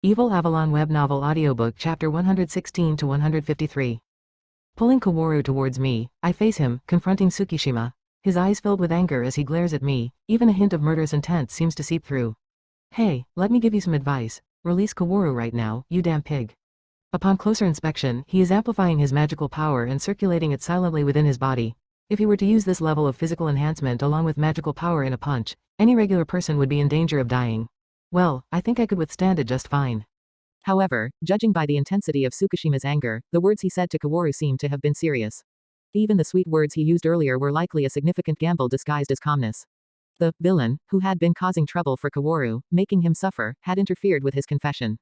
Evil Avalon web novel audiobook chapter 116 to 153. Pulling Kaworu towards me, I face him, confronting Tsukishima. His eyes filled with anger as he glares at me, even a hint of murderous intent seems to seep through. Hey, let me give you some advice. Release Kaworu right now, you damn pig. Upon closer inspection, he is amplifying his magical power and circulating it silently within his body. If he were to use this level of physical enhancement along with magical power in a punch, any regular person would be in danger of dying. Well, I think I could withstand it just fine. However, judging by the intensity of Tsukishima's anger, the words he said to Kaworu seemed to have been serious. Even the sweet words he used earlier were likely a significant gamble disguised as calmness. The villain, who had been causing trouble for Kaworu, making him suffer, had interfered with his confession.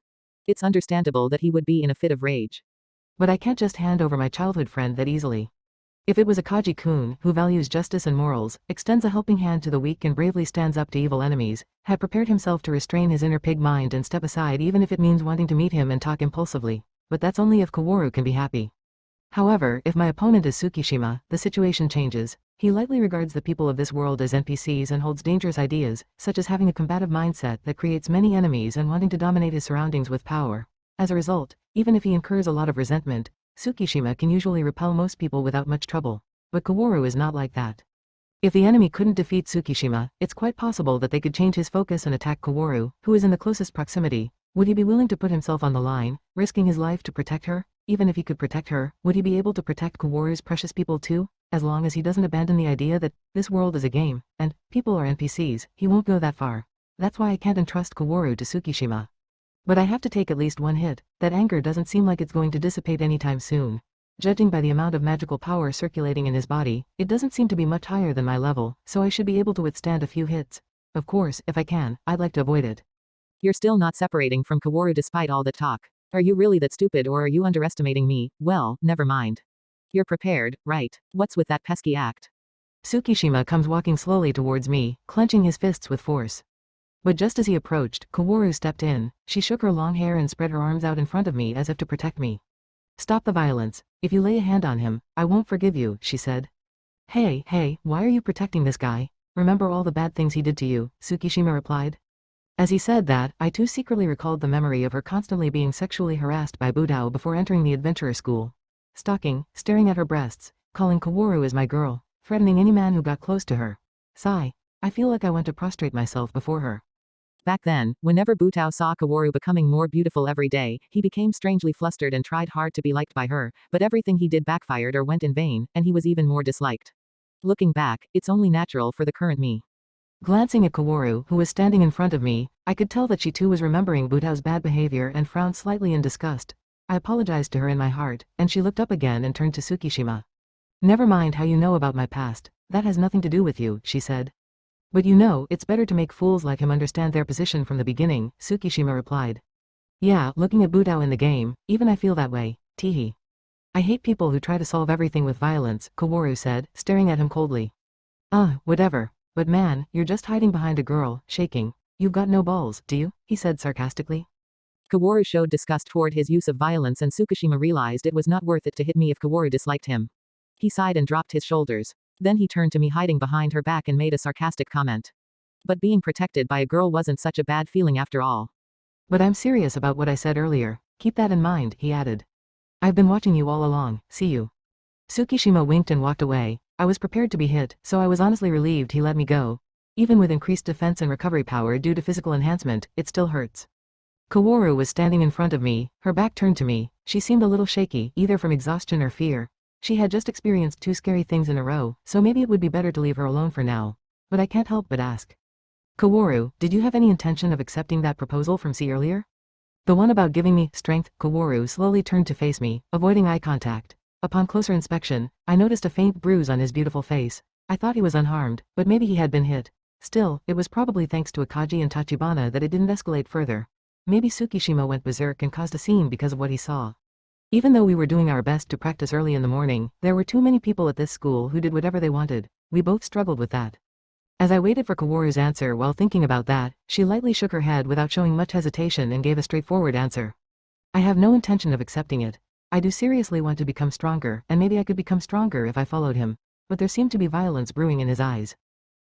It's understandable that he would be in a fit of rage. But I can't just hand over my childhood friend that easily. If it was a Kaji-kun, who values justice and morals, extends a helping hand to the weak and bravely stands up to evil enemies, had prepared himself to restrain his inner pig mind and step aside even if it means wanting to meet him and talk impulsively. But that's only if Kaworu can be happy. However, if my opponent is Tsukishima, the situation changes. He lightly regards the people of this world as NPCs and holds dangerous ideas, such as having a combative mindset that creates many enemies and wanting to dominate his surroundings with power. As a result, even if he incurs a lot of resentment, Tsukishima can usually repel most people without much trouble. But Kaworu is not like that. If the enemy couldn't defeat Tsukishima, it's quite possible that they could change his focus and attack Kaworu, who is in the closest proximity. Would he be willing to put himself on the line, risking his life to protect her? Even if he could protect her, would he be able to protect Kaworu's precious people too? As long as he doesn't abandon the idea that this world is a game, and people are NPCs, he won't go that far. That's why I can't entrust Kaworu to Tsukishima. But I have to take at least one hit. That anger doesn't seem like it's going to dissipate anytime soon. Judging by the amount of magical power circulating in his body, it doesn't seem to be much higher than my level, so I should be able to withstand a few hits. Of course, if I can, I'd like to avoid it. You're still not separating from Kaworu despite all the talk. Are you really that stupid or are you underestimating me? Well, never mind. You're prepared, right? What's with that pesky act? Tsukishima comes walking slowly towards me, clenching his fists with force. But just as he approached, Kaworu stepped in. She shook her long hair and spread her arms out in front of me as if to protect me. Stop the violence. If you lay a hand on him, I won't forgive you, she said. Hey, why are you protecting this guy? Remember all the bad things he did to you, Tsukishima replied. As he said that, I too secretly recalled the memory of her constantly being sexually harassed by Butao before entering the adventurer school. Stalking, staring at her breasts, calling Kaworu as my girl, threatening any man who got close to her. Sigh. I feel like I want to prostrate myself before her. Back then, whenever Butao saw Kaworu becoming more beautiful every day, he became strangely flustered and tried hard to be liked by her, but everything he did backfired or went in vain, and he was even more disliked. Looking back, it's only natural for the current me. Glancing at Kaworu, who was standing in front of me, I could tell that she too was remembering Butao's bad behavior and frowned slightly in disgust. I apologized to her in my heart, and she looked up again and turned to Tsukishima. Never mind how you know about my past. That has nothing to do with you, she said. But you know, it's better to make fools like him understand their position from the beginning, Tsukishima replied. Yeah, looking at Butao in the game, even I feel that way, teehee. I hate people who try to solve everything with violence, Kaworu said, staring at him coldly. Whatever. But man, you're just hiding behind a girl, shaking. You've got no balls, do you? He said sarcastically. Kaworu showed disgust toward his use of violence and Tsukishima realized it was not worth it to hit me if Kaworu disliked him. He sighed and dropped his shoulders. Then he turned to me hiding behind her back and made a sarcastic comment. But being protected by a girl wasn't such a bad feeling after all. But I'm serious about what I said earlier. Keep that in mind, he added. I've been watching you all along, see you. Tsukishima winked and walked away. I was prepared to be hit, so I was honestly relieved he let me go. Even with increased defense and recovery power due to physical enhancement, it still hurts. Kaworu was standing in front of me, her back turned to me. She seemed a little shaky, either from exhaustion or fear. She had just experienced two scary things in a row, so maybe it would be better to leave her alone for now. But I can't help but ask. Kaworu, did you have any intention of accepting that proposal from C earlier? The one about giving me strength. Kaworu slowly turned to face me, avoiding eye contact. Upon closer inspection, I noticed a faint bruise on his beautiful face. I thought he was unharmed, but maybe he had been hit. Still, it was probably thanks to Akaji and Tachibana that it didn't escalate further. Maybe Tsukishima went berserk and caused a scene because of what he saw. Even though we were doing our best to practice early in the morning, there were too many people at this school who did whatever they wanted. We both struggled with that. As I waited for Kaworu's answer while thinking about that, she lightly shook her head without showing much hesitation and gave a straightforward answer. I have no intention of accepting it. I do seriously want to become stronger, and maybe I could become stronger if I followed him. But there seemed to be violence brewing in his eyes.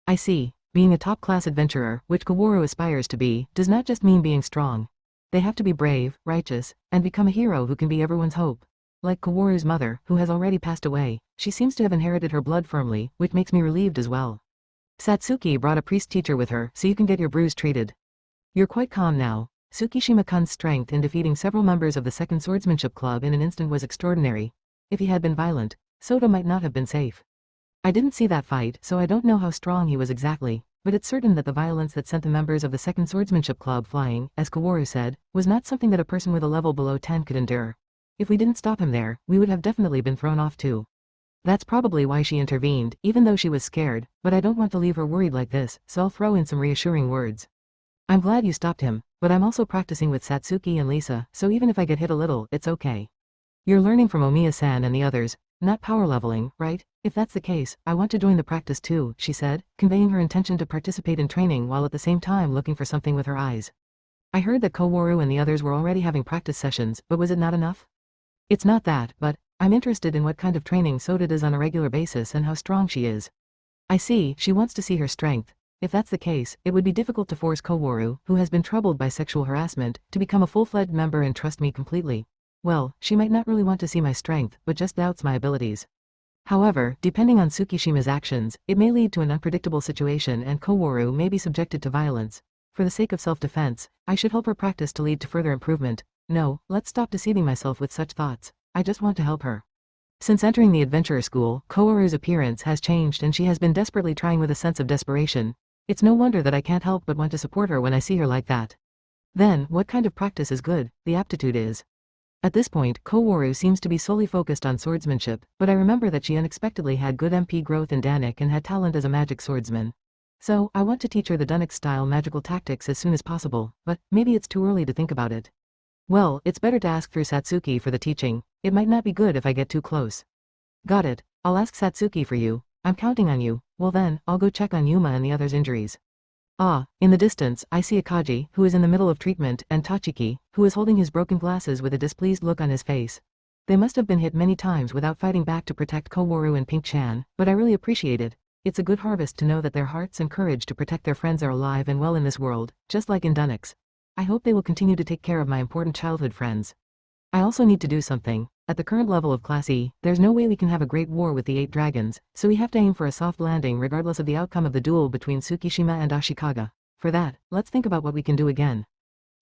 I see. Being a top-class adventurer, which Kaworu aspires to be, does not just mean being strong. They have to be brave, righteous, and become a hero who can be everyone's hope. Like Kaworu's mother, who has already passed away, she seems to have inherited her blood firmly, which makes me relieved as well. Satsuki brought a priest teacher with her, so you can get your bruise treated. You're quite calm now. Tsukishima-kun's strength in defeating several members of the Second Swordsmanship Club in an instant was extraordinary. If he had been violent, Sota might not have been safe. I didn't see that fight, so I don't know how strong he was exactly, but it's certain that the violence that sent the members of the Second Swordsmanship Club flying, as Kaworu said, was not something that a person with a level below 10 could endure. If we didn't stop him there, we would have definitely been thrown off too. That's probably why she intervened, even though she was scared, but I don't want to leave her worried like this, so I'll throw in some reassuring words. I'm glad you stopped him, but I'm also practicing with Satsuki and Lisa, so even if I get hit a little, it's okay. You're learning from Omiya-san and the others, not power leveling, right? If that's the case, I want to join the practice too, she said, conveying her intention to participate in training while at the same time looking for something with her eyes. I heard that Kaworu and the others were already having practice sessions, but was it not enough? It's not that, but I'm interested in what kind of training Sota does on a regular basis and how strong she is. I see, she wants to see her strength. If that's the case, it would be difficult to force Kaworu, who has been troubled by sexual harassment, to become a full-fledged member and trust me completely. Well, she might not really want to see my strength, but just doubts my abilities. However, depending on Tsukishima's actions, it may lead to an unpredictable situation and Kaworu may be subjected to violence. For the sake of self-defense, I should help her practice to lead to further improvement. No, let's stop deceiving myself with such thoughts. I just want to help her. Since entering the adventurer school, Kaworu's appearance has changed and she has been desperately trying with a sense of desperation. It's no wonder that I can't help but want to support her when I see her like that. Then, what kind of practice is good? The aptitude is. At this point, Kaworu seems to be solely focused on swordsmanship, but I remember that she unexpectedly had good MP growth in Danik and had talent as a magic swordsman. So, I want to teach her the Danik-style magical tactics as soon as possible, but maybe it's too early to think about it. Well, it's better to ask through Satsuki for the teaching. It might not be good if I get too close. Got it. I'll ask Satsuki for you. I'm counting on you. Well then, I'll go check on Yuma and the others' injuries. Ah, in the distance, I see Akaji, who is in the middle of treatment, and Tachiki, who is holding his broken glasses with a displeased look on his face. They must have been hit many times without fighting back to protect Kaworu and Pink-chan, but I really appreciate it. It's a good harvest to know that their hearts and courage to protect their friends are alive and well in this world, just like in Dunix. I hope they will continue to take care of my important childhood friends. I also need to do something. At the current level of Class E, there's no way we can have a great war with the 8 dragons, so we have to aim for a soft landing regardless of the outcome of the duel between Tsukishima and Ashikaga. For that, let's think about what we can do again.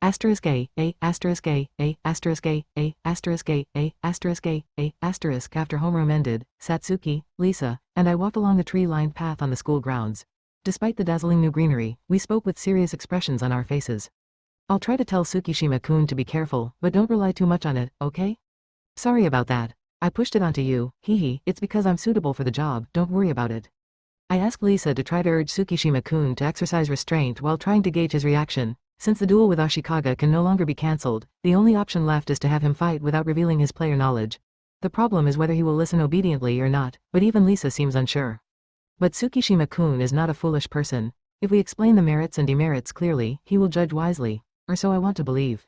Asterisk A, A, asterisk A, A, asterisk A, A, asterisk A, A, asterisk A, A, asterisk. After homeroom ended, Satsuki, Lisa, and I walked along the tree-lined path on the school grounds. Despite the dazzling new greenery, we spoke with serious expressions on our faces. I'll try to tell Tsukishima-kun to be careful, but don't rely too much on it, okay? Sorry about that. I pushed it onto you, hehe, it's because I'm suitable for the job, don't worry about it. I asked Lisa to try to urge Tsukishima-kun to exercise restraint while trying to gauge his reaction. Since the duel with Ashikaga can no longer be cancelled, the only option left is to have him fight without revealing his player knowledge. The problem is whether he will listen obediently or not, but even Lisa seems unsure. But Tsukishima-kun is not a foolish person. If we explain the merits and demerits clearly, he will judge wisely. Or so I want to believe.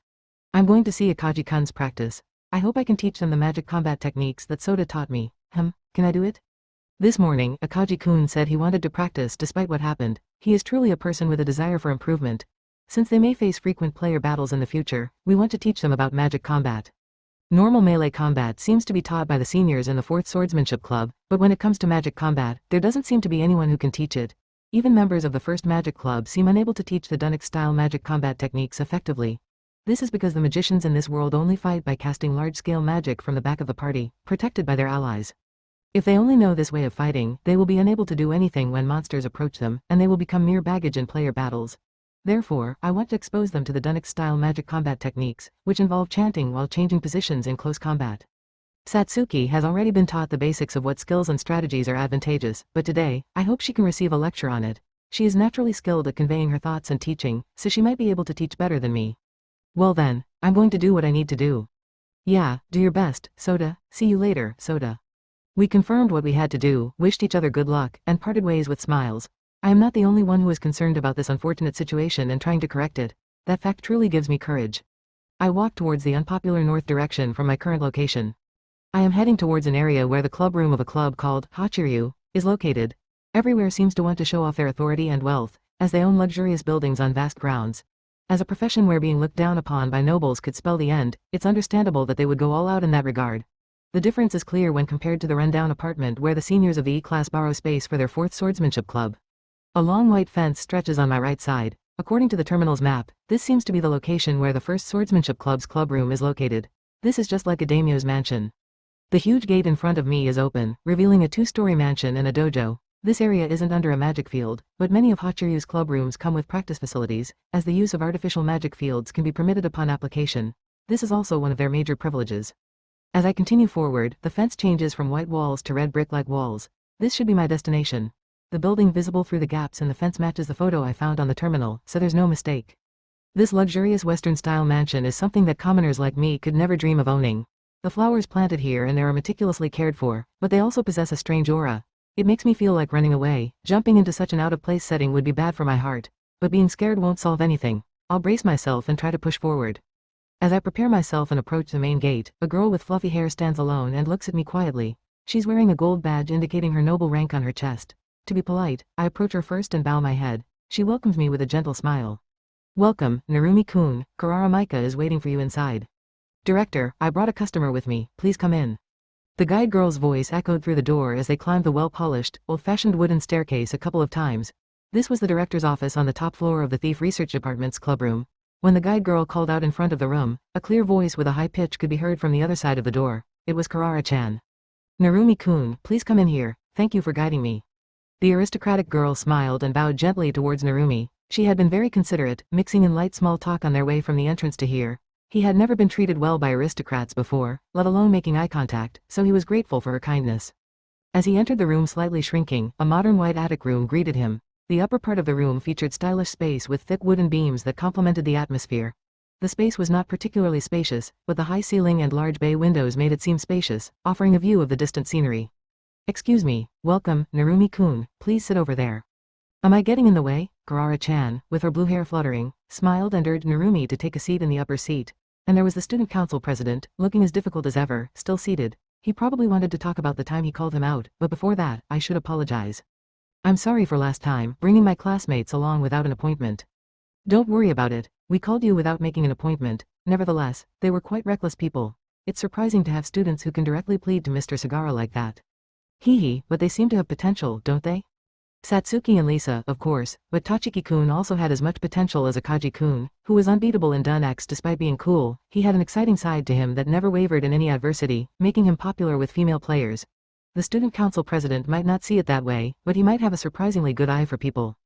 I'm going to see Akaji-kun's practice. I hope I can teach them the magic combat techniques that Sota taught me. Can I do it? This morning, Akaji-kun said he wanted to practice despite what happened. He is truly a person with a desire for improvement. Since they may face frequent player battles in the future, we want to teach them about magic combat. Normal melee combat seems to be taught by the seniors in the 4th Swordsmanship Club, but when it comes to magic combat, there doesn't seem to be anyone who can teach it. Even members of the 1st Magic Club seem unable to teach the Dunix-style magic combat techniques effectively. This is because the magicians in this world only fight by casting large-scale magic from the back of the party, protected by their allies. If they only know this way of fighting, they will be unable to do anything when monsters approach them, and they will become mere baggage in player battles. Therefore, I want to expose them to the Dunix-style magic combat techniques, which involve chanting while changing positions in close combat. Satsuki has already been taught the basics of what skills and strategies are advantageous, but today, I hope she can receive a lecture on it. She is naturally skilled at conveying her thoughts and teaching, so she might be able to teach better than me. Well then, I'm going to do what I need to do. Yeah, do your best, Sota. See you later, Sota. We confirmed what we had to do, wished each other good luck, and parted ways with smiles. I am not the only one who is concerned about this unfortunate situation and trying to correct it. That fact truly gives me courage. I walk towards the unpopular north direction from my current location. I am heading towards an area where the club room of a club called Hachiryu is located. Everywhere seems to want to show off their authority and wealth, as they own luxurious buildings on vast grounds. As a profession where being looked down upon by nobles could spell the end, it's understandable that they would go all out in that regard. The difference is clear when compared to the rundown apartment where the seniors of the E-class borrow space for their 4th swordsmanship club. A long white fence stretches on my right side. According to the terminal's map, this seems to be the location where the 1st swordsmanship club's clubroom is located. This is just like a daimyo's mansion. The huge gate in front of me is open, revealing a 2-story mansion and a dojo. This area isn't under a magic field, but many of Hachiryu's clubrooms come with practice facilities, as the use of artificial magic fields can be permitted upon application. This is also one of their major privileges. As I continue forward, the fence changes from white walls to red brick-like walls. This should be my destination. The building visible through the gaps in the fence matches the photo I found on the terminal, so there's no mistake. This luxurious Western-style mansion is something that commoners like me could never dream of owning. The flowers planted here and there are meticulously cared for, but they also possess a strange aura. It makes me feel like running away. Jumping into such an out-of-place setting would be bad for my heart. But being scared won't solve anything. I'll brace myself and try to push forward. As I prepare myself and approach the main gate, a girl with fluffy hair stands alone and looks at me quietly. She's wearing a gold badge indicating her noble rank on her chest. To be polite, I approach her first and bow my head. She welcomes me with a gentle smile. Welcome, Narumi-kun. Karara Mika is waiting for you inside. Director, I brought a customer with me. Please come in. The guide girl's voice echoed through the door as they climbed the well-polished, old-fashioned wooden staircase a couple of times. This was the director's office on the top floor of the Thief Research Department's clubroom. When the guide girl called out in front of the room, a clear voice with a high pitch could be heard from the other side of the door. It was Karara-chan. Narumi-kun, please come in here. Thank you for guiding me. The aristocratic girl smiled and bowed gently towards Narumi. She had been very considerate, mixing in light small talk on their way from the entrance to here. He had never been treated well by aristocrats before, let alone making eye contact, so he was grateful for her kindness. As he entered the room slightly shrinking, a modern white attic room greeted him. The upper part of the room featured stylish space with thick wooden beams that complemented the atmosphere. The space was not particularly spacious, but the high ceiling and large bay windows made it seem spacious, offering a view of the distant scenery. Excuse me, welcome, Narumi-kun, please sit over there. Am I getting in the way? Karara-chan, with her blue hair fluttering, smiled and urged Narumi to take a seat in the upper seat. And there was the student council president, looking as difficult as ever, still seated. He probably wanted to talk about the time he called him out, but before that, I should apologize. I'm sorry for last time, bringing my classmates along without an appointment. Don't worry about it. We called you without making an appointment. Nevertheless, they were quite reckless people. It's surprising to have students who can directly plead to Mr. Sagara like that. Hee, but they seem to have potential, don't they? Satsuki and Lisa, of course, but Tachiki-kun also had as much potential as Akagi-kun, who was unbeatable in Dun X despite being cool. He had an exciting side to him that never wavered in any adversity, making him popular with female players. The student council president might not see it that way, but he might have a surprisingly good eye for people.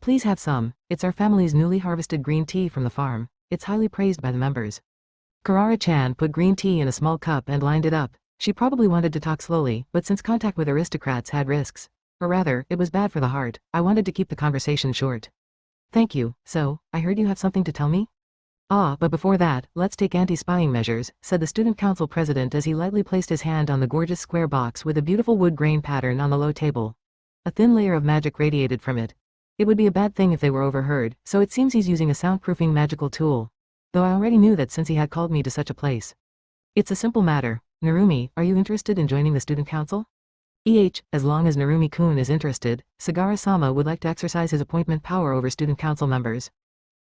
Please have some. It's our family's newly harvested green tea from the farm. It's highly praised by the members. Karara-chan put green tea in a small cup and lined it up. She probably wanted to talk slowly, but since contact with aristocrats had risks, or rather, it was bad for the heart, I wanted to keep the conversation short. Thank you. So, I heard you have something to tell me? Ah, but before that, let's take anti-spying measures, said the student council president as he lightly placed his hand on the gorgeous square box with a beautiful wood grain pattern on the low table. A thin layer of magic radiated from it. It would be a bad thing if they were overheard, so it seems he's using a soundproofing magical tool. Though I already knew that since he had called me to such a place. It's a simple matter. Narumi, are you interested in joining the student council? As long as Narumi-kun is interested, Sagara-sama would like to exercise his appointment power over student council members.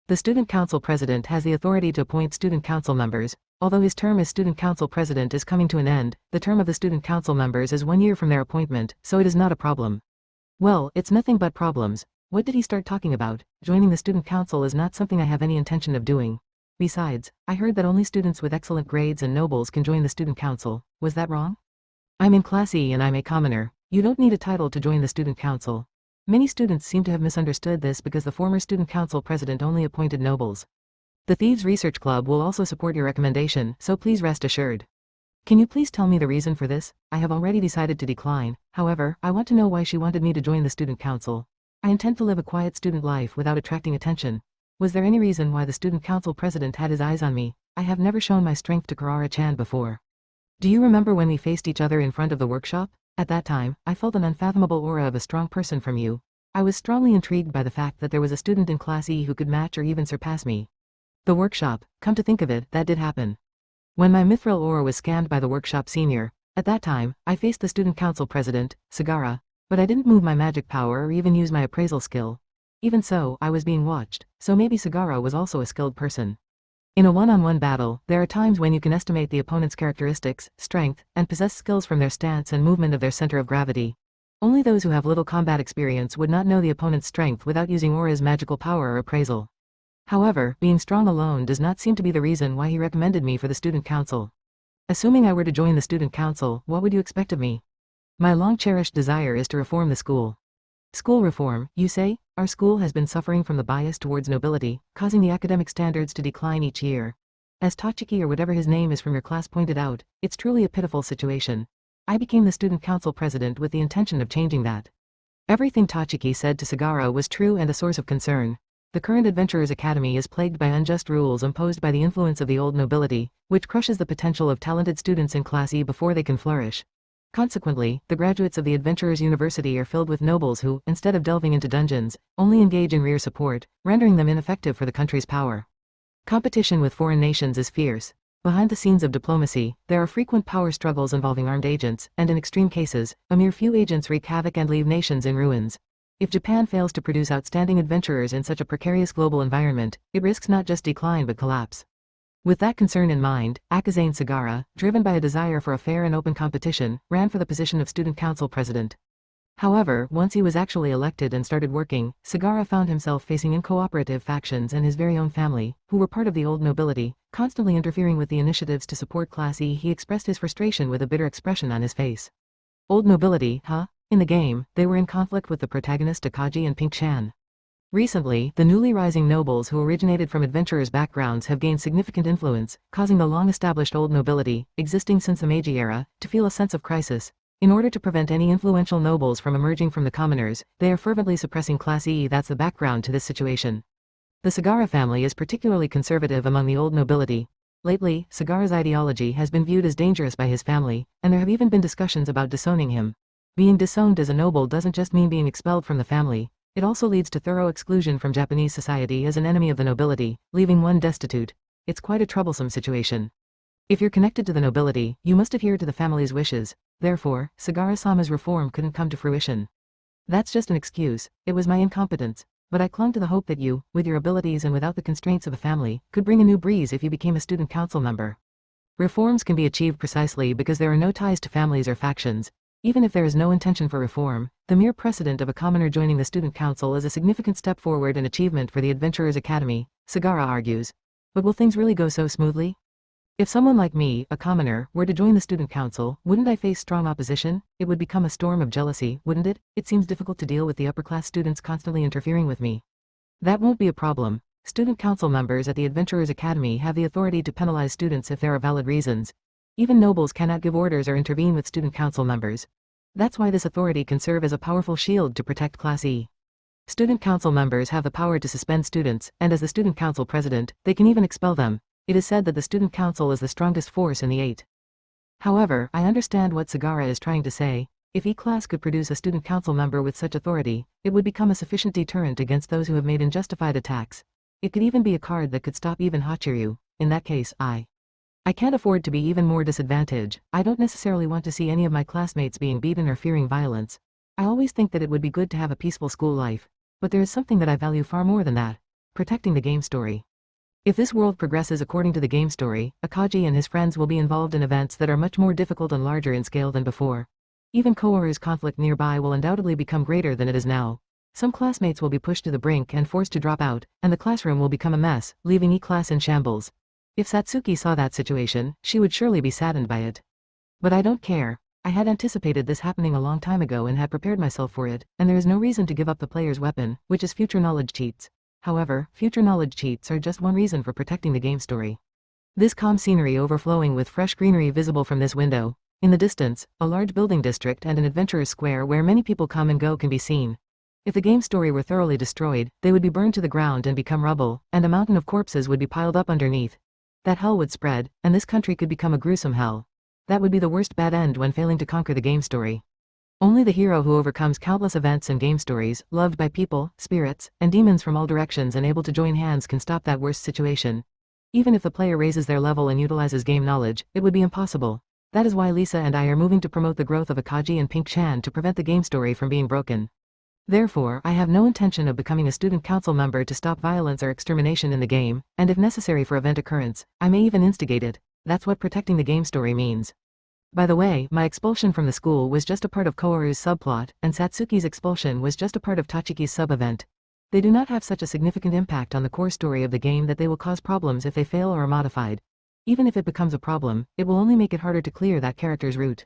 The student council president has the authority to appoint student council members. Although his term as student council president is coming to an end, the term of the student council members is 1 year from their appointment, so it is not a problem. Well, it's nothing but problems. What did he start talking about? Joining the student council is not something I have any intention of doing. Besides, I heard that only students with excellent grades and nobles can join the student council. Was that wrong? I'm in Class E and I'm a commoner. You don't need a title to join the student council. Many students seem to have misunderstood this because the former student council president only appointed nobles. The Thieves Research Club will also support your recommendation, so please rest assured. Can you please tell me the reason for this? I have already decided to decline. However, I want to know why she wanted me to join the student council. I intend to live a quiet student life without attracting attention. Was there any reason why the student council president had his eyes on me? I have never shown my strength to Karara-chan before. Do you remember when we faced each other in front of the workshop? At that time, I felt an unfathomable aura of a strong person from you. I was strongly intrigued by the fact that there was a student in Class E who could match or even surpass me. The workshop, come to think of it, that did happen. When my mithril aura was scanned by the workshop senior, at that time, I faced the student council president, Sagara, but I didn't move my magic power or even use my appraisal skill. Even so, I was being watched, so maybe Sagara was also a skilled person. In a one-on-one battle, there are times when you can estimate the opponent's characteristics, strength, and possess skills from their stance and movement of their center of gravity. Only those who have little combat experience would not know the opponent's strength without using Aura's magical power or appraisal. However, being strong alone does not seem to be the reason why he recommended me for the student council. Assuming I were to join the student council, what would you expect of me? My long-cherished desire is to reform the school. School reform, you say? Our school has been suffering from the bias towards nobility, causing the academic standards to decline each year. As Tachiki or whatever his name is from your class pointed out, it's truly a pitiful situation. I became the student council president with the intention of changing that. Everything Tachiki said to Sagara was true and a source of concern. The current Adventurers Academy is plagued by unjust rules imposed by the influence of the old nobility, which crushes the potential of talented students in Class E before they can flourish. Consequently, the graduates of the Adventurers University are filled with nobles who, instead of delving into dungeons, only engage in rear support, rendering them ineffective for the country's power. Competition with foreign nations is fierce. Behind the scenes of diplomacy, there are frequent power struggles involving armed agents, and in extreme cases, a mere few agents wreak havoc and leave nations in ruins. If Japan fails to produce outstanding adventurers in such a precarious global environment, it risks not just decline but collapse. With that concern in mind, Akazane Sagara, driven by a desire for a fair and open competition, ran for the position of student council president. However, once he was actually elected and started working, Sagara found himself facing uncooperative factions and his very own family, who were part of the old nobility, constantly interfering with the initiatives to support Class E. He expressed his frustration with a bitter expression on his face. Old nobility, huh? In the game, they were in conflict with the protagonist Akaji and Pink Chan. Recently, the newly rising nobles who originated from adventurers' backgrounds have gained significant influence, causing the long-established old nobility, existing since the Meiji era, to feel a sense of crisis. In order to prevent any influential nobles from emerging from the commoners, they are fervently suppressing Class E. That's the background to this situation. The Sagara family is particularly conservative among the old nobility. Lately, Sagara's ideology has been viewed as dangerous by his family, and there have even been discussions about disowning him. Being disowned as a noble doesn't just mean being expelled from the family. It also leads to thorough exclusion from Japanese society as an enemy of the nobility, leaving one destitute. It's quite a troublesome situation. If you're connected to the nobility, you must adhere to the family's wishes. Therefore, Sagara-sama's reform couldn't come to fruition. That's just an excuse. It was my incompetence. But I clung to the hope that you, with your abilities and without the constraints of a family, could bring a new breeze if you became a student council member. Reforms can be achieved precisely because there are no ties to families or factions. Even if there is no intention for reform, the mere precedent of a commoner joining the student council is a significant step forward and achievement for the Adventurers Academy, Sagara argues. But will things really go so smoothly? If someone like me, a commoner, were to join the student council, wouldn't I face strong opposition? It would become a storm of jealousy, wouldn't it? It seems difficult to deal with the upper-class students constantly interfering with me. That won't be a problem. Student council members at the Adventurers Academy have the authority to penalize students if there are valid reasons. Even nobles cannot give orders or intervene with student council members. That's why this authority can serve as a powerful shield to protect Class E. Student council members have the power to suspend students, and as the student council president, they can even expel them. It is said that the student council is the strongest force in the 8. However, I understand what Sagara is trying to say. If E-class could produce a student council member with such authority, it would become a sufficient deterrent against those who have made unjustified attacks. It could even be a card that could stop even Hachiryu. In that case, I can't afford to be even more disadvantaged. I don't necessarily want to see any of my classmates being beaten or fearing violence. I always think that it would be good to have a peaceful school life. But there is something that I value far more than that. Protecting the game story. If this world progresses according to the game story, Akaji and his friends will be involved in events that are much more difficult and larger in scale than before. Even Kowaru's conflict nearby will undoubtedly become greater than it is now. Some classmates will be pushed to the brink and forced to drop out, and the classroom will become a mess, leaving E-class in shambles. If Satsuki saw that situation, she would surely be saddened by it. But I don't care. I had anticipated this happening a long time ago and had prepared myself for it, and there is no reason to give up the player's weapon, which is future knowledge cheats. However, future knowledge cheats are just one reason for protecting the game story. This calm scenery overflowing with fresh greenery visible from this window. In the distance, a large building district and an adventurer's square where many people come and go can be seen. If the game story were thoroughly destroyed, they would be burned to the ground and become rubble, and a mountain of corpses would be piled up underneath. That hell would spread, and this country could become a gruesome hell. That would be the worst bad end when failing to conquer the game story. Only the hero who overcomes countless events and game stories, loved by people, spirits, and demons from all directions and able to join hands can stop that worst situation. Even if the player raises their level and utilizes game knowledge, it would be impossible. That is why Lisa and I are moving to promote the growth of Akaji and Pink Chan to prevent the game story from being broken. Therefore, I have no intention of becoming a student council member to stop violence or extermination in the game, and if necessary for event occurrence, I may even instigate it. That's what protecting the game story means. By the way, my expulsion from the school was just a part of Kaworu's subplot, and Satsuki's expulsion was just a part of Tachiki's sub-event. They do not have such a significant impact on the core story of the game that they will cause problems if they fail or are modified. Even if it becomes a problem, it will only make it harder to clear that character's route.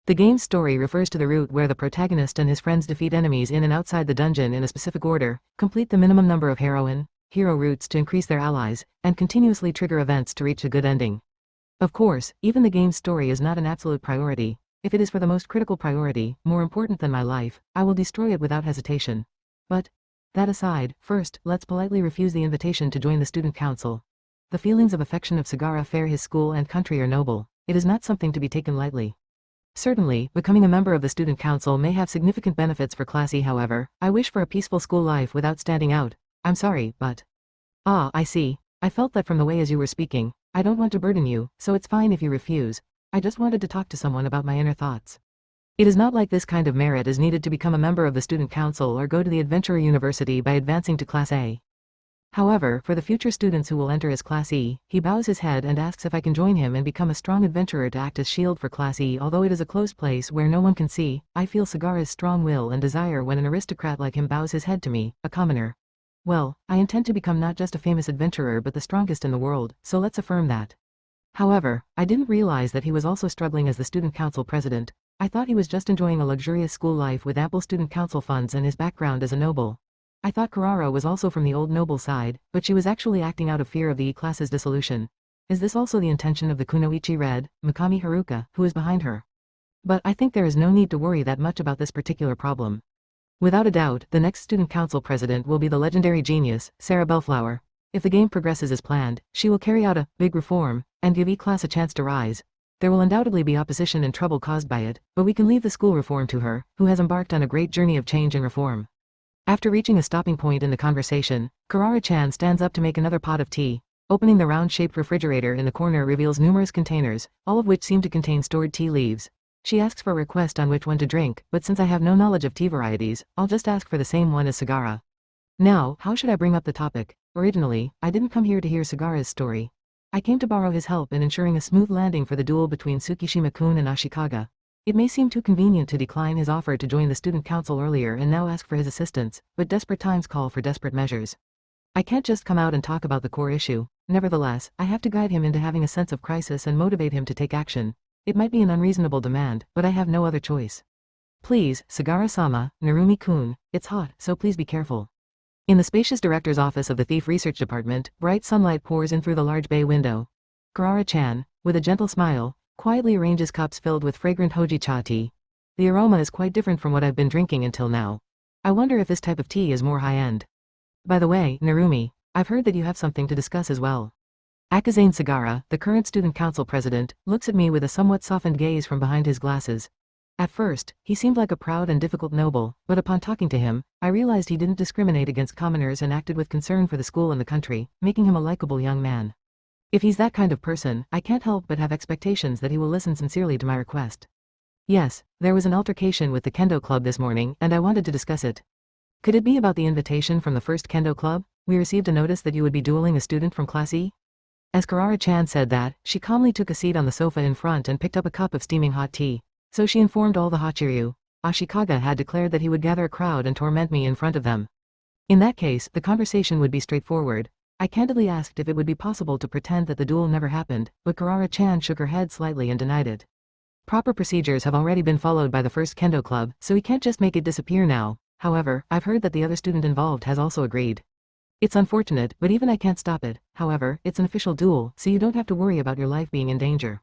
The game's story refers to the route where the protagonist and his friends defeat enemies in and outside the dungeon in a specific order, complete the minimum number of hero routes to increase their allies, and continuously trigger events to reach a good ending. Of course, even the game's story is not an absolute priority. If it is for the most critical priority, more important than my life, I will destroy it without hesitation. But, that aside, first, let's politely refuse the invitation to join the student council. The feelings of affection of Sagara for his school and country are noble. It is not something to be taken lightly. Certainly, becoming a member of the student council may have significant benefits for Class E. However, I wish for a peaceful school life without standing out. I'm sorry, but... Ah, I see. I felt that from the way as you were speaking. I don't want to burden you, so it's fine if you refuse. I just wanted to talk to someone about my inner thoughts. It is not like this kind of merit is needed to become a member of the student council or go to the Adventurer University by advancing to Class A. However, for the future students who will enter as Class E, he bows his head and asks if I can join him and become a strong adventurer to act as shield for Class E. Although it is a closed place where no one can see, I feel Sagara's strong will and desire when an aristocrat like him bows his head to me, a commoner. Well, I intend to become not just a famous adventurer but the strongest in the world, so let's affirm that. However, I didn't realize that he was also struggling as the student council president. I thought he was just enjoying a luxurious school life with ample student council funds and his background as a noble. I thought Karara was also from the old noble side, but she was actually acting out of fear of the E-class's dissolution. Is this also the intention of the Kunoichi Red, Mikami Haruka, who is behind her? But I think there is no need to worry that much about this particular problem. Without a doubt, the next student council president will be the legendary genius, Sarah Bellflower. If the game progresses as planned, she will carry out a big reform and give E-class a chance to rise. There will undoubtedly be opposition and trouble caused by it, but we can leave the school reform to her, who has embarked on a great journey of change and reform. After reaching a stopping point in the conversation, Karara-chan stands up to make another pot of tea. Opening the round-shaped refrigerator in the corner reveals numerous containers, all of which seem to contain stored tea leaves. She asks for a request on which one to drink, but since I have no knowledge of tea varieties, I'll just ask for the same one as Sagara. Now, how should I bring up the topic? Originally, I didn't come here to hear Sagara's story. I came to borrow his help in ensuring a smooth landing for the duel between Tsukishima-kun and Ashikaga. It may seem too convenient to decline his offer to join the student council earlier and now ask for his assistance, but desperate times call for desperate measures. I can't just come out and talk about the core issue. Nevertheless, I have to guide him into having a sense of crisis and motivate him to take action. It might be an unreasonable demand, but I have no other choice. Please, Sagara-sama, Narumi-kun, it's hot, so please be careful. In the spacious director's office of the Thief Research Department, bright sunlight pours in through the large bay window. Karara-chan, with a gentle smile, quietly arranges cups filled with fragrant hojicha tea. The aroma is quite different from what I've been drinking until now. I wonder if this type of tea is more high-end. By the way, Narumi, I've heard that you have something to discuss as well. Akazane Sagara, the current student council president, looks at me with a somewhat softened gaze from behind his glasses. At first, he seemed like a proud and difficult noble, but upon talking to him, I realized he didn't discriminate against commoners and acted with concern for the school and the country, making him a likable young man. If he's that kind of person, I can't help but have expectations that he will listen sincerely to my request. Yes, there was an altercation with the Kendo Club this morning, and I wanted to discuss it. Could it be about the invitation from the first Kendo Club? We received a notice that you would be dueling a student from Class E? As Karara-chan said that, she calmly took a seat on the sofa in front and picked up a cup of steaming hot tea. So she informed all the Hachiryu. Ashikaga had declared that he would gather a crowd and torment me in front of them. In that case, the conversation would be straightforward. I candidly asked if it would be possible to pretend that the duel never happened, but Karara-chan shook her head slightly and denied it. Proper procedures have already been followed by the first Kendo Club, so we can't just make it disappear now. However, I've heard that the other student involved has also agreed. It's unfortunate, but even I can't stop it. However, it's an official duel, so you don't have to worry about your life being in danger.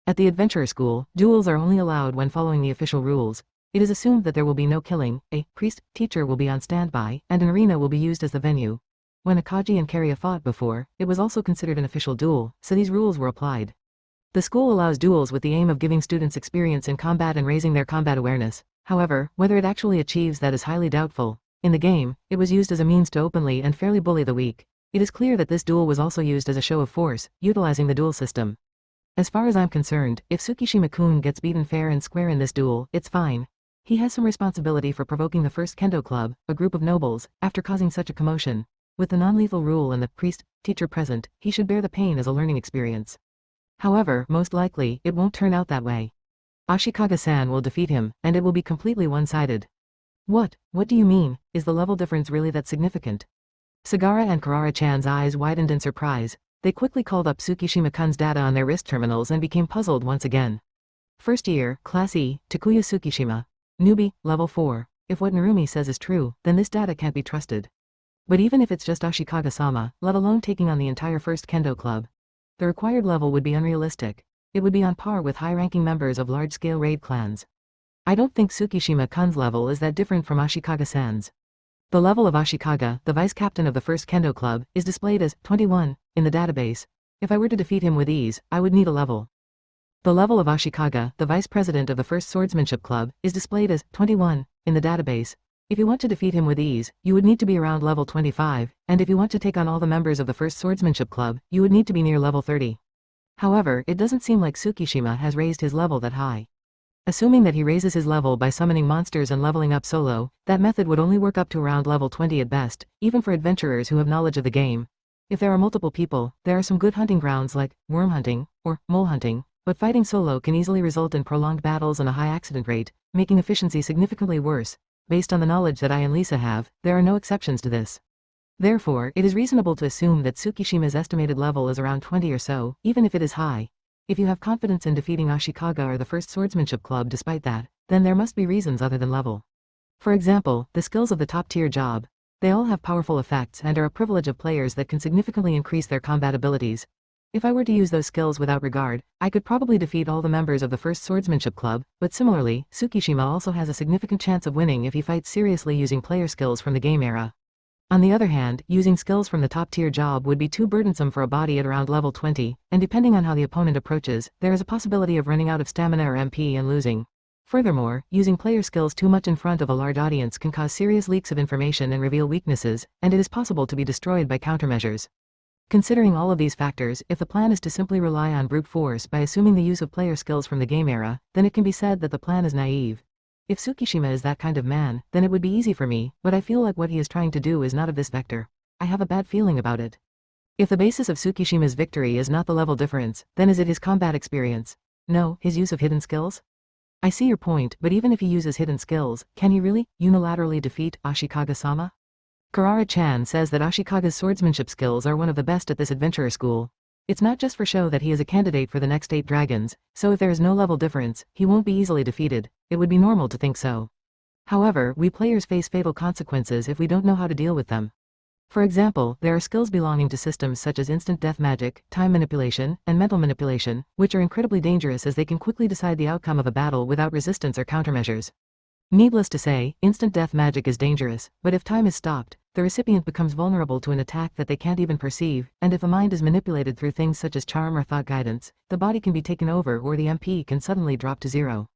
At the Adventurer School, duels are only allowed when following the official rules. It is assumed that there will be no killing, a priest-teacher will be on standby, and an arena will be used as the venue. When Akaji and Karya fought before, it was also considered an official duel, so these rules were applied. The school allows duels with the aim of giving students experience in combat and raising their combat awareness. However, whether it actually achieves that is highly doubtful. In the game, it was used as a means to openly and fairly bully the weak. It is clear that this duel was also used as a show of force, utilizing the duel system. As far as I'm concerned, if Tsukishima-kun gets beaten fair and square in this duel, it's fine. He has some responsibility for provoking the first kendo club, a group of nobles, after causing such a commotion. With the non-lethal rule and the priest-teacher present, he should bear the pain as a learning experience. However, most likely, it won't turn out that way. Ashikaga-san will defeat him, and it will be completely one-sided. What do you mean? Is the level difference really that significant? Sagara and Karara-chan's eyes widened in surprise. They quickly called up Tsukishima-kun's data on their wrist terminals and became puzzled once again. First year, Class E, Takuya Tsukishima. Newbie, level 4. If what Narumi says is true, then this data can't be trusted. But even if it's just Ashikaga-sama, let alone taking on the entire first kendo club, the required level would be unrealistic. It would be on par with high-ranking members of large-scale raid clans. I don't think Tsukishima-kun's level is that different from Ashikaga-san's. The level of Ashikaga, the vice-captain of the first kendo club, is displayed as 21 in the database. If I were to defeat him with ease, I would need a level. The level of Ashikaga, the vice-president of the first swordsmanship club, is displayed as 21 in the database. If you want to defeat him with ease, you would need to be around level 25, and if you want to take on all the members of the first swordsmanship club, you would need to be near level 30. However, it doesn't seem like Tsukishima has raised his level that high. Assuming that he raises his level by summoning monsters and leveling up solo, that method would only work up to around level 20 at best, even for adventurers who have knowledge of the game. If there are multiple people, there are some good hunting grounds like worm hunting or mole hunting, but fighting solo can easily result in prolonged battles and a high accident rate, making efficiency significantly worse. Based on the knowledge that I and Lisa have, there are no exceptions to this. Therefore, it is reasonable to assume that Tsukishima's estimated level is around 20 or so, even if it is high. If you have confidence in defeating Ashikaga or the first swordsmanship club despite that, then there must be reasons other than level. For example, the skills of the top-tier job. They all have powerful effects and are a privilege of players that can significantly increase their combat abilities. If I were to use those skills without regard, I could probably defeat all the members of the first swordsmanship club, but similarly, Tsukishima also has a significant chance of winning if he fights seriously using player skills from the game era. On the other hand, using skills from the top-tier job would be too burdensome for a body at around level 20, and depending on how the opponent approaches, there is a possibility of running out of stamina or MP and losing. Furthermore, using player skills too much in front of a large audience can cause serious leaks of information and reveal weaknesses, and it is possible to be destroyed by countermeasures. Considering all of these factors, if the plan is to simply rely on brute force by assuming the use of player skills from the game era, then it can be said that the plan is naive. If Tsukishima is that kind of man, then it would be easy for me, but I feel like what he is trying to do is not of this vector. I have a bad feeling about it. If the basis of Tsukishima's victory is not the level difference, then is it his combat experience? No, his use of hidden skills? I see your point, but even if he uses hidden skills, can he really, unilaterally defeat Ashikaga-sama? Karara-chan says that Ashikaga's swordsmanship skills are one of the best at this adventurer school. It's not just for show that he is a candidate for the next 8 dragons, so if there is no level difference, he won't be easily defeated. It would be normal to think so. However, we players face fatal consequences if we don't know how to deal with them. For example, there are skills belonging to systems such as instant death magic, time manipulation, and mental manipulation, which are incredibly dangerous as they can quickly decide the outcome of a battle without resistance or countermeasures. Needless to say, instant death magic is dangerous, but if time is stopped, the recipient becomes vulnerable to an attack that they can't even perceive, and if the mind is manipulated through things such as charm or thought guidance, the body can be taken over or the MP can suddenly drop to 0.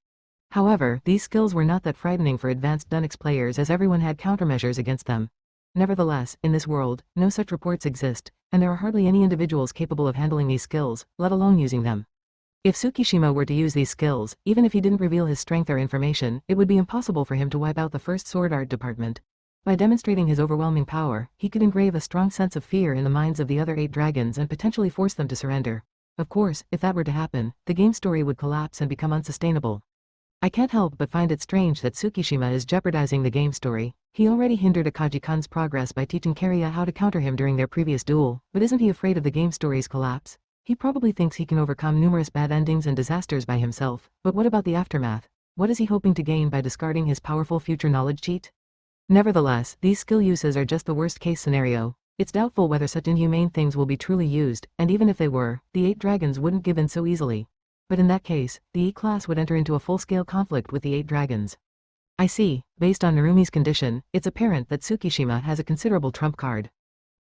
However, these skills were not that frightening for advanced Dunix players as everyone had countermeasures against them. Nevertheless, in this world, no such reports exist, and there are hardly any individuals capable of handling these skills, let alone using them. If Tsukishima were to use these skills, even if he didn't reveal his strength or information, it would be impossible for him to wipe out the first sword art department. By demonstrating his overwhelming power, he could engrave a strong sense of fear in the minds of the other 8 dragons and potentially force them to surrender. Of course, if that were to happen, the game story would collapse and become unsustainable. I can't help but find it strange that Tsukishima is jeopardizing the game story. He already hindered Akagi-kun's progress by teaching Kariya how to counter him during their previous duel, but isn't he afraid of the game story's collapse? He probably thinks he can overcome numerous bad endings and disasters by himself, but what about the aftermath? What is he hoping to gain by discarding his powerful future knowledge cheat? Nevertheless, these skill uses are just the worst-case scenario. It's doubtful whether such inhumane things will be truly used, and even if they were, the 8 dragons wouldn't give in so easily. But in that case, the E-class would enter into a full-scale conflict with the 8 dragons. I see, based on Narumi's condition, it's apparent that Tsukishima has a considerable trump card.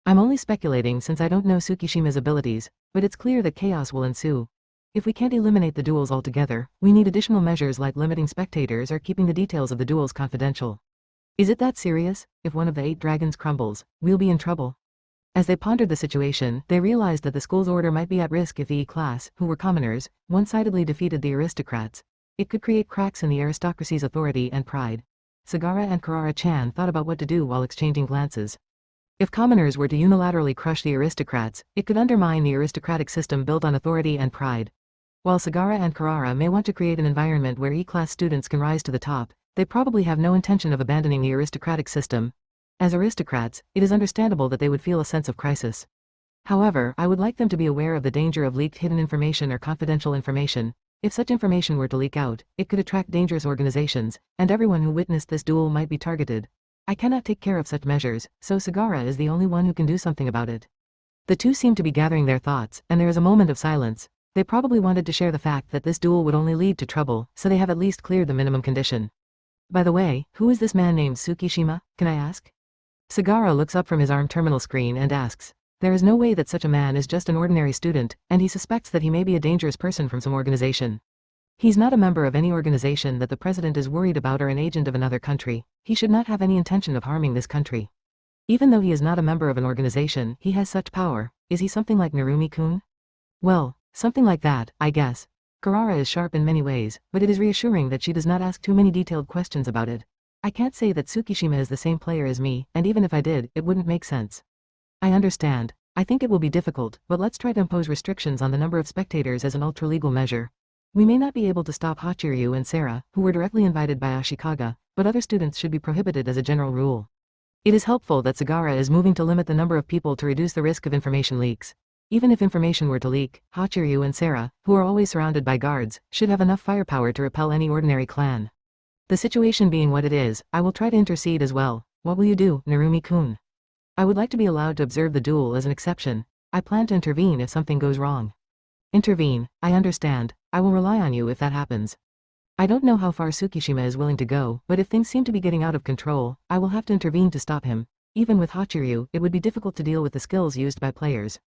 I'm only speculating since I don't know Tsukishima's abilities, but it's clear that chaos will ensue. If we can't eliminate the duels altogether, we need additional measures like limiting spectators or keeping the details of the duels confidential. Is it that serious? If one of the 8 dragons crumbles, we'll be in trouble. As they pondered the situation, they realized that the school's order might be at risk if the E-class, who were commoners, one-sidedly defeated the aristocrats. it could create cracks in the aristocracy's authority and pride. Sagara and Karara-chan thought about what to do while exchanging glances. If commoners were to unilaterally crush the aristocrats, it could undermine the aristocratic system built on authority and pride. While Sagara and Karara may want to create an environment where E-class students can rise to the top, they probably have no intention of abandoning the aristocratic system. As aristocrats, it is understandable that they would feel a sense of crisis. However, I would like them to be aware of the danger of leaked hidden information or confidential information. If such information were to leak out, it could attract dangerous organizations, and everyone who witnessed this duel might be targeted. I cannot take care of such measures, so Sagara is the only one who can do something about it. The two seem to be gathering their thoughts, and there is a moment of silence. They probably wanted to share the fact that this duel would only lead to trouble, so they have at least cleared the minimum condition. By the way, who is this man named Tsukishima, can I ask? Sagara looks up from his ARM terminal screen and asks. There is no way that such a man is just an ordinary student, and he suspects that he may be a dangerous person from some organization. He's not a member of any organization that the president is worried about or an agent of another country. He should not have any intention of harming this country. Even though he is not a member of an organization, he has such power. Is he something like Narumi-kun? Well, something like that, I guess. Karara is sharp in many ways, but it is reassuring that she does not ask too many detailed questions about it. I can't say that Tsukishima is the same player as me, and even if I did, it wouldn't make sense. I understand. I think it will be difficult, but let's try to impose restrictions on the number of spectators as an ultra-legal measure. We may not be able to stop Hachiryu and Sarah, who were directly invited by Ashikaga, but other students should be prohibited as a general rule. It is helpful that Sagara is moving to limit the number of people to reduce the risk of information leaks. Even if information were to leak, Hachiryu and Sarah, who are always surrounded by guards, should have enough firepower to repel any ordinary clan. The situation being what it is, I will try to intercede as well. What will you do, Narumi-kun? I would like to be allowed to observe the duel as an exception. I plan to intervene if something goes wrong. Intervene, I understand. I will rely on you if that happens. I don't know how far Tsukishima is willing to go, but if things seem to be getting out of control, I will have to intervene to stop him. Even with Hachiryu, it would be difficult to deal with the skills used by players.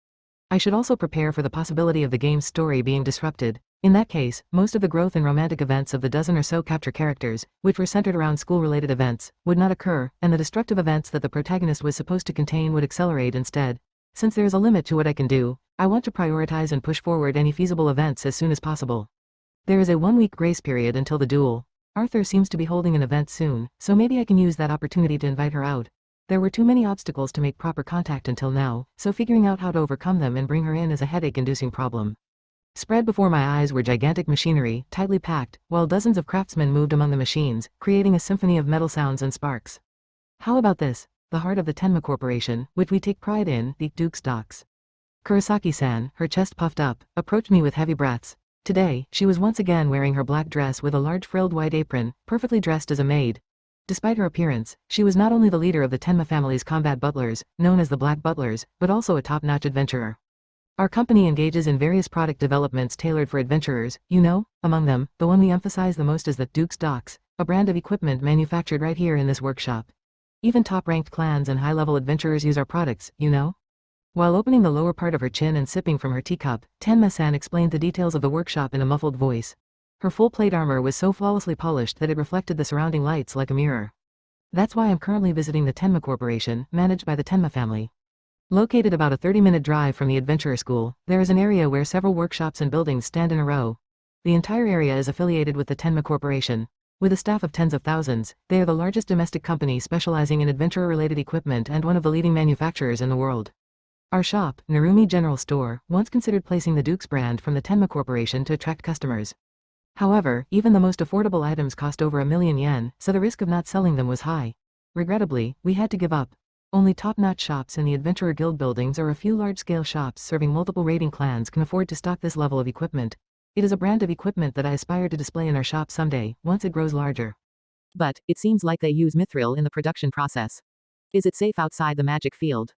I should also prepare for the possibility of the game's story being disrupted. In that case, most of the growth and romantic events of the dozen or so capture characters, which were centered around school-related events, would not occur, and the destructive events that the protagonist was supposed to contain would accelerate instead. Since there is a limit to what I can do, I want to prioritize and push forward any feasible events as soon as possible. There is a 1-week grace period until the duel. Arthur seems to be holding an event soon, so maybe I can use that opportunity to invite her out. There were too many obstacles to make proper contact until now, so figuring out how to overcome them and bring her in is a headache-inducing problem. Spread before my eyes were gigantic machinery, tightly packed, while dozens of craftsmen moved among the machines, creating a symphony of metal sounds and sparks. How about this? The heart of the Tenma Corporation, which we take pride in, the Duke's docks. Kurosaki-san, her chest puffed up, approached me with heavy breaths. Today, she was once again wearing her black dress with a large frilled white apron, perfectly dressed as a maid. Despite her appearance, she was not only the leader of the Tenma family's combat butlers, known as the Black Butlers, but also a top-notch adventurer. Our company engages in various product developments tailored for adventurers, among them, the one we emphasize the most is the Duke's Docks, a brand of equipment manufactured right here in this workshop. Even top-ranked clans and high-level adventurers use our products, While opening the lower part of her chin and sipping from her teacup, Tenma-san explained the details of the workshop in a muffled voice. Her full plate armor was so flawlessly polished that it reflected the surrounding lights like a mirror. That's why I'm currently visiting the Tenma Corporation, managed by the Tenma family. Located about a 30-minute drive from the adventurer school, there is an area where several workshops and buildings stand in a row. The entire area is affiliated with the Tenma Corporation. With a staff of tens of thousands, they are the largest domestic company specializing in adventurer-related equipment and one of the leading manufacturers in the world. Our shop, Narumi General Store, once considered placing the Duke's brand from the Tenma Corporation to attract customers. However, even the most affordable items cost over 1,000,000 yen, so the risk of not selling them was high. Regrettably, we had to give up. Only top-notch shops in the Adventurer Guild buildings or a few large-scale shops serving multiple raiding clans can afford to stock this level of equipment. It is a brand of equipment that I aspire to display in our shop someday, once it grows larger. But, it seems like they use mithril in the production process. Is it safe outside the magic field?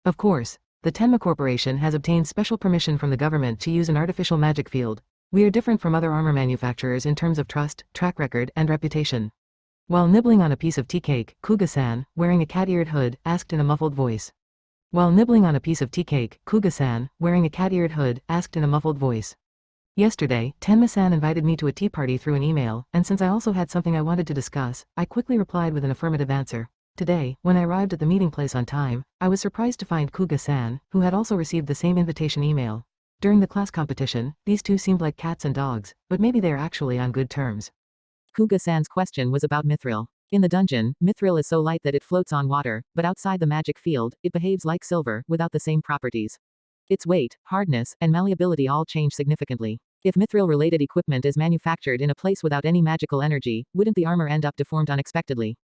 Of course. The Tenma Corporation has obtained special permission from the government to use an artificial magic field. We are different from other armor manufacturers in terms of trust, track record, and reputation. While nibbling on a piece of tea cake, Kuga-san, wearing a cat-eared hood, asked in a muffled voice. While nibbling on a piece of tea cake, Kuga-san, wearing a cat-eared hood, asked in a muffled voice. Yesterday, Tenma-san invited me to a tea party through an email, and since I also had something I wanted to discuss, I quickly replied with an affirmative answer. Today, when I arrived at the meeting place on time, I was surprised to find Kuga-san, who had also received the same invitation email. During the class competition, these two seemed like cats and dogs, but maybe they are actually on good terms. Kuga-san's question was about mithril. In the dungeon, mithril is so light that it floats on water, but outside the magic field, it behaves like silver, without the same properties. Its weight, hardness, and malleability all change significantly. If mithril-related equipment is manufactured in a place without any magical energy, wouldn't the armor end up deformed unexpectedly?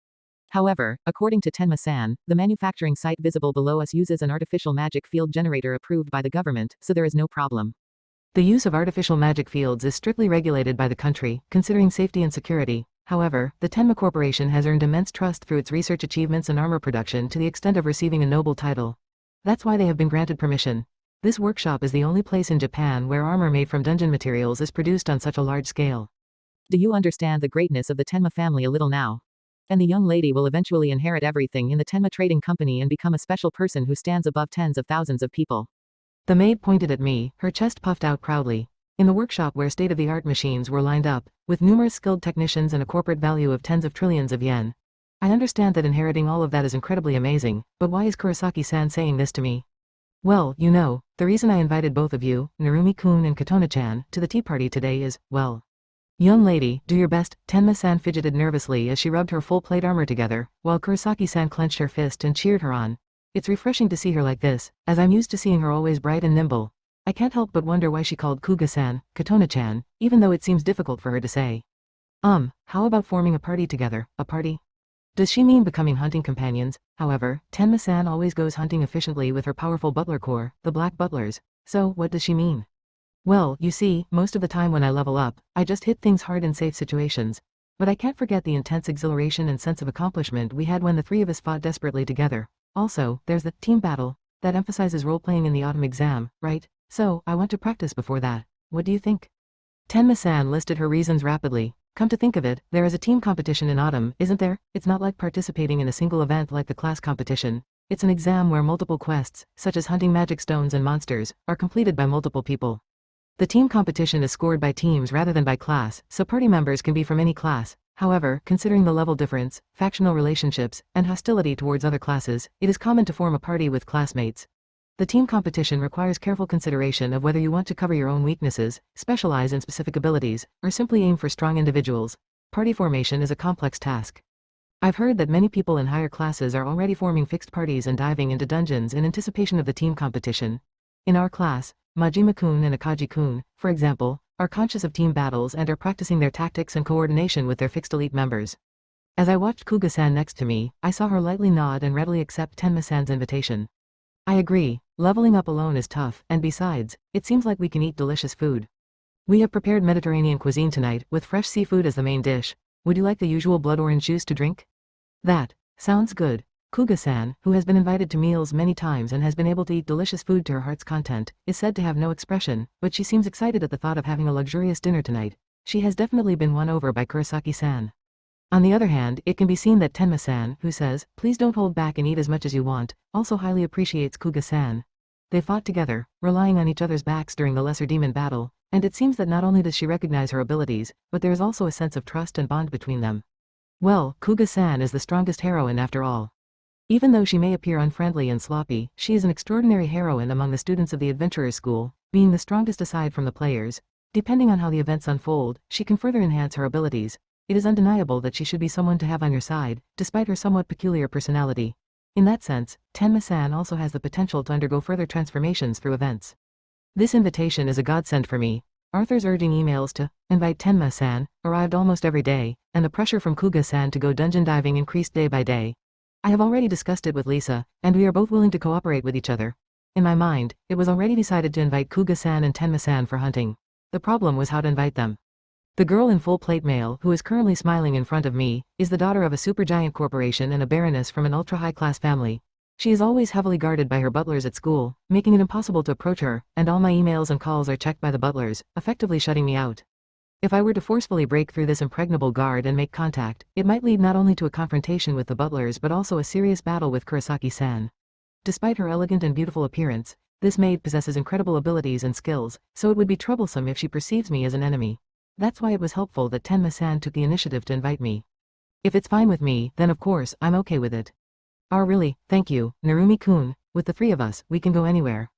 However, according to Tenma-san, the manufacturing site visible below us uses an artificial magic field generator approved by the government, so there is no problem. The use of artificial magic fields is strictly regulated by the country, considering safety and security. However, the Tenma Corporation has earned immense trust through its research achievements and armor production to the extent of receiving a noble title. That's why they have been granted permission. This workshop is the only place in Japan where armor made from dungeon materials is produced on such a large scale. Do you understand the greatness of the Tenma family a little now? And the young lady will eventually inherit everything in the Tenma Trading Company and become a special person who stands above tens of thousands of people. The maid pointed at me, her chest puffed out proudly. In the workshop where state-of-the-art machines were lined up, with numerous skilled technicians and a corporate value of tens of trillions of yen. I understand that inheriting all of that is incredibly amazing, but why is Kurosaki-san saying this to me? Well, you know, the reason I invited both of you, Narumi-kun and Katona-chan, to the tea party today is, well. Young lady, do your best. Tenma-san fidgeted nervously as she rubbed her full plate armor together, while Kurosaki-san clenched her fist and cheered her on. It's refreshing to see her like this, as I'm used to seeing her always bright and nimble. I can't help but wonder why she called Kuga-san, Katona-chan, even though it seems difficult for her to say. How about forming a party together? A party? Does she mean becoming hunting companions? However, Tenma-san always goes hunting efficiently with her powerful butler corps, the Black Butlers. So, what does she mean? Well, you see, most of the time when I level up, I just hit things hard in safe situations. But I can't forget the intense exhilaration and sense of accomplishment we had when the three of us fought desperately together. Also, there's the team battle. That emphasizes role-playing in the autumn exam, right? So, I want to practice before that. What do you think? Tenma-san listed her reasons rapidly. Come to think of it, there is a team competition in autumn, isn't there? It's not like participating in a single event like the class competition. It's an exam where multiple quests, such as hunting magic stones and monsters, are completed by multiple people. The team competition is scored by teams rather than by class, so party members can be from any class. However, considering the level difference, factional relationships, and hostility towards other classes, it is common to form a party with classmates. The team competition requires careful consideration of whether you want to cover your own weaknesses, specialize in specific abilities, or simply aim for strong individuals. Party formation is a complex task. I've heard that many people in higher classes are already forming fixed parties and diving into dungeons in anticipation of the team competition. In our class, Majima-kun and Akaji-kun, for example, are conscious of team battles and are practicing their tactics and coordination with their fixed elite members. As I watched Kuga-san next to me, I saw her lightly nod and readily accept Tenma-san's invitation. I agree, leveling up alone is tough, and besides, it seems like we can eat delicious food. We have prepared Mediterranean cuisine tonight, with fresh seafood as the main dish. Would you like the usual blood orange juice to drink? That sounds good. Kuga-san, who has been invited to meals many times and has been able to eat delicious food to her heart's content, is said to have no expression, but she seems excited at the thought of having a luxurious dinner tonight. She has definitely been won over by Kurosaki-san. On the other hand, it can be seen that Tenma-san, who says, please don't hold back and eat as much as you want, also highly appreciates Kuga-san. They fought together, relying on each other's backs during the Lesser Demon battle, and it seems that not only does she recognize her abilities, but there is also a sense of trust and bond between them. Well, Kuga-san is the strongest heroine after all. Even though she may appear unfriendly and sloppy, she is an extraordinary heroine among the students of the Adventurers School, being the strongest aside from the players. Depending on how the events unfold, she can further enhance her abilities. It is undeniable that she should be someone to have on your side, despite her somewhat peculiar personality. In that sense, Tenma-san also has the potential to undergo further transformations through events. This invitation is a godsend for me. Arthur's urging emails to invite Tenma-san arrived almost every day, and the pressure from Kuga-san to go dungeon diving increased day by day. I have already discussed it with Lisa, and we are both willing to cooperate with each other. In my mind, it was already decided to invite Kuga-san and Tenma-san for hunting. The problem was how to invite them. The girl in full plate mail, who is currently smiling in front of me, is the daughter of a supergiant corporation and a baroness from an ultra-high-class family. She is always heavily guarded by her butlers at school, making it impossible to approach her, and all my emails and calls are checked by the butlers, effectively shutting me out. If I were to forcefully break through this impregnable guard and make contact, it might lead not only to a confrontation with the butlers but also a serious battle with Kurosaki-san. Despite her elegant and beautiful appearance, this maid possesses incredible abilities and skills, so it would be troublesome if she perceives me as an enemy. That's why it was helpful that Tenma-san took the initiative to invite me. If it's fine with me, then of course, I'm okay with it. Really, thank you, Narumi-kun. With the three of us, we can go anywhere.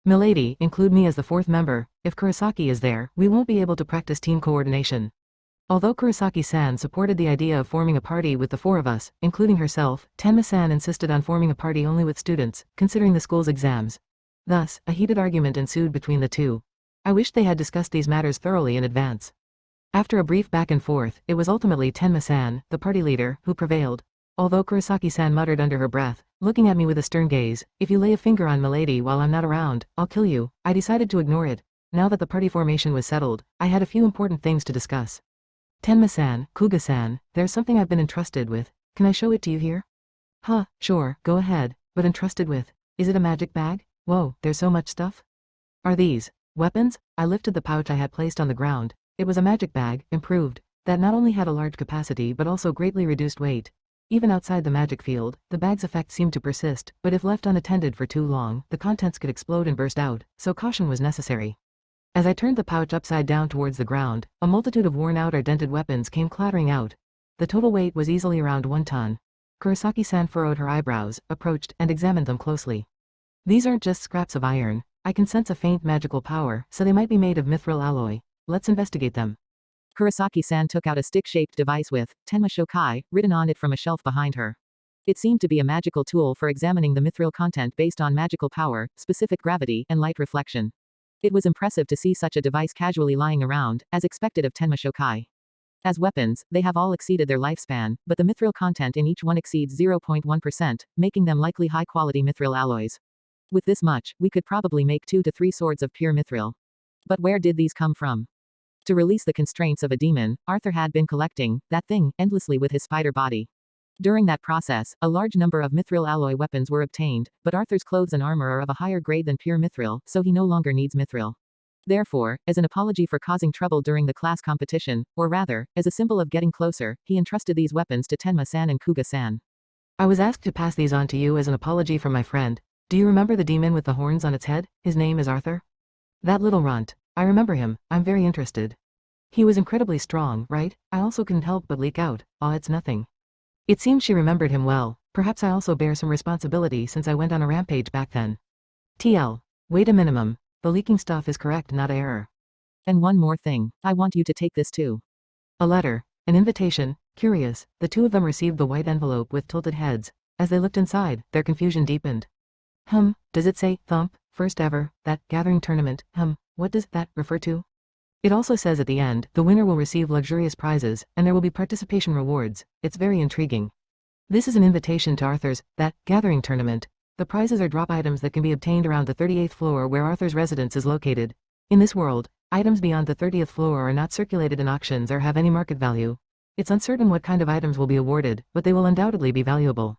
Milady, include me as the fourth member. If Kurosaki is there, we won't be able to practice team coordination. Although Kurosaki-san supported the idea of forming a party with the four of us, including herself, Tenma-san insisted on forming a party only with students, considering the school's exams. Thus, a heated argument ensued between the two. I wished they had discussed these matters thoroughly in advance. After a brief back and forth, it was ultimately Tenma-san, the party leader, who prevailed. Although Kurosaki-san muttered under her breath, looking at me with a stern gaze, "If you lay a finger on Milady while I'm not around, I'll kill you," I decided to ignore it. Now that the party formation was settled, I had a few important things to discuss. Tenma-san, Kuga-san, there's something I've been entrusted with. Can I show it to you here? Huh, sure, go ahead, but entrusted with? Is it a magic bag? Whoa, there's so much stuff. Are these weapons? I lifted the pouch I had placed on the ground. It was a magic bag, improved, that not only had a large capacity but also greatly reduced weight. Even outside the magic field, the bag's effect seemed to persist, but if left unattended for too long, the contents could explode and burst out, so caution was necessary. As I turned the pouch upside down towards the ground, a multitude of worn-out or dented weapons came clattering out. The total weight was easily around 1 ton. Kurosaki-san furrowed her eyebrows, approached, and examined them closely. These aren't just scraps of iron. I can sense a faint magical power, so they might be made of mithril alloy. Let's investigate them. Kurosaki-san took out a stick-shaped device with Tenma Shokai written on it from a shelf behind her. It seemed to be a magical tool for examining the mithril content based on magical power, specific gravity, and light reflection. It was impressive to see such a device casually lying around, as expected of Tenma Shokai. As weapons, they have all exceeded their lifespan, but the mithril content in each one exceeds 0.1%, making them likely high-quality mithril alloys. With this much, we could probably make 2 to 3 swords of pure mithril. But where did these come from? To release the constraints of a demon, Arthur had been collecting that thing endlessly with his spider body. During that process, a large number of mithril alloy weapons were obtained, but Arthur's clothes and armor are of a higher grade than pure mithril, so he no longer needs mithril. Therefore, as an apology for causing trouble during the class competition, or rather, as a symbol of getting closer, he entrusted these weapons to Tenma-san and Kuga-san. I was asked to pass these on to you as an apology from my friend. Do you remember the demon with the horns on its head? His name is Arthur? That little runt. I remember him. I'm very interested. He was incredibly strong, right? I also couldn't help but leak out, "Aw, it's nothing." It seemed she remembered him well. Perhaps I also bear some responsibility since I went on a rampage back then. TL. Wait a minimum. The leaking stuff is correct, not error. And one more thing. I want you to take this too. A letter. An invitation. Curious, the two of them received the white envelope with tilted heads. As they looked inside, their confusion deepened. Does it say, Thump, first ever, that gathering tournament, what does that refer to? It also says at the end, the winner will receive luxurious prizes, and there will be participation rewards. It's very intriguing. This is an invitation to Arthur's, that gathering tournament. The prizes are drop items that can be obtained around the 38th floor where Arthur's residence is located. In this world, items beyond the 30th floor are not circulated in auctions or have any market value. It's uncertain what kind of items will be awarded, but they will undoubtedly be valuable.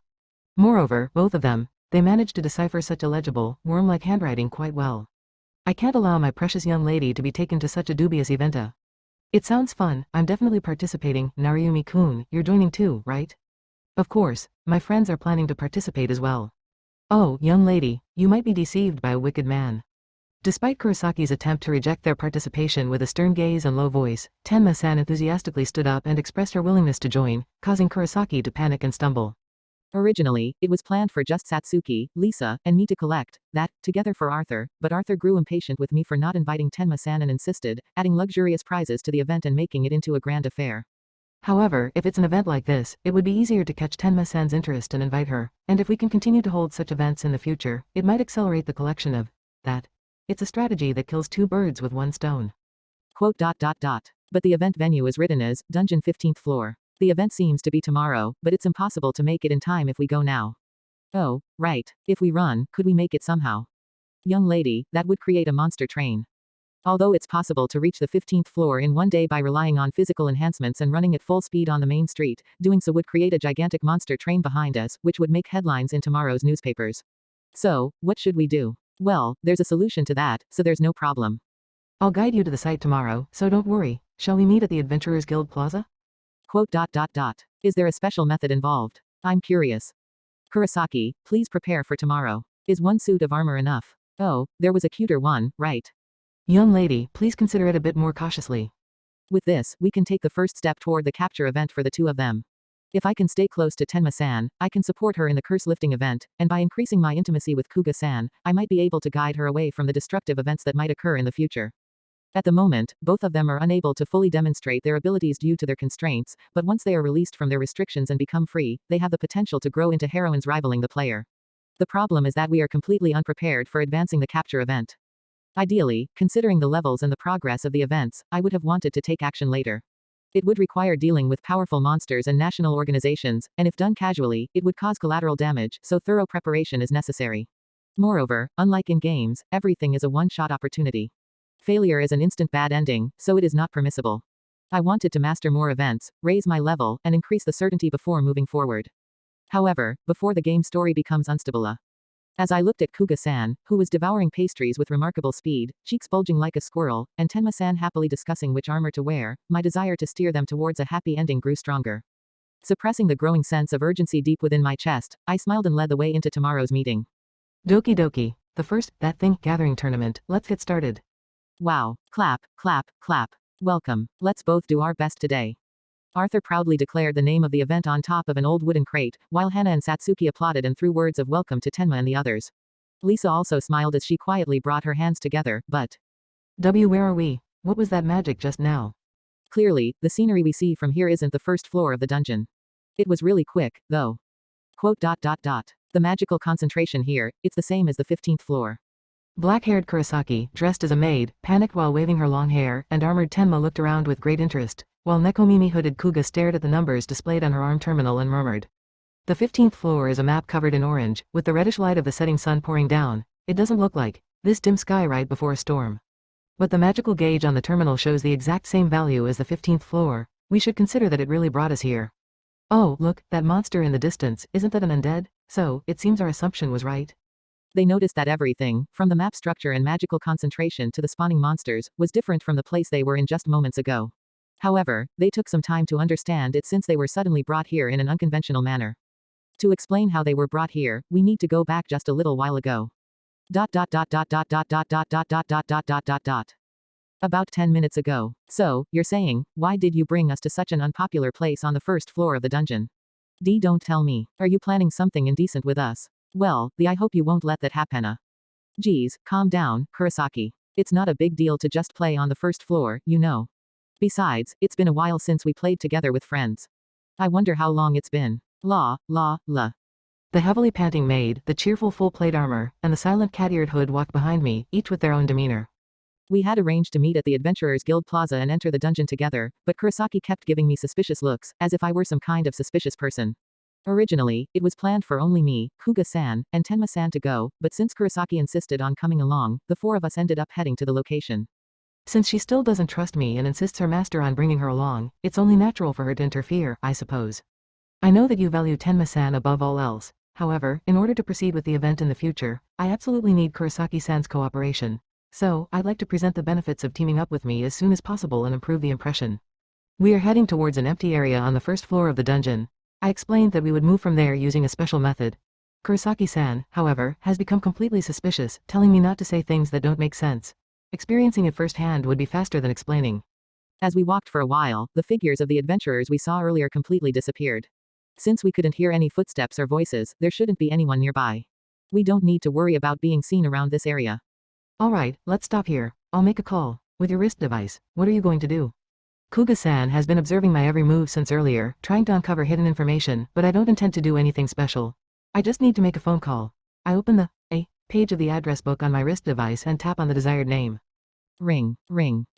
Moreover, both of them, they managed to decipher such illegible, worm-like handwriting quite well. I can't allow my precious young lady to be taken to such a dubious event. It sounds fun. I'm definitely participating. Narumi-kun, you're joining too, right? Of course, my friends are planning to participate as well. Oh, young lady, you might be deceived by a wicked man. Despite Kurosaki's attempt to reject their participation with a stern gaze and low voice, Tenma-san enthusiastically stood up and expressed her willingness to join, causing Kurosaki to panic and stumble. Originally, it was planned for just Satsuki, Lisa, and me to collect that together for Arthur, but Arthur grew impatient with me for not inviting Tenma-san and insisted, adding luxurious prizes to the event and making it into a grand affair. However, if it's an event like this, it would be easier to catch Tenma-san's interest and invite her, and if we can continue to hold such events in the future, it might accelerate the collection of that. It's a strategy that kills 2 birds with 1 stone. Quote. But the event venue is written as Dungeon 15th floor. The event seems to be tomorrow, but it's impossible to make it in time if we go now. Oh, right. If we run, could we make it somehow? Young lady, that would create a monster train. Although it's possible to reach the 15th floor in one day by relying on physical enhancements and running at full speed on the main street, doing so would create a gigantic monster train behind us, which would make headlines in tomorrow's newspapers. So, what should we do? Well, there's a solution to that, so there's no problem. I'll guide you to the site tomorrow, so don't worry. Shall we meet at the Adventurers Guild Plaza? Quote. Is there a special method involved? I'm curious. Kurosaki, please prepare for tomorrow. Is 1 suit of armor enough? Oh, there was a cuter one, right? Young lady, please consider it a bit more cautiously. With this, we can take the first step toward the capture event for the 2 of them. If I can stay close to Tenma-san, I can support her in the curse-lifting event, and by increasing my intimacy with Kuga-san, I might be able to guide her away from the destructive events that might occur in the future. At the moment, both of them are unable to fully demonstrate their abilities due to their constraints, but once they are released from their restrictions and become free, they have the potential to grow into heroines rivaling the player. The problem is that we are completely unprepared for advancing the capture event. Ideally, considering the levels and the progress of the events, I would have wanted to take action later. It would require dealing with powerful monsters and national organizations, and if done casually, it would cause collateral damage, so thorough preparation is necessary. Moreover, unlike in games, everything is a one-shot opportunity. Failure is an instant bad ending, so it is not permissible. I wanted to master more events, raise my level, and increase the certainty before moving forward. However, before the game story becomes unstable. As I looked at Kuga-san, who was devouring pastries with remarkable speed, cheeks bulging like a squirrel, and Tenma-san happily discussing which armor to wear, my desire to steer them towards a happy ending grew stronger. Suppressing the growing sense of urgency deep within my chest, I smiled and led the way into tomorrow's meeting. Doki doki. The first, that thing, gathering tournament. Let's get started. Wow. Clap, clap, clap. Welcome. Let's both do our best today. Arthur proudly declared the name of the event on top of an old wooden crate, while Hana and Satsuki applauded and threw words of welcome to Tenma and the others. Lisa also smiled as she quietly brought her hands together, but... Where are we? What was that magic just now? Clearly, the scenery we see from here isn't the first floor of the dungeon. It was really quick, though. Quote. The magical concentration here, it's the same as the 15th floor. Black-haired Kurosaki, dressed as a maid, panicked while waving her long hair, and armored Tenma looked around with great interest, while Nekomimi hooded Kuga stared at the numbers displayed on her arm terminal and murmured. The 15th floor is a map covered in orange, with the reddish light of the setting sun pouring down. It doesn't look like this dim sky right before a storm. But the magical gauge on the terminal shows the exact same value as the 15th floor. We should consider that it really brought us here. Oh, look, that monster in the distance, isn't that an undead? So, it seems our assumption was right. They noticed that everything, from the map structure and magical concentration to the spawning monsters, was different from the place they were in just moments ago. However, they took some time to understand it since they were suddenly brought here in an unconventional manner. To explain how they were brought here, we need to go back just a little while ago. About 10 minutes ago. So, you're saying, why did you bring us to such an unpopular place on the first floor of the dungeon? Don't tell me. Are you planning something indecent with us? Well, I hope you won't let that happen. Geez, calm down, Kurosaki. It's not a big deal to just play on the first floor, you know. Besides, it's been a while since we played together with friends. I wonder how long it's been. La. The heavily panting maid, the cheerful full-plate armor, and the silent cat-eared hood walked behind me, each with their own demeanor. We had arranged to meet at the Adventurers Guild Plaza and enter the dungeon together, but Kurosaki kept giving me suspicious looks, as if I were some kind of suspicious person. Originally, it was planned for only me, Kuga-san, and Tenma-san to go, but since Kurosaki insisted on coming along, the four of us ended up heading to the location. Since she still doesn't trust me and insists her master on bringing her along, it's only natural for her to interfere, I suppose. I know that you value Tenma-san above all else. However, in order to proceed with the event in the future, I absolutely need Kurosaki-san's cooperation. So, I'd like to present the benefits of teaming up with me as soon as possible and improve the impression. We are heading towards an empty area on the first floor of the dungeon. I explained that we would move from there using a special method. Kurosaki-san, however, has become completely suspicious, telling me not to say things that don't make sense. Experiencing it firsthand would be faster than explaining. As we walked for a while, the figures of the adventurers we saw earlier completely disappeared. Since we couldn't hear any footsteps or voices, there shouldn't be anyone nearby. We don't need to worry about being seen around this area. Alright, let's stop here. I'll make a call. With your wrist device, what are you going to do? Kuga-san has been observing my every move since earlier, trying to uncover hidden information, but I don't intend to do anything special. I just need to make a phone call. I open the page of the address book on my wrist device and tap on the desired name. Ring,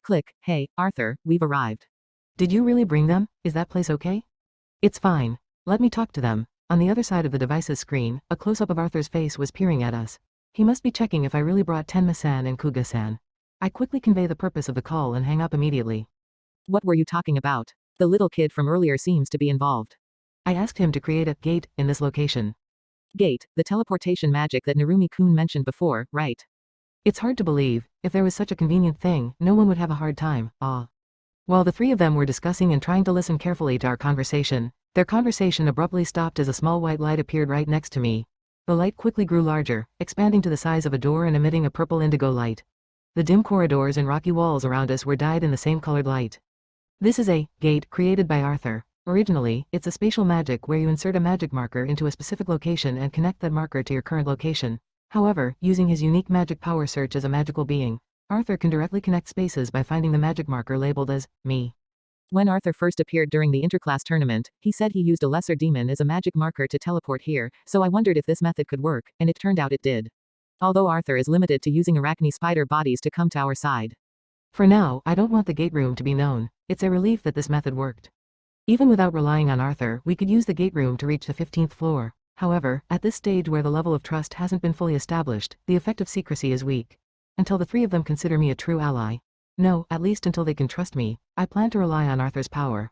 click. Hey, Arthur, we've arrived. Did you really bring them? Is that place okay? It's fine. Let me talk to them. On the other side of the device's screen, a close-up of Arthur's face was peering at us. He must be checking if I really brought Tenma-san and Kuga-san. I quickly convey the purpose of the call and hang up immediately. What were you talking about? The little kid from earlier seems to be involved. I asked him to create a gate in this location. Gate, the teleportation magic that Narumi-kun mentioned before, right? It's hard to believe. If there was such a convenient thing, no one would have a hard time. While the three of them were discussing and trying to listen carefully to our conversation, their conversation abruptly stopped as a small white light appeared right next to me. The light quickly grew larger, expanding to the size of a door and emitting a purple indigo light. The dim corridors and rocky walls around us were dyed in the same colored light. This is a gate created by Arthur. Originally, it's a spatial magic where you insert a magic marker into a specific location and connect that marker to your current location. However, using his unique magic power search as a magical being, Arthur can directly connect spaces by finding the magic marker labeled as me. When Arthur first appeared during the interclass tournament, he said he used a lesser demon as a magic marker to teleport here, so I wondered if this method could work, and it turned out it did. Although Arthur is limited to using arachne spider bodies to come to our side. For now, I don't want the gate room to be known. It's a relief that this method worked. Even without relying on Arthur, we could use the gate room to reach the 15th floor. However, at this stage where the level of trust hasn't been fully established, the effect of secrecy is weak. Until the three of them consider me a true ally. No, at least until they can trust me, I plan to rely on Arthur's power.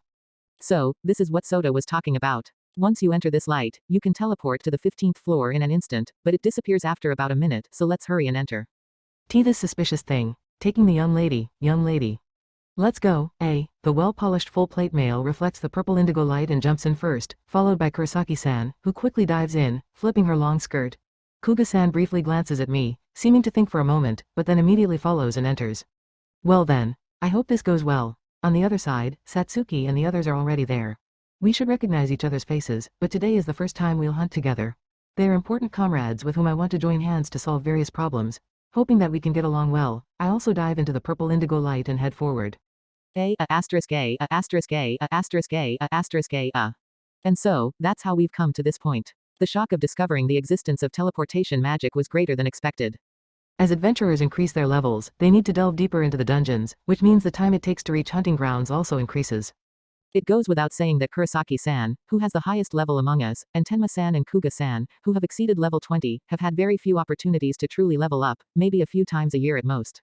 So, this is what Sota was talking about. Once you enter this light, you can teleport to the 15th floor in an instant, but it disappears after about a minute, so let's hurry and enter. This suspicious thing. Taking the young lady. Let's go. The well-polished full-plate male reflects the purple indigo light and jumps in first, followed by Kurosaki-san, who quickly dives in, flipping her long skirt. Kuga-san briefly glances at me, seeming to think for a moment, but then immediately follows and enters. Well then, I hope this goes well. On the other side, Satsuki and the others are already there. We should recognize each other's faces, but today is the first time we'll hunt together. They are important comrades with whom I want to join hands to solve various problems. Hoping that we can get along well, I also dive into the purple indigo light and head forward. And so, that's how we've come to this point. The shock of discovering the existence of teleportation magic was greater than expected. As adventurers increase their levels, they need to delve deeper into the dungeons, which means the time it takes to reach hunting grounds also increases. It goes without saying that Kurosaki-san, who has the highest level among us, and Tenma-san and Kuga-san, who have exceeded level 20, have had very few opportunities to truly level up, maybe a few times a year at most.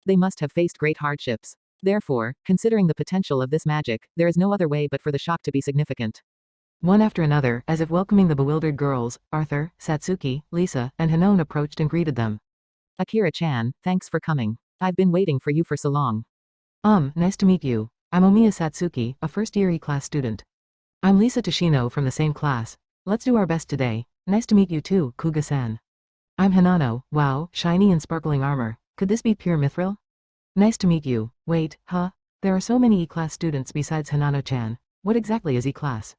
They must have faced great hardships. Therefore, considering the potential of this magic, there is no other way but for the shock to be significant. One after another, as if welcoming the bewildered girls, Arthur, Satsuki, Lisa, and Hanon approached and greeted them. Akira-chan, thanks for coming. I've been waiting for you for so long. Nice to meet you. I'm Omiya Satsuki, a first-year E-class student. I'm Lisa Toshino from the same class. Let's do our best today. Nice to meet you too, Kuga-san. I'm Hanano. Wow, shiny and sparkling armor. Could this be pure mithril? Nice to meet you. Wait, there are so many E-class students besides Hanano-chan. What exactly is E-class?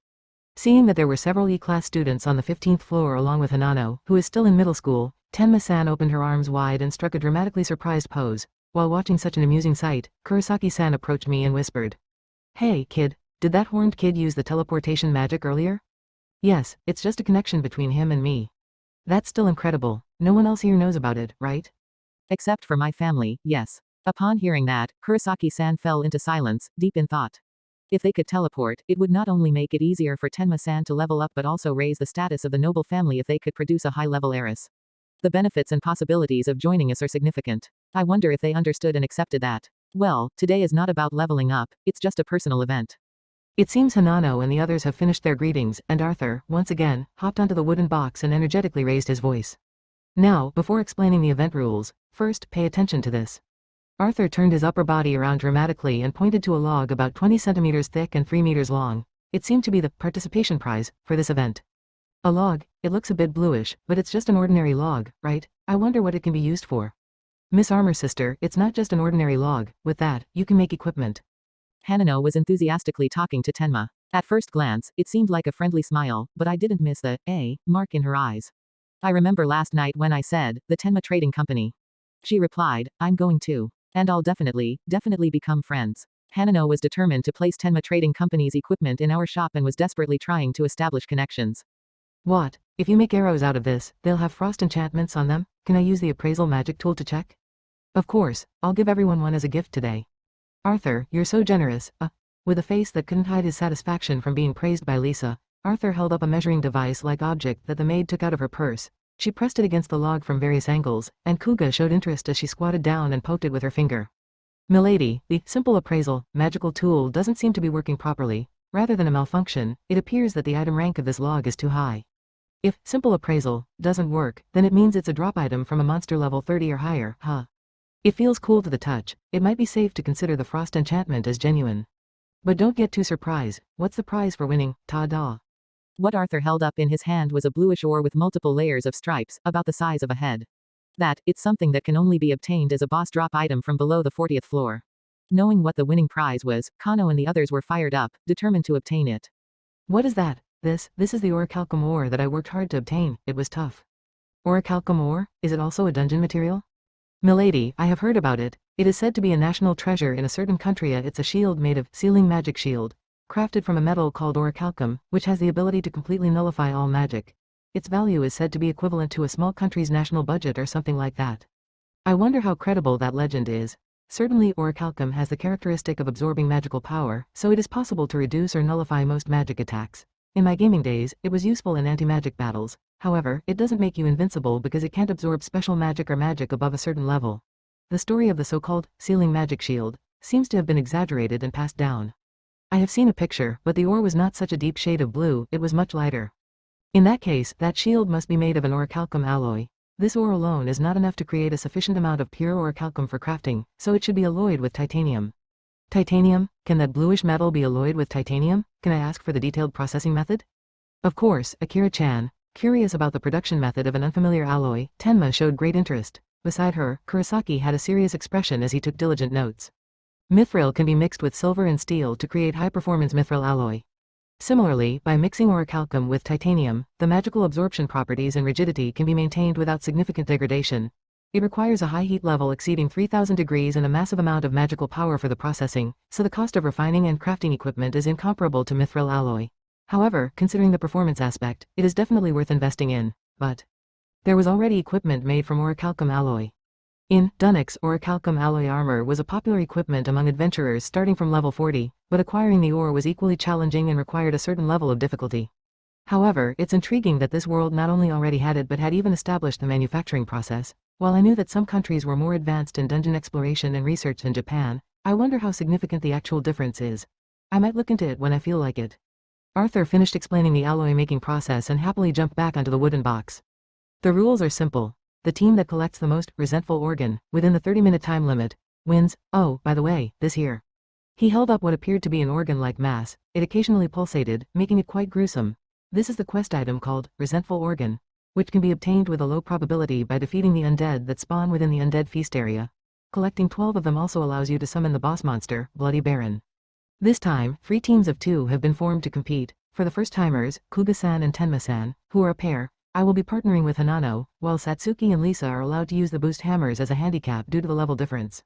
Seeing that there were several E-class students on the 15th floor along with Hanano, who is still in middle school, Tenma-san opened her arms wide and struck a dramatically surprised pose. While watching such an amusing sight, Kurosaki-san approached me and whispered. Hey, kid, did that horned kid use the teleportation magic earlier? Yes, it's just a connection between him and me. That's still incredible. No one else here knows about it, right? Except for my family, yes. Upon hearing that, Kurosaki-san fell into silence, deep in thought. If they could teleport, it would not only make it easier for Tenma-san to level up but also raise the status of the noble family if they could produce a high-level heiress. The benefits and possibilities of joining us are significant. I wonder if they understood and accepted that. Well, today is not about leveling up, it's just a personal event. It seems Hanano and the others have finished their greetings, and Arthur, once again, hopped onto the wooden box and energetically raised his voice. Now, before explaining the event rules, first, pay attention to this. Arthur turned his upper body around dramatically and pointed to a log about 20 centimeters thick and 3 meters long. It seemed to be the participation prize for this event. A log, it looks a bit bluish, but it's just an ordinary log, right? I wonder what it can be used for. Miss Armor Sister, it's not just an ordinary log. With that, you can make equipment. Hanano was enthusiastically talking to Tenma. At first glance, it seemed like a friendly smile, but I didn't miss the mark in her eyes. I remember last night when I said, the Tenma Trading Company. She replied, I'm going to. And I'll definitely become friends. Hanano was determined to place Tenma Trading Company's equipment in our shop and was desperately trying to establish connections. What? If you make arrows out of this, they'll have frost enchantments on them? Can I use the appraisal magic tool to check? Of course, I'll give everyone one as a gift today. Arthur, you're so generous. With a face that couldn't hide his satisfaction from being praised by Lisa, Arthur held up a measuring device-like object that the maid took out of her purse. She pressed it against the log from various angles, and Kuga showed interest as she squatted down and poked it with her finger. Milady, the simple appraisal, magical tool doesn't seem to be working properly. Rather than a malfunction, it appears that the item rank of this log is too high. If simple appraisal doesn't work, then it means it's a drop item from a monster level 30 or higher, It feels cool to the touch. It might be safe to consider the frost enchantment as genuine. But don't get too surprised. What's the prize for winning? Ta-da! What Arthur held up in his hand was a bluish ore with multiple layers of stripes, about the size of a head. It's something that can only be obtained as a boss drop item from below the 40th floor. Knowing what the winning prize was, Kano and the others were fired up, determined to obtain it. What is that? This is the orichalcum ore that I worked hard to obtain. It was tough. Orichalcum ore? Is it also a dungeon material? Milady, I have heard about it. It is said to be a national treasure in a certain country. It's a shield made of sealing magic shield, crafted from a metal called orichalcum, which has the ability to completely nullify all magic. Its value is said to be equivalent to a small country's national budget or something like that. I wonder how credible that legend is. Certainly orichalcum has the characteristic of absorbing magical power, so it is possible to reduce or nullify most magic attacks. In my gaming days, it was useful in anti-magic battles. However, it doesn't make you invincible because it can't absorb special magic or magic above a certain level. The story of the so-called sealing magic shield seems to have been exaggerated and passed down. I have seen a picture, but the ore was not such a deep shade of blue, it was much lighter. In that case, that shield must be made of an orichalcum alloy. This ore alone is not enough to create a sufficient amount of pure orichalcum for crafting, so it should be alloyed with titanium. Titanium? Can that bluish metal be alloyed with titanium? Can I ask for the detailed processing method? Of course, Akira-chan. Curious about the production method of an unfamiliar alloy, Tenma showed great interest. Beside her, Kurosaki had a serious expression as he took diligent notes. Mithril can be mixed with silver and steel to create high-performance mithril alloy. Similarly, by mixing orichalcum with titanium, the magical absorption properties and rigidity can be maintained without significant degradation. It requires a high heat level exceeding 3000 degrees and a massive amount of magical power for the processing, so the cost of refining and crafting equipment is incomparable to mithril alloy. However, considering the performance aspect, it is definitely worth investing in, but there was already equipment made from orichalcum alloy. In Dunix, orichalcum alloy armor was a popular equipment among adventurers starting from level 40, but acquiring the ore was equally challenging and required a certain level of difficulty. However, it's intriguing that this world not only already had it but had even established the manufacturing process. While I knew that some countries were more advanced in dungeon exploration and research than Japan, I wonder how significant the actual difference is. I might look into it when I feel like it. Arthur finished explaining the alloy making process and happily jumped back onto the wooden box. The rules are simple. The team that collects the most resentful organ, within the 30-minute time limit, wins. Oh, by the way, this here. He held up what appeared to be an organ-like mass. It occasionally pulsated, making it quite gruesome. This is the quest item called Resentful Organ, which can be obtained with a low probability by defeating the undead that spawn within the undead feast area. Collecting 12 of them also allows you to summon the boss monster, Bloody Baron. This time, 3 teams of 2 have been formed to compete. For the first-timers, Kuga-san and Tenma-san, who are a pair, I will be partnering with Hanano, while Satsuki and Lisa are allowed to use the boost hammers as a handicap due to the level difference.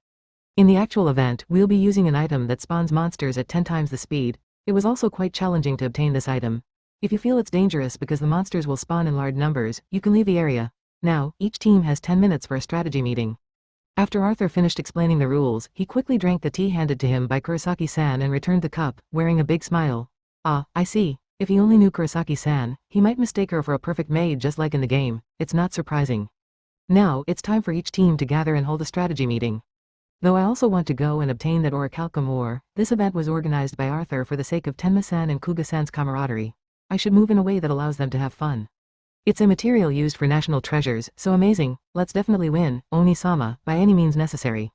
In the actual event, we'll be using an item that spawns monsters at 10 times the speed. It was also quite challenging to obtain this item. If you feel it's dangerous because the monsters will spawn in large numbers, you can leave the area. Now, each team has 10 minutes for a strategy meeting. After Arthur finished explaining the rules, he quickly drank the tea handed to him by Kurosaki-san and returned the cup, wearing a big smile. Ah, I see. If he only knew Kurosaki-san, he might mistake her for a perfect maid just like in the game. It's not surprising. Now, it's time for each team to gather and hold a strategy meeting. Though I also want to go and obtain that orichalcum ore, this event was organized by Arthur for the sake of Tenma-san and Kuga-san's camaraderie. I should move in a way that allows them to have fun. It's a material used for national treasures, so amazing. Let's definitely win, Oni-sama, by any means necessary.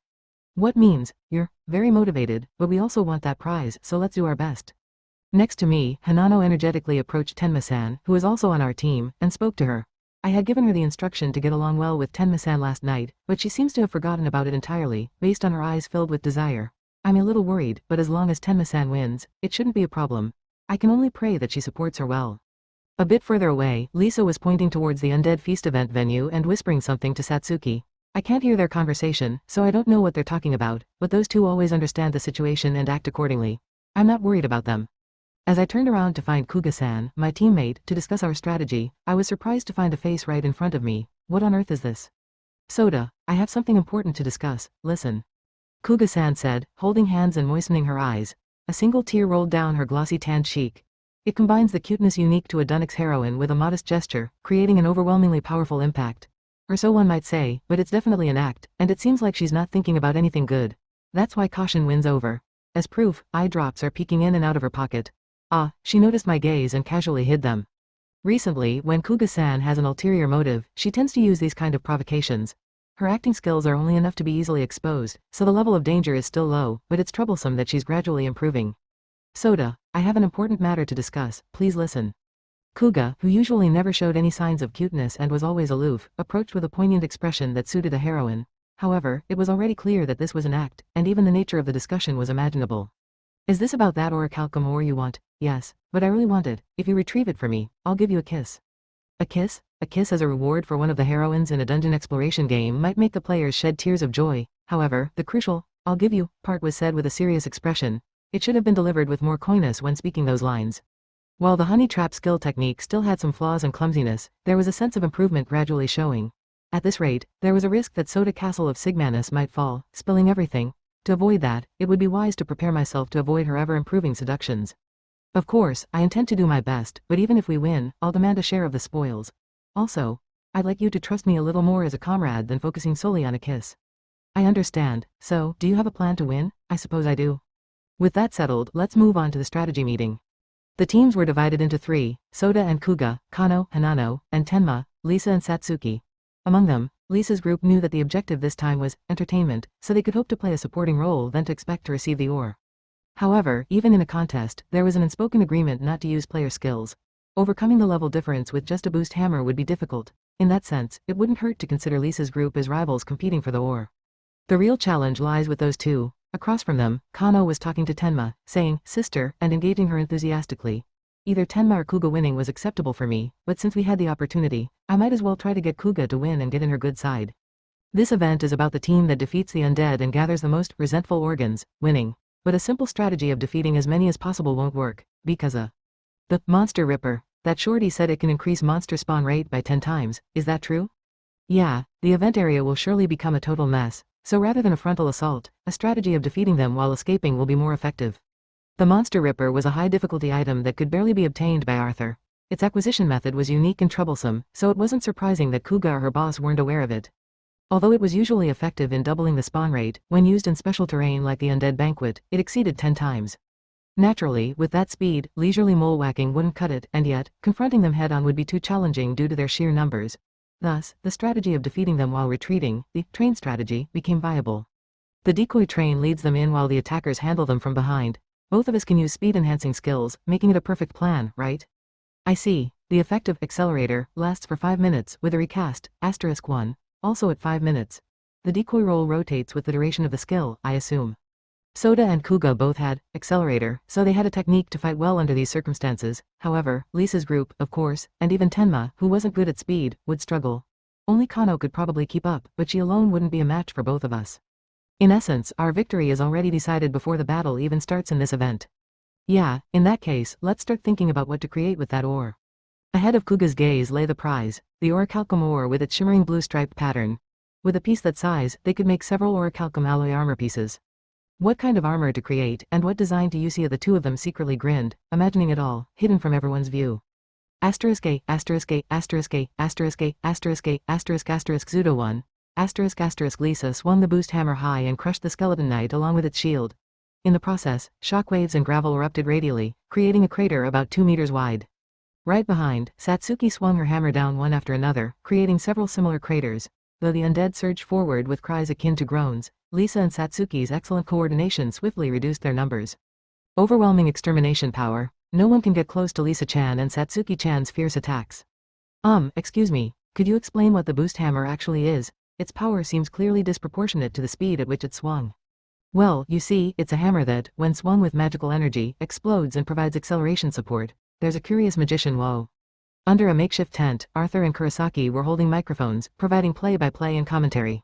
What means? You're very motivated, but we also want that prize, so let's do our best. Next to me, Hanano energetically approached Tenma-san, who is also on our team, and spoke to her. I had given her the instruction to get along well with Tenma-san last night, but she seems to have forgotten about it entirely, based on her eyes filled with desire. I'm a little worried, but as long as Tenma-san wins, it shouldn't be a problem. I can only pray that she supports her well. A bit further away, Lisa was pointing towards the Undead Feast event venue and whispering something to Satsuki. I can't hear their conversation, so I don't know what they're talking about, but those two always understand the situation and act accordingly. I'm not worried about them. As I turned around to find Kuga-san, my teammate, to discuss our strategy, I was surprised to find a face right in front of me. What on earth is this? Sota, I have something important to discuss, listen. Kuga-san said, holding hands and moistening her eyes. A single tear rolled down her glossy tanned cheek. It combines the cuteness unique to a Dunix heroine with a modest gesture, creating an overwhelmingly powerful impact. Or so one might say, but it's definitely an act, and it seems like she's not thinking about anything good. That's why caution wins over. As proof, eye drops are peeking in and out of her pocket. Ah, she noticed my gaze and casually hid them. Recently, when Kuga-san has an ulterior motive, she tends to use these kind of provocations. Her acting skills are only enough to be easily exposed, so the level of danger is still low, but it's troublesome that she's gradually improving. Sota, I have an important matter to discuss, please listen. Kuga, who usually never showed any signs of cuteness and was always aloof, approached with a poignant expression that suited a heroine. However, it was already clear that this was an act, and even the nature of the discussion was imaginable. Is this about that orichalcum ore you want? yes, but I really want it. If you retrieve it for me, I'll give you a kiss. A kiss? A kiss as a reward for one of the heroines in a dungeon exploration game might make the players shed tears of joy. However, the crucial, I'll give you, part was said with a serious expression. It should have been delivered with more coyness when speaking those lines. While the honey trap skill technique still had some flaws and clumsiness, there was a sense of improvement gradually showing. At this rate, there was a risk that Sota Castle of Sigmanus might fall, spilling everything. To avoid that, it would be wise to prepare myself to avoid her ever-improving seductions. Of course, I intend to do my best, but even if we win, I'll demand a share of the spoils. Also, I'd like you to trust me a little more as a comrade than focusing solely on a kiss. I understand. So, do you have a plan to win? I suppose I do. With that settled, let's move on to the strategy meeting. The teams were divided into 3, Sota and Kuga, Kano, Hanano, and Tenma, Lisa and Satsuki. Among them, Lisa's group knew that the objective this time was entertainment, so they could hope to play a supporting role than to expect to receive the ore. However, even in a contest, there was an unspoken agreement not to use player skills. Overcoming the level difference with just a boost hammer would be difficult. In that sense, it wouldn't hurt to consider Lisa's group as rivals competing for the ore. The real challenge lies with those two. Across from them, Kano was talking to Tenma, saying, "Sister," and engaging her enthusiastically. Either Tenma or Kuga winning was acceptable for me, but since we had the opportunity, I might as well try to get Kuga to win and get in her good side. This event is about the team that defeats the undead and gathers the most resentful organs, winning. But a simple strategy of defeating as many as possible won't work, because the Monster Ripper, that shorty said it can increase monster spawn rate by 10 times, is that true? Yeah, the event area will surely become a total mess. So rather than a frontal assault, a strategy of defeating them while escaping will be more effective. The Monster Ripper was a high-difficulty item that could barely be obtained by Arthur. Its acquisition method was unique and troublesome, so it wasn't surprising that Kuga or her boss weren't aware of it. Although it was usually effective in doubling the spawn rate, when used in special terrain like the Undead Banquet, it exceeded 10 times. Naturally, with that speed, leisurely mole-whacking wouldn't cut it, and yet, confronting them head-on would be too challenging due to their sheer numbers. Thus, the strategy of defeating them while retreating, the train strategy, became viable. The decoy train leads them in while the attackers handle them from behind. Both of us can use speed-enhancing skills, making it a perfect plan, right? I see. The effect of accelerator lasts for 5 minutes, with a recast, *1, also at 5 minutes. The decoy roll rotates with the duration of the skill, I assume. Sota and Kuga both had accelerator, so they had a technique to fight well under these circumstances. However, Lisa's group, of course, and even Tenma, who wasn't good at speed, would struggle. Only Kano could probably keep up, but she alone wouldn't be a match for both of us. In essence, our victory is already decided before the battle even starts in this event. Yeah, in that case, let's start thinking about what to create with that ore. Ahead of Kuga's gaze lay the prize, the orichalcum ore with its shimmering blue striped pattern. With a piece that size, they could make several orichalcum alloy armor pieces. What kind of armor to create, and what design to use? The two of them secretly grinned, imagining it all, hidden from everyone's view. Asterisk A, asterisk A, asterisk A, asterisk A, asterisk A, asterisk asterisk Zudo 1, asterisk asterisk Lisa swung the boost hammer high and crushed the skeleton knight along with its shield. In the process, shockwaves and gravel erupted radially, creating a crater about 2 meters wide. Right behind, Satsuki swung her hammer down one after another, creating several similar craters. Though the undead surged forward with cries akin to groans, Lisa and Satsuki's excellent coordination swiftly reduced their numbers. Overwhelming extermination power. No one can get close to Lisa-chan and Satsuki-chan's fierce attacks. Excuse me, could you explain what the boost hammer actually is? Its power seems clearly disproportionate to the speed at which it swung. Well, you see, it's a hammer that, when swung with magical energy, explodes and provides acceleration support. There's a curious magician whoa. Under a makeshift tent, Arthur and Kurosaki were holding microphones, providing play-by-play and commentary.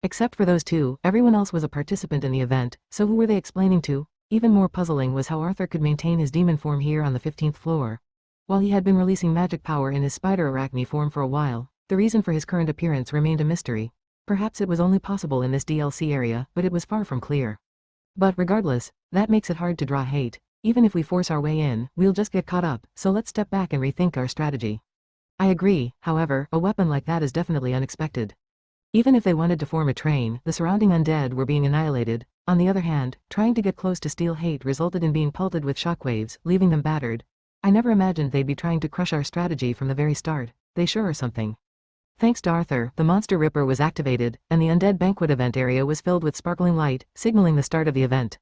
Except for those two, everyone else was a participant in the event, so who were they explaining to? Even more puzzling was how Arthur could maintain his demon form here on the 15th floor. While he had been releasing magic power in his spider arachne form for a while, the reason for his current appearance remained a mystery. Perhaps it was only possible in this DLC area, but it was far from clear. But regardless, that makes it hard to draw hate. Even if we force our way in, we'll just get caught up, so let's step back and rethink our strategy. I agree, however, a weapon like that is definitely unexpected. Even if they wanted to form a train, the surrounding undead were being annihilated. On the other hand, trying to get close to steal hate resulted in being pelted with shockwaves, leaving them battered. I never imagined they'd be trying to crush our strategy from the very start. They sure are something. Thanks to Arthur, the Monster Ripper was activated, and the Undead Banquet event area was filled with sparkling light, signaling the start of the event.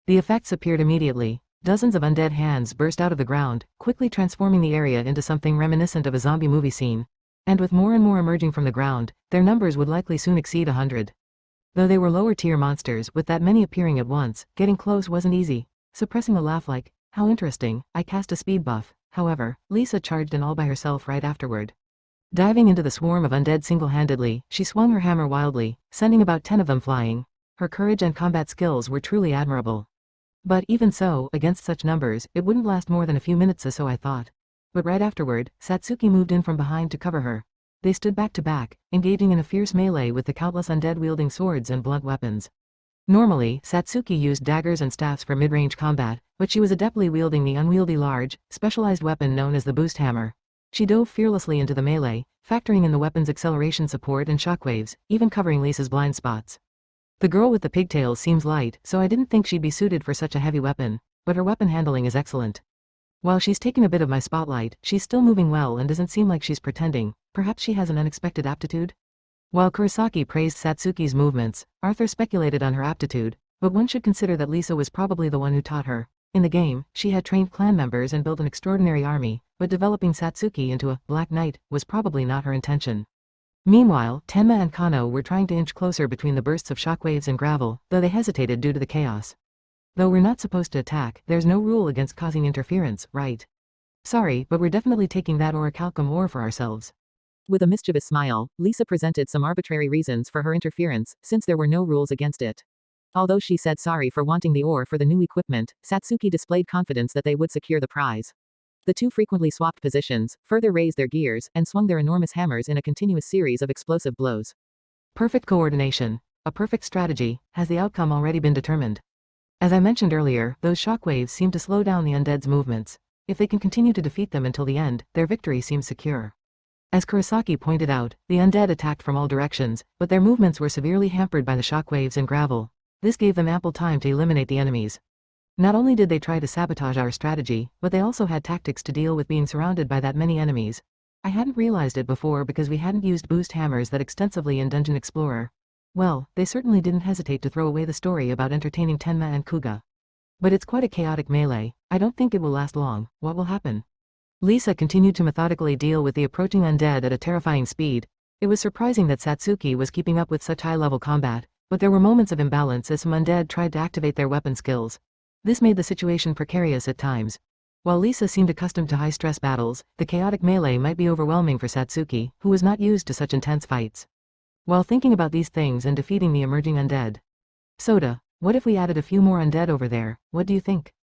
The effects appeared immediately. Dozens of undead hands burst out of the ground, quickly transforming the area into something reminiscent of a zombie movie scene. And with more and more emerging from the ground, their numbers would likely soon exceed 100. Though they were lower-tier monsters, with that many appearing at once, getting close wasn't easy. Suppressing a laugh like, How interesting, I cast a speed buff. However, Lisa charged in all by herself right afterward. Diving into the swarm of undead single-handedly, she swung her hammer wildly, sending about 10 of them flying. Her courage and combat skills were truly admirable. But even so, against such numbers, it wouldn't last more than a few minutes, so I thought. But right afterward, Satsuki moved in from behind to cover her. They stood back to back, engaging in a fierce melee with the countless undead wielding swords and blunt weapons. Normally, Satsuki used daggers and staffs for mid-range combat, but she was adeptly wielding the unwieldy large, specialized weapon known as the boost hammer. She dove fearlessly into the melee, factoring in the weapon's acceleration support and shockwaves, even covering Lisa's blind spots. The girl with the pigtails seems light, so I didn't think she'd be suited for such a heavy weapon, but her weapon handling is excellent. While she's taken a bit of my spotlight, she's still moving well and doesn't seem like she's pretending. Perhaps she has an unexpected aptitude? While Kurosaki praised Satsuki's movements, Arthur speculated on her aptitude, but one should consider that Lisa was probably the one who taught her. In the game, she had trained clan members and built an extraordinary army, but developing Satsuki into a Black Knight was probably not her intention. Meanwhile, Tenma and Kano were trying to inch closer between the bursts of shockwaves and gravel, though they hesitated due to the chaos. Though we're not supposed to attack, there's no rule against causing interference, right? Sorry, but we're definitely taking that orichalcum ore for ourselves. With a mischievous smile, Lisa presented some arbitrary reasons for her interference, since there were no rules against it. Although she said sorry for wanting the ore for the new equipment, Satsuki displayed confidence that they would secure the prize. The two frequently swapped positions, further raised their gears, and swung their enormous hammers in a continuous series of explosive blows. Perfect coordination, a perfect strategy. Has the outcome already been determined? As I mentioned earlier, those shockwaves seem to slow down the undead's movements. If they can continue to defeat them until the end, their victory seems secure. As Kurosaki pointed out, the undead attacked from all directions, but their movements were severely hampered by the shockwaves and gravel. This gave them ample time to eliminate the enemies. Not only did they try to sabotage our strategy, but they also had tactics to deal with being surrounded by that many enemies. I hadn't realized it before because we hadn't used boost hammers that extensively in Dungeon Explorer. Well, they certainly didn't hesitate to throw away the story about entertaining Tenma and Kuga. But it's quite a chaotic melee. I don't think it will last long. What will happen? Lisa continued to methodically deal with the approaching undead at a terrifying speed. It was surprising that Satsuki was keeping up with such high-level combat, but there were moments of imbalance as some undead tried to activate their weapon skills. This made the situation precarious at times. While Lisa seemed accustomed to high-stress battles, the chaotic melee might be overwhelming for Satsuki, who was not used to such intense fights. While thinking about these things and defeating the emerging undead. Sota, what if we added a few more undead over there? What do you think?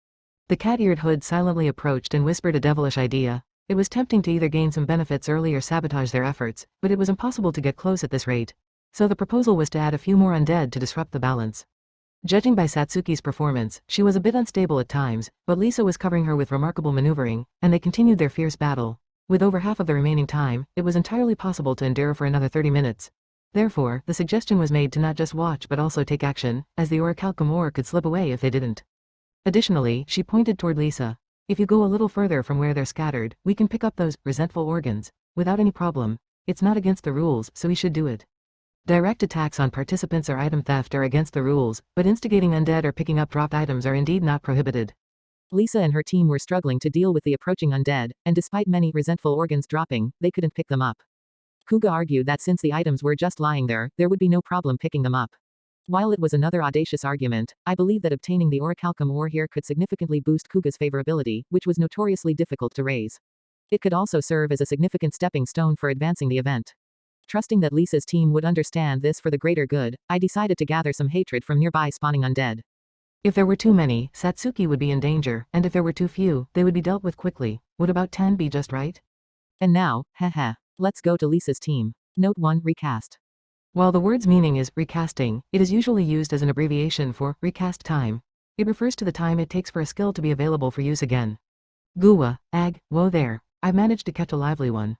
The cat-eared hood silently approached and whispered a devilish idea. It was tempting to either gain some benefits early or sabotage their efforts, but it was impossible to get close at this rate. So the proposal was to add a few more undead to disrupt the balance. Judging by Satsuki's performance, she was a bit unstable at times, but Lisa was covering her with remarkable maneuvering, and they continued their fierce battle. With over half of the remaining time, it was entirely possible to endure for another 30 minutes. Therefore, the suggestion was made to not just watch but also take action, as the orichalcum ore could slip away if they didn't. Additionally, she pointed toward Lisa. If you go a little further from where they're scattered, we can pick up those resentful organs without any problem. It's not against the rules, so we should do it. Direct attacks on participants or item theft are against the rules, but instigating undead or picking up dropped items are indeed not prohibited. Lisa and her team were struggling to deal with the approaching undead, and despite many resentful organs dropping, they couldn't pick them up. Kuga argued that since the items were just lying there would be no problem picking them up. While it was another audacious argument, I believe that obtaining the orichalcum ore here could significantly boost Kuga's favorability, which was notoriously difficult to raise. It could also serve as a significant stepping stone for advancing the event. Trusting that Lisa's team would understand this for the greater good, I decided to gather some hatred from nearby spawning undead. If there were too many, Satsuki would be in danger, and if there were too few, they would be dealt with quickly. Would about 10 be just right? And now, let's go to Lisa's team. Note 1 Recast. While the word's meaning is recasting, it is usually used as an abbreviation for recast time. It refers to the time it takes for a skill to be available for use again. Guwa, ag, whoa there. I've managed to catch a lively one.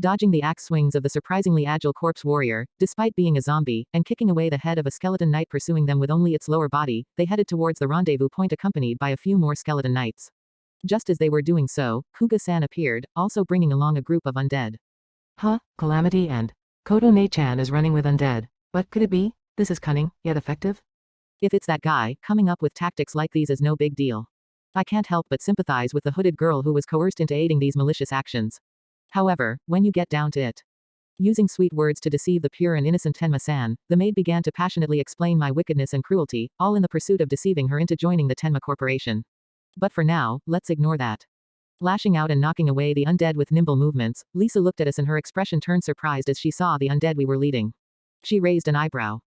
Dodging the axe swings of the surprisingly agile corpse warrior, despite being a zombie, and kicking away the head of a skeleton knight pursuing them with only its lower body, they headed towards the rendezvous point accompanied by a few more skeleton knights. Just as they were doing so, Kuga-san appeared, also bringing along a group of undead. Calamity and Koto Ne-chan is running with undead. But could it be? This is cunning, yet effective? If it's that guy, coming up with tactics like these is no big deal. I can't help but sympathize with the hooded girl who was coerced into aiding these malicious actions. However, when you get down to it. Using sweet words to deceive the pure and innocent Tenma-san, the maid began to passionately explain my wickedness and cruelty, all in the pursuit of deceiving her into joining the Tenma Corporation. But for now, let's ignore that. Lashing out and knocking away the undead with nimble movements, Lisa looked at us and her expression turned surprised as she saw the undead we were leading. She raised an eyebrow.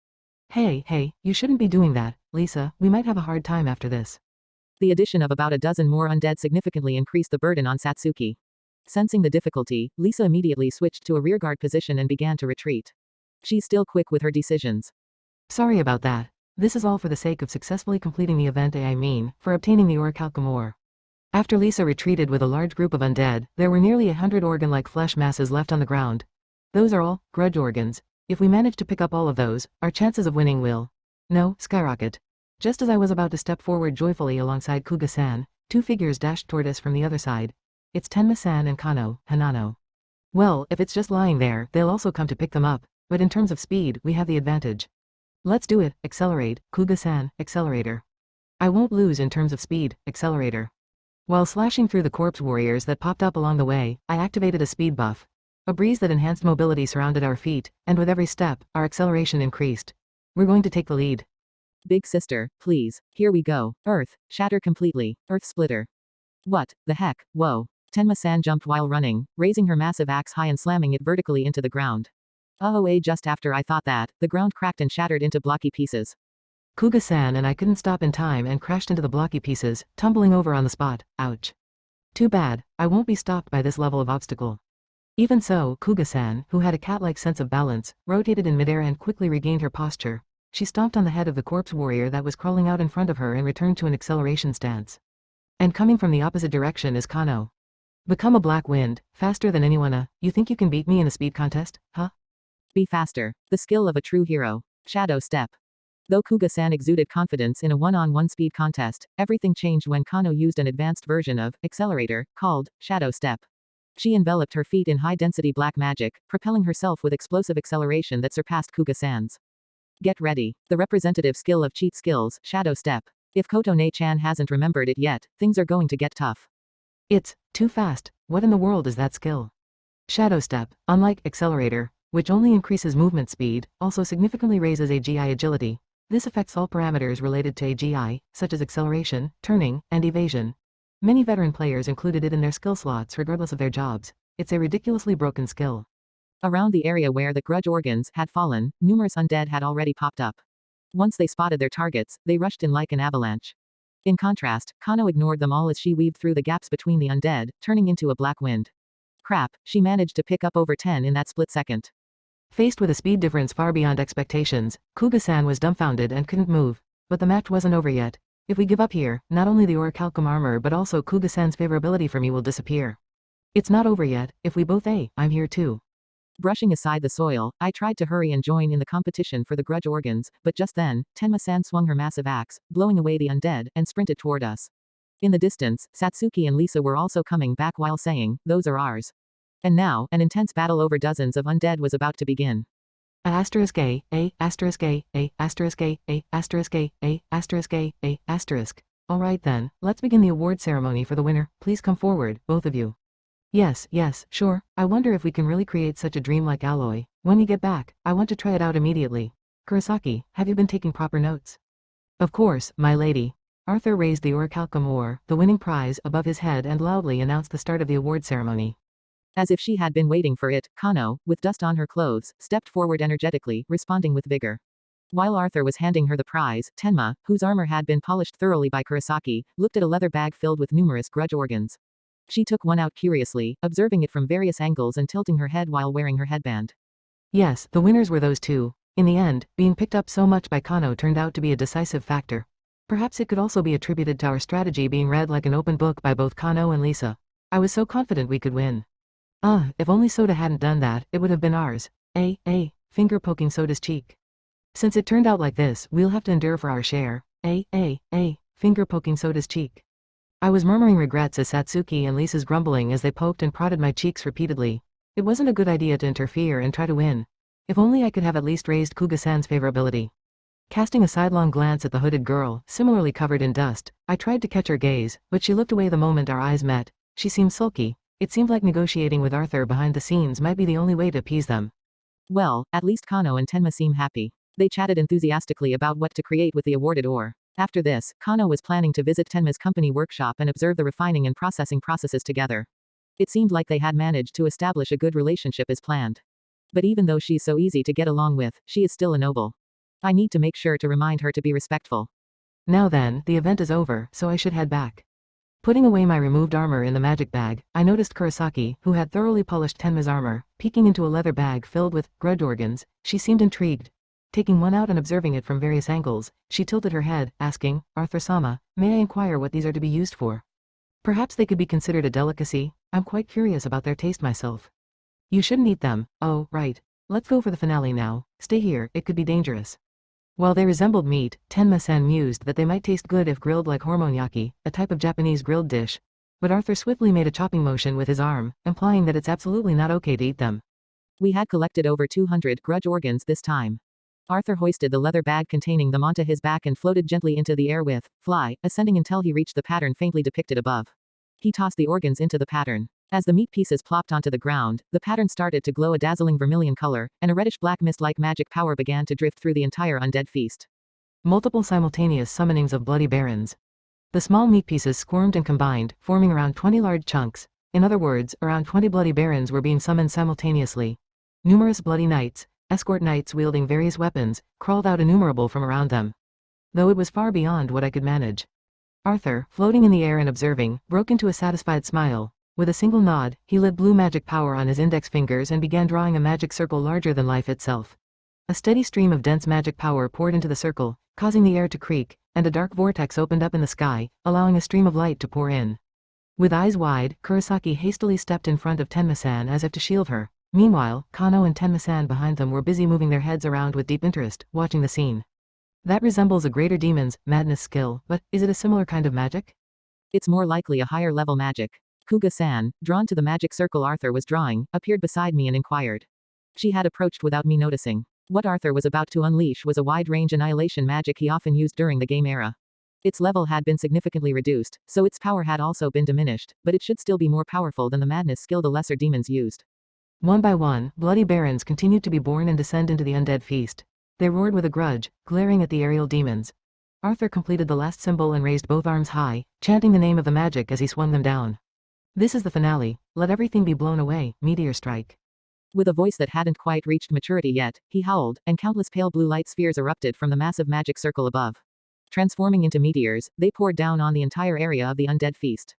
Hey, you shouldn't be doing that, Lisa, we might have a hard time after this. The addition of about a dozen more undead significantly increased the burden on Satsuki. Sensing the difficulty, Lisa immediately switched to a rearguard position and began to retreat. She's still quick with her decisions. Sorry about that. This is all for the sake of successfully completing the event, I mean, for obtaining the orichalcum ore. After Lisa retreated with a large group of undead, there were nearly 100 organ-like flesh masses left on the ground. Those are all grudge organs. If we manage to pick up all of those, our chances of winning will skyrocket. Just as I was about to step forward joyfully alongside Kuga-san, two figures dashed toward us from the other side. It's Tenma-san and Kano, Hanano. Well, if it's just lying there, they'll also come to pick them up, but in terms of speed, we have the advantage. Let's do it, accelerate, Kuga-san, accelerator. I won't lose in terms of speed, accelerator. While slashing through the corpse warriors that popped up along the way, I activated a speed buff. A breeze that enhanced mobility surrounded our feet, and with every step, our acceleration increased. We're going to take the lead. Big sister, please, here we go. Earth, shatter completely, Earth splitter. What the heck, whoa. Tenma-san jumped while running, raising her massive axe high and slamming it vertically into the ground. Just after I thought that, the ground cracked and shattered into blocky pieces. Kuga-san and I couldn't stop in time and crashed into the blocky pieces, tumbling over on the spot. Ouch. Too bad, I won't be stopped by this level of obstacle. Even so, Kuga-san, who had a cat-like sense of balance, rotated in midair and quickly regained her posture. She stomped on the head of the corpse warrior that was crawling out in front of her and returned to an acceleration stance. And coming from the opposite direction is Kano. Become a black wind, faster than anyone. You think you can beat me in a speed contest, huh? Be faster. The skill of a true hero. Shadow step. Though Kuga-san exuded confidence in a one-on-one speed contest, everything changed when Kano used an advanced version of accelerator, called Shadow Step. She enveloped her feet in high-density black magic, propelling herself with explosive acceleration that surpassed Kuga-san's. Get ready. The representative skill of cheat skills, Shadow Step. If Kotone-chan hasn't remembered it yet, things are going to get tough. It's too fast. What in the world is that skill? Shadow Step, unlike accelerator, which only increases movement speed, also significantly raises AGI agility. This affects all parameters related to AGI, such as acceleration, turning, and evasion. Many veteran players included it in their skill slots regardless of their jobs. It's a ridiculously broken skill. Around the area where the grudge organs had fallen, numerous undead had already popped up. Once they spotted their targets, they rushed in like an avalanche. In contrast, Kano ignored them all as she weaved through the gaps between the undead, turning into a black wind. Crap, she managed to pick up over 10 in that split second. Faced with a speed difference far beyond expectations, Kuga-san was dumbfounded and couldn't move. But the match wasn't over yet. If we give up here, not only the orichalcum armor but also Kuga-san's favorability for me will disappear. It's not over yet. If we both I'm here too. Brushing aside the soil, I tried to hurry and join in the competition for the grudge organs, but just then, Tenma-san swung her massive axe, blowing away the undead, and sprinted toward us. In the distance, Satsuki and Lisa were also coming back while saying, "Those are ours." And now, an intense battle over dozens of undead was about to begin. Alright then, let's begin the award ceremony for the winner. Please come forward, both of you. Yes, sure. I wonder if we can really create such a dreamlike alloy. When you get back, I want to try it out immediately. Kurosaki, have you been taking proper notes? Of course, my lady. Arthur raised the orichalcum ore, the winning prize, above his head and loudly announced the start of the award ceremony. As if she had been waiting for it, Kano, with dust on her clothes, stepped forward energetically, responding with vigor. While Arthur was handing her the prize, Tenma, whose armor had been polished thoroughly by Kurosaki, looked at a leather bag filled with numerous grudge organs. She took one out curiously, observing it from various angles and tilting her head while wearing her headband. Yes, the winners were those two. In the end, being picked up so much by Kano turned out to be a decisive factor. Perhaps it could also be attributed to our strategy being read like an open book by both Kano and Lisa. I was so confident we could win. If only Sota hadn't done that, it would have been ours. Finger poking Sota's cheek. Since it turned out like this, we'll have to endure for our share. Finger poking Sota's cheek. I was murmuring regrets as Satsuki and Lisa's grumbling as they poked and prodded my cheeks repeatedly. It wasn't a good idea to interfere and try to win. If only I could have at least raised Kuga-san's favorability. Casting a sidelong glance at the hooded girl, similarly covered in dust, I tried to catch her gaze, but she looked away the moment our eyes met. She seemed sulky. It seemed like negotiating with Arthur behind the scenes might be the only way to appease them. Well, at least Kano and Tenma seem happy. They chatted enthusiastically about what to create with the awarded ore. After this, Kano was planning to visit Tenma's company workshop and observe the refining and processing processes together. It seemed like they had managed to establish a good relationship as planned. But even though she's so easy to get along with, she is still a noble. I need to make sure to remind her to be respectful. Now then, the event is over, so I should head back. Putting away my removed armor in the magic bag, I noticed Kurosaki, who had thoroughly polished Tenma's armor, peeking into a leather bag filled with grudge organs. She seemed intrigued. Taking one out and observing it from various angles, she tilted her head, asking, "Arthur-sama, may I inquire what these are to be used for? Perhaps they could be considered a delicacy. I'm quite curious about their taste myself." "You shouldn't eat them." "Oh, right. Let's go for the finale now. Stay here, it could be dangerous." While they resembled meat, Tenma-san mused that they might taste good if grilled like hormonyaki, a type of Japanese grilled dish. But Arthur swiftly made a chopping motion with his arm, implying that it's absolutely not okay to eat them. We had collected over 200 grudge organs this time. Arthur hoisted the leather bag containing them onto his back and floated gently into the air with fly, ascending until he reached the pattern faintly depicted above. He tossed the organs into the pattern. As the meat pieces plopped onto the ground, the pattern started to glow a dazzling vermilion color, and a reddish-black mist-like magic power began to drift through the entire undead feast. Multiple simultaneous summonings of bloody barons. The small meat pieces squirmed and combined, forming around 20 large chunks. In other words, around 20 bloody barons were being summoned simultaneously. Numerous bloody knights, escort knights wielding various weapons, crawled out innumerable from around them. Though it was far beyond what I could manage. Arthur, floating in the air and observing, broke into a satisfied smile. With a single nod, he lit blue magic power on his index fingers and began drawing a magic circle larger than life itself. A steady stream of dense magic power poured into the circle, causing the air to creak, and a dark vortex opened up in the sky, allowing a stream of light to pour in. With eyes wide, Kurosaki hastily stepped in front of Tenma-san as if to shield her. Meanwhile, Kano and Tenma-san behind them were busy moving their heads around with deep interest, watching the scene. That resembles a greater demon's madness skill, but is it a similar kind of magic? It's more likely a higher level magic. Kuga-san, drawn to the magic circle Arthur was drawing, appeared beside me and inquired. She had approached without me noticing. What Arthur was about to unleash was a wide-range annihilation magic he often used during the game era. Its level had been significantly reduced, so its power had also been diminished, but it should still be more powerful than the madness skill the lesser demons used. One by one, bloody barons continued to be born and descend into the undead feast. They roared with a grudge, glaring at the aerial demons. Arthur completed the last symbol and raised both arms high, chanting the name of the magic as he swung them down. "This is the finale. Let everything be blown away, meteor strike." With a voice that hadn't quite reached maturity yet, he howled, and countless pale blue light spheres erupted from the massive magic circle above. Transforming into meteors, they poured down on the entire area of the undead feast.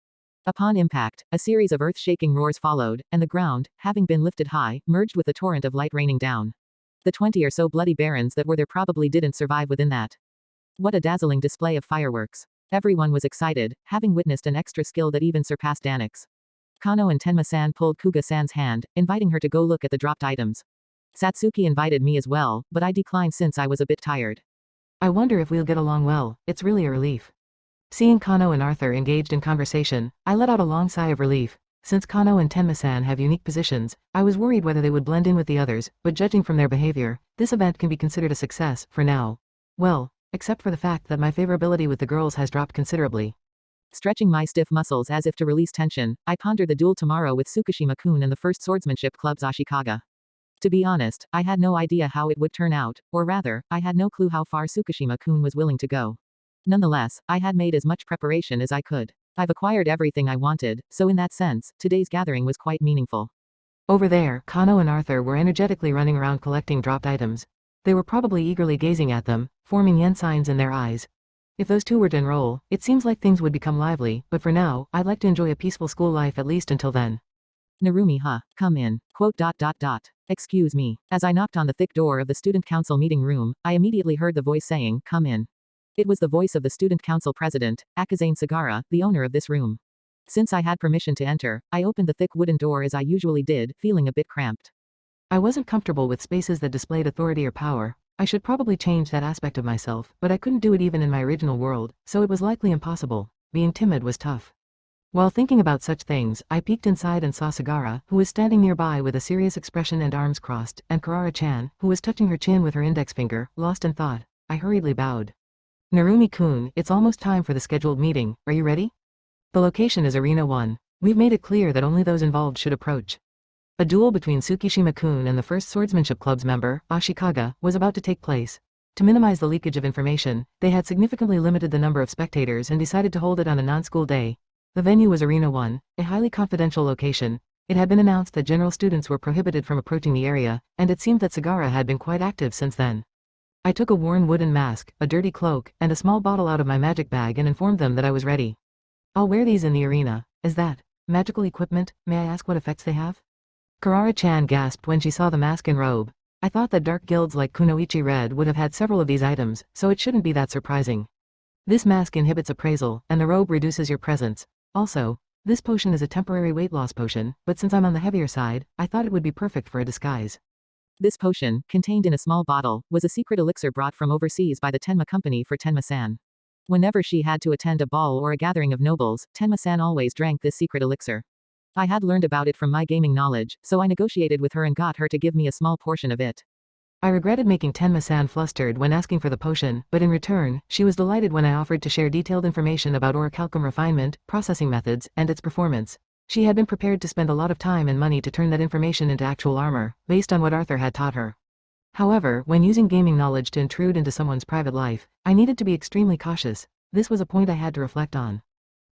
Upon impact, a series of earth-shaking roars followed, and the ground, having been lifted high, merged with the torrent of light raining down. The 20 or so bloody barons that were there probably didn't survive within that. What a dazzling display of fireworks. Everyone was excited, having witnessed an extra skill that even surpassed Danix. Kano and Tenma-san pulled Kuga-san's hand, inviting her to go look at the dropped items. Satsuki invited me as well, but I declined since I was a bit tired. "I wonder if we'll get along well. It's really a relief." Seeing Kano and Arthur engaged in conversation, I let out a long sigh of relief. Since Kano and Tenma-san have unique positions, I was worried whether they would blend in with the others, but judging from their behavior, this event can be considered a success, for now. Well, except for the fact that my favorability with the girls has dropped considerably. Stretching my stiff muscles as if to release tension, I pondered the duel tomorrow with Tsukishima-kun and the First Swordsmanship Club's Ashikaga. To be honest, I had no idea how it would turn out, or rather, I had no clue how far Tsukishima-kun was willing to go. Nonetheless, I had made as much preparation as I could. I've acquired everything I wanted, so in that sense, today's gathering was quite meaningful. Over there, Kano and Arthur were energetically running around collecting dropped items. They were probably eagerly gazing at them, forming yen signs in their eyes. If those two were to enroll, it seems like things would become lively, but for now, I'd like to enjoy a peaceful school life at least until then. Narumi, come in. Excuse me. As I knocked on the thick door of the student council meeting room, I immediately heard the voice saying, "Come in." It was the voice of the student council president, Akazane Sagara, the owner of this room. Since I had permission to enter, I opened the thick wooden door as I usually did, feeling a bit cramped. I wasn't comfortable with spaces that displayed authority or power. I should probably change that aspect of myself, but I couldn't do it even in my original world, so it was likely impossible. Being timid was tough. While thinking about such things, I peeked inside and saw Sagara, who was standing nearby with a serious expression and arms crossed, and Karara-chan, who was touching her chin with her index finger, lost in thought. I hurriedly bowed. "Narumi-kun, it's almost time for the scheduled meeting. Are you ready?" The location is Arena 1. We've made it clear that only those involved should approach. A duel between Tsukishima-kun and the First Swordsmanship Club's member, Ashikaga, was about to take place. To minimize the leakage of information, they had significantly limited the number of spectators and decided to hold it on a non-school day. The venue was Arena 1, a highly confidential location. It had been announced that general students were prohibited from approaching the area, and it seemed that Sagara had been quite active since then. I took a worn wooden mask, a dirty cloak, and a small bottle out of my magic bag and informed them that I was ready. I'll wear these in the arena. Is that magical equipment? May I ask what effects they have? Karara-chan gasped when she saw the mask and robe. I thought that dark guilds like Kunoichi Red would have had several of these items, so it shouldn't be that surprising. This mask inhibits appraisal, and the robe reduces your presence. Also, this potion is a temporary weight loss potion, but since I'm on the heavier side, I thought it would be perfect for a disguise. This potion, contained in a small bottle, was a secret elixir brought from overseas by the Tenma company for Tenma-san. Whenever she had to attend a ball or a gathering of nobles, Tenma-san always drank this secret elixir. I had learned about it from my gaming knowledge, so I negotiated with her and got her to give me a small portion of it. I regretted making Tenma-san flustered when asking for the potion, but in return, she was delighted when I offered to share detailed information about orichalcum refinement, processing methods, and its performance. She had been prepared to spend a lot of time and money to turn that information into actual armor, based on what Arthur had taught her. However, when using gaming knowledge to intrude into someone's private life, I needed to be extremely cautious. This was a point I had to reflect on.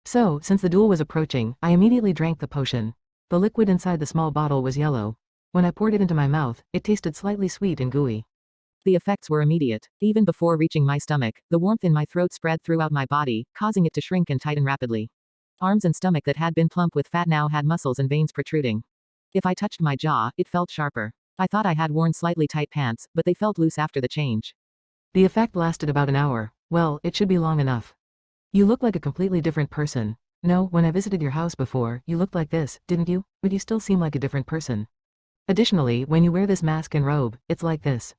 So, since the duel was approaching, I immediately drank the potion. The liquid inside the small bottle was yellow. When I poured it into my mouth, it tasted slightly sweet and gooey. The effects were immediate. Even before reaching my stomach, the warmth in my throat spread throughout my body, causing it to shrink and tighten rapidly. Arms and stomach that had been plump with fat now had muscles and veins protruding. If I touched my jaw, it felt sharper. I thought I had worn slightly tight pants, but they felt loose after the change. The effect lasted about an hour. Well, it should be long enough. You look like a completely different person. No, when I visited your house before, you looked like this, didn't you? But you still seem like a different person. Additionally, when you wear this mask and robe, it's like this.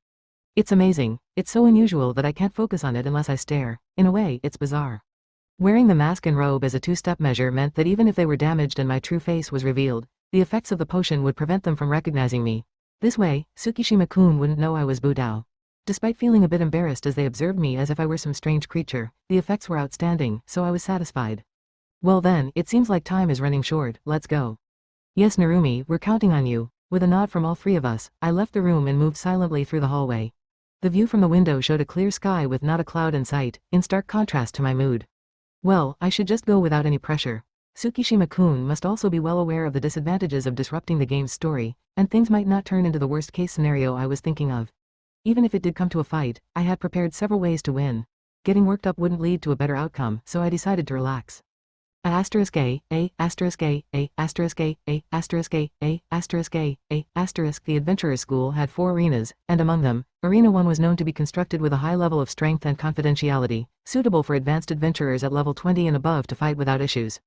It's amazing. It's so unusual that I can't focus on it unless I stare. In a way, it's bizarre. Wearing the mask and robe as a two-step measure meant that even if they were damaged and my true face was revealed, the effects of the potion would prevent them from recognizing me. This way, Tsukishima-kun wouldn't know I was Butao. Despite feeling a bit embarrassed as they observed me as if I were some strange creature, the effects were outstanding, so I was satisfied. Well then, it seems like time is running short, let's go. Yes Narumi, we're counting on you. With a nod from all three of us, I left the room and moved silently through the hallway. The view from the window showed a clear sky with not a cloud in sight, in stark contrast to my mood. Well, I should just go without any pressure. Tsukishima-kun must also be well aware of the disadvantages of disrupting the game's story, and things might not turn into the worst-case scenario I was thinking of. Even if it did come to a fight, I had prepared several ways to win. Getting worked up wouldn't lead to a better outcome, so I decided to relax. The Adventurers School had 4 arenas, and among them, Arena 1 was known to be constructed with a high level of strength and confidentiality, suitable for advanced adventurers at level 20 and above to fight without issues.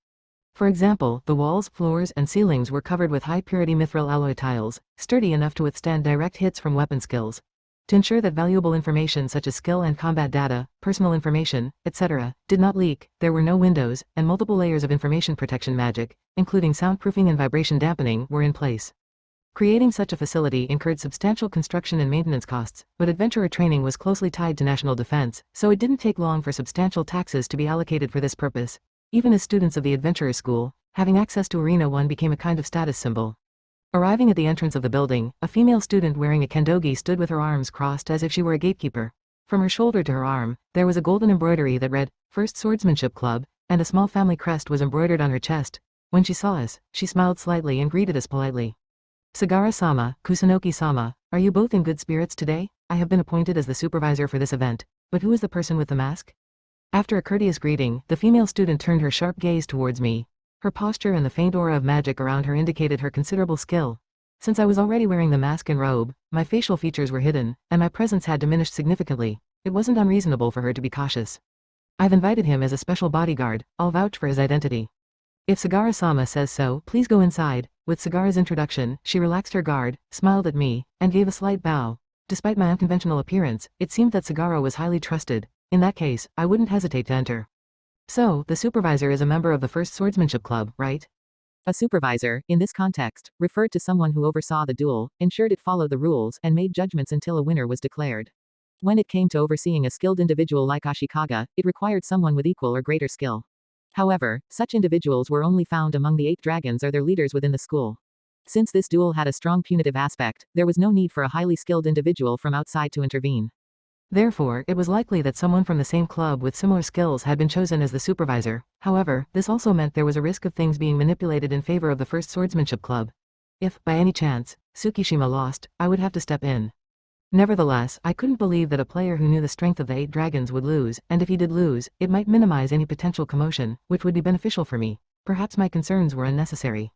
For example, the walls, floors, and ceilings were covered with high-purity mithril alloy tiles, sturdy enough to withstand direct hits from weapon skills. To ensure that valuable information such as skill and combat data, personal information, etc., did not leak, there were no windows, and multiple layers of information protection magic, including soundproofing and vibration dampening, were in place. Creating such a facility incurred substantial construction and maintenance costs, but adventurer training was closely tied to national defense, so it didn't take long for substantial taxes to be allocated for this purpose. Even as students of the Adventurers School, having access to Arena 1 became a kind of status symbol. Arriving at the entrance of the building, a female student wearing a kendogi stood with her arms crossed as if she were a gatekeeper. From her shoulder to her arm, there was a golden embroidery that read, First Swordsmanship Club, and a small family crest was embroidered on her chest. When she saw us, she smiled slightly and greeted us politely. Sagara-sama, Kusunoki-sama, are you both in good spirits today? I have been appointed as the supervisor for this event, but who is the person with the mask? After a courteous greeting, the female student turned her sharp gaze towards me. Her posture and the faint aura of magic around her indicated her considerable skill. Since I was already wearing the mask and robe, my facial features were hidden, and my presence had diminished significantly. It wasn't unreasonable for her to be cautious. I've invited him as a special bodyguard, I'll vouch for his identity. If Sagara-sama says so, please go inside. With Sagara's introduction, she relaxed her guard, smiled at me, and gave a slight bow. Despite my unconventional appearance, it seemed that Sagara was highly trusted. In that case, I wouldn't hesitate to enter. So, the supervisor is a member of the First Swordsmanship Club, right? A supervisor, in this context, referred to someone who oversaw the duel, ensured it followed the rules, and made judgments until a winner was declared. When it came to overseeing a skilled individual like Ashikaga, it required someone with equal or greater skill. However, such individuals were only found among the 8 dragons or their leaders within the school. Since this duel had a strong punitive aspect, there was no need for a highly skilled individual from outside to intervene. Therefore, it was likely that someone from the same club with similar skills had been chosen as the supervisor. However, this also meant there was a risk of things being manipulated in favor of the first swordsmanship club. If, by any chance, Tsukishima lost, I would have to step in. Nevertheless, I couldn't believe that a player who knew the strength of the 8 dragons would lose, and if he did lose, it might minimize any potential commotion, which would be beneficial for me. Perhaps my concerns were unnecessary.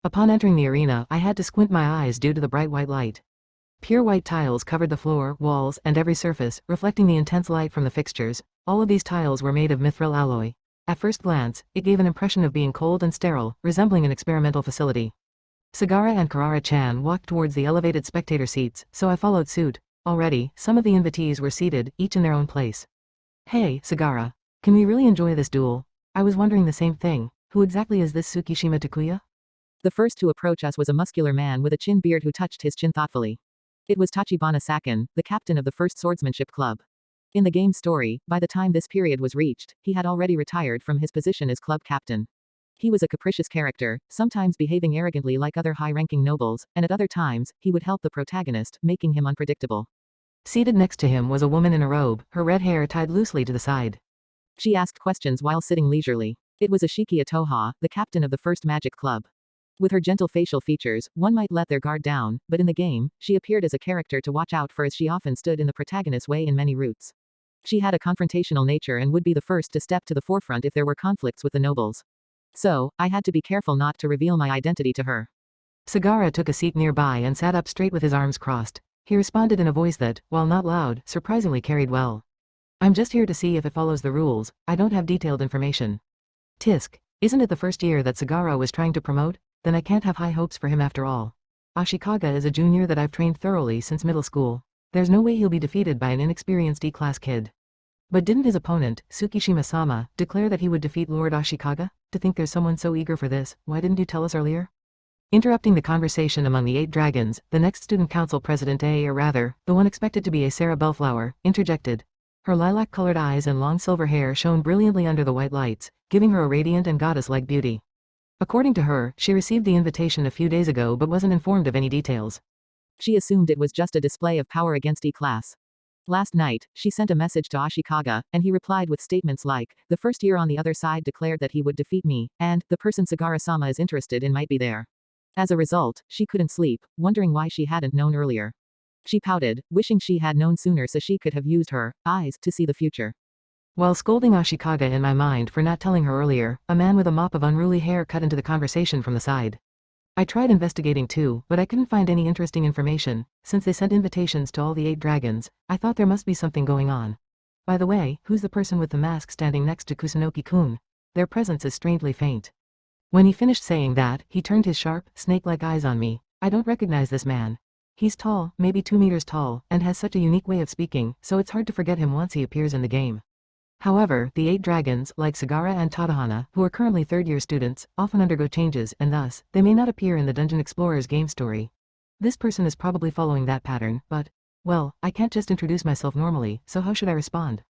Upon entering the arena, I had to squint my eyes due to the bright white light. Pure white tiles covered the floor, walls, and every surface, reflecting the intense light from the fixtures. All of these tiles were made of mithril alloy. At first glance, it gave an impression of being cold and sterile, resembling an experimental facility. Sagara and Karara-chan walked towards the elevated spectator seats, so I followed suit. Already, some of the invitees were seated, each in their own place. Hey, Sagara. Can we really enjoy this duel? I was wondering the same thing. Who exactly is this Tsukishima Takuya? The first to approach us was a muscular man with a chin beard who touched his chin thoughtfully. It was Tachibana Sakin, the captain of the first swordsmanship club. In the game's story, by the time this period was reached, he had already retired from his position as club captain. He was a capricious character, sometimes behaving arrogantly like other high-ranking nobles, and at other times, he would help the protagonist, making him unpredictable. Seated next to him was a woman in a robe, her red hair tied loosely to the side. She asked questions while sitting leisurely. It was Ashikiya Toha, the captain of the first magic club. With her gentle facial features, one might let their guard down, but in the game, she appeared as a character to watch out for as she often stood in the protagonist's way in many routes. She had a confrontational nature and would be the first to step to the forefront if there were conflicts with the nobles. So, I had to be careful not to reveal my identity to her. Sagara took a seat nearby and sat up straight with his arms crossed. He responded in a voice that, while not loud, surprisingly carried well. I'm just here to see if it follows the rules. I don't have detailed information. Tisk, isn't it the first year that Sagara was trying to promote? Then I can't have high hopes for him after all. Ashikaga is a junior that I've trained thoroughly since middle school. There's no way he'll be defeated by an inexperienced E-class kid. But didn't his opponent, Tsukishima-sama, declare that he would defeat Lord Ashikaga? To think there's someone so eager for this, why didn't you tell us earlier? Interrupting the conversation among the 8 dragons, the next student council president or rather, the one expected to be a Sarah Bellflower, interjected. Her lilac-colored eyes and long silver hair shone brilliantly under the white lights, giving her a radiant and goddess-like beauty. According to her, she received the invitation a few days ago but wasn't informed of any details. She assumed it was just a display of power against E-class. Last night, she sent a message to Ashikaga, and he replied with statements like, the first year on the other side declared that he would defeat me, and, the person Sagara-sama is interested in might be there. As a result, she couldn't sleep, wondering why she hadn't known earlier. She pouted, wishing she had known sooner so she could have used her eyes to see the future. While scolding Ashikaga in my mind for not telling her earlier, a man with a mop of unruly hair cut into the conversation from the side. I tried investigating too, but I couldn't find any interesting information. Since they sent invitations to all the 8 dragons, I thought there must be something going on. By the way, who's the person with the mask standing next to Kusunoki-kun? Their presence is strangely faint. When he finished saying that, he turned his sharp, snake-like eyes on me. I don't recognize this man. He's tall, maybe 2 meters tall, and has such a unique way of speaking, so it's hard to forget him once he appears in the game. However, the 8 dragons, like Sagara and Tadahana, who are currently third-year students, often undergo changes, and thus, they may not appear in the Dungeon Explorer's game story. This person is probably following that pattern, but, well, I can't just introduce myself normally, so how should I respond?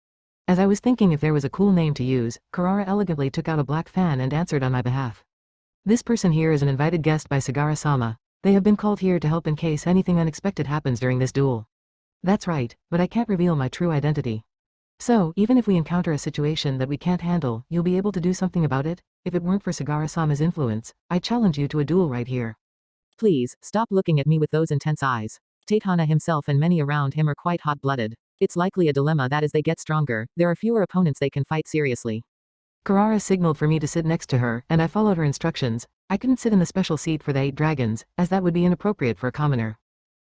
As I was thinking if there was a cool name to use, Karara elegantly took out a black fan and answered on my behalf. This person here is an invited guest by Sagara-sama. They have been called here to help in case anything unexpected happens during this duel. That's right, but I can't reveal my true identity. So, even if we encounter a situation that we can't handle, you'll be able to do something about it? If it weren't for Sagara-sama's influence, I challenge you to a duel right here. Please, stop looking at me with those intense eyes. Tadahana himself and many around him are quite hot-blooded. It's likely a dilemma that as they get stronger, there are fewer opponents they can fight seriously. Karara signaled for me to sit next to her, and I followed her instructions. I couldn't sit in the special seat for the 8 dragons, as that would be inappropriate for a commoner.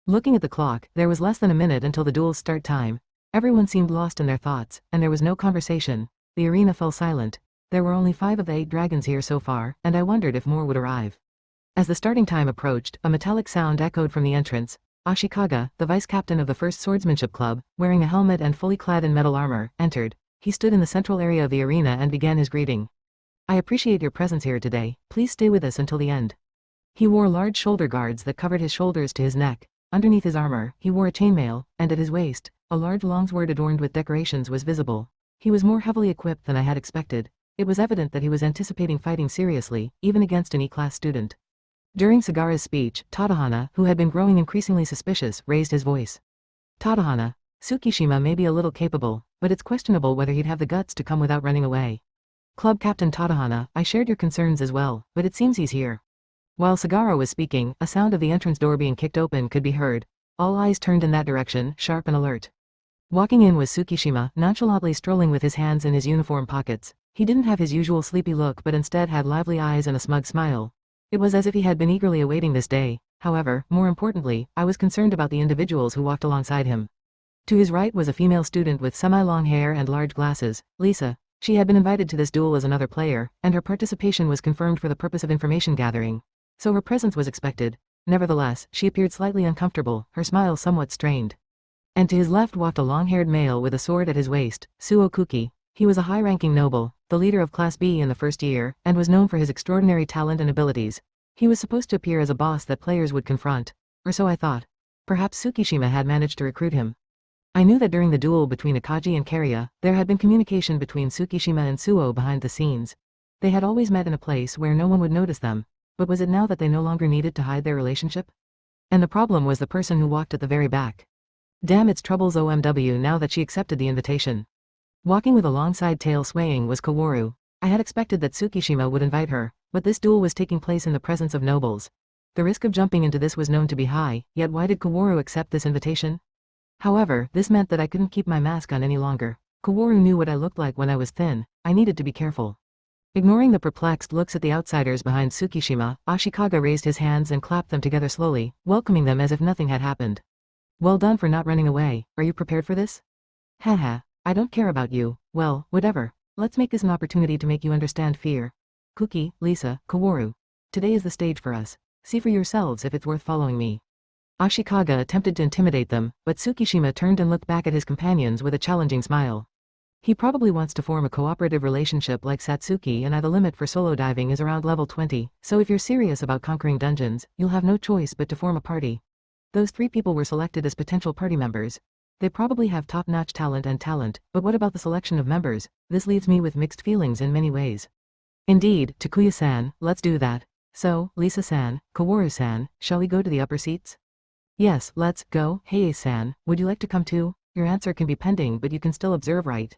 Looking at the clock, there was less than a minute until the duel's start time. Everyone seemed lost in their thoughts, and there was no conversation. The arena fell silent. There were only 5 of the 8 dragons here so far, and I wondered if more would arrive. As the starting time approached, a metallic sound echoed from the entrance. Ashikaga, the vice-captain of the first swordsmanship club, wearing a helmet and fully clad in metal armor, entered. He stood in the central area of the arena and began his greeting. I appreciate your presence here today. Please stay with us until the end. He wore large shoulder guards that covered his shoulders to his neck. Underneath his armor, he wore a chainmail, and at his waist, a large longsword adorned with decorations was visible. He was more heavily equipped than I had expected. It was evident that he was anticipating fighting seriously, even against an E-class student. During Sagara's speech, Tadahana, who had been growing increasingly suspicious, raised his voice. Tadahana, Tsukishima may be a little capable, but it's questionable whether he'd have the guts to come without running away. Club Captain Tadahana, I shared your concerns as well, but it seems he's here. While Sagara was speaking, a sound of the entrance door being kicked open could be heard. All eyes turned in that direction, sharp and alert. Walking in was Tsukishima, nonchalantly strolling with his hands in his uniform pockets. He didn't have his usual sleepy look but instead had lively eyes and a smug smile. It was as if he had been eagerly awaiting this day. However, more importantly, I was concerned about the individuals who walked alongside him. To his right was a female student with semi-long hair and large glasses, Lisa. She had been invited to this duel as another player, and her participation was confirmed for the purpose of information gathering. So her presence was expected. Nevertheless, she appeared slightly uncomfortable, her smile somewhat strained. And to his left walked a long-haired male with a sword at his waist, Suo Kuki. He was a high-ranking noble, the leader of Class B in the first year, and was known for his extraordinary talent and abilities. He was supposed to appear as a boss that players would confront. Or so I thought. Perhaps Tsukishima had managed to recruit him. I knew that during the duel between Akagi and Kariya, there had been communication between Tsukishima and Suo behind the scenes. They had always met in a place where no one would notice them. But was it now that they no longer needed to hide their relationship? And the problem was the person who walked at the very back. Damn its troubles OMW now that she accepted the invitation. Walking with a long side tail swaying was Kaworu. I had expected that Tsukishima would invite her, but this duel was taking place in the presence of nobles. The risk of jumping into this was known to be high, yet why did Kaworu accept this invitation? However, this meant that I couldn't keep my mask on any longer. Kaworu knew what I looked like when I was thin. I needed to be careful. Ignoring the perplexed looks at the outsiders behind Tsukishima, Ashikaga raised his hands and clapped them together slowly, welcoming them as if nothing had happened. Well done for not running away. Are you prepared for this? Haha, I don't care about you. Well, whatever. Let's make this an opportunity to make you understand fear. Kuki, Lisa, Kaworu. Today is the stage for us. See for yourselves if it's worth following me. Ashikaga attempted to intimidate them, but Tsukishima turned and looked back at his companions with a challenging smile. He probably wants to form a cooperative relationship like Satsuki and I. The limit for solo diving is around level 20, so if you're serious about conquering dungeons, you'll have no choice but to form a party. Those 3 people were selected as potential party members. They probably have top-notch talent, but what about the selection of members? This leaves me with mixed feelings in many ways. Indeed, Takuya-san, let's do that. So, Lisa-san, Kaworu-san, shall we go to the upper seats? Yes, let's go. Heie-san, would you like to come too? Your answer can be pending but you can still observe, right?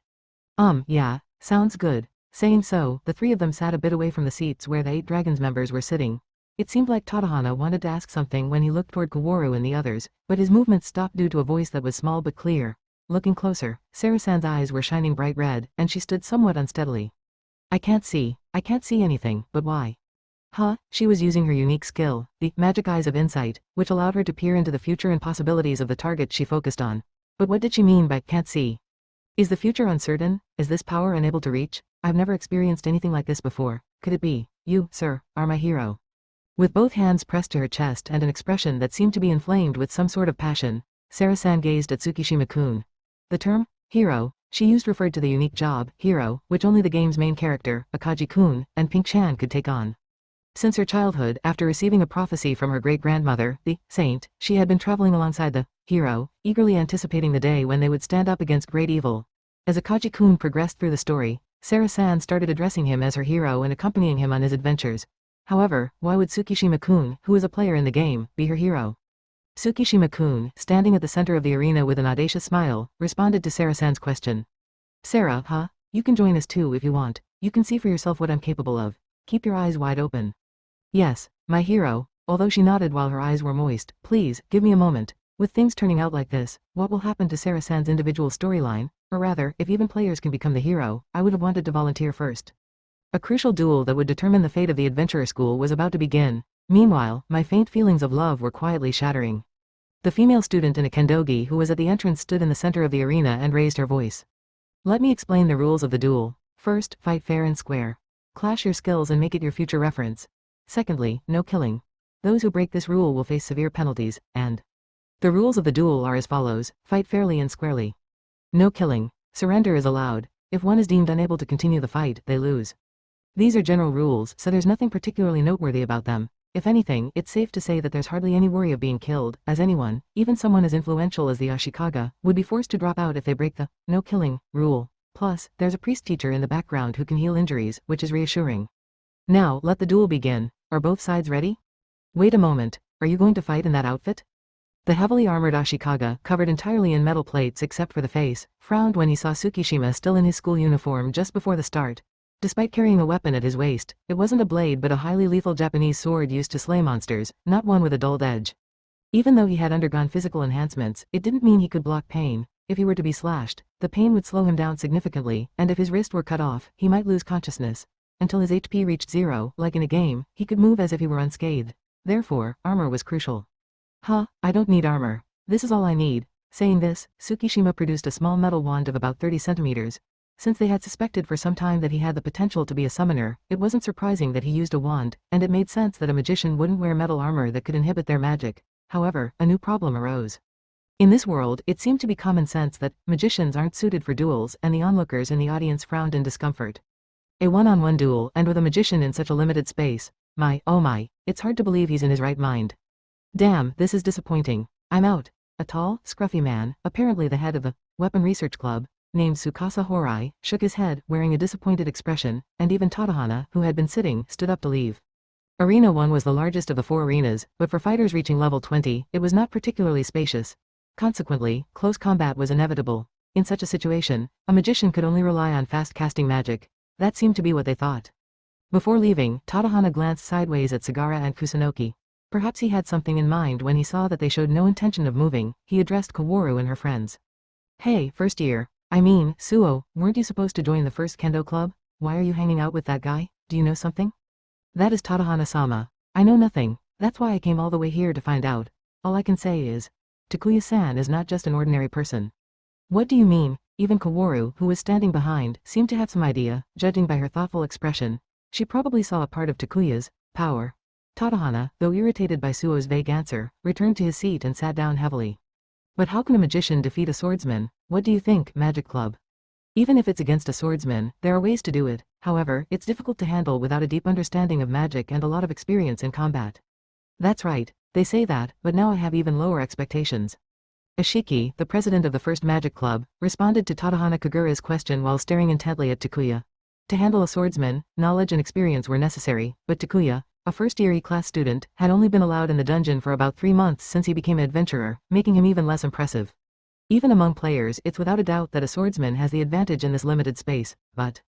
Yeah, sounds good. Saying so, the 3 of them sat a bit away from the seats where the 8 Dragons members were sitting. It seemed like Tadahana wanted to ask something when he looked toward Kaworu and the others, but his movements stopped due to a voice that was small but clear. Looking closer, Sarah-san's eyes were shining bright red, and she stood somewhat unsteadily. I can't see anything, but why? She was using her unique skill, the magic eyes of insight, which allowed her to peer into the future and possibilities of the target she focused on. But what did she mean by can't see? Is the future uncertain? Is this power unable to reach? I've never experienced anything like this before. Could it be? You, sir, are my hero. With both hands pressed to her chest and an expression that seemed to be inflamed with some sort of passion, Sarah-san gazed at Tsukishima-kun. The term, hero, she used referred to the unique job, hero, which only the game's main character, Akagi-kun, and Pink-chan could take on. Since her childhood, after receiving a prophecy from her great-grandmother, the saint, she had been traveling alongside the hero, eagerly anticipating the day when they would stand up against great evil. As Akagi-kun progressed through the story, Sarah-san started addressing him as her hero and accompanying him on his adventures. However, why would Tsukishima-kun, who is a player in the game, be her hero? Tsukishima-kun, standing at the center of the arena with an audacious smile, responded to Sarah-san's question. Sarah, you can join us too if you want. You can see for yourself what I'm capable of. Keep your eyes wide open. Yes, my hero, although she nodded while her eyes were moist. Please, give me a moment. With things turning out like this, what will happen to Sarah-san's individual storyline? Or rather, if even players can become the hero, I would have wanted to volunteer first. A crucial duel that would determine the fate of the adventurer school was about to begin. Meanwhile, my faint feelings of love were quietly shattering. The female student in a kendogi who was at the entrance stood in the center of the arena and raised her voice. Let me explain the rules of the duel. First, fight fair and square. Clash your skills and make it your future reference. Secondly, no killing. Those who break this rule will face severe penalties, and the rules of the duel are as follows: fight fairly and squarely. No killing. Surrender is allowed. If one is deemed unable to continue the fight, they lose. These are general rules, so there's nothing particularly noteworthy about them. If anything, it's safe to say that there's hardly any worry of being killed, as anyone, even someone as influential as the Ashikaga, would be forced to drop out if they break the no killing rule. Plus, there's a priest teacher in the background who can heal injuries, which is reassuring. Now, let the duel begin. Are both sides ready? Wait a moment. Are you going to fight in that outfit? The heavily armored Ashikaga, covered entirely in metal plates except for the face, frowned when he saw Tsukishima still in his school uniform just before the start. Despite carrying a weapon at his waist, it wasn't a blade but a highly lethal Japanese sword used to slay monsters, not one with a dulled edge. Even though he had undergone physical enhancements, it didn't mean he could block pain. If he were to be slashed, the pain would slow him down significantly, and if his wrist were cut off, he might lose consciousness. Until his HP reached 0, like in a game, he could move as if he were unscathed. Therefore, armor was crucial. I don't need armor. This is all I need. Saying this, Tsukishima produced a small metal wand of about 30 centimeters. Since they had suspected for some time that he had the potential to be a summoner, it wasn't surprising that he used a wand, and it made sense that a magician wouldn't wear metal armor that could inhibit their magic. However, a new problem arose. In this world, it seemed to be common sense that magicians aren't suited for duels, and the onlookers in the audience frowned in discomfort. A one-on-one duel, and with a magician in such a limited space. Oh my, it's hard to believe he's in his right mind. Damn, this is disappointing. I'm out. A tall, scruffy man, apparently the head of the Weapon Research Club, named Tsukasa Horai, shook his head, wearing a disappointed expression, and even Tadahana, who had been sitting, stood up to leave. Arena 1 was the largest of the 4 arenas, but for fighters reaching level 20, it was not particularly spacious. Consequently, close combat was inevitable. In such a situation, a magician could only rely on fast-casting magic. That seemed to be what they thought. Before leaving, Tadahana glanced sideways at Sagara and Kusunoki. Perhaps he had something in mind when he saw that they showed no intention of moving. He addressed Kaworu and her friends. Hey, first year. I mean, Suo, weren't you supposed to join the first kendo club? Why are you hanging out with that guy? Do you know something? That is Tadahana-sama. I know nothing. That's why I came all the way here to find out. All I can say is, Takuya-san is not just an ordinary person. What do you mean? Even Kaworu, who was standing behind, seemed to have some idea, judging by her thoughtful expression. She probably saw a part of Takuya's power. Tadahana, though irritated by Suo's vague answer, returned to his seat and sat down heavily. But how can a magician defeat a swordsman? What do you think, Magic Club? Even if it's against a swordsman, there are ways to do it. However, it's difficult to handle without a deep understanding of magic and a lot of experience in combat. That's right, they say that, but now I have even lower expectations. Ashiki, the president of the first Magic Club, responded to Tadahana Kagura's question while staring intently at Takuya. To handle a swordsman, knowledge and experience were necessary, but Takuya, a first-year E-class student, had only been allowed in the dungeon for about 3 months since he became an adventurer, making him even less impressive. Even among players, it's without a doubt that a swordsman has the advantage in this limited space, but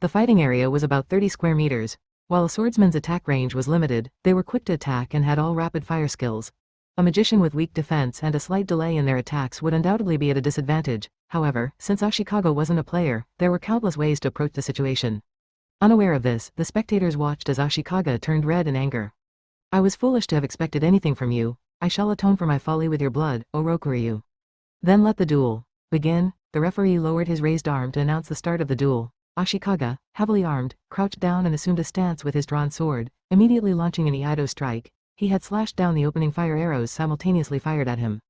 the fighting area was about 30 square meters. While a swordsman's attack range was limited, they were quick to attack and had all rapid-fire skills. A magician with weak defense and a slight delay in their attacks would undoubtedly be at a disadvantage. However, since Ashikaga wasn't a player, there were countless ways to approach the situation. Unaware of this, the spectators watched as Ashikaga turned red in anger. I was foolish to have expected anything from you. I shall atone for my folly with your blood, O Rokuryu. Then let the duel begin. The referee lowered his raised arm to announce the start of the duel. Ashikaga, heavily armed, crouched down and assumed a stance with his drawn sword, immediately launching an Iaido strike. He had slashed down the opening fire arrows simultaneously fired at him.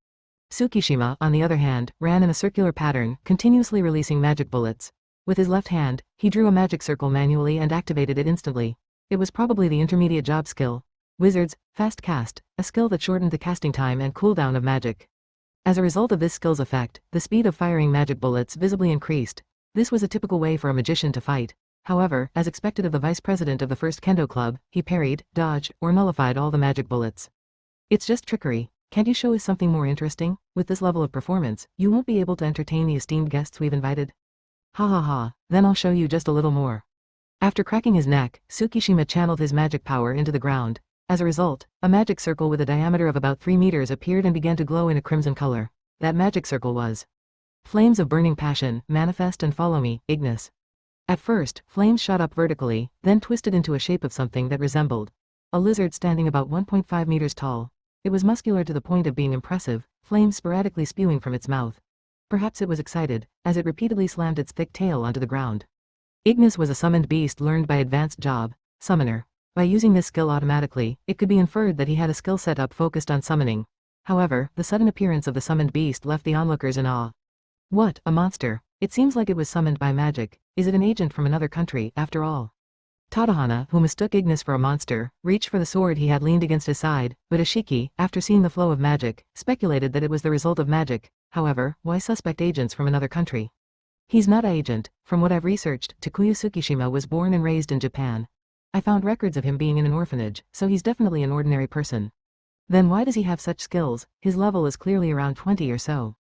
Tsukishima, on the other hand, ran in a circular pattern, continuously releasing magic bullets. With his left hand, he drew a magic circle manually and activated it instantly. It was probably the intermediate job skill. Wizards, Fast Cast, a skill that shortened the casting time and cooldown of magic. As a result of this skill's effect, the speed of firing magic bullets visibly increased. This was a typical way for a magician to fight. However, as expected of the vice president of the first kendo club, he parried, dodged, or nullified all the magic bullets. It's just trickery. Can't you show us something more interesting? With this level of performance, you won't be able to entertain the esteemed guests we've invited. Ha ha ha, then I'll show you just a little more. After cracking his neck, Tsukishima channeled his magic power into the ground. As a result, a magic circle with a diameter of about 3 meters appeared and began to glow in a crimson color. That magic circle was Flames of Burning Passion, Manifest and Follow Me, Ignis. At first, flames shot up vertically, then twisted into a shape of something that resembled a lizard standing about 1.5 meters tall. It was muscular to the point of being impressive, flames sporadically spewing from its mouth. Perhaps it was excited, as it repeatedly slammed its thick tail onto the ground. Ignis was a summoned beast learned by advanced job, Summoner. By using this skill automatically, it could be inferred that he had a skill set up focused on summoning. However, the sudden appearance of the summoned beast left the onlookers in awe. What, a monster? It seems like it was summoned by magic. Is it an agent from another country, after all? Tadahana, who mistook Ignis for a monster, reached for the sword he had leaned against his side, but Ashiki, after seeing the flow of magic, speculated that it was the result of magic. However, why suspect agents from another country? He's not an agent. From what I've researched, Takuya Tsukishima was born and raised in Japan. I found records of him being in an orphanage, so he's definitely an ordinary person. Then why does he have such skills? His level is clearly around 20 or so.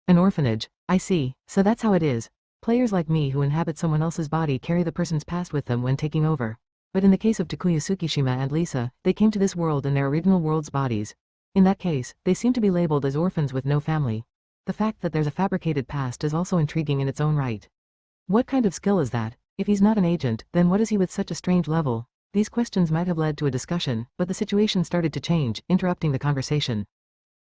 An orphanage. I see, so that's how it is. Players like me who inhabit someone else's body carry the person's past with them when taking over. But in the case of Takuya Tsukishima and Lisa, they came to this world in their original world's bodies. In that case, they seem to be labeled as orphans with no family. The fact that there's a fabricated past is also intriguing in its own right. What kind of skill is that? If he's not an agent, then what is he with such a strange level? These questions might have led to a discussion, but the situation started to change, interrupting the conversation.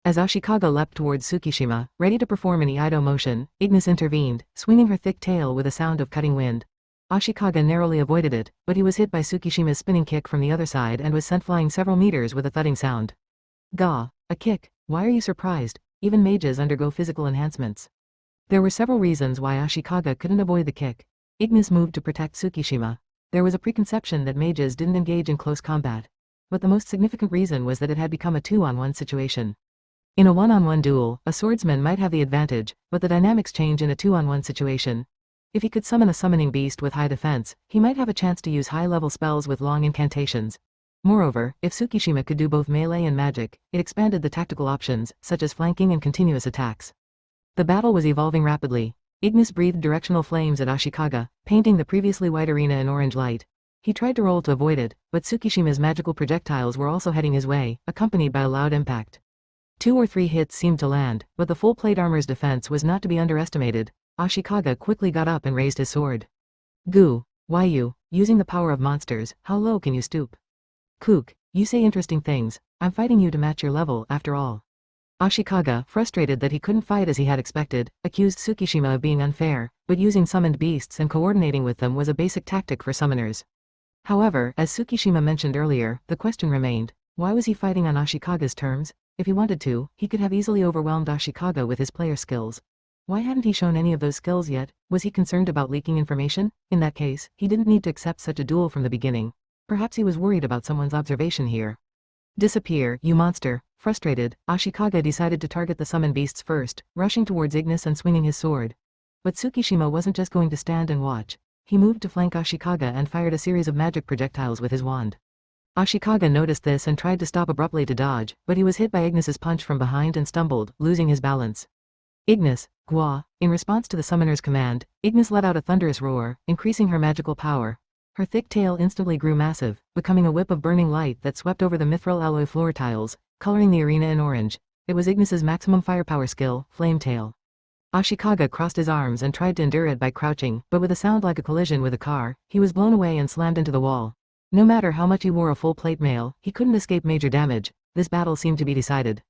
As Ashikaga leapt towards Tsukishima, ready to perform an Iaido motion, Ignis intervened, swinging her thick tail with a sound of cutting wind. Ashikaga narrowly avoided it, but he was hit by Tsukishima's spinning kick from the other side and was sent flying several meters with a thudding sound. Gah! A kick! Why are you surprised? Even mages undergo physical enhancements. There were several reasons why Ashikaga couldn't avoid the kick. Ignis moved to protect Tsukishima. There was a preconception that mages didn't engage in close combat. But the most significant reason was that it had become a 2-on-1 situation. In a 1-on-1 duel, a swordsman might have the advantage, but the dynamics change in a 2-on-1 situation. If he could summon a summoning beast with high defense, he might have a chance to use high-level spells with long incantations. Moreover, if Tsukishima could do both melee and magic, it expanded the tactical options, such as flanking and continuous attacks. The battle was evolving rapidly. Ignis breathed directional flames at Ashikaga, painting the previously white arena in orange light. He tried to roll to avoid it, but Tsukishima's magical projectiles were also heading his way, accompanied by a loud impact. 2 or 3 hits seemed to land, but the full plate armor's defense was not to be underestimated. Ashikaga quickly got up and raised his sword. Goo! Why you? Using the power of monsters, how low can you stoop? Kook, you say interesting things. I'm fighting you to match your level, after all. Ashikaga, frustrated that he couldn't fight as he had expected, accused Tsukishima of being unfair, but using summoned beasts and coordinating with them was a basic tactic for summoners. However, as Tsukishima mentioned earlier, the question remained, why was he fighting on Ashikaga's terms? If he wanted to, he could have easily overwhelmed Ashikaga with his player skills. Why hadn't he shown any of those skills yet? Was he concerned about leaking information? In that case, he didn't need to accept such a duel from the beginning. Perhaps he was worried about someone's observation here. Disappear, you monster. Frustrated, Ashikaga decided to target the summon beasts first, rushing towards Ignis and swinging his sword. But Tsukishima wasn't just going to stand and watch. He moved to flank Ashikaga and fired a series of magic projectiles with his wand. Ashikaga noticed this and tried to stop abruptly to dodge, but he was hit by Ignis's punch from behind and stumbled, losing his balance. Ignis, Gua! In response to the summoner's command, Ignis let out a thunderous roar, increasing her magical power. Her thick tail instantly grew massive, becoming a whip of burning light that swept over the mithril alloy floor tiles, coloring the arena in orange. It was Ignis's maximum firepower skill, Flame Tail. Ashikaga crossed his arms and tried to endure it by crouching, but with a sound like a collision with a car, he was blown away and slammed into the wall. No matter how much he wore a full plate mail, he couldn't escape major damage. This battle seemed to be decided.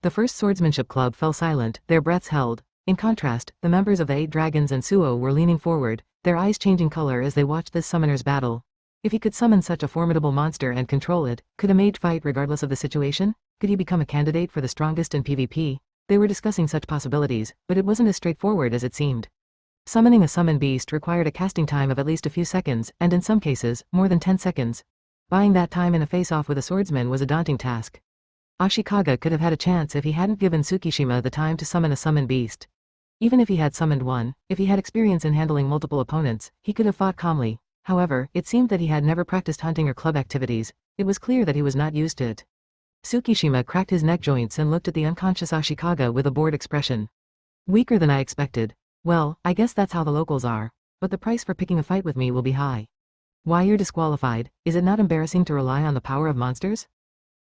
The first swordsmanship club fell silent, their breaths held. In contrast, the members of the 8 Dragons and Suo were leaning forward, their eyes changing color as they watched this summoner's battle. If he could summon such a formidable monster and control it, could a mage fight regardless of the situation? Could he become a candidate for the strongest in PvP? They were discussing such possibilities, but it wasn't as straightforward as it seemed. Summoning a summon beast required a casting time of at least a few seconds, and in some cases, more than 10 seconds. Buying that time in a face-off with a swordsman was a daunting task. Ashikaga could have had a chance if he hadn't given Tsukishima the time to summon a summon beast. Even if he had summoned one, if he had experience in handling multiple opponents, he could have fought calmly. However, it seemed that he had never practiced hunting or club activities. It was clear that he was not used to it. Tsukishima cracked his neck joints and looked at the unconscious Ashikaga with a bored expression. Weaker than I expected. Well, I guess that's how the locals are. But the price for picking a fight with me will be high. Why, you're disqualified. Is it not embarrassing to rely on the power of monsters?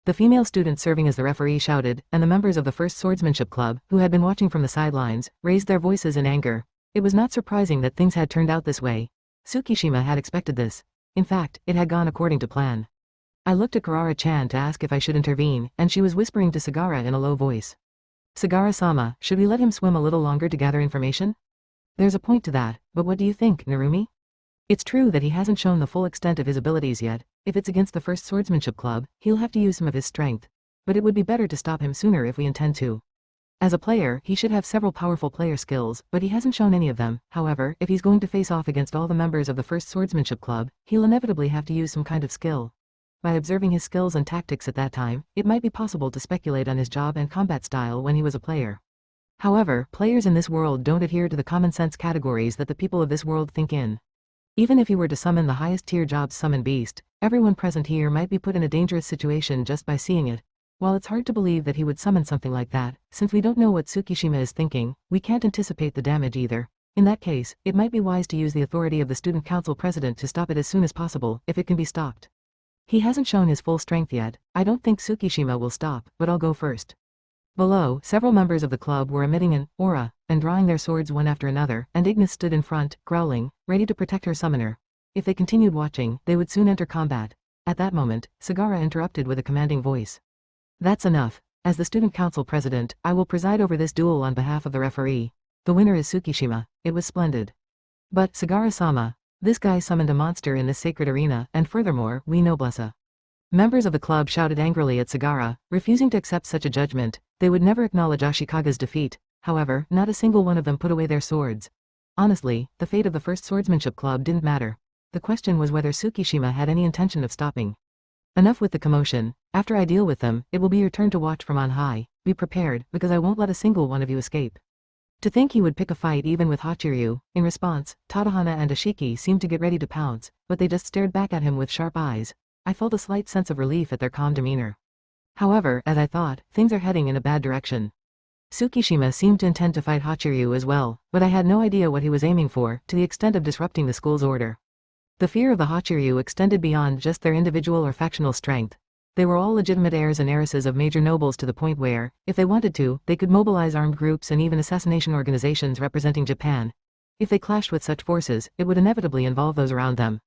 The female student serving as the referee shouted, and the members of the first swordsmanship club, who had been watching from the sidelines, raised their voices in anger. It was not surprising that things had turned out this way. Tsukishima had expected this. In fact, it had gone according to plan. I looked at Karara-chan to ask if I should intervene, and she was whispering to Sagara in a low voice. Sagara-sama, should we let him swim a little longer to gather information? There's a point to that, but what do you think, Narumi? It's true that he hasn't shown the full extent of his abilities yet. If it's against the first swordsmanship club, he'll have to use some of his strength. But it would be better to stop him sooner if we intend to. As a player, he should have several powerful player skills, but he hasn't shown any of them. However, if he's going to face off against all the members of the first swordsmanship club, he'll inevitably have to use some kind of skill. By observing his skills and tactics at that time, it might be possible to speculate on his job and combat style when he was a player. However, players in this world don't adhere to the common sense categories that the people of this world think in. Even if he were to summon the highest tier job's summon beast, everyone present here might be put in a dangerous situation just by seeing it. While it's hard to believe that he would summon something like that, since we don't know what Tsukishima is thinking, we can't anticipate the damage either. In that case, it might be wise to use the authority of the student council president to stop it as soon as possible, if it can be stopped. He hasn't shown his full strength yet. I don't think Tsukishima will stop, but I'll go first. Below, several members of the club were emitting an aura and drawing their swords one after another, and Ignis stood in front, growling, ready to protect her summoner. If they continued watching, they would soon enter combat. At that moment, Sagara interrupted with a commanding voice. That's enough. As the student council president, I will preside over this duel on behalf of the referee. The winner is Tsukishima. It was splendid. But, Sagara-sama, this guy summoned a monster in this sacred arena, and furthermore, we noblesse. Members of the club shouted angrily at Sagara, refusing to accept such a judgment. They would never acknowledge Ashikaga's defeat. However, not a single one of them put away their swords. Honestly, the fate of the first swordsmanship club didn't matter. The question was whether Tsukishima had any intention of stopping. Enough with the commotion. After I deal with them, it will be your turn to watch from on high. Be prepared, because I won't let a single one of you escape. To think he would pick a fight even with Hachiryu. In response, Tadahana and Ashiki seemed to get ready to pounce, but they just stared back at him with sharp eyes. I felt a slight sense of relief at their calm demeanor. However, as I thought, things are heading in a bad direction. Tsukishima seemed to intend to fight Hachiryu as well, but I had no idea what he was aiming for, to the extent of disrupting the school's order. The fear of the Hachiryu extended beyond just their individual or factional strength. They were all legitimate heirs and heiresses of major nobles to the point where, if they wanted to, they could mobilize armed groups and even assassination organizations representing Japan. If they clashed with such forces, it would inevitably involve those around them.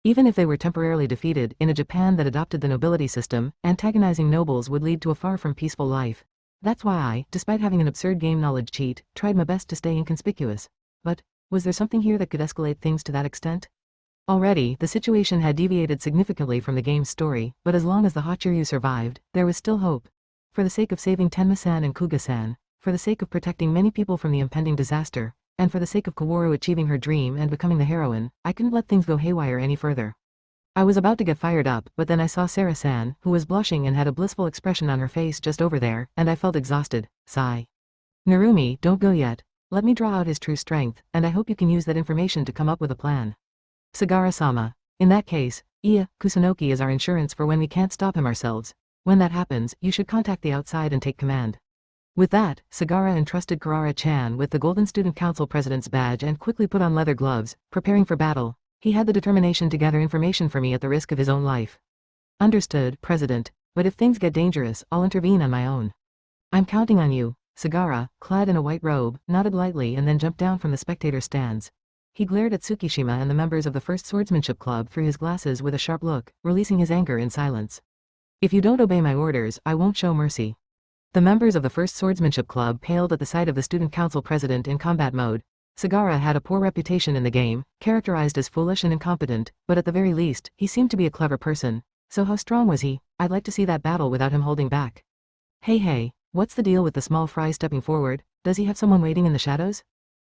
Even if they were temporarily defeated, in a Japan that adopted the nobility system, antagonizing nobles would lead to a far from peaceful life. That's why I, despite having an absurd game knowledge cheat, tried my best to stay inconspicuous. But, was there something here that could escalate things to that extent? Already, the situation had deviated significantly from the game's story, but as long as the Hachiryu survived, there was still hope. For the sake of saving Tenma-san and Kuga-san, for the sake of protecting many people from the impending disaster, and for the sake of Kaworu achieving her dream and becoming the heroine, I couldn't let things go haywire any further. I was about to get fired up, but then I saw Sarah-san, who was blushing and had a blissful expression on her face just over there, and I felt exhausted. Sigh. Narumi, don't go yet. Let me draw out his true strength, and I hope you can use that information to come up with a plan. Sagara-sama. In that case, Kusunoki is our insurance for when we can't stop him ourselves. When that happens, you should contact the outside and take command. With that, Sagara entrusted Karara-chan with the Golden Student Council President's badge and quickly put on leather gloves, preparing for battle. He had the determination to gather information for me at the risk of his own life. Understood, President. But if things get dangerous, I'll intervene on my own. I'm counting on you. Sagara, clad in a white robe, nodded lightly and then jumped down from the spectator stands. He glared at Tsukishima and the members of the First Swordsmanship Club through his glasses with a sharp look, releasing his anger in silence. If you don't obey my orders, I won't show mercy. The members of the First Swordsmanship Club paled at the sight of the Student Council President in combat mode. Sagara had a poor reputation in the game, characterized as foolish and incompetent, but at the very least, he seemed to be a clever person. So how strong was he? I'd like to see that battle without him holding back. Hey, what's the deal with the small fry stepping forward? Does he have someone waiting in the shadows?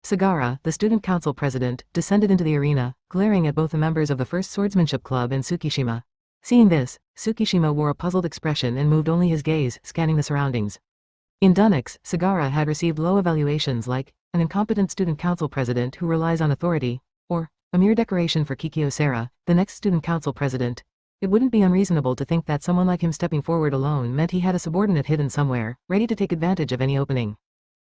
Sagara, the Student Council President, descended into the arena, glaring at both the members of the First Swordsmanship Club and Tsukishima. Seeing this, Tsukishima wore a puzzled expression and moved only his gaze, scanning the surroundings. In Dunix, Sagara had received low evaluations like, an incompetent Student Council President who relies on authority, or, a mere decoration for Kikyo-Sara, the next Student Council President. It wouldn't be unreasonable to think that someone like him stepping forward alone meant he had a subordinate hidden somewhere, ready to take advantage of any opening.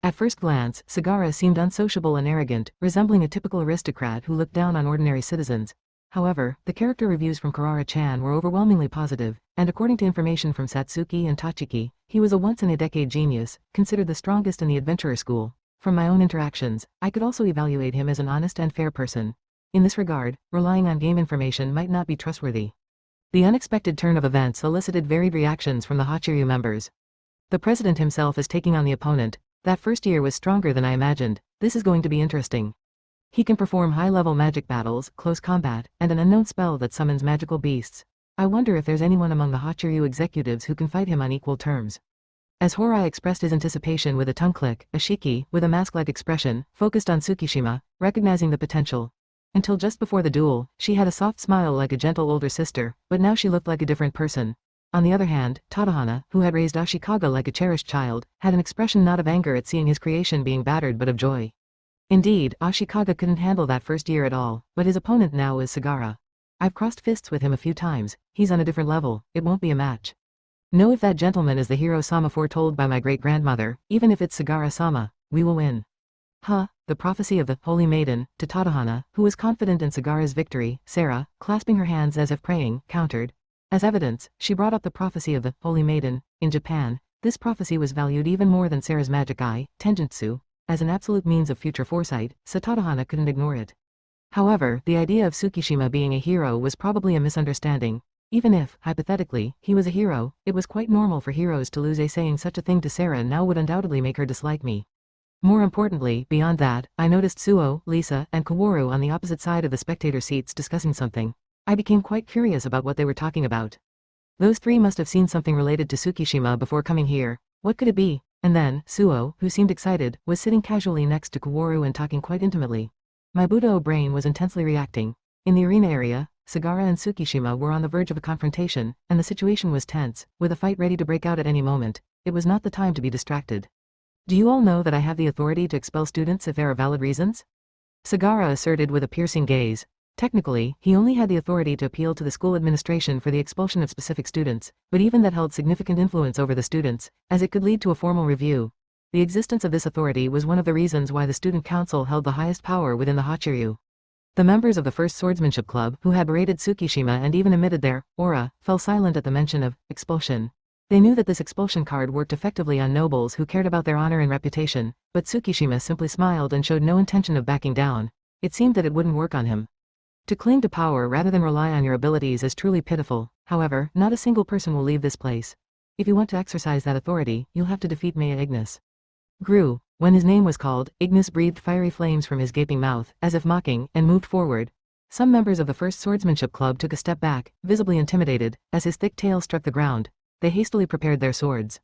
At first glance, Sagara seemed unsociable and arrogant, resembling a typical aristocrat who looked down on ordinary citizens. However, the character reviews from Karara-chan were overwhelmingly positive, and according to information from Satsuki and Tachiki, he was a once-in-a-decade genius, considered the strongest in the adventurer school. From my own interactions, I could also evaluate him as an honest and fair person. In this regard, relying on game information might not be trustworthy. The unexpected turn of events elicited varied reactions from the Hachiryu members. The president himself is taking on the opponent. That first year was stronger than I imagined. This is going to be interesting. He can perform high-level magic battles, close combat, and an unknown spell that summons magical beasts. I wonder if there's anyone among the Hachiryu executives who can fight him on equal terms. As Horai expressed his anticipation with a tongue click, Ashiki, with a mask-like expression, focused on Tsukishima, recognizing the potential. Until just before the duel, she had a soft smile like a gentle older sister, but now she looked like a different person. On the other hand, Tadahana, who had raised Ashikaga like a cherished child, had an expression not of anger at seeing his creation being battered but of joy. Indeed, Ashikaga couldn't handle that first year at all, but his opponent now is Sagara. I've crossed fists with him a few times. He's on a different level. It won't be a match. Know if that gentleman is the hero-sama foretold by my great-grandmother, even if it's Sagara-sama, we will win. Huh, the prophecy of the Holy Maiden, to Tadahana, who was confident in Sagara's victory, Sarah, clasping her hands as if praying, countered. As evidence, she brought up the prophecy of the Holy Maiden. In Japan, this prophecy was valued even more than Sarah's magic eye, Tenjutsu. As an absolute means of future foresight, so Tadahana couldn't ignore it. However, the idea of Tsukishima being a hero was probably a misunderstanding. Even if, hypothetically, he was a hero, it was quite normal for heroes to lose. Saying such a thing to Sarah now would undoubtedly make her dislike me. More importantly, beyond that, I noticed Suo, Lisa, and Kaworu on the opposite side of the spectator seats discussing something. I became quite curious about what they were talking about. Those three must have seen something related to Tsukishima before coming here. What could it be? And then, Suo, who seemed excited, was sitting casually next to Kaworu and talking quite intimately. My Butao brain was intensely reacting. In the arena area, Sagara and Tsukishima were on the verge of a confrontation, and the situation was tense, with a fight ready to break out at any moment. It was not the time to be distracted. Do you all know that I have the authority to expel students if there are valid reasons? Sagara asserted with a piercing gaze. Technically, he only had the authority to appeal to the school administration for the expulsion of specific students, but even that held significant influence over the students, as it could lead to a formal review. The existence of this authority was one of the reasons why the student council held the highest power within the Hachiryu. The members of the First Swordsmanship Club, who had berated Tsukishima and even emitted their aura, fell silent at the mention of expulsion. They knew that this expulsion card worked effectively on nobles who cared about their honor and reputation, but Tsukishima simply smiled and showed no intention of backing down. It seemed that it wouldn't work on him. To cling to power rather than rely on your abilities is truly pitiful. However, not a single person will leave this place. If you want to exercise that authority, you'll have to defeat Maya Ignis. Gru. When his name was called, Ignis breathed fiery flames from his gaping mouth, as if mocking, and moved forward. Some members of the First Swordsmanship Club took a step back, visibly intimidated, as his thick tail struck the ground. They hastily prepared their swords.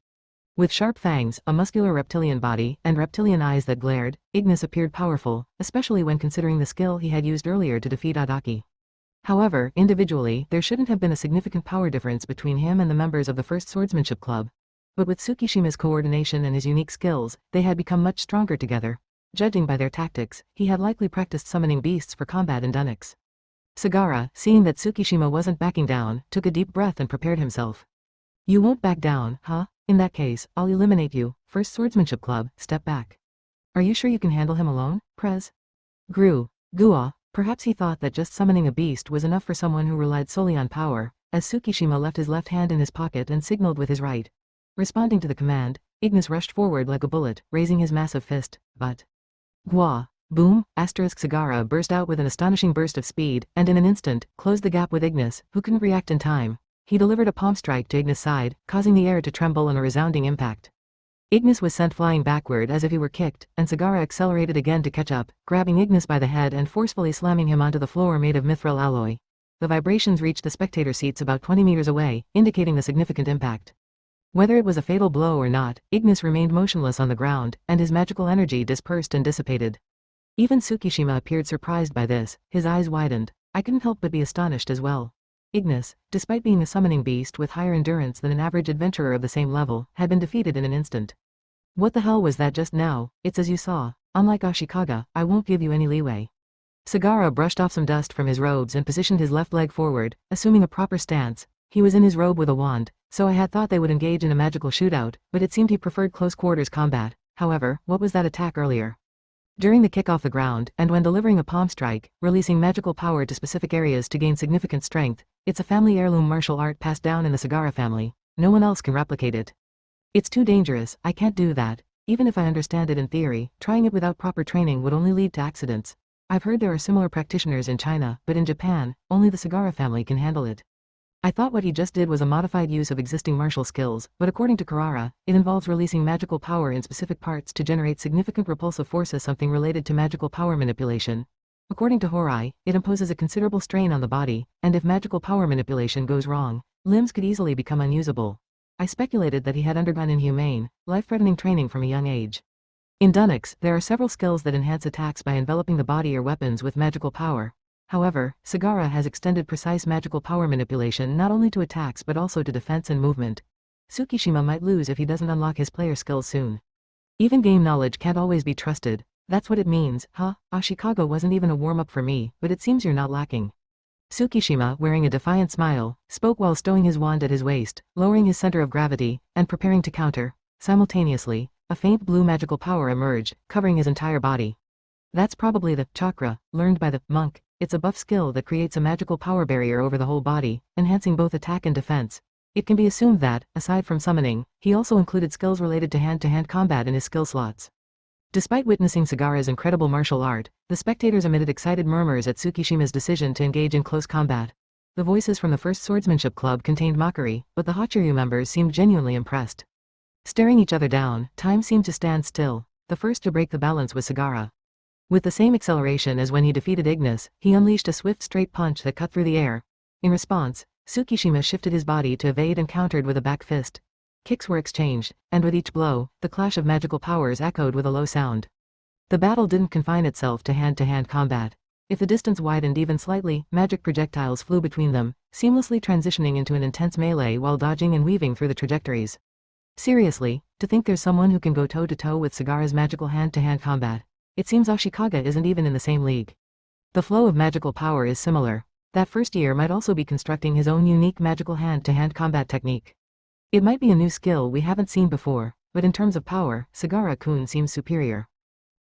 With sharp fangs, a muscular reptilian body, and reptilian eyes that glared, Ignis appeared powerful, especially when considering the skill he had used earlier to defeat Adaki. However, individually, there shouldn't have been a significant power difference between him and the members of the First Swordsmanship Club. But with Tsukishima's coordination and his unique skills, they had become much stronger together. Judging by their tactics, he had likely practiced summoning beasts for combat in Dunix. Sagara, seeing that Tsukishima wasn't backing down, took a deep breath and prepared himself. You won't back down, huh? In that case, I'll eliminate you. First Swordsmanship Club, step back. Are you sure you can handle him alone, Prez? Gru. Gua. Perhaps he thought that just summoning a beast was enough for someone who relied solely on power, as Tsukishima left his left hand in his pocket and signaled with his right. Responding to the command, Ignis rushed forward like a bullet, raising his massive fist, but... Gua. Boom! Sagara burst out with an astonishing burst of speed, and in an instant, closed the gap with Ignis, who couldn't react in time. He delivered a palm strike to Ignis' side, causing the air to tremble in a resounding impact. Ignis was sent flying backward as if he were kicked, and Sagara accelerated again to catch up, grabbing Ignis by the head and forcefully slamming him onto the floor made of mithril alloy. The vibrations reached the spectator seats about 20 meters away, indicating the significant impact. Whether it was a fatal blow or not, Ignis remained motionless on the ground, and his magical energy dispersed and dissipated. Even Tsukishima appeared surprised by this, his eyes widened. I couldn't help but be astonished as well. Ignis, despite being a summoning beast with higher endurance than an average adventurer of the same level, had been defeated in an instant. What the hell was that just now? It's as you saw. Unlike Ashikaga, I won't give you any leeway. Sagara brushed off some dust from his robes and positioned his left leg forward, assuming a proper stance. He was in his robe with a wand, so I had thought they would engage in a magical shootout, but it seemed he preferred close quarters combat. However, what was that attack earlier? During the kick off the ground, and when delivering a palm strike, releasing magical power to specific areas to gain significant strength, it's a family heirloom martial art passed down in the Sagara family. No one else can replicate it. It's too dangerous, I can't do that. Even if I understand it in theory, trying it without proper training would only lead to accidents. I've heard there are similar practitioners in China, but in Japan, only the Sagara family can handle it. I thought what he just did was a modified use of existing martial skills, but according to Carrara, it involves releasing magical power in specific parts to generate significant repulsive forces, something related to magical power manipulation. According to Horai, it imposes a considerable strain on the body, and if magical power manipulation goes wrong, limbs could easily become unusable. I speculated that he had undergone inhumane, life-threatening training from a young age. In Dunix, there are several skills that enhance attacks by enveloping the body or weapons with magical power. However, Sagara has extended precise magical power manipulation not only to attacks but also to defense and movement. Tsukishima might lose if he doesn't unlock his player skills soon. Even game knowledge can't always be trusted. That's what it means, huh? Ashikaga wasn't even a warm-up for me, but it seems you're not lacking. Tsukishima, wearing a defiant smile, spoke while stowing his wand at his waist, lowering his center of gravity, and preparing to counter. Simultaneously, a faint blue magical power emerged, covering his entire body. That's probably the chakra, learned by the monk. It's a buff skill that creates a magical power barrier over the whole body, enhancing both attack and defense. It can be assumed that, aside from summoning, he also included skills related to hand-to-hand combat in his skill slots. Despite witnessing Sagara's incredible martial art, the spectators emitted excited murmurs at Tsukishima's decision to engage in close combat. The voices from the first swordsmanship club contained mockery, but the Hachiryu members seemed genuinely impressed. Staring each other down, time seemed to stand still. The first to break the balance was Sagara. With the same acceleration as when he defeated Ignis, he unleashed a swift straight punch that cut through the air. In response, Tsukishima shifted his body to evade and countered with a back fist. Kicks were exchanged, and with each blow, the clash of magical powers echoed with a low sound. The battle didn't confine itself to hand-to-hand combat. If the distance widened even slightly, magic projectiles flew between them, seamlessly transitioning into an intense melee while dodging and weaving through the trajectories. Seriously, to think there's someone who can go toe-to-toe with Sagara's magical hand-to-hand combat. It seems Ashikaga isn't even in the same league. The flow of magical power is similar. That first year might also be constructing his own unique magical hand-to-hand combat technique. It might be a new skill we haven't seen before, but in terms of power, Sagara-kun seems superior.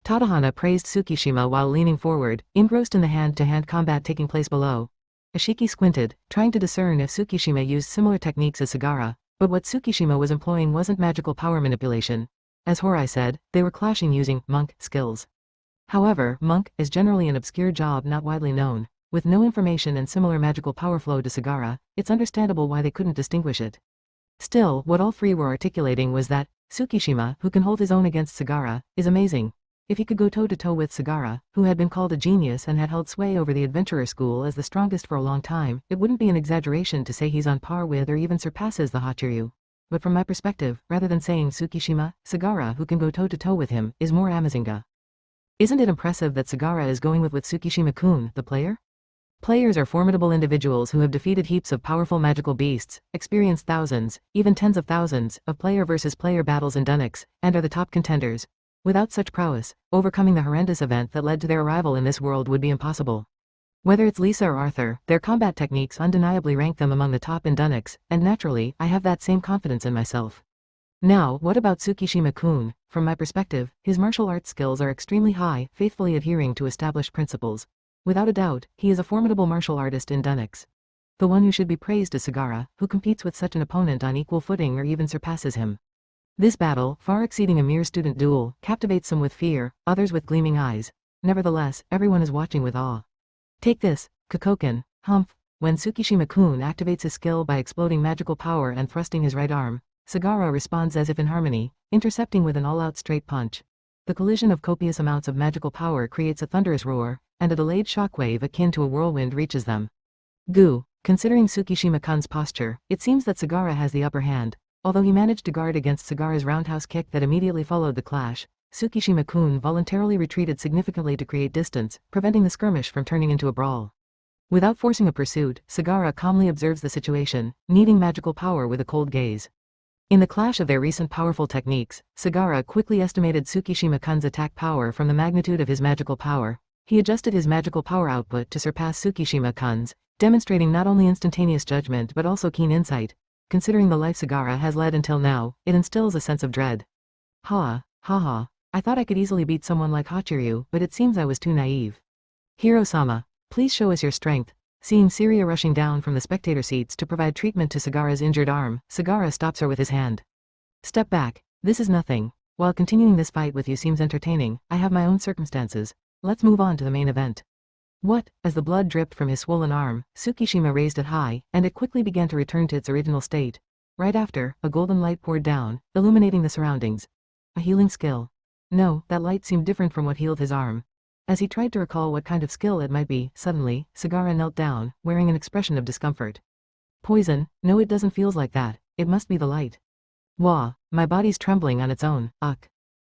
Tadahana praised Tsukishima while leaning forward, engrossed in the hand-to-hand combat taking place below. Ashiki squinted, trying to discern if Tsukishima used similar techniques as Sagara, but what Tsukishima was employing wasn't magical power manipulation. As Horai said, they were clashing using monk skills. However, monk is generally an obscure job not widely known. With no information and similar magical power flow to Sagara, it's understandable why they couldn't distinguish it. Still, what all three were articulating was that, Tsukishima, who can hold his own against Sagara, is amazing. If he could go toe-to-toe with Sagara, who had been called a genius and had held sway over the adventurer school as the strongest for a long time, it wouldn't be an exaggeration to say he's on par with or even surpasses the Hachiryu. But from my perspective, rather than saying Tsukishima, Sagara who can go toe-to-toe with him, is more Amazinga. Isn't it impressive that Sagara is going with Tsukishima-kun, the player? Players are formidable individuals who have defeated heaps of powerful magical beasts, experienced thousands, even tens of thousands, of player versus player battles in Dunix, and are the top contenders. Without such prowess, overcoming the horrendous event that led to their arrival in this world would be impossible. Whether it's Lisa or Arthur, their combat techniques undeniably rank them among the top in Dunix, and naturally, I have that same confidence in myself. Now, what about Tsukishima-kun? From my perspective, his martial arts skills are extremely high, faithfully adhering to established principles. Without a doubt, he is a formidable martial artist in Dunix. The one who should be praised is Sagara, who competes with such an opponent on equal footing or even surpasses him. This battle, far exceeding a mere student duel, captivates some with fear, others with gleaming eyes. Nevertheless, everyone is watching with awe. Take this, Kokoken, humph. When Tsukishima-kun activates his skill by exploding magical power and thrusting his right arm, Sagara responds as if in harmony, intercepting with an all-out straight punch. The collision of copious amounts of magical power creates a thunderous roar, and a delayed shockwave akin to a whirlwind reaches them. Goo. Considering Tsukishima-kun's posture, it seems that Sagara has the upper hand. Although he managed to guard against Sagara's roundhouse kick that immediately followed the clash, Tsukishima-kun voluntarily retreated significantly to create distance, preventing the skirmish from turning into a brawl. Without forcing a pursuit, Sagara calmly observes the situation, kneading magical power with a cold gaze. In the clash of their recent powerful techniques, Sagara quickly estimated Tsukishima-kun's attack power from the magnitude of his magical power. He adjusted his magical power output to surpass Tsukishima-kun's, demonstrating not only instantaneous judgment but also keen insight. Considering the life Sagara has led until now, it instills a sense of dread. Ha, ha ha, I thought I could easily beat someone like Hachiryu, but it seems I was too naive. Hiro-sama, please show us your strength. Seeing Syria rushing down from the spectator seats to provide treatment to Sagara's injured arm, Sagara stops her with his hand. Step back, this is nothing. While continuing this fight with you seems entertaining, I have my own circumstances. Let's move on to the main event. What? As the blood dripped from his swollen arm, Tsukishima raised it high, and it quickly began to return to its original state. Right after, a golden light poured down, illuminating the surroundings. A healing skill. No, that light seemed different from what healed his arm. As he tried to recall what kind of skill it might be, suddenly, Sagara knelt down, wearing an expression of discomfort. Poison? No, it doesn't feel like that. It must be the light. Wah, my body's trembling on its own. Ugh.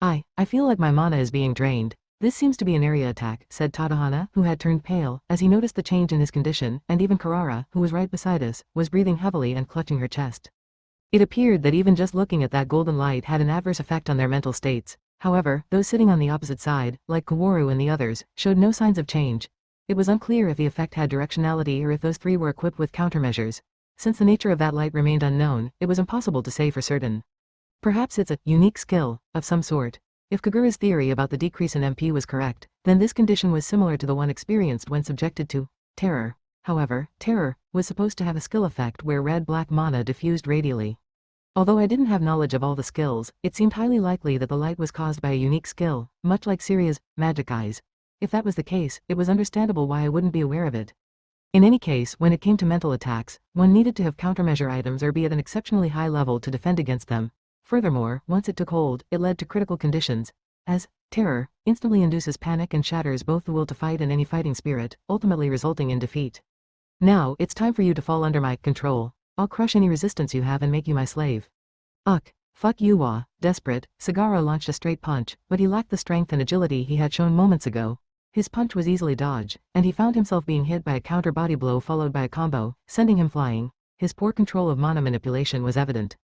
I feel like my mana is being drained. This seems to be an area attack, said Tadahana, who had turned pale, as he noticed the change in his condition, and even Karara, who was right beside us, was breathing heavily and clutching her chest. It appeared that even just looking at that golden light had an adverse effect on their mental states. However, those sitting on the opposite side, like Kaworu and the others, showed no signs of change. It was unclear if the effect had directionality or if those three were equipped with countermeasures. Since the nature of that light remained unknown, it was impossible to say for certain. Perhaps it's a unique skill of some sort. If Kagura's theory about the decrease in MP was correct, then this condition was similar to the one experienced when subjected to terror. However, terror was supposed to have a skill effect where red-black mana diffused radially. Although I didn't have knowledge of all the skills, it seemed highly likely that the light was caused by a unique skill, much like Syria's magic eyes. If that was the case, it was understandable why I wouldn't be aware of it. In any case, when it came to mental attacks, one needed to have countermeasure items or be at an exceptionally high level to defend against them. Furthermore, once it took hold, it led to critical conditions, as terror instantly induces panic and shatters both the will to fight and any fighting spirit, ultimately resulting in defeat. Now, it's time for you to fall under my control. I'll crush any resistance you have and make you my slave. Ugh, fuck you, Wa. Desperate, Sagara launched a straight punch, but he lacked the strength and agility he had shown moments ago. His punch was easily dodged, and he found himself being hit by a counter body blow followed by a combo, sending him flying. His poor control of mana manipulation was evident.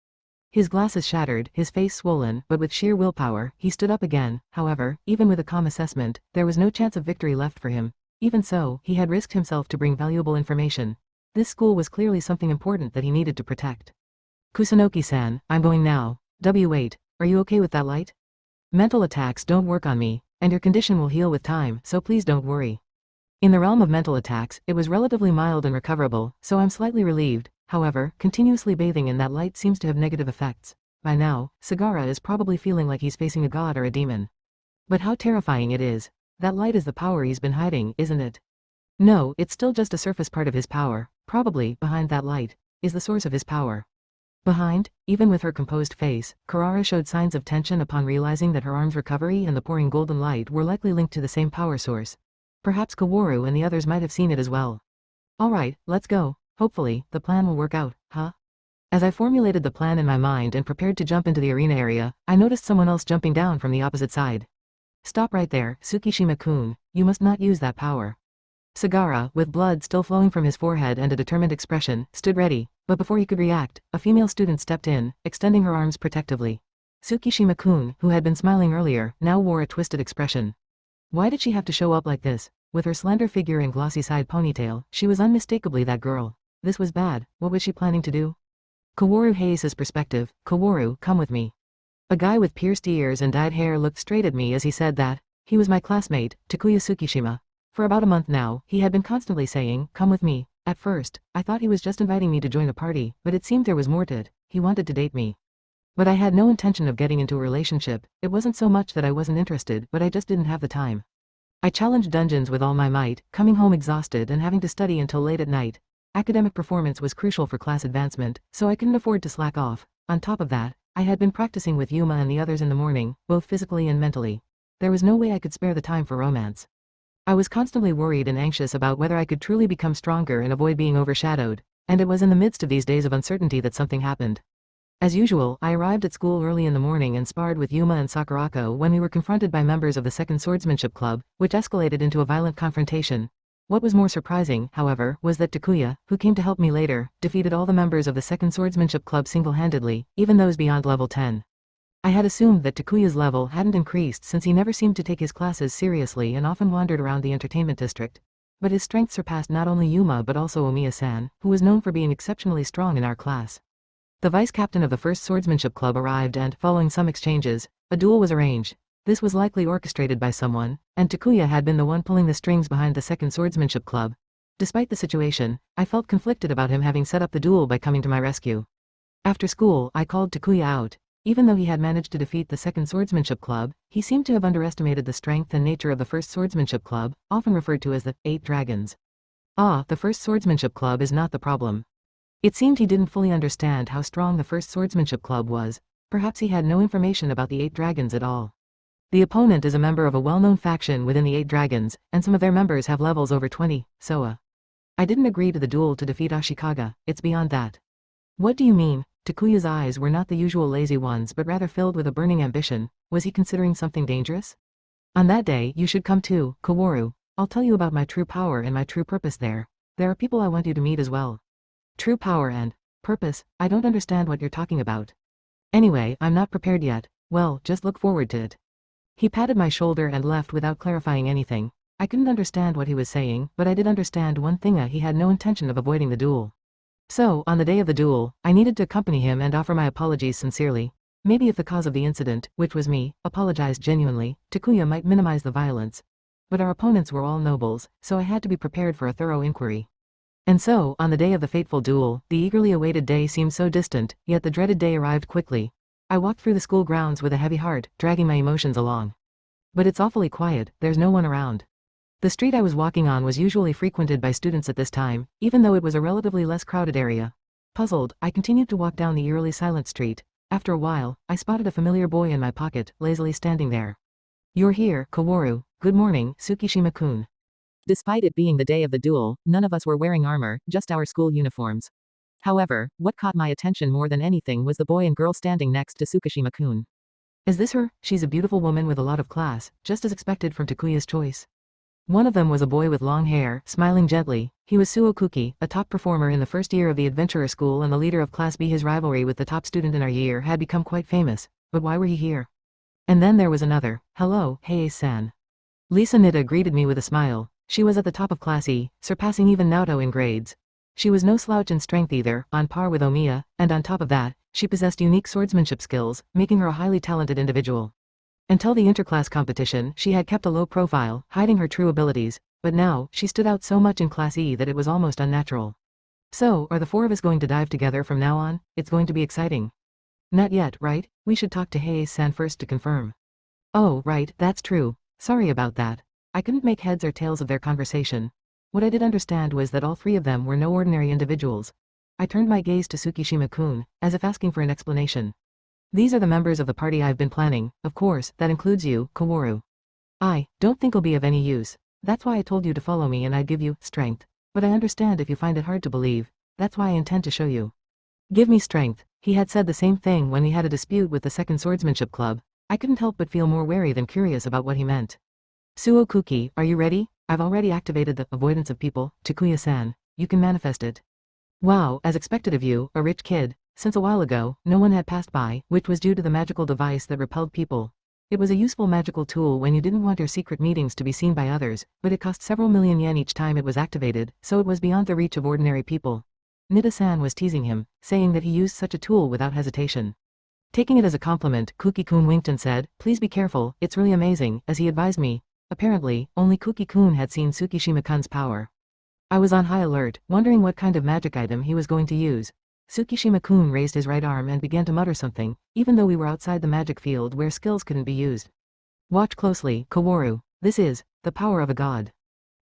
His glasses shattered, his face swollen, but with sheer willpower, he stood up again. However, even with a calm assessment, there was no chance of victory left for him. Even so, he had risked himself to bring valuable information. This school was clearly something important that he needed to protect. Kusunoki-san, I'm going now. Wait, are you okay with that light? Mental attacks don't work on me, and your condition will heal with time, so please don't worry. In the realm of mental attacks, it was relatively mild and recoverable, so I'm slightly relieved. However, continuously bathing in that light seems to have negative effects. By now, Sagara is probably feeling like he's facing a god or a demon. But how terrifying it is. That light is the power he's been hiding, isn't it? No, it's still just a surface part of his power. Probably, behind that light, is the source of his power. Behind, even with her composed face, Karara showed signs of tension upon realizing that her arm's recovery and the pouring golden light were likely linked to the same power source. Perhaps Kaworu and the others might have seen it as well. Alright, let's go. Hopefully, the plan will work out, huh? As I formulated the plan in my mind and prepared to jump into the arena area, I noticed someone else jumping down from the opposite side. Stop right there, Tsukishima-kun, you must not use that power. Sagara, with blood still flowing from his forehead and a determined expression, stood ready, but before he could react, a female student stepped in, extending her arms protectively. Tsukishima-kun, who had been smiling earlier, now wore a twisted expression. Why did she have to show up like this? With her slender figure and glossy side ponytail, she was unmistakably that girl. This was bad. What was she planning to do? Kaworu Hayes' perspective. Kaworu, come with me. A guy with pierced ears and dyed hair looked straight at me as he said that. He was my classmate, Takuya Tsukishima. For about a month now, he had been constantly saying, come with me. At first, I thought he was just inviting me to join a party, but it seemed there was more to it. He wanted to date me. But I had no intention of getting into a relationship. It wasn't so much that I wasn't interested, but I just didn't have the time. I challenged dungeons with all my might, coming home exhausted and having to study until late at night. Academic performance was crucial for class advancement, so I couldn't afford to slack off. On top of that, I had been practicing with Yuma and the others in the morning, both physically and mentally. There was no way I could spare the time for romance. I was constantly worried and anxious about whether I could truly become stronger and avoid being overshadowed, and it was in the midst of these days of uncertainty that something happened. As usual, I arrived at school early in the morning and sparred with Yuma and Sakurako when we were confronted by members of the Second Swordsmanship Club, which escalated into a violent confrontation. What was more surprising, however, was that Takuya, who came to help me later, defeated all the members of the Second Swordsmanship Club single-handedly, even those beyond level 10. I had assumed that Takuya's level hadn't increased since he never seemed to take his classes seriously and often wandered around the entertainment district. But his strength surpassed not only Yuma but also Omiya-san, who was known for being exceptionally strong in our class. The vice-captain of the First Swordsmanship Club arrived and, following some exchanges, a duel was arranged. This was likely orchestrated by someone, and Takuya had been the one pulling the strings behind the Second Swordsmanship Club. Despite the situation, I felt conflicted about him having set up the duel by coming to my rescue. After school, I called Takuya out. Even though he had managed to defeat the Second Swordsmanship Club, he seemed to have underestimated the strength and nature of the First Swordsmanship Club, often referred to as the 8 Dragons. The First Swordsmanship Club is not the problem. It seemed he didn't fully understand how strong the First Swordsmanship Club was. Perhaps he had no information about the 8 Dragons at all. The opponent is a member of a well-known faction within the 8 Dragons, and some of their members have levels over 20, Soa. I didn't agree to the duel to defeat Ashikaga, it's beyond that. What do you mean? Takuya's eyes were not the usual lazy ones but rather filled with a burning ambition. Was he considering something dangerous? On that day, you should come too, Kaworu. I'll tell you about my true power and my true purpose there. There are people I want you to meet as well. True power and purpose? I don't understand what you're talking about. Anyway, I'm not prepared yet. Well, just look forward to it. He patted my shoulder and left without clarifying anything. I couldn't understand what he was saying, but I did understand one thing: he had no intention of avoiding the duel. So, on the day of the duel, I needed to accompany him and offer my apologies sincerely. Maybe if the cause of the incident, which was me, apologized genuinely, Takuya might minimize the violence. But our opponents were all nobles, so I had to be prepared for a thorough inquiry. And so, on the day of the fateful duel, the eagerly awaited day seemed so distant, yet the dreaded day arrived quickly. I walked through the school grounds with a heavy heart, dragging my emotions along. But it's awfully quiet, there's no one around. The street I was walking on was usually frequented by students at this time, even though it was a relatively less crowded area. Puzzled, I continued to walk down the eerily silent street. After a while, I spotted a familiar boy in my pocket, lazily standing there. "You're here, Kaworu. Good morning, Tsukishima-kun." Despite it being the day of the duel, none of us were wearing armor, just our school uniforms. However, what caught my attention more than anything was the boy and girl standing next to Tsukishima-kun. Is this her? She's a beautiful woman with a lot of class, just as expected from Takuya's choice. One of them was a boy with long hair, smiling gently. He was Suokuki, a top performer in the first year of the adventurer school and the leader of Class B. His rivalry with the top student in our year had become quite famous, but why were he here? And then there was another. "Hello, Heie-san." Lisa Nita greeted me with a smile. She was at the top of Class E, surpassing even Naoto in grades. She was no slouch in strength either, on par with Omiya, and on top of that, she possessed unique swordsmanship skills, making her a highly talented individual. Until the interclass competition, she had kept a low profile, hiding her true abilities, but now, she stood out so much in Class E that it was almost unnatural. "So, are the four of us going to dive together from now on? It's going to be exciting." "Not yet, right? We should talk to Heie-san first to confirm." "Oh, right, that's true. Sorry about that. I couldn't make heads or tails of their conversation. What I did understand was that all three of them were no ordinary individuals." I turned my gaze to Tsukishima-kun, as if asking for an explanation. "These are the members of the party I've been planning. Of course, that includes you, Kaworu. I don't think I'll be of any use. That's why I told you to follow me and I'd give you strength. But I understand if you find it hard to believe. That's why I intend to show you." Give me strength. He had said the same thing when we had a dispute with the second swordsmanship club. I couldn't help but feel more wary than curious about what he meant. "Suokuki, are you ready? I've already activated the avoidance of people, Takuya-san. You can manifest it." "Wow, as expected of you, a rich kid. Since a while ago, no one had passed by, which was due to the magical device that repelled people. It was a useful magical tool when you didn't want your secret meetings to be seen by others, but it cost several million yen each time it was activated, so it was beyond the reach of ordinary people." Nida-san was teasing him, saying that he used such a tool without hesitation. Taking it as a compliment, Kuki-kun winked and said, "Please be careful, it's really amazing," as he advised me. Apparently, only Kuki-kun had seen Tsukishima-kun's power. I was on high alert, wondering what kind of magic item he was going to use. Tsukishima-kun raised his right arm and began to mutter something, even though we were outside the magic field where skills couldn't be used. "Watch closely, Kaworu. This is the power of a god."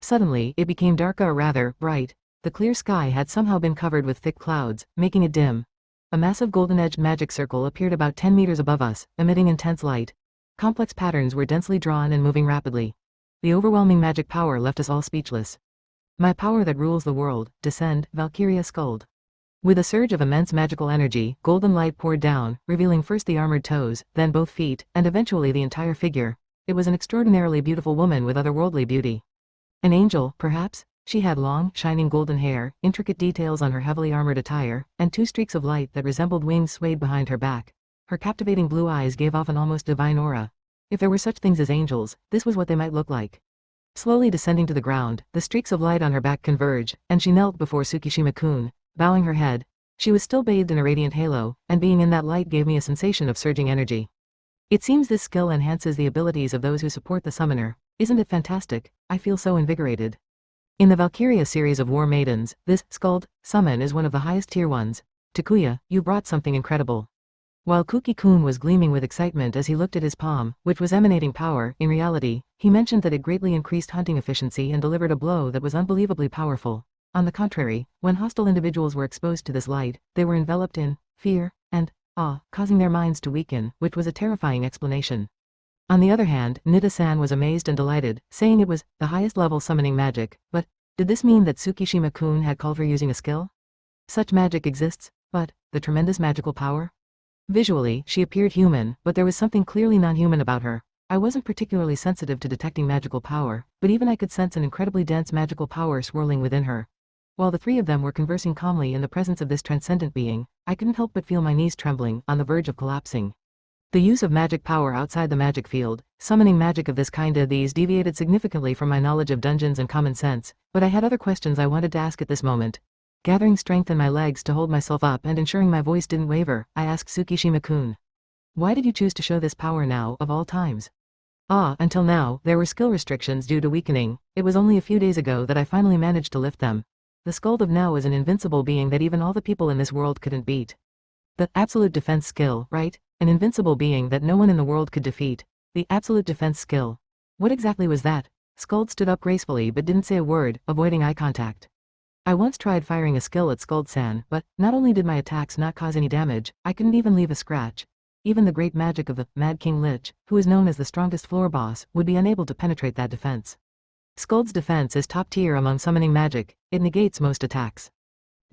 Suddenly, it became darker, or rather, bright. The clear sky had somehow been covered with thick clouds, making it dim. A massive golden-edged magic circle appeared about 10 meters above us, emitting intense light. Complex patterns were densely drawn and moving rapidly. The overwhelming magic power left us all speechless. "My power that rules the world, descend, Valkyria Skuld." With a surge of immense magical energy, golden light poured down, revealing first the armored toes, then both feet, and eventually the entire figure. It was an extraordinarily beautiful woman with otherworldly beauty. An angel, perhaps? She had long, shining golden hair, intricate details on her heavily armored attire, and two streaks of light that resembled wings swayed behind her back. Her captivating blue eyes gave off an almost divine aura. If there were such things as angels, this was what they might look like. Slowly descending to the ground, the streaks of light on her back converged, and she knelt before Tsukishima-kun, bowing her head. She was still bathed in a radiant halo, and being in that light gave me a sensation of surging energy. It seems this skill enhances the abilities of those who support the summoner. Isn't it fantastic? I feel so invigorated. In the Valkyria series of war maidens, this Skuld summon is one of the highest tier ones. "Takuya, you brought something incredible." While Kuki-kun was gleaming with excitement as he looked at his palm, which was emanating power, in reality, he mentioned that it greatly increased hunting efficiency and delivered a blow that was unbelievably powerful. On the contrary, when hostile individuals were exposed to this light, they were enveloped in fear and awe, causing their minds to weaken, which was a terrifying explanation. On the other hand, Nida-san was amazed and delighted, saying it was the highest level summoning magic. But did this mean that Tsukishima-kun had called her using a skill? Such magic exists, but the tremendous magical power? Visually, she appeared human, but there was something clearly non-human about her. I wasn't particularly sensitive to detecting magical power, but even I could sense an incredibly dense magical power swirling within her. While the three of them were conversing calmly in the presence of this transcendent being, I couldn't help but feel my knees trembling, on the verge of collapsing. The use of magic power outside the magic field, summoning magic of this kind of these deviated significantly from my knowledge of dungeons and common sense, but I had other questions I wanted to ask at this moment. Gathering strength in my legs to hold myself up and ensuring my voice didn't waver, I asked Tsukishima-kun. Why did you choose to show this power now, of all times? Until now, there were skill restrictions due to weakening. It was only a few days ago that I finally managed to lift them. The Skuld of now is an invincible being that even all the people in this world couldn't beat. The absolute defense skill, right? An invincible being that no one in the world could defeat. The absolute defense skill. What exactly was that? Skuld stood up gracefully but didn't say a word, avoiding eye contact. I once tried firing a skill at Skuld-san, but not only did my attacks not cause any damage, I couldn't even leave a scratch. Even the great magic of the Mad King Lich, who is known as the strongest floor boss, would be unable to penetrate that defense. Skuld's defense is top tier among summoning magic. It negates most attacks.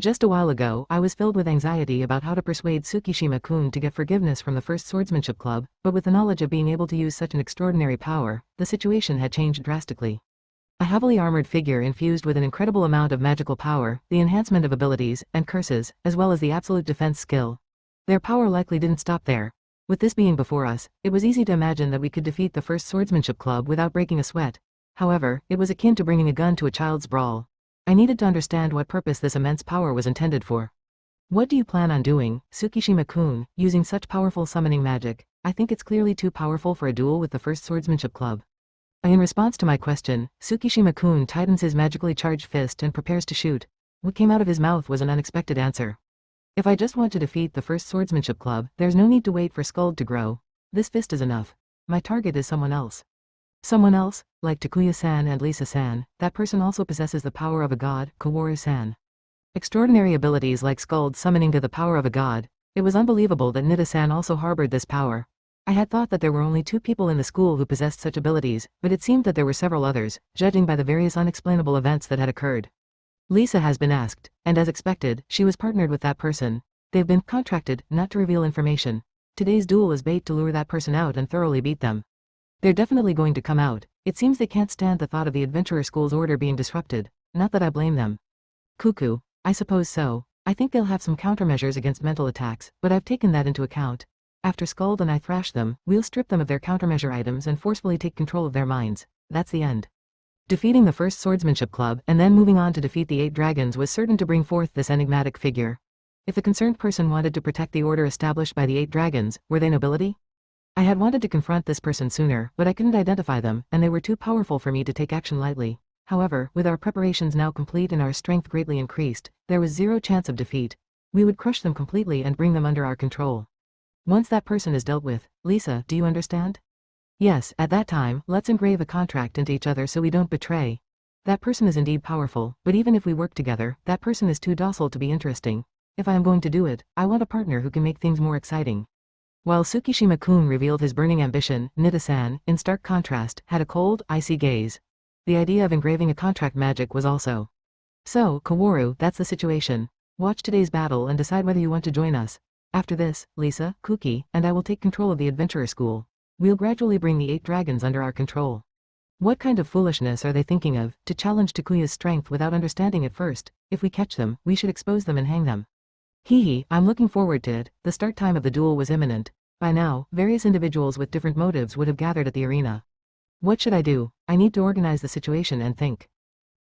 Just a while ago, I was filled with anxiety about how to persuade Tsukishima-kun to get forgiveness from the First Swordsmanship Club, but with the knowledge of being able to use such an extraordinary power, the situation had changed drastically. A heavily armored figure infused with an incredible amount of magical power, the enhancement of abilities, and curses, as well as the absolute defense skill. Their power likely didn't stop there. With this being before us, it was easy to imagine that we could defeat the First Swordsmanship Club without breaking a sweat. However, it was akin to bringing a gun to a child's brawl. I needed to understand what purpose this immense power was intended for. What do you plan on doing, Tsukishima-kun, using such powerful summoning magic? I think it's clearly too powerful for a duel with the First Swordsmanship Club. In response to my question, Tsukishima-kun tightens his magically charged fist and prepares to shoot. What came out of his mouth was an unexpected answer. If I just want to defeat the First Swordsmanship Club, there's no need to wait for Skuld to grow. This fist is enough. My target is someone else. Someone else, like Takuya-san and Lisa-san, that person also possesses the power of a god, Kaworu-san. Extraordinary abilities like Skuld summoning to the power of a god. It was unbelievable that Nida-san also harbored this power. I had thought that there were only 2 people in the school who possessed such abilities, but it seemed that there were several others, judging by the various unexplainable events that had occurred. Lisa has been asked, and as expected, she was partnered with that person. They've been contracted not to reveal information. Today's duel is bait to lure that person out and thoroughly beat them. They're definitely going to come out. It seems they can't stand the thought of the adventurer school's order being disrupted. Not that I blame them. Cuckoo, I suppose so. I think they'll have some countermeasures against mental attacks, but I've taken that into account. After Skuld and I thrash them, we'll strip them of their countermeasure items and forcefully take control of their minds. That's the end. Defeating the First Swordsmanship Club and then moving on to defeat the 8 dragons was certain to bring forth this enigmatic figure. If the concerned person wanted to protect the order established by the 8 dragons, were they nobility? I had wanted to confront this person sooner, but I couldn't identify them, and they were too powerful for me to take action lightly. However, with our preparations now complete and our strength greatly increased, there was 0 chance of defeat. We would crush them completely and bring them under our control. Once that person is dealt with, Lisa, do you understand? Yes, at that time, let's engrave a contract into each other so we don't betray. That person is indeed powerful, but even if we work together, that person is too docile to be interesting. If I am going to do it, I want a partner who can make things more exciting. While Tsukishima-kun revealed his burning ambition, Nida-san, in stark contrast, had a cold, icy gaze. The idea of engraving a contract magic was also. So, Kaworu, that's the situation. Watch today's battle and decide whether you want to join us. After this, Lisa, Kuki, and I will take control of the adventurer school. We'll gradually bring the 8 dragons under our control. What kind of foolishness are they thinking of, to challenge Takuya's strength without understanding it first? If we catch them, we should expose them and hang them. Hee, I'm looking forward to it. The start time of the duel was imminent. By now, various individuals with different motives would have gathered at the arena. What should I do? I need to organize the situation and think.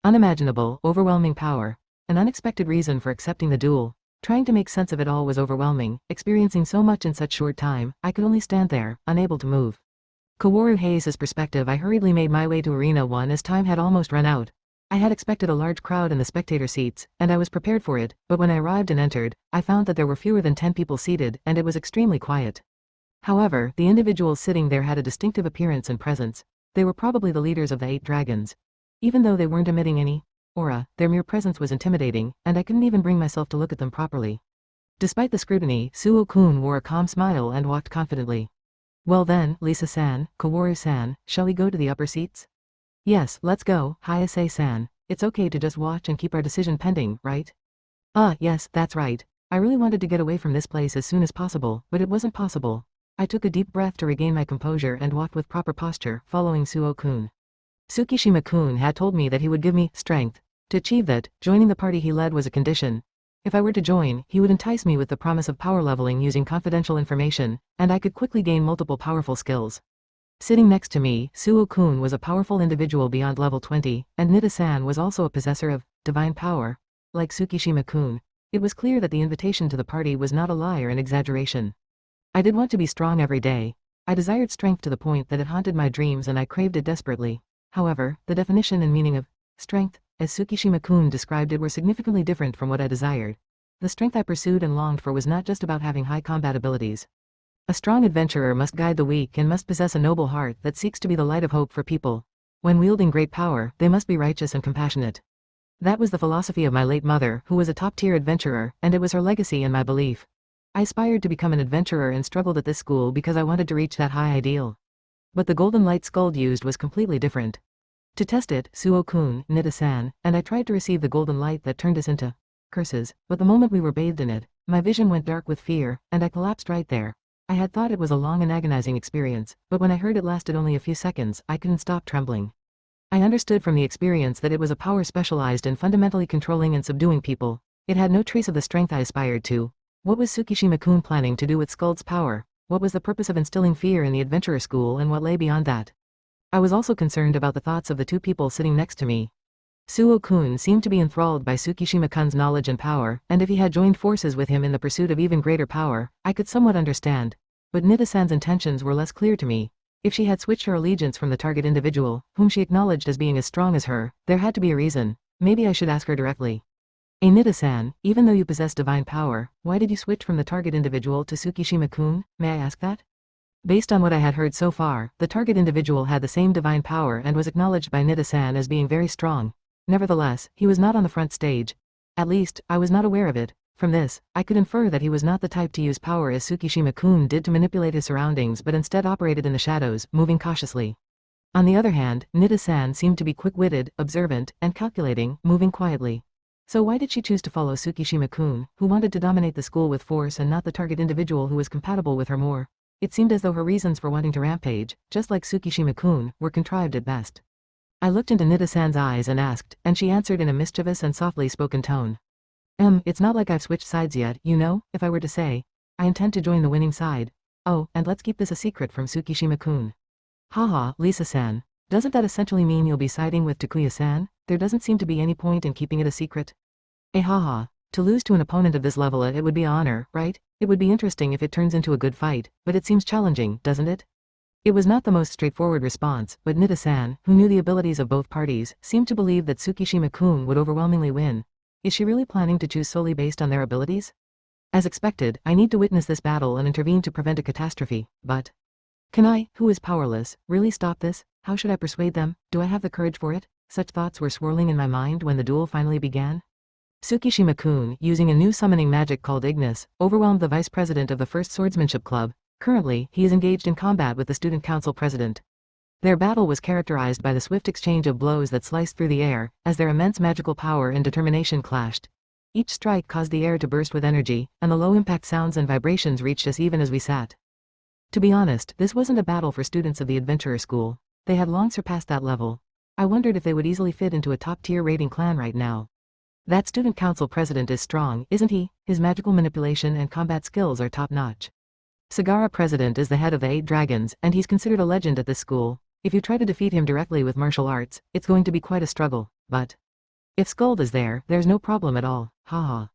Unimaginable, overwhelming power. An unexpected reason for accepting the duel. Trying to make sense of it all was overwhelming. Experiencing so much in such short time, I could only stand there, unable to move. Kaworu Hayes' perspective. I hurriedly made my way to Arena 1 as time had almost run out. I had expected a large crowd in the spectator seats, and I was prepared for it, but when I arrived and entered, I found that there were fewer than 10 people seated, and it was extremely quiet. However, the individuals sitting there had a distinctive appearance and presence. They were probably the leaders of the 8 dragons. Even though they weren't emitting any aura, their mere presence was intimidating, and I couldn't even bring myself to look at them properly. Despite the scrutiny, Suo-kun wore a calm smile and walked confidently. Well then, Lisa-san, Kaworu-san, shall we go to the upper seats? Yes, let's go, Hayase-san. It's okay to just watch and keep our decision pending, right? Yes, that's right. I really wanted to get away from this place as soon as possible, but it wasn't possible. I took a deep breath to regain my composure and walked with proper posture, following Suo-kun. Tsukishima-kun had told me that he would give me strength. To achieve that, joining the party he led was a condition. If I were to join, he would entice me with the promise of power leveling using confidential information, and I could quickly gain multiple powerful skills. Sitting next to me, Suo-kun was a powerful individual beyond level 20, and Nida-san was also a possessor of divine power. Like Tsukishima-kun, it was clear that the invitation to the party was not a lie or an exaggeration. I did want to be strong every day. I desired strength to the point that it haunted my dreams and I craved it desperately. However, the definition and meaning of strength, as Tsukishima-kun described it, were significantly different from what I desired. The strength I pursued and longed for was not just about having high combat abilities. A strong adventurer must guide the weak and must possess a noble heart that seeks to be the light of hope for people. When wielding great power, they must be righteous and compassionate. That was the philosophy of my late mother, who was a top-tier adventurer, and it was her legacy and my belief. I aspired to become an adventurer and struggled at this school because I wanted to reach that high ideal. But the golden light Skuld used was completely different. To test it, Suo-kun, Nida-san, and I tried to receive the golden light that turned us into curses, but the moment we were bathed in it, my vision went dark with fear, and I collapsed right there. I had thought it was a long and agonizing experience, but when I heard it lasted only a few seconds, I couldn't stop trembling. I understood from the experience that it was a power specialized in fundamentally controlling and subduing people. It had no trace of the strength I aspired to. What was Tsukishima-kun planning to do with Skuld's power? What was the purpose of instilling fear in the adventurer school, and what lay beyond that? I was also concerned about the thoughts of the two people sitting next to me. Suo-kun seemed to be enthralled by Tsukishima-kun's knowledge and power, and if he had joined forces with him in the pursuit of even greater power, I could somewhat understand. But Nida-san's intentions were less clear to me. If she had switched her allegiance from the target individual, whom she acknowledged as being as strong as her, there had to be a reason. Maybe I should ask her directly. Nida-san, even though you possess divine power, why did you switch from the target individual to Tsukishima-kun? May I ask that? Based on what I had heard so far, the target individual had the same divine power and was acknowledged by Nida-san as being very strong. Nevertheless, he was not on the front stage. At least, I was not aware of it. From this, I could infer that he was not the type to use power as Tsukishima-kun did to manipulate his surroundings, but instead operated in the shadows, moving cautiously. On the other hand, Nida-san seemed to be quick-witted, observant, and calculating, moving quietly. So why did she choose to follow Tsukishima-kun, who wanted to dominate the school with force, and not the target individual who was compatible with her more? It seemed as though her reasons for wanting to rampage, just like Tsukishima-kun, were contrived at best. I looked into Nida-san's eyes and asked, and she answered in a mischievous and softly spoken tone. It's not like I've switched sides yet, you know. If I were to say, I intend to join the winning side. Oh, and let's keep this a secret from Tsukishima-kun. Haha, Lisa-san. Doesn't that essentially mean you'll be siding with Takuya-san? There doesn't seem to be any point in keeping it a secret. Haha. To lose to an opponent of this level, it would be an honor, right? It would be interesting if it turns into a good fight, but it seems challenging, doesn't it? It was not the most straightforward response, but Nida-san, who knew the abilities of both parties, seemed to believe that Tsukishima-kun would overwhelmingly win. Is she really planning to choose solely based on their abilities? As expected, I need to witness this battle and intervene to prevent a catastrophe, but can I, who is powerless, really stop this? How should I persuade them? Do I have the courage for it? Such thoughts were swirling in my mind when the duel finally began. Tsukishima-kun, using a new summoning magic called Ignis, overwhelmed the vice president of the First Swordsmanship Club. Currently, he is engaged in combat with the student council president. Their battle was characterized by the swift exchange of blows that sliced through the air, as their immense magical power and determination clashed. Each strike caused the air to burst with energy, and the low-impact sounds and vibrations reached us even as we sat. To be honest, this wasn't a battle for students of the adventurer school. They had long surpassed that level. I wondered if they would easily fit into a top-tier rating clan right now. That student council president is strong, isn't he? His magical manipulation and combat skills are top-notch. Sagara president is the head of the 8 dragons, and he's considered a legend at this school. If you try to defeat him directly with martial arts, it's going to be quite a struggle, but if Skuld is there, there's no problem at all, haha.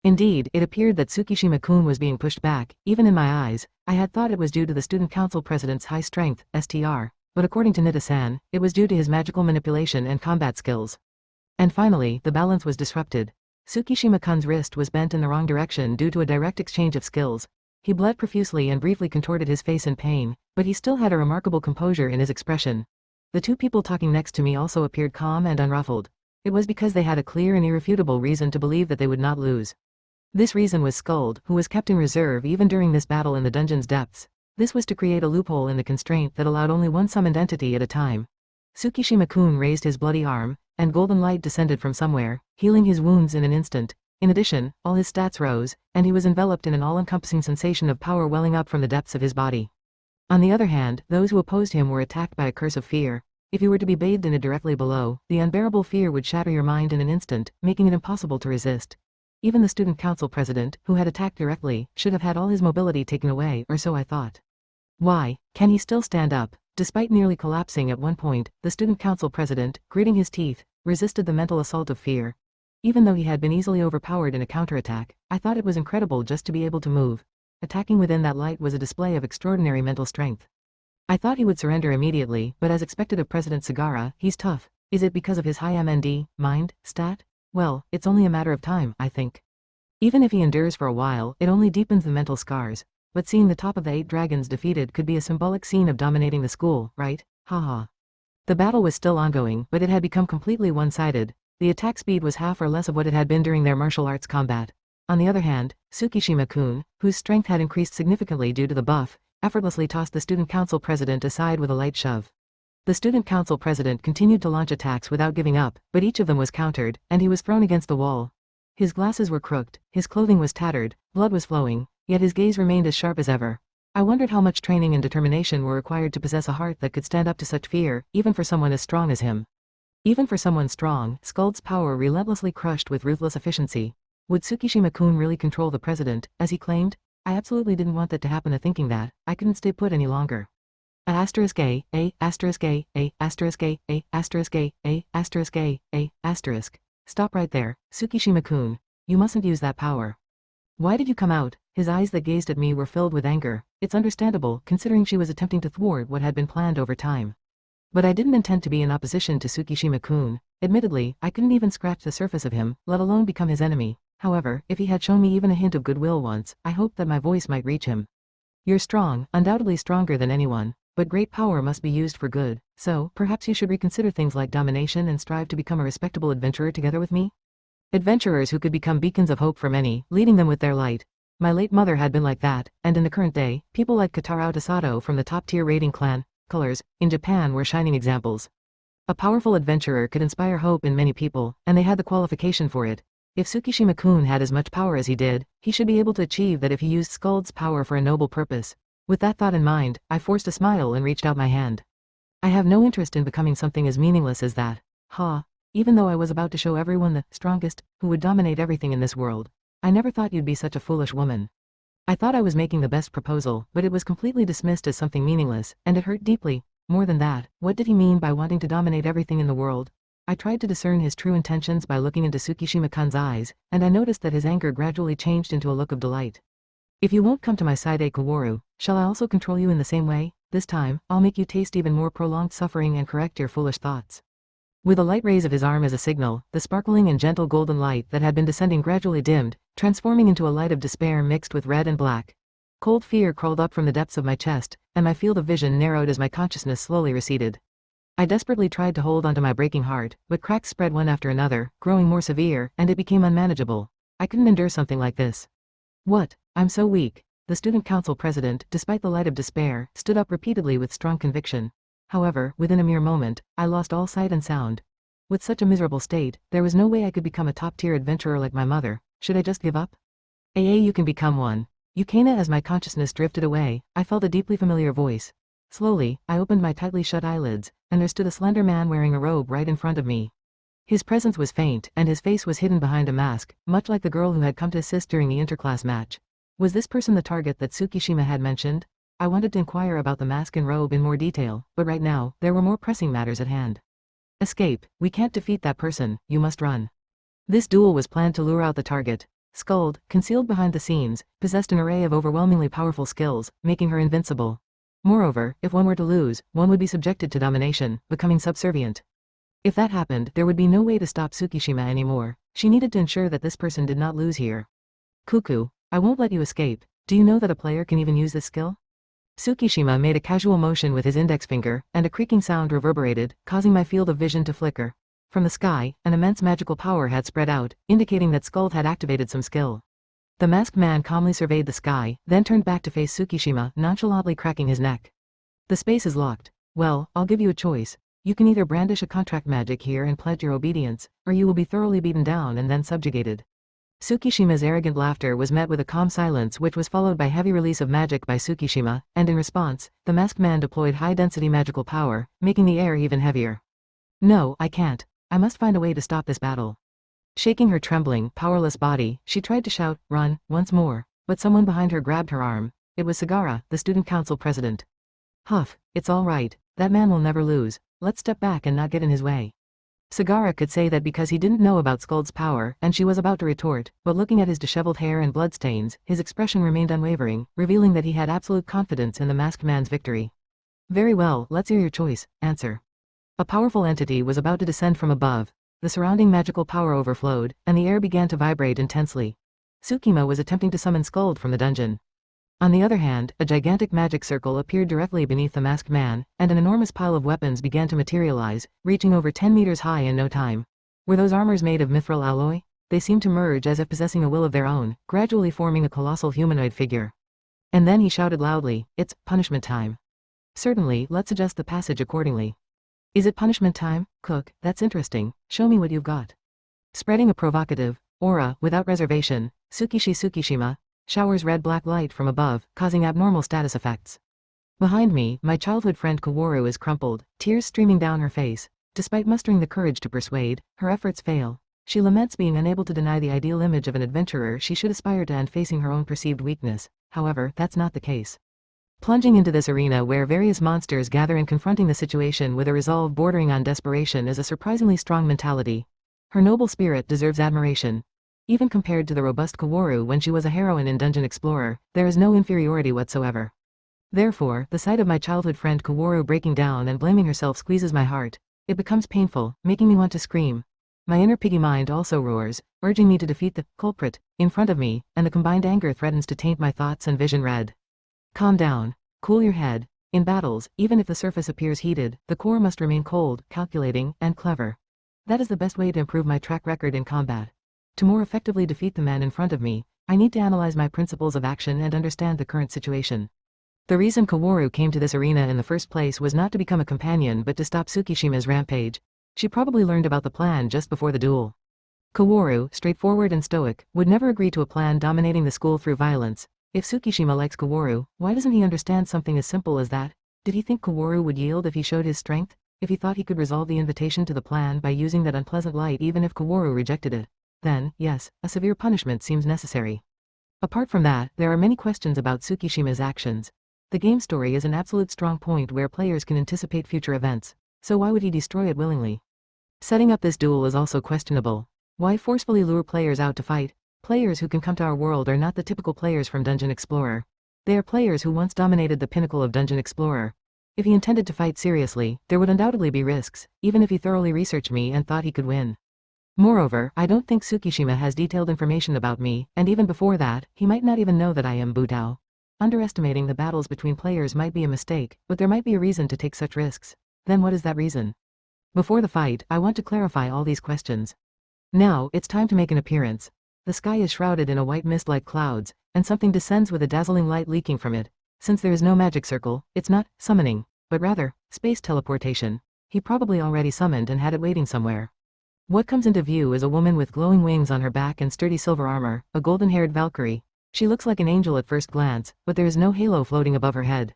Indeed, it appeared that Tsukishima-kun was being pushed back. Even in my eyes, I had thought it was due to the student council president's high strength, STR, but according to Nida-san, it was due to his magical manipulation and combat skills. And finally, the balance was disrupted. Tsukishima-kun's wrist was bent in the wrong direction due to a direct exchange of skills. He bled profusely and briefly contorted his face in pain, but he still had a remarkable composure in his expression. The two people talking next to me also appeared calm and unruffled. It was because they had a clear and irrefutable reason to believe that they would not lose. This reason was Skuld, who was kept in reserve even during this battle in the dungeon's depths. This was to create a loophole in the constraint that allowed only one summoned entity at a time. Tsukishima-kun raised his bloody arm, and golden light descended from somewhere, healing his wounds in an instant. In addition, all his stats rose, and he was enveloped in an all-encompassing sensation of power welling up from the depths of his body. On the other hand, those who opposed him were attacked by a curse of fear. If you were to be bathed in it directly below, the unbearable fear would shatter your mind in an instant, making it impossible to resist. Even the student council president, who had attacked directly, should have had all his mobility taken away, or so I thought. Why, can he still stand up? Despite nearly collapsing at one point, the student council president, gritting his teeth, resisted the mental assault of fear. Even though he had been easily overpowered in a counterattack, I thought it was incredible just to be able to move. Attacking within that light was a display of extraordinary mental strength. I thought he would surrender immediately, but as expected of President Sagara, he's tough. Is it because of his high MND, mind, stat? Well, it's only a matter of time, I think. Even if he endures for a while, it only deepens the mental scars. But seeing the top of the 8 dragons defeated could be a symbolic scene of dominating the school, right? Haha. The battle was still ongoing, but it had become completely one-sided. The attack speed was half or less of what it had been during their martial arts combat. On the other hand, Tsukishima-kun, whose strength had increased significantly due to the buff, effortlessly tossed the student council president aside with a light shove. The student council president continued to launch attacks without giving up, but each of them was countered, and he was thrown against the wall. His glasses were crooked, his clothing was tattered, blood was flowing, yet his gaze remained as sharp as ever. I wondered how much training and determination were required to possess a heart that could stand up to such fear, even for someone as strong as him. Even for someone strong, Skuld's power relentlessly crushed with ruthless efficiency. Would Tsukishima-kun really control the president, as he claimed? I absolutely didn't want that to happen. Thinking that, I couldn't stay put any longer. Asterisk A, A, asterisk A, A, asterisk A, A, asterisk A, A, asterisk A, A, asterisk. Stop right there, Tsukishima-kun. You mustn't use that power. Why did you come out? His eyes that gazed at me were filled with anger. It's understandable, considering she was attempting to thwart what had been planned over time. But I didn't intend to be in opposition to Tsukishima-kun. Admittedly, I couldn't even scratch the surface of him, let alone become his enemy. However, if he had shown me even a hint of goodwill once, I hoped that my voice might reach him. You're strong, undoubtedly stronger than anyone, but great power must be used for good, so perhaps you should reconsider things like domination and strive to become a respectable adventurer together with me? Adventurers who could become beacons of hope for many, leading them with their light. My late mother had been like that, and in the current day, people like Kotaro Tasato from the top-tier raiding clan, Colors, in Japan were shining examples. A powerful adventurer could inspire hope in many people, and they had the qualification for it. If Tsukishima-kun had as much power as he did, he should be able to achieve that if he used Skuld's power for a noble purpose. With that thought in mind, I forced a smile and reached out my hand. I have no interest in becoming something as meaningless as that. Even though I was about to show everyone the strongest, who would dominate everything in this world. I never thought you'd be such a foolish woman. I thought I was making the best proposal, but it was completely dismissed as something meaningless, and it hurt deeply. More than that, what did he mean by wanting to dominate everything in the world? I tried to discern his true intentions by looking into Tsukishima-kun's eyes, and I noticed that his anger gradually changed into a look of delight. If you won't come to my side, Kaworu, shall I also control you in the same way? This time, I'll make you taste even more prolonged suffering and correct your foolish thoughts. With the light raise of his arm as a signal, the sparkling and gentle golden light that had been descending gradually dimmed, transforming into a light of despair mixed with red and black. Cold fear crawled up from the depths of my chest, and my field of vision narrowed as my consciousness slowly receded. I desperately tried to hold onto my breaking heart, but cracks spread one after another, growing more severe, and it became unmanageable. I couldn't endure something like this. What? I'm so weak. The student council president, despite the light of despair, stood up repeatedly with strong conviction. However, within a mere moment, I lost all sight and sound. With such a miserable state, there was no way I could become a top-tier adventurer like my mother. Should I just give up? You can become one. Yukina. As my consciousness drifted away, I felt a deeply familiar voice. Slowly, I opened my tightly shut eyelids, and there stood a slender man wearing a robe right in front of me. His presence was faint, and his face was hidden behind a mask, much like the girl who had come to assist during the interclass match. Was this person the target that Tsukishima had mentioned? I wanted to inquire about the mask and robe in more detail, but right now, there were more pressing matters at hand. Escape. We can't defeat that person, you must run. This duel was planned to lure out the target. Skuld, concealed behind the scenes, possessed an array of overwhelmingly powerful skills, making her invincible. Moreover, if one were to lose, one would be subjected to domination, becoming subservient. If that happened, there would be no way to stop Tsukishima anymore. She needed to ensure that this person did not lose here. Cuckoo, I won't let you escape. Do you know that a player can even use this skill? Tsukishima made a casual motion with his index finger, and a creaking sound reverberated, causing my field of vision to flicker. From the sky, an immense magical power had spread out, indicating that Skuld had activated some skill. The masked man calmly surveyed the sky, then turned back to face Tsukishima, nonchalantly cracking his neck. The space is locked. Well, I'll give you a choice. You can either brandish a contract magic here and pledge your obedience, or you will be thoroughly beaten down and then subjugated. Tsukishima's arrogant laughter was met with a calm silence, which was followed by heavy release of magic by Tsukishima, and in response, the masked man deployed high-density magical power, making the air even heavier. No, I can't. I must find a way to stop this battle. Shaking her trembling, powerless body, she tried to shout, "Run," once more, but someone behind her grabbed her arm. It was Sagara, the student council president. "Huff, it's all right. That man will never lose. Let's step back and not get in his way." Sagara could say that because he didn't know about Skuld's power, and she was about to retort, but looking at his disheveled hair and bloodstains, his expression remained unwavering, revealing that he had absolute confidence in the masked man's victory. "Very well, let's hear your choice. Answer." A powerful entity was about to descend from above. The surrounding magical power overflowed, and the air began to vibrate intensely. Tsukima was attempting to summon Skuld from the dungeon. On the other hand, a gigantic magic circle appeared directly beneath the masked man, and an enormous pile of weapons began to materialize, reaching over 10 meters high in no time. Were those armors made of mithril alloy? They seemed to merge as if possessing a will of their own, gradually forming a colossal humanoid figure. And then he shouted loudly, "It's punishment time." "Certainly, let's adjust the passage accordingly." "Is it punishment time? Cook, that's interesting. Show me what you've got." Spreading a provocative aura without reservation, Tsukishima showers red-black light from above, causing abnormal status effects. Behind me, my childhood friend Kaworu is crumpled, tears streaming down her face. Despite mustering the courage to persuade, her efforts fail. She laments being unable to deny the ideal image of an adventurer she should aspire to and facing her own perceived weakness. However, that's not the case. Plunging into this arena where various monsters gather and confronting the situation with a resolve bordering on desperation is a surprisingly strong mentality. Her noble spirit deserves admiration. Even compared to the robust Kaworu when she was a heroine in Dungeon Explorer, there is no inferiority whatsoever. Therefore, the sight of my childhood friend Kaworu breaking down and blaming herself squeezes my heart. It becomes painful, making me want to scream. My inner piggy mind also roars, urging me to defeat the culprit in front of me, and the combined anger threatens to taint my thoughts and vision red. Calm down. Cool your head. In battles, even if the surface appears heated, the core must remain cold, calculating, and clever. That is the best way to improve my track record in combat. To more effectively defeat the man in front of me, I need to analyze my principles of action and understand the current situation. The reason Kaworu came to this arena in the first place was not to become a companion but to stop Tsukishima's rampage. She probably learned about the plan just before the duel. Kaworu, straightforward and stoic, would never agree to a plan dominating the school through violence. If Tsukishima likes Kaworu, why doesn't he understand something as simple as that? Did he think Kaworu would yield if he showed his strength? If he thought he could resolve the invitation to the plan by using that unpleasant light even if Kaworu rejected it? Then, yes, a severe punishment seems necessary. Apart from that, there are many questions about Tsukishima's actions. The game story is an absolute strong point where players can anticipate future events, so why would he destroy it willingly? Setting up this duel is also questionable. Why forcefully lure players out to fight? Players who can come to our world are not the typical players from Dungeon Explorer. They are players who once dominated the pinnacle of Dungeon Explorer. If he intended to fight seriously, there would undoubtedly be risks, even if he thoroughly researched me and thought he could win. Moreover, I don't think Tsukishima has detailed information about me, and even before that, he might not even know that I am Butao. Underestimating the battles between players might be a mistake, but there might be a reason to take such risks. Then what is that reason? Before the fight, I want to clarify all these questions. Now, it's time to make an appearance. The sky is shrouded in a white mist like clouds, and something descends with a dazzling light leaking from it. Since there is no magic circle, it's not summoning, but rather space teleportation. He probably already summoned and had it waiting somewhere. What comes into view is a woman with glowing wings on her back and sturdy silver armor, a golden-haired Valkyrie. She looks like an angel at first glance, but there is no halo floating above her head.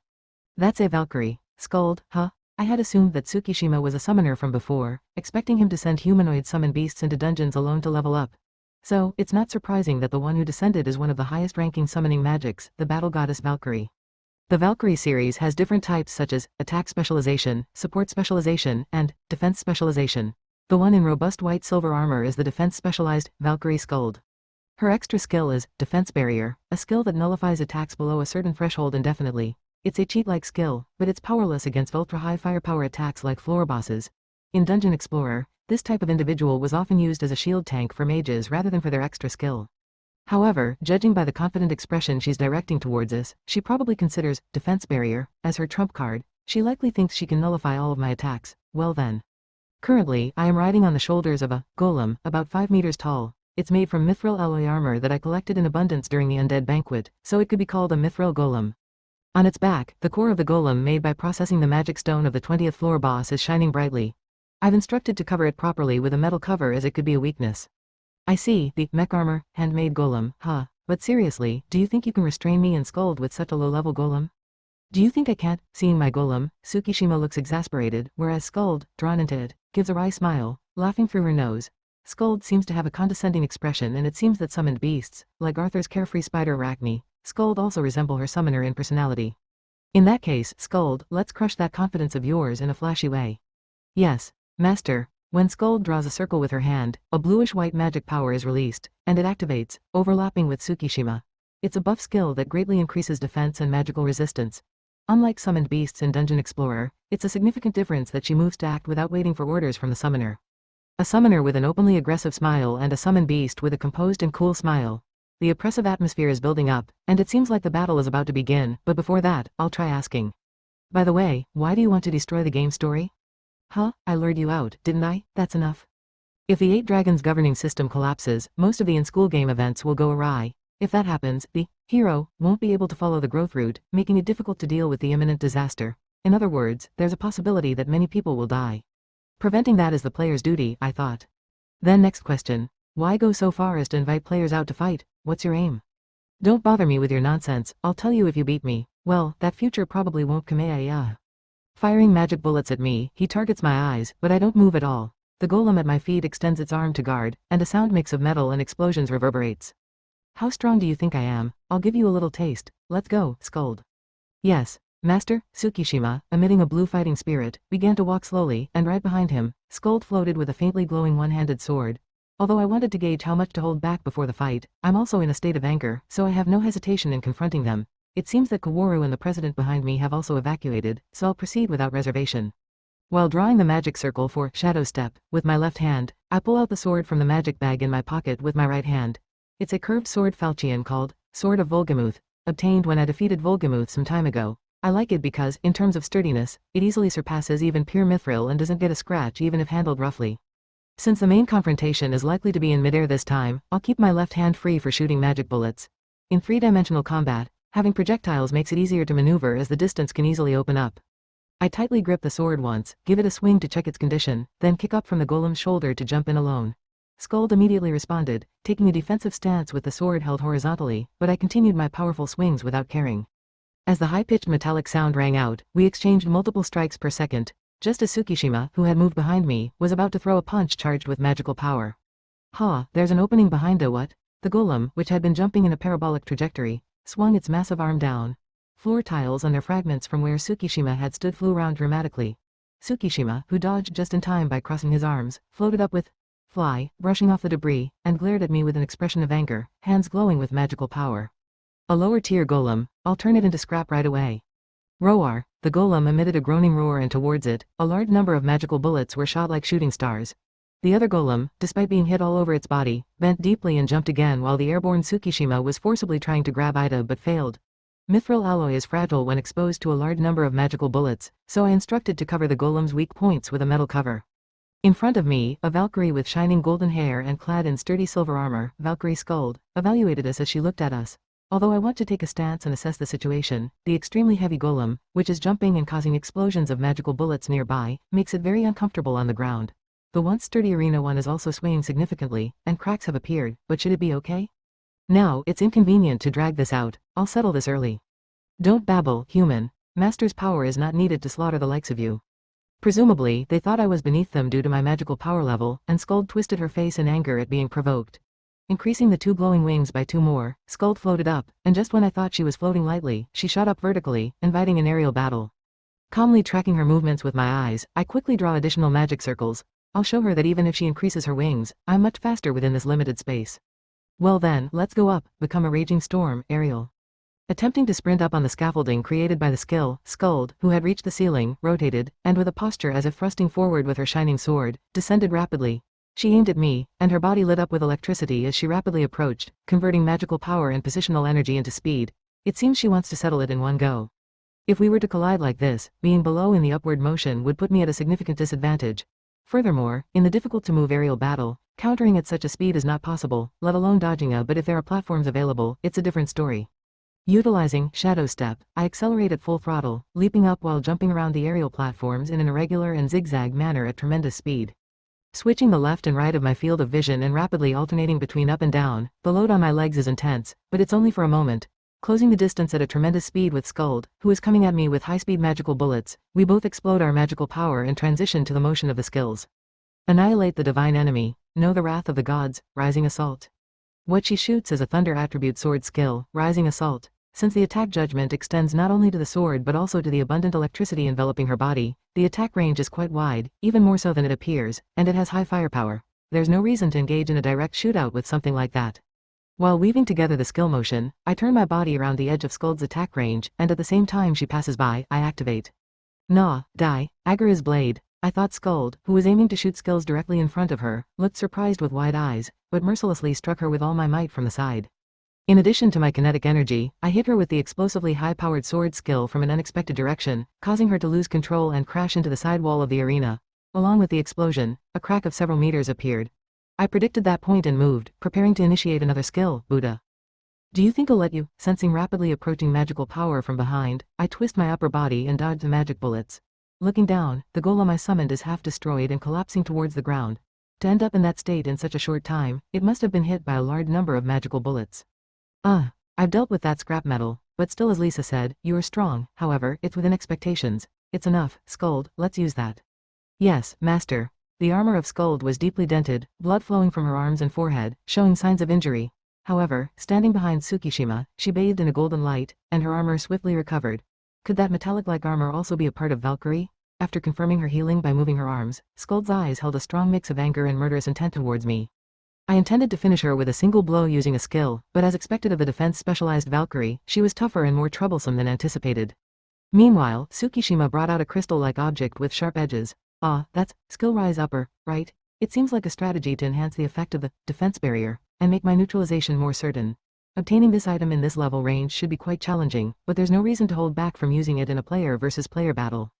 That's a Valkyrie. Skuld, huh? I had assumed that Tsukishima was a summoner from before, expecting him to send humanoid summon beasts into dungeons alone to level up. So, it's not surprising that the one who descended is one of the highest-ranking summoning magics, the battle goddess Valkyrie. The Valkyrie series has different types such as attack specialization, support specialization, and defense specialization. The one in robust white silver armor is the defense-specialized Valkyrie Skuld. Her extra skill is Defense Barrier, a skill that nullifies attacks below a certain threshold indefinitely. It's a cheat-like skill, but it's powerless against ultra-high firepower attacks like floor bosses. In Dungeon Explorer, this type of individual was often used as a shield tank for mages rather than for their extra skill. However, judging by the confident expression she's directing towards us, she probably considers Defense Barrier as her trump card. She likely thinks she can nullify all of my attacks. Well then. Currently, I am riding on the shoulders of a golem, about 5 meters tall. It's made from mithril alloy armor that I collected in abundance during the undead banquet, so it could be called a mithril golem. On its back, the core of the golem made by processing the magic stone of the 20th floor boss is shining brightly. I've instructed to cover it properly with a metal cover as it could be a weakness. I see, the mech armor, handmade golem, huh, but seriously, do you think you can restrain me and Skuld with such a low-level golem? Do you think I can't? Seeing my golem, Tsukishima looks exasperated, whereas Skuld, drawn into it, gives a wry smile, laughing through her nose. Skuld seems to have a condescending expression, and it seems that summoned beasts, like Arthur's carefree spider Arachne, Skuld also resemble her summoner in personality. In that case, Skuld, let's crush that confidence of yours in a flashy way. Yes, Master. When Skuld draws a circle with her hand, a bluish-white magic power is released, and it activates, overlapping with Tsukishima. It's a buff skill that greatly increases defense and magical resistance. Unlike summoned beasts in Dungeon Explorer, it's a significant difference that she moves to act without waiting for orders from the summoner. A summoner with an openly aggressive smile and a summoned beast with a composed and cool smile. The oppressive atmosphere is building up, and it seems like the battle is about to begin, but before that, I'll try asking. By the way, why do you want to destroy the game story? Huh, I lured you out, didn't I? That's enough. If the 8 Dragons governing system collapses, most of the in-school game events will go awry. If that happens, the hero won't be able to follow the growth route, making it difficult to deal with the imminent disaster. In other words, there's a possibility that many people will die. Preventing that is the player's duty, I thought. Then next question. Why go so far as to invite players out to fight? What's your aim? Don't bother me with your nonsense, I'll tell you if you beat me. Well, that future probably won't come. Firing magic bullets at me, he targets my eyes, but I don't move at all. The golem at my feet extends its arm to guard, and a sound mix of metal and explosions reverberates. How strong do you think I am? I'll give you a little taste. Let's go, Skuld. Yes, Master. Tsukishima, emitting a blue fighting spirit, began to walk slowly, and right behind him, Skuld floated with a faintly glowing one-handed sword. Although I wanted to gauge how much to hold back before the fight, I'm also in a state of anger, so I have no hesitation in confronting them. It seems that Kaworu and the president behind me have also evacuated, so I'll proceed without reservation. While drawing the magic circle for Shadow Step, with my left hand, I pull out the sword from the magic bag in my pocket with my right hand. It's a curved sword falchion called Sword of Volgamuth, obtained when I defeated Volgamuth some time ago. I like it because, in terms of sturdiness, it easily surpasses even pure mithril and doesn't get a scratch even if handled roughly. Since the main confrontation is likely to be in midair this time, I'll keep my left hand free for shooting magic bullets. In 3-dimensional combat, having projectiles makes it easier to maneuver as the distance can easily open up. I tightly grip the sword once, give it a swing to check its condition, then kick up from the golem's shoulder to jump in alone. Skuld immediately responded, taking a defensive stance with the sword held horizontally, but I continued my powerful swings without caring. As the high-pitched metallic sound rang out, we exchanged multiple strikes per second, just as Tsukishima, who had moved behind me, was about to throw a punch charged with magical power. There's an opening behind what? The golem, which had been jumping in a parabolic trajectory, swung its massive arm down. Floor tiles and their fragments from where Tsukishima had stood flew round dramatically. Tsukishima, who dodged just in time by crossing his arms, floated up with fly, brushing off the debris, and glared at me with an expression of anger, hands glowing with magical power. A lower-tier golem, I'll turn it into scrap right away. Roar, the golem emitted a groaning roar, and towards it, a large number of magical bullets were shot like shooting stars. The other golem, despite being hit all over its body, bent deeply and jumped again while the airborne Tsukishima was forcibly trying to grab Ida but failed. Mithril alloy is fragile when exposed to a large number of magical bullets, so I instructed to cover the golem's weak points with a metal cover. In front of me, a Valkyrie with shining golden hair and clad in sturdy silver armor, Valkyrie Skuld, evaluated us as she looked at us. Although I want to take a stance and assess the situation, the extremely heavy golem, which is jumping and causing explosions of magical bullets nearby, makes it very uncomfortable on the ground. The once sturdy arena one is also swaying significantly, and cracks have appeared, but should it be okay? Now, it's inconvenient to drag this out, I'll settle this early. Don't babble, human. Master's power is not needed to slaughter the likes of you. Presumably, they thought I was beneath them due to my magical power level, and Skuld twisted her face in anger at being provoked. Increasing the 2 glowing wings by 2 more, Skuld floated up, and just when I thought she was floating lightly, she shot up vertically, inviting an aerial battle. Calmly tracking her movements with my eyes, I quickly draw additional magic circles. I'll show her that even if she increases her wings, I'm much faster within this limited space. Well then, let's go up, become a raging storm, aerial. Attempting to sprint up on the scaffolding created by the skill, Skuld, who had reached the ceiling, rotated, and with a posture as if thrusting forward with her shining sword, descended rapidly. She aimed at me, and her body lit up with electricity as she rapidly approached, converting magical power and positional energy into speed. It seems she wants to settle it in one go. If we were to collide like this, being below in the upward motion would put me at a significant disadvantage. Furthermore, in the difficult-to-move aerial battle, countering at such a speed is not possible, let alone dodging but if there are platforms available, it's a different story. Utilizing Shadow Step, I accelerate at full throttle, leaping up while jumping around the aerial platforms in an irregular and zigzag manner at tremendous speed. Switching the left and right of my field of vision and rapidly alternating between up and down, the load on my legs is intense, but it's only for a moment. Closing the distance at a tremendous speed with Skuld, who is coming at me with high-speed magical bullets, we both explode our magical power and transition to the motion of the skills. Annihilate the divine enemy. Know the wrath of the gods, rising assault. What she shoots is a thunder attribute sword skill, rising assault. Since the attack judgment extends not only to the sword but also to the abundant electricity enveloping her body, the attack range is quite wide, even more so than it appears, and it has high firepower. There's no reason to engage in a direct shootout with something like that. While weaving together the skill motion, I turn my body around the edge of Skuld's attack range, and at the same time she passes by, I activate. Nah, die, Agara's blade. I thought Skuld, who was aiming to shoot skills directly in front of her, looked surprised with wide eyes, but mercilessly struck her with all my might from the side. In addition to my kinetic energy, I hit her with the explosively high-powered sword skill from an unexpected direction, causing her to lose control and crash into the side wall of the arena. Along with the explosion, a crack of several meters appeared. I predicted that point and moved, preparing to initiate another skill, Buddha. Do you think I'll let you? Sensing rapidly approaching magical power from behind, I twist my upper body and dodge the magic bullets. Looking down, the golem I summoned is half destroyed and collapsing towards the ground. To end up in that state in such a short time, it must have been hit by a large number of magical bullets. I've dealt with that scrap metal, but still, as Lisa said, you are strong. However, it's within expectations. It's enough, Skuld, let's use that. Yes, master. The armor of Skuld was deeply dented, blood flowing from her arms and forehead, showing signs of injury. However, standing behind Tsukishima, she bathed in a golden light, and her armor swiftly recovered. Could that metallic-like armor also be a part of Valkyrie? After confirming her healing by moving her arms, Skuld's eyes held a strong mix of anger and murderous intent towards me. I intended to finish her with a single blow using a skill, but as expected of the defense-specialized Valkyrie, she was tougher and more troublesome than anticipated. Meanwhile, Tsukishima brought out a crystal-like object with sharp edges. That's skill rise upper, right? It seems like a strategy to enhance the effect of the defense barrier, and make my neutralization more certain. Obtaining this item in this level range should be quite challenging, but there's no reason to hold back from using it in a player-versus-player battle.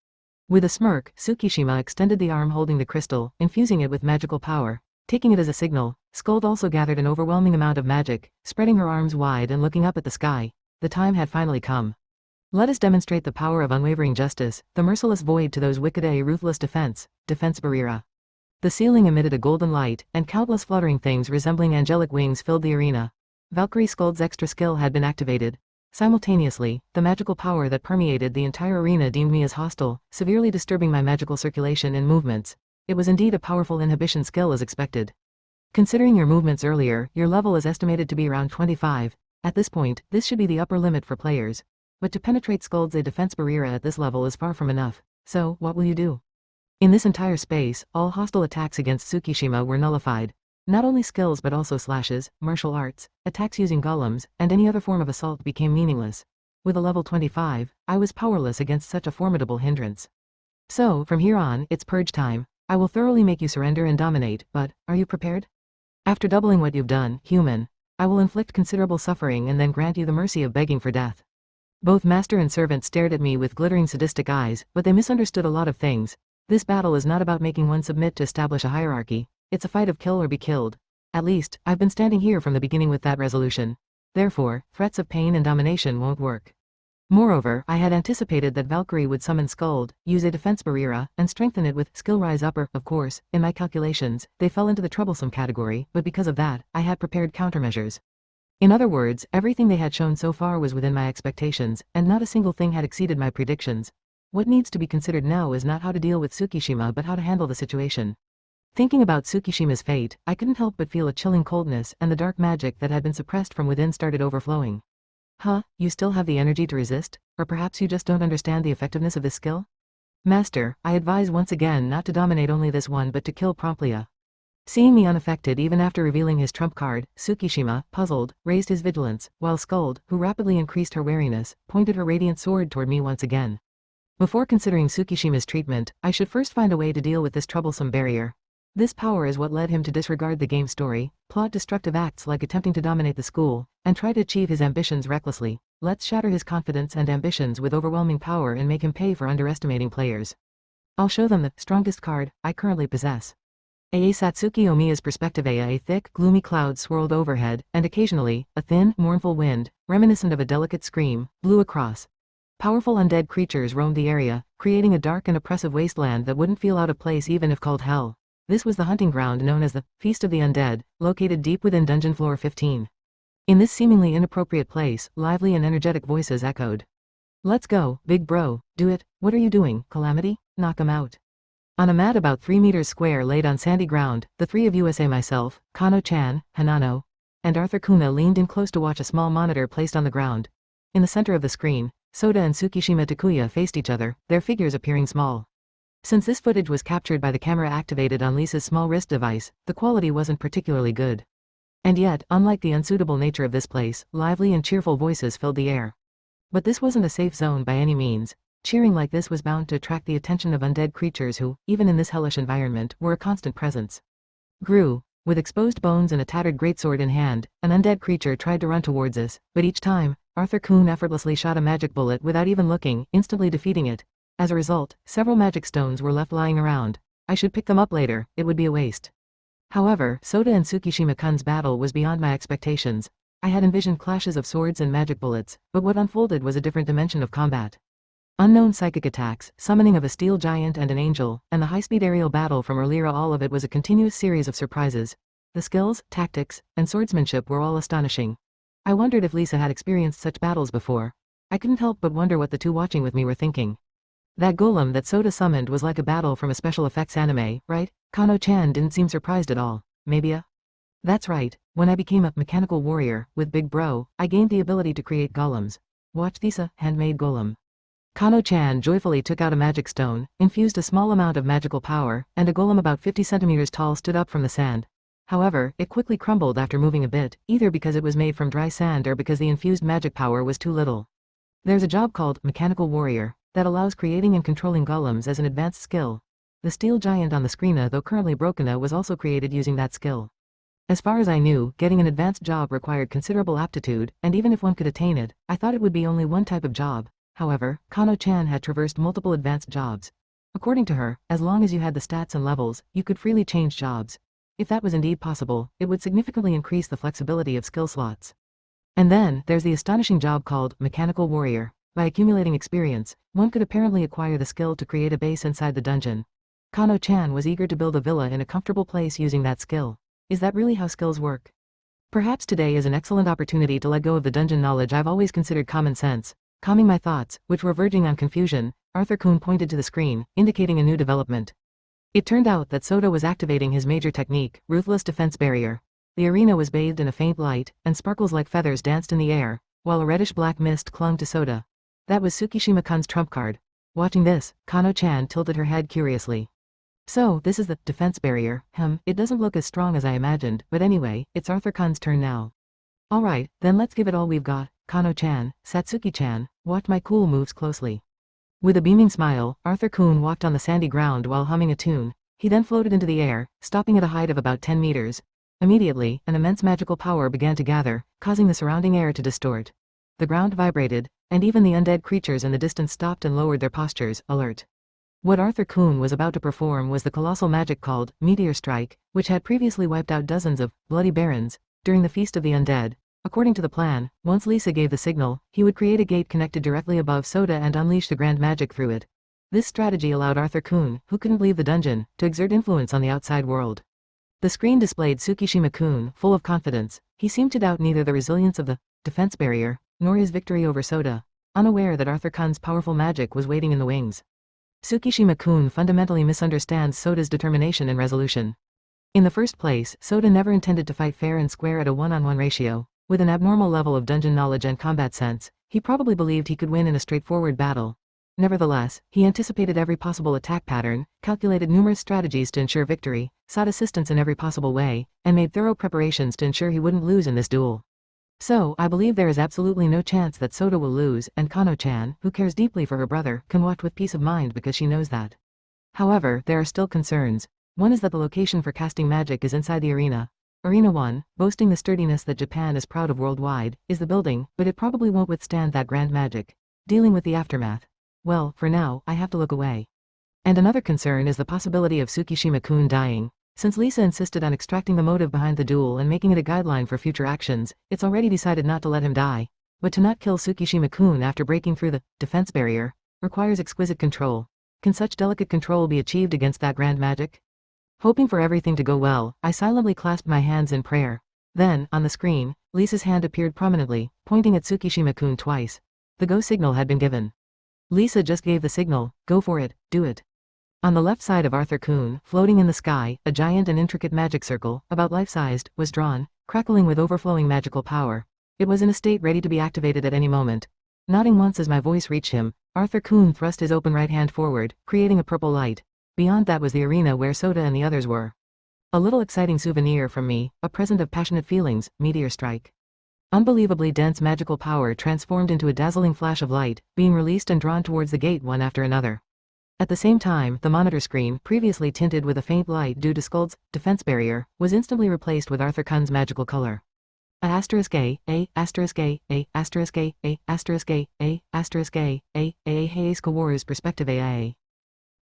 With a smirk, Tsukishima extended the arm holding the crystal, infusing it with magical power. Taking it as a signal, Skuld also gathered an overwhelming amount of magic, spreading her arms wide and looking up at the sky. The time had finally come. Let us demonstrate the power of unwavering justice, the merciless void to those wicked ruthless defense barriera. The ceiling emitted a golden light, and countless fluttering things resembling angelic wings filled the arena. Valkyrie Skuld's extra skill had been activated. Simultaneously, the magical power that permeated the entire arena deemed me as hostile, severely disturbing my magical circulation and movements. It was indeed a powerful inhibition skill as expected. Considering your movements earlier, your level is estimated to be around 25. At this point, this should be the upper limit for players. But to penetrate Skuld's defense barriera at this level is far from enough. So, what will you do? In this entire space, all hostile attacks against Tsukishima were nullified. Not only skills but also slashes, martial arts, attacks using golems, and any other form of assault became meaningless. With a level 25, I was powerless against such a formidable hindrance. So, from here on, it's purge time. I will thoroughly make you surrender and dominate, but, are you prepared? After doubling what you've done, human, I will inflict considerable suffering and then grant you the mercy of begging for death. Both master and servant stared at me with glittering sadistic eyes, but they misunderstood a lot of things. This battle is not about making one submit to establish a hierarchy. It's a fight of kill or be killed. At least, I've been standing here from the beginning with that resolution. Therefore, threats of pain and domination won't work. Moreover, I had anticipated that Valkyrie would summon Skuld, use a defense barriera, and strengthen it with skill rise upper. Of course, in my calculations, they fell into the troublesome category, but because of that, I had prepared countermeasures. In other words, everything they had shown so far was within my expectations, and not a single thing had exceeded my predictions. What needs to be considered now is not how to deal with Tsukishima but how to handle the situation. Thinking about Tsukishima's fate, I couldn't help but feel a chilling coldness, and the dark magic that had been suppressed from within started overflowing. You still have the energy to resist? Or perhaps you just don't understand the effectiveness of this skill? Master, I advise once again not to dominate only this one but to kill promptly. Seeing me unaffected even after revealing his trump card, Tsukishima, puzzled, raised his vigilance, while Skuld, who rapidly increased her wariness, pointed her radiant sword toward me once again. Before considering Tsukishima's treatment, I should first find a way to deal with this troublesome barrier. This power is what led him to disregard the game story, plot destructive acts like attempting to dominate the school, and try to achieve his ambitions recklessly. Let's shatter his confidence and ambitions with overwhelming power and make him pay for underestimating players. I'll show them the strongest card I currently possess. Satsuki Omiya's perspective. A thick, gloomy cloud swirled overhead, and occasionally, a thin, mournful wind, reminiscent of a delicate scream, blew across. Powerful undead creatures roamed the area, creating a dark and oppressive wasteland that wouldn't feel out of place even if called hell. This was the hunting ground known as the Feast of the Undead, located deep within Dungeon Floor 15. In this seemingly inappropriate place, lively and energetic voices echoed. Let's go, big bro, do it. What are you doing, Calamity? Knock him out. On a mat about 3 meters square laid on sandy ground, the three of USA myself, Kano-chan, Hanano, and Arthur Kuna leaned in close to watch a small monitor placed on the ground. In the center of the screen, Sota and Tsukishima Takuya faced each other, their figures appearing small. Since this footage was captured by the camera activated on Lisa's small wrist device, the quality wasn't particularly good. And yet, unlike the unsuitable nature of this place, lively and cheerful voices filled the air. But this wasn't a safe zone by any means. Cheering like this was bound to attract the attention of undead creatures who, even in this hellish environment, were a constant presence. Gru, with exposed bones and a tattered greatsword in hand, an undead creature tried to run towards us, but each time, Arthur Kun effortlessly shot a magic bullet without even looking, instantly defeating it. As a result, several magic stones were left lying around. I should pick them up later, it would be a waste. However, Sota and Tsukishima-kun's battle was beyond my expectations. I had envisioned clashes of swords and magic bullets, but what unfolded was a different dimension of combat. Unknown psychic attacks, summoning of a steel giant and an angel, and the high-speed aerial battle from earlier, all of it was a continuous series of surprises. The skills, tactics, and swordsmanship were all astonishing. I wondered if Lisa had experienced such battles before. I couldn't help but wonder what the two watching with me were thinking. That golem that Sota summoned was like a battle from a special effects anime, right? Kano-chan didn't seem surprised at all. Maybe. That's right, when I became a mechanical warrior, with Big Bro, I gained the ability to create golems. Watch Lisa, handmade golem. Kano-chan joyfully took out a magic stone, infused a small amount of magical power, and a golem about 50 centimeters tall stood up from the sand. However, it quickly crumbled after moving a bit, either because it was made from dry sand or because the infused magic power was too little. There's a job called Mechanical Warrior that allows creating and controlling golems as an advanced skill. The steel giant on the screen, though currently broken, was also created using that skill. As far as I knew, getting an advanced job required considerable aptitude, and even if one could attain it, I thought it would be only one type of job. However, Kano-chan had traversed multiple advanced jobs. According to her, as long as you had the stats and levels, you could freely change jobs. If that was indeed possible, it would significantly increase the flexibility of skill slots. And then, there's the astonishing job called Mechanical Warrior. By accumulating experience, one could apparently acquire the skill to create a base inside the dungeon. Kano-chan was eager to build a villa in a comfortable place using that skill. Is that really how skills work? Perhaps today is an excellent opportunity to let go of the dungeon knowledge I've always considered common sense. Calming my thoughts, which were verging on confusion, Arthur Kun pointed to the screen, indicating a new development. It turned out that Sota was activating his major technique, Ruthless Defense Barrier. The arena was bathed in a faint light, and sparkles like feathers danced in the air, while a reddish-black mist clung to Sota. That was Tsukishima-kun's trump card. Watching this, Kano-chan tilted her head curiously. So, this is the defense barrier. It doesn't look as strong as I imagined, but anyway, it's Arthur Kun's turn now. Alright, then let's give it all we've got. Kano-chan, Satsuki-chan, watch my cool moves closely. With a beaming smile, Arthur Kun walked on the sandy ground while humming a tune. He then floated into the air, stopping at a height of about 10 meters. Immediately, an immense magical power began to gather, causing the surrounding air to distort. The ground vibrated, and even the undead creatures in the distance stopped and lowered their postures, alert. What Arthur Kun was about to perform was the colossal magic called Meteor Strike, which had previously wiped out dozens of bloody barons during the Feast of the Undead. According to the plan, once Lisa gave the signal, he would create a gate connected directly above Sota and unleash the grand magic through it. This strategy allowed Arthur Kun, who couldn't leave the dungeon, to exert influence on the outside world. The screen displayed Tsukishima-kun, full of confidence. He seemed to doubt neither the resilience of the defense barrier, nor his victory over Sota, unaware that Arthur Kun's powerful magic was waiting in the wings. Tsukishima-kun fundamentally misunderstands Sota's determination and resolution. In the first place, Sota never intended to fight fair and square at a one-on-one ratio. With an abnormal level of dungeon knowledge and combat sense, he probably believed he could win in a straightforward battle. Nevertheless, he anticipated every possible attack pattern, calculated numerous strategies to ensure victory, sought assistance in every possible way, and made thorough preparations to ensure he wouldn't lose in this duel. So, I believe there is absolutely no chance that Sota will lose, and Kano-chan, who cares deeply for her brother, can watch with peace of mind because she knows that. However, there are still concerns. One is that the location for casting magic is inside the arena. Arena 1, boasting the sturdiness that Japan is proud of worldwide, is the building, but it probably won't withstand that grand magic. Dealing with the aftermath. Well, for now, I have to look away. And another concern is the possibility of Tsukishima-kun dying. Since Lisa insisted on extracting the motive behind the duel and making it a guideline for future actions, it's already decided not to let him die. But to not kill Tsukishima-kun after breaking through the defense barrier requires exquisite control. Can such delicate control be achieved against that grand magic? Hoping for everything to go well, I silently clasped my hands in prayer. Then, on the screen, Lisa's hand appeared prominently, pointing at Tsukishima-kun twice. The go signal had been given. Lisa just gave the signal, go for it, do it. On the left side of Arthur Kuhn, floating in the sky, a giant and intricate magic circle, about life-sized, was drawn, crackling with overflowing magical power. It was in a state ready to be activated at any moment. Nodding once as my voice reached him, Arthur Kuhn thrust his open right hand forward, creating a purple light. Beyond that was the arena where Sota and the others were. A little exciting souvenir from me, a present of passionate feelings, meteor strike. Unbelievably dense magical power transformed into a dazzling flash of light, being released and drawn towards the gate one after another. At the same time, the monitor screen, previously tinted with a faint light due to Skuld's defense barrier, was instantly replaced with Arthur Kuhn's magical color. A**A**, A**A**, Hayes Kaworu's perspective A.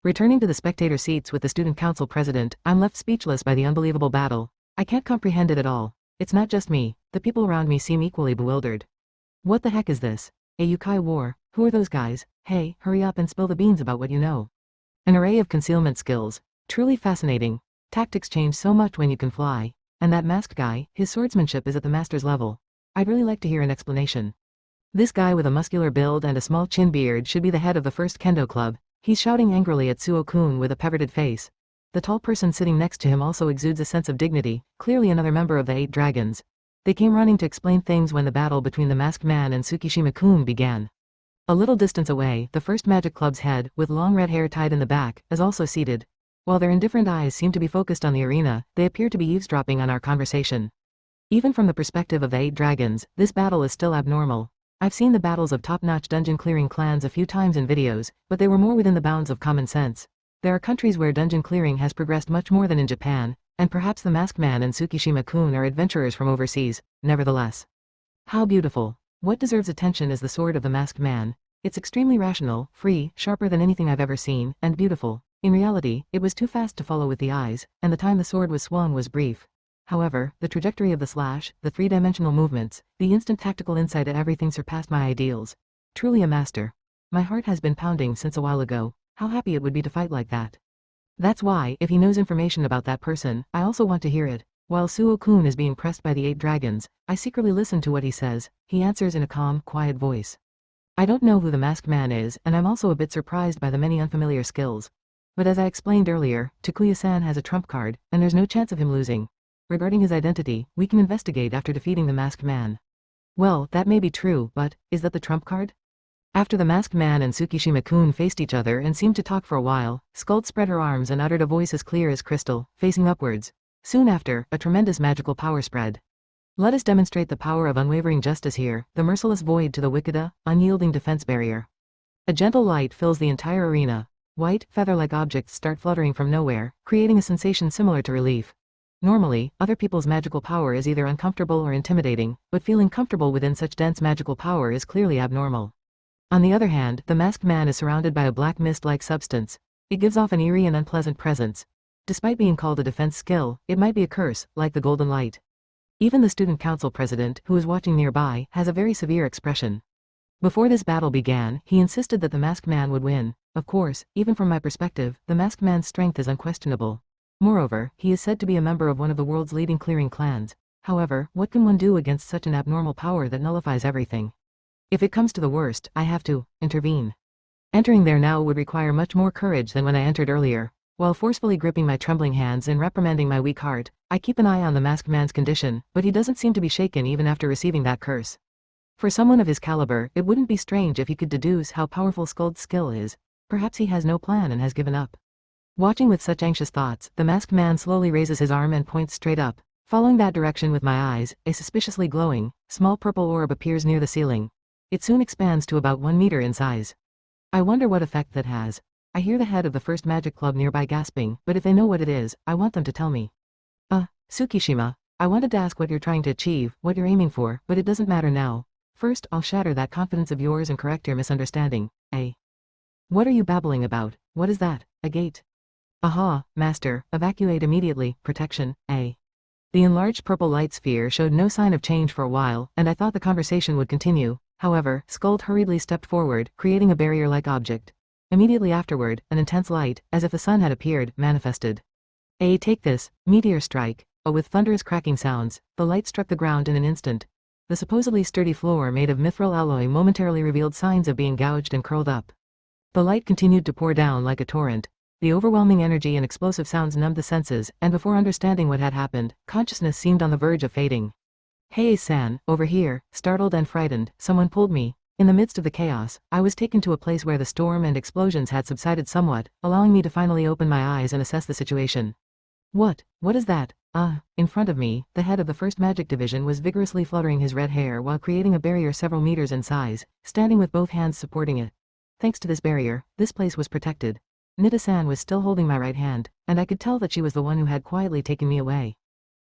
Returning to the spectator seats with the student council president, I'm left speechless by the unbelievable battle. I can't comprehend it at all. It's not just me, the people around me seem equally bewildered. What the heck is this? A Yukai war? Who are those guys? Hey, hurry up and spill the beans about what you know. An array of concealment skills. Truly fascinating. Tactics change so much when you can fly. And that masked guy, his swordsmanship is at the master's level. I'd really like to hear an explanation. This guy with a muscular build and a small chin beard should be the head of the first kendo club. He's shouting angrily at Suo-kun with a perverted face. The tall person sitting next to him also exudes a sense of dignity, clearly another member of the 8 Dragons. They came running to explain things when the battle between the masked man and Tsukishima-kun began. A little distance away, the first Magic Club's head, with long red hair tied in the back, is also seated. While their indifferent eyes seem to be focused on the arena, they appear to be eavesdropping on our conversation. Even from the perspective of the 8 Dragons, this battle is still abnormal. I've seen the battles of top-notch dungeon-clearing clans a few times in videos, but they were more within the bounds of common sense. There are countries where dungeon clearing has progressed much more than in Japan, and perhaps the masked man and Tsukishima-kun are adventurers from overseas, nevertheless. How beautiful. What deserves attention is the sword of the masked man. It's extremely rational, free, sharper than anything I've ever seen, and beautiful. In reality, it was too fast to follow with the eyes, and the time the sword was swung was brief. However, the trajectory of the slash, the 3-dimensional movements, the instant tactical insight at everything surpassed my ideals. Truly a master. My heart has been pounding since a while ago. How happy it would be to fight like that. That's why, if he knows information about that person, I also want to hear it. While Suo-kun is being pressed by the 8 Dragons, I secretly listen to what he says. He answers in a calm, quiet voice. I don't know who the masked man is, and I'm also a bit surprised by the many unfamiliar skills. But as I explained earlier, Takuya-san has a trump card, and there's no chance of him losing. Regarding his identity, we can investigate after defeating the masked man. Well, that may be true, but, is that the trump card? After the masked man and Tsukishima-kun faced each other and seemed to talk for a while, Skuld spread her arms and uttered a voice as clear as crystal, facing upwards. Soon after, a tremendous magical power spread. Let us demonstrate the power of unwavering justice here, the merciless void to the wicked, unyielding defense barrier. A gentle light fills the entire arena. White, feather-like objects start fluttering from nowhere, creating a sensation similar to relief. Normally, other people's magical power is either uncomfortable or intimidating, but feeling comfortable within such dense magical power is clearly abnormal. On the other hand, the masked man is surrounded by a black mist-like substance. It gives off an eerie and unpleasant presence. Despite being called a defense skill, it might be a curse, like the golden light. Even the student council president, who is watching nearby, has a very severe expression. Before this battle began, he insisted that the masked man would win. Of course, even from my perspective, the masked man's strength is unquestionable. Moreover, he is said to be a member of one of the world's leading clearing clans. However, what can one do against such an abnormal power that nullifies everything? If it comes to the worst, I have to intervene. Entering there now would require much more courage than when I entered earlier. While forcefully gripping my trembling hands and reprimanding my weak heart, I keep an eye on the masked man's condition, but he doesn't seem to be shaken even after receiving that curse. For someone of his caliber, it wouldn't be strange if he could deduce how powerful Skuld's skill is. Perhaps he has no plan and has given up. Watching with such anxious thoughts, the masked man slowly raises his arm and points straight up. Following that direction with my eyes, a suspiciously glowing, small purple orb appears near the ceiling. It soon expands to about 1 meter in size. I wonder what effect that has. I hear the head of the first magic club nearby gasping, but if they know what it is, I want them to tell me. Tsukishima, I wanted to ask what you're trying to achieve, what you're aiming for, but it doesn't matter now. First, I'll shatter that confidence of yours and correct your misunderstanding. What are you babbling about? What is that? A gate? Aha, master, evacuate immediately, protection, The enlarged purple light sphere showed no sign of change for a while, and I thought the conversation would continue. However, Skuld hurriedly stepped forward, creating a barrier-like object. Immediately afterward, an intense light, as if the sun had appeared, manifested. Take this, meteor strike. With thunderous cracking sounds, the light struck the ground in an instant. The supposedly sturdy floor made of mithril alloy momentarily revealed signs of being gouged and curled up. The light continued to pour down like a torrent. The overwhelming energy and explosive sounds numbed the senses, and before understanding what had happened, consciousness seemed on the verge of fading. "Hey, San, over here." Startled and frightened, someone pulled me. In the midst of the chaos, I was taken to a place where the storm and explosions had subsided somewhat, allowing me to finally open my eyes and assess the situation. What is that? In front of me, the head of the first magic division was vigorously fluttering his red hair while creating a barrier several meters in size, standing with both hands supporting it. Thanks to this barrier, this place was protected. Nita-san was still holding my right hand, and I could tell that she was the one who had quietly taken me away.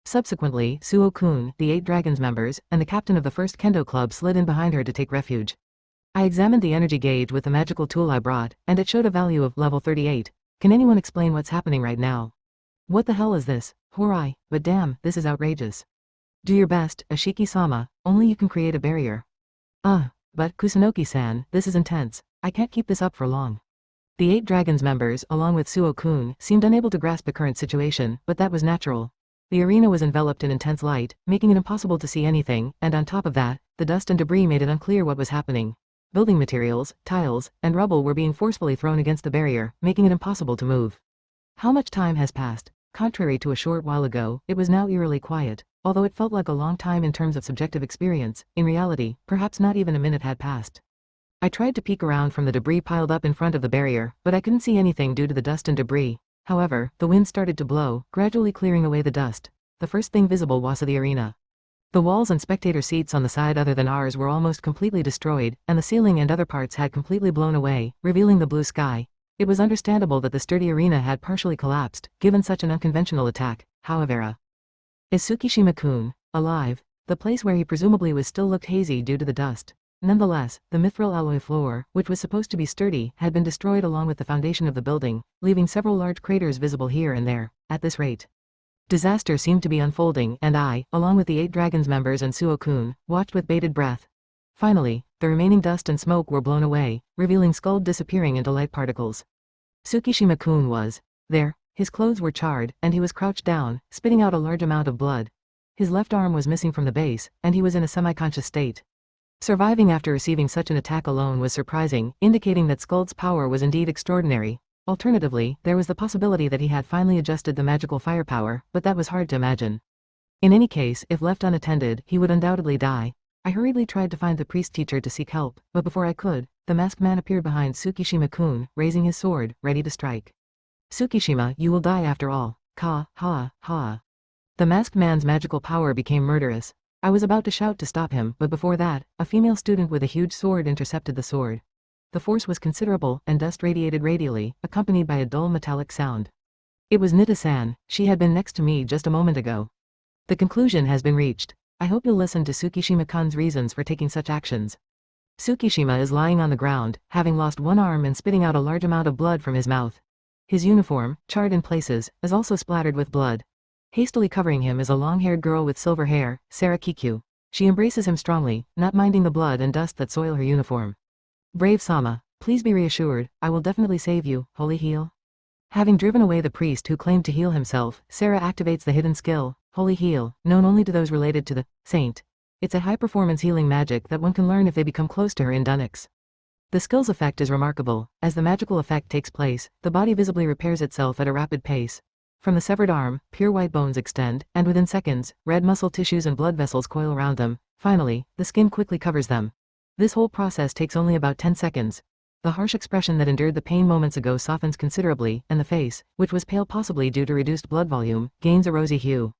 Subsequently, Suo-kun, the 8 Dragons members, and the captain of the first kendo club slid in behind her to take refuge. I examined the energy gauge with the magical tool I brought, and it showed a value of level 38. Can anyone explain what's happening right now? What the hell is this? Horai, but damn, this is outrageous. Do your best, Ashiki-sama, only you can create a barrier. But Kusunoki-san, this is intense. I can't keep this up for long. The 8 Dragons members, along with Suo-kun, seemed unable to grasp the current situation, but that was natural. The arena was enveloped in intense light, making it impossible to see anything, and on top of that, the dust and debris made it unclear what was happening. Building materials, tiles, and rubble were being forcefully thrown against the barrier, making it impossible to move. How much time has passed? Contrary to a short while ago, it was now eerily quiet. Although it felt like a long time in terms of subjective experience, in reality, perhaps not even a minute had passed. I tried to peek around from the debris piled up in front of the barrier, but I couldn't see anything due to the dust and debris. However, the wind started to blow, gradually clearing away the dust. The first thing visible was the arena. The walls and spectator seats on the side other than ours were almost completely destroyed, and the ceiling and other parts had completely blown away, revealing the blue sky. It was understandable that the sturdy arena had partially collapsed, given such an unconventional attack. However, is Tsukishima-kun alive? The place where he presumably was still looked hazy due to the dust. Nonetheless, the mithril alloy floor, which was supposed to be sturdy, had been destroyed along with the foundation of the building, leaving several large craters visible here and there. At this rate, disaster seemed to be unfolding, and I, along with the 8 Dragons members and Suo-kun, watched with bated breath. Finally, the remaining dust and smoke were blown away, revealing Skuld disappearing into light particles. Tsukishima-kun was there. His clothes were charred, and he was crouched down, spitting out a large amount of blood. His left arm was missing from the base, and he was in a semi-conscious state. Surviving after receiving such an attack alone was surprising, indicating that Skuld's power was indeed extraordinary. Alternatively, there was the possibility that he had finally adjusted the magical firepower, but that was hard to imagine. In any case, if left unattended, he would undoubtedly die. I hurriedly tried to find the priest teacher to seek help, but before I could, the masked man appeared behind Tsukishima-kun, raising his sword, ready to strike. Tsukishima, you will die after all. Ha, ha. The masked man's magical power became murderous. I was about to shout to stop him, but before that, a female student with a huge sword intercepted the sword. The force was considerable, and dust radiated radially, accompanied by a dull metallic sound. It was Nita-san. She had been next to me just a moment ago. The conclusion has been reached. I hope you'll listen to Tsukishima-kun's reasons for taking such actions. Tsukishima is lying on the ground, having lost one arm and spitting out a large amount of blood from his mouth. His uniform, charred in places, is also splattered with blood. Hastily covering him is a long-haired girl with silver hair, Sarah Kikyu. She embraces him strongly, not minding the blood and dust that soil her uniform. Brave Sama, please be reassured, I will definitely save you, Holy Heal. Having driven away the priest who claimed to heal himself, Sarah activates the hidden skill, Holy Heal, known only to those related to the saint. It's a high-performance healing magic that one can learn if they become close to her in Dunix. The skill's effect is remarkable. As the magical effect takes place, the body visibly repairs itself at a rapid pace. From the severed arm, pure white bones extend, and within seconds, red muscle tissues and blood vessels coil around them. Finally, the skin quickly covers them. This whole process takes only about 10 seconds. The harsh expression that endured the pain moments ago softens considerably, and the face, which was pale possibly due to reduced blood volume, gains a rosy hue.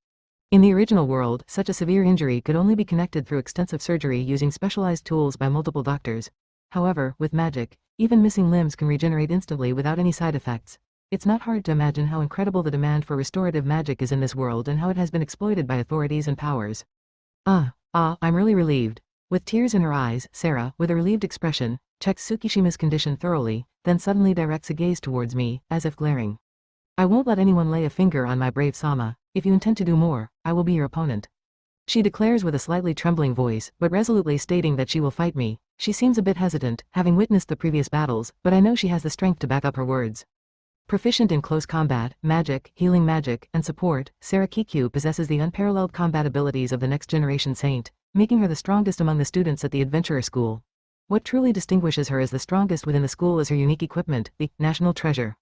In the original world, such a severe injury could only be connected through extensive surgery using specialized tools by multiple doctors. However, with magic, even missing limbs can regenerate instantly without any side effects. It's not hard to imagine how incredible the demand for restorative magic is in this world and how it has been exploited by authorities and powers. I'm really relieved. With tears in her eyes, Sarah, with a relieved expression, checks Tsukishima's condition thoroughly, then suddenly directs a gaze towards me, as if glaring. I won't let anyone lay a finger on my brave Sama. If you intend to do more, I will be your opponent. She declares with a slightly trembling voice, but resolutely stating that she will fight me. She seems a bit hesitant, having witnessed the previous battles, but I know she has the strength to back up her words. Proficient in close combat, magic, healing magic, and support, Sarah Kikyu possesses the unparalleled combat abilities of the next-generation saint, making her the strongest among the students at the Adventurer School. What truly distinguishes her as the strongest within the school is her unique equipment, the national treasure.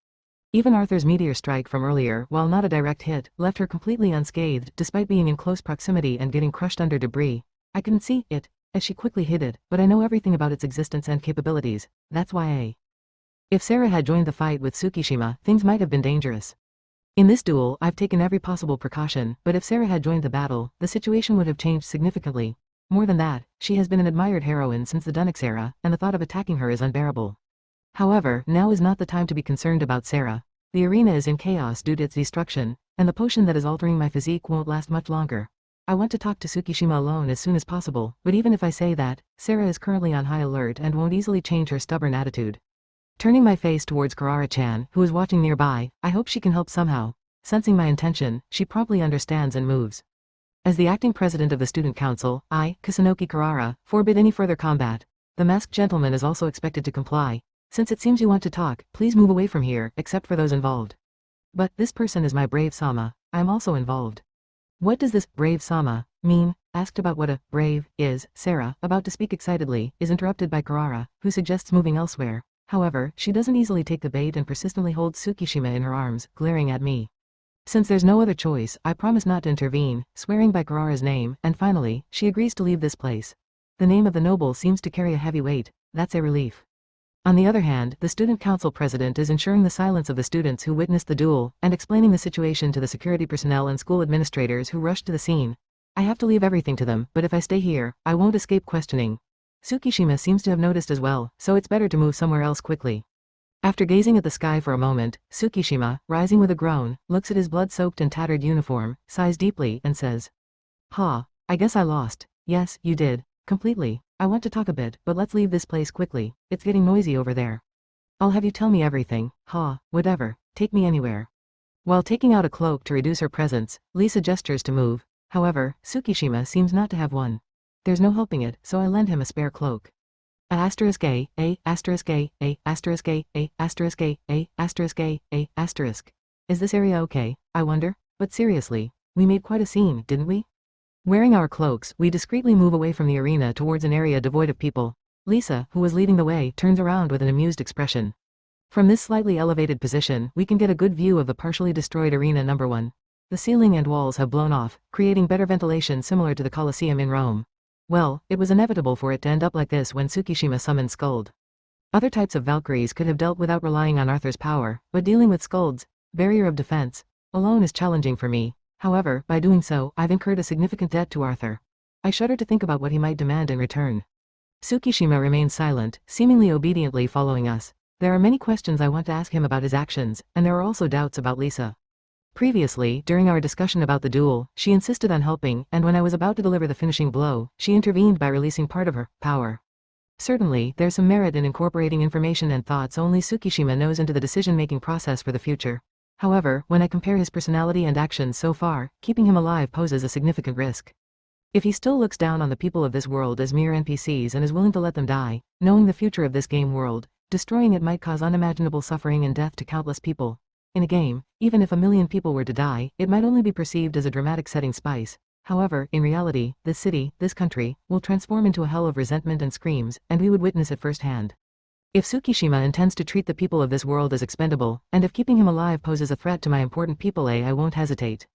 Even Arthur's meteor strike from earlier, while not a direct hit, left her completely unscathed despite being in close proximity and getting crushed under debris. I couldn't see it, as she quickly hid it, but I know everything about its existence and capabilities. That's why If Sarah had joined the fight with Tsukishima, things might have been dangerous. In this duel, I've taken every possible precaution, but if Sarah had joined the battle, the situation would have changed significantly. More than that, she has been an admired heroine since the Dunix era, and the thought of attacking her is unbearable. However, now is not the time to be concerned about Sarah. The arena is in chaos due to its destruction, and the potion that is altering my physique won't last much longer. I want to talk to Tsukishima alone as soon as possible, but even if I say that, Sarah is currently on high alert and won't easily change her stubborn attitude. Turning my face towards Karara-chan, who is watching nearby, I hope she can help somehow. Sensing my intention, she promptly understands and moves. As the acting president of the student council, I, Kusunoki Karara, forbid any further combat. The masked gentleman is also expected to comply. Since it seems you want to talk, please move away from here, except for those involved. But this person is my brave Sama. I am also involved. What does this brave Sama mean? Asked about what a brave is, Sarah, about to speak excitedly, is interrupted by Karara, who suggests moving elsewhere. However, she doesn't easily take the bait and persistently holds Tsukishima in her arms, glaring at me. Since there's no other choice, I promise not to intervene, swearing by Karara's name, and finally, she agrees to leave this place. The name of the noble seems to carry a heavy weight. That's a relief. On the other hand, the student council president is ensuring the silence of the students who witnessed the duel, and explaining the situation to the security personnel and school administrators who rushed to the scene. I have to leave everything to them, but if I stay here, I won't escape questioning. Tsukishima seems to have noticed as well, so it's better to move somewhere else quickly. After gazing at the sky for a moment, Tsukishima, rising with a groan, looks at his blood-soaked and tattered uniform, sighs deeply, and says, I guess I lost. Yes, you did. Completely. I want to talk a bit, but let's leave this place quickly. It's getting noisy over there. I'll have you tell me everything. Whatever. Take me anywhere. While taking out a cloak to reduce her presence, Lisa gestures to move. However, Tsukishima seems not to have one. There's no helping it, so I lend him a spare cloak. Is this area okay, I wonder? But seriously, we made quite a scene, didn't we? Wearing our cloaks, we discreetly move away from the arena towards an area devoid of people. Lisa, who was leading the way, turns around with an amused expression. From this slightly elevated position, we can get a good view of the partially destroyed arena number 1. The ceiling and walls have blown off, creating better ventilation similar to the Colosseum in Rome. Well, it was inevitable for it to end up like this when Tsukishima summoned Skuld. Other types of Valkyries could have dealt without relying on Arthur's power, but dealing with Skuld's barrier of defense alone is challenging for me. However, by doing so, I've incurred a significant debt to Arthur. I shudder to think about what he might demand in return. Tsukishima remains silent, seemingly obediently following us. There are many questions I want to ask him about his actions, and there are also doubts about Lisa. Previously, during our discussion about the duel, she insisted on helping, and when I was about to deliver the finishing blow, she intervened by releasing part of her power. Certainly, there's some merit in incorporating information and thoughts only Tsukishima knows into the decision-making process for the future. However, when I compare his personality and actions so far, keeping him alive poses a significant risk. If he still looks down on the people of this world as mere NPCs and is willing to let them die, knowing the future of this game world, destroying it might cause unimaginable suffering and death to countless people. In a game, even if 1,000,000 people were to die, it might only be perceived as a dramatic setting spice. However, in reality, this city, this country, will transform into a hell of resentment and screams, and we would witness it firsthand. If Tsukishima intends to treat the people of this world as expendable, and if keeping him alive poses a threat to my important people, I won't hesitate.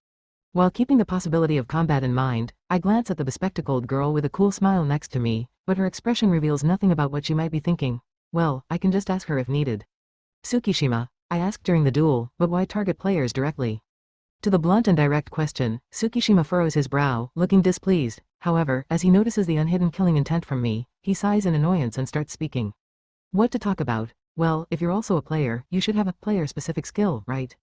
While keeping the possibility of combat in mind, I glance at the bespectacled girl with a cool smile next to me, but her expression reveals nothing about what she might be thinking. Well, I can just ask her if needed. Tsukishima, I asked during the duel, but why target players directly? To the blunt and direct question, Tsukishima furrows his brow, looking displeased. However, as he notices the unhidden killing intent from me, he sighs in annoyance and starts speaking. What to talk about? Well, if you're also a player, you should have a player-specific skill, right?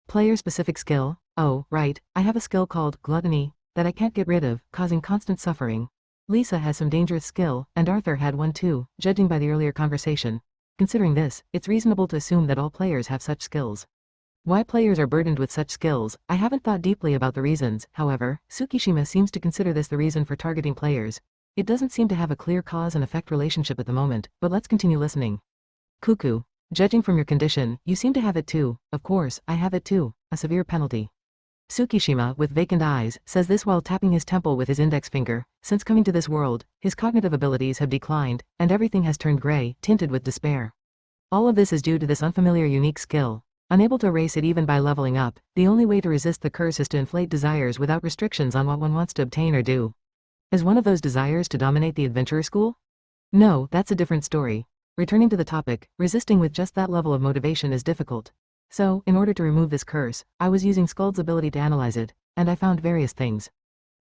Player-specific skill? Oh, right, I have a skill called gluttony, that I can't get rid of, causing constant suffering. Lisa has some dangerous skill, and Arthur had one too, judging by the earlier conversation. Considering this, it's reasonable to assume that all players have such skills. Why players are burdened with such skills, I haven't thought deeply about the reasons. However, Tsukishima seems to consider this the reason for targeting players. It doesn't seem to have a clear cause and effect relationship at the moment, but let's continue listening. Cuckoo. Judging from your condition, you seem to have it too. Of course, I have it too. A severe penalty. Tsukishima, with vacant eyes, says this while tapping his temple with his index finger. Since coming to this world, his cognitive abilities have declined, and everything has turned gray, tinted with despair. All of this is due to this unfamiliar unique skill. Unable to erase it even by leveling up, the only way to resist the curse is to inflate desires without restrictions on what one wants to obtain or do. Is one of those desires to dominate the adventurer school? No, that's a different story. Returning to the topic, resisting with just that level of motivation is difficult. So, in order to remove this curse, I was using Skuld's ability to analyze it, and I found various things.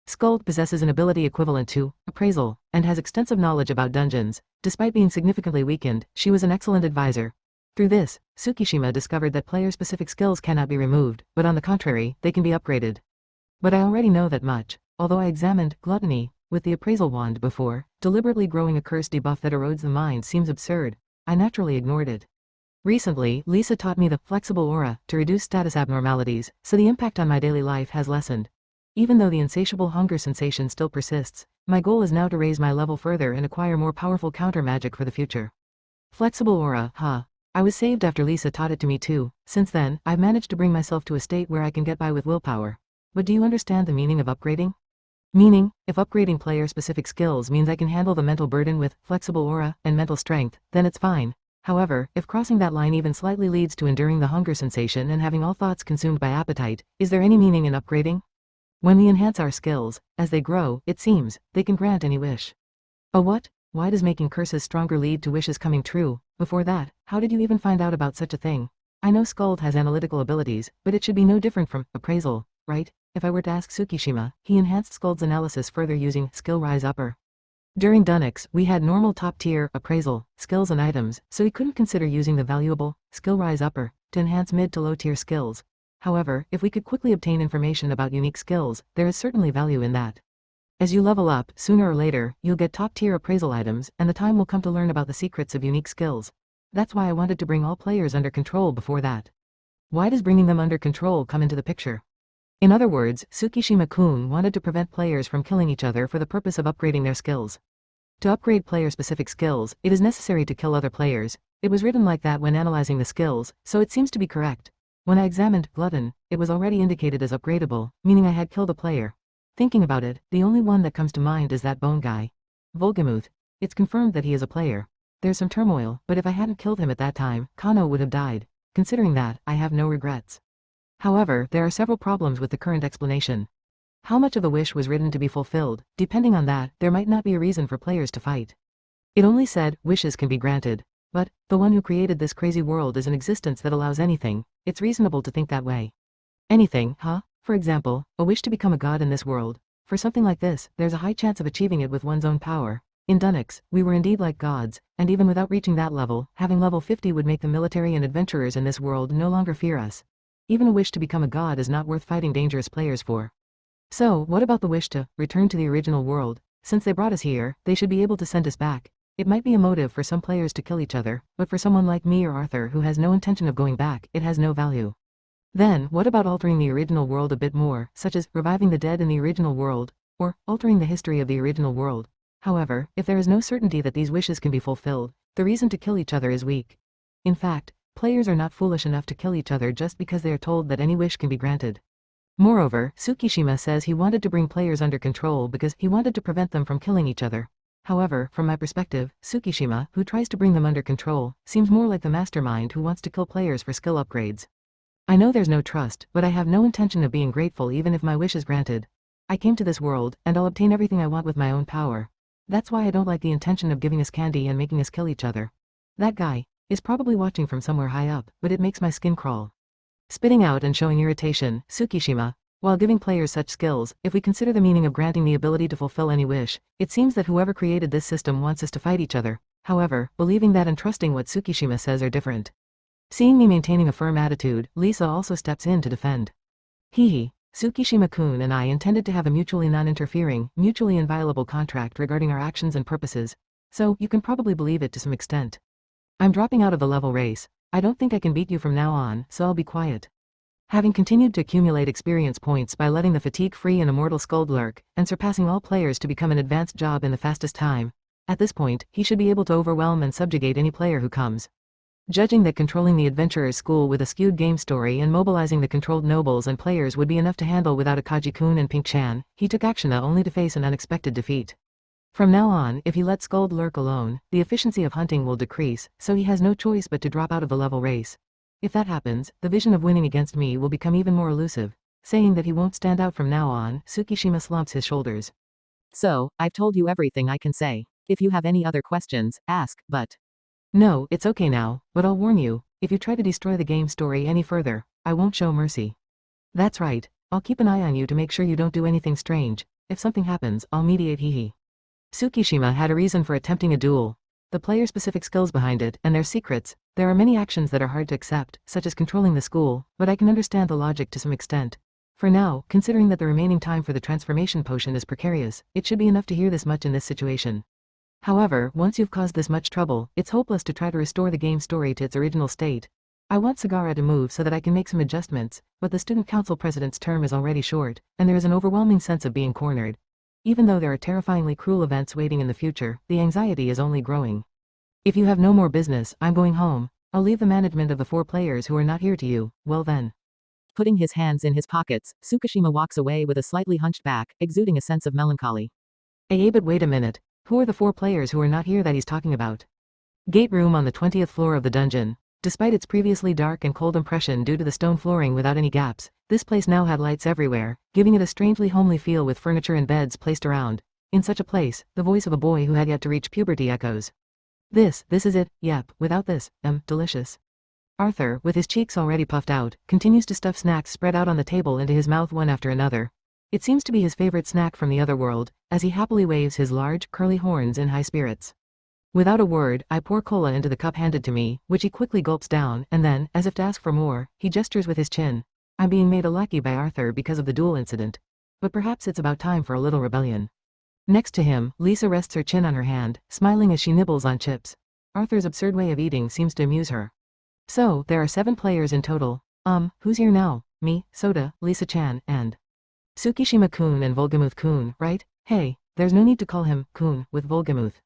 Skuld possesses an ability equivalent to appraisal, and has extensive knowledge about dungeons. Despite being significantly weakened, she was an excellent advisor. Through this, Tsukishima discovered that player-specific skills cannot be removed, but on the contrary, they can be upgraded. But I already know that much, although I examined gluttony with the appraisal wand before. Deliberately growing a curse debuff that erodes the mind seems absurd. I naturally ignored it. Recently, Lisa taught me the flexible aura to reduce status abnormalities, so the impact on my daily life has lessened. Even though the insatiable hunger sensation still persists, my goal is now to raise my level further and acquire more powerful counter magic for the future. Flexible aura, huh? I was saved after Lisa taught it to me too. Since then, I've managed to bring myself to a state where I can get by with willpower. But do you understand the meaning of upgrading? Meaning, if upgrading player-specific skills means I can handle the mental burden with flexible aura and mental strength, then it's fine. However, if crossing that line even slightly leads to enduring the hunger sensation and having all thoughts consumed by appetite, is there any meaning in upgrading? When we enhance our skills, as they grow, it seems, they can grant any wish. Oh what? Why does making curses stronger lead to wishes coming true? Before that, how did you even find out about such a thing? I know Skuld has analytical abilities, but it should be no different from appraisal, right? If I were to ask Tsukishima, he enhanced Skuld's analysis further using Skill Rise Upper. During Dunix, we had normal top-tier appraisal, skills and items, so he couldn't consider using the valuable Skill Rise Upper to enhance mid to low-tier skills. However, if we could quickly obtain information about unique skills, there is certainly value in that. As you level up, sooner or later, you'll get top-tier appraisal items, and the time will come to learn about the secrets of unique skills. That's why I wanted to bring all players under control before that. Why does bringing them under control come into the picture? In other words, Tsukishima-kun wanted to prevent players from killing each other for the purpose of upgrading their skills. To upgrade player-specific skills, it is necessary to kill other players. It was written like that when analyzing the skills, so it seems to be correct. When I examined Glutton, it was already indicated as upgradable, meaning I had killed a player. Thinking about it, the only one that comes to mind is that bone guy. Volgamuth. It's confirmed that he is a player. There's some turmoil, but if I hadn't killed him at that time, Kano would have died. Considering that, I have no regrets. However, there are several problems with the current explanation. How much of the wish was written to be fulfilled? Depending on that, there might not be a reason for players to fight. It only said, wishes can be granted. But, the one who created this crazy world is an existence that allows anything. It's reasonable to think that way. Anything, huh? For example, a wish to become a god in this world. For something like this, there's a high chance of achieving it with one's own power. In Dunix, we were indeed like gods, and even without reaching that level, having level 50 would make the military and adventurers in this world no longer fear us. Even a wish to become a god is not worth fighting dangerous players for. So, what about the wish to return to the original world? Since they brought us here, they should be able to send us back. It might be a motive for some players to kill each other, but for someone like me or Arthur who has no intention of going back, it has no value. Then, what about altering the original world a bit more, such as reviving the dead in the original world, or altering the history of the original world? However, if there is no certainty that these wishes can be fulfilled, the reason to kill each other is weak. In fact, players are not foolish enough to kill each other just because they are told that any wish can be granted. Moreover, Tsukishima says he wanted to bring players under control because he wanted to prevent them from killing each other. However, from my perspective, Tsukishima, who tries to bring them under control, seems more like the mastermind who wants to kill players for skill upgrades. I know there's no trust, but I have no intention of being grateful even if my wish is granted. I came to this world, and I'll obtain everything I want with my own power. That's why I don't like the intention of giving us candy and making us kill each other. That guy is probably watching from somewhere high up, but it makes my skin crawl. Spitting out and showing irritation, Tsukishima. While giving players such skills, if we consider the meaning of granting the ability to fulfill any wish, it seems that whoever created this system wants us to fight each other. However, believing that and trusting what Tsukishima says are different. Seeing me maintaining a firm attitude, Lisa also steps in to defend. Hee. Tsukishima-kun and I intended to have a mutually non-interfering, mutually inviolable contract regarding our actions and purposes. So, you can probably believe it to some extent. I'm dropping out of the level race. I don't think I can beat you from now on, so I'll be quiet. Having continued to accumulate experience points by letting the fatigue-free and immortal Skuld lurk, and surpassing all players to become an advanced job in the fastest time, at this point, he should be able to overwhelm and subjugate any player who comes. Judging that controlling the adventurer's school with a skewed game story and mobilizing the controlled nobles and players would be enough to handle without Akaji-kun and Pink-chan, he took action only to face an unexpected defeat. From now on, if he lets Skuld lurk alone, the efficiency of hunting will decrease, so he has no choice but to drop out of the level race. If that happens, the vision of winning against me will become even more elusive. Saying that he won't stand out from now on, Tsukishima slumps his shoulders. So, I've told you everything I can say. If you have any other questions, ask, but... No, it's okay now, but I'll warn you, if you try to destroy the game story any further, I won't show mercy. That's right, I'll keep an eye on you to make sure you don't do anything strange. If something happens, I'll mediate hehe. Tsukishima had a reason for attempting a duel. The player-specific skills behind it, and their secrets. There are many actions that are hard to accept, such as controlling the school, but I can understand the logic to some extent. For now, considering that the remaining time for the transformation potion is precarious, it should be enough to hear this much in this situation. However, once you've caused this much trouble, it's hopeless to try to restore the game story to its original state. I want Sagara to move so that I can make some adjustments, but the student council president's term is already short, and there is an overwhelming sense of being cornered. Even though there are terrifyingly cruel events waiting in the future, the anxiety is only growing. If you have no more business, I'm going home. I'll leave the management of the 4 players who are not here to you, well then. Putting his hands in his pockets, Tsukishima walks away with a slightly hunched back, exuding a sense of melancholy. But wait a minute. Who are the 4 players who are not here that he's talking about? Gate room on the 20th floor of the dungeon. Despite its previously dark and cold impression due to the stone flooring without any gaps, this place now had lights everywhere, giving it a strangely homely feel with furniture and beds placed around. In such a place, the voice of a boy who had yet to reach puberty echoes. This is it, yep, without this, delicious. Arthur, with his cheeks already puffed out, continues to stuff snacks spread out on the table into his mouth one after another. It seems to be his favorite snack from the other world, as he happily waves his large, curly horns in high spirits. Without a word, I pour cola into the cup handed to me, which he quickly gulps down, and then, as if to ask for more, he gestures with his chin. I'm being made a lackey by Arthur because of the duel incident. But perhaps it's about time for a little rebellion. Next to him, Lisa rests her chin on her hand, smiling as she nibbles on chips. Arthur's absurd way of eating seems to amuse her. So, there are 7 players in total. Who's here now? Me, Sota, Lisa-chan, and Tsukishima-kun and Volgamuth-kun, right? Hey, there's no need to call him kun with Volgamuth.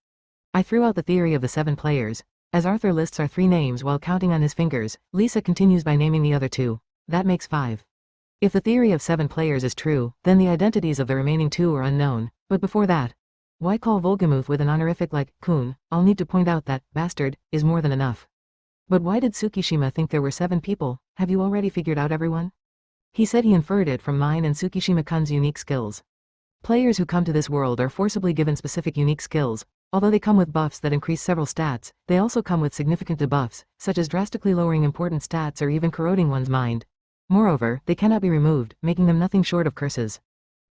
I threw out the theory of the 7 players. As Arthur lists our 3 names while counting on his fingers, Lisa continues by naming the other 2. That makes 5. If the theory of 7 players is true, then the identities of the remaining 2 are unknown. But before that, why call Volgamuth with an honorific like kun? I'll need to point out that bastard is more than enough. But why did Tsukishima think there were 7 people? Have you already figured out everyone? He said he inferred it from mine and Tsukishima-kun's unique skills. Players who come to this world are forcibly given specific unique skills. Although they come with buffs that increase several stats, they also come with significant debuffs, such as drastically lowering important stats or even corroding one's mind. Moreover, they cannot be removed, making them nothing short of curses.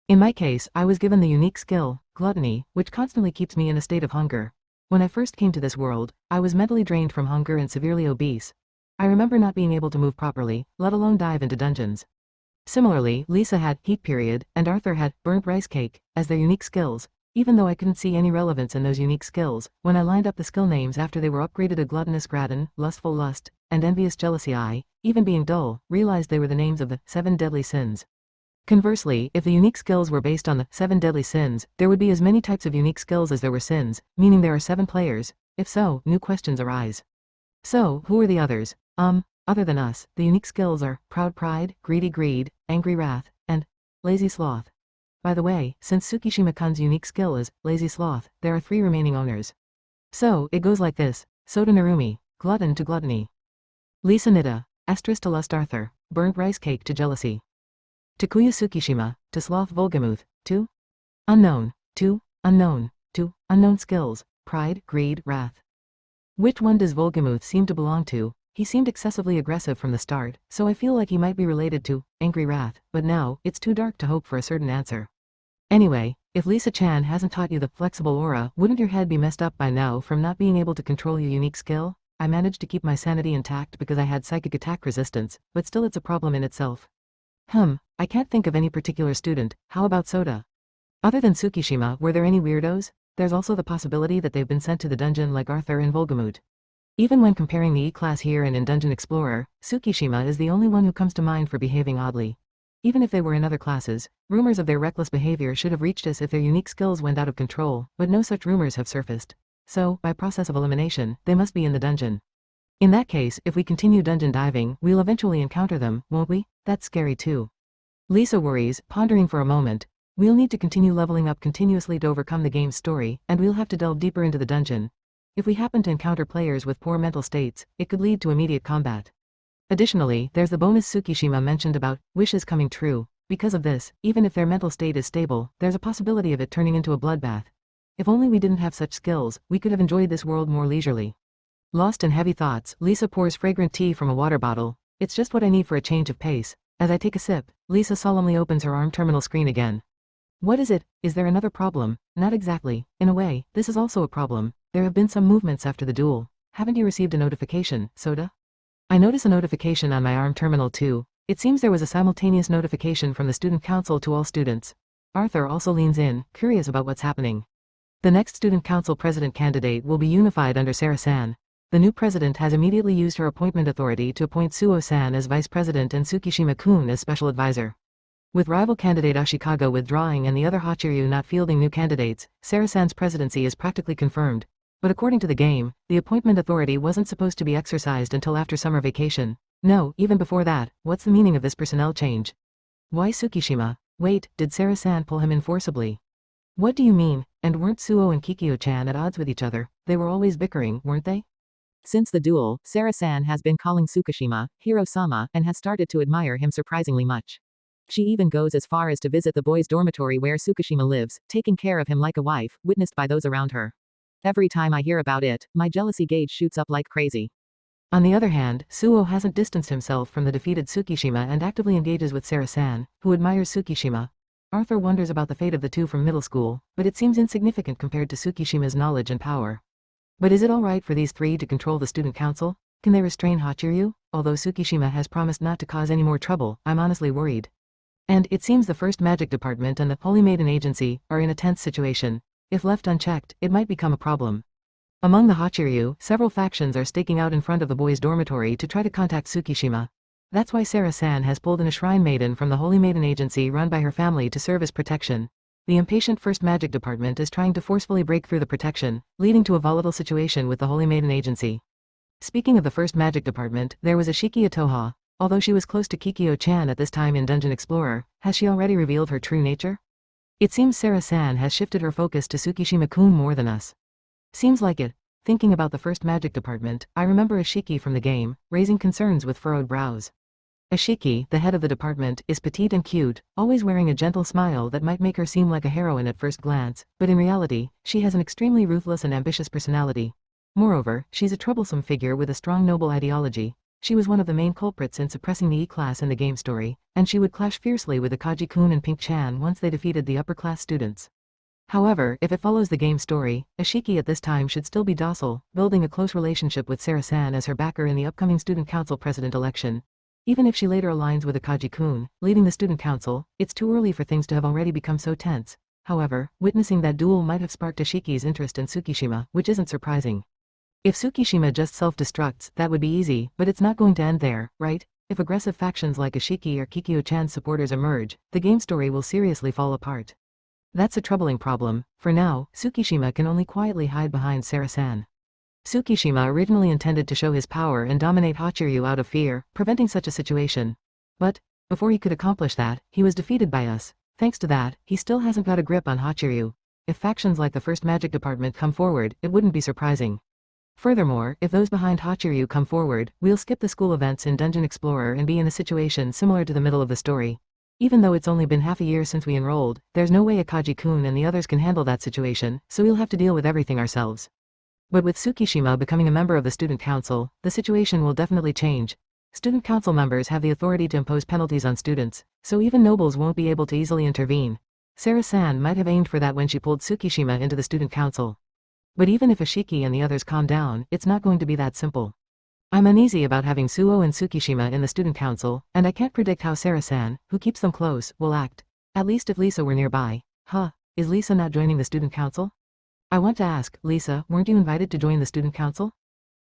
In my case, I was given the unique skill, gluttony, which constantly keeps me in a state of hunger. When I first came to this world, I was mentally drained from hunger and severely obese. I remember not being able to move properly, let alone dive into dungeons. Similarly, Lisa had heat period, and Arthur had burnt rice cake as their unique skills. Even though I couldn't see any relevance in those unique skills, when I lined up the skill names after they were upgraded to gluttonous gratin, lustful lust, and envious jealousy, I, even being dull, realized they were the names of the 7 deadly sins. Conversely, if the unique skills were based on the 7 deadly sins, there would be as many types of unique skills as there were sins, meaning there are 7 players. If so, new questions arise. So, who are the others? Other than us, the unique skills are proud pride, greedy greed, angry wrath, and lazy sloth. By the way, since Tsukishima-kun's unique skill is lazy sloth, there are 3 remaining owners. So, it goes like this: Sota Narumi, glutton to gluttony. Lisa Nida, estrus to lust Arthur, burnt rice cake to jealousy. Takuya Tsukishima, to sloth Volgamuth, 2. Unknown, 2. Unknown, 2. Unknown skills, pride, greed, wrath. Which one does Volgamuth seem to belong to? He seemed excessively aggressive from the start, so I feel like he might be related to angry wrath, but now, it's too dark to hope for a certain answer. Anyway, if Lisa-chan hasn't taught you the flexible aura, wouldn't your head be messed up by now from not being able to control your unique skill? I managed to keep my sanity intact because I had psychic attack resistance, but still it's a problem in itself. I can't think of any particular student. How about Sota? Other than Tsukishima, were there any weirdos? There's also the possibility that they've been sent to the dungeon like Arthur and Volgamuth. Even when comparing the E-class here and in Dungeon Explorer, Tsukishima is the only one who comes to mind for behaving oddly. Even if they were in other classes, rumors of their reckless behavior should have reached us if their unique skills went out of control, but no such rumors have surfaced. So, by process of elimination, they must be in the dungeon. In that case, if we continue dungeon diving, we'll eventually encounter them, won't we? That's scary too. Lisa worries, pondering for a moment. We'll need to continue leveling up continuously to overcome the game's story, and we'll have to delve deeper into the dungeon. If we happen to encounter players with poor mental states, it could lead to immediate combat. Additionally, there's the bonus Tsukishima mentioned about wishes coming true. Because of this, even if their mental state is stable, there's a possibility of it turning into a bloodbath. If only we didn't have such skills, we could have enjoyed this world more leisurely. Lost in heavy thoughts, Lisa pours fragrant tea from a water bottle. It's just what I need for a change of pace. As I take a sip, Lisa solemnly opens her ARM terminal screen again. What is it? Is there another problem? Not exactly. In a way, this is also a problem. There have been some movements after the duel. Haven't you received a notification, Sota? I notice a notification on my ARM terminal too. It seems there was a simultaneous notification from the student council to all students. Arthur also leans in, curious about what's happening. The next student council president candidate will be unified under Sarah-san. The new president has immediately used her appointment authority to appoint Suo-san as vice president and Tsukishima-kun as special advisor. With rival candidate Ashikaga withdrawing and the other Hachiryu not fielding new candidates, Sarah-san's presidency is practically confirmed. But according to the game, the appointment authority wasn't supposed to be exercised until after summer vacation. No, even before that, what's the meaning of this personnel change? Why Tsukishima? Wait, did Sarah-san pull him in forcibly? What do you mean? And weren't Suo and Kikyo-chan at odds with each other? They were always bickering, weren't they? Since the duel, Sarah-san has been calling Tsukishima, Hiro-sama, and has started to admire him surprisingly much. She even goes as far as to visit the boys' dormitory where Tsukishima lives, taking care of him like a wife, witnessed by those around her. Every time I hear about it, my jealousy gauge shoots up like crazy. On the other hand, Suo hasn't distanced himself from the defeated Tsukishima and actively engages with Sarah-san, who admires Tsukishima. Arthur wonders about the fate of the two from middle school, but it seems insignificant compared to Tsukishima's knowledge and power. But is it alright for these three to control the student council? Can they restrain Hachiryu? Although Tsukishima has promised not to cause any more trouble, I'm honestly worried. And it seems the first magic department and the Holy Maiden Agency are in a tense situation. If left unchecked, it might become a problem. Among the Hachiryu, several factions are staking out in front of the boys' dormitory to try to contact Tsukishima. That's why Sarah-san has pulled in a shrine maiden from the Holy Maiden Agency run by her family to serve as protection. The impatient First Magic Department is trying to forcefully break through the protection, leading to a volatile situation with the Holy Maiden Agency. Speaking of the First Magic Department, there was Ashikiya Toha. Although she was close to Kikyo-chan at this time in Dungeon Explorer, has she already revealed her true nature? It seems Sarah-san has shifted her focus to Tsukishima-kun more than us. Seems like it. Thinking about the First Magic Department, I remember Ashiki from the game, raising concerns with furrowed brows. Ashiki, the head of the department, is petite and cute, always wearing a gentle smile that might make her seem like a heroine at first glance, but in reality, she has an extremely ruthless and ambitious personality. Moreover, she's a troublesome figure with a strong noble ideology. She was one of the main culprits in suppressing the E-class in the game story, and she would clash fiercely with Akaji-kun and Pink-chan once they defeated the upper-class students. However, if it follows the game story, Ashiki at this time should still be docile, building a close relationship with Sarah-san as her backer in the upcoming student council president election. Even if she later aligns with Akaji-kun, leading the student council, it's too early for things to have already become so tense. However, witnessing that duel might have sparked Ashiki's interest in Tsukishima, which isn't surprising. If Tsukishima just self-destructs, that would be easy, but it's not going to end there, right? If aggressive factions like Ashiki or Kikyo-chan's supporters emerge, the game story will seriously fall apart. That's a troubling problem. For now, Tsukishima can only quietly hide behind Sarah-san. Tsukishima originally intended to show his power and dominate Hachiryu out of fear, preventing such a situation. But, before he could accomplish that, he was defeated by us. Thanks to that, he still hasn't got a grip on Hachiryu. If factions like the First Magic Department come forward, it wouldn't be surprising. Furthermore, if those behind Hachiryu come forward, we'll skip the school events in Dungeon Explorer and be in a situation similar to the middle of the story. Even though it's only been half a year since we enrolled, there's no way Akaji-kun and the others can handle that situation, so we'll have to deal with everything ourselves. But with Tsukishima becoming a member of the student council, the situation will definitely change. Student council members have the authority to impose penalties on students, so even nobles won't be able to easily intervene. Sarah-san might have aimed for that when she pulled Tsukishima into the student council. But even if Ashiki and the others calm down, it's not going to be that simple. I'm uneasy about having Suo and Tsukishima in the student council, and I can't predict how Sarah-san, who keeps them close, will act. At least if Lisa were nearby. Is Lisa not joining the student council? I want to ask, Lisa, weren't you invited to join the student council?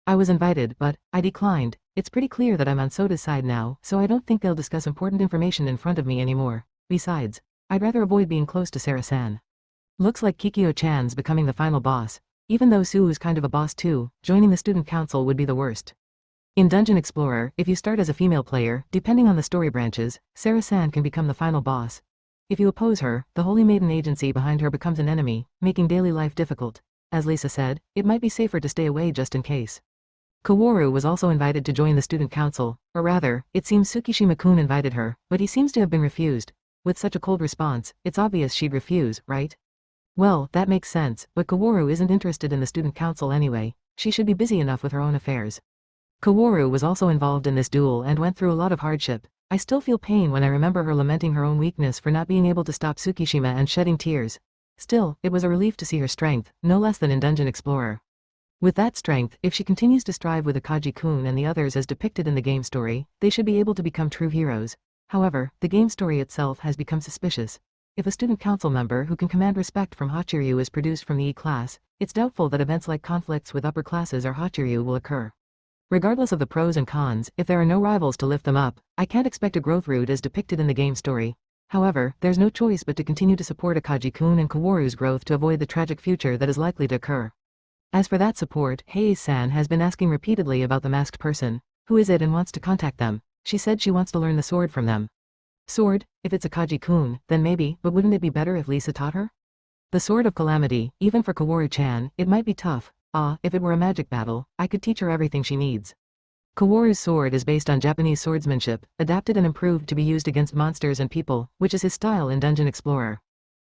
I was invited, but I declined. It's pretty clear that I'm on Sota's side now, so I don't think they'll discuss important information in front of me anymore. Besides, I'd rather avoid being close to Sarah-san. Looks like Kikyo-chan's becoming the final boss. Even though Suu's kind of a boss too, joining the student council would be the worst. In Dungeon Explorer, if you start as a female player, depending on the story branches, Sarah-san can become the final boss. If you oppose her, the Holy Maiden Agency behind her becomes an enemy, making daily life difficult. As Lisa said, it might be safer to stay away just in case. Kaworu was also invited to join the student council, or rather, it seems Tsukishima-kun invited her, but he seems to have been refused. With such a cold response, it's obvious she'd refuse, right? Well, that makes sense, but Kaworu isn't interested in the student council anyway. She should be busy enough with her own affairs. Kaworu was also involved in this duel and went through a lot of hardship. I still feel pain when I remember her lamenting her own weakness for not being able to stop Tsukishima and shedding tears. Still, it was a relief to see her strength, no less than in Dungeon Explorer. With that strength, if she continues to strive with Akagi-kun and the others as depicted in the game story, they should be able to become true heroes. However, the game story itself has become suspicious. If a student council member who can command respect from Hachiryu is produced from the E-class, it's doubtful that events like conflicts with upper classes or Hachiryu will occur. Regardless of the pros and cons, if there are no rivals to lift them up, I can't expect a growth route as depicted in the game story. However, there's no choice but to continue to support Akagi-kun and Kaworu's growth to avoid the tragic future that is likely to occur. As for that support, Heiei-san has been asking repeatedly about the masked person. Who is it and wants to contact them? She said she wants to learn the sword from them. Sword? If it's Akagi-kun, then maybe, but wouldn't it be better if Lisa taught her? The Sword of Calamity, even for Kaworu-chan, it might be tough. If it were a magic battle, I could teach her everything she needs. Kaworu's sword is based on Japanese swordsmanship, adapted and improved to be used against monsters and people, which is his style in Dungeon Explorer.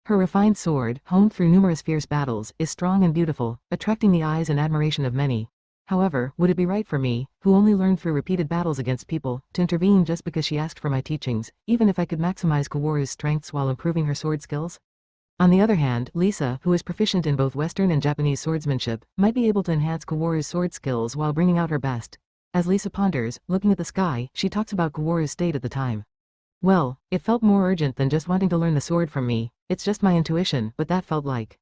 Her refined sword, honed through numerous fierce battles, is strong and beautiful, attracting the eyes and admiration of many. However, would it be right for me, who only learned through repeated battles against people, to intervene just because she asked for my teachings, even if I could maximize Kaworu's strengths while improving her sword skills? On the other hand, Lisa, who is proficient in both Western and Japanese swordsmanship, might be able to enhance Kaworu's sword skills while bringing out her best. As Lisa ponders, looking at the sky, she talks about Kaworu's state at the time. Well, it felt more urgent than just wanting to learn the sword from me. It's just my intuition, but that felt like.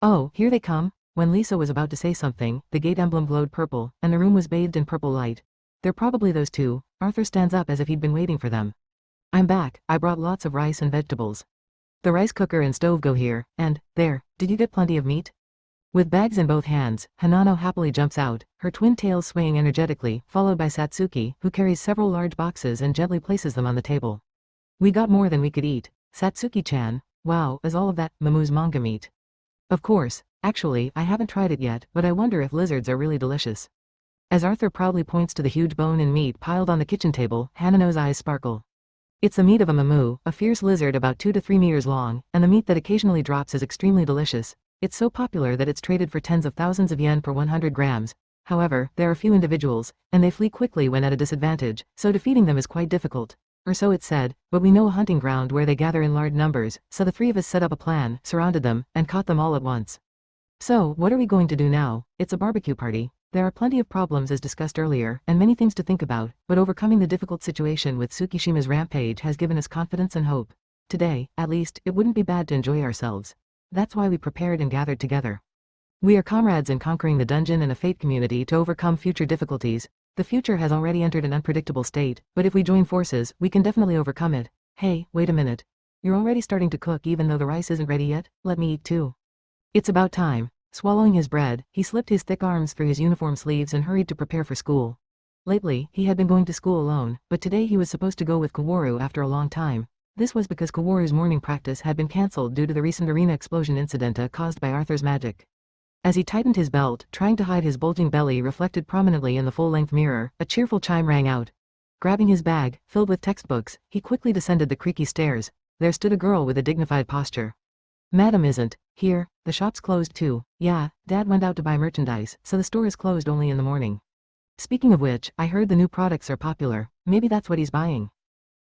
Oh, here they come. When Lisa was about to say something, the gate emblem glowed purple, and the room was bathed in purple light. They're probably those two. Arthur stands up as if he'd been waiting for them. I'm back. I brought lots of rice and vegetables. The rice cooker and stove go here, and, there, did you get plenty of meat? With bags in both hands, Hanano happily jumps out, her twin tails swaying energetically, followed by Satsuki, who carries several large boxes and gently places them on the table. We got more than we could eat. Satsuki-chan, wow, is all of that Mamu's manga meat? Of course, actually, I haven't tried it yet, but I wonder if lizards are really delicious. As Arthur proudly points to the huge bone and meat piled on the kitchen table, Hanano's eyes sparkle. It's the meat of a mamu, a fierce lizard about 2 to 3 meters long, and the meat that occasionally drops is extremely delicious. It's so popular that it's traded for tens of thousands of yen per 100 grams. However, there are few individuals, and they flee quickly when at a disadvantage, so defeating them is quite difficult. Or so it's said, but we know a hunting ground where they gather in large numbers, so the three of us set up a plan, surrounded them, and caught them all at once. So, what are we going to do now? It's a barbecue party. There are plenty of problems as discussed earlier, and many things to think about, but overcoming the difficult situation with Tsukishima's rampage has given us confidence and hope. Today, at least, it wouldn't be bad to enjoy ourselves. That's why we prepared and gathered together. We are comrades in conquering the dungeon and a fate community to overcome future difficulties. The future has already entered an unpredictable state, but if we join forces, we can definitely overcome it. Hey, wait a minute. You're already starting to cook even though the rice isn't ready yet? Let me eat too. It's about time. Swallowing his bread, he slipped his thick arms through his uniform sleeves and hurried to prepare for school. Lately, he had been going to school alone, but today he was supposed to go with Kaworu after a long time. This was because Kaworu's morning practice had been cancelled due to the recent arena explosion incident caused by Arthur's magic. As he tightened his belt, trying to hide his bulging belly reflected prominently in the full-length mirror, a cheerful chime rang out. Grabbing his bag, filled with textbooks, he quickly descended the creaky stairs. There stood a girl with a dignified posture. Madam isn't here. The shop's closed too. Yeah, Dad went out to buy merchandise, so the store is closed only in the morning. Speaking of which, I heard the new products are popular. Maybe that's what he's buying.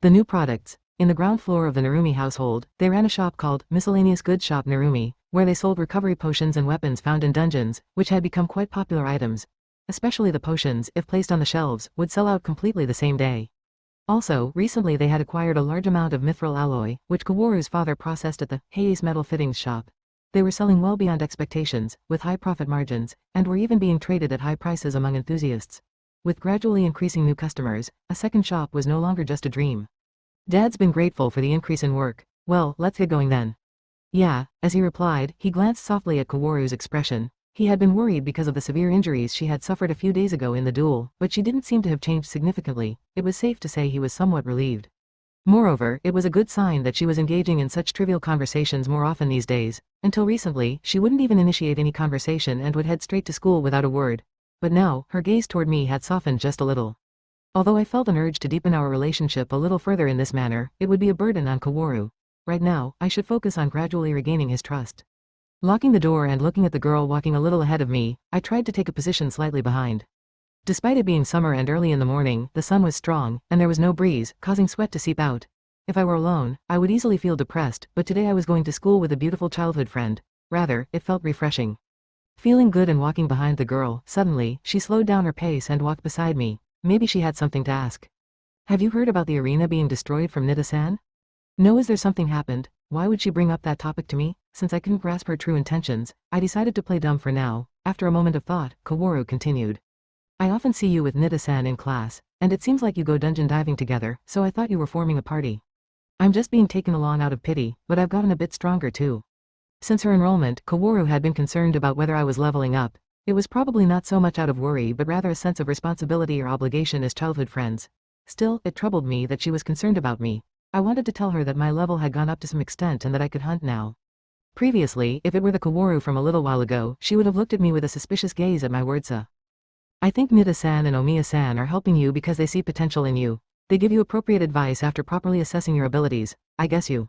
The new products. In the ground floor of the Narumi household, they ran a shop called Miscellaneous Goods Shop Narumi, where they sold recovery potions and weapons found in dungeons, which had become quite popular items. Especially the potions, if placed on the shelves, would sell out completely the same day. Also, recently they had acquired a large amount of mithril alloy, which Kaworu's father processed at the Heiei's metal fittings shop. They were selling well beyond expectations, with high profit margins, and were even being traded at high prices among enthusiasts. With gradually increasing new customers, a second shop was no longer just a dream. Dad's been grateful for the increase in work. Well, let's get going then. Yeah, as he replied, he glanced softly at Kaworu's expression. He had been worried because of the severe injuries she had suffered a few days ago in the duel, but she didn't seem to have changed significantly. It was safe to say he was somewhat relieved. Moreover, it was a good sign that she was engaging in such trivial conversations more often these days. Until recently, she wouldn't even initiate any conversation and would head straight to school without a word. But now, her gaze toward me had softened just a little. Although I felt an urge to deepen our relationship a little further in this manner, it would be a burden on Kaworu. Right now, I should focus on gradually regaining his trust. Locking the door and looking at the girl walking a little ahead of me, I tried to take a position slightly behind. Despite it being summer and early in the morning, the sun was strong, and there was no breeze, causing sweat to seep out. If I were alone, I would easily feel depressed, but today I was going to school with a beautiful childhood friend. Rather, it felt refreshing. Feeling good and walking behind the girl, suddenly, she slowed down her pace and walked beside me. Maybe she had something to ask. Have you heard about the arena being destroyed from Nida-san? No, is there something happened? Why would she bring up that topic to me? Since I couldn't grasp her true intentions, I decided to play dumb for now. After a moment of thought, Kaworu continued. I often see you with Nida-san in class, and it seems like you go dungeon diving together, so I thought you were forming a party. I'm just being taken along out of pity, but I've gotten a bit stronger too. Since her enrollment, Kaworu had been concerned about whether I was leveling up. It was probably not so much out of worry but rather a sense of responsibility or obligation as childhood friends. Still, it troubled me that she was concerned about me. I wanted to tell her that my level had gone up to some extent and that I could hunt now. Previously, if it were the Kaworu from a little while ago, she would have looked at me with a suspicious gaze at my wordsa. I think Nida-san and Omiya-san are helping you because they see potential in you. They give you appropriate advice after properly assessing your abilities. I guess you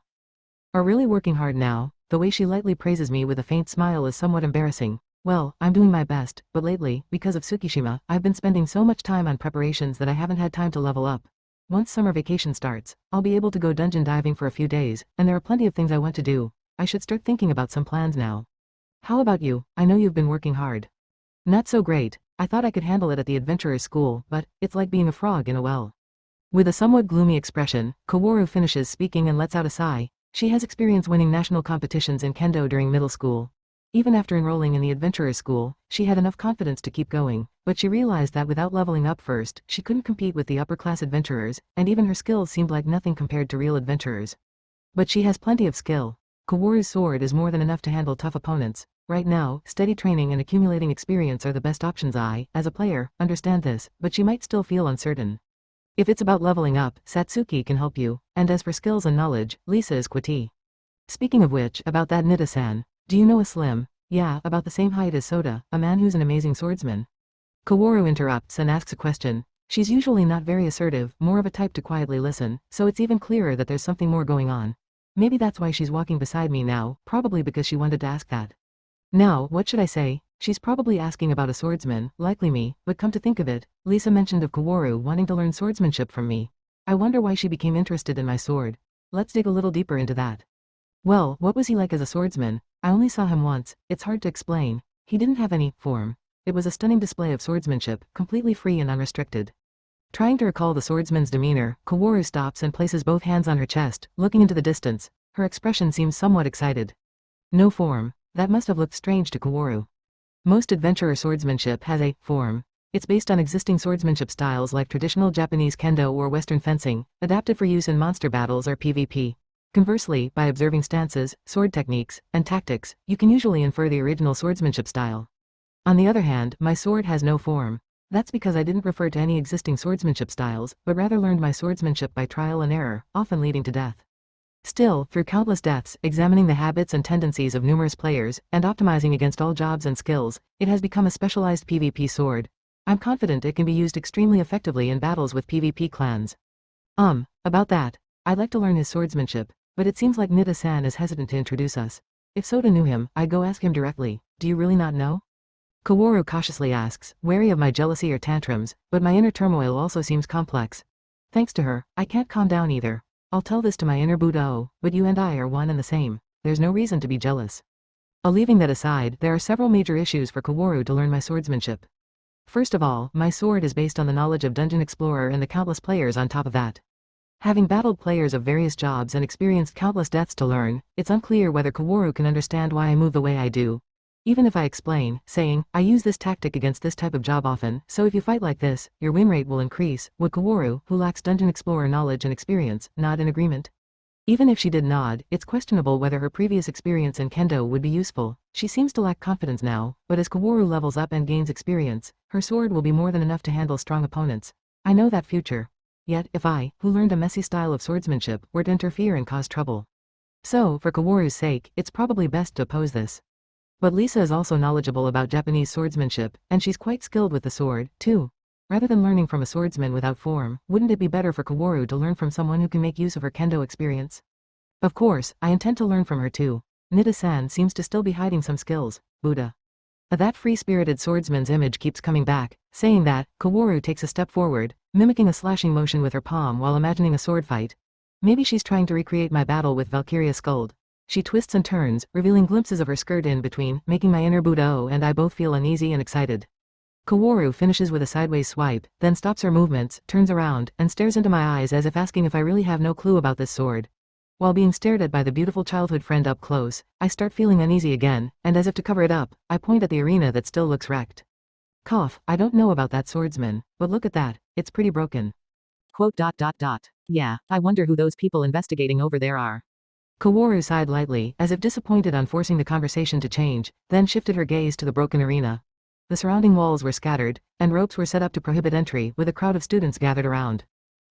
are really working hard now. The way she lightly praises me with a faint smile is somewhat embarrassing. Well, I'm doing my best, but lately, because of Tsukishima, I've been spending so much time on preparations that I haven't had time to level up. Once summer vacation starts, I'll be able to go dungeon diving for a few days, and there are plenty of things I want to do. I should start thinking about some plans now. How about you? I know you've been working hard. Not so great. I thought I could handle it at the adventurer's school, but it's like being a frog in a well. With a somewhat gloomy expression, Kaworu finishes speaking and lets out a sigh. She has experience winning national competitions in kendo during middle school. Even after enrolling in the adventurer's school, she had enough confidence to keep going, but she realized that without leveling up first, she couldn't compete with the upper-class adventurers, and even her skills seemed like nothing compared to real adventurers. But she has plenty of skill. Kaworu's sword is more than enough to handle tough opponents. Right now, steady training and accumulating experience are the best options. I, as a player, understand this, but she might still feel uncertain. If it's about leveling up, Satsuki can help you, and as for skills and knowledge, Lisa is quitty. Speaking of which, about that Nida-san. Do you know a slim? Yeah, about the same height as Sota, a man who's an amazing swordsman. Kaworu interrupts and asks a question. She's usually not very assertive, more of a type to quietly listen, so it's even clearer that there's something more going on. Maybe that's why she's walking beside me now, probably because she wanted to ask that. Now, what should I say? She's probably asking about a swordsman, likely me, but come to think of it, Lisa mentioned of Kaworu wanting to learn swordsmanship from me. I wonder why she became interested in my sword. Let's dig a little deeper into that. Well, what was he like as a swordsman? I only saw him once. It's hard to explain. He didn't have any form. It was a stunning display of swordsmanship, completely free and unrestricted. Trying to recall the swordsman's demeanor, Kaworu stops and places both hands on her chest, looking into the distance. Her expression seems somewhat excited. No form. That must have looked strange to Kaworu. Most adventurer swordsmanship has a form. It's based on existing swordsmanship styles like traditional Japanese kendo or Western fencing, adapted for use in monster battles or PvP. Conversely, by observing stances, sword techniques, and tactics, you can usually infer the original swordsmanship style. On the other hand, my sword has no form. That's because I didn't refer to any existing swordsmanship styles, but rather learned my swordsmanship by trial and error, often leading to death. Still, through countless deaths, examining the habits and tendencies of numerous players, and optimizing against all jobs and skills, it has become a specialized PvP sword. I'm confident it can be used extremely effectively in battles with PvP clans. About that. I'd like to learn his swordsmanship, but it seems like Nida-san is hesitant to introduce us. If Sota knew him, I'd go ask him directly. Do you really not know? Kaworu cautiously asks, wary of my jealousy or tantrums, but my inner turmoil also seems complex. Thanks to her, I can't calm down either. I'll tell this to my inner Butao, but you and I are one and the same. There's no reason to be jealous. Leaving that aside, there are several major issues for Kaworu to learn my swordsmanship. First of all, my sword is based on the knowledge of Dungeon Explorer and the countless players on top of that. Having battled players of various jobs and experienced countless deaths to learn, it's unclear whether Kaworu can understand why I move the way I do. Even if I explain, saying, I use this tactic against this type of job often, so if you fight like this, your win rate will increase, would Kaworu, who lacks Dungeon Explorer knowledge and experience, nod in agreement? Even if she did nod, it's questionable whether her previous experience in kendo would be useful. She seems to lack confidence now, but as Kaworu levels up and gains experience, her sword will be more than enough to handle strong opponents. I know that future. Yet, if I, who learned a messy style of swordsmanship, were to interfere and cause trouble. So, for Kaworu's sake, it's probably best to oppose this. But Lisa is also knowledgeable about Japanese swordsmanship, and she's quite skilled with the sword, too. Rather than learning from a swordsman without form, wouldn't it be better for Kaworu to learn from someone who can make use of her kendo experience? Of course, I intend to learn from her too. Nida-san seems to still be hiding some skills, Buddha. That free-spirited swordsman's image keeps coming back. Saying that, Kaworu takes a step forward, mimicking a slashing motion with her palm while imagining a sword fight. Maybe she's trying to recreate my battle with Valkyria Skuld. She twists and turns, revealing glimpses of her skirt in between, making my inner Butao and I both feel uneasy and excited. Kaworu finishes with a sideways swipe, then stops her movements, turns around, and stares into my eyes as if asking if I really have no clue about this sword. While being stared at by the beautiful childhood friend up close, I start feeling uneasy again, and as if to cover it up, I point at the arena that still looks wrecked. Cough, I don't know about that swordsman, but look at that, it's pretty broken. Quote. Yeah, I wonder who those people investigating over there are. Kaworu sighed lightly, as if disappointed on forcing the conversation to change, then shifted her gaze to the broken arena. The surrounding walls were scattered, and ropes were set up to prohibit entry, with a crowd of students gathered around.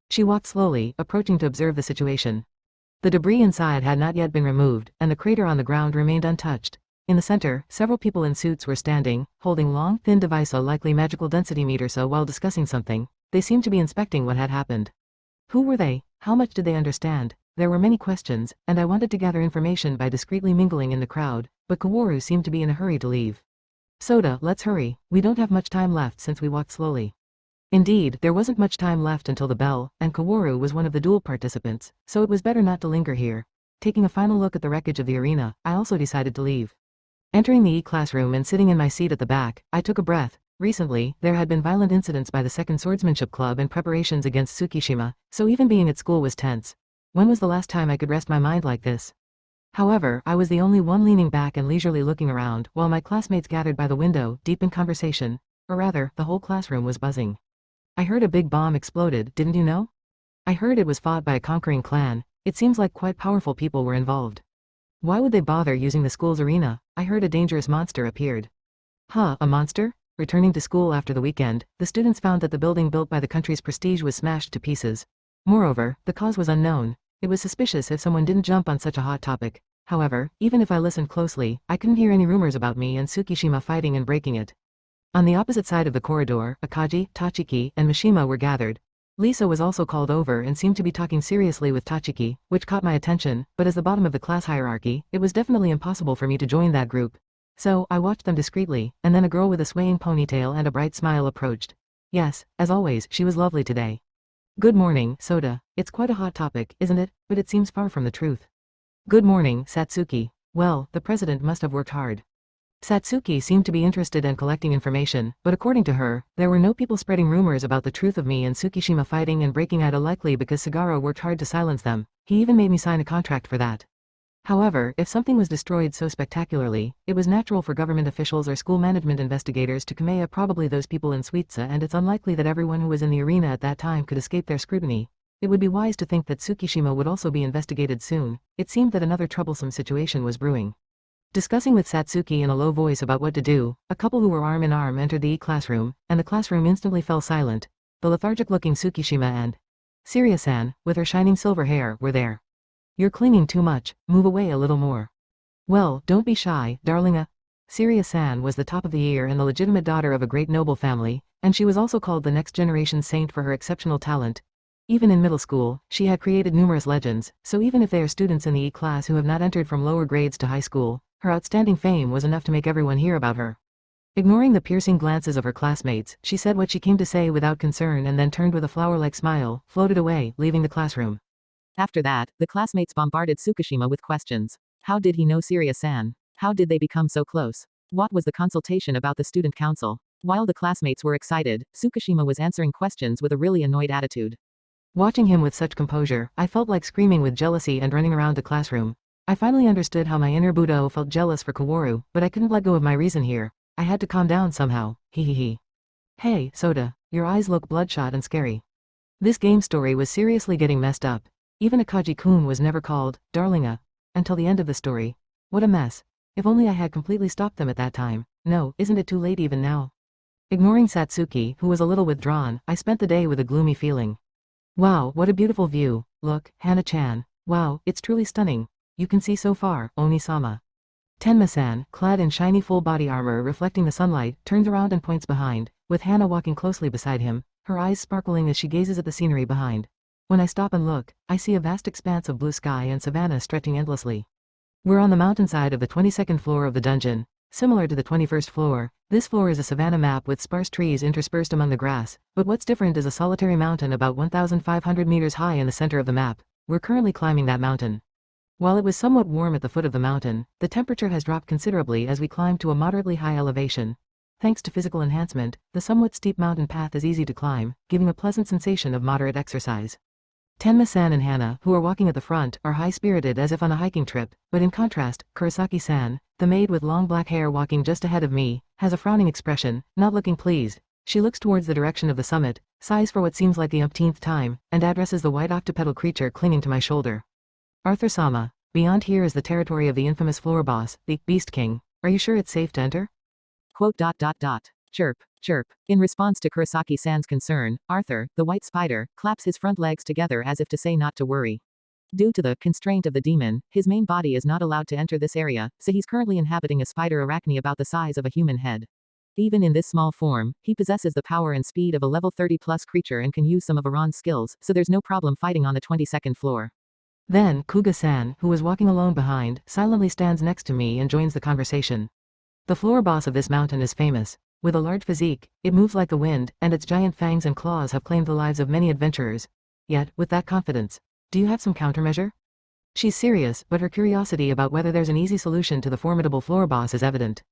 She walked slowly, approaching to observe the situation. The debris inside had not yet been removed, and the crater on the ground remained untouched. In the center, several people in suits were standing, holding long, thin devices likely magical density meters while discussing something. They seemed to be inspecting what had happened. Who were they? How much did they understand? There were many questions, and I wanted to gather information by discreetly mingling in the crowd, but Kaworu seemed to be in a hurry to leave. Sota, let's hurry, we don't have much time left since we walked slowly. Indeed, there wasn't much time left until the bell, and Kaworu was one of the duel participants, so it was better not to linger here. Taking a final look at the wreckage of the arena, I also decided to leave. Entering the E-classroom and sitting in my seat at the back, I took a breath. Recently, there had been violent incidents by the Second Swordsmanship Club and preparations against Tsukishima, so even being at school was tense. When was the last time I could rest my mind like this? However, I was the only one leaning back and leisurely looking around, while my classmates gathered by the window, deep in conversation. Or rather, the whole classroom was buzzing. I heard a big bomb exploded, didn't you know? I heard it was fought by a conquering clan. It seems like quite powerful people were involved. Why would they bother using the school's arena? I heard a dangerous monster appeared. Huh, a monster? Returning to school after the weekend, the students found that the building built by the country's prestige was smashed to pieces. Moreover, the cause was unknown. It was suspicious if someone didn't jump on such a hot topic. However, even if I listened closely, I couldn't hear any rumors about me and Tsukishima fighting and breaking it. On the opposite side of the corridor, Akaji, Tachiki, and Mishima were gathered. Lisa was also called over and seemed to be talking seriously with Tachiki, which caught my attention, but as the bottom of the class hierarchy, it was definitely impossible for me to join that group. So, I watched them discreetly, and then a girl with a swaying ponytail and a bright smile approached. Yes, as always, she was lovely today. Good morning, Sota. It's quite a hot topic, isn't it? But it seems far from the truth. Good morning, Satsuki. Well, the president must have worked hard. Satsuki seemed to be interested in collecting information, but according to her, there were no people spreading rumors about the truth of me and Tsukishima fighting and breaking out likely because Sagara worked hard to silence them. He even made me sign a contract for that. However, if something was destroyed so spectacularly, it was natural for government officials or school management investigators to Kamea probably those people in Suiza, and it's unlikely that everyone who was in the arena at that time could escape their scrutiny. It would be wise to think that Tsukishima would also be investigated soon. It seemed that another troublesome situation was brewing. Discussing with Satsuki in a low voice about what to do, a couple who were arm in arm entered the E-classroom, and the classroom instantly fell silent. The lethargic-looking Tsukishima and Siriya-san, with her shining silver hair, were there. You're clinging too much, move away a little more. Well, don't be shy, darling. Siriya-san was the top of the year and the legitimate daughter of a great noble family, and she was also called the next generation saint for her exceptional talent. Even in middle school, she had created numerous legends, so even if they are students in the E-class who have not entered from lower grades to high school, her outstanding fame was enough to make everyone hear about her. Ignoring the piercing glances of her classmates, she said what she came to say without concern and then turned with a flower-like smile, floated away, leaving the classroom. After that, the classmates bombarded Tsukishima with questions. How did he know Siriya-san? How did they become so close? What was the consultation about the student council? While the classmates were excited, Tsukishima was answering questions with a really annoyed attitude. Watching him with such composure, I felt like screaming with jealousy and running around the classroom. I finally understood how my inner Butao felt jealous for Kaworu, but I couldn't let go of my reason here. I had to calm down somehow. Hehehe. Hey, Sota, your eyes look bloodshot and scary. This game story was seriously getting messed up. Even Akaji-kun was never called darling until the end of the story. What a mess. If only I had completely stopped them at that time. No, isn't it too late even now? Ignoring Satsuki, who was a little withdrawn, I spent the day with a gloomy feeling. Wow, what a beautiful view. Look, Hana-chan. Wow, it's truly stunning. You can see so far, Oni-sama. Tenma-san, clad in shiny full-body armor reflecting the sunlight, turns around and points behind, with Hana walking closely beside him, her eyes sparkling as she gazes at the scenery behind. When I stop and look, I see a vast expanse of blue sky and savanna stretching endlessly. We're on the mountainside of the 22nd floor of the dungeon. Similar to the 21st floor, this floor is a savanna map with sparse trees interspersed among the grass, but what's different is a solitary mountain about 1,500 meters high in the center of the map. We're currently climbing that mountain. While it was somewhat warm at the foot of the mountain, the temperature has dropped considerably as we climb to a moderately high elevation. Thanks to physical enhancement, the somewhat steep mountain path is easy to climb, giving a pleasant sensation of moderate exercise. Tenma-san and Hana, who are walking at the front, are high-spirited as if on a hiking trip, but in contrast, Kurosaki-san, the maid with long black hair walking just ahead of me, has a frowning expression, not looking pleased. She looks towards the direction of the summit, sighs for what seems like the umpteenth time, and addresses the white octopedal creature clinging to my shoulder. Arthur-sama, beyond here is the territory of the infamous floor boss, the Beast King. Are you sure it's safe to enter? Quote. Chirp, chirp. In response to Kurosaki-san's concern, Arthur, the white spider, claps his front legs together as if to say not to worry. Due to the constraint of the demon, his main body is not allowed to enter this area, so he's currently inhabiting a spider arachne about the size of a human head. Even in this small form, he possesses the power and speed of a level 30+ creature and can use some of Aran's skills, so there's no problem fighting on the 22nd floor. Then, Kuga-san, who was walking alone behind, silently stands next to me and joins the conversation. The floor boss of this mountain is famous. With a large physique, it moves like the wind, and its giant fangs and claws have claimed the lives of many adventurers. Yet, with that confidence, do you have some countermeasure? She's serious, but her curiosity about whether there's an easy solution to the formidable floor boss is evident.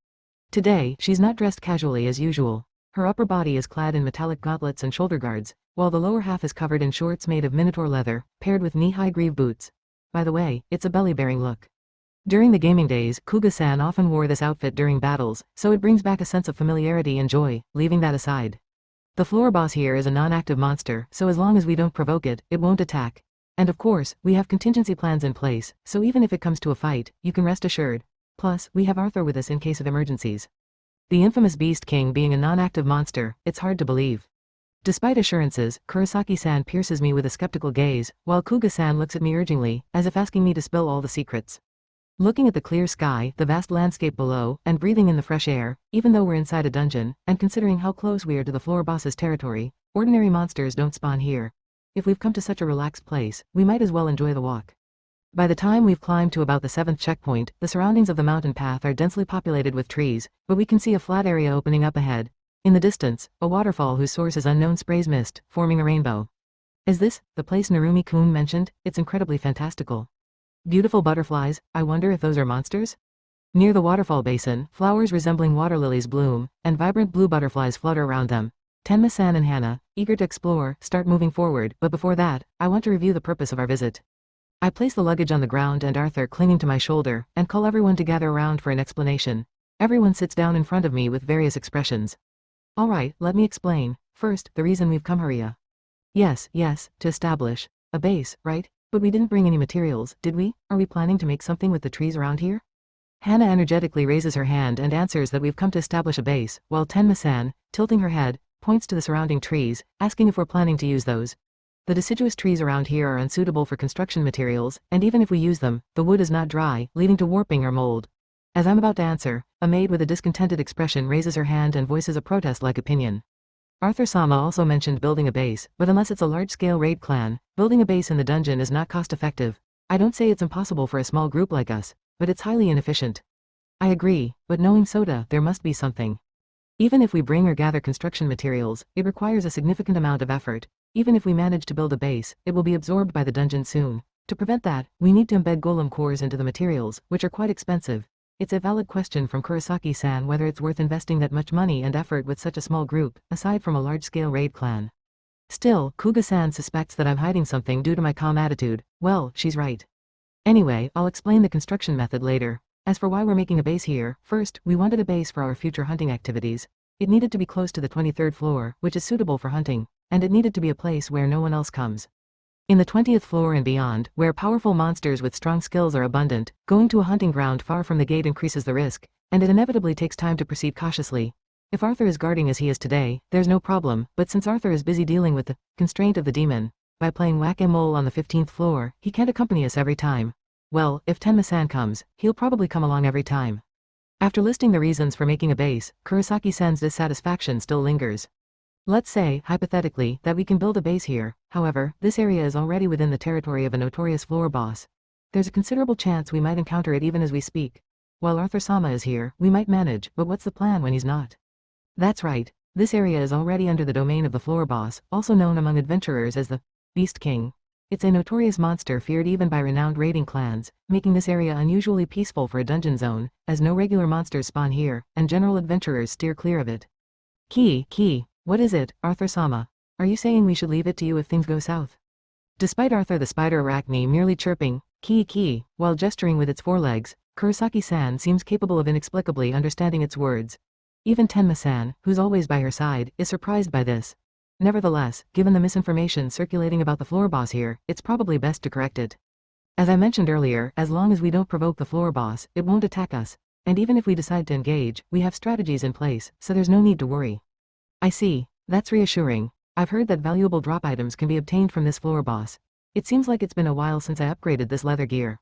Today, she's not dressed casually as usual. Her upper body is clad in metallic gauntlets and shoulder guards, while the lower half is covered in shorts made of minotaur leather, paired with knee-high greave boots. By the way, it's a belly-bearing look. During the gaming days, Kuga-san often wore this outfit during battles, so it brings back a sense of familiarity and joy. Leaving that aside, the floor boss here is a non-active monster, so as long as we don't provoke it, it won't attack. And of course, we have contingency plans in place, so even if it comes to a fight, you can rest assured. Plus, we have Arthur with us in case of emergencies. The infamous Beast King being a non-active monster, it's hard to believe. Despite assurances, Kurosaki-san pierces me with a skeptical gaze, while Kuga-san looks at me urgingly, as if asking me to spill all the secrets. Looking at the clear sky, the vast landscape below, and breathing in the fresh air, even though we're inside a dungeon, and considering how close we are to the floor boss's territory, ordinary monsters don't spawn here. If we've come to such a relaxed place, we might as well enjoy the walk. By the time we've climbed to about the 7th checkpoint, the surroundings of the mountain path are densely populated with trees, but we can see a flat area opening up ahead. In the distance, a waterfall whose source is unknown sprays mist, forming a rainbow. Is this the place Narumi-kun mentioned? It's incredibly fantastical. Beautiful butterflies, I wonder if those are monsters? Near the waterfall basin, flowers resembling water lilies bloom, and vibrant blue butterflies flutter around them. Tenma-san and Hana, eager to explore, start moving forward, but before that, I want to review the purpose of our visit. I place the luggage on the ground and Arthur clinging to my shoulder, and call everyone to gather around for an explanation. Everyone sits down in front of me with various expressions. Alright, let me explain. First, the reason we've come here. Yes, to establish a base, right? But we didn't bring any materials, did we? Are we planning to make something with the trees around here? Hana energetically raises her hand and answers that we've come to establish a base, while Tenma-san, tilting her head, points to the surrounding trees, asking if we're planning to use those. The deciduous trees around here are unsuitable for construction materials, and even if we use them, the wood is not dry, leading to warping or mold. As I'm about to answer, a maid with a discontented expression raises her hand and voices a protest-like opinion. Arthur-sama also mentioned building a base, but unless it's a large-scale raid clan, building a base in the dungeon is not cost-effective. I don't say it's impossible for a small group like us, but it's highly inefficient. I agree, but knowing Sota, there must be something. Even if we bring or gather construction materials, it requires a significant amount of effort. Even if we manage to build a base, it will be absorbed by the dungeon soon. To prevent that, we need to embed golem cores into the materials, which are quite expensive. It's a valid question from Kurosaki-san whether it's worth investing that much money and effort with such a small group, aside from a large-scale raid clan. Still, Kuga-san suspects that I'm hiding something due to my calm attitude. Well, she's right. Anyway, I'll explain the construction method later. As for why we're making a base here, first, we wanted a base for our future hunting activities. It needed to be close to the 23rd floor, which is suitable for hunting, and it needed to be a place where no one else comes. In the 20th floor and beyond, where powerful monsters with strong skills are abundant, going to a hunting ground far from the gate increases the risk, and it inevitably takes time to proceed cautiously. If Arthur is guarding as he is today, there's no problem, but since Arthur is busy dealing with the constraint of the demon, by playing whack-a-mole on the 15th floor, he can't accompany us every time. Well, if Tenma-san comes, he'll probably come along every time. After listing the reasons for making a base, Kurosaki-san's dissatisfaction still lingers. Let's say, hypothetically, that we can build a base here. However, this area is already within the territory of a notorious floor boss. There's a considerable chance we might encounter it even as we speak. While Arthur-sama is here, we might manage, but what's the plan when he's not? That's right. This area is already under the domain of the floor boss, also known among adventurers as the Beast King. It's a notorious monster feared even by renowned raiding clans, making this area unusually peaceful for a dungeon zone, as no regular monsters spawn here, and general adventurers steer clear of it. Key, what is it, Arthur-sama? Are you saying we should leave it to you if things go south? Despite Arthur the spider arachne merely chirping, key, while gesturing with its forelegs, Kurosaki-san seems capable of inexplicably understanding its words. Even Tenma-san, who's always by her side, is surprised by this. Nevertheless, given the misinformation circulating about the floor boss here, it's probably best to correct it. As I mentioned earlier, as long as we don't provoke the floor boss, it won't attack us. And even if we decide to engage, we have strategies in place, so there's no need to worry. I see. That's reassuring. I've heard that valuable drop items can be obtained from this floor boss. It seems like it's been a while since I upgraded this leather gear.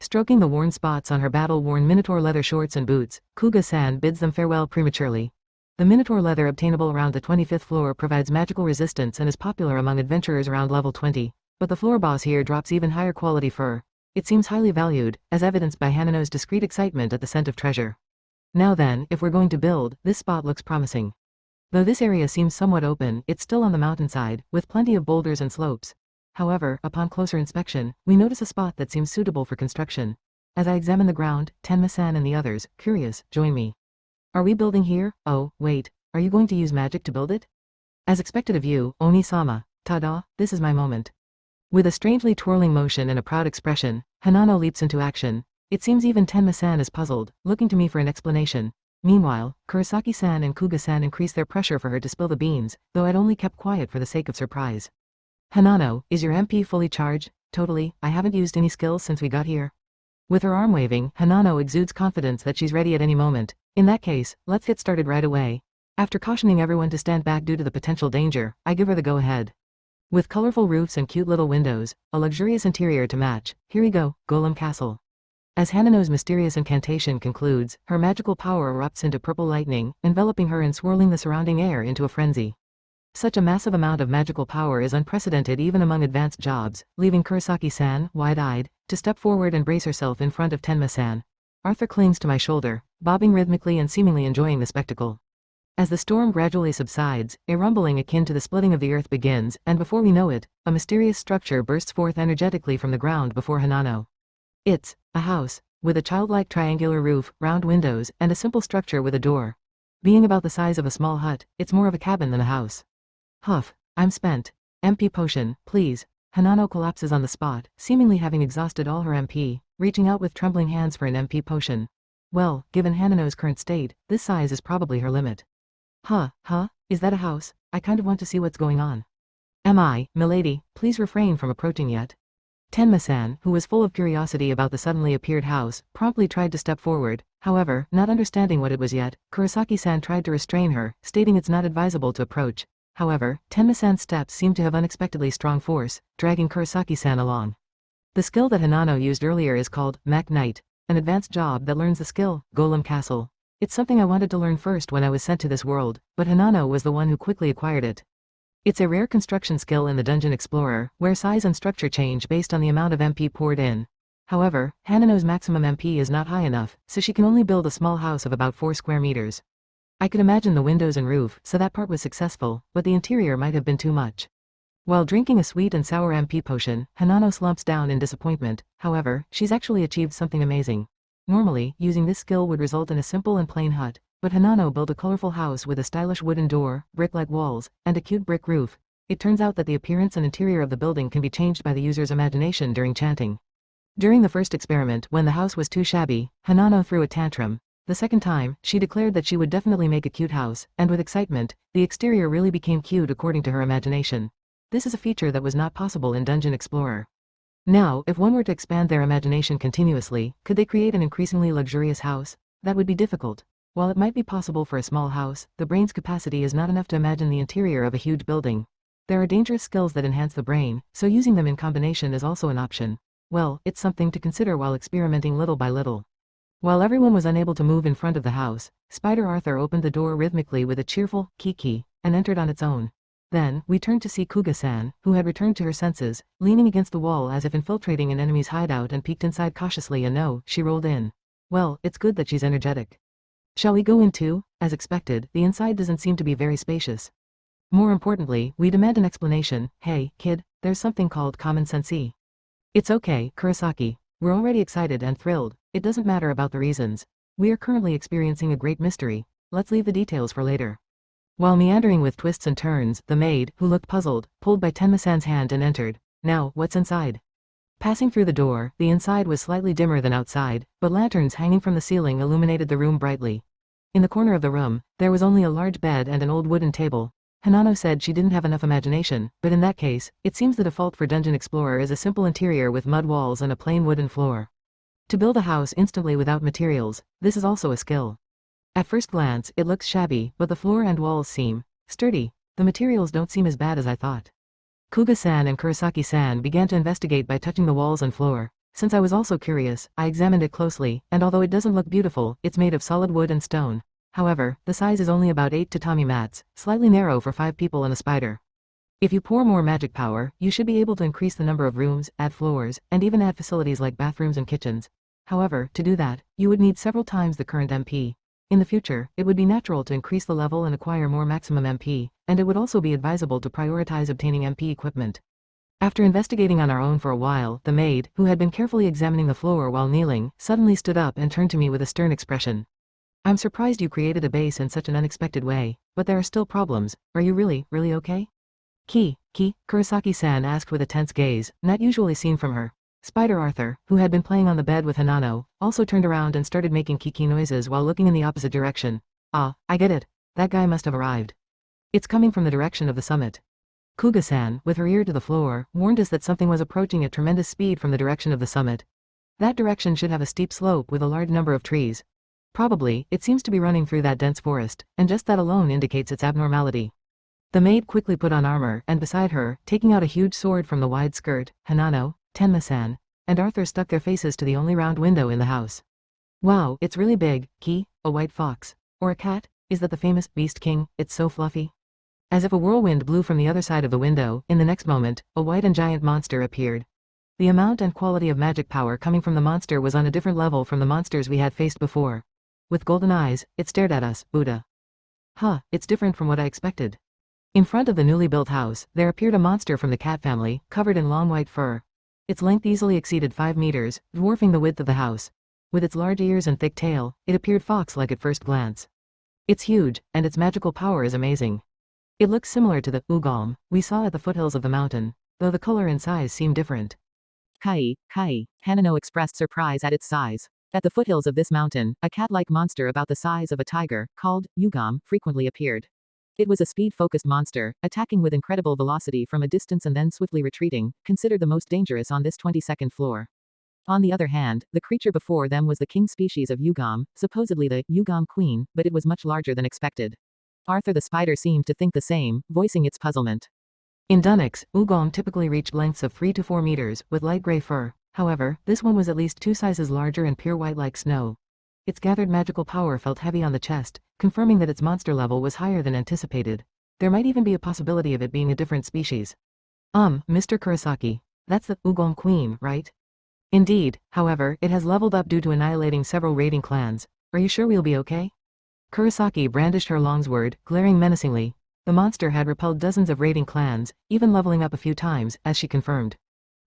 Stroking the worn spots on her battle-worn Minotaur leather shorts and boots, Kuga-san bids them farewell prematurely. The Minotaur leather obtainable around the 25th floor provides magical resistance and is popular among adventurers around level 20, but the floor boss here drops even higher quality fur. It seems highly valued, as evidenced by Hanano's discreet excitement at the scent of treasure. Now then, if we're going to build, this spot looks promising. Though this area seems somewhat open, it's still on the mountainside, with plenty of boulders and slopes. However, upon closer inspection, we notice a spot that seems suitable for construction. As I examine the ground, Tenma-san and the others, curious, join me. Are we building here? Oh, wait, are you going to use magic to build it? As expected of you, Oni-sama. Ta-da, this is my moment. With a strangely twirling motion and a proud expression, Hanano leaps into action. It seems even Tenma-san is puzzled, looking to me for an explanation. Meanwhile, Kurosaki-san and Kuga-san increase their pressure for her to spill the beans, though I'd only kept quiet for the sake of surprise. Hanano, is your MP fully charged? Totally, I haven't used any skills since we got here. With her arm waving, Hanano exudes confidence that she's ready at any moment. In that case, let's get started right away. After cautioning everyone to stand back due to the potential danger, I give her the go-ahead. With colorful roofs and cute little windows, a luxurious interior to match, here we go, Golem Castle. As Hanano's mysterious incantation concludes, her magical power erupts into purple lightning, enveloping her and swirling the surrounding air into a frenzy. Such a massive amount of magical power is unprecedented even among advanced jobs, leaving Kurosaki-san, wide-eyed, to step forward and brace herself in front of Tenma-san. Arthur clings to my shoulder, bobbing rhythmically and seemingly enjoying the spectacle. As the storm gradually subsides, a rumbling akin to the splitting of the earth begins, and before we know it, a mysterious structure bursts forth energetically from the ground before Hanano. It's a house, with a childlike triangular roof, round windows, and a simple structure with a door. Being about the size of a small hut, it's more of a cabin than a house. Huff, I'm spent. MP potion, please. Hanano collapses on the spot, seemingly having exhausted all her MP, reaching out with trembling hands for an MP potion. Well, given Hanano's current state, this size is probably her limit. Huh, is that a house? I kind of want to see what's going on. Am I, milady, please refrain from approaching yet. Tenma-san, who was full of curiosity about the suddenly appeared house, promptly tried to step forward. However, not understanding what it was yet, Kurosaki-san tried to restrain her, stating it's not advisable to approach. However, Tenma-san's steps seemed to have unexpectedly strong force, dragging Kurosaki-san along. The skill that Hanano used earlier is called Mech Knight, an advanced job that learns the skill, Golem Castle. It's something I wanted to learn first when I was sent to this world, but Hanano was the one who quickly acquired it. It's a rare construction skill in the Dungeon Explorer, where size and structure change based on the amount of MP poured in. However, Hanano's maximum MP is not high enough, so she can only build a small house of about 4 square meters. I could imagine the windows and roof, so that part was successful, but the interior might have been too much. While drinking a sweet and sour MP potion, Hanano slumps down in disappointment. However, she's actually achieved something amazing. Normally, using this skill would result in a simple and plain hut, but Hanano built a colorful house with a stylish wooden door, brick-like walls, and a cute brick roof. It turns out that the appearance and interior of the building can be changed by the user's imagination during chanting. During the first experiment, when the house was too shabby, Hanano threw a tantrum. The second time, she declared that she would definitely make a cute house, and with excitement, the exterior really became cute according to her imagination. This is a feature that was not possible in Dungeon Explorer. Now, if one were to expand their imagination continuously, could they create an increasingly luxurious house? That would be difficult. While it might be possible for a small house, the brain's capacity is not enough to imagine the interior of a huge building. There are dangerous skills that enhance the brain, so using them in combination is also an option. Well, it's something to consider while experimenting little by little. While everyone was unable to move in front of the house, Spider Arthur opened the door rhythmically with a cheerful kiki and entered on its own. Then, we turned to see Kuga-san, who had returned to her senses, leaning against the wall as if infiltrating an enemy's hideout and peeked inside cautiously and no, she rolled in. Well, it's good that she's energetic. Shall we go in too? As expected, the inside doesn't seem to be very spacious. More importantly, we demand an explanation. Hey, kid, there's something called common sense. It's okay, Kurosaki. We're already excited and thrilled. It doesn't matter about the reasons. We are currently experiencing a great mystery. Let's leave the details for later. While meandering with twists and turns, the maid, who looked puzzled, pulled by Tenma-san's hand and entered. Now, what's inside? Passing through the door, the inside was slightly dimmer than outside, but lanterns hanging from the ceiling illuminated the room brightly. In the corner of the room, there was only a large bed and an old wooden table. Hanano said she didn't have enough imagination, but in that case, it seems the default for Dungeon Explorer is a simple interior with mud walls and a plain wooden floor. To build a house instantly without materials, this is also a skill. At first glance, it looks shabby, but the floor and walls seem sturdy. The materials don't seem as bad as I thought. Kuga-san and Kurosaki-san began to investigate by touching the walls and floor. Since I was also curious, I examined it closely, and although it doesn't look beautiful, it's made of solid wood and stone. However, the size is only about 8 tatami mats, slightly narrow for 5 people and a spider. If you pour more magic power, you should be able to increase the number of rooms, add floors, and even add facilities like bathrooms and kitchens. However, to do that, you would need several times the current MP. In the future, it would be natural to increase the level and acquire more maximum MP, and it would also be advisable to prioritize obtaining MP equipment. After investigating on our own for a while, the maid, who had been carefully examining the floor while kneeling, suddenly stood up and turned to me with a stern expression. I'm surprised you created a base in such an unexpected way, but there are still problems. Are you really okay? Kurosaki-san asked with a tense gaze, not usually seen from her. Spider Arthur, who had been playing on the bed with Hanano, also turned around and started making kiki noises while looking in the opposite direction. Ah, I get it. That guy must have arrived. It's coming from the direction of the summit. Kuga-san, with her ear to the floor, warned us that something was approaching at tremendous speed from the direction of the summit. That direction should have a steep slope with a large number of trees. Probably, it seems to be running through that dense forest, and just that alone indicates its abnormality. The maid quickly put on armor, and beside her, taking out a huge sword from the wide skirt, Hanano, Tenma-san, and Arthur stuck their faces to the only round window in the house. Wow, it's really big. A white fox. Or a cat? Is that the famous Beast King? It's so fluffy. As if a whirlwind blew from the other side of the window, in the next moment, a white and giant monster appeared. The amount and quality of magic power coming from the monster was on a different level from the monsters we had faced before. With golden eyes, it stared at us, Buddha. It's different from what I expected. In front of the newly built house, there appeared a monster from the cat family, covered in long white fur. Its length easily exceeded 5 meters, dwarfing the width of the house. With its large ears and thick tail, it appeared fox-like at first glance. It's huge, and its magical power is amazing. It looks similar to the Ugam we saw at the foothills of the mountain, though the color and size seem different. Kai, Hanano expressed surprise at its size. At the foothills of this mountain, a cat-like monster about the size of a tiger, called Ugam, frequently appeared. It was a speed-focused monster, attacking with incredible velocity from a distance and then swiftly retreating, considered the most dangerous on this 22nd floor. On the other hand, the creature before them was the king species of Ugam, supposedly the Ugam queen, but it was much larger than expected. Arthur the spider seemed to think the same, voicing its puzzlement. In Dunix, Ugam typically reached lengths of 3 to 4 meters, with light gray fur. However, this one was at least 2 sizes larger and pure white like snow. Its gathered magical power felt heavy on the chest, confirming that its monster level was higher than anticipated. There might even be a possibility of it being a different species. Mr. Kurosaki. That's the Ugam Queen, right? Indeed, however, it has leveled up due to annihilating several raiding clans. Are you sure we'll be okay? Kurosaki brandished her longsword, glaring menacingly. The monster had repelled dozens of raiding clans, even leveling up a few times, as she confirmed.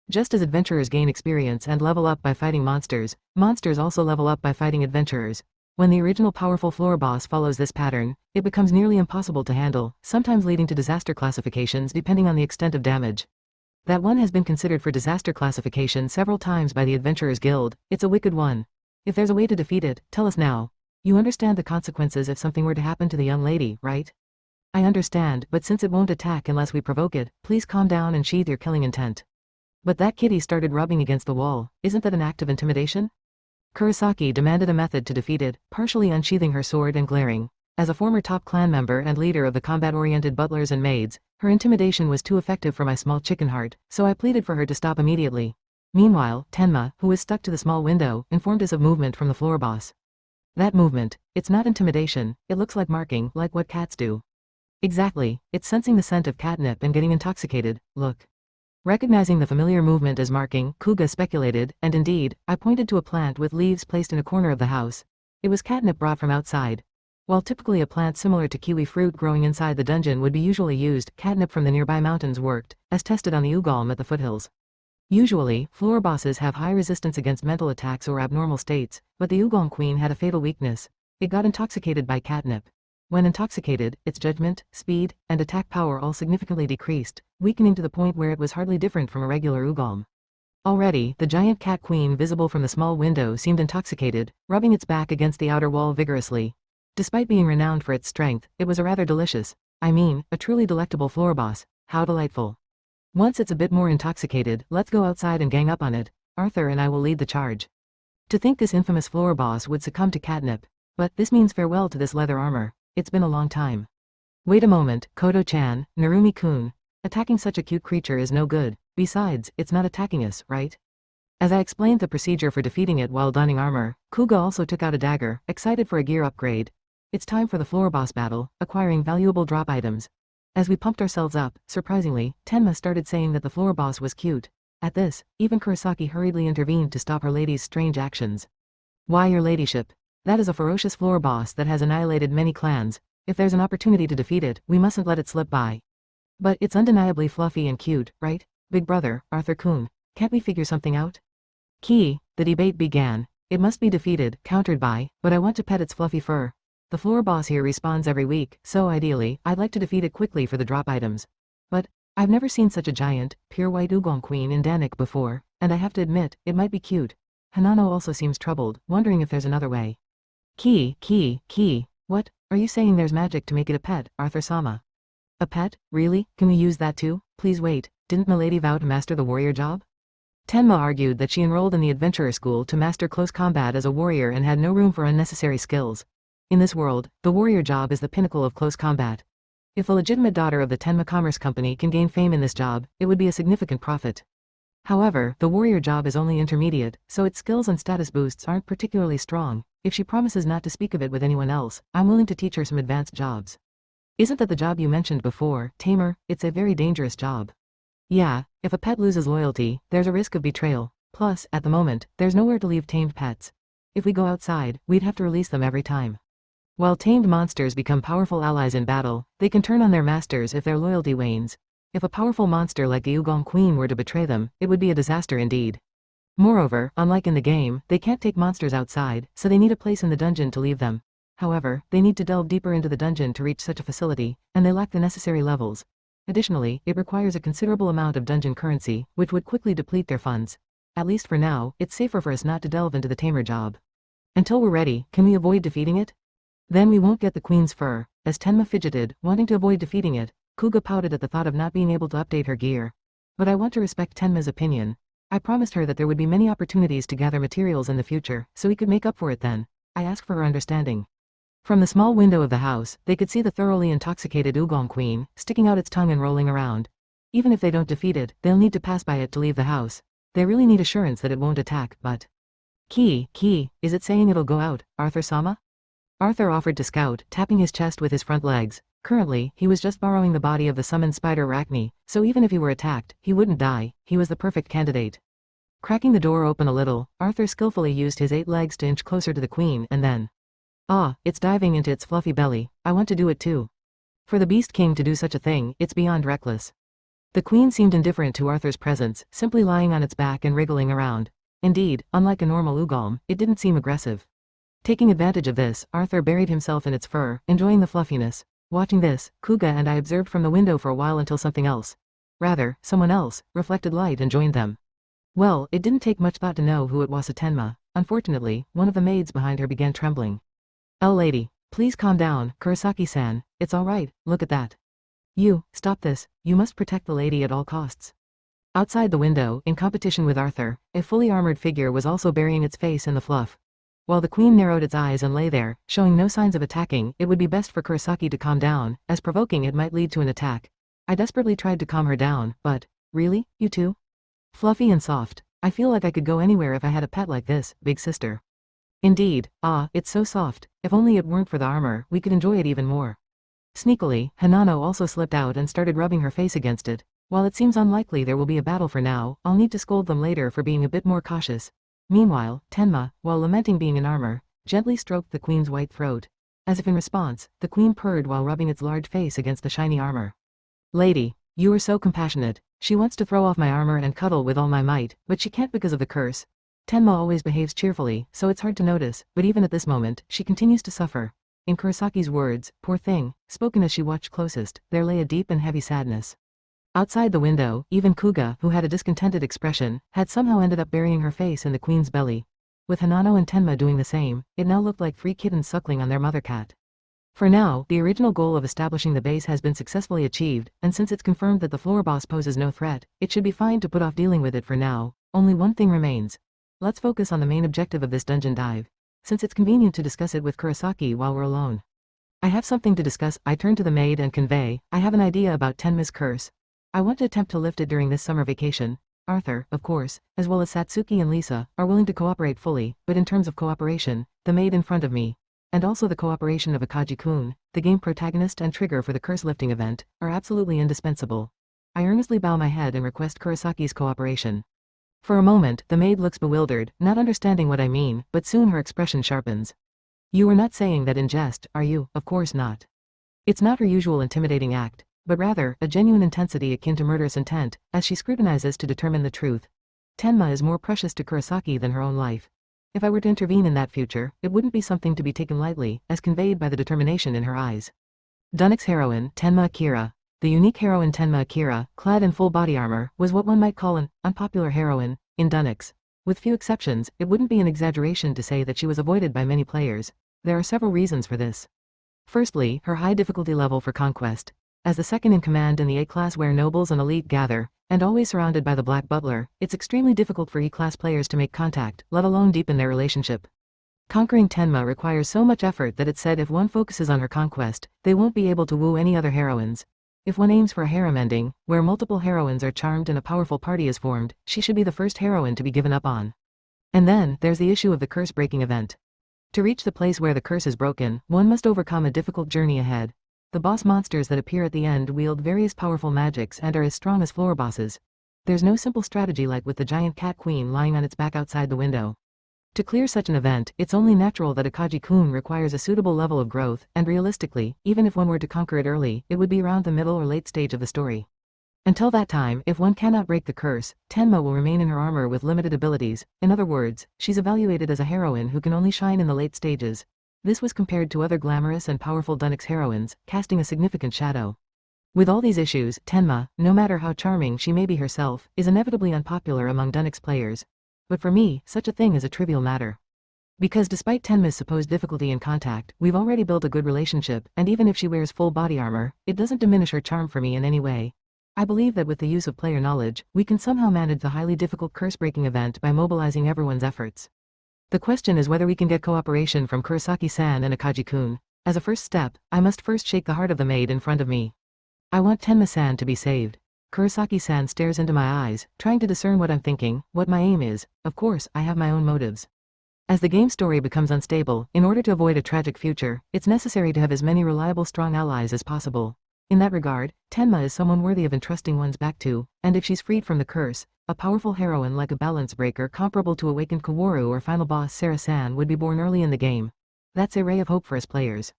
Just as adventurers gain experience and level up by fighting monsters, monsters also level up by fighting adventurers. When the original powerful floor boss follows this pattern, it becomes nearly impossible to handle, sometimes leading to disaster classifications depending on the extent of damage. That one has been considered for disaster classification several times by the Adventurers Guild. It's a wicked one. If there's a way to defeat it, tell us now. You understand the consequences if something were to happen to the young lady, right? I understand, but since it won't attack unless we provoke it, please calm down and sheathe your killing intent. But that kitty started rubbing against the wall. Isn't that an act of intimidation? Kurosaki demanded a method to defeat it, partially unsheathing her sword and glaring. As a former top clan member and leader of the combat-oriented butlers and maids, her intimidation was too effective for my small chicken heart, so I pleaded for her to stop immediately. Meanwhile, Tenma, who was stuck to the small window, informed us of movement from the floor boss. That movement, it's not intimidation, it looks like marking, like what cats do. Exactly, it's sensing the scent of catnip and getting intoxicated, look. Recognizing the familiar movement as marking, Kuga speculated, and indeed, I pointed to a plant with leaves placed in a corner of the house. It was catnip brought from outside. While typically a plant similar to kiwi fruit growing inside the dungeon would be usually used, catnip from the nearby mountains worked, as tested on the Ugalm at the foothills. Usually, floor bosses have high resistance against mental attacks or abnormal states, but the Ugalm queen had a fatal weakness. It got intoxicated by catnip. When intoxicated, its judgment, speed, and attack power all significantly decreased, weakening to the point where it was hardly different from a regular Ugalm. Already, the giant cat queen visible from the small window seemed intoxicated, rubbing its back against the outer wall vigorously. Despite being renowned for its strength, it was a rather delicious, a truly delectable floor boss. How delightful. Once it's a bit more intoxicated, let's go outside and gang up on it. Arthur and I will lead the charge. To think this infamous floor boss would succumb to catnip. But this means farewell to this leather armor. It's been a long time. Wait a moment, Koto-chan, Narumi-kun. Attacking such a cute creature is no good. Besides, it's not attacking us, right? As I explained the procedure for defeating it while donning armor, Kuga also took out a dagger, excited for a gear upgrade. It's time for the floor boss battle, acquiring valuable drop items. As we pumped ourselves up, surprisingly, Tenma started saying that the floor boss was cute. At this, even Kurosaki hurriedly intervened to stop her lady's strange actions. Why, your ladyship? That is a ferocious floor boss that has annihilated many clans. If there's an opportunity to defeat it, we mustn't let it slip by. But it's undeniably fluffy and cute, right? Big brother, Arthur-kun, can't we figure something out? The debate began. It must be defeated, countered by, but I want to pet its fluffy fur. The floor boss here respawns every week, so ideally, I'd like to defeat it quickly for the drop items. But, I've never seen such a giant, pure white Ugalm queen in Danik before, and I have to admit, it might be cute. Hanano also seems troubled, wondering if there's another way. What? Are you saying there's magic to make it a pet, Arthur-sama? A pet? Really? Can we use that too? Please wait, didn't Milady vow to master the warrior job? Tenma argued that she enrolled in the adventurer school to master close combat as a warrior and had no room for unnecessary skills. In this world, the warrior job is the pinnacle of close combat. If a legitimate daughter of the Tenma Commerce Company can gain fame in this job, it would be a significant profit. However, the warrior job is only intermediate, so its skills and status boosts aren't particularly strong. If she promises not to speak of it with anyone else, I'm willing to teach her some advanced jobs. Isn't that the job you mentioned before, Tamer? It's a very dangerous job. Yeah, if a pet loses loyalty, there's a risk of betrayal. Plus, at the moment, there's nowhere to leave tamed pets. If we go outside, we'd have to release them every time. While tamed monsters become powerful allies in battle, they can turn on their masters if their loyalty wanes. If a powerful monster like the Ugalm Queen were to betray them, it would be a disaster indeed. Moreover, unlike in the game, they can't take monsters outside, so they need a place in the dungeon to leave them. However, they need to delve deeper into the dungeon to reach such a facility, and they lack the necessary levels. Additionally, it requires a considerable amount of dungeon currency, which would quickly deplete their funds. At least for now, it's safer for us not to delve into the tamer job. Until we're ready, can we avoid defeating it? Then we won't get the queen's fur. As Tenma fidgeted, wanting to avoid defeating it, Kuga pouted at the thought of not being able to update her gear. But I want to respect Tenma's opinion. I promised her that there would be many opportunities to gather materials in the future, so we could make up for it then. I asked for her understanding. From the small window of the house, they could see the thoroughly intoxicated Ugalm Queen, sticking out its tongue and rolling around. Even if they don't defeat it, they'll need to pass by it to leave the house. They really need assurance that it won't attack, but... Is it saying it'll go out, Arthur-sama? Arthur offered to scout, tapping his chest with his front legs. Currently, he was just borrowing the body of the summoned spider Arachne, so even if he were attacked, he wouldn't die. He was the perfect candidate. Cracking the door open a little, Arthur skillfully used his 8 legs to inch closer to the queen, and then... it's diving into its fluffy belly. I want to do it too. For the Beast King to do such a thing, it's beyond reckless. The queen seemed indifferent to Arthur's presence, simply lying on its back and wriggling around. Indeed, unlike a normal Ugalm, it didn't seem aggressive. Taking advantage of this, Arthur buried himself in its fur, enjoying the fluffiness. Watching this, Kuga and I observed from the window for a while until something else. Rather, someone else, reflected light and joined them. Well, it didn't take much thought to know who it was. Tenma. Unfortunately, one of the maids behind her began trembling. Lady, please calm down, Kurosaki-san, it's alright, look at that. Stop this, you must protect the lady at all costs. Outside the window, in competition with Arthur, a fully armored figure was also burying its face in the fluff. While the queen narrowed its eyes and lay there, showing no signs of attacking, it would be best for Kurosaki to calm down, as provoking it might lead to an attack. I desperately tried to calm her down, but, really, you two? Fluffy and soft, I feel like I could go anywhere if I had a pet like this, big sister. Indeed, it's so soft. If only it weren't for the armor, we could enjoy it even more. Sneakily, Hanano also slipped out and started rubbing her face against it. While it seems unlikely there will be a battle for now, I'll need to scold them later for being a bit more cautious. Meanwhile, Tenma, while lamenting being in armor, gently stroked the queen's white throat. As if in response, the queen purred while rubbing its large face against the shiny armor. Lady, you are so compassionate. She wants to throw off my armor and cuddle with all my might, but she can't because of the curse. Tenma always behaves cheerfully, so it's hard to notice, but even at this moment, she continues to suffer. In Kurosaki's words, poor thing, spoken as she watched closest, there lay a deep and heavy sadness. Outside the window, even Kuga, who had a discontented expression, had somehow ended up burying her face in the queen's belly. With Hanano and Tenma doing the same, it now looked like 3 kittens suckling on their mother cat. For now, the original goal of establishing the base has been successfully achieved, and since it's confirmed that the floor boss poses no threat, it should be fine to put off dealing with it for now. Only one thing remains. Let's focus on the main objective of this dungeon dive. Since it's convenient to discuss it with Kurosaki while we're alone. I have something to discuss. I turn to the maid and convey, I have an idea about Tenma's curse. I want to attempt to lift it during this summer vacation. Arthur, of course, as well as Satsuki and Lisa, are willing to cooperate fully, but in terms of cooperation, the maid in front of me, and also the cooperation of Akagi-kun, the game protagonist and trigger for the curse-lifting event, are absolutely indispensable. I earnestly bow my head and request Kurosaki's cooperation. For a moment, the maid looks bewildered, not understanding what I mean, but soon her expression sharpens. You are not saying that in jest, are you? Of course not. It's not her usual intimidating act, but rather, a genuine intensity akin to murderous intent, as she scrutinizes to determine the truth. Tenma is more precious to Kurosaki than her own life. If I were to intervene in that future, it wouldn't be something to be taken lightly, as conveyed by the determination in her eyes. Dunek's heroine, Tenma Akira. The unique heroine Tenma Akira, clad in full body armor, was what one might call an unpopular heroine in Dunek's. With few exceptions, it wouldn't be an exaggeration to say that she was avoided by many players. There are several reasons for this. Firstly, her high difficulty level for conquest. As the second in command in the A-class where nobles and elite gather, and always surrounded by the Black Butler, it's extremely difficult for E-class players to make contact, let alone deepen their relationship. Conquering Tenma requires so much effort that it's said if one focuses on her conquest, they won't be able to woo any other heroines. If one aims for a harem ending, where multiple heroines are charmed and a powerful party is formed, she should be the first heroine to be given up on. And then, there's the issue of the curse-breaking event. To reach the place where the curse is broken, one must overcome a difficult journey ahead. The boss monsters that appear at the end wield various powerful magics and are as strong as floor bosses. There's no simple strategy like with the giant cat queen lying on its back outside the window. To clear such an event, it's only natural that Akagi-kun requires a suitable level of growth, and realistically, even if one were to conquer it early, it would be around the middle or late stage of the story. Until that time, if one cannot break the curse, Tenma will remain in her armor with limited abilities. In other words, she's evaluated as a heroine who can only shine in the late stages. This was compared to other glamorous and powerful Dunek's heroines, casting a significant shadow. With all these issues, Tenma, no matter how charming she may be herself, is inevitably unpopular among Dunek's players. But for me, such a thing is a trivial matter. Because despite Tenma's supposed difficulty in contact, we've already built a good relationship, and even if she wears full body armor, it doesn't diminish her charm for me in any way. I believe that with the use of player knowledge, we can somehow manage the highly difficult curse-breaking event by mobilizing everyone's efforts. The question is whether we can get cooperation from Kurosaki-san and Akagi-kun. As a first step, I must first shake the heart of the maid in front of me. I want Tenma-san to be saved. Kurosaki-san stares into my eyes, trying to discern what I'm thinking, what my aim is. Of course, I have my own motives. As the game story becomes unstable, in order to avoid a tragic future, it's necessary to have as many reliable strong allies as possible. In that regard, Tenma is someone worthy of entrusting one's back to, and if she's freed from the curse, a powerful heroine like a balance breaker comparable to awakened Kaworu or final boss Sarah-san would be born early in the game. That's a ray of hope for us players.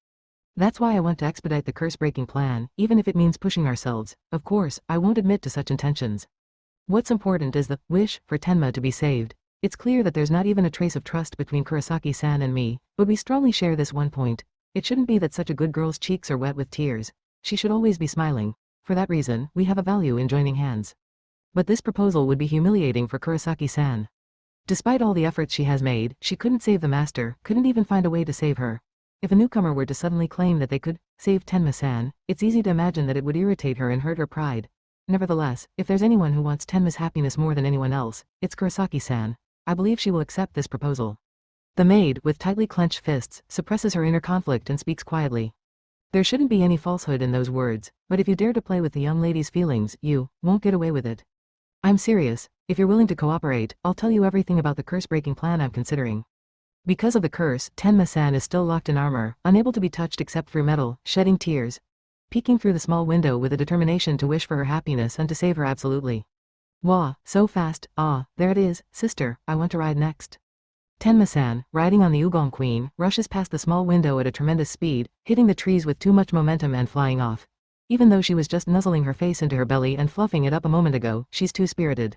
That's why I want to expedite the curse-breaking plan, even if it means pushing ourselves. Of course, I won't admit to such intentions. What's important is the wish for Tenma to be saved. It's clear that there's not even a trace of trust between Kurosaki-san and me, but we strongly share this one point. It shouldn't be that such a good girl's cheeks are wet with tears. She should always be smiling. For that reason, we have a value in joining hands. But this proposal would be humiliating for Kurosaki-san. Despite all the efforts she has made, she couldn't save the master, couldn't even find a way to save her. If a newcomer were to suddenly claim that they could save Tenma-san, it's easy to imagine that it would irritate her and hurt her pride. Nevertheless, if there's anyone who wants Tenma's happiness more than anyone else, it's Kurosaki-san. I believe she will accept this proposal. The maid, with tightly clenched fists, suppresses her inner conflict and speaks quietly. There shouldn't be any falsehood in those words, but if you dare to play with the young lady's feelings, you won't get away with it. I'm serious. If you're willing to cooperate, I'll tell you everything about the curse-breaking plan I'm considering. Because of the curse, Tenma-san is still locked in armor, unable to be touched except through metal, shedding tears, peeking through the small window with a determination to wish for her happiness and to save her absolutely. Wah, so fast, there it is, sister, I want to ride next. Tenma-san, riding on the Ugong Queen, rushes past the small window at a tremendous speed, hitting the trees with too much momentum and flying off. Even though she was just nuzzling her face into her belly and fluffing it up a moment ago, she's too spirited.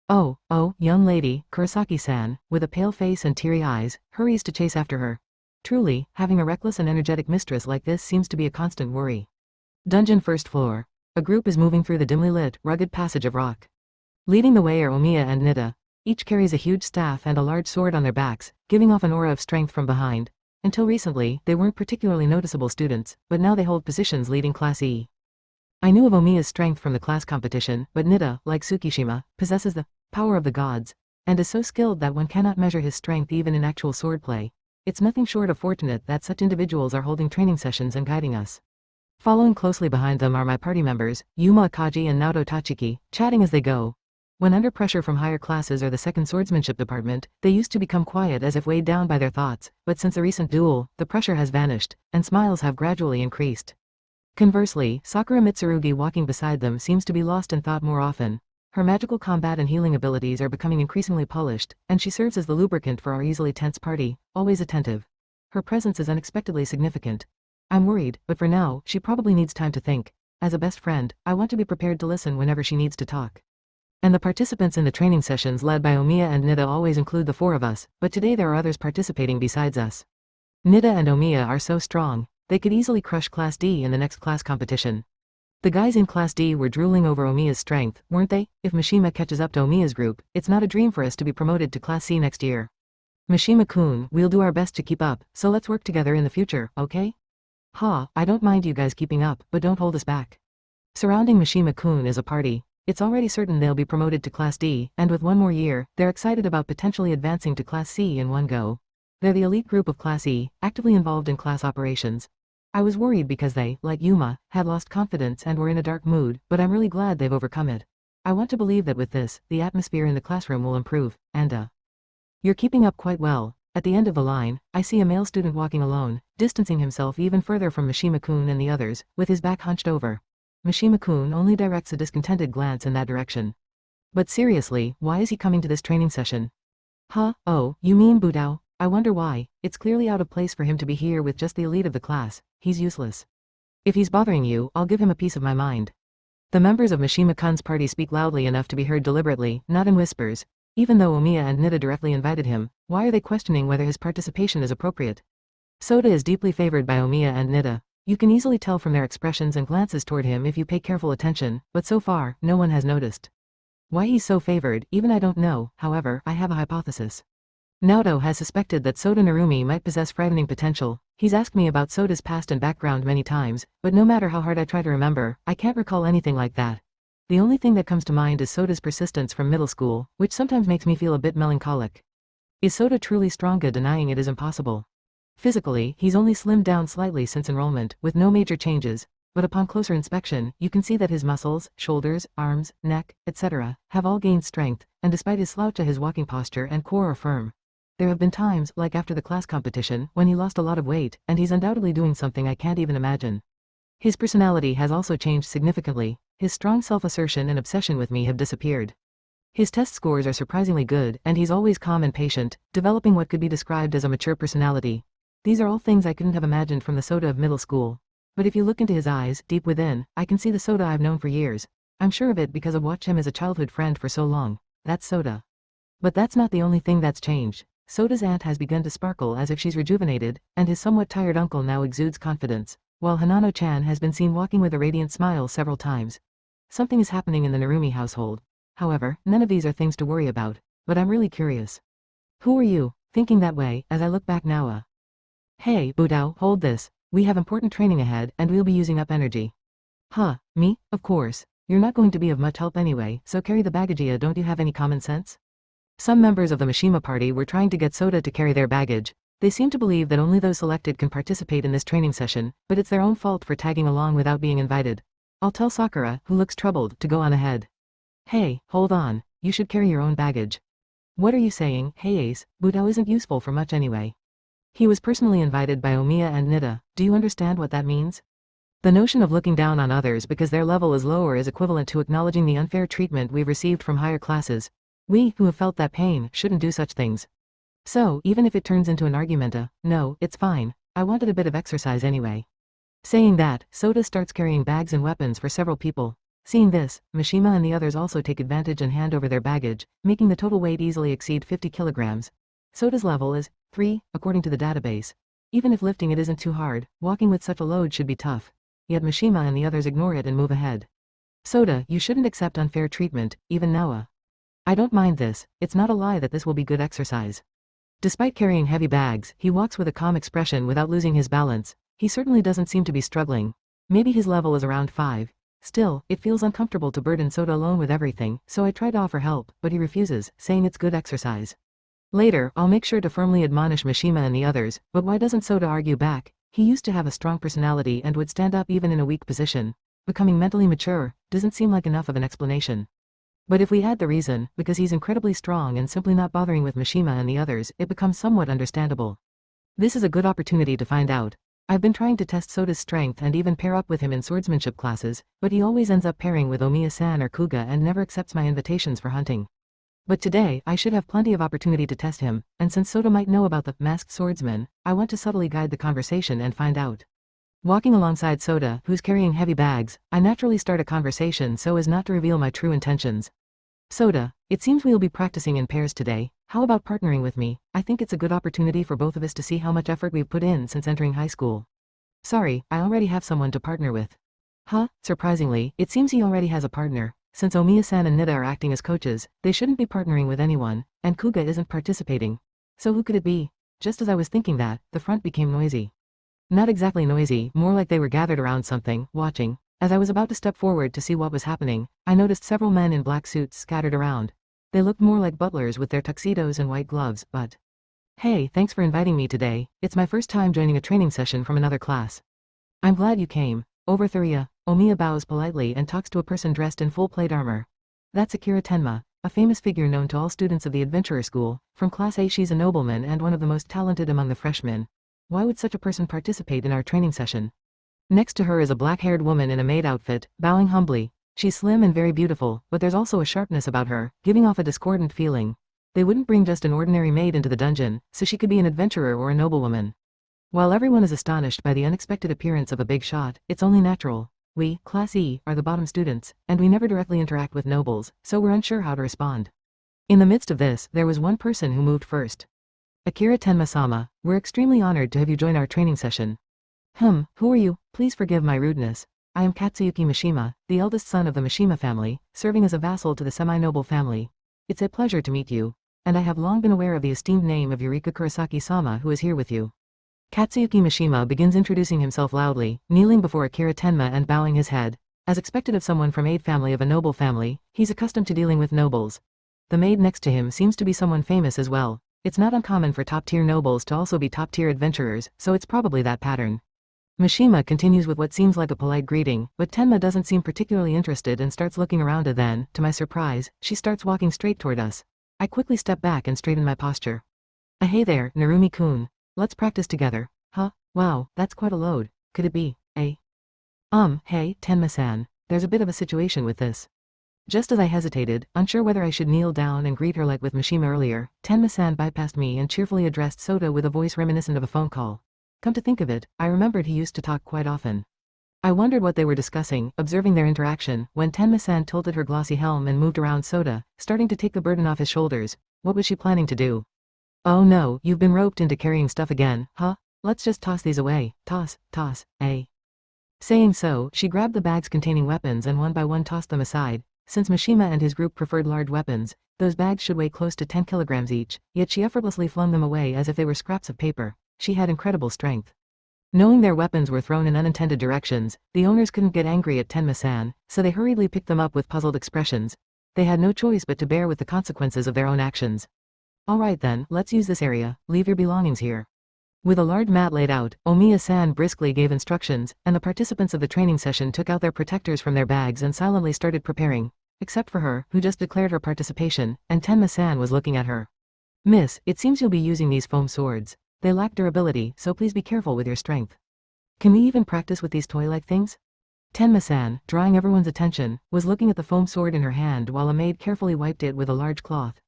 Oh, young lady, Kurosaki-san, with a pale face and teary eyes, hurries to chase after her. Truly, having a reckless and energetic mistress like this seems to be a constant worry. Dungeon first floor. A group is moving through the dimly lit, rugged passage of rock. Leading the way are Omiya and Nida. Each carries a huge staff and a large sword on their backs, giving off an aura of strength from behind. Until recently, they weren't particularly noticeable students, but now they hold positions leading Class E. I knew of Omiya's strength from the class competition, but Nida, like Tsukishima, possesses the power of the gods, and is so skilled that one cannot measure his strength even in actual swordplay. It's nothing short of fortunate that such individuals are holding training sessions and guiding us. Following closely behind them are my party members, Yuma Akaji and Naoto Tachiki, chatting as they go. When under pressure from higher classes or the second swordsmanship department, they used to become quiet as if weighed down by their thoughts, but since the recent duel, the pressure has vanished, and smiles have gradually increased. Conversely, Sakura Mitsurugi walking beside them seems to be lost in thought more often. Her magical combat and healing abilities are becoming increasingly polished, and she serves as the lubricant for our easily tense party, always attentive. Her presence is unexpectedly significant. I'm worried, but for now, she probably needs time to think. As a best friend, I want to be prepared to listen whenever she needs to talk. And the participants in the training sessions led by Omiya and Nida always include the four of us, but today there are others participating besides us. Nida and Omiya are so strong. They could easily crush Class D in the next class competition. The guys in Class D were drooling over Omiya's strength, weren't they? If Mishima catches up to Omiya's group, it's not a dream for us to be promoted to Class C next year. Mishima-kun, we'll do our best to keep up, so let's work together in the future, okay? I don't mind you guys keeping up, but don't hold us back. Surrounding Mishima-kun is a party. It's already certain they'll be promoted to Class D, and with one more year, they're excited about potentially advancing to Class C in one go. They're the elite group of Class E, actively involved in class operations. I was worried because they, like Yuma, had lost confidence and were in a dark mood, but I'm really glad they've overcome it. I want to believe that with this, the atmosphere in the classroom will improve, and you're keeping up quite well. At the end of the line, I see a male student walking alone, distancing himself even further from Mishima-kun and the others, with his back hunched over. Mishima-kun only directs a discontented glance in that direction. But seriously, why is he coming to this training session? Oh, you mean Butao? I wonder why. It's clearly out of place for him to be here with just the elite of the class. He's useless. If he's bothering you, I'll give him a piece of my mind. The members of Mishima-kun's party speak loudly enough to be heard deliberately, not in whispers. Even though Omiya and Nida directly invited him, why are they questioning whether his participation is appropriate? Sota is deeply favored by Omiya and Nida. You can easily tell from their expressions and glances toward him if you pay careful attention, but so far, no one has noticed. Why he's so favored, even I don't know, however, I have a hypothesis. Naoto has suspected that Sota Narumi might possess frightening potential. He's asked me about Sota's past and background many times, but no matter how hard I try to remember, I can't recall anything like that. The only thing that comes to mind is Sota's persistence from middle school, which sometimes makes me feel a bit melancholic. Is Sota truly stronger? Denying it is impossible. Physically, he's only slimmed down slightly since enrollment, with no major changes, but upon closer inspection, you can see that his muscles, shoulders, arms, neck, etc., have all gained strength, and despite his slouch, his walking posture and core are firm. There have been times, like after the class competition, when he lost a lot of weight, and he's undoubtedly doing something I can't even imagine. His personality has also changed significantly. His strong self-assertion and obsession with me have disappeared. His test scores are surprisingly good, and he's always calm and patient, developing what could be described as a mature personality. These are all things I couldn't have imagined from the Sota of middle school. But if you look into his eyes, deep within, I can see the Sota I've known for years. I'm sure of it because I've watched him as a childhood friend for so long. That's Sota. But that's not the only thing that's changed. Sota's aunt has begun to sparkle as if she's rejuvenated, and his somewhat tired uncle now exudes confidence, while Hanano-chan has been seen walking with a radiant smile several times. Something is happening in the Narumi household. However, none of these are things to worry about, but I'm really curious. Who are you? Thinking that way, as I look back now. Hey, Butao, hold this. We have important training ahead, and we'll be using up energy. Me? Of course. You're not going to be of much help anyway, so carry the baggage. Don't you have any common sense? Some members of the Mishima party were trying to get Sota to carry their baggage. They seem to believe that only those selected can participate in this training session, but it's their own fault for tagging along without being invited. I'll tell Sakura, who looks troubled, to go on ahead. Hey, hold on. you should carry your own baggage. What are you saying? Hey Ace, Butao isn't useful for much anyway. He was personally invited by Omiya and Nida. Do you understand what that means? The notion of looking down on others because their level is lower is equivalent to acknowledging the unfair treatment we've received from higher classes. We, who have felt that pain, shouldn't do such things. So, even if it turns into an argumenta, no, it's fine. I wanted a bit of exercise anyway. Saying that, Sota starts carrying bags and weapons for several people. Seeing this, Mishima and the others also take advantage and hand over their baggage, making the total weight easily exceed 50 kilograms. Sota's level is 3, according to the database. Even if lifting it isn't too hard, walking with such a load should be tough. Yet Mishima and the others ignore it and move ahead. Sota, you shouldn't accept unfair treatment, even Nawa. I don't mind this, it's not a lie that this will be good exercise. Despite carrying heavy bags, he walks with a calm expression without losing his balance. He certainly doesn't seem to be struggling. Maybe his level is around 5. Still, it feels uncomfortable to burden Sota alone with everything, so I try to offer help, but he refuses, saying it's good exercise. Later, I'll make sure to firmly admonish Mishima and the others, but why doesn't Sota argue back? He used to have a strong personality and would stand up even in a weak position. Becoming mentally mature doesn't seem like enough of an explanation. But if we add the reason, because he's incredibly strong and simply not bothering with Mishima and the others, it becomes somewhat understandable. This is a good opportunity to find out. I've been trying to test Sota's strength and even pair up with him in swordsmanship classes, but he always ends up pairing with Omiya-san or Kuga and never accepts my invitations for hunting. But today, I should have plenty of opportunity to test him, and since Sota might know about the masked swordsman, I want to subtly guide the conversation and find out. Walking alongside Sota, who's carrying heavy bags, I naturally start a conversation so as not to reveal my true intentions. Sota, it seems we'll be practicing in pairs today. How about partnering with me? I think it's a good opportunity for both of us to see how much effort we've put in since entering high school. Sorry, I already have someone to partner with. Huh? Surprisingly, it seems he already has a partner. Since Omiya-san and Nida are acting as coaches, they shouldn't be partnering with anyone, and Kuga isn't participating. So who could it be? Just as I was thinking that, the front became noisy. Not exactly noisy, more like they were gathered around something, watching. As I was about to step forward to see what was happening, I noticed several men in black suits scattered around. They looked more like butlers with their tuxedos and white gloves, but... Hey, thanks for inviting me today. It's my first time joining a training session from another class. I'm glad you came. Over Thuria, Omiya bows politely and talks to a person dressed in full plate armor. That's Akira Tenma, a famous figure known to all students of the Adventurer School. From Class A she's a nobleman and one of the most talented among the freshmen. Why would such a person participate in our training session? Next to her is a black-haired woman in a maid outfit, bowing humbly. She's slim and very beautiful, but there's also a sharpness about her, giving off a discordant feeling. They wouldn't bring just an ordinary maid into the dungeon, so she could be an adventurer or a noblewoman. While everyone is astonished by the unexpected appearance of a big shot, it's only natural. We, Class E, are the bottom students, and we never directly interact with nobles, so we're unsure how to respond. In the midst of this, there was one person who moved first. Akira Tenma-sama, we're extremely honored to have you join our training session. Who are you? Please forgive my rudeness. I am Katsuyuki Mishima, the eldest son of the Mishima family, serving as a vassal to the semi-noble family. It's a pleasure to meet you, and I have long been aware of the esteemed name of Yurika Kurosaki-sama who is here with you. Katsuyuki Mishima begins introducing himself loudly, kneeling before Akira Tenma and bowing his head. As expected of someone from aid family of a noble family, he's accustomed to dealing with nobles. The maid next to him seems to be someone famous as well. It's not uncommon for top-tier nobles to also be top-tier adventurers, so it's probably that pattern. Mishima continues with what seems like a polite greeting, but Tenma doesn't seem particularly interested and starts looking around, and then, to my surprise, she starts walking straight toward us. I quickly step back and straighten my posture. Hey there, Narumi-kun. Let's practice together. Huh? Wow, that's quite a load. Could it be a... Hey, Tenma-san. There's a bit of a situation with this. Just as I hesitated, unsure whether I should kneel down and greet her like with Mishima earlier, Tenma-san bypassed me and cheerfully addressed Sota with a voice reminiscent of a phone call. Come to think of it, I remembered he used to talk quite often. I wondered what they were discussing, observing their interaction, when Tenma-san tilted her glossy helm and moved around Sota, starting to take the burden off his shoulders. What was she planning to do? Oh no, you've been roped into carrying stuff again, huh? Let's just toss these away. Toss, eh? Saying so, she grabbed the bags containing weapons and one by one tossed them aside. Since Mishima and his group preferred large weapons, those bags should weigh close to 10 kilograms each, yet she effortlessly flung them away as if they were scraps of paper. She had incredible strength. Knowing their weapons were thrown in unintended directions, the owners couldn't get angry at Tenma-san, so they hurriedly picked them up with puzzled expressions. They had no choice but to bear with the consequences of their own actions. Alright then, let's use this area. Leave your belongings here. With a large mat laid out, Omiya-san briskly gave instructions, and the participants of the training session took out their protectors from their bags and silently started preparing. Except for her, who just declared her participation, and Tenma-san was looking at her. Miss, it seems you'll be using these foam swords. They lack durability, so please be careful with your strength. Can we even practice with these toy-like things? Tenma-san, drawing everyone's attention, was looking at the foam sword in her hand while a maid carefully wiped it with a large cloth.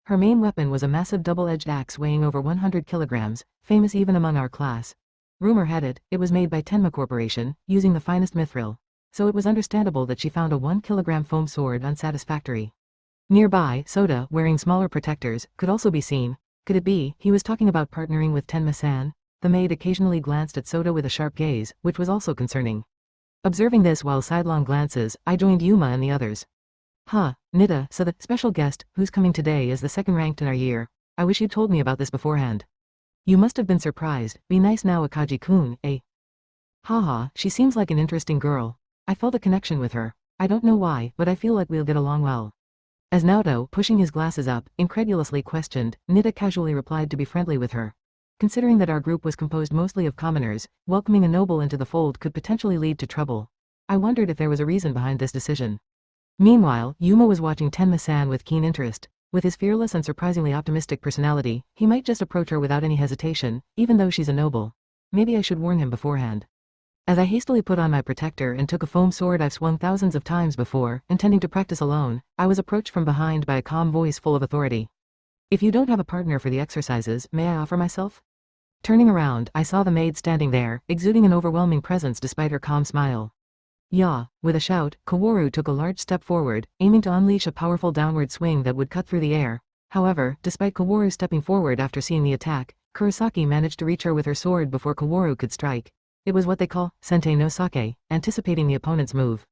Her main weapon was a massive double-edged axe weighing over 100 kilograms, famous even among our class. Rumor had it, it was made by Tenma Corporation, using the finest mithril. So it was understandable that she found a 1-kilogram foam sword unsatisfactory. Nearby, Sota, wearing smaller protectors, could also be seen. Could it be, he was talking about partnering with Tenma-san? The maid occasionally glanced at Sota with a sharp gaze, which was also concerning. Observing this while sidelong glances, I joined Yuma and the others. Nita, so the special guest, who's coming today is the second ranked in our year. I wish you'd told me about this beforehand. You must have been surprised. Be nice now, Akagi-kun, eh? Haha, she seems like an interesting girl. I felt a connection with her. I don't know why, but I feel like we'll get along well. As Naoto, pushing his glasses up, incredulously questioned, Nita casually replied to be friendly with her. Considering that our group was composed mostly of commoners, welcoming a noble into the fold could potentially lead to trouble. I wondered if there was a reason behind this decision. Meanwhile, Yuma was watching Tenma-san with keen interest. With his fearless and surprisingly optimistic personality, he might just approach her without any hesitation, even though she's a noble. Maybe I should warn him beforehand. As I hastily put on my protector and took a foam sword I've swung thousands of times before, intending to practice alone, I was approached from behind by a calm voice full of authority. If you don't have a partner for the exercises, may I offer myself? Turning around, I saw the maid standing there, exuding an overwhelming presence despite her calm smile. Yeah, with a shout, Kaworu took a large step forward, aiming to unleash a powerful downward swing that would cut through the air. However, despite Kaworu stepping forward after seeing the attack, Kurosaki managed to reach her with her sword before Kaworu could strike. It was what they call sente no sake, anticipating the opponent's move.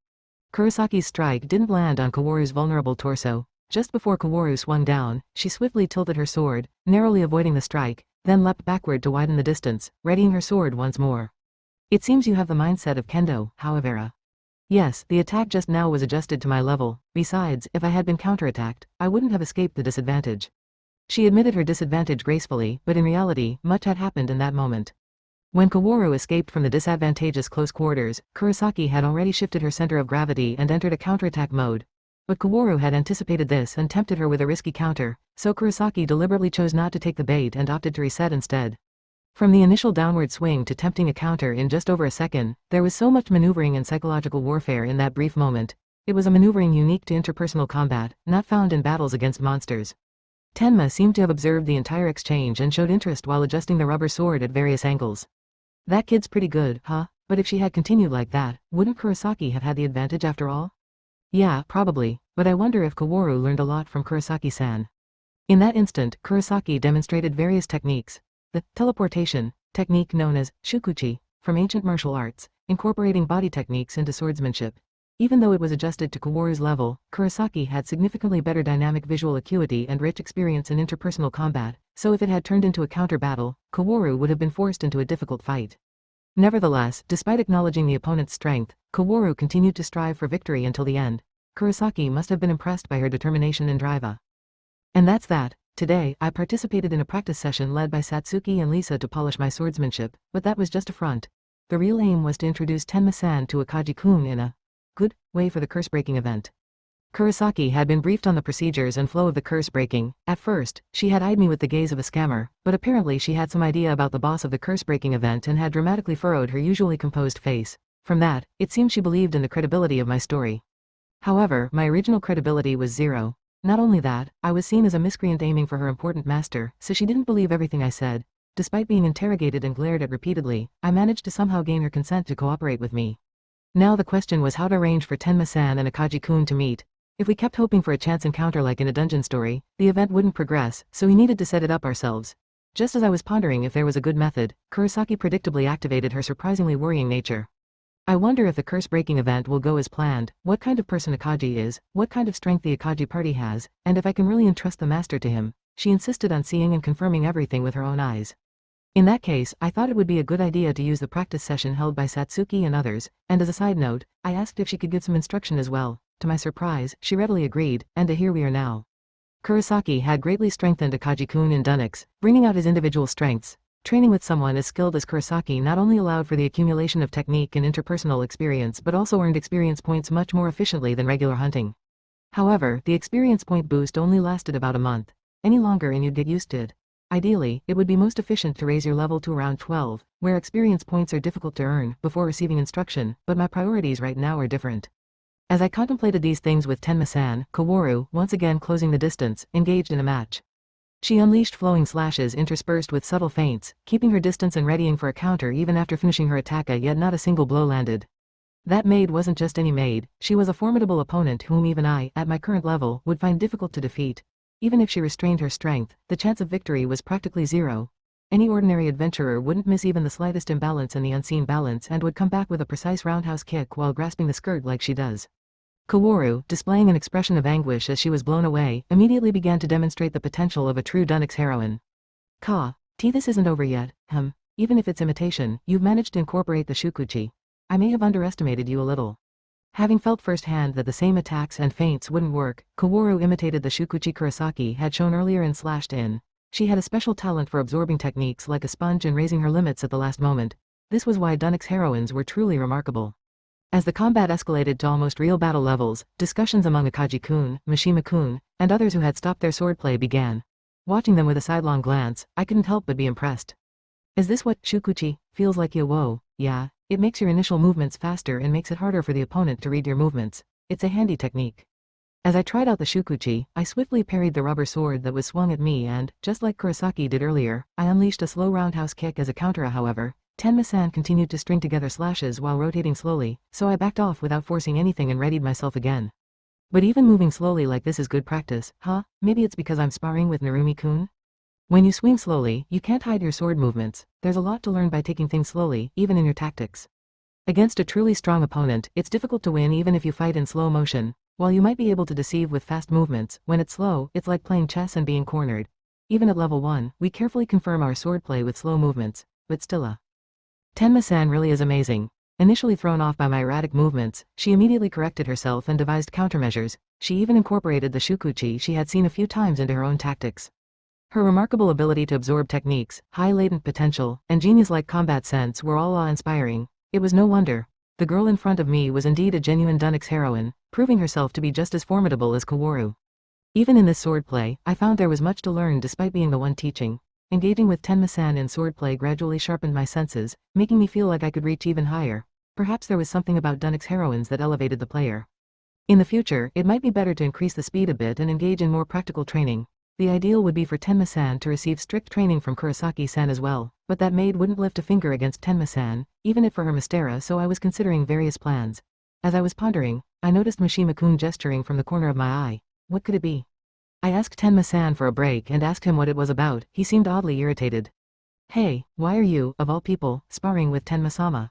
Kurosaki's strike didn't land on Kaworu's vulnerable torso. Just before Kaworu swung down, she swiftly tilted her sword, narrowly avoiding the strike, then leapt backward to widen the distance, readying her sword once more. It seems you have the mindset of kendo, however. Yes, the attack just now was adjusted to my level. Besides, if I had been counterattacked, I wouldn't have escaped the disadvantage. She admitted her disadvantage gracefully, but in reality, much had happened in that moment. When Kaworu escaped from the disadvantageous close quarters, Kurosaki had already shifted her center of gravity and entered a counterattack mode. But Kaworu had anticipated this and tempted her with a risky counter, so Kurosaki deliberately chose not to take the bait and opted to reset instead. From the initial downward swing to tempting a counter in just over a second, there was so much maneuvering and psychological warfare in that brief moment. It was a maneuvering unique to interpersonal combat, not found in battles against monsters. Tenma seemed to have observed the entire exchange and showed interest while adjusting the rubber sword at various angles. That kid's pretty good, huh? But if she had continued like that, wouldn't Kurosaki have had the advantage after all? Yeah, probably, but I wonder if Kaworu learned a lot from Kurosaki-san. In that instant, Kurosaki demonstrated various techniques. The teleportation technique known as shukuchi, from ancient martial arts, incorporating body techniques into swordsmanship. Even though it was adjusted to Kaworu's level, Kurosaki had significantly better dynamic visual acuity and rich experience in interpersonal combat, so if it had turned into a counter battle, Kaworu would have been forced into a difficult fight. Nevertheless, despite acknowledging the opponent's strength, Kaworu continued to strive for victory until the end. Kurosaki must have been impressed by her determination and drive. And that's that. Today, I participated in a practice session led by Satsuki and Lisa to polish my swordsmanship, but that was just a front. The real aim was to introduce Tenma-san to Akagi-kun in a good way for the curse-breaking event. Kurosaki had been briefed on the procedures and flow of the curse-breaking. At first, she had eyed me with the gaze of a scammer, but apparently she had some idea about the boss of the curse-breaking event and had dramatically furrowed her usually composed face. From that, it seemed she believed in the credibility of my story. However, my original credibility was zero. Not only that, I was seen as a miscreant aiming for her important master, so she didn't believe everything I said. Despite being interrogated and glared at repeatedly, I managed to somehow gain her consent to cooperate with me. Now the question was how to arrange for Tenma-san and Akagi-kun to meet. If we kept hoping for a chance encounter like in a dungeon story, the event wouldn't progress, so we needed to set it up ourselves. Just as I was pondering if there was a good method, Kurosaki predictably activated her surprisingly worrying nature. I wonder if the curse-breaking event will go as planned, what kind of person Akagi is, what kind of strength the Akagi party has, and if I can really entrust the master to him. She insisted on seeing and confirming everything with her own eyes. In that case, I thought it would be a good idea to use the practice session held by Satsuki and others, and as a side note, I asked if she could give some instruction as well. To my surprise, she readily agreed, and here we are now. Kurosaki had greatly strengthened Akagi-kun in Dunix, bringing out his individual strengths. Training with someone as skilled as Kurosaki not only allowed for the accumulation of technique and interpersonal experience but also earned experience points much more efficiently than regular hunting. However, the experience point boost only lasted about a month. Any longer and you'd get used to it. Ideally, it would be most efficient to raise your level to around 12, where experience points are difficult to earn before receiving instruction, but my priorities right now are different. As I contemplated these things with Tenma-san, Kaworu, once again closing the distance, engaged in a match. She unleashed flowing slashes interspersed with subtle feints, keeping her distance and readying for a counter even after finishing her attack, yet not a single blow landed. That maid wasn't just any maid, she was a formidable opponent whom even I, at my current level, would find difficult to defeat. Even if she restrained her strength, the chance of victory was practically zero. Any ordinary adventurer wouldn't miss even the slightest imbalance in the unseen balance and would come back with a precise roundhouse kick while grasping the skirt like she does. Kaworu, displaying an expression of anguish as she was blown away, immediately began to demonstrate the potential of a true Dunix heroine. This isn't over yet, even if it's imitation, you've managed to incorporate the shukuchi. I may have underestimated you a little. Having felt firsthand that the same attacks and feints wouldn't work, Kaworu imitated the shukuchi Kurosaki had shown earlier and slashed in. She had a special talent for absorbing techniques like a sponge and raising her limits at the last moment. This was why Dunix heroines were truly remarkable. As the combat escalated to almost real battle levels, discussions among Akaji-kun, Mishima-kun, and others who had stopped their swordplay began. Watching them with a sidelong glance, I couldn't help but be impressed. Is this what shukuchi feels like? Whoa, yeah, it makes your initial movements faster and makes it harder for the opponent to read your movements. It's a handy technique. As I tried out the shukuchi, I swiftly parried the rubber sword that was swung at me and, just like Kurosaki did earlier, I unleashed a slow roundhouse kick as a counter. However, Tenma-san continued to string together slashes while rotating slowly, so I backed off without forcing anything and readied myself again. But even moving slowly like this is good practice, Maybe it's because I'm sparring with Narumi-kun? When you swing slowly, you can't hide your sword movements. There's a lot to learn by taking things slowly, even in your tactics. Against a truly strong opponent, it's difficult to win even if you fight in slow motion. While you might be able to deceive with fast movements, when it's slow, it's like playing chess and being cornered. Even at level 1, we carefully confirm our swordplay with slow movements, but still Tenma-san really is amazing. Initially thrown off by my erratic movements, she immediately corrected herself and devised countermeasures. She even incorporated the shukuchi she had seen a few times into her own tactics. Her remarkable ability to absorb techniques, high latent potential, and genius-like combat sense were all awe-inspiring. It was no wonder. The girl in front of me was indeed a genuine Dunix heroine, proving herself to be just as formidable as Kaworu. Even in this swordplay, I found there was much to learn despite being the one teaching. Engaging with Tenma-san in swordplay gradually sharpened my senses, making me feel like I could reach even higher. Perhaps there was something about Dunix heroines that elevated the player. In the future, it might be better to increase the speed a bit and engage in more practical training. The ideal would be for Tenma-san to receive strict training from Kurosaki-san as well, but that maid wouldn't lift a finger against Tenma-san, even if for her Mystera, so I was considering various plans. As I was pondering, I noticed Mishima-kun gesturing from the corner of my eye. What could it be? I asked Tenma-san for a break and asked him what it was about. He seemed oddly irritated. Hey, why are you, of all people, sparring with Tenma-sama?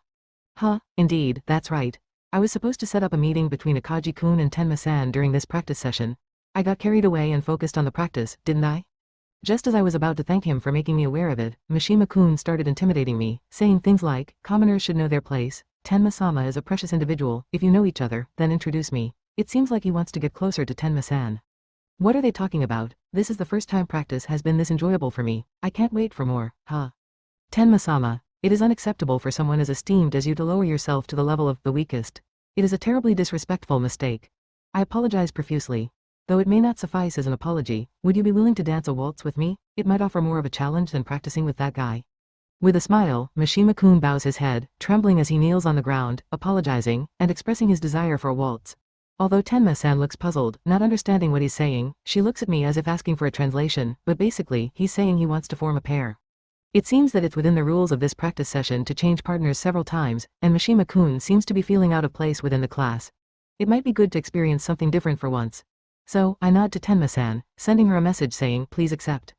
Indeed, that's right. I was supposed to set up a meeting between Akaji-kun and Tenma-san during this practice session. I got carried away and focused on the practice, didn't I? Just as I was about to thank him for making me aware of it, Mishima-kun started intimidating me, saying things like, commoners should know their place, Tenma-sama is a precious individual, if you know each other, then introduce me. It seems like he wants to get closer to Tenma-san. What are they talking about? This is the first time practice has been this enjoyable for me. I can't wait for more, Tenma-sama, it is unacceptable for someone as esteemed as you to lower yourself to the level of the weakest. It is a terribly disrespectful mistake. I apologize profusely. Though it may not suffice as an apology, would you be willing to dance a waltz with me? It might offer more of a challenge than practicing with that guy. With a smile, Mishima-kun bows his head, trembling as he kneels on the ground, apologizing, and expressing his desire for a waltz. Although Tenma-san looks puzzled, not understanding what he's saying, she looks at me as if asking for a translation, but basically, he's saying he wants to form a pair. It seems that it's within the rules of this practice session to change partners several times, and Mishima-kun seems to be feeling out of place within the class. It might be good to experience something different for once. So, I nod to Tenma-san, sending her a message saying, please accept.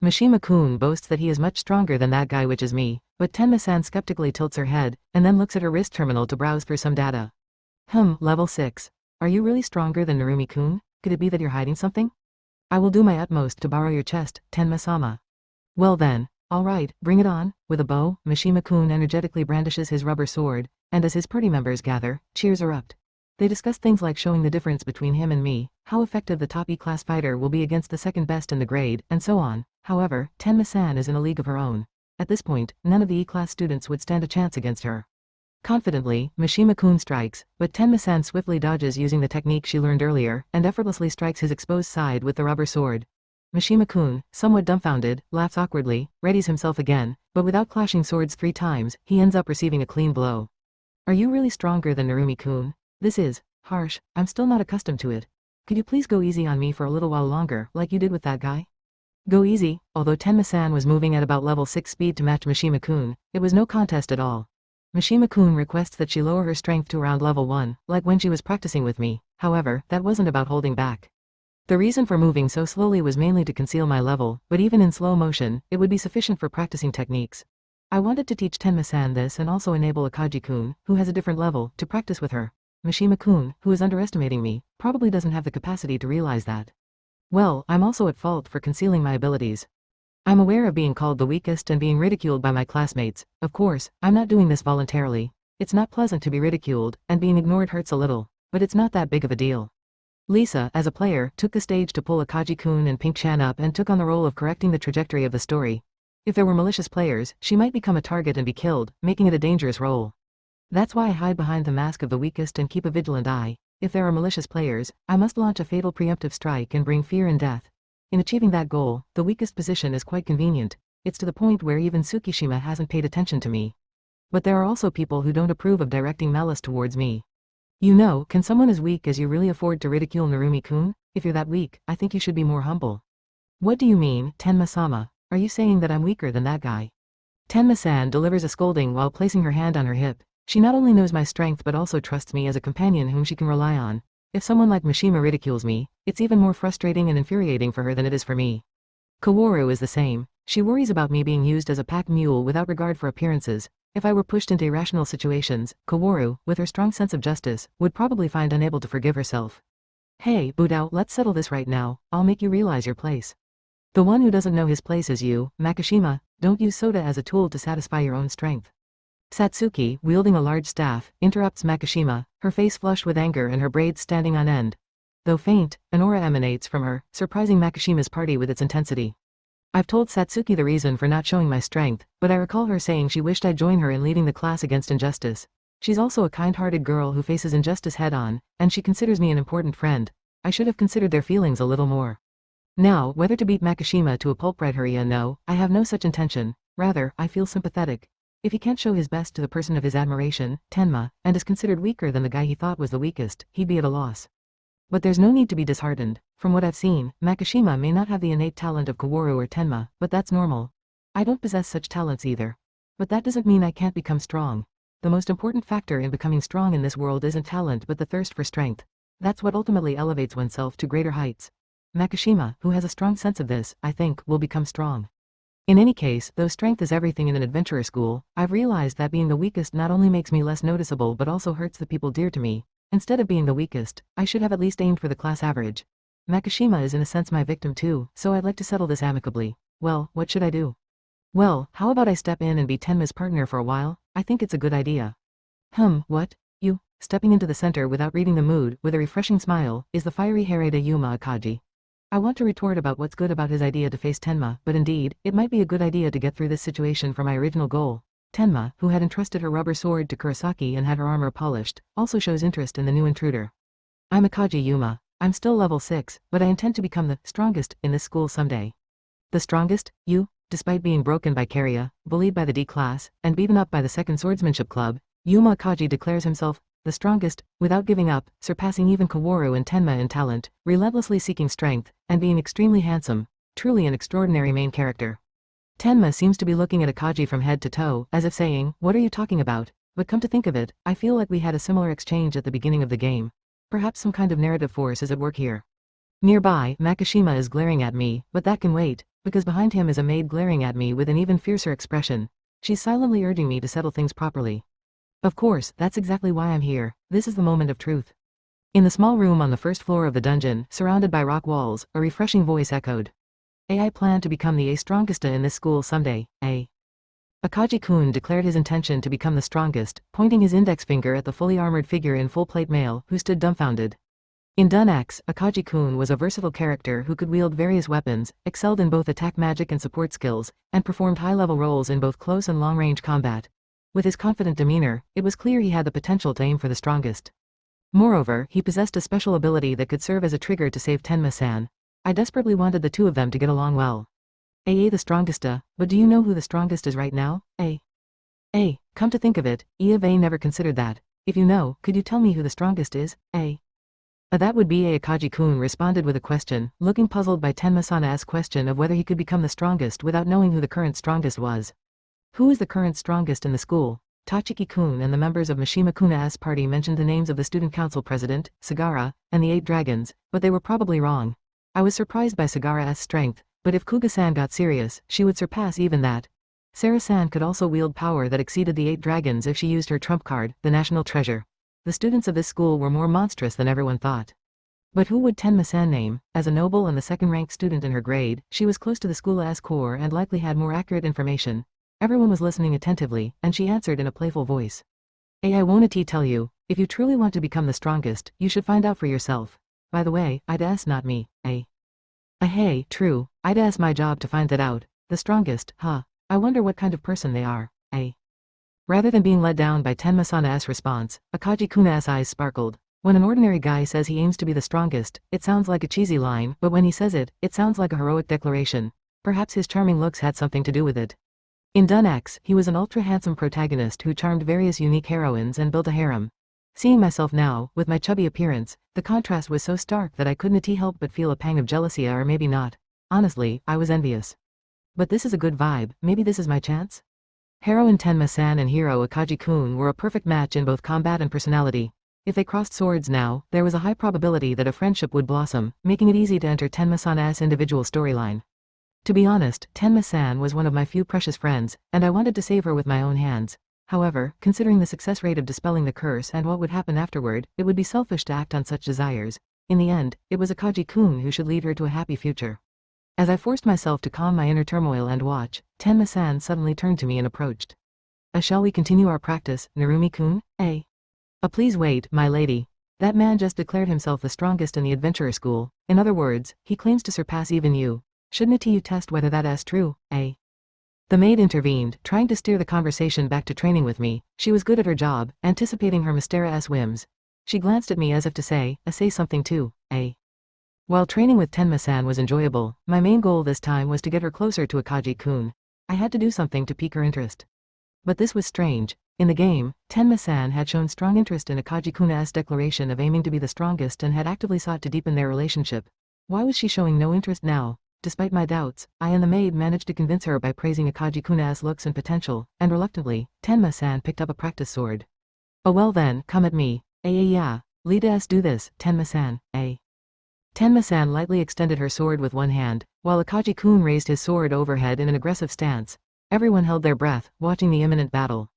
Mishima-kun boasts that he is much stronger than that guy, which is me, but Tenma-san skeptically tilts her head, and then looks at her wrist terminal to browse through some data. Level 6. Are you really stronger than Narumi-kun? Could it be that you're hiding something? I will do my utmost to borrow your chest, Tenma-sama. Well then, alright, bring it on. With a bow, Mishima-kun energetically brandishes his rubber sword, and as his party members gather, cheers erupt. They discuss things like showing the difference between him and me, how effective the top E-class fighter will be against the second best in the grade, and so on. However, Tenma-san is in a league of her own. At this point, none of the E-class students would stand a chance against her. Confidently, Mishima-kun strikes, but Tenma-san swiftly dodges using the technique she learned earlier and effortlessly strikes his exposed side with the rubber sword. Mishima-kun, somewhat dumbfounded, laughs awkwardly, readies himself again, but without clashing swords 3 times, he ends up receiving a clean blow. Are you really stronger than Narumi-kun? This is harsh. I'm still not accustomed to it. Could you please go easy on me for a little while longer, like you did with that guy? Go easy. Although Tenma-san was moving at about level 6 speed to match Mishima-kun, it was no contest at all. Mishima-kun requests that she lower her strength to around level 1, like when she was practicing with me. However, that wasn't about holding back. The reason for moving so slowly was mainly to conceal my level, but even in slow motion, it would be sufficient for practicing techniques. I wanted to teach Tenma-san this and also enable Akagi-kun, who has a different level, to practice with her. Mishima-kun, who is underestimating me, probably doesn't have the capacity to realize that. Well, I'm also at fault for concealing my abilities. I'm aware of being called the weakest and being ridiculed by my classmates. Of course, I'm not doing this voluntarily. It's not pleasant to be ridiculed, and being ignored hurts a little, but it's not that big of a deal. Lisa, as a player, took the stage to pull Akagi-kun and Pink-chan up and took on the role of correcting the trajectory of the story. If there were malicious players, she might become a target and be killed, making it a dangerous role. That's why I hide behind the mask of the weakest and keep a vigilant eye. If there are malicious players, I must launch a fatal preemptive strike and bring fear and death. In achieving that goal, the weakest position is quite convenient. It's to the point where even Tsukishima hasn't paid attention to me. But there are also people who don't approve of directing malice towards me. You know, can someone as weak as you really afford to ridicule Narumi-kun? If you're that weak, I think you should be more humble. What do you mean, Tenma-sama? Are you saying that I'm weaker than that guy? Tenma-san delivers a scolding while placing her hand on her hip. She not only knows my strength but also trusts me as a companion whom she can rely on. If someone like Mishima ridicules me, it's even more frustrating and infuriating for her than it is for me. Kaworu is the same. She worries about me being used as a pack mule without regard for appearances. If I were pushed into irrational situations, Kaworu, with her strong sense of justice, would probably find unable to forgive herself. Hey, Butao, let's settle this right now. I'll make you realize your place. The one who doesn't know his place is you, Makishima. Don't use Sota as a tool to satisfy your own strength. Satsuki, wielding a large staff, interrupts Makishima, her face flushed with anger and her braids standing on end. Though faint, an aura emanates from her, surprising Makishima's party with its intensity. I've told Satsuki the reason for not showing my strength, but I recall her saying she wished I'd join her in leading the class against injustice. She's also a kind-hearted girl who faces injustice head-on, and she considers me an important friend. I should have considered their feelings a little more. Now, whether to beat Makishima to a pulp right her no, I have no such intention. Rather, I feel sympathetic. If he can't show his best to the person of his admiration, Tenma, and is considered weaker than the guy he thought was the weakest, he'd be at a loss. But there's no need to be disheartened. From what I've seen, Makishima may not have the innate talent of Kaworu or Tenma, but that's normal. I don't possess such talents either. But that doesn't mean I can't become strong. The most important factor in becoming strong in this world isn't talent but the thirst for strength. That's what ultimately elevates oneself to greater heights. Makishima, who has a strong sense of this, I think, will become strong. In any case, though strength is everything in an adventurer school, I've realized that being the weakest not only makes me less noticeable but also hurts the people dear to me. Instead of being the weakest, I should have at least aimed for the class average. Makishima is in a sense my victim too, so I'd like to settle this amicably. Well, what should I do? Well, how about I step in and be Tenma's partner for a while? I think it's a good idea. What? You? Stepping into the center without reading the mood, with a refreshing smile, is the fiery Hareda Yuma Akagi. I want to retort about what's good about his idea to face Tenma, but indeed, it might be a good idea to get through this situation for my original goal. Tenma, who had entrusted her rubber sword to Kurosaki and had her armor polished, also shows interest in the new intruder. I'm Akagi Yuma. I'm still level 6, but I intend to become the strongest in this school someday. The strongest? You? Despite being broken by Karya, bullied by the D class, and beaten up by the second swordsmanship club, Yuma Akagi declares himself the strongest, without giving up, surpassing even Kaworu and Tenma in talent, relentlessly seeking strength, and being extremely handsome. Truly an extraordinary main character. Tenma seems to be looking at Akagi from head to toe, as if saying, what are you talking about? But come to think of it, I feel like we had a similar exchange at the beginning of the game. Perhaps some kind of narrative force is at work here. Nearby, Makishima is glaring at me, but that can wait, because behind him is a maid glaring at me with an even fiercer expression. She's silently urging me to settle things properly. Of course, that's exactly why I'm here. This is the moment of truth. In the small room on the first floor of the dungeon, surrounded by rock walls, a refreshing voice echoed. I plan to become the strongest in this school someday, Akagi-kun declared his intention to become the strongest, pointing his index finger at the fully armored figure in full plate mail, who stood dumbfounded. In Dun X, Akagi-kun was a versatile character who could wield various weapons, excelled in both attack magic and support skills, and performed high-level roles in both close and long-range combat. With his confident demeanor, it was clear he had the potential to aim for the strongest. Moreover, he possessed a special ability that could serve as a trigger to save Tenma-san. I desperately wanted the two of them to get along well. The strongest, but do you know who the strongest is right now? Come to think of it, never considered that. If you know, could you tell me who the strongest is? That would be Akaji-kun responded with a question, looking puzzled by Tenma-san's question of whether he could become the strongest without knowing who the current strongest was. Who is the current strongest in the school? Tachiki-kun and the members of Mishima-kun's party mentioned the names of the student council president, Sagara, and the 8 dragons, but they were probably wrong. I was surprised by Sagara's strength, but if Kuga-san got serious, she would surpass even that. Sarah-san could also wield power that exceeded the 8 dragons if she used her trump card, the national treasure. The students of this school were more monstrous than everyone thought. But who would Tenma-san name? As a noble and the second-ranked student in her grade, she was close to the school's core and likely had more accurate information. Everyone was listening attentively, and she answered in a playful voice. I won't tell you. If you truly want to become the strongest, you should find out for yourself. By the way, I'd not me, Hey, true, I'd my job to find that out. The strongest, huh? I wonder what kind of person they are, Rather than being let down by Tenma-san's response, Akaji-kun's eyes sparkled. When an ordinary guy says he aims to be the strongest, it sounds like a cheesy line, but when he says it, it sounds like a heroic declaration. Perhaps his charming looks had something to do with it. In Dunax, he was an ultra-handsome protagonist who charmed various unique heroines and built a harem. Seeing myself now, with my chubby appearance, the contrast was so stark that I couldn't help but feel a pang of jealousy, or maybe not. Honestly, I was envious. But this is a good vibe, maybe this is my chance? Heroine Tenma-san and hero Akaji-kun were a perfect match in both combat and personality. If they crossed swords now, there was a high probability that a friendship would blossom, making it easy to enter Tenma-san's individual storyline. To be honest, Tenma-san was one of my few precious friends, and I wanted to save her with my own hands. However, considering the success rate of dispelling the curse and what would happen afterward, it would be selfish to act on such desires. In the end, it was Akaji-kun who should lead her to a happy future. As I forced myself to calm my inner turmoil and watch, Tenma-san suddenly turned to me and approached. Shall we continue our practice, Narumi-kun? Please wait, my lady. That man just declared himself the strongest in the adventurer school. In other words, he claims to surpass even you. Shouldn't you test whether that's true, The maid intervened, trying to steer the conversation back to training with me. She was good at her job, anticipating her Mystera's whims. She glanced at me as if to say something too, While training with Tenma-san was enjoyable, my main goal this time was to get her closer to Akaji-kun. I had to do something to pique her interest. But this was strange. In the game, Tenma-san had shown strong interest in Akaji-kun's declaration of aiming to be the strongest and had actively sought to deepen their relationship. Why was she showing no interest now? Despite my doubts, I and the maid managed to convince her by praising Akaji-kun's looks and potential, and reluctantly, Tenma-san picked up a practice sword. Oh well then, come at me. Yeah. Let us do this, Tenma-san, Tenma-san lightly extended her sword with one hand, while Akaji-kun raised his sword overhead in an aggressive stance. Everyone held their breath, watching the imminent battle.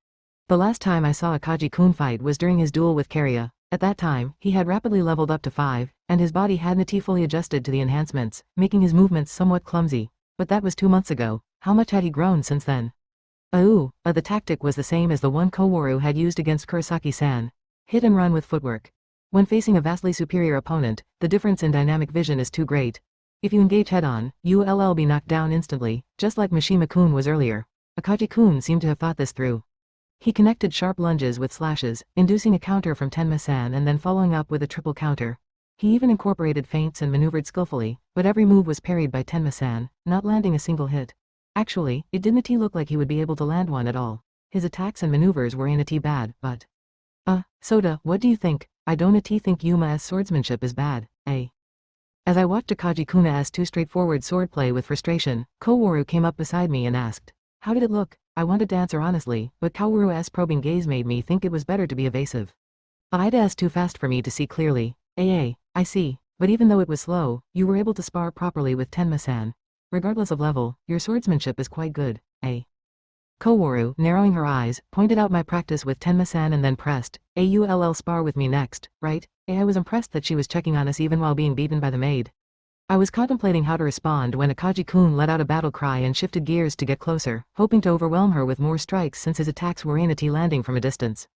The last time I saw Akaji-kun fight was during his duel with Karya. At that time, he had rapidly leveled up to 5, and his body hadn't fully adjusted to the enhancements, making his movements somewhat clumsy. But that was 2 months ago. How much had he grown since then? The tactic was the same as the one Kowaru had used against Kurosaki-san. Hit and run with footwork. When facing a vastly superior opponent, the difference in dynamic vision is too great. If you engage head-on, you'll be knocked down instantly, just like Mishima-kun was earlier. Akaji-kun seemed to have thought this through. He connected sharp lunges with slashes, inducing a counter from Tenma-san and then following up with a triple counter. He even incorporated feints and maneuvered skillfully, but every move was parried by Tenma-san, not landing a single hit. Actually, it didn't look like he would be able to land one at all. His attacks and maneuvers were bad, but... Sota, what do you think? I don't think Yuma's swordsmanship is bad, As I watched Akaji-kun's too straightforward swordplay with frustration, Kowaru came up beside me and asked, how did it look? I wanted to answer honestly, but Kaworu's probing gaze made me think it was better to be evasive. It's too fast for me to see clearly. I see, but even though it was slow, you were able to spar properly with Tenma-san. Regardless of level, your swordsmanship is quite good, Kowaru, narrowing her eyes, pointed out my practice with Tenma-san and then pressed, you'll spar with me next, right? I was impressed that she was checking on us even while being beaten by the maid. I was contemplating how to respond when Akaji-kun let out a battle cry and shifted gears to get closer, hoping to overwhelm her with more strikes since his attacks were landing from a distance.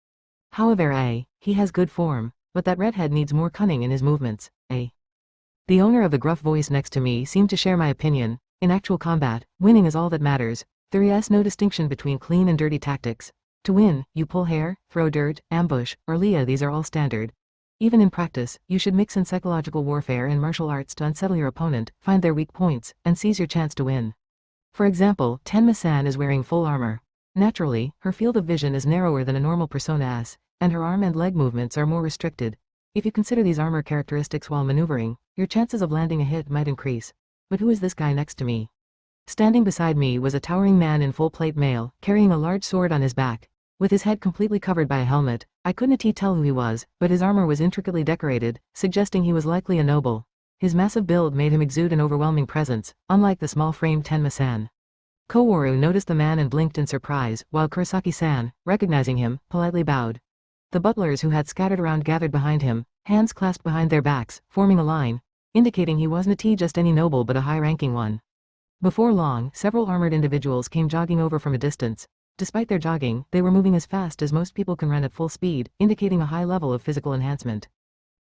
However, he has good form, but that redhead needs more cunning in his movements, The owner of the gruff voice next to me seemed to share my opinion. In actual combat, winning is all that matters. There is no distinction between clean and dirty tactics. To win, you pull hair, throw dirt, ambush, or Leah. These are all standard. Even in practice, you should mix in psychological warfare and martial arts to unsettle your opponent, find their weak points, and seize your chance to win. For example, Tenma-san is wearing full armor. Naturally, her field of vision is narrower than a normal persona, and her arm and leg movements are more restricted. If you consider these armor characteristics while maneuvering, your chances of landing a hit might increase. But who is this guy next to me? Standing beside me was a towering man in full plate mail, carrying a large sword on his back. With his head completely covered by a helmet, I couldn't tell who he was, but his armor was intricately decorated, suggesting he was likely a noble. His massive build made him exude an overwhelming presence, unlike the small-framed Tenma-san. Kowaru noticed the man and blinked in surprise, while Kurosaki-san, recognizing him, politely bowed. The butlers who had scattered around gathered behind him, hands clasped behind their backs, forming a line, indicating he wasn't just any noble but a high-ranking one. Before long, several armored individuals came jogging over from a distance. Despite their jogging, they were moving as fast as most people can run at full speed, indicating a high level of physical enhancement.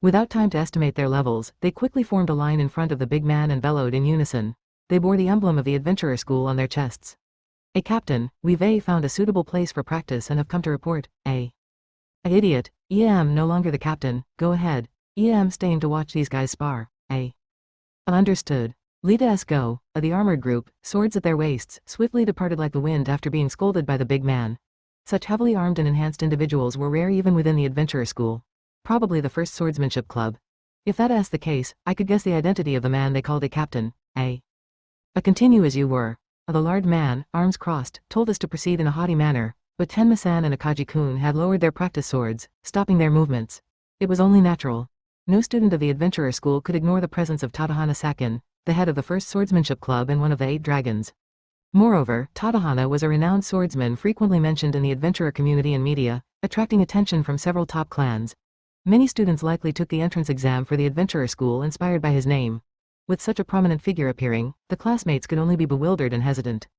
Without time to estimate their levels, they quickly formed a line in front of the big man and bellowed in unison. They bore the emblem of the adventurer school on their chests. "A captain, we've found a suitable place for practice and have come to report, A idiot, I am no longer the captain, go ahead, I am staying to watch these guys spar, Understood. Let's go." The armored group, swords at their waists, swiftly departed like the wind after being scolded by the big man. Such heavily armed and enhanced individuals were rare even within the adventurer school. Probably the first swordsmanship club. If that's the case, I could guess the identity of the man they called a captain, Continue as you were. The large man, arms crossed, told us to proceed in a haughty manner, but Tenma-san and Akagi-kun had lowered their practice swords, stopping their movements. It was only natural. No student of the adventurer school could ignore the presence of Tadahana-sakin, the head of the first swordsmanship club and one of the 8 dragons. Moreover, Tadahana was a renowned swordsman frequently mentioned in the adventurer community and media, attracting attention from several top clans. Many students likely took the entrance exam for the adventurer school inspired by his name. With such a prominent figure appearing, the classmates could only be bewildered and hesitant.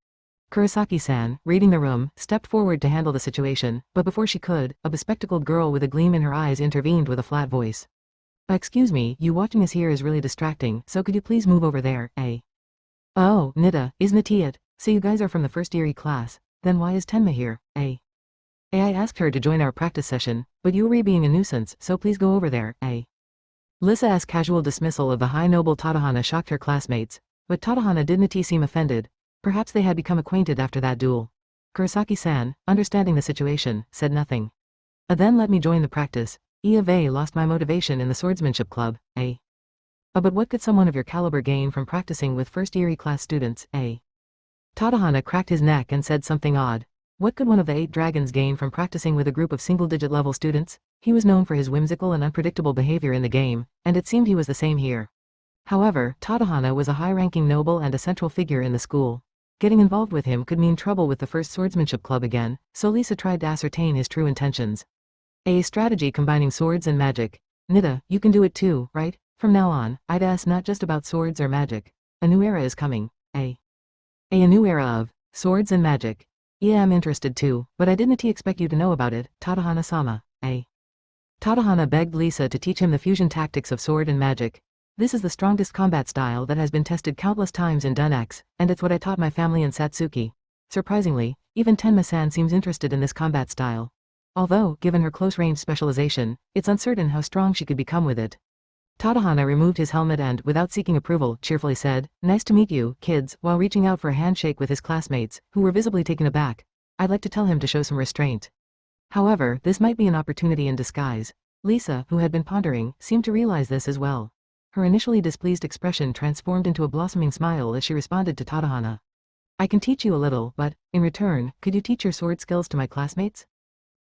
Kurosaki-san, reading the room, stepped forward to handle the situation, but before she could, a bespectacled girl with a gleam in her eyes intervened with a flat voice. "Excuse me, you watching us here is really distracting, so could you please move over there, "Oh, Nida, isn't it? So you guys are from the first year class, then why is Tenma here, I asked her to join our practice session, but Yuri being a nuisance, so please go over there, Lisa's casual dismissal of the high noble Tadahana shocked her classmates, but Tadahana didn't seem offended. Perhaps they had become acquainted after that duel. Kurosaki-san, understanding the situation, said nothing. Then let me join the practice. I've lost my motivation in the swordsmanship club, But what could someone of your caliber gain from practicing with first-year class students, Tadahana cracked his neck and said something odd. What could one of the 8 dragons gain from practicing with a group of single-digit level students? He was known for his whimsical and unpredictable behavior in the game, and it seemed he was the same here. However, Tadahana was a high-ranking noble and a central figure in the school. Getting involved with him could mean trouble with the first swordsmanship club again, so Lisa tried to ascertain his true intentions. A strategy combining swords and magic. Nida, you can do it too, right? From now on, I'd ask not just about swords or magic. A new era is coming, A new era of swords and magic. Yeah, I'm interested too, but I didn't expect you to know about it, Tadahana-sama, Tadahana begged Lisa to teach him the fusion tactics of sword and magic. This is the strongest combat style that has been tested countless times in Dun X, and it's what I taught my family in Satsuki. Surprisingly, even Tenma-san seems interested in this combat style. Although, given her close-range specialization, it's uncertain how strong she could become with it. Tadahana removed his helmet and, without seeking approval, cheerfully said, "Nice to meet you, kids," while reaching out for a handshake with his classmates, who were visibly taken aback. I'd like to tell him to show some restraint. However, this might be an opportunity in disguise. Lisa, who had been pondering, seemed to realize this as well. Her initially displeased expression transformed into a blossoming smile as she responded to Tadahana. "I can teach you a little, but, in return, could you teach your sword skills to my classmates?"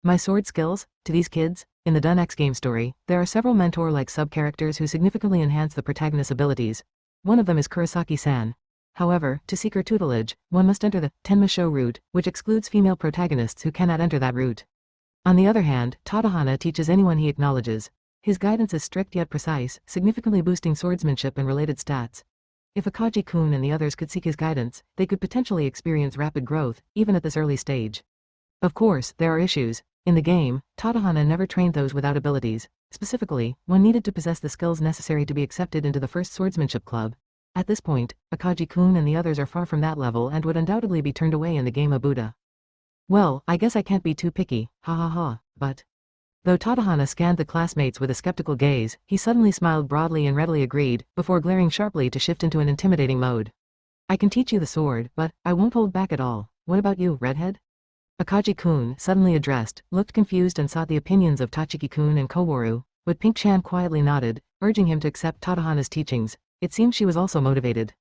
My sword skills? To these kids? In the Dun X game story, there are several mentor-like sub-characters who significantly enhance the protagonist's abilities. One of them is Kurosaki-san. However, to seek her tutelage, one must enter the Tenma Show route, which excludes female protagonists who cannot enter that route. On the other hand, Tadahana teaches anyone he acknowledges. His guidance is strict yet precise, significantly boosting swordsmanship and related stats. If Akagi-kun and the others could seek his guidance, they could potentially experience rapid growth, even at this early stage. Of course, there are issues. In the game, Tadahana never trained those without abilities. Specifically, one needed to possess the skills necessary to be accepted into the first swordsmanship club. At this point, Akagi-kun and the others are far from that level and would undoubtedly be turned away in the game of Buddha. Well, I guess I can't be too picky, ha ha ha, but... Though Tadahana scanned the classmates with a skeptical gaze, he suddenly smiled broadly and readily agreed, before glaring sharply to shift into an intimidating mode. I can teach you the sword, but I won't hold back at all. What about you, redhead? Akagi-kun, suddenly addressed, looked confused and sought the opinions of Tachiki-kun and Koworu, but Pink-chan quietly nodded, urging him to accept Tadahana's teachings. It seemed she was also motivated.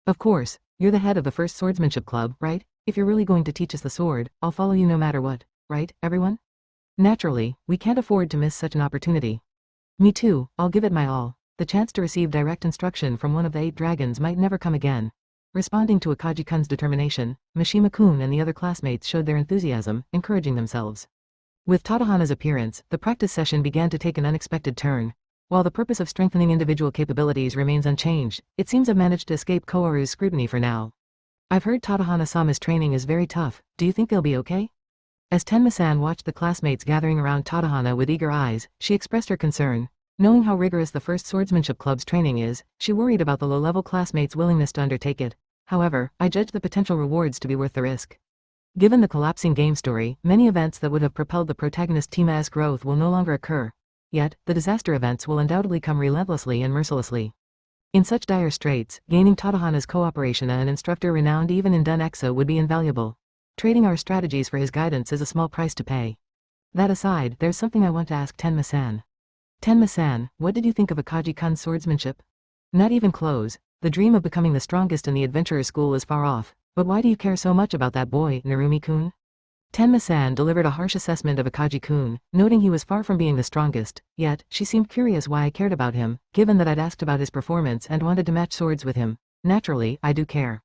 Of course, you're the head of the first swordsmanship club, right? If you're really going to teach us the sword, I'll follow you no matter what, right, everyone? Naturally, we can't afford to miss such an opportunity. Me too, I'll give it my all. The chance to receive direct instruction from one of the 8 dragons might never come again. Responding to Akagi-kun's determination, Mishima-kun and the other classmates showed their enthusiasm, encouraging themselves. With Tadahana's appearance, the practice session began to take an unexpected turn. While the purpose of strengthening individual capabilities remains unchanged, it seems I've managed to escape Kowaru's scrutiny for now. I've heard Tadahana-sama's training is very tough. Do you think they'll be okay? As Tenma-san watched the classmates gathering around Tadahana with eager eyes, she expressed her concern. Knowing how rigorous the first swordsmanship club's training is, she worried about the low-level classmates' willingness to undertake it. However, I judged the potential rewards to be worth the risk. Given the collapsing game story, many events that would have propelled the protagonist Tima's growth will no longer occur. Yet, the disaster events will undoubtedly come relentlessly and mercilessly. In such dire straits, gaining Tadahana's cooperation and an instructor renowned even in Dun Exa would be invaluable. Trading our strategies for his guidance is a small price to pay. That aside, there's something I want to ask Tenma-san. Tenma-san, what did you think of Akagi-kun's swordsmanship? Not even close. The dream of becoming the strongest in the adventurer's school is far off, but why do you care so much about that boy, Narumi-kun? Tenma-san delivered a harsh assessment of Akagi-kun, noting he was far from being the strongest, yet, she seemed curious why I cared about him, given that I'd asked about his performance and wanted to match swords with him. Naturally, I do care.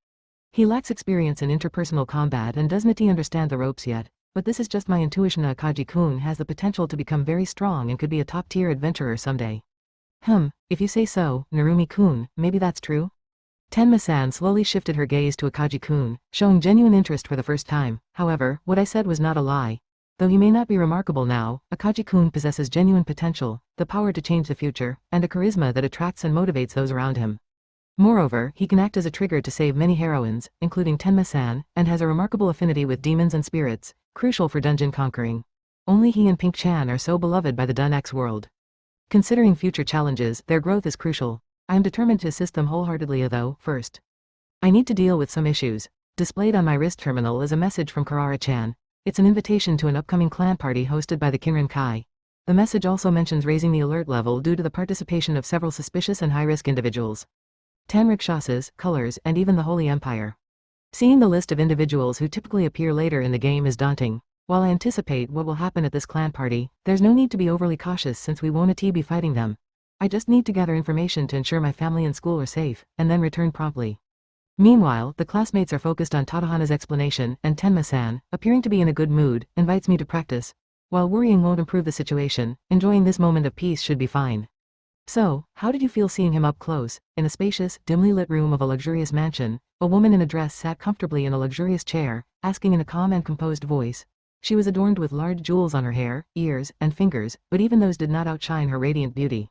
He lacks experience in interpersonal combat and doesn't understand the ropes yet, but this is just my intuition. Akagi-kun has the potential to become very strong and could be a top-tier adventurer someday. If you say so, Narumi-kun, maybe that's true? Tenma-san slowly shifted her gaze to Akagi-kun, showing genuine interest for the first time. However, what I said was not a lie. Though he may not be remarkable now, Akagi-kun possesses genuine potential, the power to change the future, and a charisma that attracts and motivates those around him. Moreover, he can act as a trigger to save many heroines, including Tenma-san, and has a remarkable affinity with demons and spirits, crucial for dungeon conquering. Only he and Pink-chan are so beloved by the Dun X world. Considering future challenges, their growth is crucial. I am determined to assist them wholeheartedly, though, first. I need to deal with some issues. Displayed on my wrist terminal is a message from Karara-chan. It's an invitation to an upcoming clan party hosted by the Kinrin Kai. The message also mentions raising the alert level due to the participation of several suspicious and high-risk individuals. 10 Rakshasas, Colors, and even the Holy Empire. Seeing the list of individuals who typically appear later in the game is daunting. While I anticipate what will happen at this clan party, there's no need to be overly cautious since we won't be fighting them. I just need to gather information to ensure my family and school are safe, and then return promptly. Meanwhile, the classmates are focused on Tadahana's explanation, and Tenma-san, appearing to be in a good mood, invites me to practice. While worrying won't improve the situation, enjoying this moment of peace should be fine. So, how did you feel seeing him up close? In a spacious, dimly lit room of a luxurious mansion, a woman in a dress sat comfortably in a luxurious chair, asking in a calm and composed voice. She was adorned with large jewels on her hair, ears, and fingers, but even those did not outshine her radiant beauty.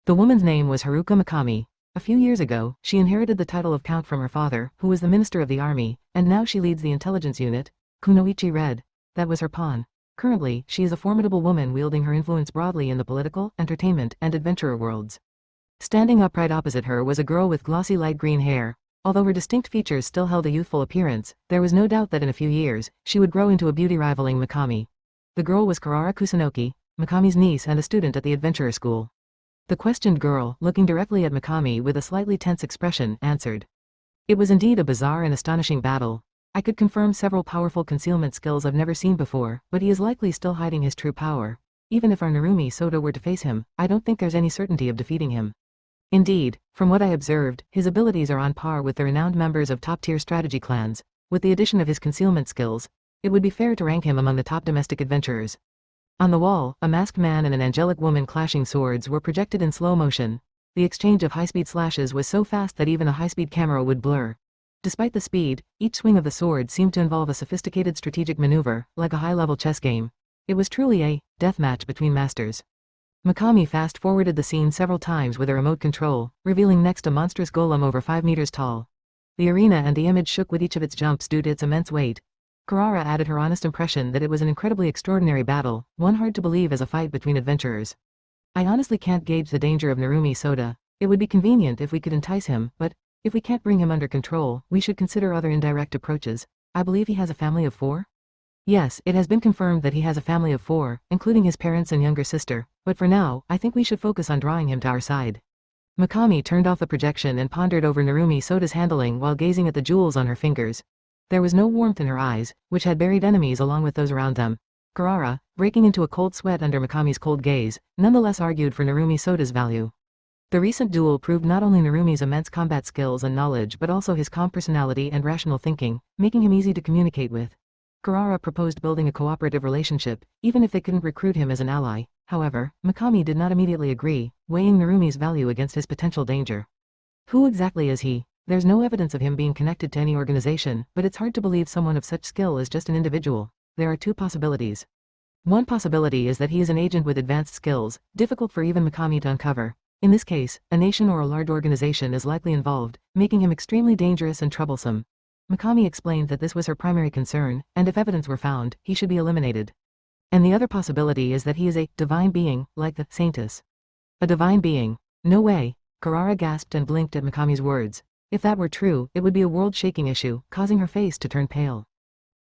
The woman's name was Haruka Mikami. A few years ago, she inherited the title of Count from her father, who was the Minister of the Army, and now she leads the intelligence unit, Kunoichi Red. That was her pawn. Currently, she is a formidable woman wielding her influence broadly in the political, entertainment, and adventurer worlds. Standing upright opposite her was a girl with glossy light green hair. Although her distinct features still held a youthful appearance, there was no doubt that in a few years, she would grow into a beauty rivaling Mikami. The girl was Karara Kusunoki, Mikami's niece and a student at the adventurer school. The questioned girl, looking directly at Mikami with a slightly tense expression, answered. It was indeed a bizarre and astonishing battle. I could confirm several powerful concealment skills I've never seen before, but he is likely still hiding his true power. Even if our Narumi Sota were to face him, I don't think there's any certainty of defeating him. Indeed, from what I observed, his abilities are on par with the renowned members of top-tier strategy clans. With the addition of his concealment skills, it would be fair to rank him among the top domestic adventurers. On the wall, a masked man and an angelic woman clashing swords were projected in slow motion. The exchange of high-speed slashes was so fast that even a high-speed camera would blur. Despite the speed, each swing of the sword seemed to involve a sophisticated strategic maneuver, like a high-level chess game. It was truly a deathmatch between masters. Mikami fast-forwarded the scene several times with a remote control, revealing next a monstrous golem over 5 meters tall. The arena and the image shook with each of its jumps due to its immense weight. Kurara added her honest impression that it was an incredibly extraordinary battle, one hard to believe as a fight between adventurers. I honestly can't gauge the danger of Narumi Sota. It would be convenient if we could entice him, but if we can't bring him under control, we should consider other indirect approaches. I believe he has a family of 4? Yes, it has been confirmed that he has a family of 4, including his parents and younger sister, but for now, I think we should focus on drawing him to our side. Mikami turned off the projection and pondered over Narumi Sota's handling while gazing at the jewels on her fingers. There was no warmth in her eyes, which had buried enemies along with those around them. Kurara, breaking into a cold sweat under Mikami's cold gaze, nonetheless argued for Narumi Sota's value. The recent duel proved not only Narumi's immense combat skills and knowledge but also his calm personality and rational thinking, making him easy to communicate with. Kurara proposed building a cooperative relationship, even if they couldn't recruit him as an ally. However, Mikami did not immediately agree, weighing Narumi's value against his potential danger. Who exactly is he? There's no evidence of him being connected to any organization, but it's hard to believe someone of such skill is just an individual. There are 2 possibilities. One possibility is that he is an agent with advanced skills, difficult for even Mikami to uncover. In this case, a nation or a large organization is likely involved, making him extremely dangerous and troublesome. Mikami explained that this was her primary concern, and if evidence were found, he should be eliminated. And the other possibility is that he is a divine being, like the saintess. A divine being? No way. Kurara gasped and blinked at Mikami's words. If that were true, it would be a world-shaking issue, causing her face to turn pale.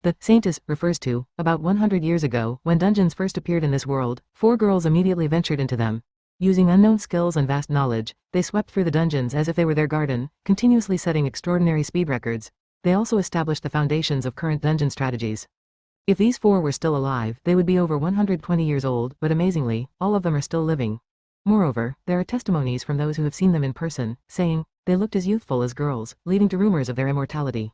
The saintess refers to, about 100 years ago, when dungeons first appeared in this world, 4 girls immediately ventured into them. Using unknown skills and vast knowledge, they swept through the dungeons as if they were their garden, continuously setting extraordinary speed records. They also established the foundations of current dungeon strategies. If these 4 were still alive, they would be over 120 years old, but amazingly, all of them are still living. Moreover, there are testimonies from those who have seen them in person, saying, they looked as youthful as girls, leading to rumors of their immortality.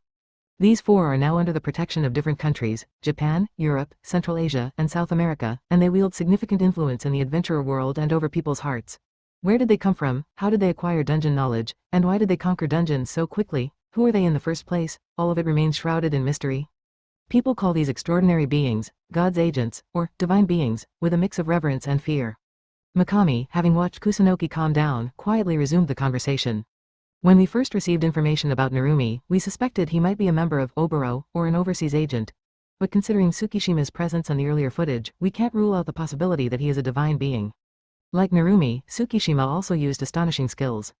These 4 are now under the protection of different countries, Japan, Europe, Central Asia, and South America, and they wield significant influence in the adventurer world and over people's hearts. Where did they come from, how did they acquire dungeon knowledge, and why did they conquer dungeons so quickly? Who are they in the first place? All of it remains shrouded in mystery. People call these extraordinary beings, God's agents, or divine beings, with a mix of reverence and fear. Mikami, having watched Kusunoki calm down, quietly resumed the conversation. When we first received information about Narumi, we suspected he might be a member of Oboro, or an overseas agent. But considering Tsukishima's presence on the earlier footage, we can't rule out the possibility that he is a divine being. Like Narumi, Tsukishima also used astonishing skills.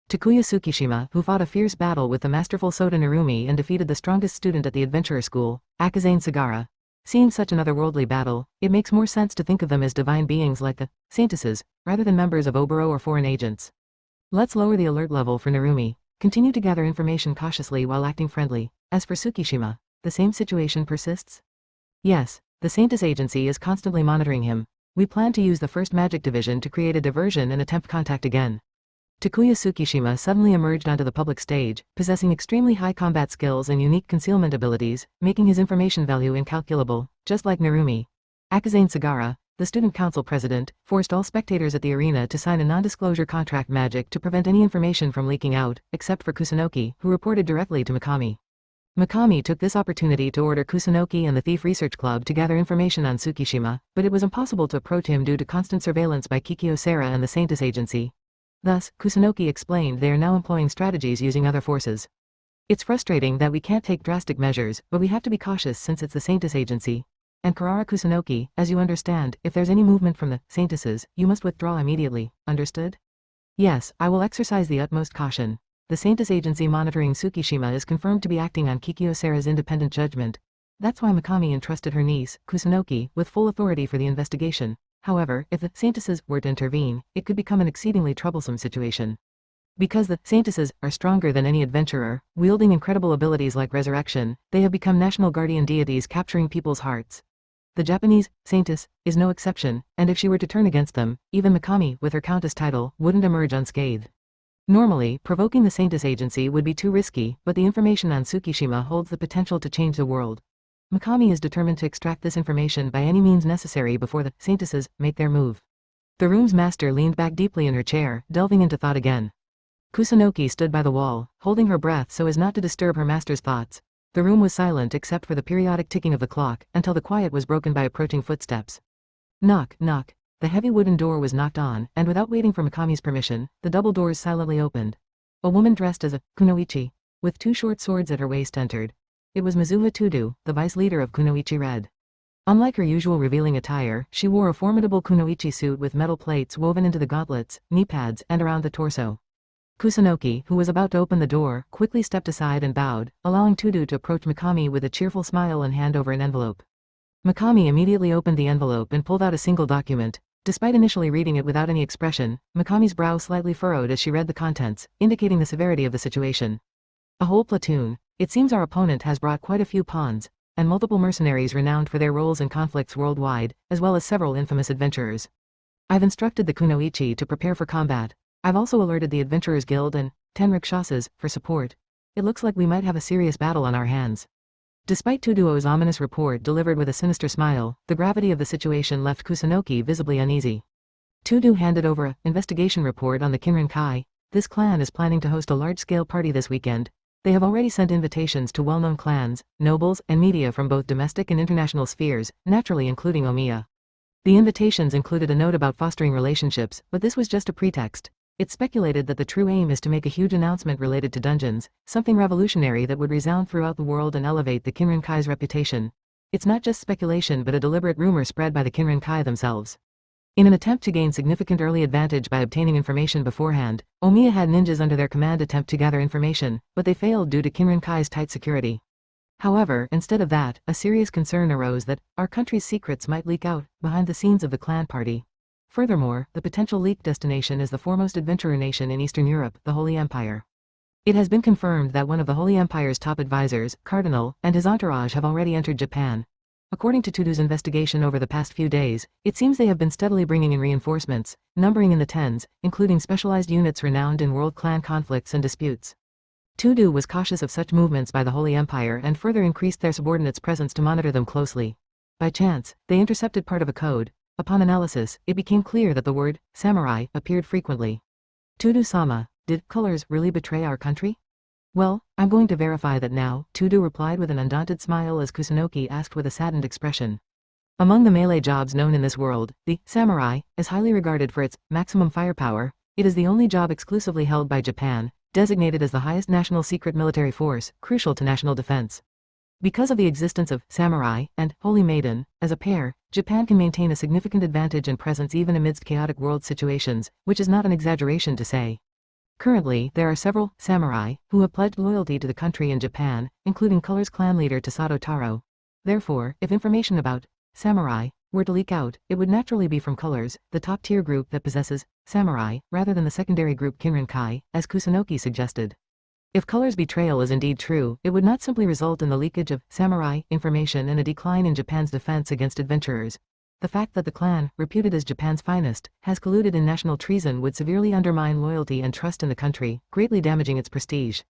Takuya Tsukishima, who fought a fierce battle with the masterful Sota Narumi and defeated the strongest student at the adventurer school, Akazane Sagara. Seeing such an otherworldly battle, it makes more sense to think of them as divine beings like the saintesses, rather than members of Oboro or foreign agents. Let's lower the alert level for Narumi. Continue to gather information cautiously while acting friendly. As for Tsukishima, the same situation persists? Yes, the Saintess Agency is constantly monitoring him. We plan to use the first magic division to create a diversion and attempt contact again. Takuya Tsukishima suddenly emerged onto the public stage, possessing extremely high combat skills and unique concealment abilities, making his information value incalculable, just like Narumi. Akazane Sagara, the student council president, forced all spectators at the arena to sign a non-disclosure contract magic to prevent any information from leaking out, except for Kusunoki, who reported directly to Mikami. Mikami took this opportunity to order Kusunoki and the Thief Research Club to gather information on Tsukishima, but it was impossible to approach him due to constant surveillance by Kikyosera and the Saintess Agency. Thus, Kusunoki explained they are now employing strategies using other forces. It's frustrating that we can't take drastic measures, but we have to be cautious since it's the Saintess Agency. And Kurara Kusunoki, as you understand, if there's any movement from the saintesses, you must withdraw immediately, understood? Yes, I will exercise the utmost caution. The Saintess Agency monitoring Tsukishima is confirmed to be acting on Kikyosera's independent judgment. That's why Mikami entrusted her niece, Kusunoki, with full authority for the investigation. However, if the saintesses were to intervene, it could become an exceedingly troublesome situation. Because the saintesses are stronger than any adventurer, wielding incredible abilities like resurrection, they have become national guardian deities capturing people's hearts. The Japanese saintess is no exception, and if she were to turn against them, even Mikami, with her countess title, wouldn't emerge unscathed. Normally, provoking the Saintess Agency would be too risky, but the information on Tsukishima holds the potential to change the world. Mikami is determined to extract this information by any means necessary before the saintesses make their move. The room's master leaned back deeply in her chair, delving into thought again. Kusunoki stood by the wall, holding her breath so as not to disturb her master's thoughts. The room was silent except for the periodic ticking of the clock, until the quiet was broken by approaching footsteps. Knock, knock. The heavy wooden door was knocked on, and without waiting for Mikami's permission, the double doors silently opened. A woman dressed as a kunoichi, with two short swords at her waist entered. It was Mizuha Tudu, the vice leader of Kunoichi Red. Unlike her usual revealing attire, she wore a formidable Kunoichi suit with metal plates woven into the gauntlets, knee pads, and around the torso. Kusunoki, who was about to open the door, quickly stepped aside and bowed, allowing Tudu to approach Mikami with a cheerful smile and hand over an envelope. Mikami immediately opened the envelope and pulled out a single document. Despite initially reading it without any expression, Mikami's brow slightly furrowed as she read the contents, indicating the severity of the situation. A whole platoon. It seems our opponent has brought quite a few pawns, and multiple mercenaries renowned for their roles in conflicts worldwide, as well as several infamous adventurers. I've instructed the Kunoichi to prepare for combat. I've also alerted the Adventurers Guild and 10 Rikshasas for support. It looks like we might have a serious battle on our hands. Despite Tuduo's ominous report delivered with a sinister smile, the gravity of the situation left Kusunoki visibly uneasy. Tudu handed over an investigation report on the Kinrin-kai. This clan is planning to host a large-scale party this weekend. They have already sent invitations to well-known clans, nobles, and media from both domestic and international spheres, naturally including Omiya. The invitations included a note about fostering relationships, but this was just a pretext. It's speculated that the true aim is to make a huge announcement related to dungeons, something revolutionary that would resound throughout the world and elevate the Kinrin-kai's reputation. It's not just speculation but a deliberate rumor spread by the Kinrin-kai themselves. In an attempt to gain significant early advantage by obtaining information beforehand, Omiya had ninjas under their command attempt to gather information, but they failed due to Kinrin-kai's tight security. However, instead of that, a serious concern arose that our country's secrets might leak out behind the scenes of the clan party. Furthermore, the potential leak destination is the foremost adventurer nation in Eastern Europe, the Holy Empire. It has been confirmed that one of the Holy Empire's top advisors, Cardinal, and his entourage have already entered Japan. According to Tudu's investigation over the past few days, it seems they have been steadily bringing in reinforcements, numbering in the tens, including specialized units renowned in world clan conflicts and disputes. Tudu was cautious of such movements by the Holy Empire and further increased their subordinates' presence to monitor them closely. By chance, they intercepted part of a code. Upon analysis, it became clear that the word samurai appeared frequently. Tudu-sama, did colors really betray our country? Well, I'm going to verify that now, Tudu replied with an undaunted smile as Kusunoki asked with a saddened expression. Among the melee jobs known in this world, the samurai is highly regarded for its maximum firepower. It is the only job exclusively held by Japan, designated as the highest national secret military force, crucial to national defense. Because of the existence of samurai and holy maiden as a pair, Japan can maintain a significant advantage and presence even amidst chaotic world situations, which is not an exaggeration to say. Currently, there are several samurai who have pledged loyalty to the country in Japan, including Color's clan leader Tasato Taro. Therefore, if information about samurai were to leak out, it would naturally be from Colors, the top-tier group that possesses samurai, rather than the secondary group Kinrin-kai, as Kusunoki suggested. If Color's betrayal is indeed true, it would not simply result in the leakage of samurai information and a decline in Japan's defense against adventurers. The fact that the clan, reputed as Japan's finest, has colluded in national treason would severely undermine loyalty and trust in the country, greatly damaging its prestige.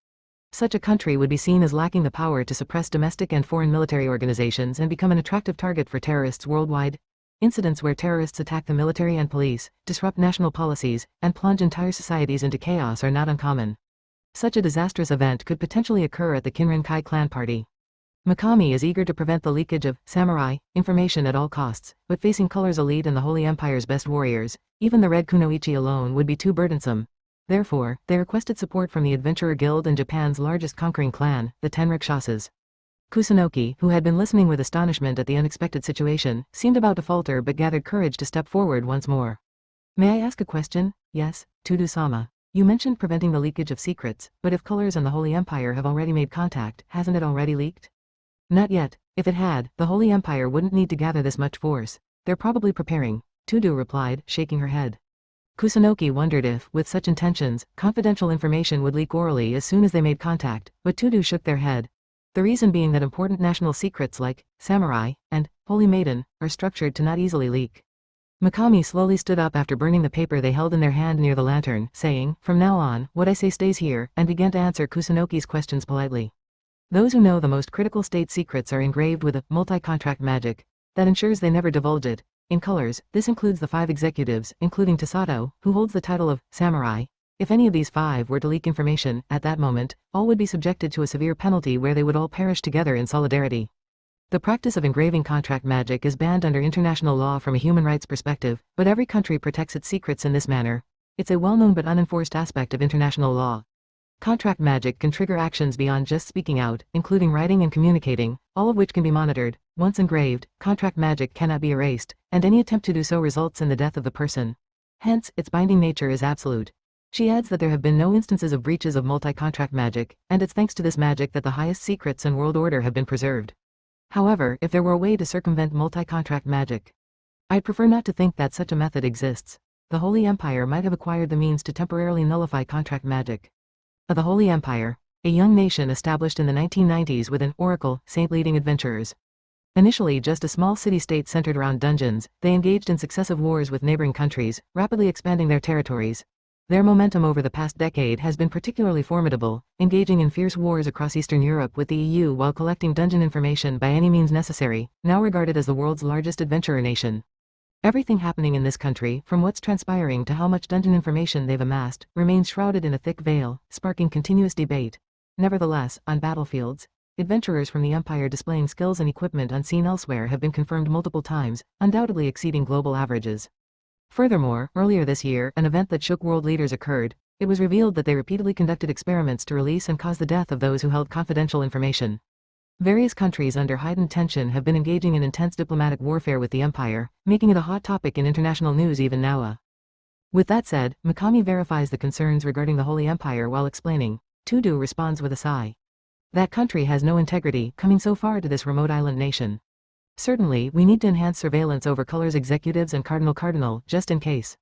Such a country would be seen as lacking the power to suppress domestic and foreign military organizations and become an attractive target for terrorists worldwide. Incidents where terrorists attack the military and police, disrupt national policies, and plunge entire societies into chaos are not uncommon. Such a disastrous event could potentially occur at the Kinrin-kai clan party. Mikami is eager to prevent the leakage of samurai information at all costs, but facing Color's elite and the Holy Empire's best warriors, even the Red Kunoichi alone would be too burdensome. Therefore, they requested support from the Adventurer Guild and Japan's largest conquering clan, the 10 Rikshasas. Kusunoki, who had been listening with astonishment at the unexpected situation, seemed about to falter but gathered courage to step forward once more. May I ask a question? Yes, Tudu-sama. You mentioned preventing the leakage of secrets, but if Colors and the Holy Empire have already made contact, hasn't it already leaked? Not yet. If it had, the Holy Empire wouldn't need to gather this much force. They're probably preparing, Tudu replied, shaking her head. Kusunoki wondered if, with such intentions, confidential information would leak orally as soon as they made contact, but Tudu shook their head. The reason being that important national secrets like samurai and holy maiden are structured to not easily leak. Mikami slowly stood up after burning the paper they held in their hand near the lantern, saying, "From now on, what I say stays here," and began to answer Kusunoki's questions politely. Those who know the most critical state secrets are engraved with a multi-contract magic that ensures they never divulge it. In Colors, this includes the 5 executives, including Tasato, who holds the title of samurai. If any of these 5 were to leak information, at that moment, all would be subjected to a severe penalty where they would all perish together in solidarity. The practice of engraving contract magic is banned under international law from a human rights perspective, but every country protects its secrets in this manner. It's a well-known but unenforced aspect of international law. Contract magic can trigger actions beyond just speaking out, including writing and communicating, all of which can be monitored. Once engraved, contract magic cannot be erased, and any attempt to do so results in the death of the person. Hence, its binding nature is absolute. She adds that there have been no instances of breaches of multi-contract magic, and it's thanks to this magic that the highest secrets in world order have been preserved. However, if there were a way to circumvent multi-contract magic, I'd prefer not to think that such a method exists. The Holy Empire might have acquired the means to temporarily nullify contract magic. The Holy Empire, a young nation established in the 1990s with an oracle, saint-leading adventurers. Initially just a small city-state centered around dungeons, they engaged in successive wars with neighboring countries, rapidly expanding their territories. Their momentum over the past decade has been particularly formidable, engaging in fierce wars across Eastern Europe with the EU while collecting dungeon information by any means necessary, now regarded as the world's largest adventurer nation. Everything happening in this country, from what's transpiring to how much dungeon information they've amassed, remains shrouded in a thick veil, sparking continuous debate. Nevertheless, on battlefields, adventurers from the Empire displaying skills and equipment unseen elsewhere have been confirmed multiple times, undoubtedly exceeding global averages. Furthermore, earlier this year, an event that shook world leaders occurred. It was revealed that they repeatedly conducted experiments to release and cause the death of those who held confidential information. Various countries under heightened tension have been engaging in intense diplomatic warfare with the Empire, making it a hot topic in international news even now. With that said, Mikami verifies the concerns regarding the Holy Empire while explaining. Tudu responds with a sigh. That country has no integrity, coming so far to this remote island nation. Certainly, we need to enhance surveillance over Color's executives and Cardinal, just in case.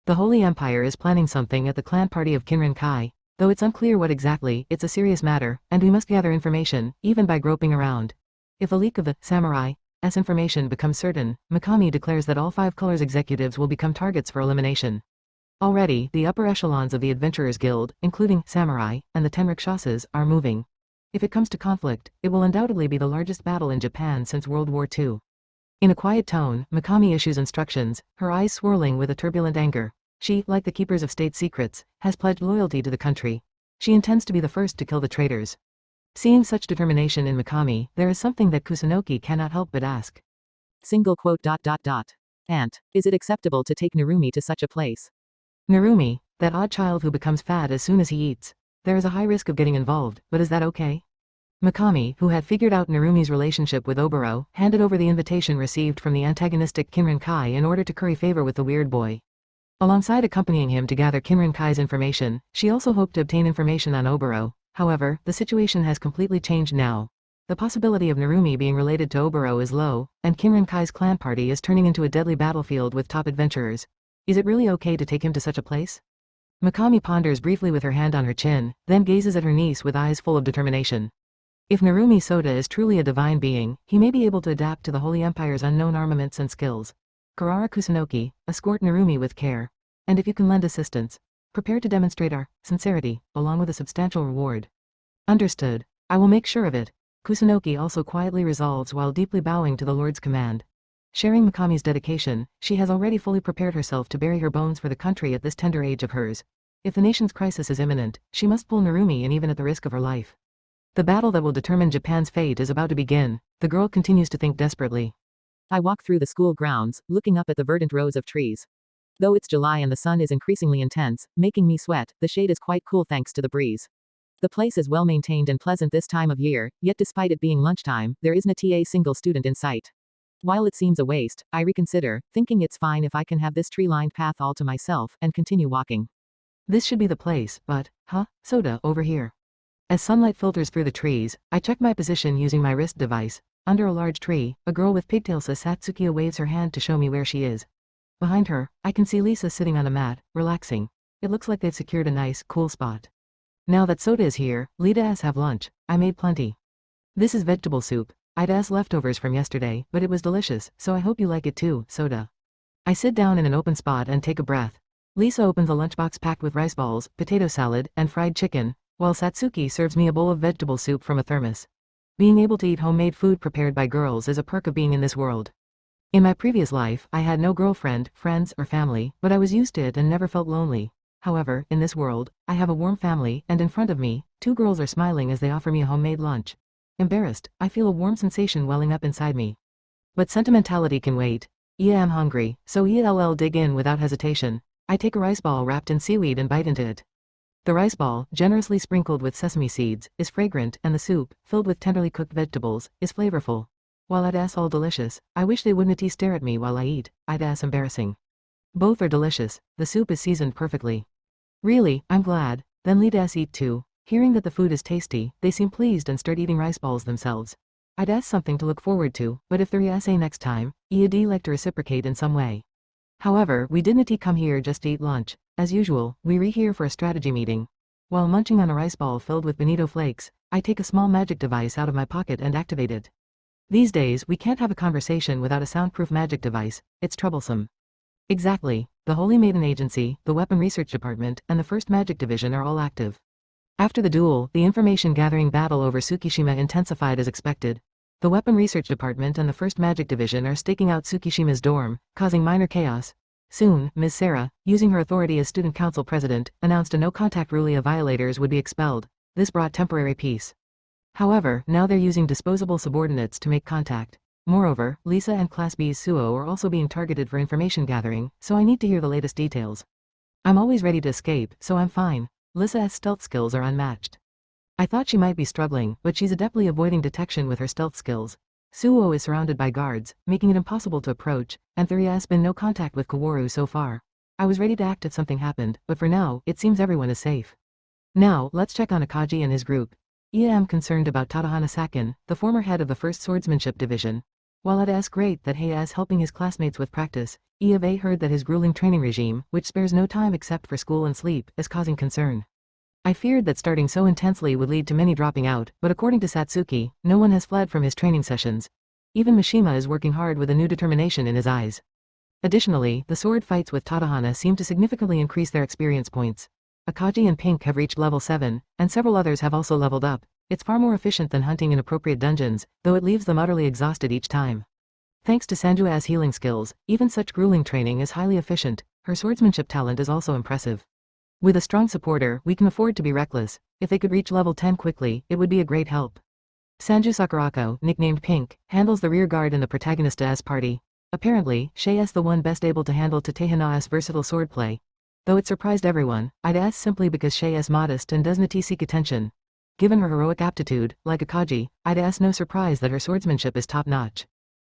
The Holy Empire is planning something at the clan party of Kinran Kai, though it's unclear what exactly. It's a serious matter, and we must gather information, even by groping around. If a leak of the samurai's information becomes certain, Mikami declares that all 5 Color's executives will become targets for elimination. Already, the upper echelons of the Adventurers Guild, including samurai and the Tenrikshasas, are moving. If it comes to conflict, it will undoubtedly be the largest battle in Japan since World War II. In a quiet tone, Mikami issues instructions, her eyes swirling with a turbulent anger. She, like the keepers of state secrets, has pledged loyalty to the country. She intends to be the first to kill the traitors. Seeing such determination in Mikami, there is something that Kusunoki cannot help but ask. Single quote. Aunt, is it acceptable to take Narumi to such a place? Narumi, that odd child who becomes fat as soon as he eats. There is a high risk of getting involved, but is that okay? Mikami, who had figured out Narumi's relationship with Oboro, handed over the invitation received from the antagonistic Kinran Kai in order to curry favor with the weird boy. Alongside accompanying him to gather Kinran Kai's information, she also hoped to obtain information on Oboro. However, the situation has completely changed now. The possibility of Narumi being related to Oboro is low, and Kinran Kai's clan party is turning into a deadly battlefield with top adventurers. Is it really okay to take him to such a place? Mikami ponders briefly with her hand on her chin, then gazes at her niece with eyes full of determination. If Narumi Sota is truly a divine being, he may be able to adapt to the Holy Empire's unknown armaments and skills. Karara Kusunoki, escort Narumi with care. And if you can lend assistance, prepare to demonstrate our sincerity, along with a substantial reward. Understood. I will make sure of it. Kusunoki also quietly resolves while deeply bowing to the Lord's command. Sharing Mikami's dedication, she has already fully prepared herself to bury her bones for the country at this tender age of hers. If the nation's crisis is imminent, she must pull Narumi in even at the risk of her life. The battle that will determine Japan's fate is about to begin. The girl continues to think desperately. I walk through the school grounds, looking up at the verdant rows of trees. Though it's July and the sun is increasingly intense, making me sweat, the shade is quite cool thanks to the breeze. The place is well maintained and pleasant this time of year, yet despite it being lunchtime, there isn't a single student in sight. While it seems a waste, I reconsider, thinking it's fine if I can have this tree-lined path all to myself, and continue walking. This should be the place, but, Sota, over here. As sunlight filters through the trees, I check my position using my wrist device. Under a large tree, a girl with pigtails Satsuki waves her hand to show me where she is. Behind her, I can see Lisa sitting on a mat, relaxing. It looks like they've secured a nice, cool spot. Now that Sota is here, let us have lunch. I made plenty. This is vegetable soup. I'd asked leftovers from yesterday, but it was delicious, so I hope you like it too, Sota. I sit down in an open spot and take a breath. Lisa opens a lunchbox packed with rice balls, potato salad, and fried chicken, while Satsuki serves me a bowl of vegetable soup from a thermos. Being able to eat homemade food prepared by girls is a perk of being in this world. In my previous life, I had no girlfriend, friends, or family, but I was used to it and never felt lonely. However, in this world, I have a warm family, and in front of me, 2 girls are smiling as they offer me a homemade lunch. Embarrassed, I feel a warm sensation welling up inside me. But sentimentality can wait. I'm hungry, so I'll dig in without hesitation. I take a rice ball wrapped in seaweed and bite into it. The rice ball, generously sprinkled with sesame seeds, is fragrant, and the soup, filled with tenderly cooked vegetables, is flavorful. While I'd all delicious, I wish they wouldn't stare at me while I eat, I'd embarrassing. Both are delicious, the soup is seasoned perfectly. Really, I'm glad, then lead eat too. Hearing that the food is tasty, they seem pleased and start eating rice balls themselves. I'd something to look forward to, but if they're next time, I'd like to reciprocate in some way. However, we didn't come here just to eat lunch. As usual, we're here for a strategy meeting. While munching on a rice ball filled with bonito flakes, I take a small magic device out of my pocket and activate it. These days, we can't have a conversation without a soundproof magic device, it's troublesome. Exactly, the Holy Maiden Agency, the Weapon Research Department, and the 1st Magic Division are all active. After the duel, the information-gathering battle over Tsukishima intensified as expected. The Weapon Research Department and the 1st Magic Division are staking out Tsukishima's dorm, causing minor chaos. Soon, Ms. Sarah, using her authority as Student Council President, announced a no-contact rule of violators would be expelled. This brought temporary peace. However, now they're using disposable subordinates to make contact. Moreover, Lisa and Class B's Suo are also being targeted for information gathering, so I need to hear the latest details. I'm always ready to escape, so I'm fine. Lisa's stealth skills are unmatched. I thought she might be struggling, but she's adeptly avoiding detection with her stealth skills. Suo is surrounded by guards, making it impossible to approach, and there has been no contact with Kaworu so far. I was ready to act if something happened, but for now, it seems everyone is safe. Now, let's check on Akaji and his group. I am concerned about Tadahana Sakin, the former head of the 1st Swordsmanship Division. While it's great that he is helping his classmates with practice, I heard that his grueling training regime, which spares no time except for school and sleep, is causing concern. I feared that starting so intensely would lead to many dropping out, but according to Satsuki, no one has fled from his training sessions. Even Mishima is working hard with a new determination in his eyes. Additionally, the sword fights with Tadahana seem to significantly increase their experience points. Akaji and Pink have reached level 7, and several others have also leveled up. It's far more efficient than hunting in appropriate dungeons, though it leaves them utterly exhausted each time. Thanks to Sanjua's healing skills, even such grueling training is highly efficient. Her swordsmanship talent is also impressive. With a strong supporter, we can afford to be reckless. If they could reach level 10 quickly, it would be a great help. Sanju Sakurako, nicknamed Pink, handles the rear guard in the protagonist's party. Apparently, she is the one best able to handle Tatehana's versatile swordplay. Though it surprised everyone, I'd ask simply because she is modest and doesn't seek attention. Given her heroic aptitude, like Akaji, I'd ask no surprise that her swordsmanship is top-notch.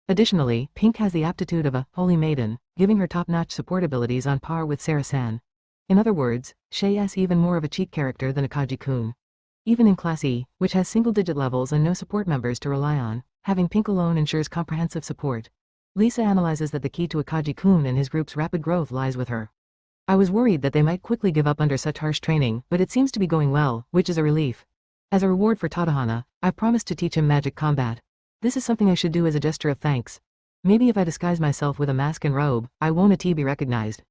Additionally, Pink has the aptitude of a holy maiden, giving her top-notch support abilities on par with Sarah-san. In other words, she is even more of a cheat character than Akaji-kun. Even in Class E, which has single-digit levels and no support members to rely on, having Pink alone ensures comprehensive support. Lisa analyzes that the key to Akaji-kun and his group's rapid growth lies with her. I was worried that they might quickly give up under such harsh training, but it seems to be going well, which is a relief. As a reward for Tadahana, I've promised to teach him magic combat. This is something I should do as a gesture of thanks. Maybe if I disguise myself with a mask and robe, I won't be recognized.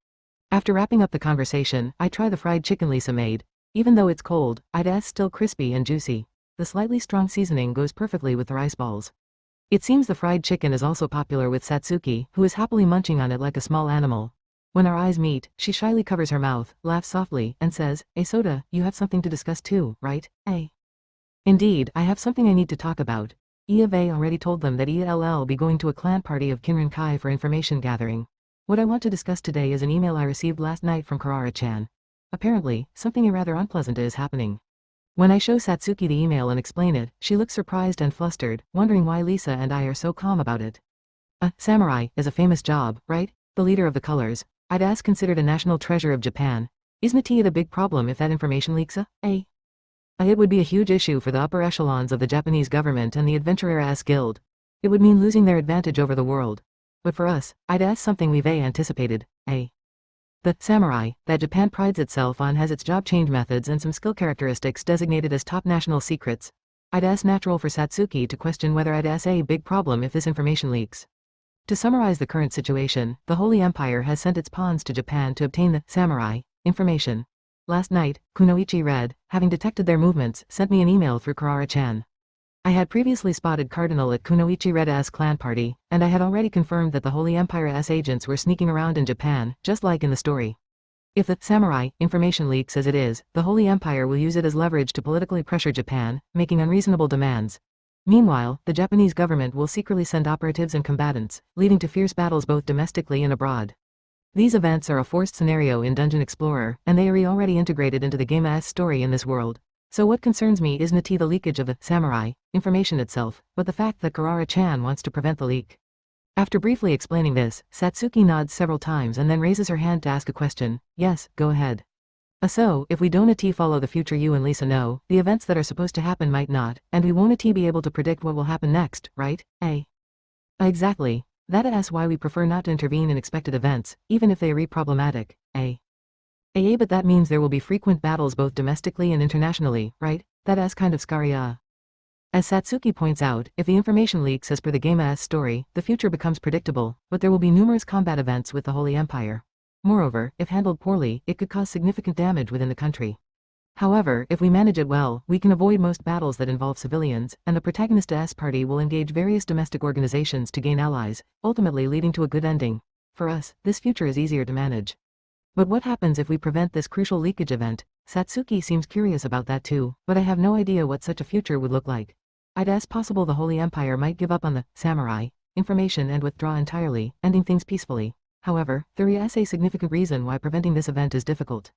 After wrapping up the conversation, I try the fried chicken Lisa made. Even though it's cold, it's still crispy and juicy. The slightly strong seasoning goes perfectly with the rice balls. It seems the fried chicken is also popular with Satsuki, who is happily munching on it like a small animal. When our eyes meet, she shyly covers her mouth, laughs softly, and says, Sota, you have something to discuss too, right? Indeed, I have something I need to talk about. Iave already told them that I'll be going to a clan party of Kinrin Kai for information gathering. What I want to discuss today is an email I received last night from Karara-chan. Apparently, something rather unpleasant is happening. When I show Satsuki the email and explain it, she looks surprised and flustered, wondering why Lisa and I are so calm about it. A samurai is a famous job, right? The leader of the colors. I'd considered a national treasure of Japan. Isn't it a big problem if that information leaks? It would be a huge issue for the upper echelons of the Japanese government and the Adventurers Guild. It would mean losing their advantage over the world. But for us, I'd something we've anticipated. The samurai that Japan prides itself on has its job change methods and some skill characteristics designated as top national secrets. I'd natural for Satsuki to question whether I'd a big problem if this information leaks. To summarize the current situation, the Holy Empire has sent its pawns to Japan to obtain the samurai information. Last night, Kunoichi Red, having detected their movements, sent me an email through Karara-chan. I had previously spotted Cardinal at Kunoichi Red's clan party, and I had already confirmed that the Holy Empire's agents were sneaking around in Japan, just like in the story. If the samurai information leaks as it is, the Holy Empire will use it as leverage to politically pressure Japan, making unreasonable demands. Meanwhile, the Japanese government will secretly send operatives and combatants, leading to fierce battles both domestically and abroad. These events are a forced scenario in Dungeon Explorer, and they are already integrated into the game's story in this world. So what concerns me isn't the leakage of the samurai information itself, but the fact that Karara-chan wants to prevent the leak. After briefly explaining this, Satsuki nods several times and then raises her hand to ask a question. Yes, go ahead. So, if we don't follow the future you and Lisa know, the events that are supposed to happen might not, and we won't be able to predict what will happen next, right? Exactly. That's why we prefer not to intervene in expected events, even if they are problematic. But that means there will be frequent battles both domestically and internationally, right? That's kind of scary. As Satsuki points out, if the information leaks as per the game's story, the future becomes predictable, but there will be numerous combat events with the Holy Empire. Moreover, if handled poorly, it could cause significant damage within the country. However, if we manage it well, we can avoid most battles that involve civilians, and the protagonist's party will engage various domestic organizations to gain allies, ultimately leading to a good ending. For us, this future is easier to manage. But what happens if we prevent this crucial leakage event? Satsuki seems curious about that too, but I have no idea what such a future would look like. Possible the Holy Empire might give up on the samurai information and withdraw entirely, ending things peacefully. However, there is a significant reason why preventing this event is difficult.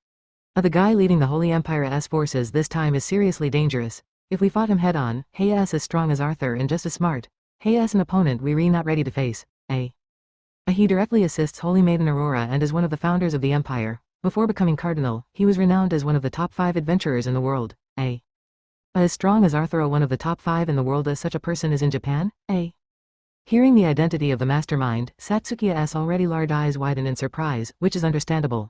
The guy leading the Holy Empire's forces this time is seriously dangerous. If we fought him head-on, he is as strong as Arthur and just as smart. He is an opponent we're not ready to face. He directly assists Holy Maiden Aurora and is one of the founders of the Empire. Before becoming Cardinal, he was renowned as one of the top 5 adventurers in the world. As strong as Arthur, one of the top 5 in the world, as such a person is in Japan? Hearing the identity of the mastermind, Satsuki's already large eyes widen in surprise, which is understandable.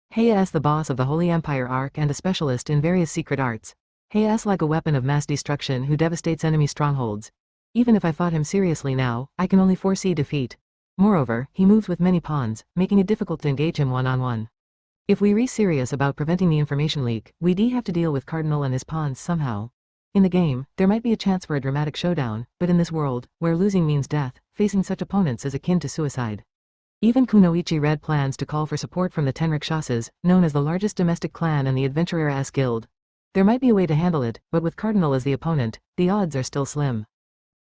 He is the boss of the Holy Empire Arc and a specialist in various secret arts. He is like a weapon of mass destruction who devastates enemy strongholds. Even if I fought him seriously now, I can only foresee defeat. Moreover, he moves with many pawns, making it difficult to engage him one-on-one. If we're serious about preventing the information leak, we'd have to deal with Cardinal and his pawns somehow. In the game, there might be a chance for a dramatic showdown, but in this world, where losing means death, facing such opponents is akin to suicide. Even Kunoichi Red plans to call for support from the Tenrikshasas, known as the largest domestic clan and the Adventurers Guild. There might be a way to handle it, but with Cardinal as the opponent, the odds are still slim.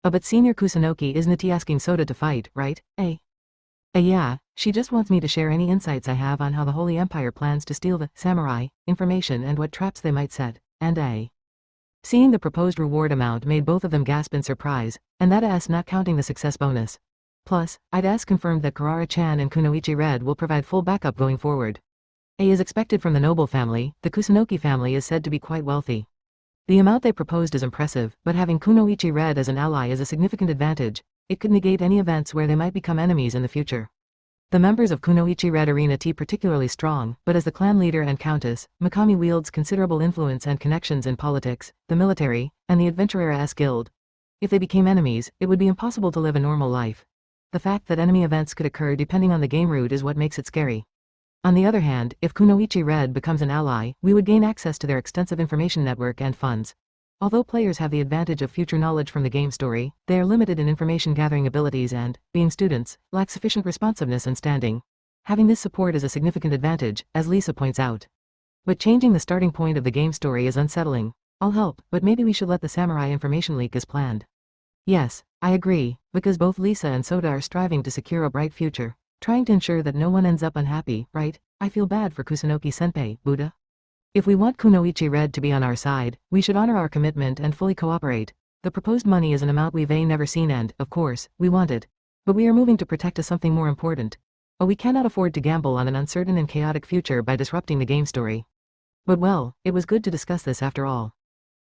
But Senior Kusunoki isn't asking Sota to fight, right? Yeah, she just wants me to share any insights I have on how the Holy Empire plans to steal the samurai information and what traps they might set, and Seeing the proposed reward amount made both of them gasp in surprise, and that not counting the success bonus. Plus, confirmed that Karara-chan and Kunoichi Red will provide full backup going forward. Is expected from the noble family. The Kusunoki family is said to be quite wealthy. The amount they proposed is impressive, but having Kunoichi Red as an ally is a significant advantage. It could negate any events where they might become enemies in the future. The members of Kunoichi Red Arena particularly strong, but as the clan leader and countess, Mikami wields considerable influence and connections in politics, the military, and the Adventurers Guild. If they became enemies, it would be impossible to live a normal life. The fact that enemy events could occur depending on the game route is what makes it scary. On the other hand, if Kunoichi Red becomes an ally, we would gain access to their extensive information network and funds. Although players have the advantage of future knowledge from the game story, they are limited in information gathering abilities and, being students, lack sufficient responsiveness and standing. Having this support is a significant advantage, as Lisa points out. But changing the starting point of the game story is unsettling. I'll help, but maybe we should let the samurai information leak as planned. Yes, I agree, because both Lisa and Sota are striving to secure a bright future, trying to ensure that no one ends up unhappy, right? I feel bad for Kusunoki-senpai, Buddha. If we want Kunoichi Red to be on our side, we should honor our commitment and fully cooperate. The proposed money is an amount we've never seen and, of course, we want it. But we are moving to protect something more important. We cannot afford to gamble on an uncertain and chaotic future by disrupting the game story. But well, it was good to discuss this after all.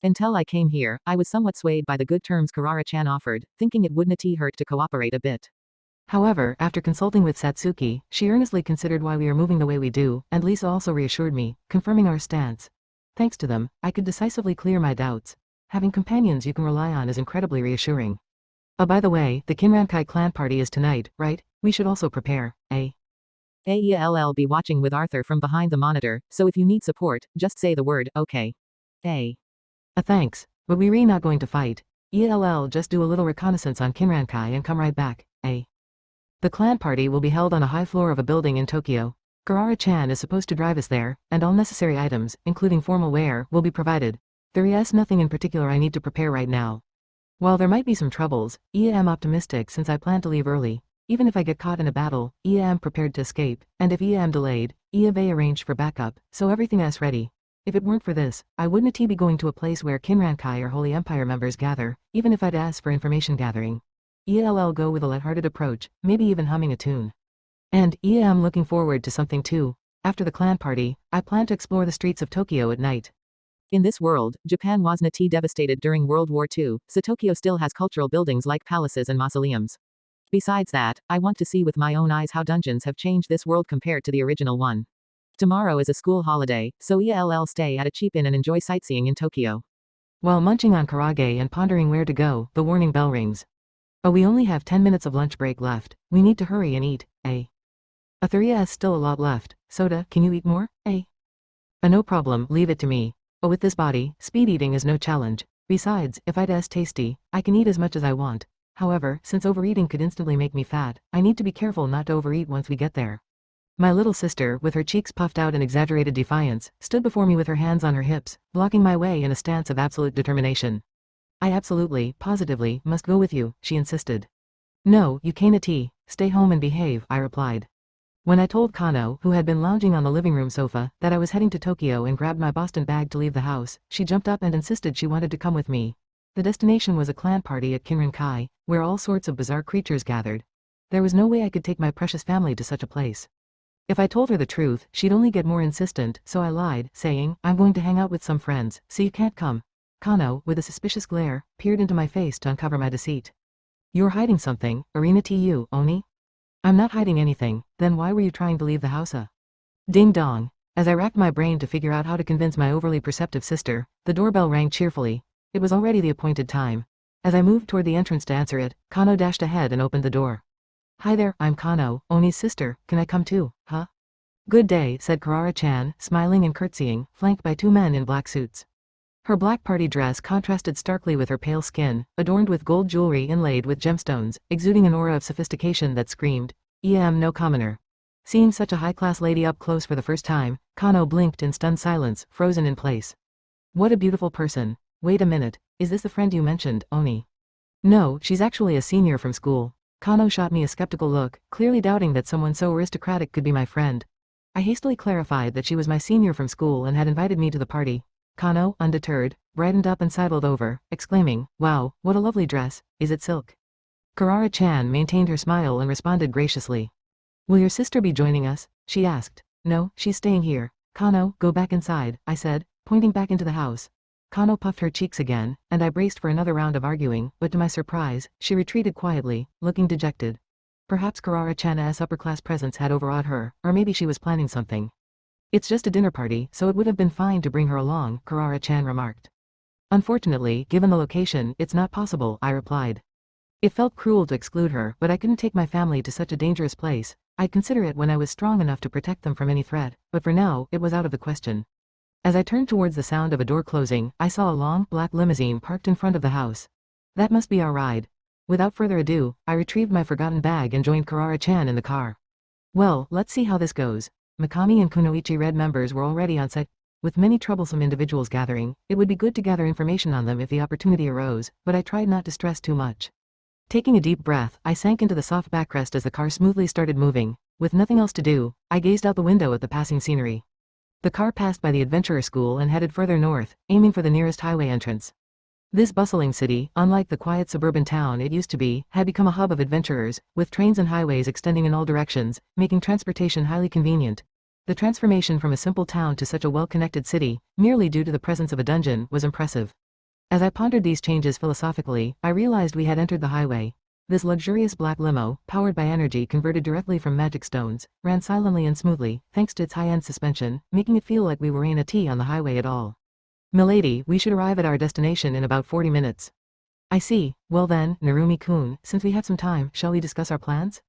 Until I came here, I was somewhat swayed by the good terms Karara-chan offered, thinking it wouldn't hurt to cooperate a bit. However, after consulting with Satsuki, she earnestly considered why we are moving the way we do, and Lisa also reassured me, confirming our stance. Thanks to them, I could decisively clear my doubts. Having companions you can rely on is incredibly reassuring. By the way, the Kinrankai clan party is tonight, right? We should also prepare, I'll be watching with Arthur from behind the monitor, so if you need support, just say the word, okay. Thanks, but we're not going to fight. I'll just do a little reconnaissance on Kinrankai and come right back, The clan party will be held on a high floor of a building in Tokyo. Karara-chan is supposed to drive us there, and all necessary items, including formal wear, will be provided. There is nothing in particular I need to prepare right now. While there might be some troubles, I am optimistic since I plan to leave early. Even if I get caught in a battle, I am prepared to escape, and if I am delayed, I have arranged for backup, so everything is ready. If it weren't for this, I wouldn't be going to a place where Kinrankai or Holy Empire members gather, even if I'd ask for information gathering. I'll go with a lighthearted approach, maybe even humming a tune. And I am looking forward to something too. After the clan party, I plan to explore the streets of Tokyo at night. In this world, Japan was not devastated during World War II, so Tokyo still has cultural buildings like palaces and mausoleums. Besides that, I want to see with my own eyes how dungeons have changed this world compared to the original one. Tomorrow is a school holiday, so I'll stay at a cheap inn and enjoy sightseeing in Tokyo. While munching on karage and pondering where to go, the warning bell rings. Oh, we only have 10 minutes of lunch break left. We need to hurry and eat, eh? There is still a lot left. Sota, can you eat more, eh? No problem, leave it to me. Oh, with this body, speed eating is no challenge. Besides, if I'd as tasty, I can eat as much as I want. However, since overeating could instantly make me fat, I need to be careful not to overeat once we get there. My little sister, with her cheeks puffed out in exaggerated defiance, stood before me with her hands on her hips, blocking my way in a stance of absolute determination. I absolutely, positively, must go with you, she insisted. No, you can't. Stay home and behave, I replied. When I told Kano, who had been lounging on the living room sofa, that I was heading to Tokyo and grabbed my Boston bag to leave the house, she jumped up and insisted she wanted to come with me. The destination was a clan party at Kinrankai, where all sorts of bizarre creatures gathered. There was no way I could take my precious family to such a place. If I told her the truth, she'd only get more insistent, so I lied, saying, I'm going to hang out with some friends, so you can't come. Kano, with a suspicious glare, peered into my face to uncover my deceit. You're hiding something, Arena Tu, Oni? I'm not hiding anything, then why were you trying to leave the house? Ding dong. As I racked my brain to figure out how to convince my overly perceptive sister, the doorbell rang cheerfully. It was already the appointed time. As I moved toward the entrance to answer it, Kano dashed ahead and opened the door. Hi there, I'm Kano, Oni's sister, can I come too, huh? Good day, said Karara-chan, smiling and curtsying, flanked by two men in black suits. Her black party dress contrasted starkly with her pale skin, adorned with gold jewelry inlaid with gemstones, exuding an aura of sophistication that screamed, I am no commoner. Seeing such a high-class lady up close for the first time, Kano blinked in stunned silence, frozen in place. What a beautiful person. Wait a minute, is this the friend you mentioned, Oni? No, she's actually a senior from school. Kano shot me a skeptical look, clearly doubting that someone so aristocratic could be my friend. I hastily clarified that she was my senior from school and had invited me to the party. Kano, undeterred, brightened up and sidled over, exclaiming, wow, what a lovely dress, is it silk? Karara-chan maintained her smile and responded graciously. Will your sister be joining us? She asked. No, she's staying here. Kano, go back inside, I said, pointing back into the house. Kano puffed her cheeks again, and I braced for another round of arguing, but to my surprise, she retreated quietly, looking dejected. Perhaps Karara-chan's upper-class presence had overawed her, or maybe she was planning something. It's just a dinner party, so it would have been fine to bring her along, Karara-chan remarked. Unfortunately, given the location, it's not possible, I replied. It felt cruel to exclude her, but I couldn't take my family to such a dangerous place. I'd consider it when I was strong enough to protect them from any threat, but for now, it was out of the question. As I turned towards the sound of a door closing, I saw a long, black limousine parked in front of the house. That must be our ride. Without further ado, I retrieved my forgotten bag and joined Karara-chan in the car. Well, let's see how this goes. Mikami and Kunoichi Red members were already on site. With many troublesome individuals gathering, it would be good to gather information on them if the opportunity arose, but I tried not to stress too much. Taking a deep breath, I sank into the soft backrest as the car smoothly started moving. With nothing else to do, I gazed out the window at the passing scenery. The car passed by the adventurer school and headed further north, aiming for the nearest highway entrance. This bustling city, unlike the quiet suburban town it used to be, had become a hub of adventurers, with trains and highways extending in all directions, making transportation highly convenient. The transformation from a simple town to such a well-connected city, merely due to the presence of a dungeon, was impressive. As I pondered these changes philosophically, I realized we had entered the highway. This luxurious black limo, powered by energy converted directly from magic stones, ran silently and smoothly, thanks to its high-end suspension, making it feel like we were in a T on the highway at all. Milady, we should arrive at our destination in about 40 minutes. I see. Well then, Narumi-kun, since we have some time, shall we discuss our plans?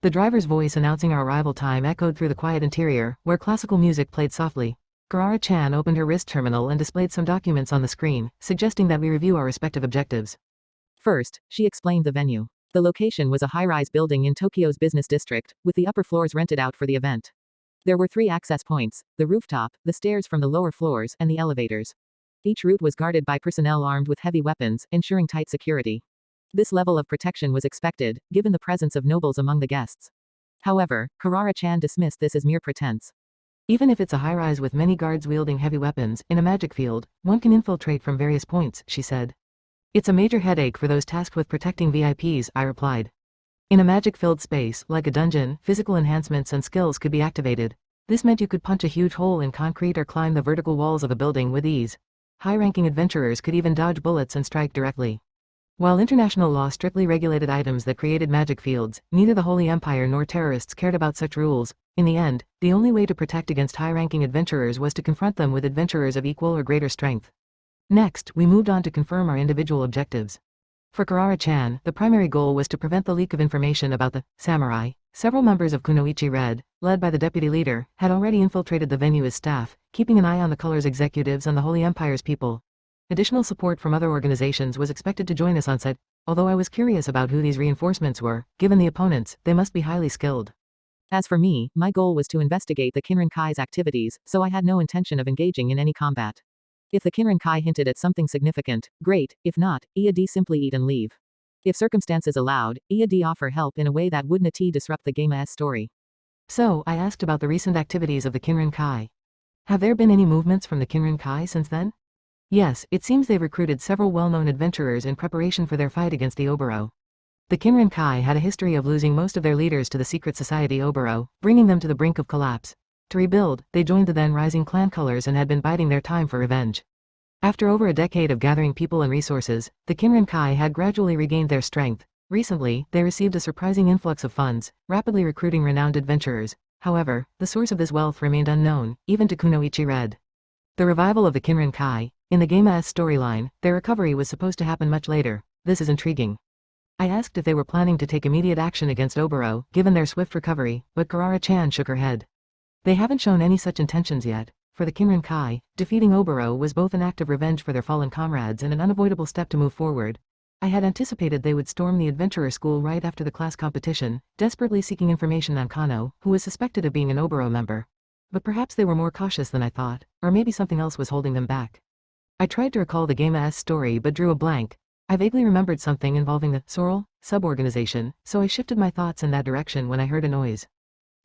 The driver's voice announcing our arrival time echoed through the quiet interior, where classical music played softly. Karara-chan opened her wrist terminal and displayed some documents on the screen, suggesting that we review our respective objectives. First, she explained the venue. The location was a high-rise building in Tokyo's business district, with the upper floors rented out for the event. There were 3 access points: the rooftop, the stairs from the lower floors, and the elevators. Each route was guarded by personnel armed with heavy weapons, ensuring tight security. This level of protection was expected, given the presence of nobles among the guests. However, Karara-chan dismissed this as mere pretense. Even if it's a high-rise with many guards wielding heavy weapons, in a magic field, one can infiltrate from various points, she said. It's a major headache for those tasked with protecting VIPs, I replied. In a magic-filled space, like a dungeon, physical enhancements and skills could be activated. This meant you could punch a huge hole in concrete or climb the vertical walls of a building with ease. High-ranking adventurers could even dodge bullets and strike directly. While international law strictly regulated items that created magic fields, neither the Holy Empire nor terrorists cared about such rules. In the end, the only way to protect against high-ranking adventurers was to confront them with adventurers of equal or greater strength. Next, we moved on to confirm our individual objectives. For Karara-chan, the primary goal was to prevent the leak of information about the samurai. Several members of Kunoichi Red, led by the deputy leader, had already infiltrated the venue as staff, keeping an eye on the Color's executives and the Holy Empire's people. Additional support from other organizations was expected to join us on site, although I was curious about who these reinforcements were. Given the opponents, they must be highly skilled. As for me, my goal was to investigate the Kinran-Kai's activities, so I had no intention of engaging in any combat. If the Kinran-Kai hinted at something significant, great; if not, I'd simply eat and leave. If circumstances allowed, I'd offer help in a way that wouldn't disrupt the game's story. So, I asked about the recent activities of the Kinran-Kai. Have there been any movements from the Kinran-Kai since then? Yes, it seems they've recruited several well-known adventurers in preparation for their fight against the Oboro. The Kinran-Kai had a history of losing most of their leaders to the secret society Oboro, bringing them to the brink of collapse. To rebuild, they joined the then rising clan colors and had been biding their time for revenge. After over a decade of gathering people and resources, the Kinran-Kai had gradually regained their strength. Recently, they received a surprising influx of funds, rapidly recruiting renowned adventurers. However, the source of this wealth remained unknown, even to Kunoichi Red. The revival of the Kinran-Kai. In the game's storyline, their recovery was supposed to happen much later. This is intriguing. I asked if they were planning to take immediate action against Oboro, given their swift recovery, but Karara-chan shook her head. They haven't shown any such intentions yet. For the Kinran-Kai, defeating Oboro was both an act of revenge for their fallen comrades and an unavoidable step to move forward. I had anticipated they would storm the adventurer school right after the class competition, desperately seeking information on Kano, who was suspected of being an Oboro member. But perhaps they were more cautious than I thought, or maybe something else was holding them back. I tried to recall the game's story but drew a blank. I vaguely remembered something involving the Sorrel sub-organization, so I shifted my thoughts in that direction when I heard a noise.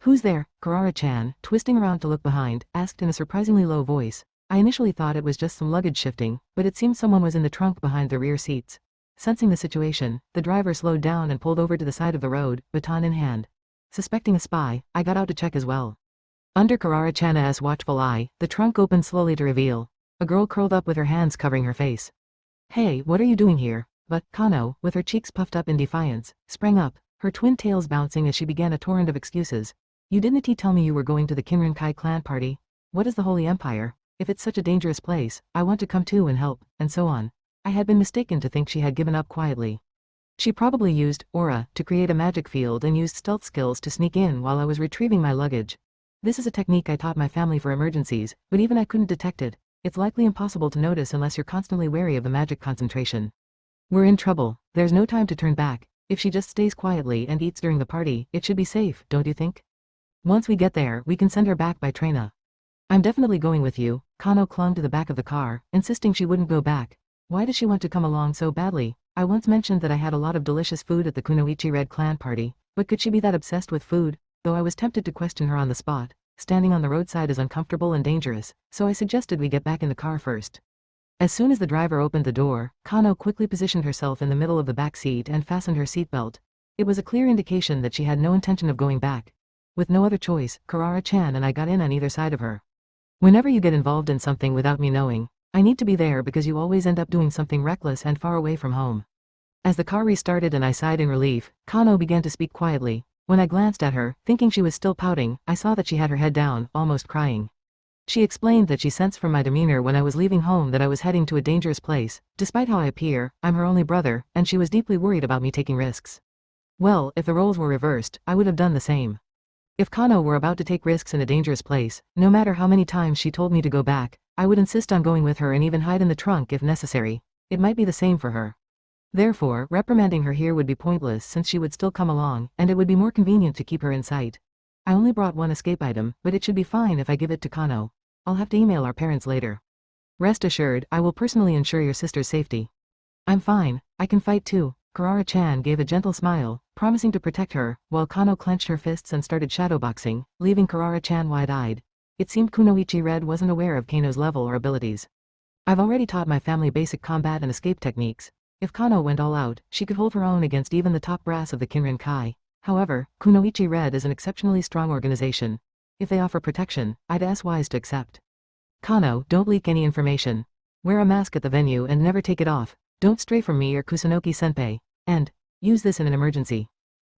Who's there? Karara-chan, twisting around to look behind, asked in a surprisingly low voice. I initially thought it was just some luggage shifting, but it seemed someone was in the trunk behind the rear seats. Sensing the situation, the driver slowed down and pulled over to the side of the road, baton in hand. Suspecting a spy, I got out to check as well. Under Karara-chan's watchful eye, the trunk opened slowly to reveal a girl curled up with her hands covering her face. Hey, what are you doing here? But Kano, with her cheeks puffed up in defiance, sprang up, her twin tails bouncing as she began a torrent of excuses. You didn't tell me you were going to the Kinran-Kai clan party? What is the Holy Empire? If it's such a dangerous place, I want to come too and help, and so on. I had been mistaken to think she had given up quietly. She probably used aura to create a magic field and used stealth skills to sneak in while I was retrieving my luggage. This is a technique I taught my family for emergencies, but even I couldn't detect it. It's likely impossible to notice unless you're constantly wary of the magic concentration. We're in trouble. There's no time to turn back. If she just stays quietly and eats during the party, it should be safe, don't you think? Once we get there, we can send her back by train. I'm definitely going with you. Kano clung to the back of the car, insisting she wouldn't go back. Why does she want to come along so badly? I once mentioned that I had a lot of delicious food at the Kunoichi Red clan party, but could she be that obsessed with food? Though I was tempted to question her on the spot. Standing on the roadside is uncomfortable and dangerous, so I suggested we get back in the car first. As soon as the driver opened the door, Kano quickly positioned herself in the middle of the back seat and fastened her seatbelt. It was a clear indication that she had no intention of going back. With no other choice, Karara-chan and I got in on either side of her. Whenever you get involved in something without me knowing, I need to be there because you always end up doing something reckless and far away from home. As the car restarted and I sighed in relief, Kano began to speak quietly. When I glanced at her, thinking she was still pouting, I saw that she had her head down, almost crying. She explained that she sensed from my demeanor when I was leaving home that I was heading to a dangerous place. Despite how I appear, I'm her only brother, and she was deeply worried about me taking risks. Well, if the roles were reversed, I would have done the same. If Kano were about to take risks in a dangerous place, no matter how many times she told me to go back, I would insist on going with her and even hide in the trunk if necessary. It might be the same for her. Therefore, reprimanding her here would be pointless since she would still come along, and it would be more convenient to keep her in sight. I only brought one escape item, but it should be fine if I give it to Kano. I'll have to email our parents later. Rest assured, I will personally ensure your sister's safety. I'm fine, I can fight too. Karara-chan gave a gentle smile, promising to protect her, while Kano clenched her fists and started shadowboxing, leaving Karara-chan wide-eyed. It seemed Kunoichi Red wasn't aware of Kano's level or abilities. I've already taught my family basic combat and escape techniques. If Kano went all out, she could hold her own against even the top brass of the Kinrin-kai. However, Kunoichi Red is an exceptionally strong organization. If they offer protection, I'd ask wise to accept. Kano, don't leak any information. Wear a mask at the venue and never take it off. Don't stray from me or Kusunoki-senpai. And use this in an emergency.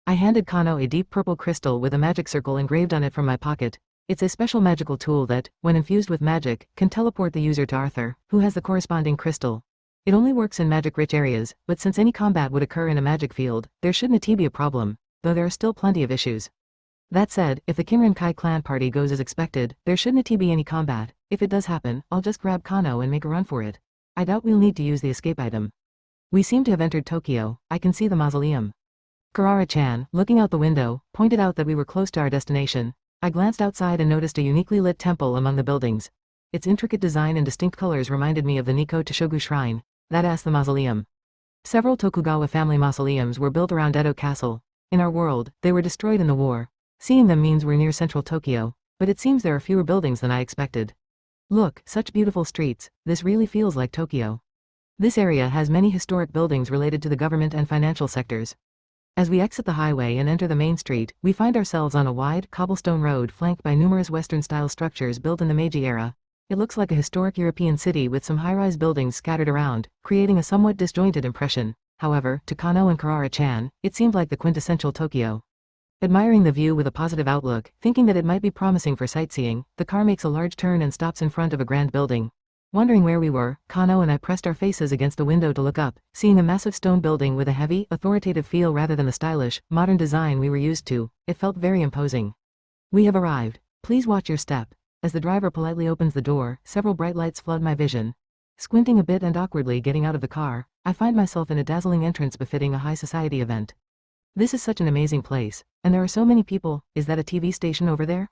I handed Kano a deep purple crystal with a magic circle engraved on it from my pocket. It's a special magical tool that, when infused with magic, can teleport the user to Arthur, who has the corresponding crystal. It only works in magic-rich areas, but since any combat would occur in a magic field, there shouldn't be a problem, though there are still plenty of issues. That said, if the Kinrin-kai clan party goes as expected, there shouldn't be any combat. If it does happen, I'll just grab Kano and make a run for it. I doubt we'll need to use the escape item. We seem to have entered Tokyo. I can see the mausoleum. Karara-chan, looking out the window, pointed out that we were close to our destination. I glanced outside and noticed a uniquely lit temple among the buildings. Its intricate design and distinct colors reminded me of the Nikko Toshogu Shrine. That's the mausoleum. Several Tokugawa family mausoleums were built around Edo Castle. In our world, they were destroyed in the war. Seeing them means we're near central Tokyo, but it seems there are fewer buildings than I expected. Look, such beautiful streets. This really feels like Tokyo. This area has many historic buildings related to the government and financial sectors. As we exit the highway and enter the main street, we find ourselves on a wide, cobblestone road flanked by numerous Western-style structures built in the Meiji era. It looks like a historic European city with some high-rise buildings scattered around, creating a somewhat disjointed impression. However, to Kano and Karara-chan, it seemed like the quintessential Tokyo. Admiring the view with a positive outlook, thinking that it might be promising for sightseeing, the car makes a large turn and stops in front of a grand building. Wondering where we were, Kano and I pressed our faces against the window to look up, seeing a massive stone building with a heavy, authoritative feel rather than the stylish, modern design we were used to. It felt very imposing. We have arrived. Please watch your step. As the driver politely opens the door, several bright lights flood my vision. Squinting a bit and awkwardly getting out of the car, I find myself in a dazzling entrance befitting a high society event. This is such an amazing place, and there are so many people. Is that a TV station over there?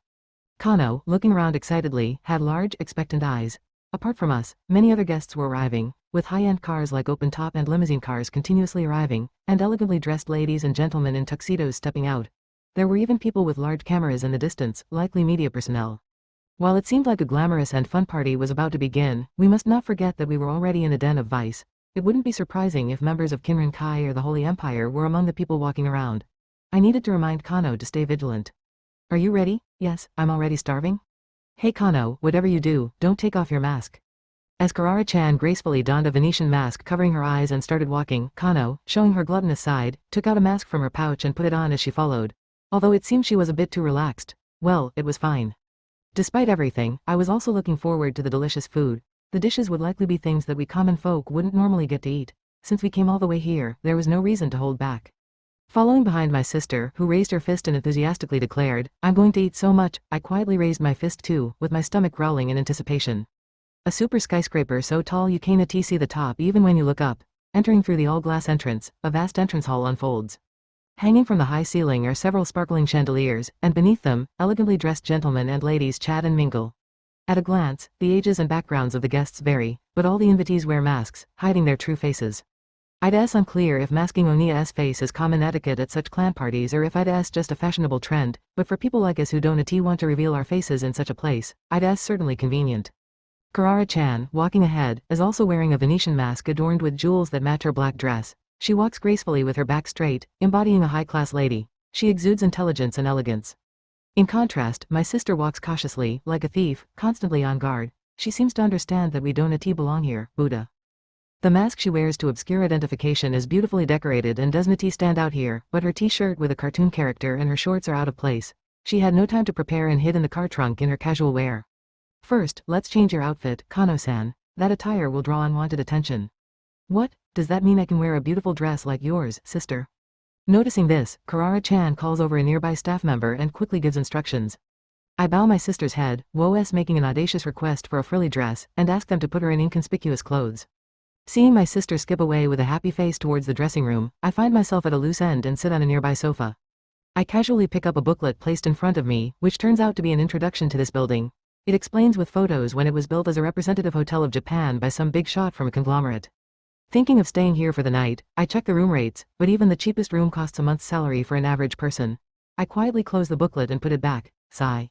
Kano, looking around excitedly, had large, expectant eyes. Apart from us, many other guests were arriving, with high-end cars like open-top and limousine cars continuously arriving, and elegantly dressed ladies and gentlemen in tuxedos stepping out. There were even people with large cameras in the distance, likely media personnel. While it seemed like a glamorous and fun party was about to begin, we must not forget that we were already in a den of vice. It wouldn't be surprising if members of Kinrin-kai or the Holy Empire were among the people walking around. I needed to remind Kano to stay vigilant. Are you ready? Yes, I'm already starving. Hey Kano, whatever you do, don't take off your mask. As Karara-chan gracefully donned a Venetian mask covering her eyes and started walking, Kano, showing her gluttonous side, took out a mask from her pouch and put it on as she followed. Although it seemed she was a bit too relaxed. Well, it was fine. Despite everything, I was also looking forward to the delicious food. The dishes would likely be things that we common folk wouldn't normally get to eat. Since we came all the way here, there was no reason to hold back. Following behind my sister, who raised her fist and enthusiastically declared, "I'm going to eat so much," I quietly raised my fist too, with my stomach growling in anticipation. A super skyscraper so tall you can't see the top even when you look up. Entering through the all-glass entrance, a vast entrance hall unfolds. Hanging from the high ceiling are several sparkling chandeliers, and beneath them, elegantly dressed gentlemen and ladies chat and mingle. At a glance, the ages and backgrounds of the guests vary, but all the invitees wear masks, hiding their true faces. It's unclear if masking Onia's face is common etiquette at such clan parties or if it's just a fashionable trend, but for people like us who don't want to reveal our faces in such a place, it's certainly convenient. Karara-chan, walking ahead, is also wearing a Venetian mask adorned with jewels that match her black dress. She walks gracefully with her back straight, embodying a high-class lady. She exudes intelligence and elegance. In contrast, my sister walks cautiously, like a thief, constantly on guard. She seems to understand that we don't belong here, Buddha. The mask she wears to obscure identification is beautifully decorated and does not stand out here, but her t-shirt with a cartoon character and her shorts are out of place. She had no time to prepare and hid in the car trunk in her casual wear. First, let's change your outfit, Kano-san. That attire will draw unwanted attention. What? Does that mean I can wear a beautiful dress like yours, sister? Noticing this, Karara-chan calls over a nearby staff member and quickly gives instructions. I bow my sister's head, making an audacious request for a frilly dress, and ask them to put her in inconspicuous clothes. Seeing my sister skip away with a happy face towards the dressing room, I find myself at a loose end and sit on a nearby sofa. I casually pick up a booklet placed in front of me, which turns out to be an introduction to this building. It explains with photos when it was built as a representative hotel of Japan by some big shot from a conglomerate. Thinking of staying here for the night, I check the room rates, but even the cheapest room costs a month's salary for an average person. I quietly close the booklet and put it back, sigh.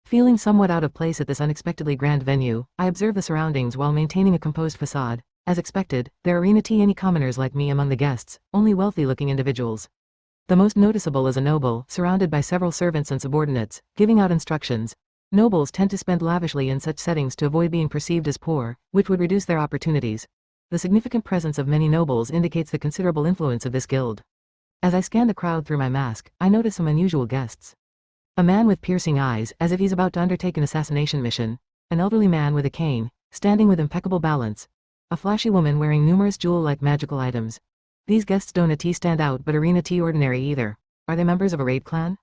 Feeling somewhat out of place at this unexpectedly grand venue, I observe the surroundings while maintaining a composed facade. As expected, there aren't any commoners like me among the guests, only wealthy-looking individuals. The most noticeable is a noble, surrounded by several servants and subordinates, giving out instructions. Nobles tend to spend lavishly in such settings to avoid being perceived as poor, which would reduce their opportunities. The significant presence of many nobles indicates the considerable influence of this guild. As I scan the crowd through my mask, I notice some unusual guests. A man with piercing eyes, as if he's about to undertake an assassination mission. An elderly man with a cane, standing with impeccable balance. A flashy woman wearing numerous jewel-like magical items. These guests don't stand out but aren't ordinary either. Are they members of a raid clan?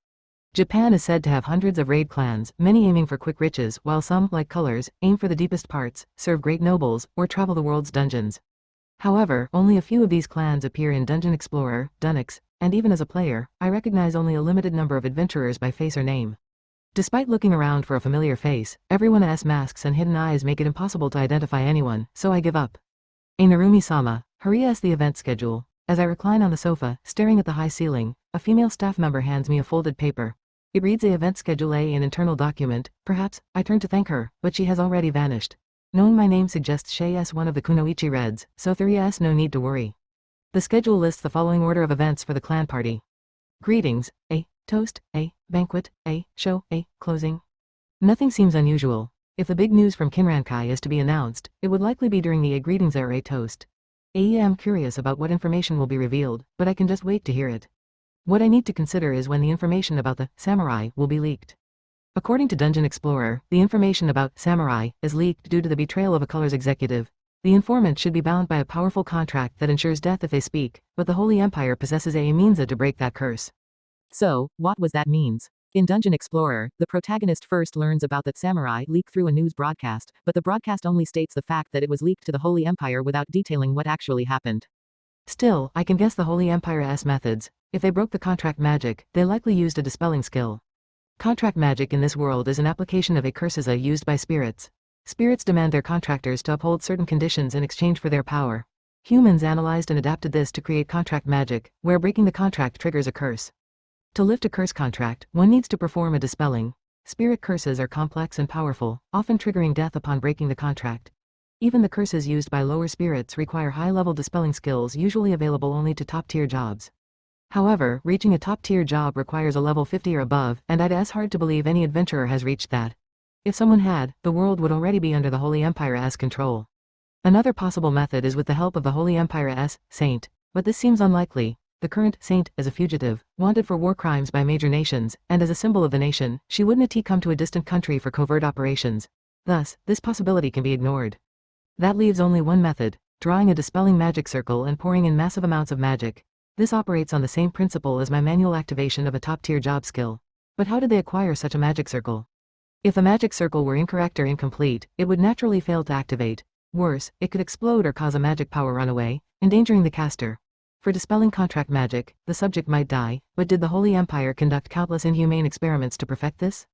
Japan is said to have hundreds of raid clans, many aiming for quick riches, while some, like colors, aim for the deepest parts, serve great nobles, or travel the world's dungeons. However, only a few of these clans appear in Dungeon Explorer, Dunix, and even as a player, I recognize only a limited number of adventurers by face or name. Despite looking around for a familiar face, everyone's masks and hidden eyes make it impossible to identify anyone, so I give up. Narumi-sama, hurry the event schedule. As I recline on the sofa, staring at the high ceiling, a female staff member hands me a folded paper. It reads the event schedule, an internal document. Perhaps, I turn to thank her, but she has already vanished. Knowing my name suggests she is one of the Kunoichi Reds, so there is no need to worry. The schedule lists the following order of events for the clan party. Greetings, A. Toast, A. Banquet, A. Show, A. Closing. Nothing seems unusual. If the big news from Kinrankai is to be announced, it would likely be during the A Greetings or A Toast. I am curious about what information will be revealed, but I can just wait to hear it. What I need to consider is when the information about the samurai will be leaked. According to Dungeon Explorer, the information about samurai is leaked due to the betrayal of a color's executive. The informant should be bound by a powerful contract that ensures death if they speak, but the Holy Empire possesses a means to break that curse. So, what was that means? In Dungeon Explorer, the protagonist first learns about that samurai leak through a news broadcast, but the broadcast only states the fact that it was leaked to the Holy Empire without detailing what actually happened. Still, I can guess the Holy Empire's methods. If they broke the contract magic, they likely used a dispelling skill. Contract magic in this world is an application of a curses used by spirits. Spirits demand their contractors to uphold certain conditions in exchange for their power. Humans analyzed and adapted this to create contract magic, where breaking the contract triggers a curse. To lift a curse contract, one needs to perform a dispelling. Spirit curses are complex and powerful, often triggering death upon breaking the contract. Even the curses used by lower spirits require high-level dispelling skills usually available only to top-tier jobs. However, reaching a top-tier job requires a level 50 or above, and it's hard to believe any adventurer has reached that. If someone had, the world would already be under the Holy Empire's control. Another possible method is with the help of the Holy Empire's saint, but this seems unlikely. The current saint is a fugitive, wanted for war crimes by major nations, and as a symbol of the nation, she wouldn't come to a distant country for covert operations. Thus, this possibility can be ignored. That leaves only one method, drawing a dispelling magic circle and pouring in massive amounts of magic. This operates on the same principle as my manual activation of a top-tier job skill. But how did they acquire such a magic circle? If the magic circle were incorrect or incomplete, it would naturally fail to activate. Worse, it could explode or cause a magic power runaway, endangering the caster. For dispelling contract magic, the subject might die, but did the Holy Empire conduct countless inhumane experiments to perfect this?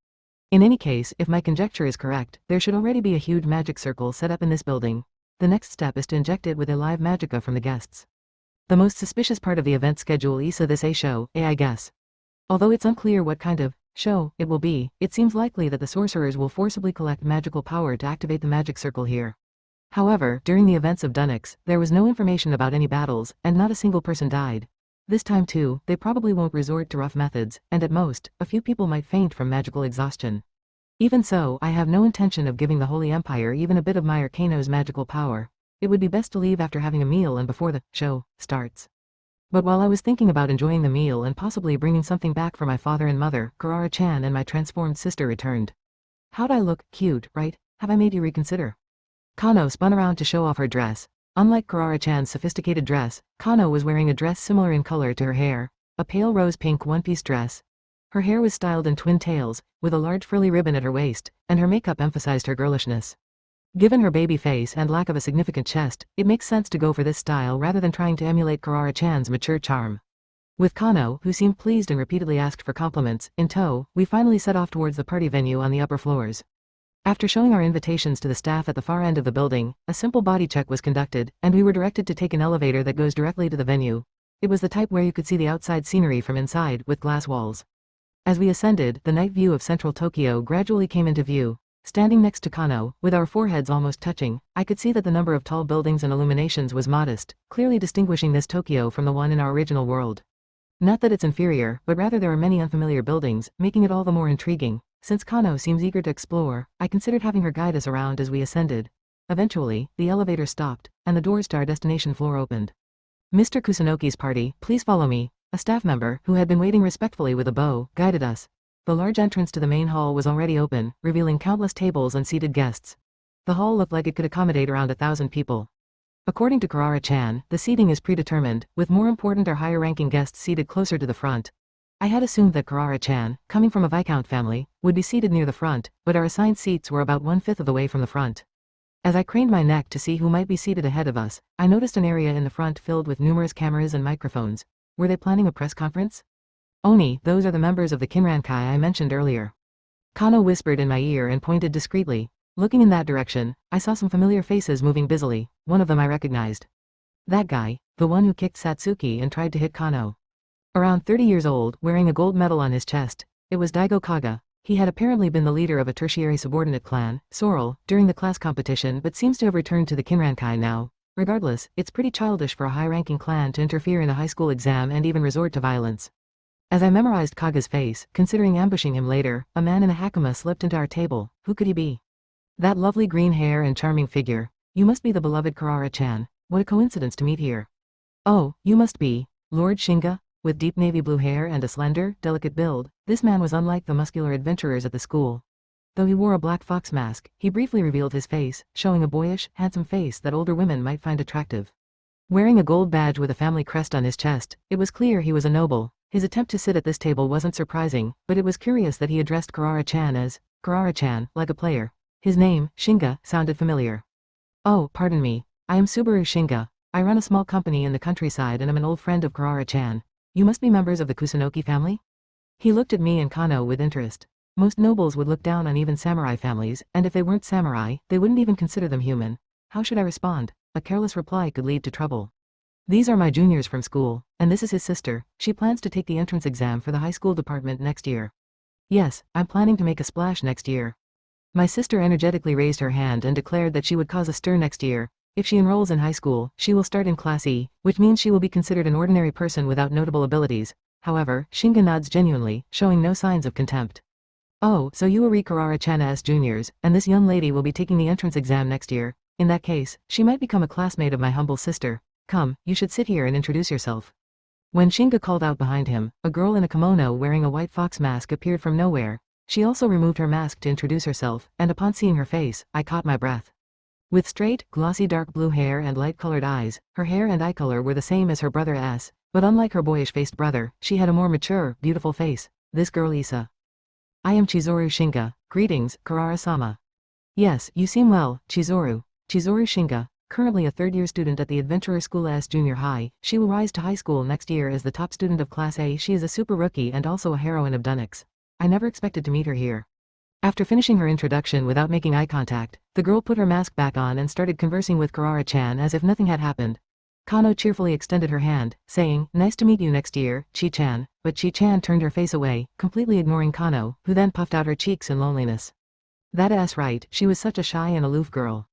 In any case, if my conjecture is correct, there should already be a huge magic circle set up in this building. The next step is to inject it with a live magicka from the guests. The most suspicious part of the event schedule is this a show, I guess. Although it's unclear what kind of show it will be, it seems likely that the sorcerers will forcibly collect magical power to activate the magic circle here. However, during the events of Dunix, there was no information about any battles, and not a single person died. This time too, they probably won't resort to rough methods, and at most, a few people might faint from magical exhaustion. Even so, I have no intention of giving the Holy Empire even a bit of my Arcano's magical power. It would be best to leave after having a meal and before the show starts. But while I was thinking about enjoying the meal and possibly bringing something back for my father and mother, Kurara-chan and my transformed sister returned. How'd I look? Cute, right? Have I made you reconsider? Kano spun around to show off her dress. Unlike Kurara-chan's sophisticated dress, Kano was wearing a dress similar in color to her hair, a pale rose-pink one-piece dress. Her hair was styled in twin tails, with a large frilly ribbon at her waist, and her makeup emphasized her girlishness. Given her baby face and lack of a significant chest, it makes sense to go for this style rather than trying to emulate Kurara-chan's mature charm. With Kano, who seemed pleased and repeatedly asked for compliments, in tow, we finally set off towards the party venue on the upper floors. After showing our invitations to the staff at the far end of the building, a simple body check was conducted, and we were directed to take an elevator that goes directly to the venue. It was the type where you could see the outside scenery from inside, with glass walls. As we ascended, the night view of central Tokyo gradually came into view. Standing next to Kano, with our foreheads almost touching, I could see that the number of tall buildings and illuminations was modest, clearly distinguishing this Tokyo from the one in our original world. Not that it's inferior, but rather there are many unfamiliar buildings, making it all the more intriguing. Since Kano seems eager to explore, I considered having her guide us around as we ascended. Eventually, the elevator stopped, and the doors to our destination floor opened. Mr. Kusunoki's party, please follow me. A staff member, who had been waiting respectfully with a bow, guided us. The large entrance to the main hall was already open, revealing countless tables and seated guests. The hall looked like it could accommodate around 1,000 people. According to Kurara-chan, the seating is predetermined, with more important or higher-ranking guests seated closer to the front. I had assumed that Kurara-chan, coming from a Viscount family, would be seated near the front, but our assigned seats were about 1/5 of the way from the front. As I craned my neck to see who might be seated ahead of us, I noticed an area in the front filled with numerous cameras and microphones. Were they planning a press conference? Oni, those are the members of the Kinrankai I mentioned earlier. Kano whispered in my ear and pointed discreetly. Looking in that direction, I saw some familiar faces moving busily. One of them I recognized. That guy, the one who kicked Satsuki and tried to hit Kano. Around 30 years old, wearing a gold medal on his chest, it was Daigo Kaga. He had apparently been the leader of a tertiary subordinate clan, Sorrel, during the class competition but seems to have returned to the Kinrankai now. Regardless, it's pretty childish for a high-ranking clan to interfere in a high school exam and even resort to violence. As I memorized Kaga's face, considering ambushing him later, a man in a hakama slipped into our table. Who could he be? That lovely green hair and charming figure. You must be the beloved Kurara-chan. What a coincidence to meet here. Oh, you must be Lord Shinga? With deep navy blue hair and a slender, delicate build, this man was unlike the muscular adventurers at the school. Though he wore a black fox mask, he briefly revealed his face, showing a boyish, handsome face that older women might find attractive. Wearing a gold badge with a family crest on his chest, it was clear he was a noble. His attempt to sit at this table wasn't surprising, but it was curious that he addressed Kurara-chan as Kurara-chan, like a player. His name, Shinga, sounded familiar. Oh, pardon me. I am Subaru Shinga. I run a small company in the countryside and am an old friend of Kurara-chan. You must be members of the Kusunoki family? He looked at me and Kano with interest. Most nobles would look down on even samurai families, and if they weren't samurai, they wouldn't even consider them human. How should I respond? A careless reply could lead to trouble. These are my juniors from school, and this is his sister. She plans to take the entrance exam for the high school department next year. Yes, I'm planning to make a splash next year. My sister energetically raised her hand and declared that she would cause a stir next year. If she enrolls in high school, she will start in Class E, which means she will be considered an ordinary person without notable abilities. However, Shinga nods genuinely, showing no signs of contempt. Oh, so you will read Kurara-chan as juniors, and this young lady will be taking the entrance exam next year. In that case, she might become a classmate of my humble sister. Come, you should sit here and introduce yourself. When Shinga called out behind him, a girl in a kimono wearing a white fox mask appeared from nowhere. She also removed her mask to introduce herself, and upon seeing her face, I caught my breath. With straight, glossy dark blue hair and light-colored eyes, her hair and eye color were the same as her brother S, but unlike her boyish-faced brother, she had a more mature, beautiful face. This girl Isa. I am Chizuru Shinga. Greetings, Kurara-sama. Yes, you seem well, Chizuru. Chizuru Shinga, currently a third-year student at the Adventurer School S Junior High. She will rise to high school next year as the top student of Class A. She is a super rookie and also a heroine of Dunix. I never expected to meet her here. After finishing her introduction without making eye contact, the girl put her mask back on and started conversing with Kurara-chan as if nothing had happened. Kano cheerfully extended her hand, saying, "Nice to meet you next year, Chi-chan," but Chi-chan turned her face away, completely ignoring Kano, who then puffed out her cheeks in loneliness. That ass right, she was such a shy and aloof girl.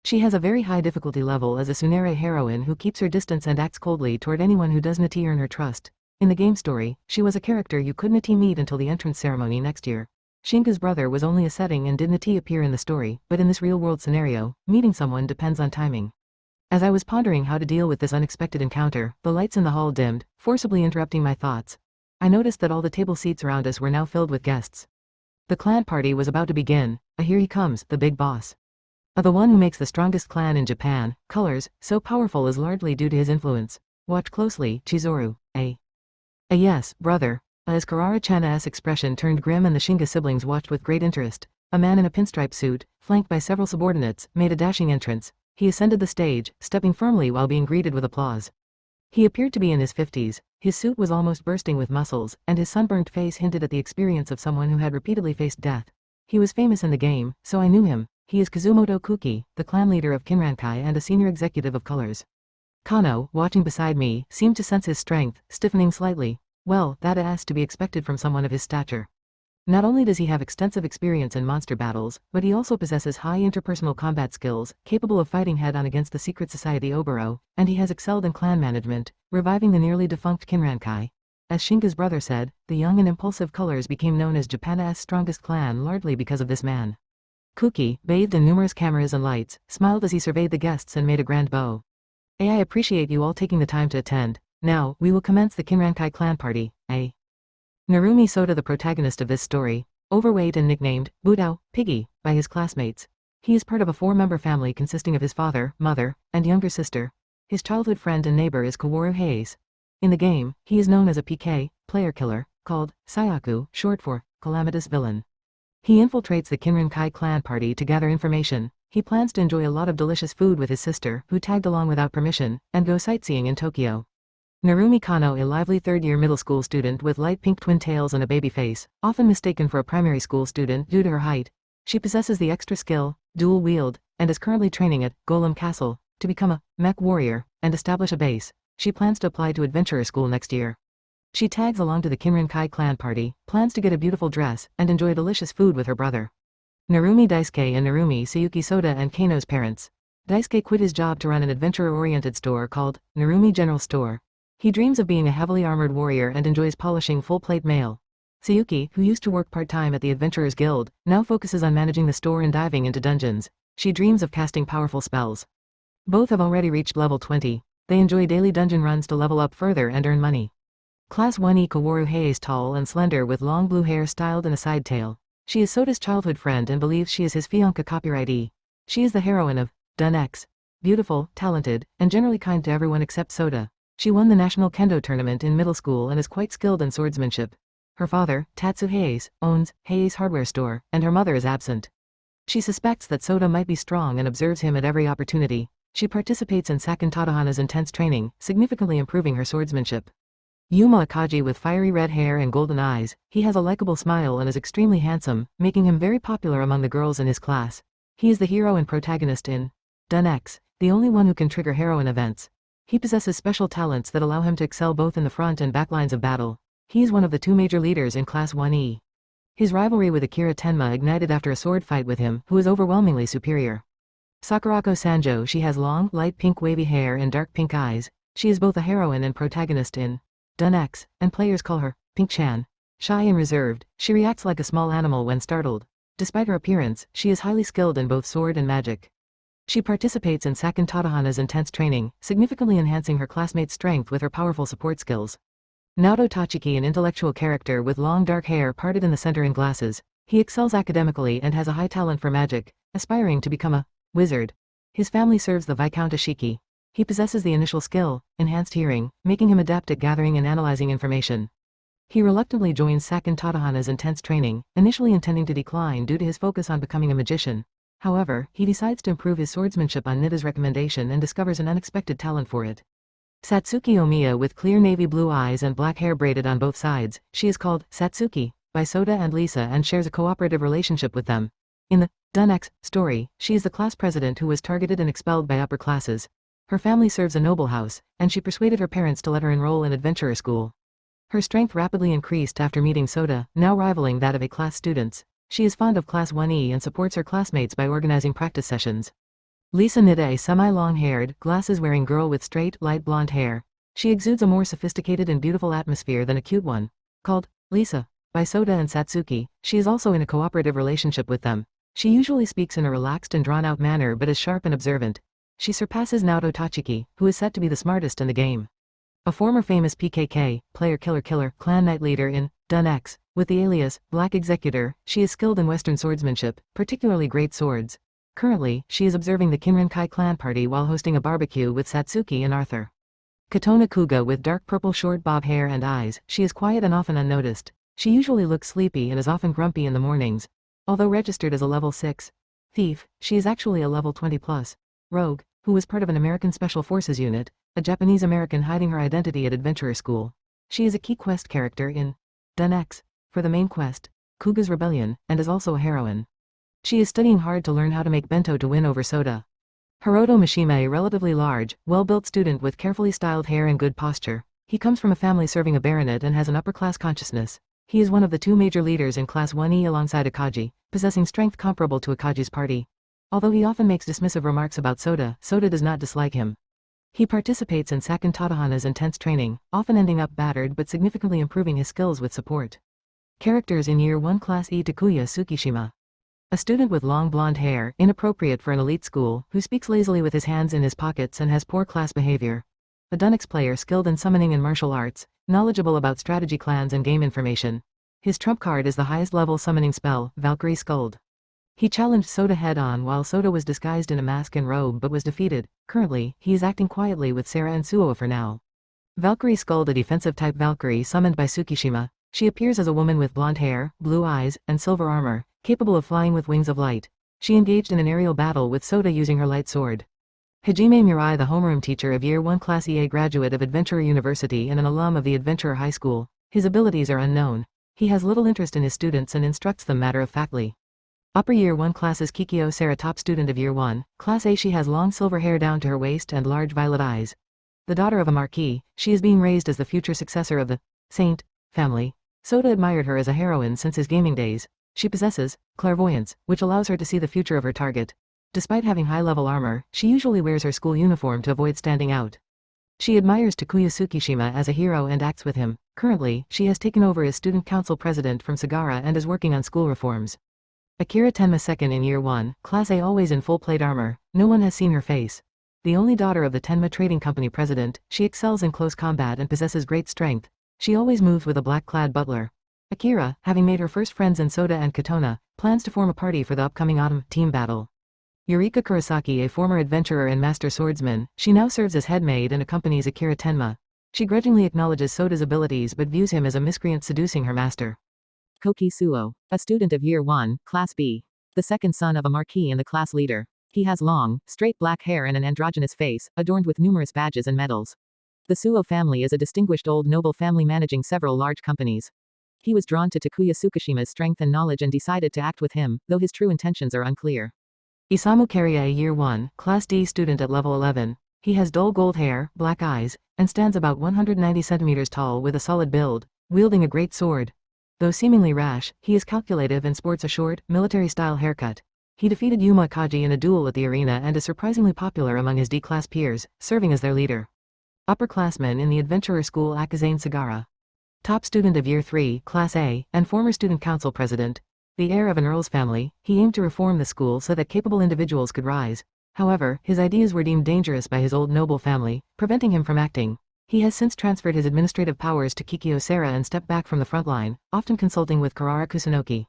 She has a very high difficulty level as a tsundere heroine who keeps her distance and acts coldly toward anyone who does not earn her trust. In the game story, she was a character you couldn't meet until the entrance ceremony next year. Shinga's brother was only a setting and didn't appear in the story, but in this real-world scenario, meeting someone depends on timing. As I was pondering how to deal with this unexpected encounter, the lights in the hall dimmed, forcibly interrupting my thoughts. I noticed that all the table seats around us were now filled with guests. The clan party was about to begin. Here he comes, the big boss. The one who makes the strongest clan in Japan. Colors, so powerful is largely due to his influence. Watch closely, Chizuru. Yes, brother. As Kurara-chan's expression turned grim and the Shinga siblings watched with great interest, a man in a pinstripe suit, flanked by several subordinates, made a dashing entrance. He ascended the stage, stepping firmly while being greeted with applause. He appeared to be in his 50s, his suit was almost bursting with muscles, and his sunburnt face hinted at the experience of someone who had repeatedly faced death. He was famous in the game, so I knew him. He is Kazumoto Kuki, the clan leader of Kinrankai and a senior executive of Colors. Kano, watching beside me, seemed to sense his strength, stiffening slightly. Well, that is to be expected from someone of his stature. Not only does he have extensive experience in monster battles, but he also possesses high interpersonal combat skills, capable of fighting head-on against the secret society Oboro, and he has excelled in clan management, reviving the nearly defunct Kinrankai. As Shinka's brother said, the young and impulsive Colors became known as Japan's strongest clan largely because of this man. Kuki, bathed in numerous cameras and lights, smiled as he surveyed the guests and made a grand bow. I appreciate you all taking the time to attend. Now, we will commence the Kinrankai clan party, Narumi Sota, the protagonist of this story, overweight and nicknamed Butao, Piggy, by his classmates. He is part of a 4-member family consisting of his father, mother, and younger sister. His childhood friend and neighbor is Kaworu Hayes. In the game, he is known as a PK, player killer, called Sayaku, short for Calamitous Villain. He infiltrates the Kinrankai clan party to gather information. He plans to enjoy a lot of delicious food with his sister, who tagged along without permission, and go sightseeing in Tokyo. Narumi Kano, a lively third-year middle school student with light pink twin tails and a baby face, often mistaken for a primary school student due to her height. She possesses the extra skill, dual wield, and is currently training at Golem Castle to become a mech warrior and establish a base. She plans to apply to adventurer school next year. She tags along to the Kinrankai clan party, plans to get a beautiful dress, and enjoy delicious food with her brother. Narumi Daisuke and Narumi Sayuki Sota and Kano's parents. Daisuke quit his job to run an adventurer-oriented store called Narumi General Store. He dreams of being a heavily armored warrior and enjoys polishing full-plate mail. Sayuki, who used to work part-time at the Adventurers Guild, now focuses on managing the store and diving into dungeons. She dreams of casting powerful spells. Both have already reached level 20. They enjoy daily dungeon runs to level up further and earn money. Class 1E Kaworu Hei is tall and slender with long blue hair styled in a side tail. She is Sota's childhood friend and believes she is his fiancée copyrightee. She is the heroine of Dun X. Beautiful, talented, and generally kind to everyone except Sota. She won the national kendo tournament in middle school and is quite skilled in swordsmanship. Her father, Tatsu Hayes, owns Hayes Hardware Store, and her mother is absent. She suspects that Sota might be strong and observes him at every opportunity. She participates in Sakin Tadahana's intense training, significantly improving her swordsmanship. Yuma Akaji with fiery red hair and golden eyes, he has a likable smile and is extremely handsome, making him very popular among the girls in his class. He is the hero and protagonist in Dun X, the only one who can trigger heroine events. He possesses special talents that allow him to excel both in the front and back lines of battle. He is one of the 2 major leaders in Class 1E. His rivalry with Akira Tenma ignited after a sword fight with him, who is overwhelmingly superior. Sakurako Sanjo, she has long, light pink wavy hair and dark pink eyes. She is both a heroine and protagonist in Dun X, and players call her Pink-chan. Shy and reserved, she reacts like a small animal when startled. Despite her appearance, she is highly skilled in both sword and magic. She participates in Sakin Tadahana's intense training, significantly enhancing her classmates' strength with her powerful support skills. Naoto Tachiki, an intellectual character with long dark hair parted in the center and glasses. He excels academically and has a high talent for magic, aspiring to become a wizard. His family serves the Viscount Ashiki. He possesses the initial skill, enhanced hearing, making him adept at gathering and analyzing information. He reluctantly joins Sakin Tadahana's intense training, initially intending to decline due to his focus on becoming a magician. However, he decides to improve his swordsmanship on Nida's recommendation and discovers an unexpected talent for it. Satsuki Omiya with clear navy blue eyes and black hair braided on both sides, she is called Satsuki by Sota and Lisa and shares a cooperative relationship with them. In the Dun X story, she is the class president who was targeted and expelled by upper classes. Her family serves a noble house, and she persuaded her parents to let her enroll in adventurer school. Her strength rapidly increased after meeting Sota, now rivaling that of A-class students. She is fond of Class 1E and supports her classmates by organizing practice sessions. Lisa Nida, a semi-long-haired, glasses-wearing girl with straight, light blonde hair. She exudes a more sophisticated and beautiful atmosphere than a cute one. Called Lisa by Sota and Satsuki, she is also in a cooperative relationship with them. She usually speaks in a relaxed and drawn-out manner but is sharp and observant. She surpasses Naoto Tachiki, who is said to be the smartest in the game. A former famous PKK, player killer clan knight leader in Dun X, with the alias Black Executor, she is skilled in Western swordsmanship, particularly great swords. Currently, she is observing the Kinrankai clan party while hosting a barbecue with Satsuki and Arthur. Katona Kuga with dark purple short bob hair and eyes, she is quiet and often unnoticed. She usually looks sleepy and is often grumpy in the mornings. Although registered as a level 6 thief, she is actually a level 20+ rogue, who was part of an American Special Forces unit, a Japanese-American hiding her identity at adventurer school. She is a key quest character in Dun X. For the main quest, Kuga's rebellion, and is also a heroine. She is studying hard to learn how to make bento to win over Sota. Hiroto Mishima, a relatively large, well-built student with carefully styled hair and good posture. He comes from a family serving a baronet and has an upper-class consciousness. He is one of the two major leaders in Class 1E alongside Akagi, possessing strength comparable to Akagi's party. Although he often makes dismissive remarks about Sota, Sota does not dislike him. He participates in Sakon Tadahana's intense training, often ending up battered but significantly improving his skills with support. Characters in Year 1 Class E: Takuya Tsukishima. A student with long blonde hair, inappropriate for an elite school, who speaks lazily with his hands in his pockets and has poor class behavior. A Dunix player skilled in summoning and martial arts, knowledgeable about strategy clans and game information. His trump card is the highest level summoning spell, Valkyrie Skuld. He challenged Sota head-on while Sota was disguised in a mask and robe but was defeated. Currently, he is acting quietly with Sarah and Suo for now. Valkyrie Skuld, a defensive-type Valkyrie summoned by Tsukishima. She appears as a woman with blonde hair, blue eyes, and silver armor, capable of flying with wings of light. She engaged in an aerial battle with Sota using her light sword. Hajime Murai, the homeroom teacher of Year 1 Class EA, graduate of Adventurer University and an alum of the Adventurer High School. His abilities are unknown. He has little interest in his students and instructs them matter-of-factly. Upper Year 1 Class is Kikyo Sarah, top student of Year 1, Class A. She has long silver hair down to her waist and large violet eyes. The daughter of a marquis, she is being raised as the future successor of the Saint family. Sota admired her as a heroine since his gaming days. She possesses clairvoyance, which allows her to see the future of her target. Despite having high-level armor, she usually wears her school uniform to avoid standing out. She admires Takuya Tsukishima as a hero and acts with him. Currently, she has taken over as student council president from Sagara and is working on school reforms. Akira Tenma, second in Year 1, Class A, always in full plate armor. No one has seen her face. The only daughter of the Tenma Trading Company president, she excels in close combat and possesses great strength. She always moves with a black-clad butler. Akira, having made her first friends in Sota and Katona, plans to form a party for the upcoming autumn team battle. Yurika Kurosaki, a former adventurer and master swordsman, she now serves as headmaid and accompanies Akira Tenma. She grudgingly acknowledges Sota's abilities but views him as a miscreant seducing her master. Koki Suo, a student of Year 1, Class B. The second son of a marquis and the class leader. He has long, straight black hair and an androgynous face, adorned with numerous badges and medals. The Suo family is a distinguished old noble family managing several large companies. He was drawn to Takuya Tsukishima's strength and knowledge and decided to act with him, though his true intentions are unclear. Isamu Kariya, a Year 1, Class D student at level 11. He has dull gold hair, black eyes, and stands about 190 centimeters tall with a solid build, wielding a great sword. Though seemingly rash, he is calculative and sports a short, military-style haircut. He defeated Yuma Akaji in a duel at the arena and is surprisingly popular among his D-class peers, serving as their leader. Upperclassman in the Adventurer School Akazane Sagara. Top student of Year 3, Class A, and former student council president. The heir of an earl's family, he aimed to reform the school so that capable individuals could rise. However, his ideas were deemed dangerous by his old noble family, preventing him from acting. He has since transferred his administrative powers to Kikyo Sarah and stepped back from the front line, often consulting with Karara Kusunoki.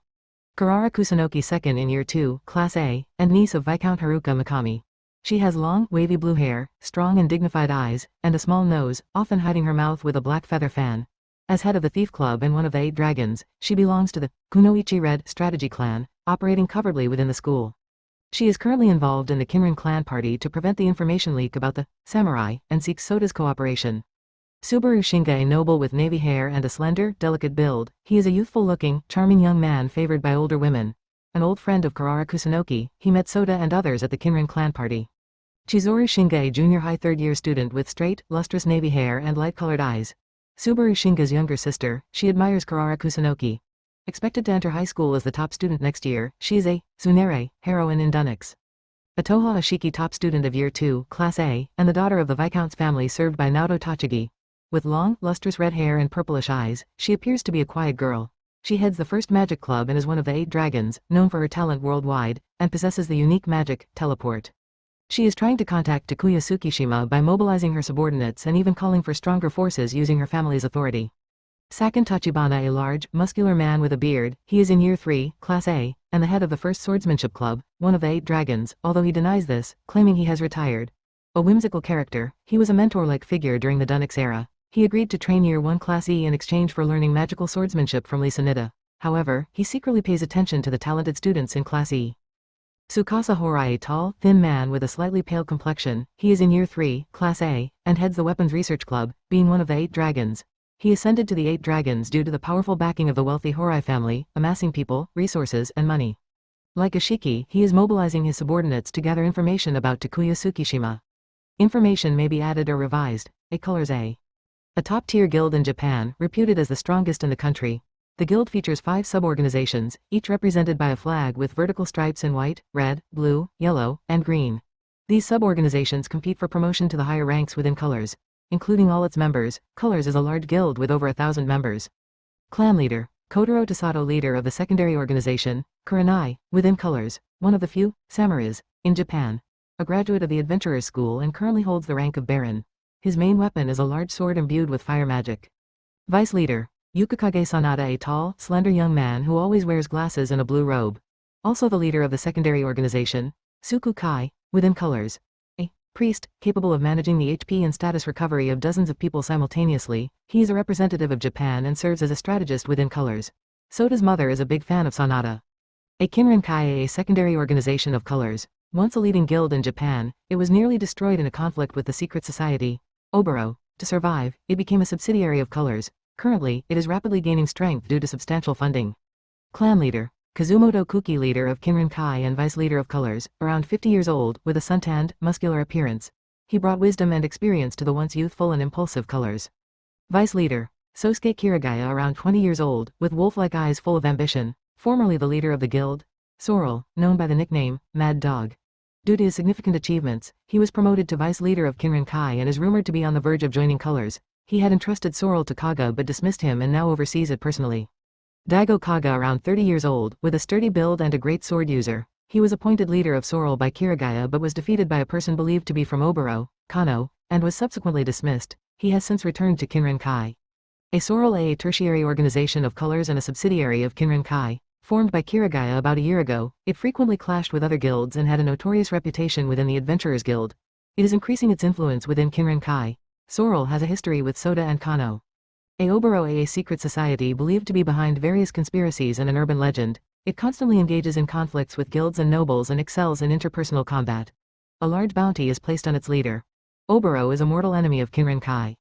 Karara Kusunoki, second in Year 2, Class A, and niece of Viscount Haruka Mikami. She has long, wavy blue hair, strong and dignified eyes, and a small nose, often hiding her mouth with a black feather fan. As head of the Thief Club and one of the 8 dragons, she belongs to the Kunoichi Red strategy clan, operating covertly within the school. She is currently involved in the Kinrin clan party to prevent the information leak about the samurai, and seeks Sota's cooperation. Subaru Shinga, a noble with navy hair and a slender, delicate build, he is a youthful-looking, charming young man favored by older women. An old friend of Karara Kusunoki, he met Sota and others at the Kinrin clan party. Chizuru Shinga, a junior high third-year student with straight, lustrous navy hair and light-colored eyes. Subaru Shinga's younger sister, she admires Karara Kusunoki. Expected to enter high school as the top student next year, she is a tsundere, heroine in Dunix. Atoha Ashiki, top student of Year 2, Class A, and the daughter of the Viscount's family served by Naoto Tachigi. With long, lustrous red hair and purplish eyes, she appears to be a quiet girl. She heads the first magic club and is one of the 8 dragons, known for her talent worldwide, and possesses the unique magic, teleport. She is trying to contact Takuya Tsukishima by mobilizing her subordinates and even calling for stronger forces using her family's authority. Sakon Tachibana, a large, muscular man with a beard, he is in Year 3, Class A, and the head of the first swordsmanship club, one of the 8 dragons, although he denies this, claiming he has retired. A whimsical character, he was a mentor-like figure during the Dunix era. He agreed to train Year 1 Class E in exchange for learning magical swordsmanship from Lisa Nida. However, he secretly pays attention to the talented students in Class E. Tsukasa Horai, a tall, thin man with a slightly pale complexion, he is in Year 3, Class A, and heads the Weapons Research Club, being one of the 8 dragons. He ascended to the 8 dragons due to the powerful backing of the wealthy Horai family, amassing people, resources, and money. Like a shiki, he is mobilizing his subordinates to gather information about Takuya Tsukishima. Information may be added or revised. A colors A top-tier guild in Japan, reputed as the strongest in the country. The guild features 5 sub-organizations, each represented by a flag with vertical stripes in white, red, blue, yellow, and green. These sub-organizations compete for promotion to the higher ranks within colors. Including all its members, Colors is a large guild with over 1,000 members. Clan leader, Kotaro Tasato, leader of the secondary organization, Kurenai, within Colors, one of the few samurais in Japan. A graduate of the Adventurers School and currently holds the rank of Baron. His main weapon is a large sword imbued with fire magic. Vice leader, Yukikage Sanada, a tall, slender young man who always wears glasses and a blue robe. Also the leader of the secondary organization, Suku Kai, within Colors. A priest, capable of managing the HP and status recovery of dozens of people simultaneously. He is a representative of Japan and serves as a strategist within Colors. Sota's mother is a big fan of Sanada. A Kinrin Kai, a secondary organization of Colors. Once a leading guild in Japan, it was nearly destroyed in a conflict with the secret society, Oboro. To survive, it became a subsidiary of Colors. Currently, it is rapidly gaining strength due to substantial funding. Clan leader, Kazumoto Kuki, leader of Kinrin Kai and vice leader of Colors, around 50 years old, with a suntanned, muscular appearance. He brought wisdom and experience to the once youthful and impulsive Colors. Vice leader, Sosuke Kirigaya, around 20 years old, with wolf-like eyes full of ambition, formerly the leader of the guild, Sorrel, known by the nickname, Mad Dog. Due to his significant achievements, he was promoted to vice leader of Kinrin Kai and is rumored to be on the verge of joining Colors. He had entrusted Sorrel to Kaga but dismissed him and now oversees it personally. Daigo Kaga, around 30 years old, with a sturdy build and a great sword user. He was appointed leader of Sorrel by Kirigaya but was defeated by a person believed to be from Oboro, Kano, and was subsequently dismissed. He has since returned to Kinrin Kai. A Sorrel, a tertiary organization of Colors and a subsidiary of Kinrin Kai. Formed by Kirigaya about a year ago, it frequently clashed with other guilds and had a notorious reputation within the Adventurers Guild. It is increasing its influence within Kinrin Kai. Sorrel has a history with Sota and Kano. A Oboro, a secret society believed to be behind various conspiracies and an urban legend. It constantly engages in conflicts with guilds and nobles and excels in interpersonal combat. A large bounty is placed on its leader. Oboro is a mortal enemy of Kinrin Kai.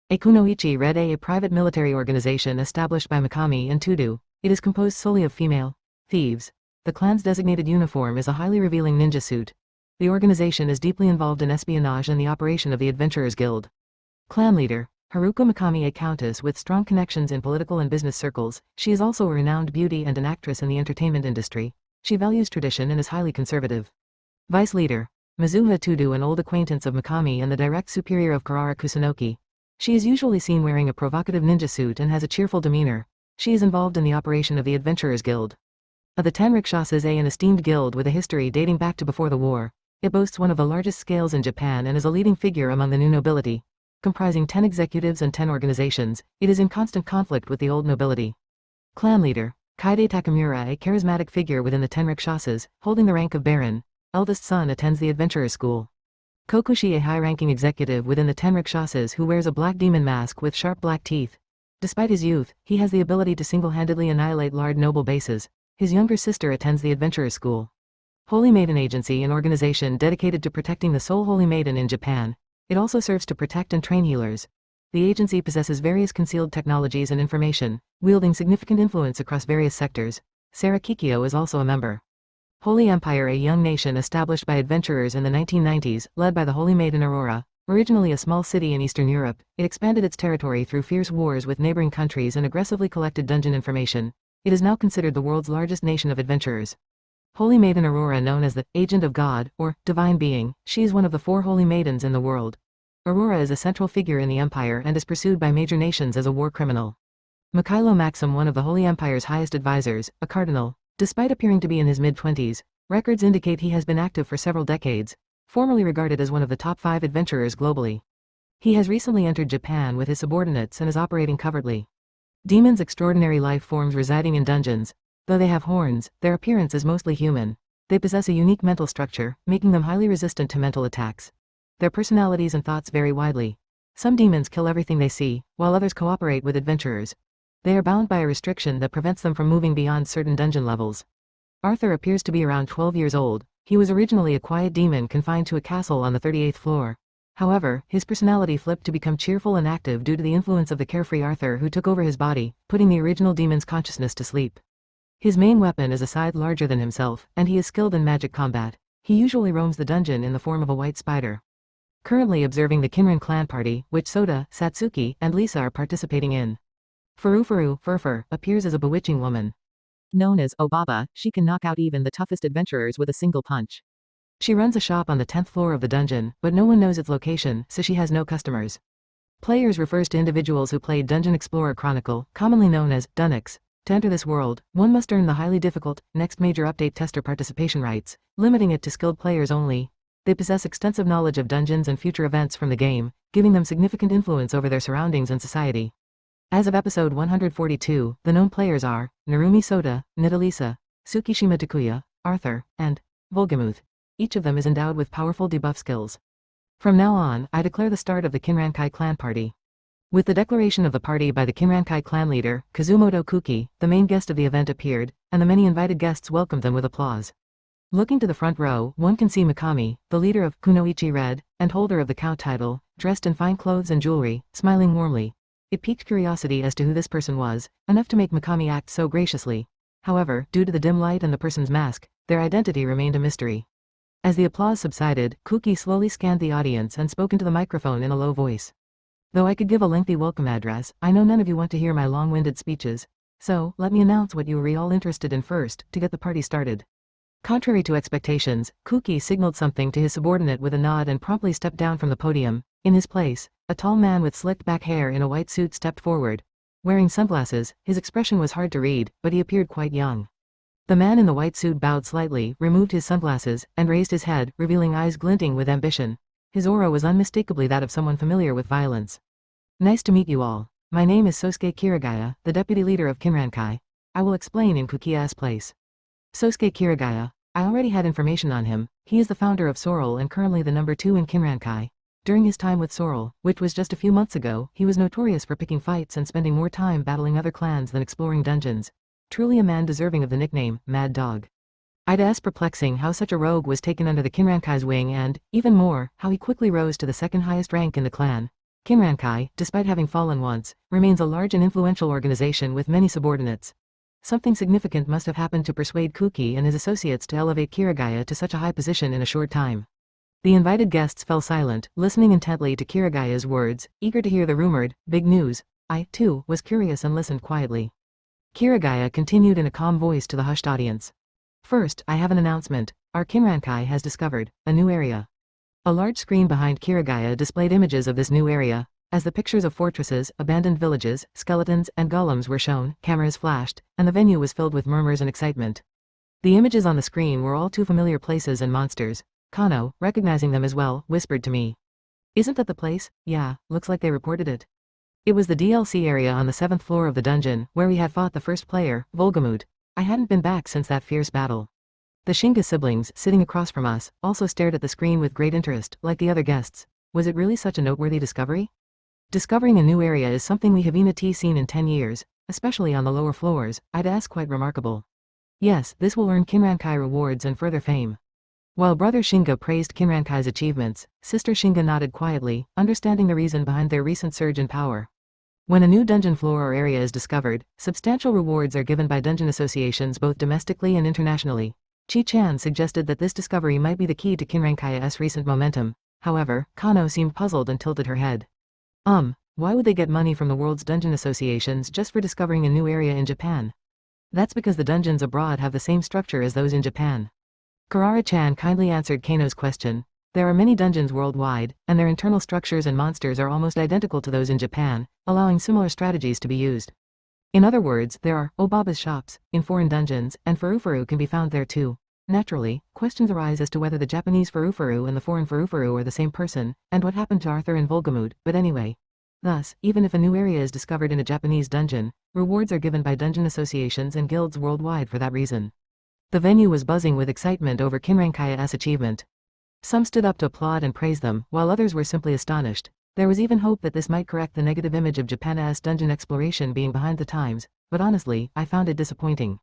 A Kunoichi Red, a private military organization established by Mikami and Tudu. It is composed solely of female thieves. The clan's designated uniform is a highly revealing ninja suit. The organization is deeply involved in espionage and the operation of the Adventurers Guild. Clan leader, Haruko Mikami, a countess with strong connections in political and business circles. She is also a renowned beauty and an actress in the entertainment industry. She values tradition and is highly conservative. Vice leader, Mizuha Tudu, an old acquaintance of Mikami and the direct superior of Karara Kusunoki. She is usually seen wearing a provocative ninja suit and has a cheerful demeanor. She is involved in the operation of the Adventurers Guild. The Tenrikshas, an esteemed guild with a history dating back to before the war. It boasts one of the largest scales in Japan and is a leading figure among the new nobility. Comprising 10 executives and 10 organizations, it is in constant conflict with the old nobility. Clan leader, Kaide Takamura, a charismatic figure within the Tenrikshas, holding the rank of Baron. Eldest son, attends the Adventurers School. Kokushi, a high-ranking executive within the Tenrikshas who wears a black demon mask with sharp black teeth. Despite his youth, he has the ability to single-handedly annihilate large noble bases. His younger sister attends the Adventurers School. Holy Maiden Agency, an organization dedicated to protecting the sole Holy Maiden in Japan. It also serves to protect and train healers. The agency possesses various concealed technologies and information, wielding significant influence across various sectors. Sarah Kikyo is also a member. Holy Empire, a young nation established by adventurers in the 1990s, led by the Holy Maiden Aurora. Originally a small city in Eastern Europe, it expanded its territory through fierce wars with neighboring countries and aggressively collected dungeon information. It is now considered the world's largest nation of adventurers. Holy Maiden Aurora, known as the Agent of God, or Divine Being, she is one of the 4 Holy Maidens in the world. Aurora is a central figure in the Empire and is pursued by major nations as a war criminal. Mikhailo Maxim, one of the Holy Empire's highest advisors, a cardinal. Despite appearing to be in his mid-20s, records indicate he has been active for several decades. Formerly regarded as one of the top 5 adventurers globally. He has recently entered Japan with his subordinates and is operating covertly. Demons, extraordinary life forms residing in dungeons. Though they have horns, their appearance is mostly human. They possess a unique mental structure, making them highly resistant to mental attacks. Their personalities and thoughts vary widely. Some demons kill everything they see, while others cooperate with adventurers. They are bound by a restriction that prevents them from moving beyond certain dungeon levels. Arthur appears to be around 12 years old. He was originally a quiet demon confined to a castle on the 38th floor. However, his personality flipped to become cheerful and active due to the influence of the carefree Arthur who took over his body, putting the original demon's consciousness to sleep. His main weapon is a scythe larger than himself, and he is skilled in magic combat. He usually roams the dungeon in the form of a white spider. Currently observing the Kinran clan party, which Sota, Satsuki, and Lisa are participating in. Furfur appears as a bewitching woman. Known as Obaba, she can knock out even the toughest adventurers with a single punch. She runs a shop on the 10th floor of the dungeon, but no one knows its location, so she has no customers. Players refers to individuals who played Dungeon Explorer Chronicle, commonly known as Dunix. To enter this world, one must earn the highly difficult, next major update tester participation rights, limiting it to skilled players only. They possess extensive knowledge of dungeons and future events from the game, giving them significant influence over their surroundings and society. As of episode 142, the known players are Narumi Sota, Nidalisa, Tsukishima Takuya, Arthur, and Volgamuth. Each of them is endowed with powerful debuff skills. From now on, I declare the start of the Kinrankai clan party. With the declaration of the party by the Kinrankai clan leader, Kazumoto Kuki, the main guest of the event appeared, and the many invited guests welcomed them with applause. Looking to the front row, one can see Mikami, the leader of Kunoichi Red, and holder of the cow title, dressed in fine clothes and jewelry, smiling warmly. It piqued curiosity as to who this person was, enough to make Mikami act so graciously. However, due to the dim light and the person's mask, their identity remained a mystery. As the applause subsided, Kuki slowly scanned the audience and spoke into the microphone in a low voice. Though I could give a lengthy welcome address, I know none of you want to hear my long-winded speeches. So, let me announce what you are all interested in first, to get the party started. Contrary to expectations, Kuki signaled something to his subordinate with a nod and promptly stepped down from the podium. In his place, a tall man with slicked back hair in a white suit stepped forward. Wearing sunglasses, his expression was hard to read, but he appeared quite young. The man in the white suit bowed slightly, removed his sunglasses, and raised his head, revealing eyes glinting with ambition. His aura was unmistakably that of someone familiar with violence. Nice to meet you all. My name is Sosuke Kirigaya, the deputy leader of Kinrankai. I will explain in Kukiya's place. Sosuke Kirigaya. I already had information on him. He is the founder of Sorrel and currently the number 2 in Kinrankai. During his time with Sorrel, which was just a few months ago, he was notorious for picking fights and spending more time battling other clans than exploring dungeons. Truly a man deserving of the nickname, Mad Dog. I'd ask perplexing how such a rogue was taken under the Kinrankai's wing and, even more, how he quickly rose to the second highest rank in the clan. Kinrankai, despite having fallen once, remains a large and influential organization with many subordinates. Something significant must have happened to persuade Kuki and his associates to elevate Kirigaya to such a high position in a short time. The invited guests fell silent, listening intently to Kirigaya's words, eager to hear the rumored, big news. I, too, was curious and listened quietly. Kirigaya continued in a calm voice to the hushed audience. First, I have an announcement. Our Kinrankai has discovered a new area. A large screen behind Kirigaya displayed images of this new area. As the pictures of fortresses, abandoned villages, skeletons, and golems were shown, cameras flashed, and the venue was filled with murmurs and excitement. The images on the screen were all too familiar places and monsters. Kano, recognizing them as well, whispered to me. Isn't that the place? Yeah, looks like they reported it. It was the DLC area on the 7th floor of the dungeon, where we had fought the first player, Volgamut. I hadn't been back since that fierce battle. The Shinga siblings, sitting across from us, also stared at the screen with great interest, like the other guests. Was it really such a noteworthy discovery? Discovering a new area is something we haven't seen in 10 years, especially on the lower floors. I'd ask quite remarkable. Yes, this will earn Kinrankai rewards and further fame. While brother Shinga praised Kinrankai's achievements, sister Shinga nodded quietly, understanding the reason behind their recent surge in power. When a new dungeon floor or area is discovered, substantial rewards are given by dungeon associations both domestically and internationally. Chi-chan suggested that this discovery might be the key to Kinrankai's recent momentum. However, Kano seemed puzzled and tilted her head. Why would they get money from the world's dungeon associations just for discovering a new area in Japan? That's because the dungeons abroad have the same structure as those in Japan. Karara-chan kindly answered Kano's question. There are many dungeons worldwide, and their internal structures and monsters are almost identical to those in Japan, allowing similar strategies to be used. In other words, there are Obaba's shops in foreign dungeons, and Furufuru can be found there too. Naturally, questions arise as to whether the Japanese Furufuru and the foreign Furufuru are the same person, and what happened to Arthur and Volgamut, but anyway. Thus, even if a new area is discovered in a Japanese dungeon, rewards are given by dungeon associations and guilds worldwide for that reason. The venue was buzzing with excitement over Kinrankai's achievement. Some stood up to applaud and praise them, while others were simply astonished. There was even hope that this might correct the negative image of Japan's dungeon exploration being behind the times, but honestly, I found it disappointing.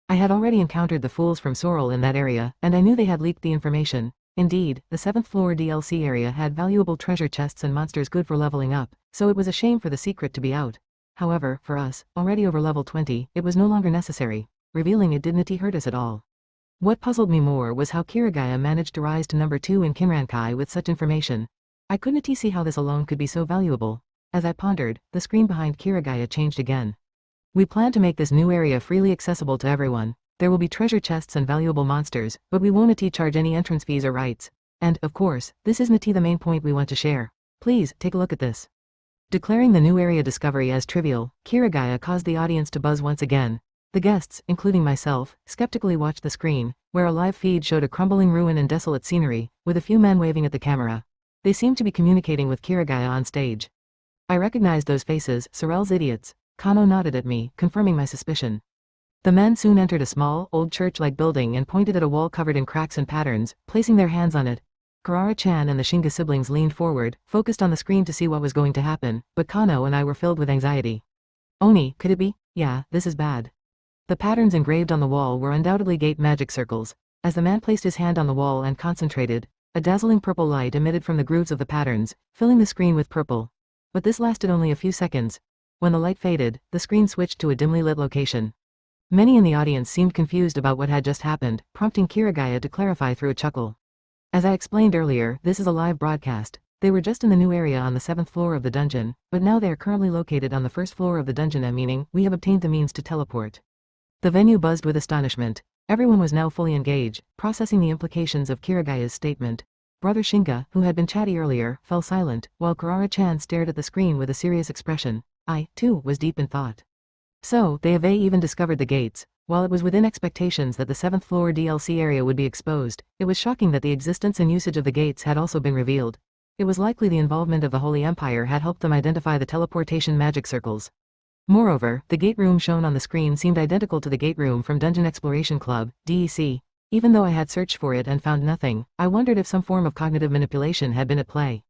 I had already encountered the fools from Sorrel in that area, and I knew they had leaked the information. Indeed, the 7th floor DLC area had valuable treasure chests and monsters good for leveling up, so it was a shame for the secret to be out. However, for us, already over level 20, it was no longer necessary. Revealing it didn't hurt us at all. What puzzled me more was how Kirigaya managed to rise to number 2 in Kinrankai with such information. I couldn't see how this alone could be so valuable. As I pondered, the screen behind Kirigaya changed again. We plan to make this new area freely accessible to everyone. There will be treasure chests and valuable monsters, but we won't charge any entrance fees or rights. And, of course, this isn't the main point we want to share. Please, take a look at this. Declaring the new area discovery as trivial, Kirigaya caused the audience to buzz once again. The guests, including myself, skeptically watched the screen, where a live feed showed a crumbling ruin and desolate scenery, with a few men waving at the camera. They seemed to be communicating with Kirigaya on stage. I recognized those faces, Sorel's idiots. Kano nodded at me, confirming my suspicion. The men soon entered a small, old church-like building and pointed at a wall covered in cracks and patterns, placing their hands on it. Kurara-chan and the Shinga siblings leaned forward, focused on the screen to see what was going to happen, but Kano and I were filled with anxiety. Oni, could it be? Yeah, this is bad. The patterns engraved on the wall were undoubtedly gate magic circles. As the man placed his hand on the wall and concentrated, a dazzling purple light emitted from the grooves of the patterns, filling the screen with purple. But this lasted only a few seconds. When the light faded, the screen switched to a dimly lit location. Many in the audience seemed confused about what had just happened, prompting Kirigaya to clarify through a chuckle. As I explained earlier, this is a live broadcast. They were just in the new area on the 7th floor of the dungeon, but now they are currently located on the 1st floor of the dungeon, meaning we have obtained the means to teleport. The venue buzzed with astonishment. Everyone was now fully engaged, processing the implications of Kirigaya's statement. Brother Shinga, who had been chatty earlier, fell silent, while Kurara-chan stared at the screen with a serious expression. I, too, was deep in thought. So, they have even discovered the gates. While it was within expectations that the 7th floor DLC area would be exposed, it was shocking that the existence and usage of the gates had also been revealed. It was likely the involvement of the Holy Empire had helped them identify the teleportation magic circles. Moreover, the gate room shown on the screen seemed identical to the gate room from Dungeon Exploration Club, DEC. Even though I had searched for it and found nothing, I wondered if some form of cognitive manipulation had been at play.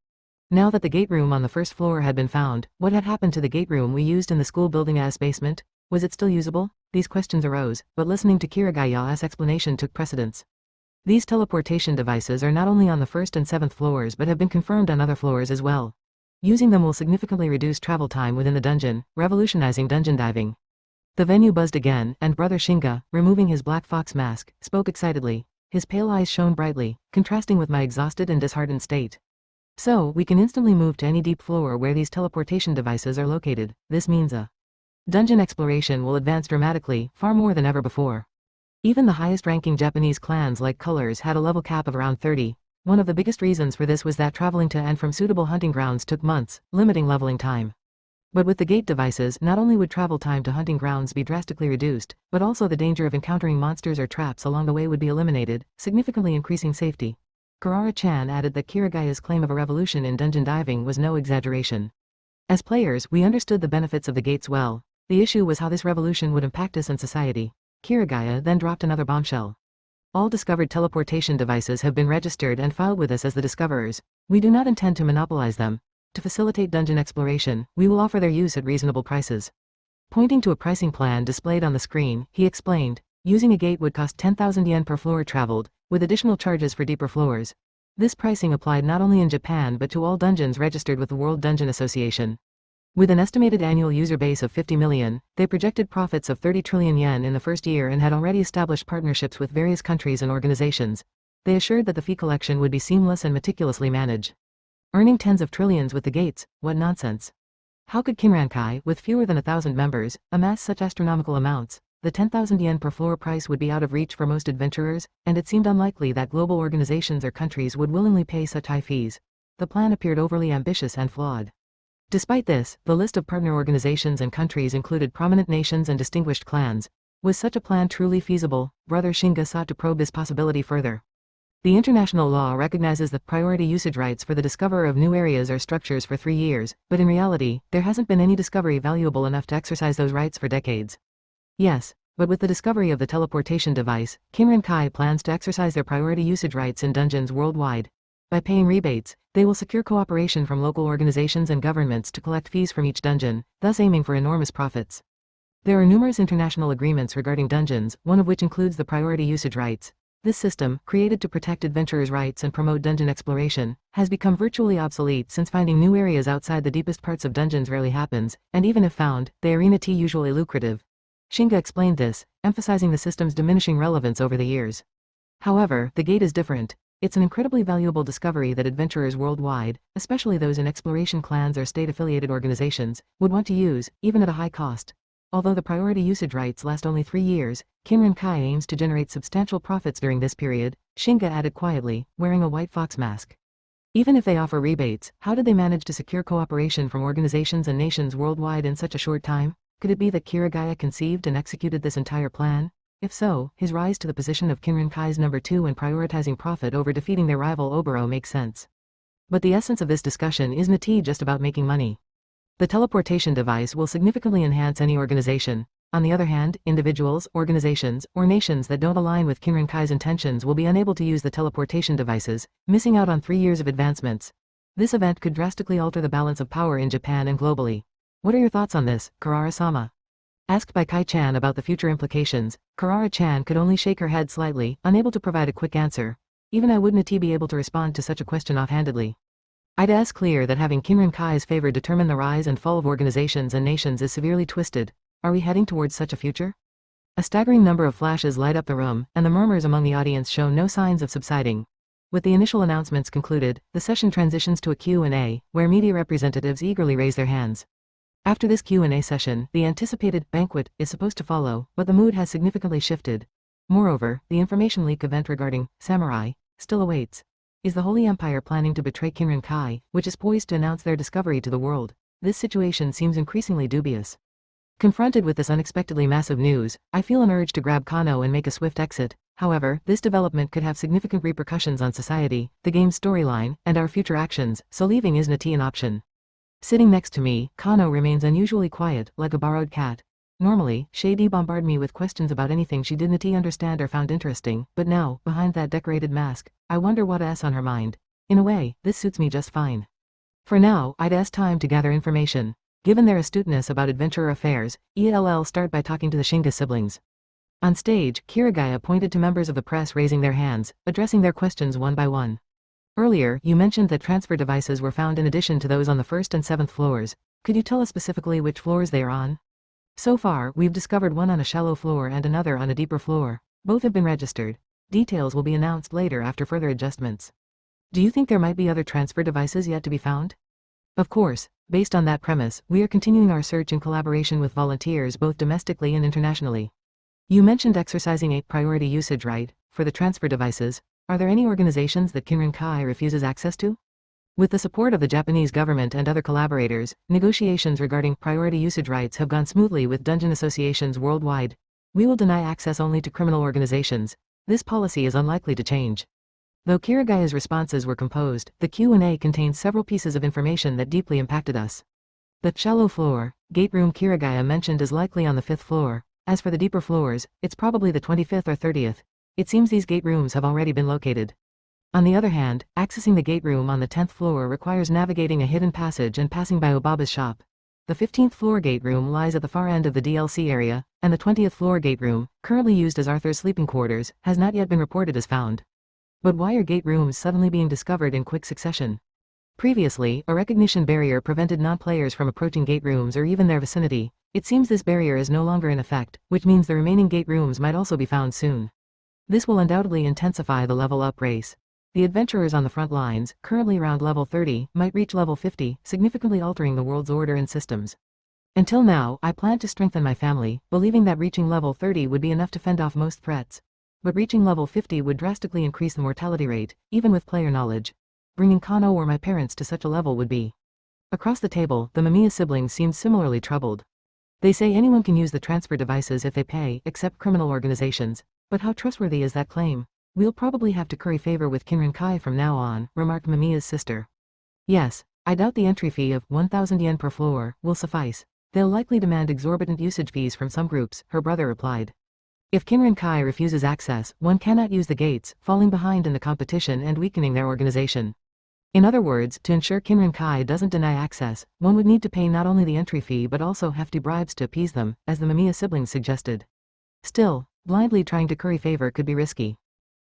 Now that the gate room on the 1st floor had been found, what had happened to the gate room we used in the school building as basement? Was it still usable? These questions arose, but listening to Kirigaya's explanation took precedence. These teleportation devices are not only on the 1st and 7th floors but have been confirmed on other floors as well. Using them will significantly reduce travel time within the dungeon, revolutionizing dungeon diving. The venue buzzed again, and Brother Shinga, removing his black fox mask, spoke excitedly. His pale eyes shone brightly, contrasting with my exhausted and disheartened state. So, we can instantly move to any deep floor where these teleportation devices are located. This means dungeon exploration will advance dramatically, far more than ever before. Even the highest-ranking Japanese clans like Colors had a level cap of around 30. One of the biggest reasons for this was that traveling to and from suitable hunting grounds took months, limiting leveling time. But with the gate devices, not only would travel time to hunting grounds be drastically reduced, but also the danger of encountering monsters or traps along the way would be eliminated, significantly increasing safety. Kurara-chan added that Kirigaya's claim of a revolution in dungeon diving was no exaggeration. As players, we understood the benefits of the gates well. The issue was how this revolution would impact us and society. Kirigaya then dropped another bombshell. All discovered teleportation devices have been registered and filed with us as the discoverers. We do not intend to monopolize them. To facilitate dungeon exploration, we will offer their use at reasonable prices. Pointing to a pricing plan displayed on the screen, he explained, using a gate would cost 10,000 yen per floor traveled, with additional charges for deeper floors. This pricing applied not only in Japan but to all dungeons registered with the World Dungeon Association. With an estimated annual user base of 50 million, they projected profits of 30 trillion yen in the first year and had already established partnerships with various countries and organizations. They assured that the fee collection would be seamless and meticulously managed. Earning tens of trillions with the gates, what nonsense. How could Kinrankai, with fewer than 1,000 members, amass such astronomical amounts? The 10,000 yen per floor price would be out of reach for most adventurers, and it seemed unlikely that global organizations or countries would willingly pay such high fees. The plan appeared overly ambitious and flawed. Despite this, the list of partner organizations and countries included prominent nations and distinguished clans. Was such a plan truly feasible? Brother Shinga sought to probe this possibility further. The international law recognizes the priority usage rights for the discoverer of new areas or structures for 3 years, but in reality, there hasn't been any discovery valuable enough to exercise those rights for decades. Yes, but with the discovery of the teleportation device, Kinrankai plans to exercise their priority usage rights in dungeons worldwide. By paying rebates, they will secure cooperation from local organizations and governments to collect fees from each dungeon, thus aiming for enormous profits. There are numerous international agreements regarding dungeons, one of which includes the priority usage rights. This system, created to protect adventurers' rights and promote dungeon exploration, has become virtually obsolete since finding new areas outside the deepest parts of dungeons rarely happens, and even if found, they are not usually lucrative. Shinga explained this, emphasizing the system's diminishing relevance over the years. However, the gate is different. It's an incredibly valuable discovery that adventurers worldwide, especially those in exploration clans or state-affiliated organizations, would want to use, even at a high cost. Although the priority usage rights last only 3 years, Kinran Kai aims to generate substantial profits during this period, Shinga added quietly, wearing a white fox mask. Even if they offer rebates, how did they manage to secure cooperation from organizations and nations worldwide in such a short time? Could it be that Kirigaya conceived and executed this entire plan? If so, his rise to the position of Kinran Kai's number 2 and prioritizing profit over defeating their rival Oboro makes sense. But the essence of this discussion isn't just about making money. The teleportation device will significantly enhance any organization. On the other hand, individuals, organizations, or nations that don't align with Kinran Kai's intentions will be unable to use the teleportation devices, missing out on 3 years of advancements. This event could drastically alter the balance of power in Japan and globally. What are your thoughts on this, Karara-sama? Asked by Kai-chan about the future implications, Karara-chan could only shake her head slightly, unable to provide a quick answer. Even I wouldn't be able to respond to such a question offhandedly. It's clear that having Kinran Kai's favor determine the rise and fall of organizations and nations is severely twisted. Are we heading towards such a future? A staggering number of flashes light up the room, and the murmurs among the audience show no signs of subsiding. With the initial announcements concluded, the session transitions to a Q&A, where media representatives eagerly raise their hands. After this Q&A session, the anticipated banquet is supposed to follow, but the mood has significantly shifted. Moreover, the information leak event regarding samurai still awaits. Is the Holy Empire planning to betray Kinran Kai, which is poised to announce their discovery to the world? This situation seems increasingly dubious. Confronted with this unexpectedly massive news, I feel an urge to grab Kano and make a swift exit. However, this development could have significant repercussions on society, the game's storyline, and our future actions, so leaving isn't an option. Sitting next to me, Kano remains unusually quiet, like a borrowed cat. Normally, she'd bombard me with questions about anything she didn't understand or found interesting, but now, behind that decorated mask, I wonder what's on her mind. In a way, this suits me just fine. For now, I'd time to gather information. Given their astuteness about adventurer affairs, ELL start by talking to the Shinga siblings. On stage, Kirigaya pointed to members of the press raising their hands, addressing their questions one by one. Earlier, you mentioned that transfer devices were found in addition to those on the 1st and 7th floors. Could you tell us specifically which floors they are on? So far, we've discovered one on a shallow floor and another on a deeper floor. Both have been registered. Details will be announced later after further adjustments. Do you think there might be other transfer devices yet to be found? Of course, based on that premise, we are continuing our search in collaboration with volunteers both domestically and internationally. You mentioned exercising a priority usage right for the transfer devices. Are there any organizations that Kinran Kai refuses access to? With the support of the Japanese government and other collaborators, negotiations regarding priority usage rights have gone smoothly with dungeon associations worldwide. We will deny access only to criminal organizations. This policy is unlikely to change. Though Kirigaya's responses were composed, the Q&A contained several pieces of information that deeply impacted us. The shallow floor, gate room Kirigaya mentioned is likely on the 5th floor. As for the deeper floors, it's probably the 25th or 30th. It seems these gate rooms have already been located. On the other hand, accessing the gate room on the 10th floor requires navigating a hidden passage and passing by Obaba's shop. The 15th floor gate room lies at the far end of the DLC area, and the 20th floor gate room, currently used as Arthur's sleeping quarters, has not yet been reported as found. But why are gate rooms suddenly being discovered in quick succession? Previously, a recognition barrier prevented non-players from approaching gate rooms or even their vicinity. It seems this barrier is no longer in effect, which means the remaining gate rooms might also be found soon. This will undoubtedly intensify the level-up race. The adventurers on the front lines, currently around level 30, might reach level 50, significantly altering the world's order and systems. Until now, I planned to strengthen my family, believing that reaching level 30 would be enough to fend off most threats. But reaching level 50 would drastically increase the mortality rate, even with player knowledge. Bringing Kano or my parents to such a level would be. Across the table, the Mamiya siblings seemed similarly troubled. They say anyone can use the transfer devices if they pay, except criminal organizations. But how trustworthy is that claim? We'll probably have to curry favor with Kinran Kai from now on, remarked Mamiya's sister. Yes, I doubt the entry fee of 1,000 yen per floor will suffice. They'll likely demand exorbitant usage fees from some groups, her brother replied. If Kinran Kai refuses access, one cannot use the gates, falling behind in the competition and weakening their organization. In other words, to ensure Kinran Kai doesn't deny access, one would need to pay not only the entry fee but also hefty bribes to appease them, as the Mamiya siblings suggested. Still, blindly trying to curry favor could be risky.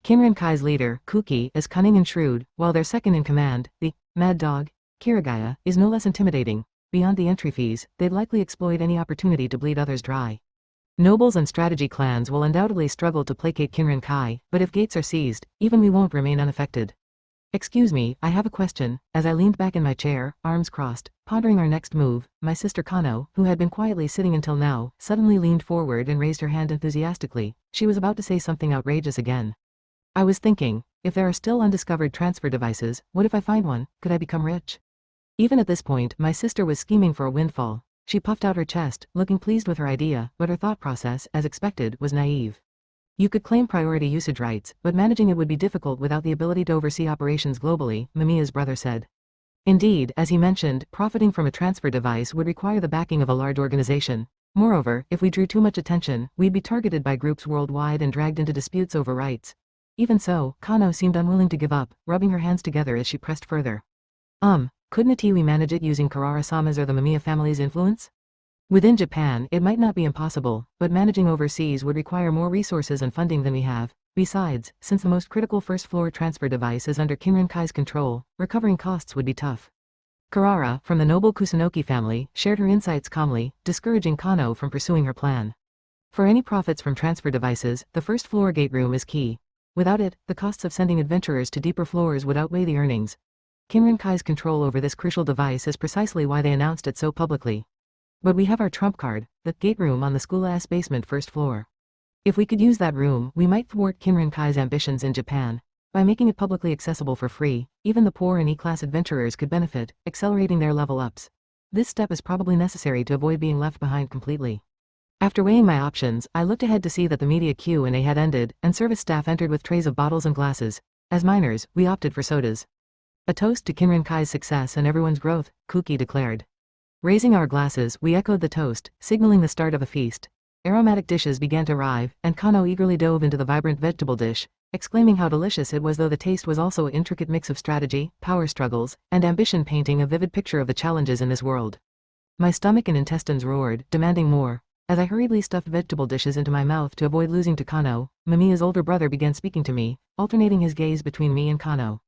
Kinran Kai's leader, Kuki, is cunning and shrewd, while their second-in-command, the mad dog, Kirigaya, is no less intimidating. Beyond the entry fees, they'd likely exploit any opportunity to bleed others dry. Nobles and strategy clans will undoubtedly struggle to placate Kinran Kai, but if gates are seized, even we won't remain unaffected. Excuse me, I have a question. As I leaned back in my chair, arms crossed, pondering our next move, my sister Kano, who had been quietly sitting until now, suddenly leaned forward and raised her hand enthusiastically. She was about to say something outrageous again. I was thinking, if there are still undiscovered transfer devices, what if I find one? Could I become rich? Even at this point, my sister was scheming for a windfall. She puffed out her chest, looking pleased with her idea, but her thought process, as expected, was naive. You could claim priority usage rights, but managing it would be difficult without the ability to oversee operations globally, Mamiya's brother said. Indeed, as he mentioned, profiting from a transfer device would require the backing of a large organization. Moreover, if we drew too much attention, we'd be targeted by groups worldwide and dragged into disputes over rights. Even so, Kano seemed unwilling to give up, rubbing her hands together as she pressed further. Couldn't we manage it using Karara-sama's or the Mamiya family's influence? Within Japan, it might not be impossible, but managing overseas would require more resources and funding than we have. Besides, since the most critical first-floor transfer device is under Kinran Kai's control, recovering costs would be tough. Karara, from the noble Kusunoki family, shared her insights calmly, discouraging Kano from pursuing her plan. For any profits from transfer devices, the first-floor gate room is key. Without it, the costs of sending adventurers to deeper floors would outweigh the earnings. Kinran Kai's control over this crucial device is precisely why they announced it so publicly. But we have our trump card, the gate room on the school's basement first floor. If we could use that room, we might thwart Kinran Kai's ambitions in Japan. By making it publicly accessible for free, even the poor and E-class adventurers could benefit, accelerating their level ups. This step is probably necessary to avoid being left behind completely. After weighing my options, I looked ahead to see that the media Q&A had ended, and service staff entered with trays of bottles and glasses. As minors, we opted for sodas. A toast to Kinran Kai's success and everyone's growth, Kuki declared. Raising our glasses, we echoed the toast, signaling the start of a feast. Aromatic dishes began to arrive, and Kano eagerly dove into the vibrant vegetable dish, exclaiming how delicious it was, though the taste was also an intricate mix of strategy, power struggles, and ambition, painting a vivid picture of the challenges in this world. My stomach and intestines roared, demanding more. As I hurriedly stuffed vegetable dishes into my mouth to avoid losing to Kano, Mamiya's older brother began speaking to me, alternating his gaze between me and Kano.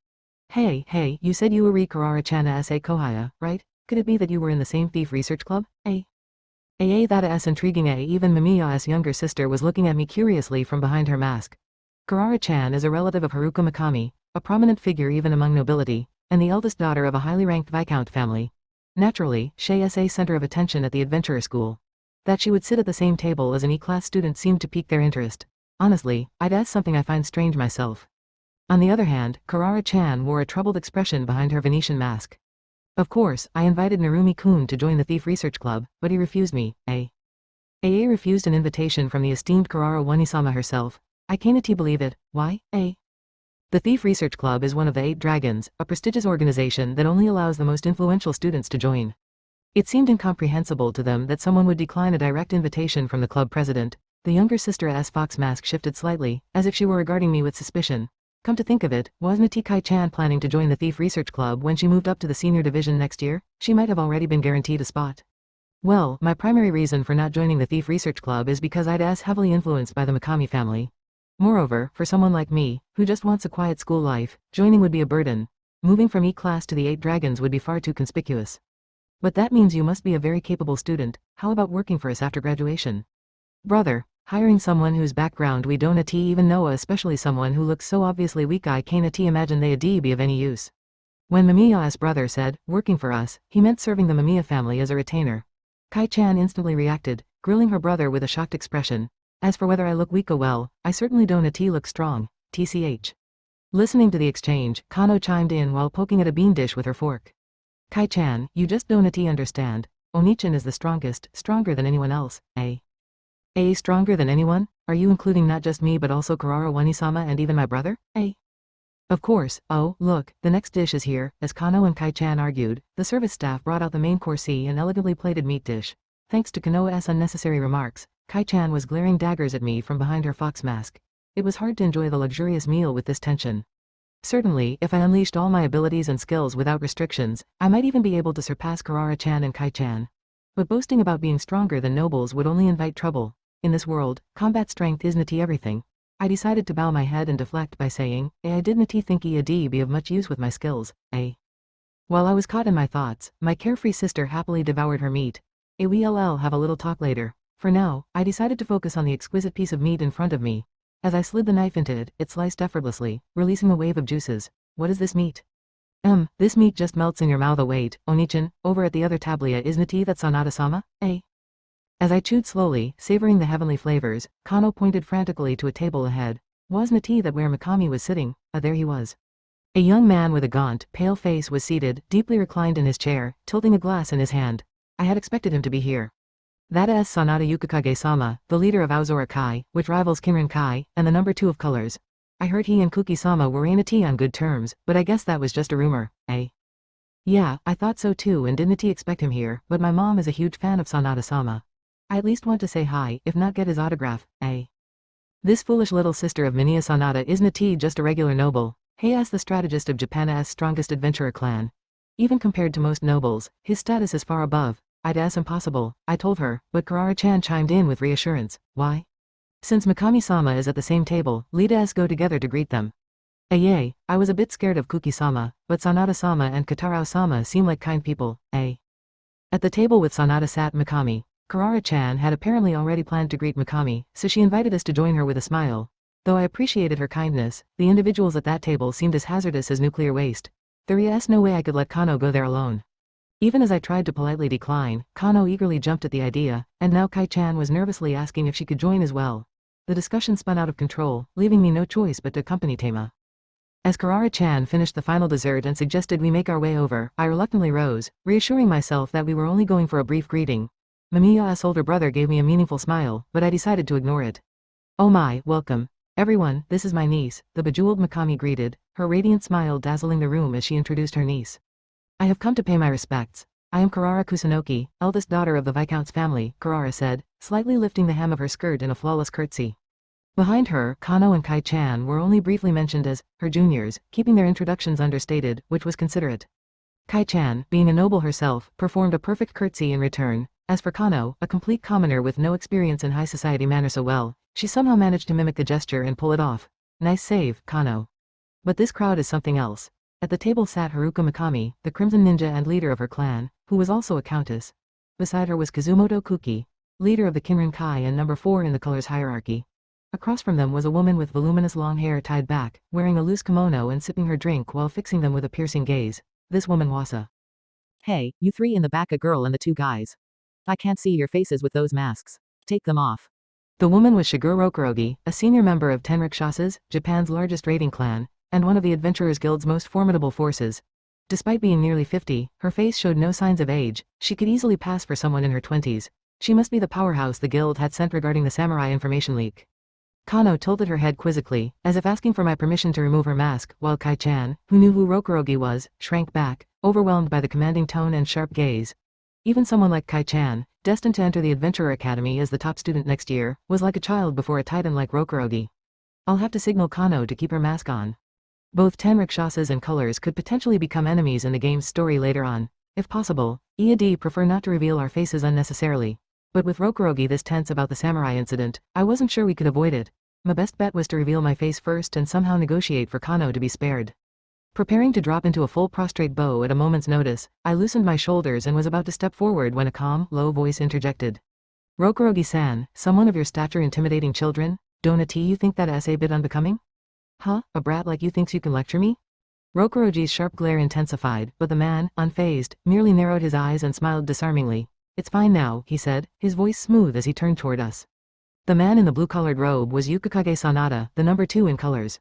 Hey, you said you were Karara-chana sa Kohaya, right? Could it be that you were in the same thief research club? That's intriguing. Even Mamiya's younger sister was looking at me curiously from behind her mask. Karara-chan is a relative of Haruka Mikami, a prominent figure even among nobility, and the eldest daughter of a highly ranked viscount family. Naturally, she is a center of attention at the adventurer school. That she would sit at the same table as an E-class student seemed to pique their interest. Honestly, I'd ask something I find strange myself. On the other hand, Karara-chan wore a troubled expression behind her Venetian mask. Of course, I invited Narumi-kun to join the Thief Research Club, but he refused me. Refused an invitation from the esteemed Karara Wanisama herself. I can't believe it. Why? The Thief Research Club is one of the 8 Dragons, a prestigious organization that only allows the most influential students to join. It seemed incomprehensible to them that someone would decline a direct invitation from the club president. The younger sister's fox mask shifted slightly, as if she were regarding me with suspicion. Come to think of it, wasn't Kai-chan planning to join the Thief Research Club when she moved up to the senior division next year? She might have already been guaranteed a spot. Well, my primary reason for not joining the Thief Research Club is because I'd heavily influenced by the Mikami family. Moreover, for someone like me, who just wants a quiet school life, joining would be a burden. Moving from E-class to the 8 Dragons would be far too conspicuous. But that means you must be a very capable student. How about working for us after graduation? Brother, hiring someone whose background we don't even know, especially someone who looks so obviously weak, I can't imagine they'd be of any use. When Mamiya's brother said, working for us, he meant serving the Mamiya family as a retainer. Kai-chan instantly reacted, grilling her brother with a shocked expression. As for whether I look weak, well, I certainly don't look strong, tch. Listening to the exchange, Kano chimed in while poking at a bean dish with her fork. Kai-chan, you just don't understand. Onichan is the strongest, stronger than anyone else, stronger than anyone? Are you including not just me but also Karara Wanisama and even my brother? Of course. Oh, look, the next dish is here. As Kano and Kai-chan argued, the service staff brought out the main course, an elegantly plated meat dish. Thanks to Kanoa's unnecessary remarks, Kai-chan was glaring daggers at me from behind her fox mask. It was hard to enjoy the luxurious meal with this tension. Certainly, if I unleashed all my abilities and skills without restrictions, I might even be able to surpass Karara-chan and Kai-chan. But boasting about being stronger than nobles would only invite trouble. In this world, combat strength isn't everything. I decided to bow my head and deflect by saying, I didn't think I'd be of much use with my skills, While I was caught in my thoughts, my carefree sister happily devoured her meat. We'll have a little talk later. For now, I decided to focus on the exquisite piece of meat in front of me. As I slid the knife into it, it sliced effortlessly, releasing a wave of juices. What is this meat? This meat just melts in your mouth. Oh wait, Onichan, over at the other tablia isn't it that Sanada-sama, As I chewed slowly, savoring the heavenly flavors, Kano pointed frantically to a table ahead. Wasn't it that where Mikami was sitting? There he was. A young man with a gaunt, pale face was seated, deeply reclined in his chair, tilting a glass in his hand. I had expected him to be here. That is Sanada Yukikage-sama, the leader of Aozora Kai, which rivals Kinrin Kai, and the number 2 of colors. I heard he and Kuki-sama were ain't on good terms, but I guess that was just a rumor, Yeah, I thought so too and didn't expect him here, but my mom is a huge fan of Sanada-sama. I at least want to say hi, if not get his autograph, This foolish little sister of Minya Sanada isn't just a regular noble. He is the strategist of Japan's strongest adventurer clan. Even compared to most nobles, his status is far above. It's impossible, I told her, but Karara-chan chimed in with reassurance. Why? Since Mikami-sama is at the same table, let us go together to greet them. I was a bit scared of Kuki-sama, but Sanada-sama and Katarao-sama seem like kind people, At the table with Sanada sat Mikami. Karara-chan had apparently already planned to greet Mikami, so she invited us to join her with a smile. Though I appreciated her kindness, the individuals at that table seemed as hazardous as nuclear waste. There is no way I could let Kano go there alone. Even as I tried to politely decline, Kano eagerly jumped at the idea, and now Kai-chan was nervously asking if she could join as well. The discussion spun out of control, leaving me no choice but to accompany Tama. As Karara-chan finished the final dessert and suggested we make our way over, I reluctantly rose, reassuring myself that we were only going for a brief greeting. Mamiya's older brother gave me a meaningful smile, but I decided to ignore it. Oh my, welcome. Everyone, this is my niece, the bejeweled Mikami greeted, her radiant smile dazzling the room as she introduced her niece. I have come to pay my respects. I am Karara Kusunoki, eldest daughter of the Viscount's family, Karara said, slightly lifting the hem of her skirt in a flawless curtsy. Behind her, Kano and Kai-chan were only briefly mentioned as her juniors, keeping their introductions understated, which was considerate. Kai-chan, being a noble herself, performed a perfect curtsy in return. As for Kano, a complete commoner with no experience in high society manners so well, she somehow managed to mimic the gesture and pull it off. Nice save, Kano. But this crowd is something else. At the table sat Haruka Mikami, the Crimson Ninja and leader of her clan, who was also a countess. Beside her was Kazumoto Kuki, leader of the Kinrin Kai and number 4 in the colors hierarchy. Across from them was a woman with voluminous long hair tied back, wearing a loose kimono and sipping her drink while fixing them with a piercing gaze. This woman was a... Hey, you 3 in the back, a girl and the 2 guys. I can't see your faces with those masks. Take them off. The woman was Shigeru Rokurogi, a senior member of Tenrikshasas, Japan's largest raiding clan, and one of the Adventurers Guild's most formidable forces. Despite being nearly 50, her face showed no signs of age. She could easily pass for someone in her 20s. She must be the powerhouse the guild had sent regarding the samurai information leak. Kano tilted her head quizzically, as if asking for my permission to remove her mask, while Kai-chan, who knew who Rokurogi was, shrank back, overwhelmed by the commanding tone and sharp gaze. Even someone like Kai-chan, destined to enter the Adventurer Academy as the top student next year, was like a child before a titan like Rokurogi. I'll have to signal Kano to keep her mask on. Both Tenrikshasas and colors could potentially become enemies in the game's story later on. If possible, I'd prefer not to reveal our faces unnecessarily. But with Rokurogi this tense about the samurai incident, I wasn't sure we could avoid it. My best bet was to reveal my face first and somehow negotiate for Kano to be spared. Preparing to drop into a full prostrate bow at a moment's notice, I loosened my shoulders and was about to step forward when a calm, low voice interjected. Rokurogi-san, someone of your stature intimidating children? Don't you think that is a bit unbecoming? Huh, a brat like you thinks you can lecture me? Rokurogi's sharp glare intensified, but the man, unfazed, merely narrowed his eyes and smiled disarmingly. It's fine now, he said, his voice smooth as he turned toward us. The man in the blue-colored robe was Yukikage Sanada, the number 2 in colors.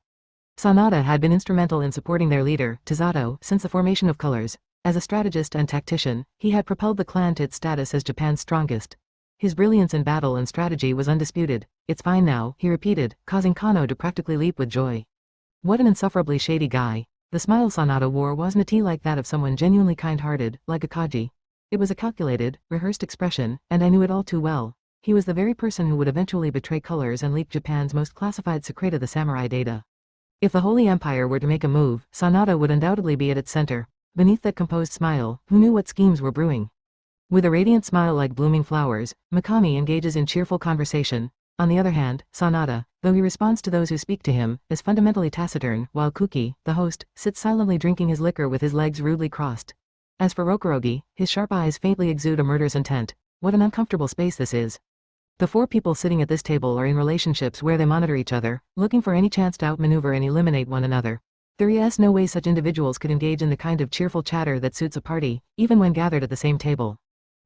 Sanada had been instrumental in supporting their leader, Tazato, since the formation of colors. As a strategist and tactician, he had propelled the clan to its status as Japan's strongest. His brilliance in battle and strategy was undisputed. It's fine now, he repeated, causing Kano to practically leap with joy. What an insufferably shady guy. The smile Sanada wore wasn't like that of someone genuinely kind-hearted, like a Kaji. It was a calculated, rehearsed expression, and I knew it all too well. He was the very person who would eventually betray colors and leak Japan's most classified secret, the samurai data. If the Holy Empire were to make a move, Sanada would undoubtedly be at its center. Beneath that composed smile, who knew what schemes were brewing? With a radiant smile like blooming flowers, Mikami engages in cheerful conversation. On the other hand, Sanada, though he responds to those who speak to him, is fundamentally taciturn, while Kuki, the host, sits silently drinking his liquor with his legs rudely crossed. As for Rokurogi, his sharp eyes faintly exude a murderous intent. What an uncomfortable space this is. The 4 people sitting at this table are in relationships where they monitor each other, looking for any chance to outmaneuver and eliminate one another. There is no way such individuals could engage in the kind of cheerful chatter that suits a party, even when gathered at the same table.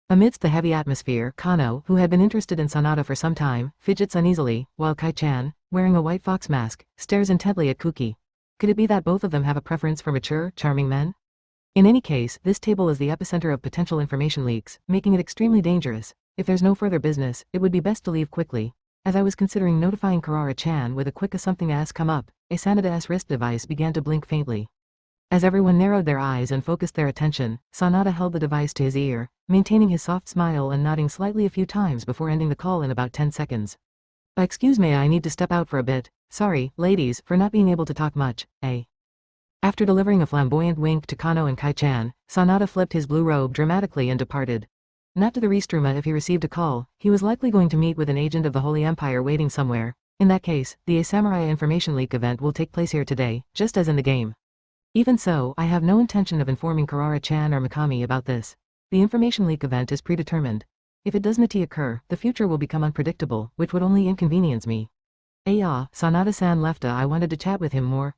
Amidst the heavy atmosphere, Kano, who had been interested in Sanada for some time, fidgets uneasily, while Kai-chan, wearing a white fox mask, stares intently at Kuki. Could it be that both of them have a preference for mature, charming men? In any case, this table is the epicenter of potential information leaks, making it extremely dangerous. If there's no further business, it would be best to leave quickly. As I was considering notifying Karara-chan with a quick something has come up, a Sanada's wrist device began to blink faintly. As everyone narrowed their eyes and focused their attention, Sanada held the device to his ear, maintaining his soft smile and nodding slightly a few times before ending the call in about 10 seconds. Excuse me, I need to step out for a bit. Sorry, ladies, for not being able to talk much, eh? After delivering a flamboyant wink to Kano and Kai-chan, Sanada flipped his blue robe dramatically and departed. Not to the Ristruma if he received a call, he was likely going to meet with an agent of the Holy Empire waiting somewhere. In that case, the A Samurai information leak event will take place here today, just as in the game. Even so, I have no intention of informing Karara-chan or Mikami about this. The information leak event is predetermined. If it does not occur, the future will become unpredictable, which would only inconvenience me. Sanada-san left. I wanted to chat with him more,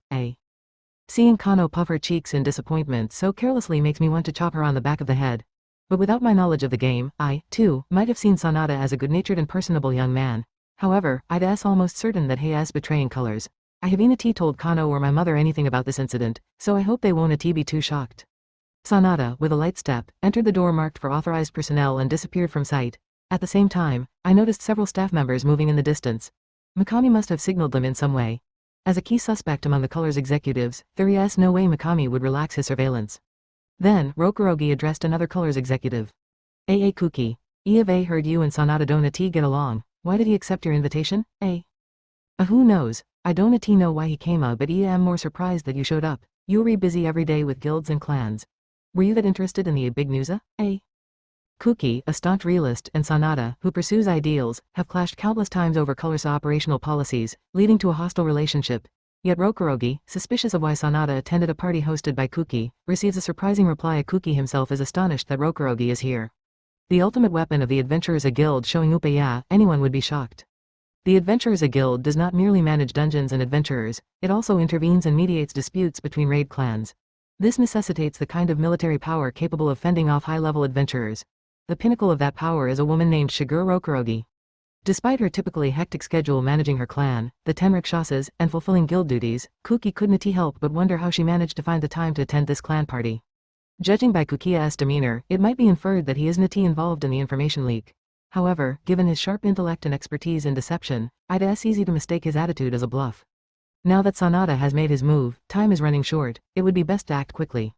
Seeing Kano puff her cheeks in disappointment so carelessly makes me want to chop her on the back of the head. But without my knowledge of the game, I, too, might have seen Sanada as a good-natured and personable young man. However, I'd almost certain that he is betraying colors. I haven't told Kano or my mother anything about this incident, so I hope they won't be too shocked. Sanada, with a light step, entered the door marked for authorized personnel and disappeared from sight. At the same time, I noticed several staff members moving in the distance. Mikami must have signaled them in some way. As a key suspect among the colors executives, there is no way Mikami would relax his surveillance. Then, Rokurogi addressed another colors executive. Kuki. I heard you and Sanada don't get along. Why did he accept your invitation, Who knows? I don't know why he came but I am more surprised that you showed up. You're busy every day with guilds and clans. Were you that interested in the big news, Kuki, a staunch realist, and Sanada, who pursues ideals, have clashed countless times over colors operational policies, leading to a hostile relationship. Yet Rokurogi, suspicious of why Sanada attended a party hosted by Kuki, receives a surprising reply. Kuki himself is astonished that Rokurogi is here. The ultimate weapon of the Adventurers Guild showing upaya, anyone would be shocked. The Adventurers Guild does not merely manage dungeons and adventurers, it also intervenes and mediates disputes between raid clans. This necessitates the kind of military power capable of fending off high-level adventurers. The pinnacle of that power is a woman named Shigeru Rokurogi. Despite her typically hectic schedule managing her clan, the 10 rikshasas, and fulfilling guild duties, Kuki couldn't help but wonder how she managed to find the time to attend this clan party. Judging by Kuki's demeanor, it might be inferred that he isn't involved in the information leak. However, given his sharp intellect and expertise in deception, it's easy to mistake his attitude as a bluff. Now that Sanada has made his move, time is running short, it would be best to act quickly.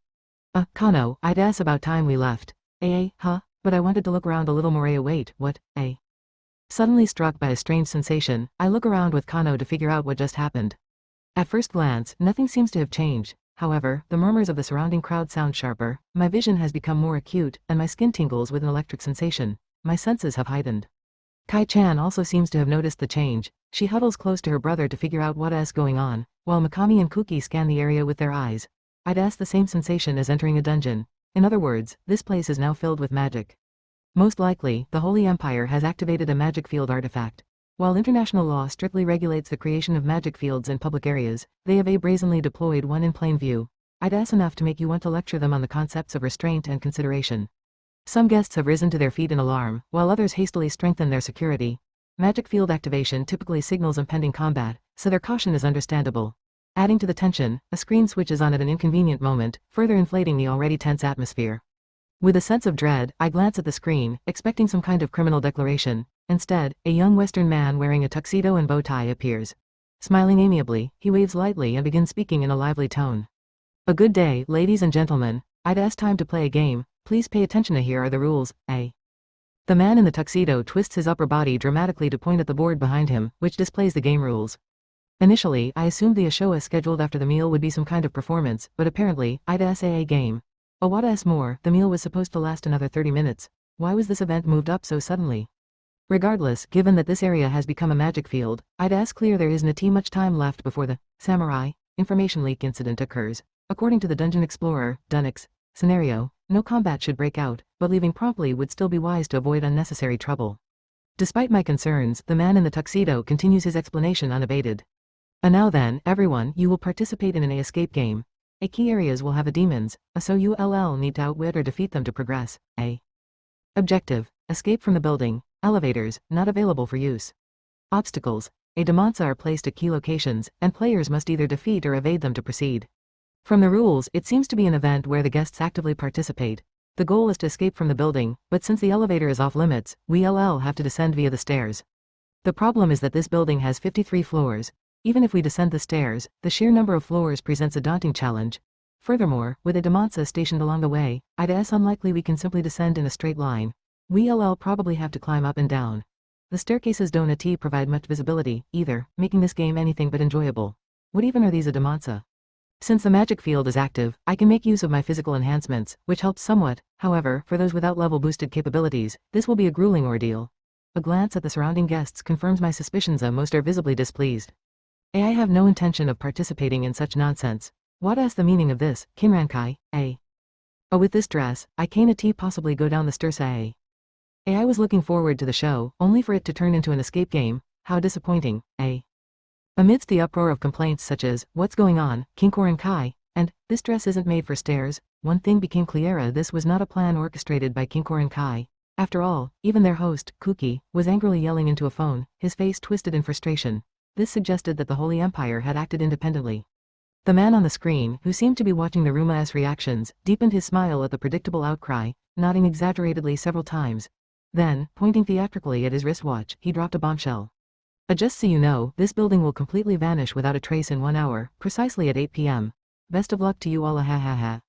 Kano, about time we left. But I wanted to look around a little more. Wait, what, Suddenly struck by a strange sensation, I look around with Kano to figure out what just happened. At first glance, nothing seems to have changed. However, the murmurs of the surrounding crowd sound sharper, my vision has become more acute, and my skin tingles with an electric sensation. My senses have heightened. Kai-chan also seems to have noticed the change. She huddles close to her brother to figure out what is going on, while Mikami and Kuki scan the area with their eyes. The same sensation as entering a dungeon. In other words, this place is now filled with magic. Most likely, the Holy Empire has activated a magic field artifact. While international law strictly regulates the creation of magic fields in public areas, they have brazenly deployed one in plain view. Enough to make you want to lecture them on the concepts of restraint and consideration. Some guests have risen to their feet in alarm, while others hastily strengthen their security. Magic field activation typically signals impending combat, so their caution is understandable. Adding to the tension, a screen switches on at an inconvenient moment, further inflating the already tense atmosphere. With a sense of dread, I glance at the screen, expecting some kind of criminal declaration. Instead, a young Western man wearing a tuxedo and bow tie appears. Smiling amiably, he waves lightly and begins speaking in a lively tone. A good day, ladies and gentlemen. Time to play a game. Please pay attention. Here are the rules, The man in the tuxedo twists his upper body dramatically to point at the board behind him, which displays the game rules. Initially, I assumed the show scheduled after the meal would be some kind of performance, but apparently, a game. More, the meal was supposed to last another 30 minutes. Why was this event moved up so suddenly? Regardless, given that this area has become a magic field, I'd ask clear there isn't much time left before the samurai information leak incident occurs. According to the Dungeon Explorer, Dunix, scenario, no combat should break out, but leaving promptly would still be wise to avoid unnecessary trouble. Despite my concerns, the man in the tuxedo continues his explanation unabated. And now then, everyone, you will participate in an escape game. Key areas will have demons, so you'll need to outwit or defeat them to progress. Objective: escape from the building. Elevators, not available for use. Obstacles: demonsa are placed at key locations, and players must either defeat or evade them to proceed. From the rules, it seems to be an event where the guests actively participate. The goal is to escape from the building, but since the elevator is off limits, we'll have to descend via the stairs. The problem is that this building has 53 floors. Even if we descend the stairs, the sheer number of floors presents a daunting challenge. Furthermore, with a demonsa stationed along the way, it's unlikely we can simply descend in a straight line. We'll probably have to climb up and down. The staircases don't provide much visibility, either, making this game anything but enjoyable. What even are these demonsa? Since the magic field is active, I can make use of my physical enhancements, which helps somewhat. However, for those without level-boosted capabilities, this will be a grueling ordeal. A glance at the surrounding guests confirms my suspicions. Most are visibly displeased. I have no intention of participating in such nonsense. What is the meaning of this, Kinrankai, Oh, with this dress, I can't possibly go down the stairs. I was looking forward to the show, only for it to turn into an escape game. How disappointing, Amidst the uproar of complaints such as, what's going on, Kinkoran Kai, and, this dress isn't made for stairs, one thing became clear: this was not a plan orchestrated by Kinkoran Kai. After all, even their host, Kuki, was angrily yelling into a phone, his face twisted in frustration. This suggested that the Holy Empire had acted independently. The man on the screen, who seemed to be watching the Ruma's reactions, deepened his smile at the predictable outcry, nodding exaggeratedly several times. Then, pointing theatrically at his wristwatch, he dropped a bombshell. Just so you know, this building will completely vanish without a trace in 1 hour, precisely at 8 p.m. Best of luck to you all, ha ha ha.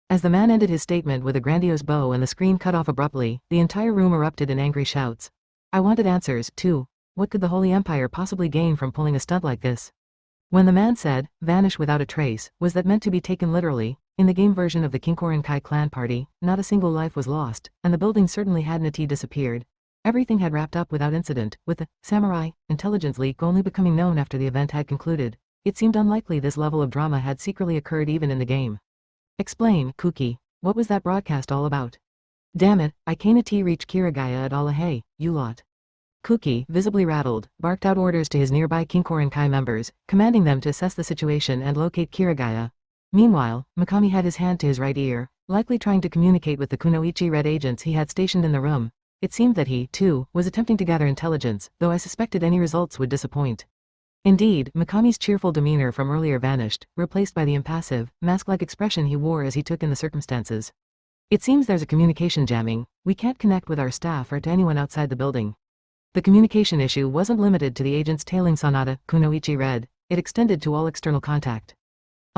As the man ended his statement with a grandiose bow and the screen cut off abruptly, the entire room erupted in angry shouts. I wanted answers, too. What could the Holy Empire possibly gain from pulling a stunt like this? When the man said, vanish without a trace, was that meant to be taken literally? In the game version of the Kinkoran Kai clan party, not a single life was lost, and the building certainly hadn't disappeared. Everything had wrapped up without incident, with the samurai intelligence leak only becoming known after the event had concluded. It seemed unlikely this level of drama had secretly occurred even in the game. Explain, Kuki. What was that broadcast all about? Damn it, I can't reach Kirigaya at all. Hey, you lot. Kuki, visibly rattled, barked out orders to his nearby Kinkoran Kai members, commanding them to assess the situation and locate Kirigaya. Meanwhile, Mikami had his hand to his right ear, likely trying to communicate with the Kunoichi Red agents he had stationed in the room. It seemed that he, too, was attempting to gather intelligence, though I suspected any results would disappoint. Indeed, Mikami's cheerful demeanor from earlier vanished, replaced by the impassive, mask-like expression he wore as he took in the circumstances. It seems there's a communication jamming. We can't connect with our staff or to anyone outside the building. The communication issue wasn't limited to the agents tailing Sanada, Kunoichi Red. It extended to all external contact.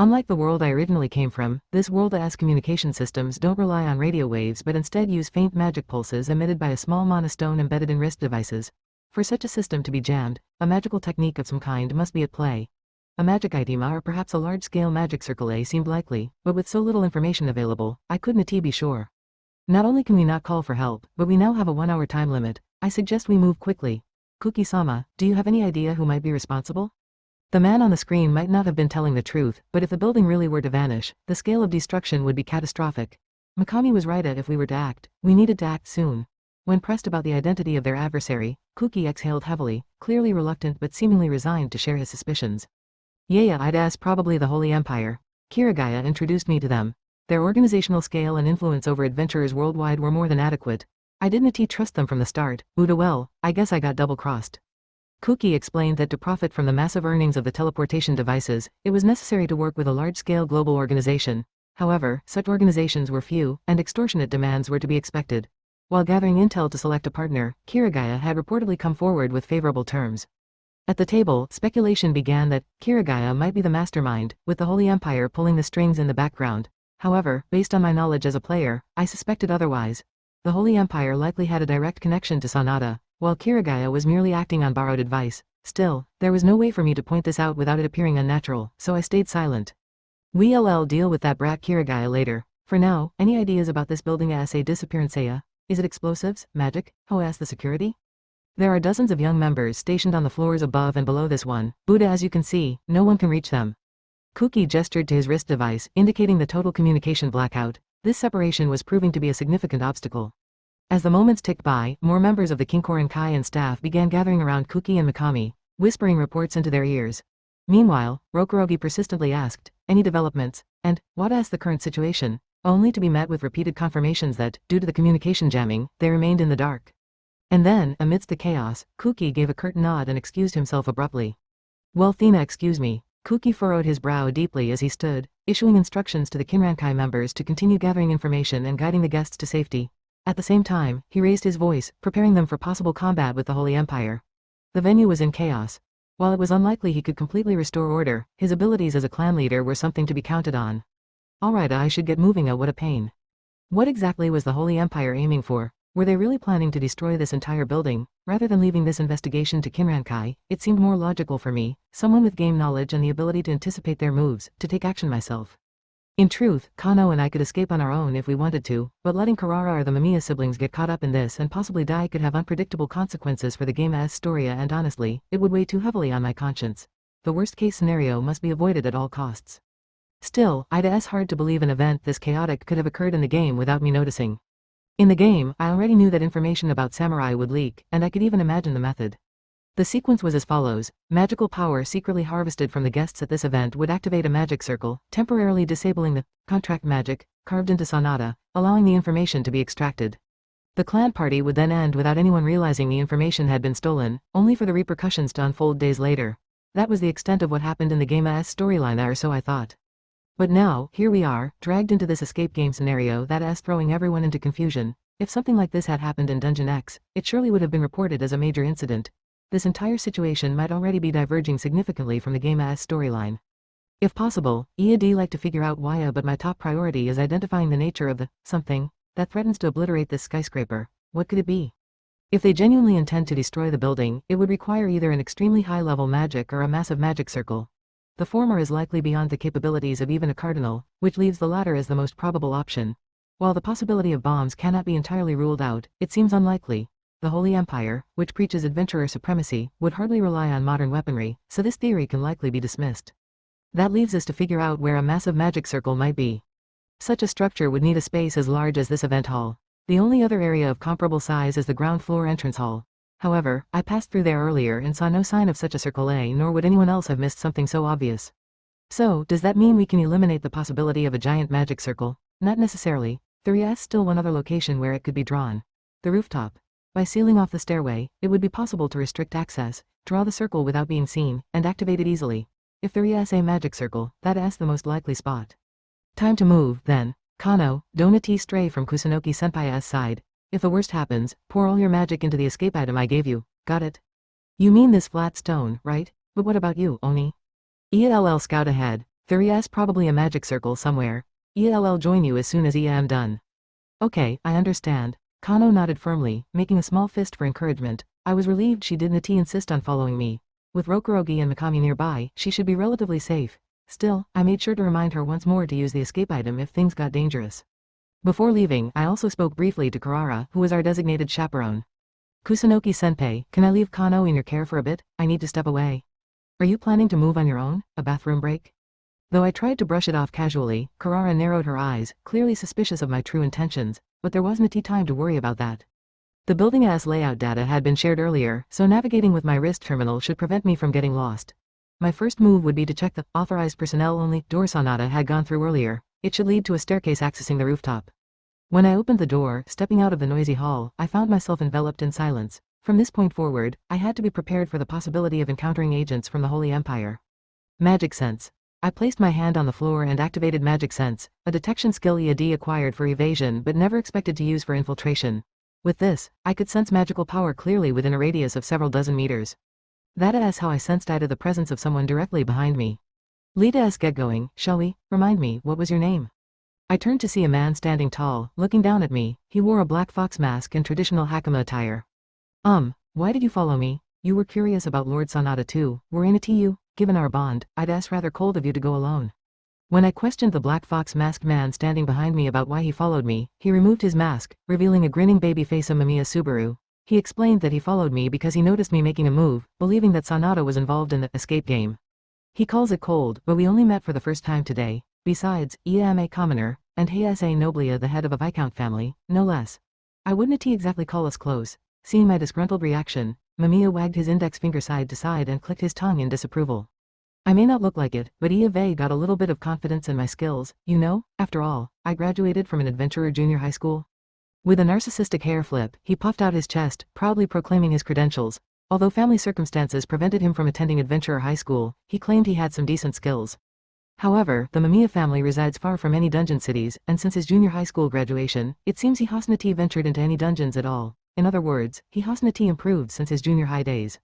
Unlike the world I originally came from, this world's communication systems don't rely on radio waves but instead use faint magic pulses emitted by a small monostone embedded in wrist devices. For such a system to be jammed, a magical technique of some kind must be at play. A magic item or perhaps a large-scale magic circle seemed likely, but with so little information available, I couldn't be sure. Not only can we not call for help, but we now have a 1-hour time limit. I suggest we move quickly. Kuki-sama, do you have any idea who might be responsible? The man on the screen might not have been telling the truth, but if the building really were to vanish, the scale of destruction would be catastrophic. Mikami was right if we were to act, we needed to act soon. When pressed about the identity of their adversary, Kuki exhaled heavily, clearly reluctant but seemingly resigned to share his suspicions. Yeah, I'd ask probably the Holy Empire. Kirigaya introduced me to them. Their organizational scale and influence over adventurers worldwide were more than adequate. I didn't trust them from the start, well, I guess I got double-crossed. Kuki explained that to profit from the massive earnings of the teleportation devices, it was necessary to work with a large-scale global organization. However, such organizations were few, and extortionate demands were to be expected. While gathering intel to select a partner, Kirigaya had reportedly come forward with favorable terms. At the table, speculation began that Kirigaya might be the mastermind, with the Holy Empire pulling the strings in the background. However, based on my knowledge as a player, I suspected otherwise. The Holy Empire likely had a direct connection to Sanada, while Kirigaya was merely acting on borrowed advice. Still, there was no way for me to point this out without it appearing unnatural, so I stayed silent. We'll deal with that brat Kirigaya later. For now, any ideas about this building as a disappearance? Is it explosives, magic? How asked the security? There are dozens of young members stationed on the floors above and below this one, Buddha. As you can see, no one can reach them. Kuki gestured to his wrist device, indicating the total communication blackout. This separation was proving to be a significant obstacle. As the moments ticked by, more members of the Kinkoren Kai and staff began gathering around Kuki and Mikami, whispering reports into their ears. Meanwhile, Rokurogi persistently asked, "Any developments?" and, "What is the current situation?" only to be met with repeated confirmations that, due to the communication jamming, they remained in the dark. And then, amidst the chaos, Kuki gave a curt nod and excused himself abruptly. "Well, Thina, excuse me." Kuki furrowed his brow deeply as he stood, issuing instructions to the Kinrankai members to continue gathering information and guiding the guests to safety. At the same time, he raised his voice, preparing them for possible combat with the Holy Empire. The venue was in chaos. While it was unlikely he could completely restore order, his abilities as a clan leader were something to be counted on. Alright, I should get moving. What a pain. What exactly was the Holy Empire aiming for? Were they really planning to destroy this entire building? Rather than leaving this investigation to Kinrankai, it seemed more logical for me, someone with game knowledge and the ability to anticipate their moves, to take action myself. In truth, Kano and I could escape on our own if we wanted to, but letting Karara or the Mamiya siblings get caught up in this and possibly die could have unpredictable consequences for the game's story, and honestly, it would weigh too heavily on my conscience. The worst-case scenario must be avoided at all costs. Still, it's hard to believe an event this chaotic could have occurred in the game without me noticing. In the game, I already knew that information about samurai would leak, and I could even imagine the method. The sequence was as follows. Magical power secretly harvested from the guests at this event would activate a magic circle, temporarily disabling the contract magic carved into Sonata, allowing the information to be extracted. The clan party would then end without anyone realizing the information had been stolen, only for the repercussions to unfold days later. That was the extent of what happened in the game's storyline, or so I thought. But now, here we are, dragged into this escape game scenario that is throwing everyone into confusion. If something like this had happened in Dungeon X, it surely would have been reported as a major incident. This entire situation might already be diverging significantly from the game's storyline. If possible, I'd like to figure out why, but my top priority is identifying the nature of the something that threatens to obliterate this skyscraper. What could it be? If they genuinely intend to destroy the building, it would require either an extremely high-level magic or a massive magic circle. The former is likely beyond the capabilities of even a cardinal, which leaves the latter as the most probable option. While the possibility of bombs cannot be entirely ruled out, it seems unlikely. The Holy Empire, which preaches adventurer supremacy, would hardly rely on modern weaponry, so this theory can likely be dismissed. That leaves us to figure out where a massive magic circle might be. Such a structure would need a space as large as this event hall. The only other area of comparable size is the ground floor entrance hall. However, I passed through there earlier and saw no sign of such a circle, nor would anyone else have missed something so obvious. So, does that mean we can eliminate the possibility of a giant magic circle? Not necessarily. There is still one other location where it could be drawn. The rooftop. By sealing off the stairway, it would be possible to restrict access, draw the circle without being seen, and activate it easily. If there is a magic circle, that is the most likely spot. Time to move, then. Kano, don't stray from Kusunoki-senpai's side. If the worst happens, pour all your magic into the escape item I gave you. Got it? You mean this flat stone, right? But what about you, Oni? ELL scout ahead. There is probably a magic circle somewhere. ELL join you as soon as I am done. Okay, I understand. Kano nodded firmly, making a small fist for encouragement. I was relieved she didn't insist on following me. With Rokurogi and Mikami nearby, she should be relatively safe. Still, I made sure to remind her once more to use the escape item if things got dangerous. Before leaving, I also spoke briefly to Karara, who was our designated chaperone. Kusunoki-senpai, can I leave Kano in your care for a bit? I need to step away. Are you planning to move on your own? A bathroom break? Though I tried to brush it off casually, Karara narrowed her eyes, clearly suspicious of my true intentions, but there wasn't time to worry about that. The building's layout data had been shared earlier, so navigating with my wrist terminal should prevent me from getting lost. My first move would be to check the authorized personnel only door Sonata had gone through earlier. It should lead to a staircase accessing the rooftop. When I opened the door, stepping out of the noisy hall, I found myself enveloped in silence. From this point forward, I had to be prepared for the possibility of encountering agents from the Holy Empire. Magic Sense. I placed my hand on the floor and activated Magic Sense, a detection skill EAD acquired for evasion but never expected to use for infiltration. With this, I could sense magical power clearly within a radius of several dozen meters. That is how I sensed the presence of someone directly behind me. Let's get going, shall we? Remind me, what was your name? I turned to see a man standing tall, looking down at me. He wore a black fox mask and traditional hakama attire. Why did you follow me? You were curious about Lord Sonata too, weren't you? Given our bond, I'd rather cold of you to go alone. When I questioned the black fox masked man standing behind me about why he followed me, he removed his mask, revealing a grinning baby face of Mamiya Subaru. He explained that he followed me because he noticed me making a move, believing that Sanada was involved in the escape game. He calls it cold, but we only met for the first time today. Besides, I am a commoner, and he is a noblia, the head of a viscount family, no less. I wouldn't exactly call us close. Seeing my disgruntled reaction, Mamiya wagged his index finger side to side and clicked his tongue in disapproval. I may not look like it, but Iave got a little bit of confidence in my skills, you know. After all, I graduated from an adventurer junior high school. With a narcissistic hair flip, he puffed out his chest, proudly proclaiming his credentials. Although family circumstances prevented him from attending adventurer high school, he claimed he had some decent skills. However, the Mamiya family resides far from any dungeon cities, and since his junior high school graduation, it seems he hasn't ventured into any dungeons at all. In other words, he hasn't improved since his junior high days.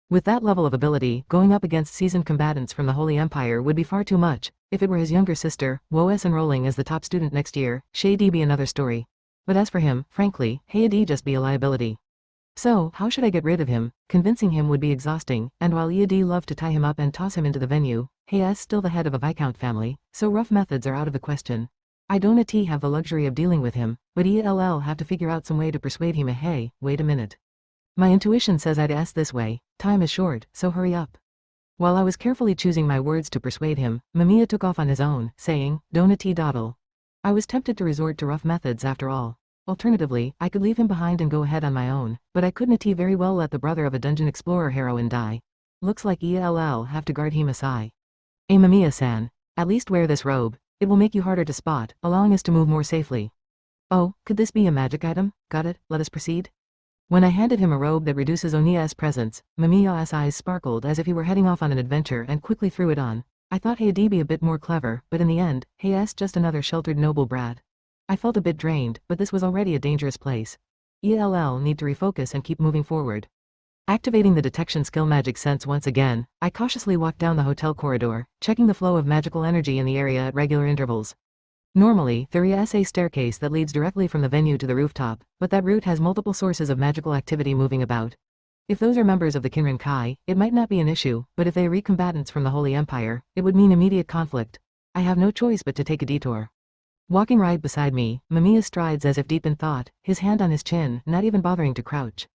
With that level of ability, going up against seasoned combatants from the Holy Empire would be far too much. If it were his younger sister, Woes enrolling as the top student next year, Shady be another story. But as for him, frankly, Hayadi just be a liability. So, how should I get rid of him? Convincing him would be exhausting, and while Iadi loved to tie him up and toss him into the venue, he is still the head of a viscount family, so rough methods are out of the question. I don't have the luxury of dealing with him, but ELL have to figure out some way to persuade him. Hey, wait a minute. My intuition says I'd ask this way. Time is short, so hurry up. While I was carefully choosing my words to persuade him, Mamiya took off on his own, saying, Donati dawdle. I was tempted to resort to rough methods after all. Alternatively, I could leave him behind and go ahead on my own, but I couldn't very well let the brother of a dungeon explorer heroine die. Looks like ELL have to guard him aside. Mamiya-san, at least wear this robe. It will make you harder to spot, allowing us to move more safely. Oh, could this be a magic item? Got it, let us proceed. When I handed him a robe that reduces Onia's presence, Mamiya's eyes sparkled as if he were heading off on an adventure and quickly threw it on. I thought Hayadi be a bit more clever, but in the end, Hayas just another sheltered noble brat. I felt a bit drained, but this was already a dangerous place. ELL need to refocus and keep moving forward. Activating the detection skill magic sense once again, I cautiously walked down the hotel corridor, checking the flow of magical energy in the area at regular intervals. Normally, there is a staircase that leads directly from the venue to the rooftop, but that route has multiple sources of magical activity moving about. If those are members of the Kinran Kai, it might not be an issue, but if they are combatants from the Holy Empire, it would mean immediate conflict. I have no choice but to take a detour. Walking right beside me, Mamiya strides as if deep in thought, his hand on his chin, not even bothering to crouch.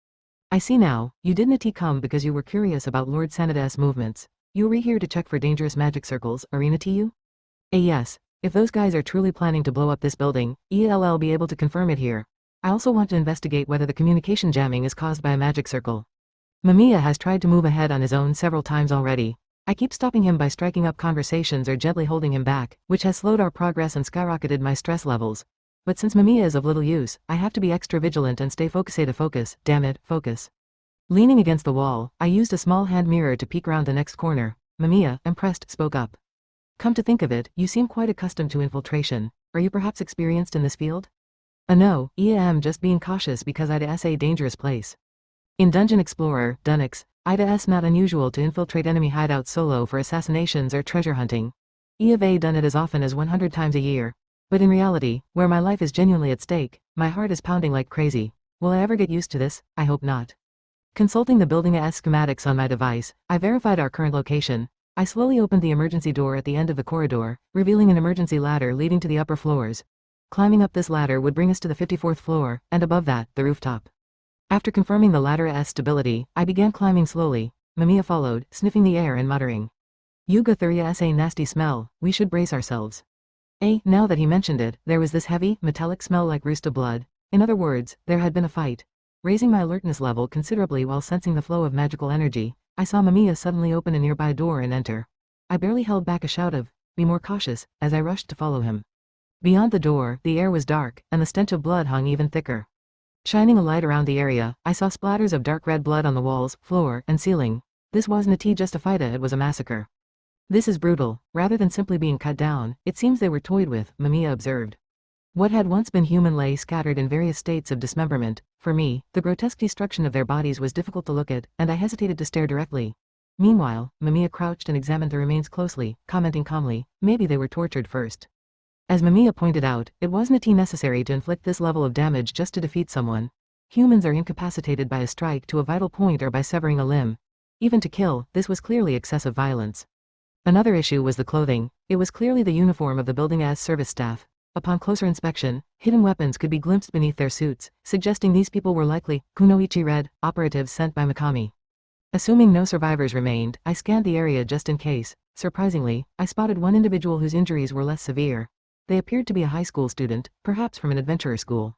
I see now, you didn't come because you were curious about Lord Sanada's movements. You were here to check for dangerous magic circles, arena to you? Yes, if those guys are truly planning to blow up this building, ELL be able to confirm it here. I also want to investigate whether the communication jamming is caused by a magic circle. Mamiya has tried to move ahead on his own several times already. I keep stopping him by striking up conversations or gently holding him back, which has slowed our progress and skyrocketed my stress levels. But since Mamiya is of little use, I have to be extra vigilant and stay focus, damn it, focus. Leaning against the wall, I used a small hand mirror to peek round the next corner. Mamiya, impressed, spoke up. Come to think of it, you seem quite accustomed to infiltration. Are you perhaps experienced in this field? No, I am just being cautious because it's a dangerous place. In Dungeon Explorer, Dunix, it's not unusual to infiltrate enemy hideouts solo for assassinations or treasure hunting. I have done it as often as 100 times a year. But in reality, where my life is genuinely at stake, my heart is pounding like crazy. Will I ever get used to this? I hope not. Consulting the building's schematics on my device, I verified our current location. I slowly opened the emergency door at the end of the corridor, revealing an emergency ladder leading to the upper floors. Climbing up this ladder would bring us to the 54th floor, and above that, the rooftop. After confirming the ladder's stability, I began climbing slowly. Mamiya followed, sniffing the air and muttering. Yuga, there's a nasty smell, we should brace ourselves. Now that he mentioned it, there was this heavy, metallic smell like roast of blood. In other words, there had been a fight. Raising my alertness level considerably while sensing the flow of magical energy, I saw Mamiya suddenly open a nearby door and enter. I barely held back a shout of, be more cautious, as I rushed to follow him. Beyond the door, the air was dark, and the stench of blood hung even thicker. Shining a light around the area, I saw splatters of dark red blood on the walls, floor, and ceiling. This wasn't just a fight, it was a massacre. This is brutal. Rather than simply being cut down, it seems they were toyed with, Mamiya observed. What had once been human lay scattered in various states of dismemberment. For me, the grotesque destruction of their bodies was difficult to look at, and I hesitated to stare directly. Meanwhile, Mamiya crouched and examined the remains closely, commenting calmly, maybe they were tortured first. As Mamiya pointed out, it wasn't necessary to inflict this level of damage just to defeat someone. Humans are incapacitated by a strike to a vital point or by severing a limb. Even to kill, this was clearly excessive violence. Another issue was the clothing. It was clearly the uniform of the building's service staff. Upon closer inspection, hidden weapons could be glimpsed beneath their suits, suggesting these people were likely Kunoichi Red operatives sent by Mikami. Assuming no survivors remained, I scanned the area just in case. Surprisingly, I spotted one individual whose injuries were less severe. They appeared to be a high school student, perhaps from an adventurer school.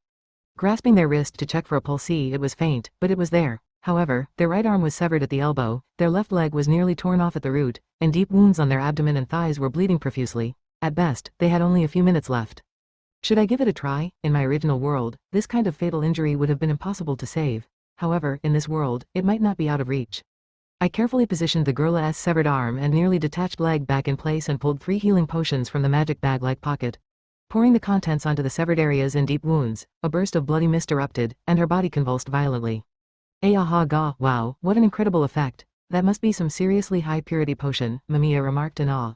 Grasping their wrist to check for a pulse, it was faint, but it was there. However, their right arm was severed at the elbow, their left leg was nearly torn off at the root, and deep wounds on their abdomen and thighs were bleeding profusely. At best, they had only a few minutes left. Should I give it a try? In my original world, this kind of fatal injury would have been impossible to save. However, in this world, it might not be out of reach. I carefully positioned the gorilla's severed arm and nearly detached leg back in place and pulled 3 healing potions from the magic bag-like pocket. Pouring the contents onto the severed areas and deep wounds, a burst of bloody mist erupted, and her body convulsed violently. Aha ga, wow, what an incredible effect. That must be some seriously high-purity potion, Mamiya remarked in awe.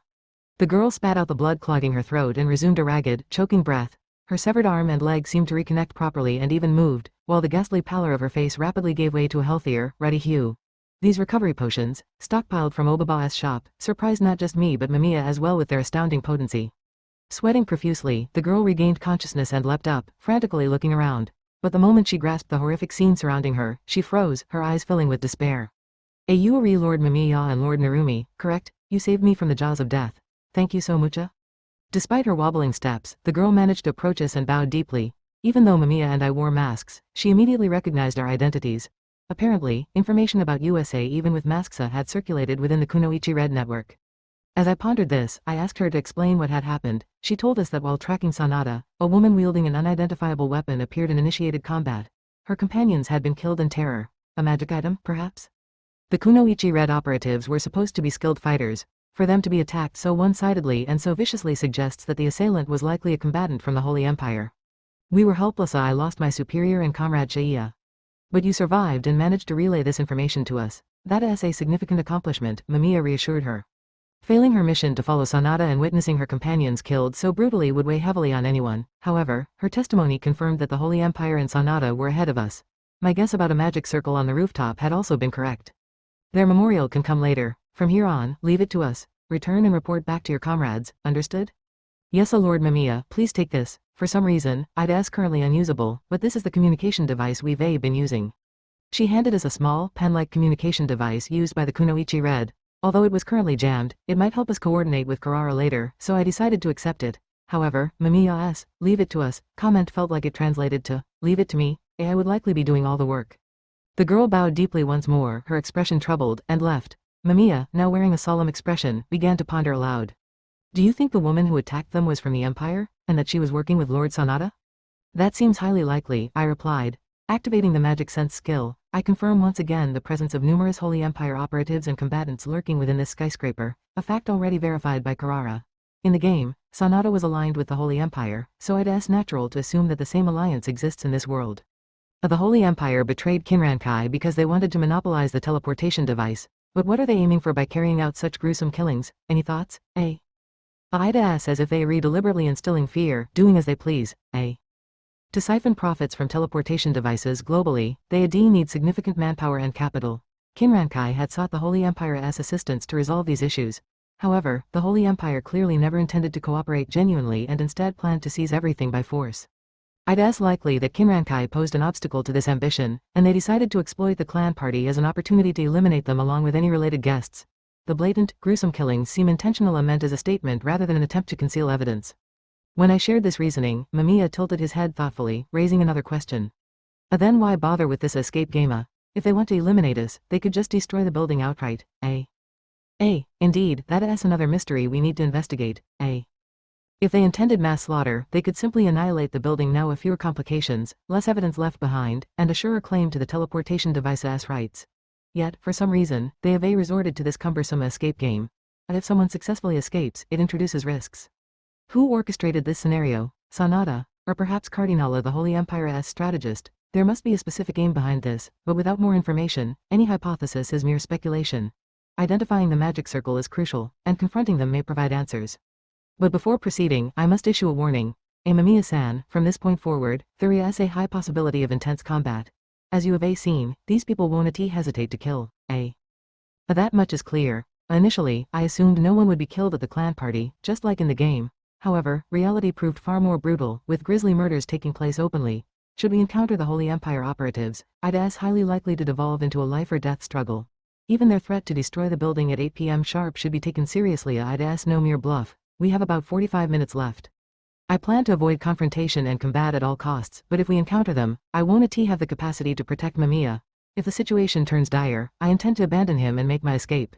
The girl spat out the blood clogging her throat and resumed a ragged, choking breath. Her severed arm and leg seemed to reconnect properly and even moved, while the ghastly pallor of her face rapidly gave way to a healthier, ruddy hue. These recovery potions, stockpiled from Obaba's shop, surprised not just me but Mamiya as well with their astounding potency. Sweating profusely, the girl regained consciousness and leapt up, frantically looking around. But the moment she grasped the horrific scene surrounding her, she froze, her eyes filling with despair. You are Lord Mamiya and Lord Narumi, correct? You saved me from the jaws of death. Thank you so much. Despite her wobbling steps, the girl managed to approach us and bowed deeply. Even though Mamiya and I wore masks, she immediately recognized our identities. Apparently, information about USA even with masks had circulated within the Kunoichi Red network. As I pondered this, I asked her to explain what had happened. She told us that while tracking Sanada, a woman wielding an unidentifiable weapon appeared and initiated combat. Her companions had been killed in terror. A magic item, perhaps? The Kunoichi Red operatives were supposed to be skilled fighters. For them to be attacked so one-sidedly and so viciously suggests that the assailant was likely a combatant from the Holy Empire. We were helpless. I lost my superior and comrade Shaiya. But you survived and managed to relay this information to us. That is a significant accomplishment, Mamiya reassured her. Failing her mission to follow Sanada and witnessing her companions killed so brutally would weigh heavily on anyone. However, her testimony confirmed that the Holy Empire and Sanada were ahead of us. My guess about a magic circle on the rooftop had also been correct. Their memorial can come later. From here on, leave it to us. Return and report back to your comrades, understood? Yes, Lord Mamiya, please take this. For some reason, IDA is currently unusable, but this is the communication device we've been using. She handed us a small, pen-like communication device used by the Kunoichi Red. Although it was currently jammed, it might help us coordinate with Karara later, so I decided to accept it. However, Mamiya's, leave it to us, comment felt like it translated to, leave it to me, I would likely be doing all the work. The girl bowed deeply once more, her expression troubled, and left. Mamiya, now wearing a solemn expression, began to ponder aloud. Do you think the woman who attacked them was from the Empire, and that she was working with Lord Sanada? That seems highly likely, I replied. Activating the magic sense skill, I confirm once again the presence of numerous Holy Empire operatives and combatants lurking within this skyscraper, a fact already verified by Karara. In the game, Sanada was aligned with the Holy Empire, so it's natural to assume that the same alliance exists in this world. The Holy Empire betrayed Kinrankai because they wanted to monopolize the teleportation device. But what are they aiming for by carrying out such gruesome killings? Any thoughts? Ida asks as if they are deliberately instilling fear, doing as they please. To siphon profits from teleportation devices globally, they need significant manpower and capital. Kinrankai had sought the Holy Empire's assistance to resolve these issues. However, the Holy Empire clearly never intended to cooperate genuinely and instead planned to seize everything by force. It's likely that Kinrankai posed an obstacle to this ambition, and they decided to exploit the clan party as an opportunity to eliminate them along with any related guests. The blatant, gruesome killings seem intentional and meant as a statement rather than an attempt to conceal evidence. When I shared this reasoning, Mamiya tilted his head thoughtfully, raising another question. Then why bother with this escape game? If they want to eliminate us, they could just destroy the building outright. Indeed, that is another mystery we need to investigate. If they intended mass slaughter, they could simply annihilate the building now with fewer complications, less evidence left behind, and a surer claim to the teleportation device's rights. Yet, for some reason, they have resorted to this cumbersome escape game. And if someone successfully escapes, it introduces risks. Who orchestrated this scenario? Sanada, or perhaps Cardinala, the Holy Empire's strategist? There must be a specific aim behind this, but without more information, any hypothesis is mere speculation. Identifying the magic circle is crucial, and confronting them may provide answers. But before proceeding, I must issue a warning. Mamiya-san, from this point forward, there is a high possibility of intense combat. As you have seen, these people won't hesitate to kill. That much is clear. Initially, I assumed no one would be killed at the clan party, just like in the game. However, reality proved far more brutal, with grisly murders taking place openly. Should we encounter the Holy Empire operatives, I'd as highly likely to devolve into a life or death struggle. Even their threat to destroy the building at 8 p.m. sharp should be taken seriously. I'd as no mere bluff. We have about 45 minutes left. I plan to avoid confrontation and combat at all costs, but if we encounter them, I won't have the capacity to protect Mamiya. If the situation turns dire, I intend to abandon him and make my escape.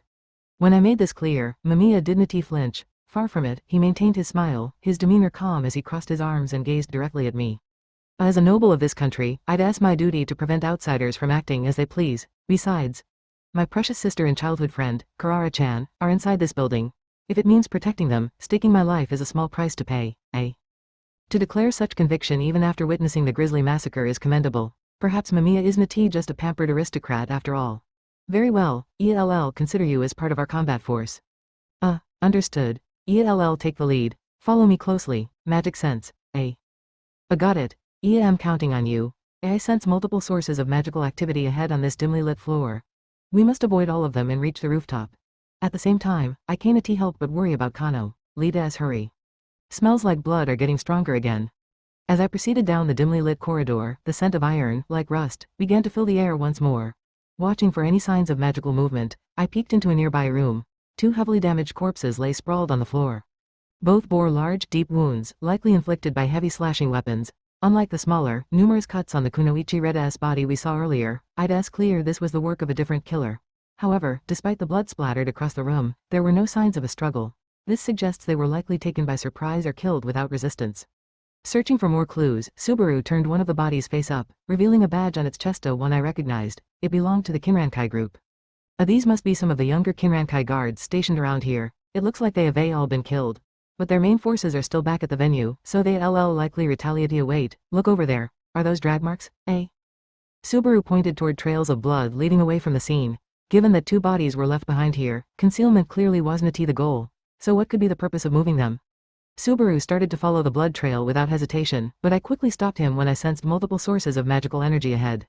When I made this clear, Mamiya didn't flinch. Far from it, he maintained his smile, his demeanor calm as he crossed his arms and gazed directly at me. As a noble of this country, I'd ask my duty to prevent outsiders from acting as they please. Besides, my precious sister and childhood friend, Karara-chan, are inside this building. If it means protecting them, staking my life is a small price to pay, eh? To declare such conviction even after witnessing the grisly massacre is commendable. Perhaps Mamiya isn't just a pampered aristocrat after all. Very well, ELL consider you as part of our combat force. Understood. ELL take the lead. Follow me closely. Magic sense, eh? Got it. I'm counting on you. I sense multiple sources of magical activity ahead on this dimly lit floor. We must avoid all of them and reach the rooftop. At the same time, I can't help but worry about Kano. Lead us hurry. Smells like blood are getting stronger again. As I proceeded down the dimly lit corridor, the scent of iron, like rust, began to fill the air once more. Watching for any signs of magical movement, I peeked into a nearby room. 2 heavily damaged corpses lay sprawled on the floor. Both bore large, deep wounds, likely inflicted by heavy slashing weapons. Unlike the smaller, numerous cuts on the Kunoichi Red-ass body we saw earlier, I'd clear this was the work of a different killer. However, despite the blood splattered across the room, there were no signs of a struggle. This suggests they were likely taken by surprise or killed without resistance. Searching for more clues, Subaru turned one of the bodies face up, revealing a badge on its chest, one I recognized. It belonged to the Kinrankai group. These must be some of the younger Kinrankai guards stationed around here. It looks like they have all been killed. But their main forces are still back at the venue, so they'll likely retaliate. Wait, look over there. Are those drag marks, eh? Subaru pointed toward trails of blood leading away from the scene. Given that 2 bodies were left behind here, concealment clearly wasn't the goal. So what could be the purpose of moving them? Subaru started to follow the blood trail without hesitation, but I quickly stopped him when I sensed multiple sources of magical energy ahead.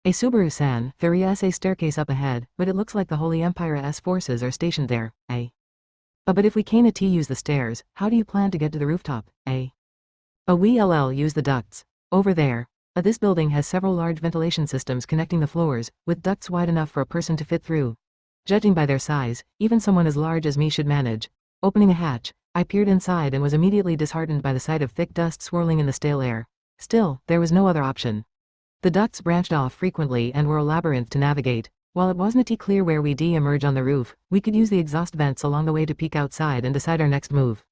Subaru-san, there is a staircase up ahead, but it looks like the Holy Empire's forces are stationed there, eh? But if we can't use the stairs, how do you plan to get to the rooftop, eh? We'll use the ducts. Over there. This building has several large ventilation systems connecting the floors, with ducts wide enough for a person to fit through. Judging by their size, even someone as large as me should manage. Opening a hatch, I peered inside and was immediately disheartened by the sight of thick dust swirling in the stale air. Still, there was no other option. The ducts branched off frequently and were a labyrinth to navigate. While it wasn't clear where we'd emerge on the roof, we could use the exhaust vents along the way to peek outside and decide our next move.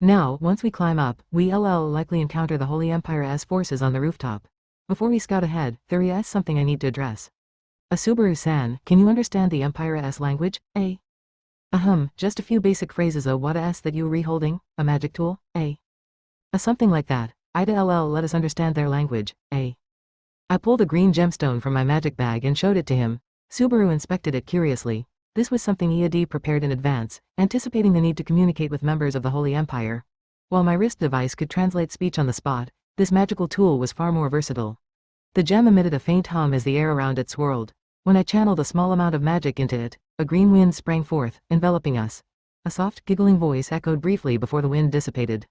Now, once we climb up, we'll likely encounter the Holy Empire's forces on the rooftop. Before we scout ahead, there is something I need to address. Subaru-san, can you understand the Empire's language, eh? Just a few basic phrases. What that you were holding? A magic tool, eh? Something like that. I'll let us understand their language, eh? I pulled a green gemstone from my magic bag and showed it to him. Subaru inspected it curiously. This was something he had prepared in advance, anticipating the need to communicate with members of the Holy Empire. While my wrist device could translate speech on the spot, this magical tool was far more versatile. The gem emitted a faint hum as the air around it swirled. When I channeled a small amount of magic into it, a green wind sprang forth, enveloping us. A soft, giggling voice echoed briefly before the wind dissipated.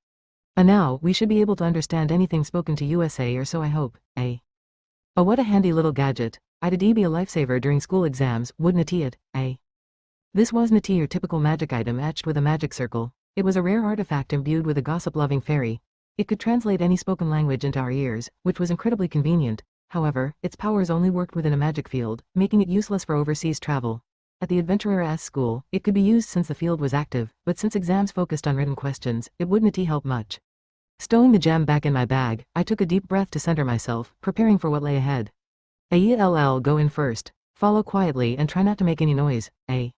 Now, we should be able to understand anything spoken to USA or so I hope, eh? What a handy little gadget. I'd be a lifesaver during school exams, wouldn't it, eh? This wasn't your typical magic item etched with a magic circle. It was a rare artifact imbued with a gossip-loving fairy. It could translate any spoken language into our ears, which was incredibly convenient. However, its powers only worked within a magic field, making it useless for overseas travel. At the Adventurer's school, it could be used since the field was active, but since exams focused on written questions, it wouldn't help much. Stowing the gem back in my bag, I took a deep breath to center myself, preparing for what lay ahead. I'll go in first. Follow quietly and try not to make any noise, eh?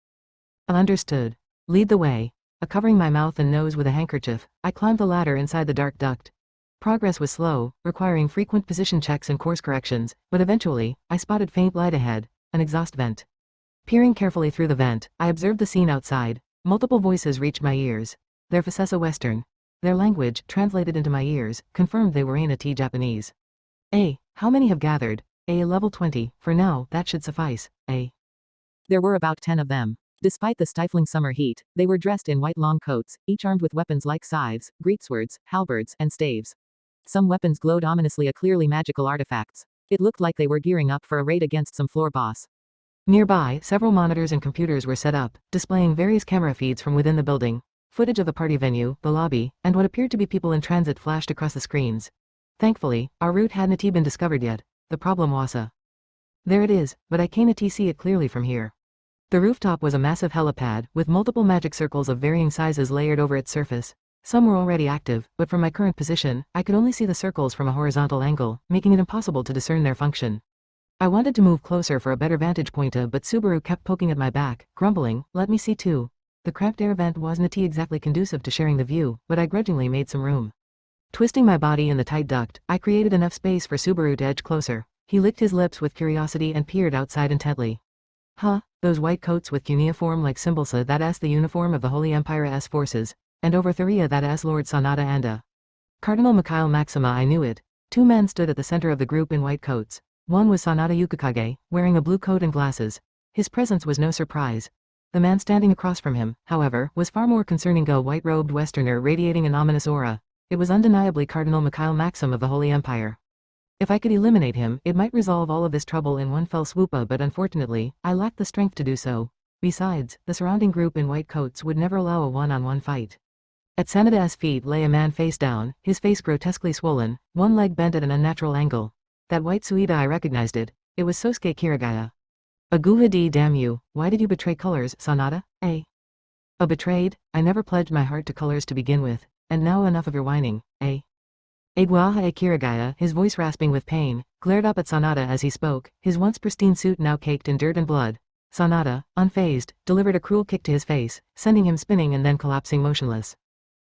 Understood. Lead the way. Covering my mouth and nose with a handkerchief, I climbed the ladder inside the dark duct. Progress was slow, requiring frequent position checks and course corrections, but eventually, I spotted faint light ahead, an exhaust vent. Peering carefully through the vent, I observed the scene outside. Multiple voices reached my ears. Their Facessa Western. Their language, translated into my ears, confirmed they were ain't Japanese. How many have gathered? Level 20, for now, that should suffice, There were about 10 of them. Despite the stifling summer heat, they were dressed in white long coats, each armed with weapons like scythes, greatswords, halberds, and staves. Some weapons glowed ominously, clearly magical artifacts. It looked like they were gearing up for a raid against some floor boss. Nearby, several monitors and computers were set up, displaying various camera feeds from within the building. Footage of the party venue, the lobby, and what appeared to be people in transit flashed across the screens. Thankfully, our route hadn't been discovered yet. The problem was there it is, but I can't see it clearly from here. The rooftop was a massive helipad, with multiple magic circles of varying sizes layered over its surface. Some were already active, but from my current position, I could only see the circles from a horizontal angle, making it impossible to discern their function. I wanted to move closer for a better vantage point, but Subaru kept poking at my back, grumbling, "Let me see too." The cramped air vent wasn't exactly conducive to sharing the view, but I grudgingly made some room. Twisting my body in the tight duct, I created enough space for Subaru to edge closer. He licked his lips with curiosity and peered outside intently. Huh, those white coats with cuneiform-like symbols, that's the uniform of the Holy Empire's forces, and over Thuria that's Lord Sanada and Cardinal Mikhail Maxima. I knew it. Two men stood at the center of the group in white coats. One was Sanada Yukikage, wearing a blue coat and glasses. His presence was no surprise. The man standing across from him, however, was far more concerning, a white-robed Westerner radiating an ominous aura. It was undeniably Cardinal Mikhail Maxim of the Holy Empire. If I could eliminate him, it might resolve all of this trouble in one fell swoop, but unfortunately, I lacked the strength to do so. Besides, the surrounding group in white coats would never allow a one-on-one fight. At Sanada's feet lay a man face down, his face grotesquely swollen, one leg bent at an unnatural angle. That white Suida, I recognized it. It was Sosuke Kirigaya. Aguhadi, damn you, why did you betray colors, Sanada? A betrayed? I never pledged my heart to colors to begin with, and now enough of your whining, Aguaha Kirigaya, his voice rasping with pain, glared up at Sanada as he spoke, his once pristine suit now caked in dirt and blood. Sanada, unfazed, delivered a cruel kick to his face, sending him spinning and then collapsing motionless.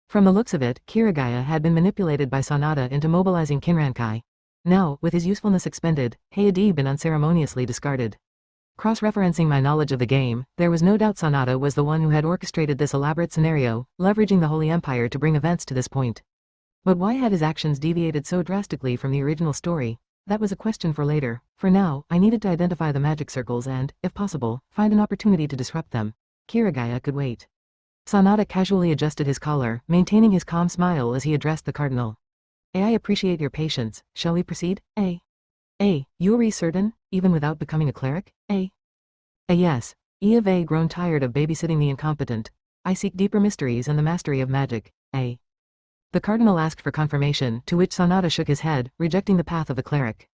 From the looks of it, Kirigaya had been manipulated by Sanada into mobilizing Kinrankai. Now, with his usefulness expended, he had been unceremoniously discarded. Cross-referencing my knowledge of the game, there was no doubt Sanada was the one who had orchestrated this elaborate scenario, leveraging the Holy Empire to bring events to this point. But why had his actions deviated so drastically from the original story? That was a question for later. For now, I needed to identify the magic circles and, if possible, find an opportunity to disrupt them. Kirigaya could wait. Sanada casually adjusted his collar, maintaining his calm smile as he addressed the cardinal. I appreciate your patience. Shall we proceed? You're certain, even without becoming a cleric? Yes. Have grown tired of babysitting the incompetent. I seek deeper mysteries and the mastery of magic. The cardinal asked for confirmation, to which Sanada shook his head, rejecting the path of the cleric.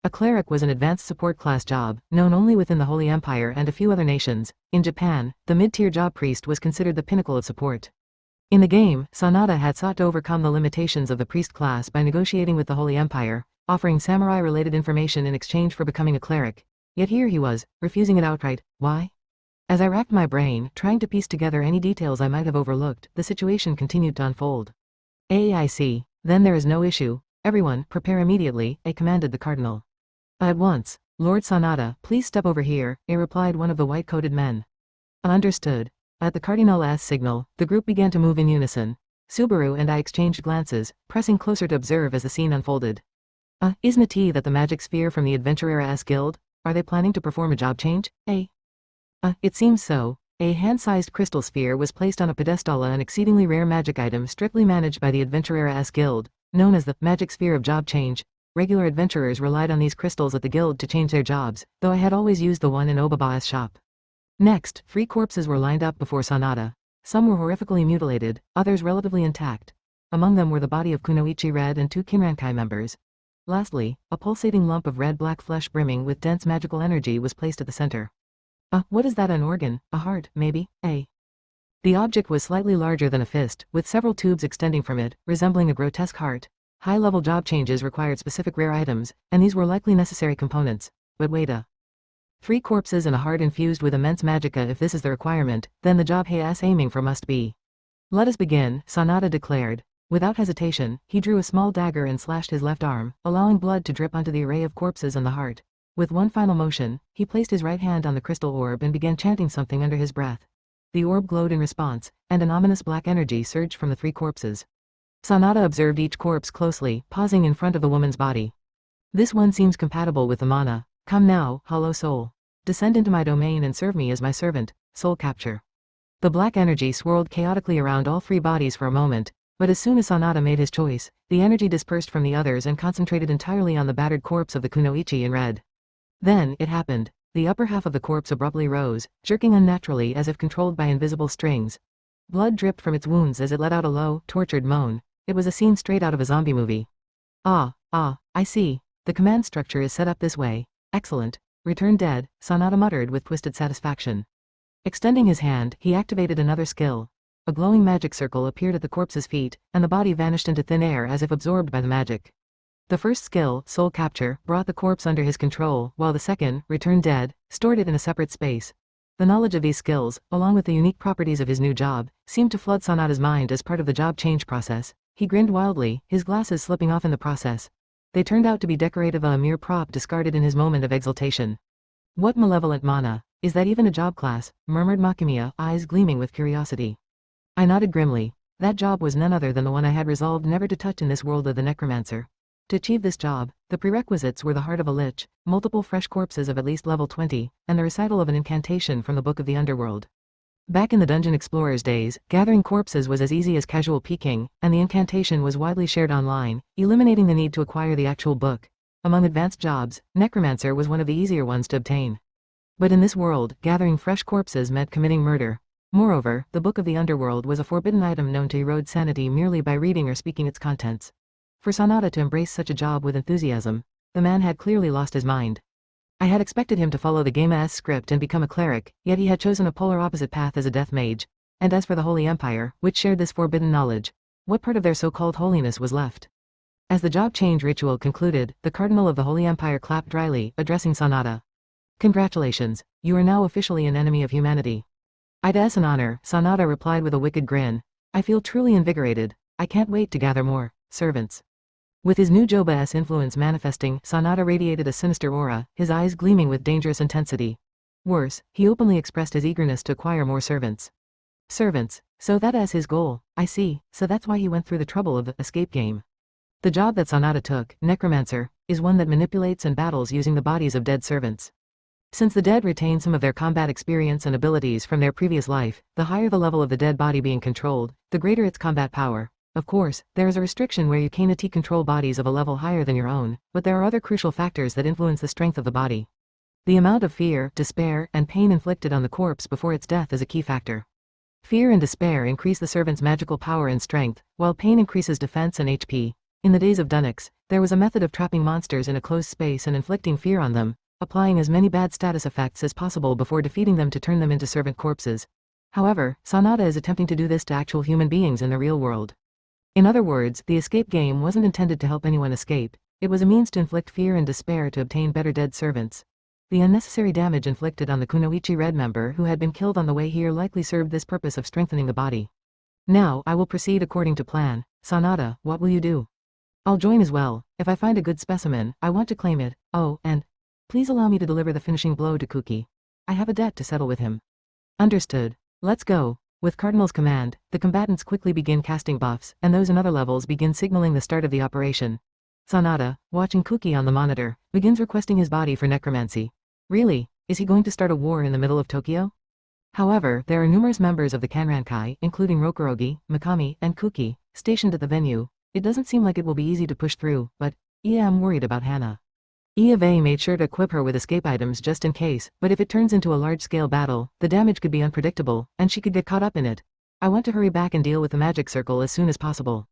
A cleric was an advanced support class job, known only within the Holy Empire and a few other nations. In Japan, the mid-tier job priest was considered the pinnacle of support. In the game, Sanada had sought to overcome the limitations of the priest class by negotiating with the Holy Empire, offering samurai-related information in exchange for becoming a cleric. Yet here he was, refusing it outright. Why? As I racked my brain, trying to piece together any details I might have overlooked, the situation continued to unfold. I see. Then there is no issue. Everyone, prepare immediately, commanded the cardinal. At once. Lord Sanada, please step over here, replied one of the white-coated men. Understood. At the cardinal's signal, the group began to move in unison. Subaru and I exchanged glances, pressing closer to observe as the scene unfolded. Isn't it that the magic sphere from the Adventurer's Guild? Are they planning to perform a job change? It seems so. A hand-sized crystal sphere was placed on a pedestal, an exceedingly rare magic item strictly managed by the Adventurer's Guild, known as the Magic Sphere of Job Change. Regular adventurers relied on these crystals at the guild to change their jobs, though I had always used the one in Obaba's shop. Next, 3 corpses were lined up before Sanada. Some were horrifically mutilated, others relatively intact. Among them were the body of Kunoichi Red and 2 Kinrankai members. Lastly, a pulsating lump of red-black flesh brimming with dense magical energy was placed at the center. What is that, an organ? A heart, maybe? The object was slightly larger than a fist, with several tubes extending from it, resembling a grotesque heart. High-level job changes required specific rare items, and these were likely necessary components. But wait 3 corpses and a heart infused with immense magicka. If this is the requirement, then the job he's aiming for must be. Let us begin, Sanada declared. Without hesitation, he drew a small dagger and slashed his left arm, allowing blood to drip onto the array of corpses and the heart. With one final motion, he placed his right hand on the crystal orb and began chanting something under his breath. The orb glowed in response, and an ominous black energy surged from the 3 corpses. Sanada observed each corpse closely, pausing in front of the woman's body. This one seems compatible with the mana. Come now, hollow soul. Descend into my domain and serve me as my servant. soul capture. The black energy swirled chaotically around all three bodies for a moment, but as soon as Sanada made his choice, the energy dispersed from the others and concentrated entirely on the battered corpse of the kunoichi in red. Then, it happened. The upper half of the corpse abruptly rose, jerking unnaturally as if controlled by invisible strings. Blood dripped from its wounds as it let out a low, tortured moan. It was a scene straight out of a zombie movie. Ah, I see. The command structure is set up this way. Excellent. Return dead, Sanada muttered with twisted satisfaction. Extending his hand, he activated another skill. A glowing magic circle appeared at the corpse's feet, and the body vanished into thin air as if absorbed by the magic. The first skill, soul capture, brought the corpse under his control, while the second, return dead, stored it in a separate space. The knowledge of these skills, along with the unique properties of his new job, seemed to flood Sanada's mind as part of the job change process. He grinned wildly, his glasses slipping off in the process. They turned out to be decorative, a mere prop discarded in his moment of exultation. What malevolent mana, is that even a job class? Murmured Makimiya, eyes gleaming with curiosity. I nodded grimly. That job was none other than the one I had resolved never to touch in this world of the necromancer. To achieve this job, the prerequisites were the heart of a lich, multiple fresh corpses of at least level 20, and the recital of an incantation from the Book of the Underworld. Back in the Dungeon Explorer's days, gathering corpses was as easy as casual peeking, and the incantation was widely shared online, eliminating the need to acquire the actual book. Among advanced jobs, necromancer was one of the easier ones to obtain. But in this world, gathering fresh corpses meant committing murder. Moreover, the Book of the Underworld was a forbidden item known to erode sanity merely by reading or speaking its contents. For Sanada to embrace such a job with enthusiasm, the man had clearly lost his mind. I had expected him to follow the game's script and become a cleric, yet he had chosen a polar opposite path as a death mage. And as for the Holy Empire, which shared this forbidden knowledge, what part of their so-called holiness was left? As the job change ritual concluded, the Cardinal of the Holy Empire clapped dryly, addressing Sanada. Congratulations, you are now officially an enemy of humanity. It is an honor, Sanada replied with a wicked grin. I feel truly invigorated. I can't wait to gather more servants. With his new Joba's influence manifesting, Sanada radiated a sinister aura, his eyes gleaming with dangerous intensity. Worse, he openly expressed his eagerness to acquire more servants. Servants, so that is his goal, I see, so that's why he went through the trouble of the escape game. The job that Sanada took, necromancer, is one that manipulates and battles using the bodies of dead servants. Since the dead retain some of their combat experience and abilities from their previous life, the higher the level of the dead body being controlled, the greater its combat power. Of course, there is a restriction where you cannot control bodies of a level higher than your own, but there are other crucial factors that influence the strength of the body. The amount of fear, despair, and pain inflicted on the corpse before its death is a key factor. Fear and despair increase the servant's magical power and strength, while pain increases defense and HP. In the days of Dunix, there was a method of trapping monsters in a closed space and inflicting fear on them, applying as many bad status effects as possible before defeating them to turn them into servant corpses. However, Sanada is attempting to do this to actual human beings in the real world. In other words, the escape game wasn't intended to help anyone escape, it was a means to inflict fear and despair to obtain better dead servants. The unnecessary damage inflicted on the Kunoichi Red member who had been killed on the way here likely served this purpose of strengthening the body. Now, I will proceed according to plan. Sanada, what will you do? I'll join as well. If I find a good specimen, I want to claim it. Oh, and please allow me to deliver the finishing blow to Kuki. I have a debt to settle with him. Understood. Let's go. With Cardinal's command, the combatants quickly begin casting buffs, and those in other levels begin signaling the start of the operation. Sanada, watching Kuki on the monitor, begins requesting his body for necromancy. Really? Is he going to start a war in the middle of Tokyo? However, there are numerous members of the Kanrankai, including Rokurogi, Mikami, and Kuki, stationed at the venue. It doesn't seem like it will be easy to push through, but I'm worried about Hana. Eve made sure to equip her with escape items just in case, but if it turns into a large-scale battle, the damage could be unpredictable, and she could get caught up in it. I want to hurry back and deal with the magic circle as soon as possible.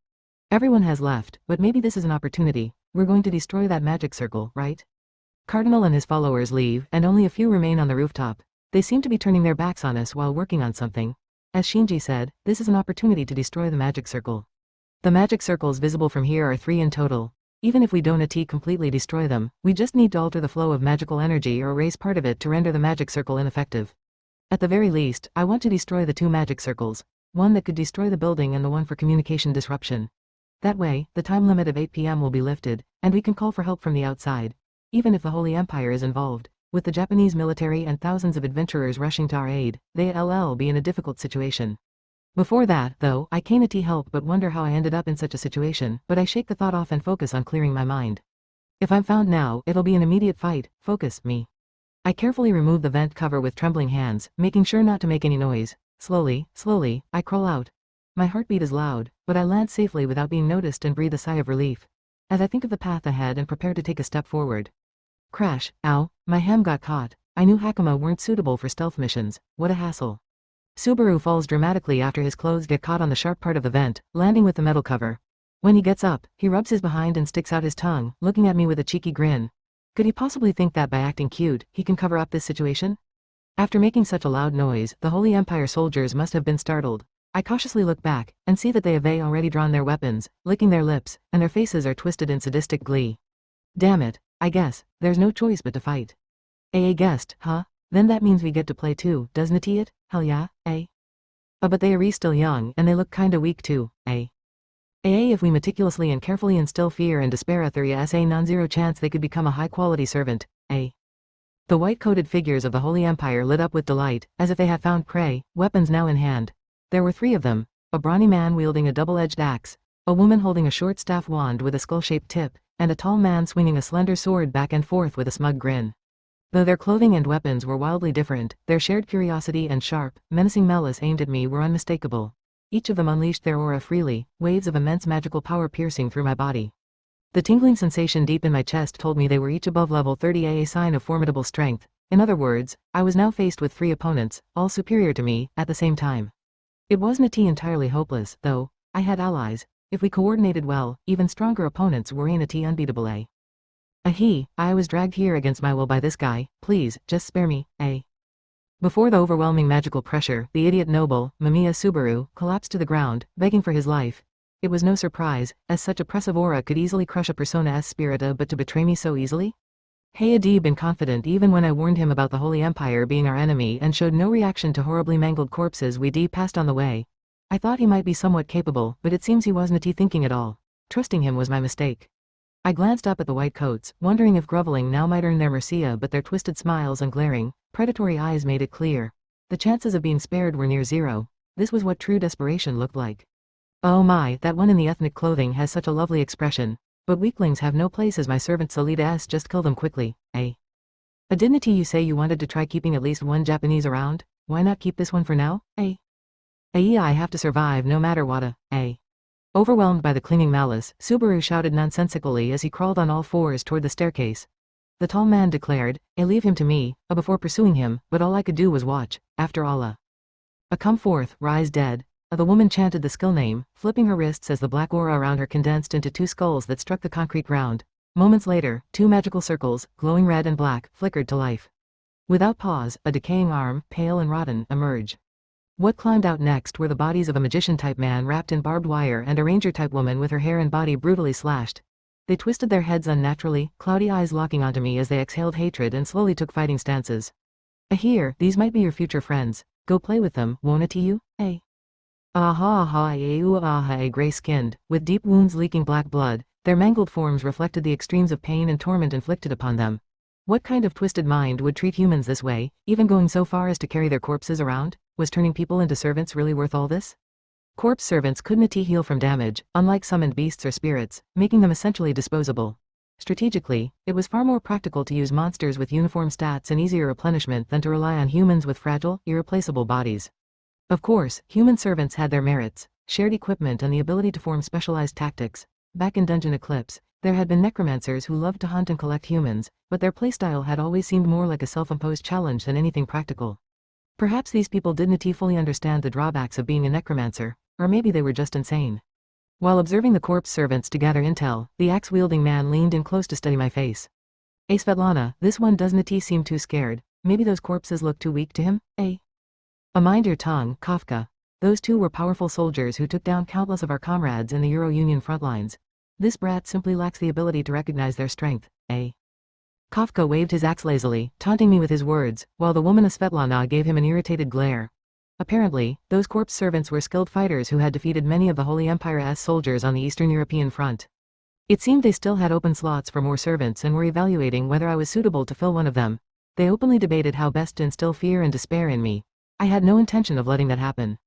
Everyone has left, but maybe this is an opportunity. We're going to destroy that magic circle, right? Cardinal and his followers leave, and only a few remain on the rooftop. They seem to be turning their backs on us while working on something. As Shinji said, this is an opportunity to destroy the magic circle. The magic circles visible from here are 3 in total. Even if we don't completely destroy them, we just need to alter the flow of magical energy or erase part of it to render the magic circle ineffective. At the very least, I want to destroy the 2 magic circles, one that could destroy the building and the one for communication disruption. That way, the time limit of 8 p.m. will be lifted, and we can call for help from the outside. Even if the Holy Empire is involved, with the Japanese military and thousands of adventurers rushing to our aid, they'll be in a difficult situation. Before that, though, I can't help but wonder how I ended up in such a situation, but I shake the thought off and focus on clearing my mind. If I'm found now, it'll be an immediate fight. Focus, me. I carefully remove the vent cover with trembling hands, making sure not to make any noise. Slowly, I crawl out. My heartbeat is loud, but I land safely without being noticed and breathe a sigh of relief. As I think of the path ahead and prepare to take a step forward. Crash, ow, my ham got caught. I knew Hakama weren't suitable for stealth missions. What a hassle. Subaru falls dramatically after his clothes get caught on the sharp part of the vent, landing with the metal cover. When he gets up, he rubs his behind and sticks out his tongue, looking at me with a cheeky grin. Could he possibly think that by acting cute, he can cover up this situation? After making such a loud noise, the Holy Empire soldiers must have been startled. I cautiously look back, and see that they have already drawn their weapons, licking their lips, and their faces are twisted in sadistic glee. Damn it, I guess, there's no choice but to fight. AA guessed, huh? Then that means we get to play too, doesn't it? Hell yeah, eh? But they are still young, and they look kinda weak too, eh? If we meticulously and carefully instill fear and despair there is a non-zero chance they could become a high-quality servant, eh? The white-coated figures of the Holy Empire lit up with delight, as if they had found prey, weapons now in hand. There were 3 of them, a brawny man wielding a double-edged axe, a woman holding a short staff wand with a skull-shaped tip, and a tall man swinging a slender sword back and forth with a smug grin. Though their clothing and weapons were wildly different, their shared curiosity and sharp, menacing malice aimed at me were unmistakable. Each of them unleashed their aura freely, waves of immense magical power piercing through my body. The tingling sensation deep in my chest told me they were each above level 30, a sign of formidable strength. In other words, I was now faced with 3 opponents, all superior to me, at the same time. It wasn't entirely hopeless, though. I had allies. If we coordinated well, even stronger opponents were unbeatable, eh? I was dragged here against my will by this guy. Please, just spare me, eh? Before the overwhelming magical pressure, the idiot noble, Mamiya Subaru, collapsed to the ground, begging for his life. It was no surprise, as such oppressive aura could easily crush a Persona spirit, but to betray me so easily? Had been confident even when I warned him about the Holy Empire being our enemy and showed no reaction to horribly mangled corpses we passed on the way. I thought he might be somewhat capable, but it seems he wasn't thinking at all. Trusting him was my mistake. I glanced up at the white coats, wondering if groveling now might earn their mercy, but their twisted smiles and glaring, predatory eyes made it clear. The chances of being spared were near zero. This was what true desperation looked like. Oh my, that one in the ethnic clothing has such a lovely expression. But weaklings have no place as my servant Solita just kill them quickly, eh? Didn't you say you wanted to try keeping at least one Japanese around? Why not keep this one for now, eh? I have to survive no matter what, eh? Overwhelmed by the clinging malice, Subaru shouted nonsensically as he crawled on all fours toward the staircase. The tall man declared, leave him to me, before pursuing him, but all I could do was watch. After all, come forth, rise dead. The woman chanted the skill name, flipping her wrists as the black aura around her condensed into 2 skulls that struck the concrete ground. Moments later, 2 magical circles, glowing red and black, flickered to life. Without pause, a decaying arm, pale and rotten, emerged. What climbed out next were the bodies of a magician-type man wrapped in barbed wire and a ranger-type woman with her hair and body brutally slashed. They twisted their heads unnaturally, cloudy eyes locking onto me as they exhaled hatred and slowly took fighting stances. Here, these might be your future friends. Go play with them, won't it you, eh? Gray-skinned, with deep wounds leaking black blood, their mangled forms reflected the extremes of pain and torment inflicted upon them. What kind of twisted mind would treat humans this way, even going so far as to carry their corpses around? Was turning people into servants really worth all this? Corpse servants couldn't heal from damage, unlike summoned beasts or spirits, making them essentially disposable. Strategically, it was far more practical to use monsters with uniform stats and easier replenishment than to rely on humans with fragile, irreplaceable bodies. Of course, human servants had their merits, shared equipment and the ability to form specialized tactics. Back in Dungeon Eclipse, there had been necromancers who loved to hunt and collect humans, but their playstyle had always seemed more like a self-imposed challenge than anything practical. Perhaps these people didn't fully understand the drawbacks of being a necromancer, or maybe they were just insane. While observing the corpse servants to gather intel, the axe-wielding man leaned in close to study my face. Svetlana, this one doesn't seem too scared. Maybe those corpses look too weak to him, eh? Mind your tongue, Kafka. Those 2 were powerful soldiers who took down countless of our comrades in the Euro-Union front lines. This brat simply lacks the ability to recognize their strength, eh? Kafka waved his axe lazily, taunting me with his words, while the woman Svetlana gave him an irritated glare. Apparently, those corpse servants were skilled fighters who had defeated many of the Holy Empire's soldiers on the Eastern European front. It seemed they still had open slots for more servants and were evaluating whether I was suitable to fill one of them. They openly debated how best to instill fear and despair in me. I had no intention of letting that happen.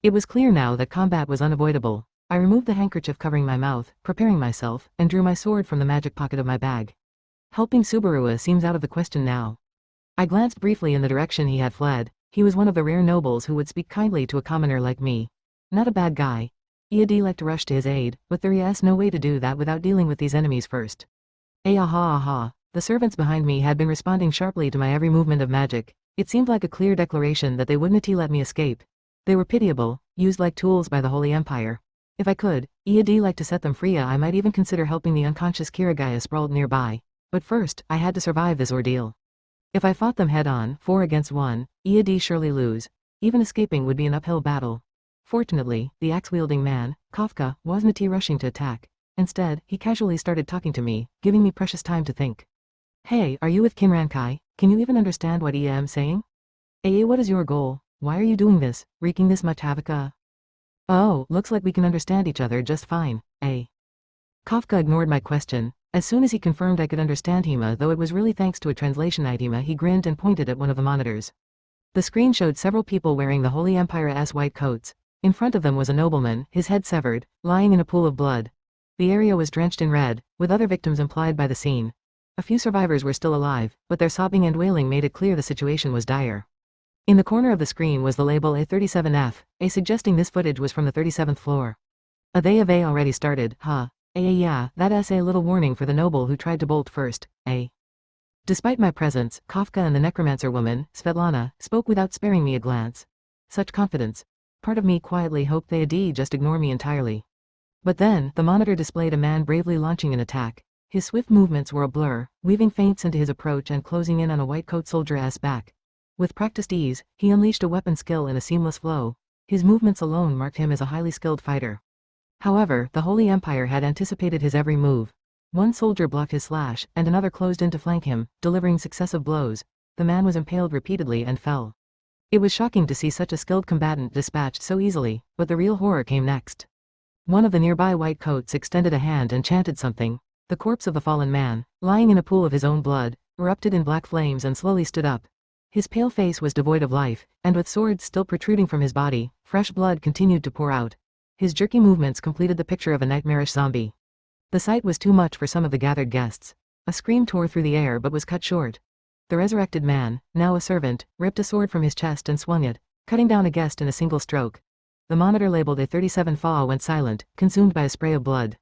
It was clear now that combat was unavoidable. I removed the handkerchief covering my mouth, preparing myself, and drew my sword from the magic pocket of my bag. Helping Subaru seems out of the question now. I glanced briefly in the direction he had fled. He was one of the rare nobles who would speak kindly to a commoner like me. Not a bad guy. Iad liked to rush to his aid, but there's no way to do that without dealing with these enemies first. Aha. The servants behind me had been responding sharply to my every movement of magic. It seemed like a clear declaration that they wouldn't let me escape. They were pitiable, used like tools by the Holy Empire. If I could, Iad liked to set them free. I might even consider helping the unconscious Kirigaya sprawled nearby. But first, I had to survive this ordeal. If I fought them head-on, 4 against 1, Iad surely lose. Even escaping would be an uphill battle. Fortunately, the axe-wielding man, Kafka, wasn't rushing to attack. Instead, he casually started talking to me, giving me precious time to think. Hey, are you with Kinrankai? Can you even understand what I am saying? What is your goal? Why are you doing this, wreaking this much havoc? Oh, looks like we can understand each other just fine, Kafka ignored my question. As soon as he confirmed I could understand him, though it was really thanks to a translation item, he grinned and pointed at one of the monitors. The screen showed several people wearing the Holy Empire's white coats. In front of them was a nobleman, his head severed, lying in a pool of blood. The area was drenched in red, with other victims implied by the scene. A few survivors were still alive, but their sobbing and wailing made it clear the situation was dire. In the corner of the screen was the label A37F, suggesting this footage was from the 37th floor. They have already started, huh? Yeah, that's a little warning for the noble who tried to bolt first, Despite my presence, Kafka and the necromancer woman, Svetlana, spoke without sparing me a glance. Such confidence. Part of me quietly hoped they'd just ignore me entirely. But then, the monitor displayed a man bravely launching an attack. His swift movements were a blur, weaving feints into his approach and closing in on a white coat soldier's back. With practiced ease, he unleashed a weapon skill in a seamless flow. His movements alone marked him as a highly skilled fighter. However, the Holy Empire had anticipated his every move. One soldier blocked his slash, and another closed in to flank him, delivering successive blows. The man was impaled repeatedly and fell. It was shocking to see such a skilled combatant dispatched so easily, but the real horror came next. One of the nearby white coats extended a hand and chanted something. The corpse of the fallen man, lying in a pool of his own blood, erupted in black flames and slowly stood up. His pale face was devoid of life, and with swords still protruding from his body, fresh blood continued to pour out. His jerky movements completed the picture of a nightmarish zombie. The sight was too much for some of the gathered guests. A scream tore through the air but was cut short. The resurrected man, now a servant, ripped a sword from his chest and swung it, cutting down a guest in a single stroke. The monitor labeled A37 Fa went silent, consumed by a spray of blood.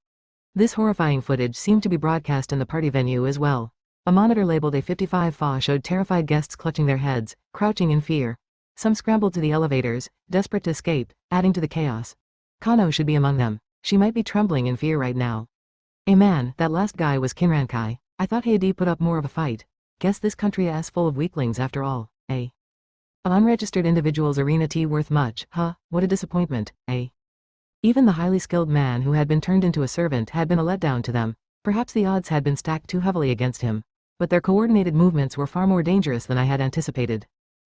This horrifying footage seemed to be broadcast in the party venue as well. A monitor labeled A55 Fa showed terrified guests clutching their heads, crouching in fear. Some scrambled to the elevators, desperate to escape, adding to the chaos. Kano should be among them. She might be trembling in fear right now. Man, that last guy was Kinrankai. I thought he'd put up more of a fight. Guess this country is full of weaklings after all, An unregistered individual's arena worth much, huh? What a disappointment, Even the highly skilled man who had been turned into a servant had been a letdown to them. Perhaps the odds had been stacked too heavily against him. But their coordinated movements were far more dangerous than I had anticipated.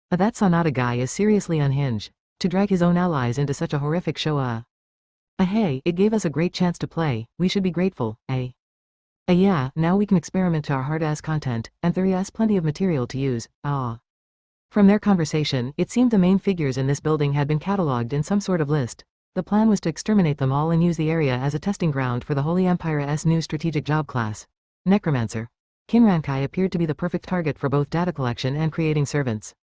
That Sonata guy is seriously unhinged. To drag his own allies into such a horrific show, hey, it gave us a great chance to play. We should be grateful, yeah, now we can experiment to our hard-ass content, and there's plenty of material to use, From their conversation, it seemed the main figures in this building had been catalogued in some sort of list. The plan was to exterminate them all and use the area as a testing ground for the Holy Empire's new strategic job class. Necromancer. Kinrankai appeared to be the perfect target for both data collection and creating servants.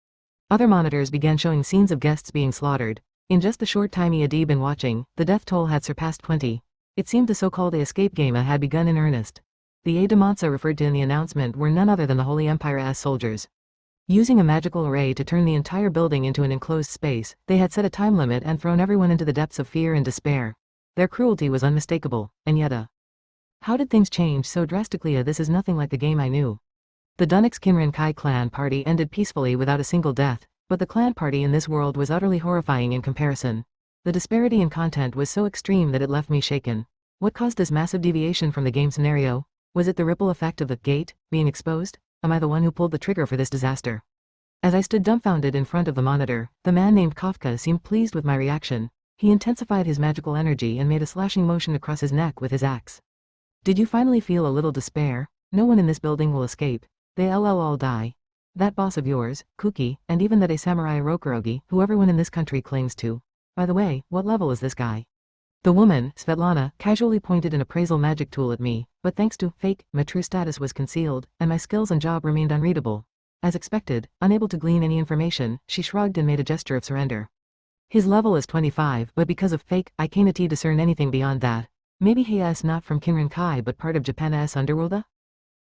Other monitors began showing scenes of guests being slaughtered. In just the short time he had been watching, the death toll had surpassed 20. It seemed the so-called escape game had begun in earnest. The Demonsa referred to in the announcement were none other than the Holy Empire's soldiers. Using a magical array to turn the entire building into an enclosed space, they had set a time limit and thrown everyone into the depths of fear and despair. Their cruelty was unmistakable, and yet how did things change so drastically? This is nothing like the game I knew. The Dunix Kinrankai clan party ended peacefully without a single death, but the clan party in this world was utterly horrifying in comparison. The disparity in content was so extreme that it left me shaken. What caused this massive deviation from the game scenario? Was it the ripple effect of the gate being exposed? Am I the one who pulled the trigger for this disaster? As I stood dumbfounded in front of the monitor, the man named Kafka seemed pleased with my reaction. He intensified his magical energy and made a slashing motion across his neck with his axe. Did you finally feel a little despair? No one in this building will escape. They'll all die. That boss of yours, Kuki, and even that a samurai Rokurogi, who everyone in this country clings to. By the way, what level is this guy? The woman, Svetlana, casually pointed an appraisal magic tool at me, but thanks to fake, my true status was concealed, and my skills and job remained unreadable. As expected, unable to glean any information, she shrugged and made a gesture of surrender. His level is 25, but because of fake, I can't discern anything beyond that. Maybe he is not from Kinran Kai but part of Japan's underworld?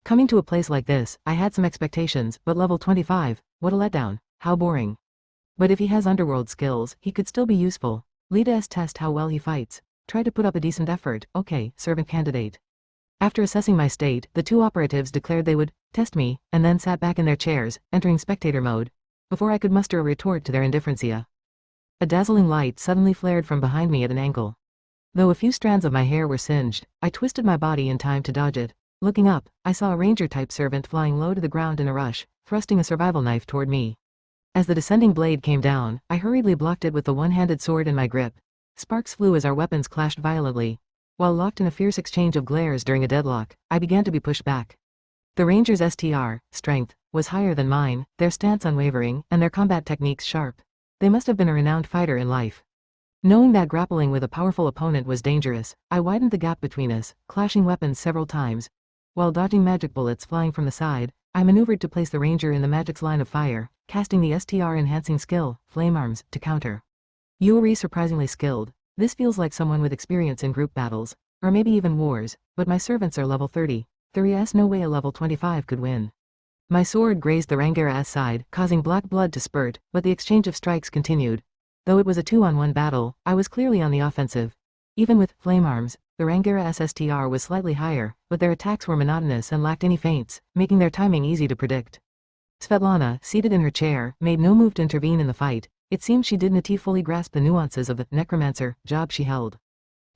Coming to a place like this, I had some expectations, but level 25, what a letdown, how boring. But if he has underworld skills, he could still be useful. Let's test how well he fights. Try to put up a decent effort, okay, servant candidate. After assessing my state, the two operatives declared they would test me, and then sat back in their chairs, entering spectator mode, before I could muster a retort to their indifferencia. A dazzling light suddenly flared from behind me at an angle. Though a few strands of my hair were singed, I twisted my body in time to dodge it. Looking up, I saw a ranger-type servant flying low to the ground in a rush, thrusting a survival knife toward me. As the descending blade came down, I hurriedly blocked it with the one-handed sword in my grip. Sparks flew as our weapons clashed violently. While locked in a fierce exchange of glares during a deadlock, I began to be pushed back. The ranger's strength, was higher than mine, their stance unwavering, and their combat techniques sharp. They must have been a renowned fighter in life. Knowing that grappling with a powerful opponent was dangerous, I widened the gap between us, clashing weapons several times. While dodging magic bullets flying from the side, I maneuvered to place the ranger in the magic's line of fire, casting the enhancing skill, Flame Arms, to counter. Yuri surprisingly skilled. This feels like someone with experience in group battles, or maybe even wars, but my servants are level 30. There is no way a level 25 could win. My sword grazed the Rangera's side, causing black blood to spurt, but the exchange of strikes continued. Though it was a 2-on-1 battle, I was clearly on the offensive. Even with Flame Arms, the Rangera's STR was slightly higher, but their attacks were monotonous and lacked any feints, making their timing easy to predict. Svetlana, seated in her chair, made no move to intervene in the fight. It seemed she didn't fully grasp the nuances of the necromancer job she held.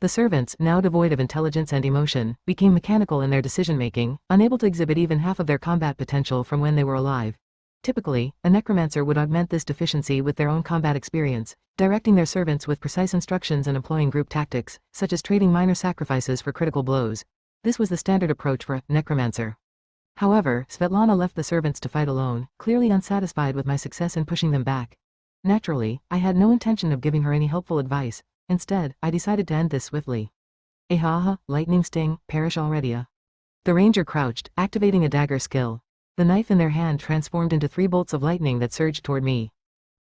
The servants, now devoid of intelligence and emotion, became mechanical in their decision-making, unable to exhibit even half of their combat potential from when they were alive. Typically, a necromancer would augment this deficiency with their own combat experience, directing their servants with precise instructions and employing group tactics, such as trading minor sacrifices for critical blows. This was the standard approach for a necromancer. However, Svetlana left the servants to fight alone, clearly unsatisfied with my success in pushing them back. Naturally, I had no intention of giving her any helpful advice. Instead, I decided to end this swiftly. Ahaha, lightning sting, perish already. The ranger crouched, activating a dagger skill. The knife in their hand transformed into 3 bolts of lightning that surged toward me.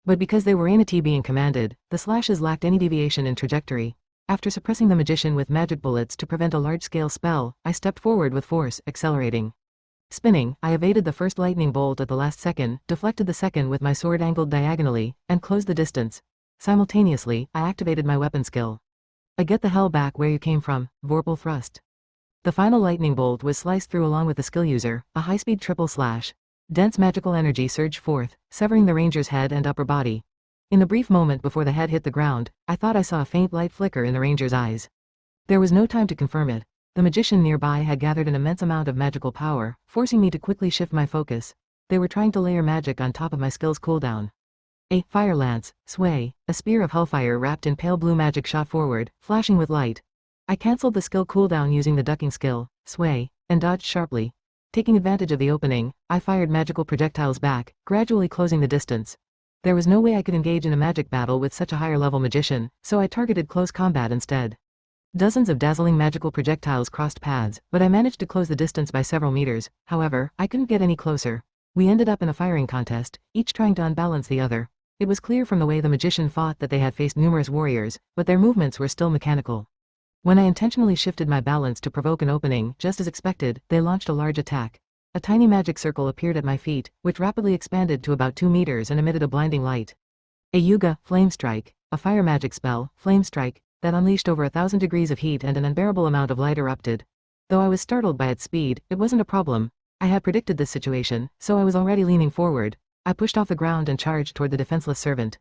But because they were being commanded, the slashes lacked any deviation in trajectory. After suppressing the magician with magic bullets to prevent a large-scale spell, I stepped forward with force, accelerating. Spinning, I evaded the first lightning bolt at the last second, deflected the second with my sword angled diagonally, and closed the distance. Simultaneously, I activated my weapon skill. I get the hell back where you came from, Vorpal Thrust. The final lightning bolt was sliced through along with the skill user, a high-speed triple slash. Dense magical energy surged forth, severing the ranger's head and upper body. In the brief moment before the head hit the ground, I thought I saw a faint light flicker in the ranger's eyes. There was no time to confirm it. The magician nearby had gathered an immense amount of magical power, forcing me to quickly shift my focus. They were trying to layer magic on top of my skill's cooldown. A fire lance, sway, a spear of hellfire wrapped in pale blue magic shot forward, flashing with light. I cancelled the skill cooldown using the ducking skill, sway, and dodged sharply. Taking advantage of the opening, I fired magical projectiles back, gradually closing the distance. There was no way I could engage in a magic battle with such a higher-level magician, so I targeted close combat instead. Dozens of dazzling magical projectiles crossed paths, but I managed to close the distance by several meters. However, I couldn't get any closer. We ended up in a firing contest, each trying to unbalance the other. It was clear from the way the magician fought that they had faced numerous warriors, but their movements were still mechanical. When I intentionally shifted my balance to provoke an opening, just as expected, they launched a large attack. A tiny magic circle appeared at my feet, which rapidly expanded to about 2 meters and emitted a blinding light. A Yuga, Flame Strike, a fire magic spell, Flame Strike, that unleashed over 1,000 degrees of heat and an unbearable amount of light erupted. Though I was startled by its speed, it wasn't a problem. I had predicted this situation, so I was already leaning forward. I pushed off the ground and charged toward the defenseless servant.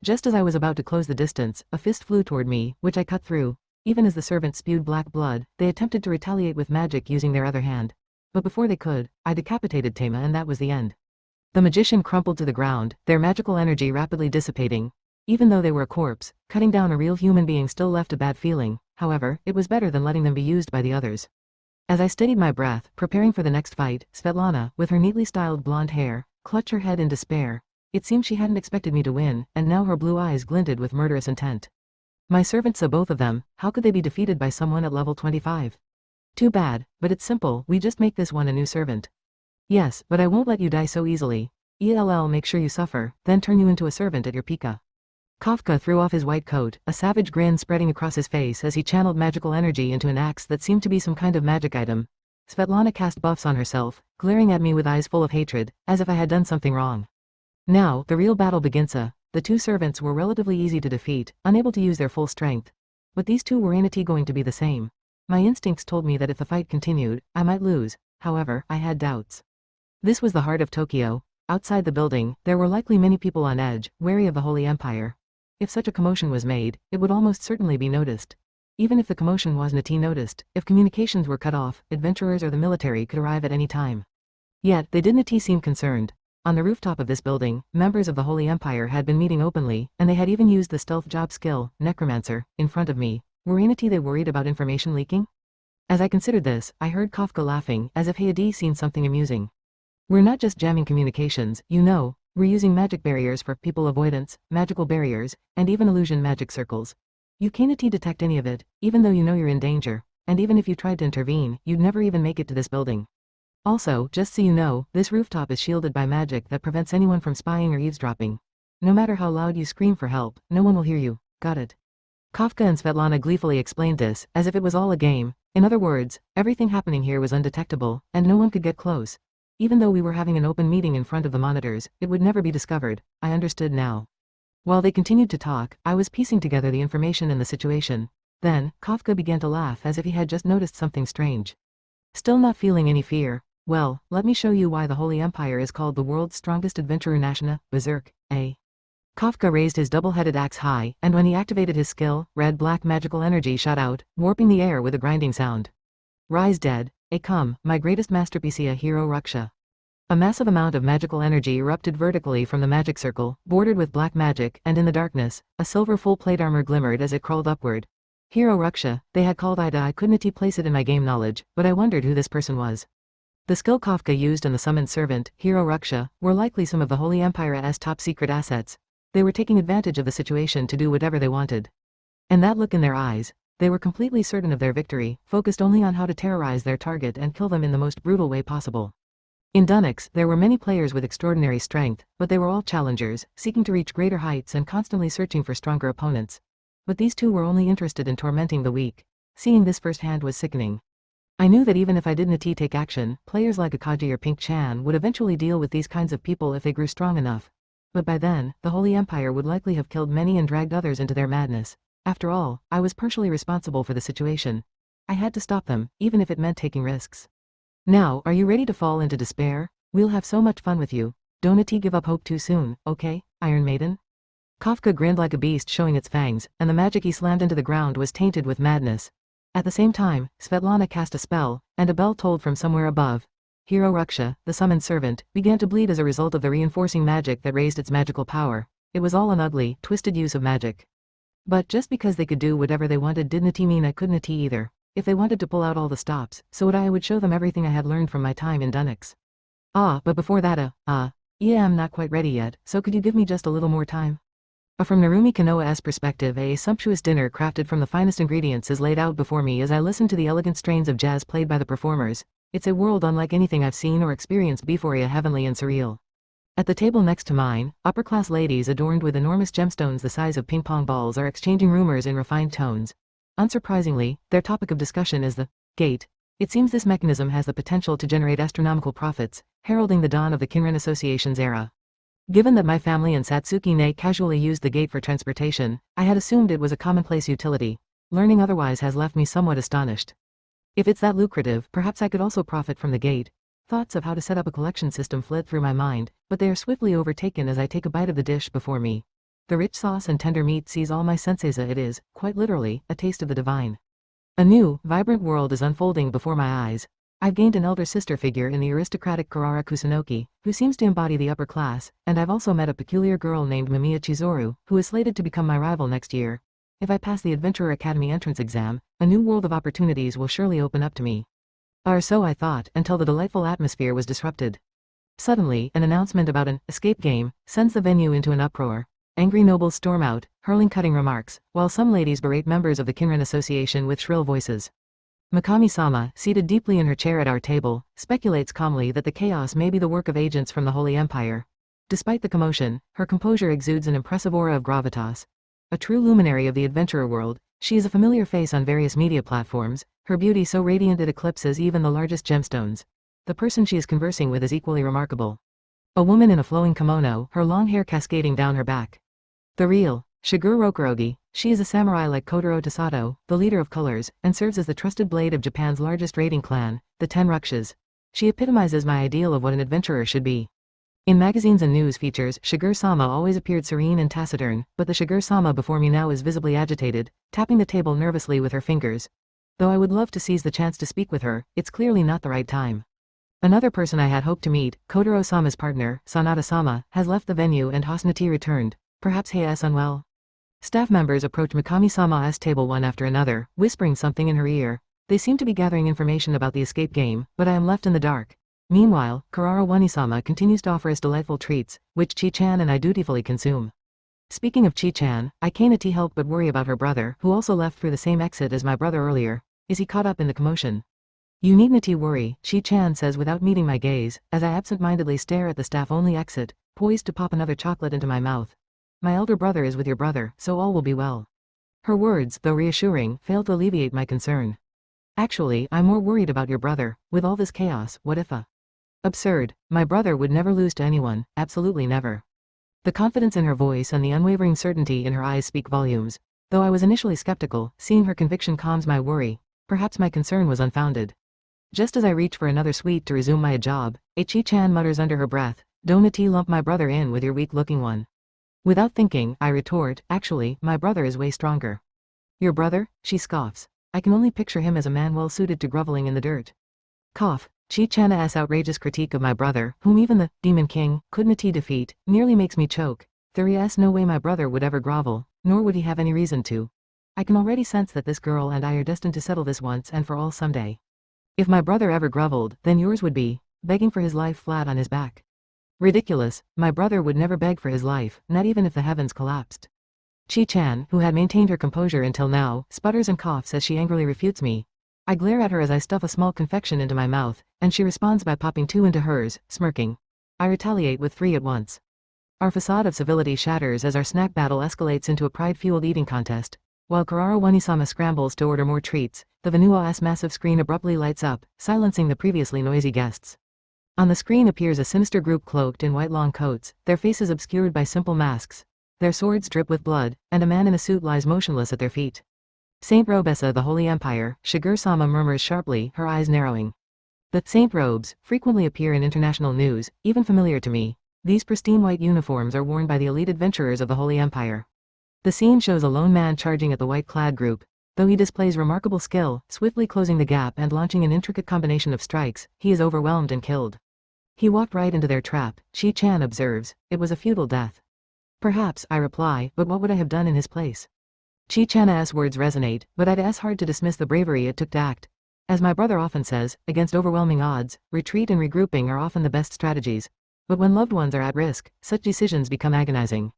Just as I was about to close the distance, a fist flew toward me, which I cut through. Even as the servant spewed black blood, they attempted to retaliate with magic using their other hand. But before they could, I decapitated Tama, and that was the end. The magician crumpled to the ground, their magical energy rapidly dissipating. Even though they were a corpse, cutting down a real human being still left a bad feeling. However, it was better than letting them be used by the others. As I steadied my breath, preparing for the next fight, Svetlana, with her neatly styled blonde hair, clutched her head in despair. It seemed she hadn't expected me to win, and now her blue eyes glinted with murderous intent. My servants saw both of them. How could they be defeated by someone at level 25? Too bad, but it's simple, we just make this one a new servant. Yes, but I won't let you die so easily. make sure you suffer, then turn you into a servant at your pika. Kafka threw off his white coat, a savage grin spreading across his face as he channeled magical energy into an axe that seemed to be some kind of magic item. Svetlana cast buffs on herself, glaring at me with eyes full of hatred, as if I had done something wrong. Now, the real battle begins. The two servants were relatively easy to defeat, unable to use their full strength. But these two were going to be the same. My instincts told me that if the fight continued, I might lose. However, I had doubts. This was the heart of Tokyo. Outside the building, there were likely many people on edge, wary of the Holy Empire. If such a commotion was made, it would almost certainly be noticed. Even if the commotion wasn't noticed, if communications were cut off, adventurers or the military could arrive at any time. Yet, they didn't seem concerned. On the rooftop of this building, members of the Holy Empire had been meeting openly, and they had even used the stealth job skill, necromancer, in front of me. Were they worried about information leaking? As I considered this, I heard Kafka laughing, as if he had seen something amusing. We're not just jamming communications, we're using magic barriers for people avoidance, magical barriers, and even illusion magic circles. You can't detect any of it, even though you know you're in danger, and even if you tried to intervene, you'd never even make it to this building. Also, just so you know, this rooftop is shielded by magic that prevents anyone from spying or eavesdropping. No matter how loud you scream for help, no one will hear you. Got it? Kafka and Svetlana gleefully explained this, as if it was all a game. In other words, everything happening here was undetectable, and no one could get close. Even though we were having an open meeting in front of the monitors, it would never be discovered. I understood now. While they continued to talk, I was piecing together the information in the situation. Then, Kafka began to laugh as if he had just noticed something strange. Still not feeling any fear. Well, let me show you why the Holy Empire is called the world's strongest adventurer nation, berserk, eh? Kafka raised his double-headed axe high, and when he activated his skill, red-black magical energy shot out, warping the air with a grinding sound. Rise dead, come, my greatest masterpiece, hero Raksha. A massive amount of magical energy erupted vertically from the magic circle, bordered with black magic, and in the darkness, a silver full-plate armor glimmered as it crawled upward. Hero Raksha, they had called it. I couldn't place it in my game knowledge, but I wondered who this person was. The skill Kafka used and the summoned servant, Hero Raksha, were likely some of the Holy Empire's top-secret assets. They were taking advantage of the situation to do whatever they wanted. And that look in their eyes, they were completely certain of their victory, focused only on how to terrorize their target and kill them in the most brutal way possible. In Dunix, there were many players with extraordinary strength, but they were all challengers, seeking to reach greater heights and constantly searching for stronger opponents. But these two were only interested in tormenting the weak. Seeing this firsthand was sickening. I knew that even if I didn't take action, players like Akaji or Pink Chan would eventually deal with these kinds of people if they grew strong enough. But by then, the Holy Empire would likely have killed many and dragged others into their madness. After all, I was partially responsible for the situation. I had to stop them, even if it meant taking risks. Now, are you ready to fall into despair? We'll have so much fun with you. Don't give up hope too soon, okay, Iron Maiden? Kafka grinned like a beast showing its fangs, and the magic he slammed into the ground was tainted with madness. At the same time, Svetlana cast a spell, and a bell tolled from somewhere above. Hero Raksha, the summoned servant, began to bleed as a result of the reinforcing magic that raised its magical power. It was all an ugly, twisted use of magic. But just because they could do whatever they wanted didn't mean I couldn't either. If they wanted to pull out all the stops, so I would show them everything I had learned from my time in Dunix. But before that, I'm not quite ready yet, so could you give me just a little more time? From Narumi Kanoa's perspective, a sumptuous dinner crafted from the finest ingredients is laid out before me as I listen to the elegant strains of jazz played by the performers. It's a world unlike anything I've seen or experienced before, heavenly and surreal. At the table next to mine, upper-class ladies adorned with enormous gemstones the size of ping-pong balls are exchanging rumors in refined tones. Unsurprisingly, their topic of discussion is the gate. It seems this mechanism has the potential to generate astronomical profits, heralding the dawn of the Kinran Association's era. Given that my family and Satsuki casually used the gate for transportation, I had assumed it was a commonplace utility. Learning otherwise has left me somewhat astonished. If it's that lucrative, perhaps I could also profit from the gate. Thoughts of how to set up a collection system flit through my mind, but they are swiftly overtaken as I take a bite of the dish before me. The rich sauce and tender meat seize all my senses. It is, quite literally, a taste of the divine. A new, vibrant world is unfolding before my eyes. I've gained an elder sister figure in the aristocratic Kurara Kusunoki, who seems to embody the upper class, and I've also met a peculiar girl named Mamiya Chizoru, who is slated to become my rival next year. If I pass the Adventurer Academy entrance exam, a new world of opportunities will surely open up to me. Or so I thought, until the delightful atmosphere was disrupted. Suddenly, an announcement about an escape game sends the venue into an uproar. Angry nobles storm out, hurling cutting remarks, while some ladies berate members of the Kinran Association with shrill voices. Mikami-sama, seated deeply in her chair at our table, speculates calmly that the chaos may be the work of agents from the Holy Empire. Despite the commotion, her composure exudes an impressive aura of gravitas. A true luminary of the adventurer world, she is a familiar face on various media platforms, her beauty so radiant it eclipses even the largest gemstones. The person she is conversing with is equally remarkable. A woman in a flowing kimono, her long hair cascading down her back. The real Shigeru Rokurogi, she is a samurai like Kotaro Tasato, the leader of colors, and serves as the trusted blade of Japan's largest raiding clan, the Ten Rakshas. She epitomizes my ideal of what an adventurer should be. In magazines and news features, Shigeru-sama always appeared serene and taciturn, but the Shigeru-sama before me now is visibly agitated, tapping the table nervously with her fingers. Though I would love to seize the chance to speak with her, it's clearly not the right time. Another person I had hoped to meet, Kotaro-sama's partner, Sanada-sama, has left the venue and Hosanati returned. Perhaps Heia is unwell. Staff members approach Mikami-sama's table one after another, whispering something in her ear. They seem to be gathering information about the escape game, but I am left in the dark. Meanwhile, Karara Wani-sama continues to offer us delightful treats, which Chi-chan and I dutifully consume. Speaking of Chi-chan, I can't help but worry about her brother, who also left through the same exit as my brother earlier. Is he caught up in the commotion? You needn't worry, Chi-chan says without meeting my gaze, as I absent-mindedly stare at the staff-only exit, poised to pop another chocolate into my mouth. My elder brother is with your brother, so all will be well. Her words, though reassuring, fail to alleviate my concern. Actually, I'm more worried about your brother. With all this chaos, what if Absurd. My brother would never lose to anyone, absolutely never. The confidence in her voice and the unwavering certainty in her eyes speak volumes. Though I was initially skeptical, seeing her conviction calms my worry. Perhaps my concern was unfounded. Just as I reach for another sweet to resume my job, Chi-chan mutters under her breath, "Don't lump my brother in with your weak-looking one." Without thinking, I retort, "Actually, my brother is way stronger." "Your brother?" She scoffs. I can only picture him as a man well suited to groveling in the dirt. Cough. Chi-chan's outrageous critique of my brother, whom even the Demon King couldn't defeat, nearly makes me choke. There is no way my brother would ever grovel, nor would he have any reason to. I can already sense that this girl and I are destined to settle this once and for all someday. If my brother ever groveled, then yours would be, begging for his life flat on his back. Ridiculous, my brother would never beg for his life, not even if the heavens collapsed. Chi-chan, who had maintained her composure until now, sputters and coughs as she angrily refutes me. I glare at her as I stuff a small confection into my mouth, and she responds by popping 2 into hers, smirking. I retaliate with 3 at once. Our facade of civility shatters as our snack battle escalates into a pride-fueled eating contest. While Karara Wani-sama scrambles to order more treats, the Venua's massive screen abruptly lights up, silencing the previously noisy guests. On the screen appears a sinister group cloaked in white long coats, their faces obscured by simple masks. Their swords drip with blood, and a man in a suit lies motionless at their feet. Saint Robesa, the Holy Empire, Shigeru-sama murmurs sharply, her eyes narrowing. The Saint robes frequently appear in international news, even familiar to me. These pristine white uniforms are worn by the elite adventurers of the Holy Empire. The scene shows a lone man charging at the white-clad group. Though he displays remarkable skill, swiftly closing the gap and launching an intricate combination of strikes, he is overwhelmed and killed. He walked right into their trap, Chi-chan observes. It was a futile death. Perhaps, I reply, but what would I have done in his place? Chi-chan's words resonate, but it's hard to dismiss the bravery it took to act. As my brother often says, against overwhelming odds, retreat and regrouping are often the best strategies. But when loved ones are at risk, such decisions become agonizing.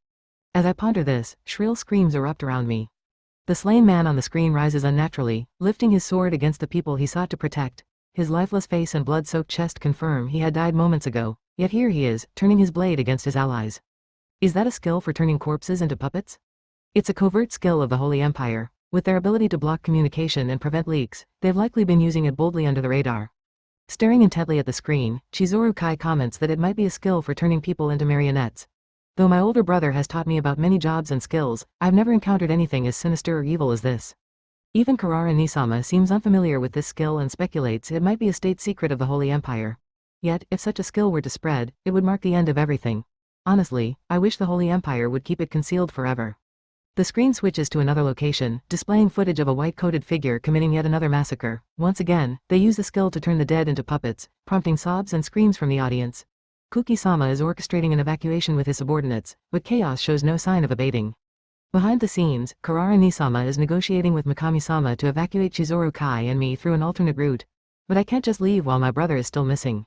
As I ponder this, shrill screams erupt around me. The slain man on the screen rises unnaturally, lifting his sword against the people he sought to protect. His lifeless face and blood-soaked chest confirm he had died moments ago, yet here he is, turning his blade against his allies. Is that a skill for turning corpses into puppets? It's a covert skill of the Holy Empire. With their ability to block communication and prevent leaks, they've likely been using it boldly under the radar. Staring intently at the screen, Chizuru Kai comments that it might be a skill for turning people into marionettes. Though my older brother has taught me about many jobs and skills, I've never encountered anything as sinister or evil as this. Even Karara Nisama seems unfamiliar with this skill and speculates it might be a state secret of the Holy Empire. Yet, if such a skill were to spread, it would mark the end of everything. Honestly, I wish the Holy Empire would keep it concealed forever. The screen switches to another location, displaying footage of a white-coated figure committing yet another massacre. Once again, they use the skill to turn the dead into puppets, prompting sobs and screams from the audience. Kuki-sama is orchestrating an evacuation with his subordinates, but chaos shows no sign of abating. Behind the scenes, Karara Nisama is negotiating with Mikami-sama to evacuate Chizuru Kai and me through an alternate route. But I can't just leave while my brother is still missing.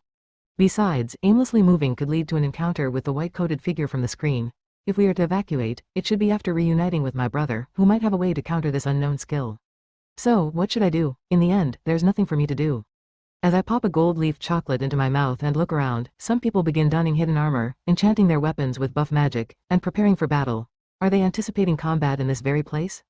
Besides, aimlessly moving could lead to an encounter with the white-coated figure from the screen. If we are to evacuate, it should be after reuniting with my brother, who might have a way to counter this unknown skill. So, what should I do? In the end, there's nothing for me to do. As I pop a gold-leaf chocolate into my mouth and look around, some people begin donning hidden armor, enchanting their weapons with buff magic, and preparing for battle. Are they anticipating combat in this very place?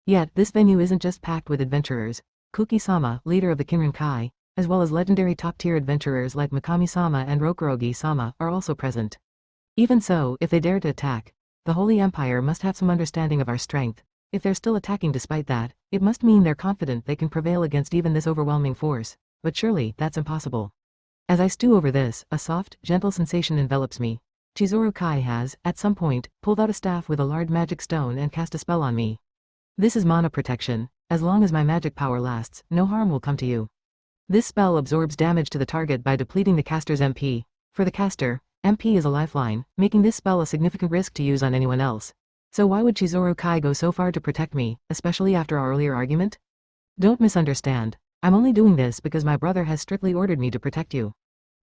Yet, this venue isn't just packed with adventurers. Kuki-sama, leader of the Kinrin-kai, as well as legendary top-tier adventurers like Mikami-sama and Rokurogi-sama, are also present. Even so, if they dare to attack, the Holy Empire must have some understanding of our strength. If they're still attacking despite that, it must mean they're confident they can prevail against even this overwhelming force. But surely, that's impossible. As I stew over this, a soft, gentle sensation envelops me. Chizuru Kai has, at some point, pulled out a staff with a large magic stone and cast a spell on me. This is mana protection. As long as my magic power lasts, no harm will come to you. This spell absorbs damage to the target by depleting the caster's MP. For the caster, MP is a lifeline, making this spell a significant risk to use on anyone else. So why would Chizuru Kai go so far to protect me, especially after our earlier argument? Don't misunderstand. I'm only doing this because my brother has strictly ordered me to protect you.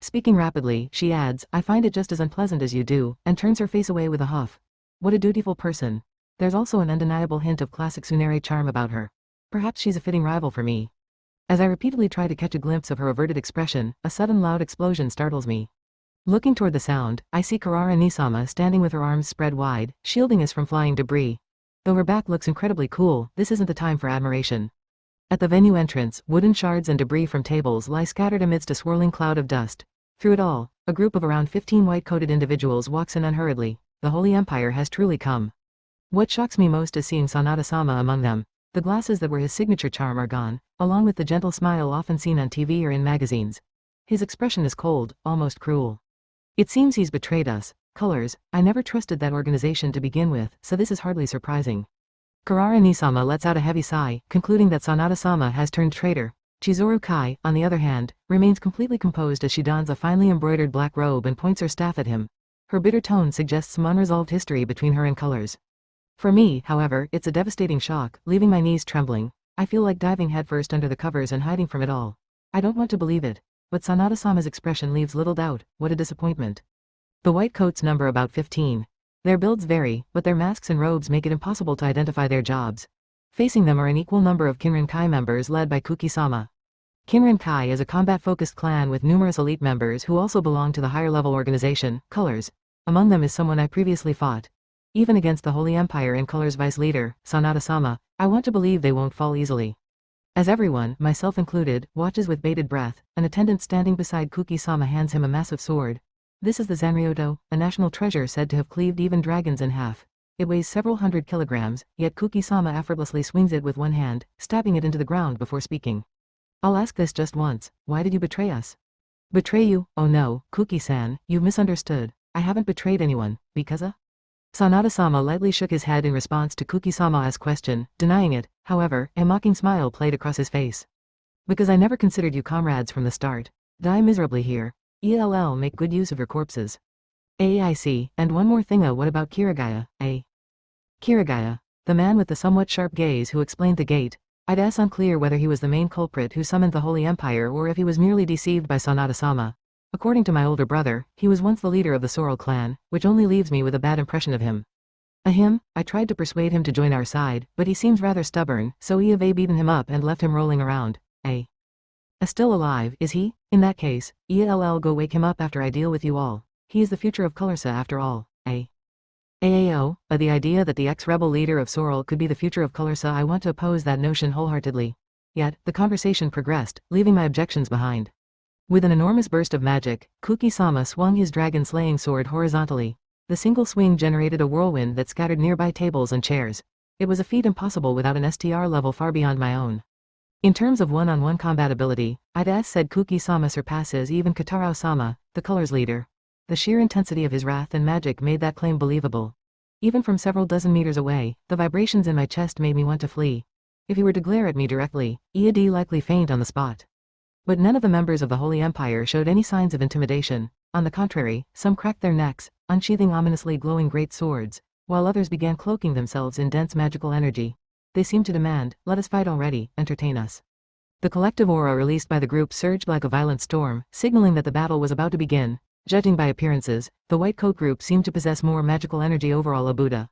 Speaking rapidly, she adds, I find it just as unpleasant as you do, and turns her face away with a huff. What a dutiful person. There's also an undeniable hint of classic tsundere charm about her. Perhaps she's a fitting rival for me. As I repeatedly try to catch a glimpse of her averted expression, a sudden loud explosion startles me. Looking toward the sound, I see Karara Nisama standing with her arms spread wide, shielding us from flying debris. Though her back looks incredibly cool, this isn't the time for admiration. At the venue entrance, wooden shards and debris from tables lie scattered amidst a swirling cloud of dust. Through it all, a group of around 15 white-coated individuals walks in unhurriedly. The Holy Empire has truly come. What shocks me most is seeing Sanada-sama among them. The glasses that were his signature charm are gone, along with the gentle smile often seen on TV or in magazines. His expression is cold, almost cruel. It seems he's betrayed us. Colors, I never trusted that organization to begin with, so this is hardly surprising. Karara Nisama lets out a heavy sigh, concluding that Sanada-sama has turned traitor. Chizuru Kai, on the other hand, remains completely composed as she dons a finely embroidered black robe and points her staff at him. Her bitter tone suggests some unresolved history between her and Colors. For me, however, it's a devastating shock, leaving my knees trembling. I feel like diving headfirst under the covers and hiding from it all. I don't want to believe it. But Sanada-sama's expression leaves little doubt. What a disappointment. The white coats number about 15. Their builds vary, but their masks and robes make it impossible to identify their jobs. Facing them are an equal number of Kinrin-kai members led by Kuki-sama. Kinrin-kai is a combat-focused clan with numerous elite members who also belong to the higher-level organization, Colors. Among them is someone I previously fought. Even against the Holy Empire and Colors' vice leader, Sanada-sama, I want to believe they won't fall easily. As everyone, myself included, watches with bated breath, an attendant standing beside Kuki-sama hands him a massive sword. This is the Zanryoto, a national treasure said to have cleaved even dragons in half. It weighs several hundred kilograms, yet Kuki-sama effortlessly swings it with one hand, stabbing it into the ground before speaking. I'll ask this just once, why did you betray us? Betray you? Oh no, Kuki-san, you've misunderstood. I haven't betrayed anyone, because Sanada-sama lightly shook his head in response to Kuki-sama's question, denying it. However, a mocking smile played across his face. Because I never considered you comrades from the start. Die miserably here. ELL make good use of your corpses. I see, and one more thing what about Kirigaya, Kirigaya, the man with the somewhat sharp gaze who explained the gate. It's unclear whether he was the main culprit who summoned the Holy Empire or if he was merely deceived by Sanada-sama. According to my older brother, he was once the leader of the Sorrel clan, which only leaves me with a bad impression of him. I tried to persuade him to join our side, but he seems rather stubborn, so I have beaten him up and left him rolling around. Still alive, is he? In that case, ELL go wake him up after I deal with you all. He is the future of Colorsa after all. The idea that the ex-rebel leader of Sorrel could be the future of Colorsa, I want to oppose that notion wholeheartedly. Yet, the conversation progressed, leaving my objections behind. With an enormous burst of magic, Kuki-sama swung his dragon-slaying sword horizontally. The single swing generated a whirlwind that scattered nearby tables and chairs. It was a feat impossible without an STR level far beyond my own. In terms of one-on-one combat ability, said Kuki-sama surpasses even Katarao-sama, the Colors leader. The sheer intensity of his wrath and magic made that claim believable. Even from several dozen meters away, the vibrations in my chest made me want to flee. If he were to glare at me directly, I'd likely faint on the spot. But none of the members of the Holy Empire showed any signs of intimidation. On the contrary, some cracked their necks, unsheathing ominously glowing great swords, while others began cloaking themselves in dense magical energy. They seemed to demand, let us fight already, entertain us. The collective aura released by the group surged like a violent storm, signaling that the battle was about to begin. Judging by appearances, the white coat group seemed to possess more magical energy overall. Buddha.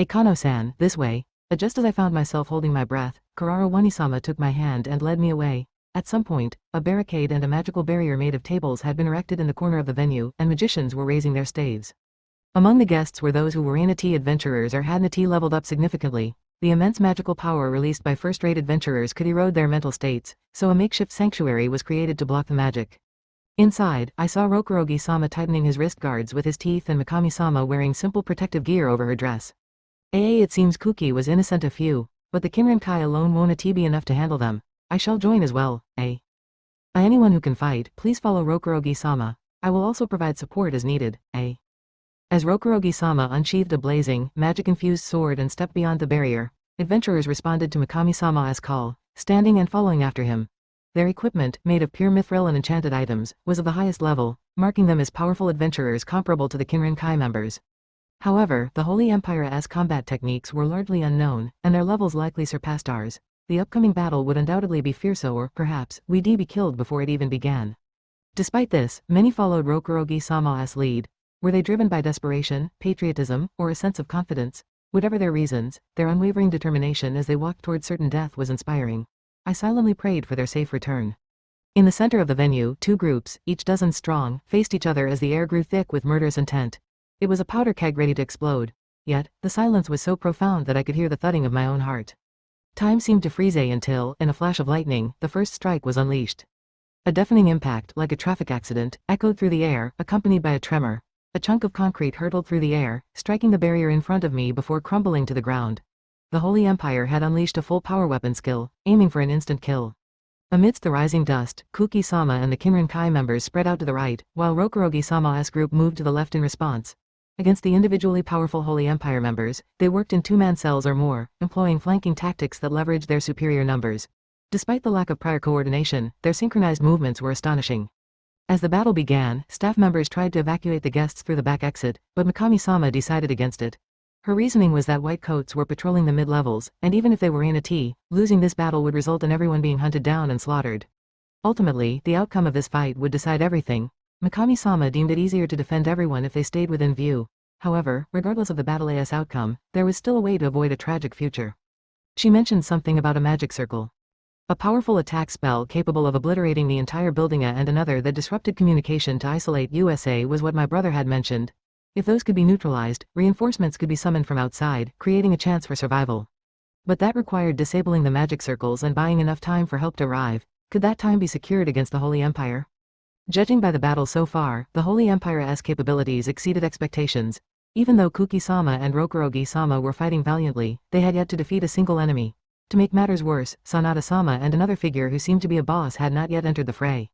Kano-san, this way. Just as I found myself holding my breath, Karara Wanisama took my hand and led me away. At some point, a barricade and a magical barrier made of tables had been erected in the corner of the venue, and magicians were raising their staves. Among the guests were those who were ANT adventurers or had ANT leveled up significantly. The immense magical power released by first-rate adventurers could erode their mental states, so a makeshift sanctuary was created to block the magic. Inside, I saw Rokurogi-sama tightening his wrist guards with his teeth and Mikami-sama wearing simple protective gear over her dress. It seems Kuki was innocent of few, but the Kinran-kai alone won't be enough to handle them. I shall join as well, Anyone who can fight, please follow Rokurogi-sama. I will also provide support as needed, As Rokurogi-sama unsheathed a blazing, magic-infused sword and stepped beyond the barrier, adventurers responded to Mikami-sama's call, standing and following after him. Their equipment, made of pure mithril and enchanted items, was of the highest level, marking them as powerful adventurers comparable to the Kinran-kai members. However, the Holy Empire's combat techniques were largely unknown, and their levels likely surpassed ours. The upcoming battle would undoubtedly be fiercer or, perhaps, we'd be killed before it even began. Despite this, many followed Rokurogi-sama's lead. Were they driven by desperation, patriotism, or a sense of confidence? Whatever their reasons, their unwavering determination as they walked toward certain death was inspiring. I silently prayed for their safe return. In the center of the venue, two groups, each dozen strong, faced each other as the air grew thick with murderous intent. It was a powder keg ready to explode. Yet, the silence was so profound that I could hear the thudding of my own heart. Time seemed to freeze until, in a flash of lightning, the first strike was unleashed. A deafening impact, like a traffic accident, echoed through the air, accompanied by a tremor. A chunk of concrete hurtled through the air, striking the barrier in front of me before crumbling to the ground. The Holy Empire had unleashed a full power weapon skill, aiming for an instant kill. Amidst the rising dust, Kuki-sama and the Kinran-kai members spread out to the right, while Rokurogi-sama's group moved to the left in response. Against the individually powerful Holy Empire members, they worked in two-man cells or more, employing flanking tactics that leveraged their superior numbers. Despite the lack of prior coordination, their synchronized movements were astonishing. As the battle began, staff members tried to evacuate the guests through the back exit, but Mikami-sama decided against it. Her reasoning was that white coats were patrolling the mid-levels, and even if they were in a T, losing this battle would result in everyone being hunted down and slaughtered. Ultimately, the outcome of this fight would decide everything. Mikami-sama deemed it easier to defend everyone if they stayed within view. However, regardless of the battle's outcome, there was still a way to avoid a tragic future. She mentioned something about a magic circle. A powerful attack spell capable of obliterating the entire building and another that disrupted communication to isolate USA was what my brother had mentioned. If those could be neutralized, reinforcements could be summoned from outside, creating a chance for survival. But that required disabling the magic circles and buying enough time for help to arrive. Could that time be secured against the Holy Empire? Judging by the battle so far, the Holy Empire's capabilities exceeded expectations. Even though Kuki-sama and Rokurogi-sama were fighting valiantly, they had yet to defeat a single enemy. To make matters worse, Sanada-sama and another figure who seemed to be a boss had not yet entered the fray.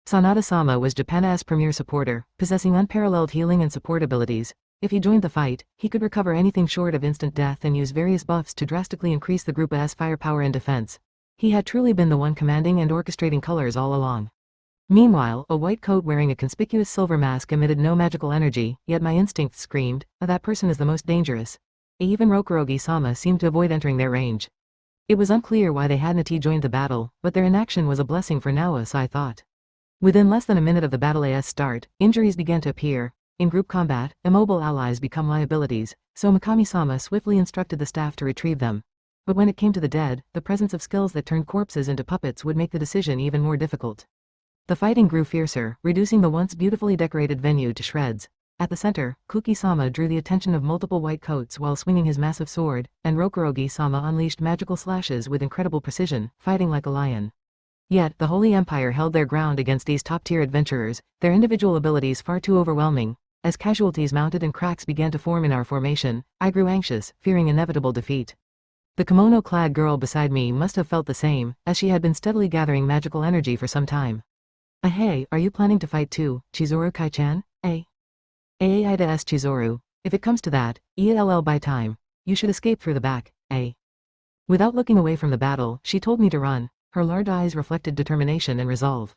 Sanada-sama was Japan's premier supporter, possessing unparalleled healing and support abilities. If he joined the fight, he could recover anything short of instant death and use various buffs to drastically increase the group's firepower and defense. He had truly been the one commanding and orchestrating colors all along. Meanwhile, a white coat wearing a conspicuous silver mask emitted no magical energy, yet my instincts screamed, that person is the most dangerous. Even Rokurogi-sama seemed to avoid entering their range. It was unclear why they hadn't joined the battle, but their inaction was a blessing for now, as I thought. Within less than a minute of the battle's start, injuries began to appear. In group combat, immobile allies become liabilities, so Mikami-sama swiftly instructed the staff to retrieve them. But when it came to the dead, the presence of skills that turned corpses into puppets would make the decision even more difficult. The fighting grew fiercer, reducing the once beautifully decorated venue to shreds. At the center, Kuki-sama drew the attention of multiple white coats while swinging his massive sword, and Rokurogi-sama unleashed magical slashes with incredible precision, fighting like a lion. Yet, the Holy Empire held their ground against these top-tier adventurers, their individual abilities far too overwhelming. As casualties mounted and cracks began to form in our formation, I grew anxious, fearing inevitable defeat. The kimono-clad girl beside me must have felt the same, as she had been steadily gathering magical energy for some time. Hey, are you planning to fight too, Chizuru Kai-chan? Ida s Chizuru. If it comes to that, ELL by time. You should escape through the back, Without looking away from the battle, she told me to run. Her large eyes reflected determination and resolve.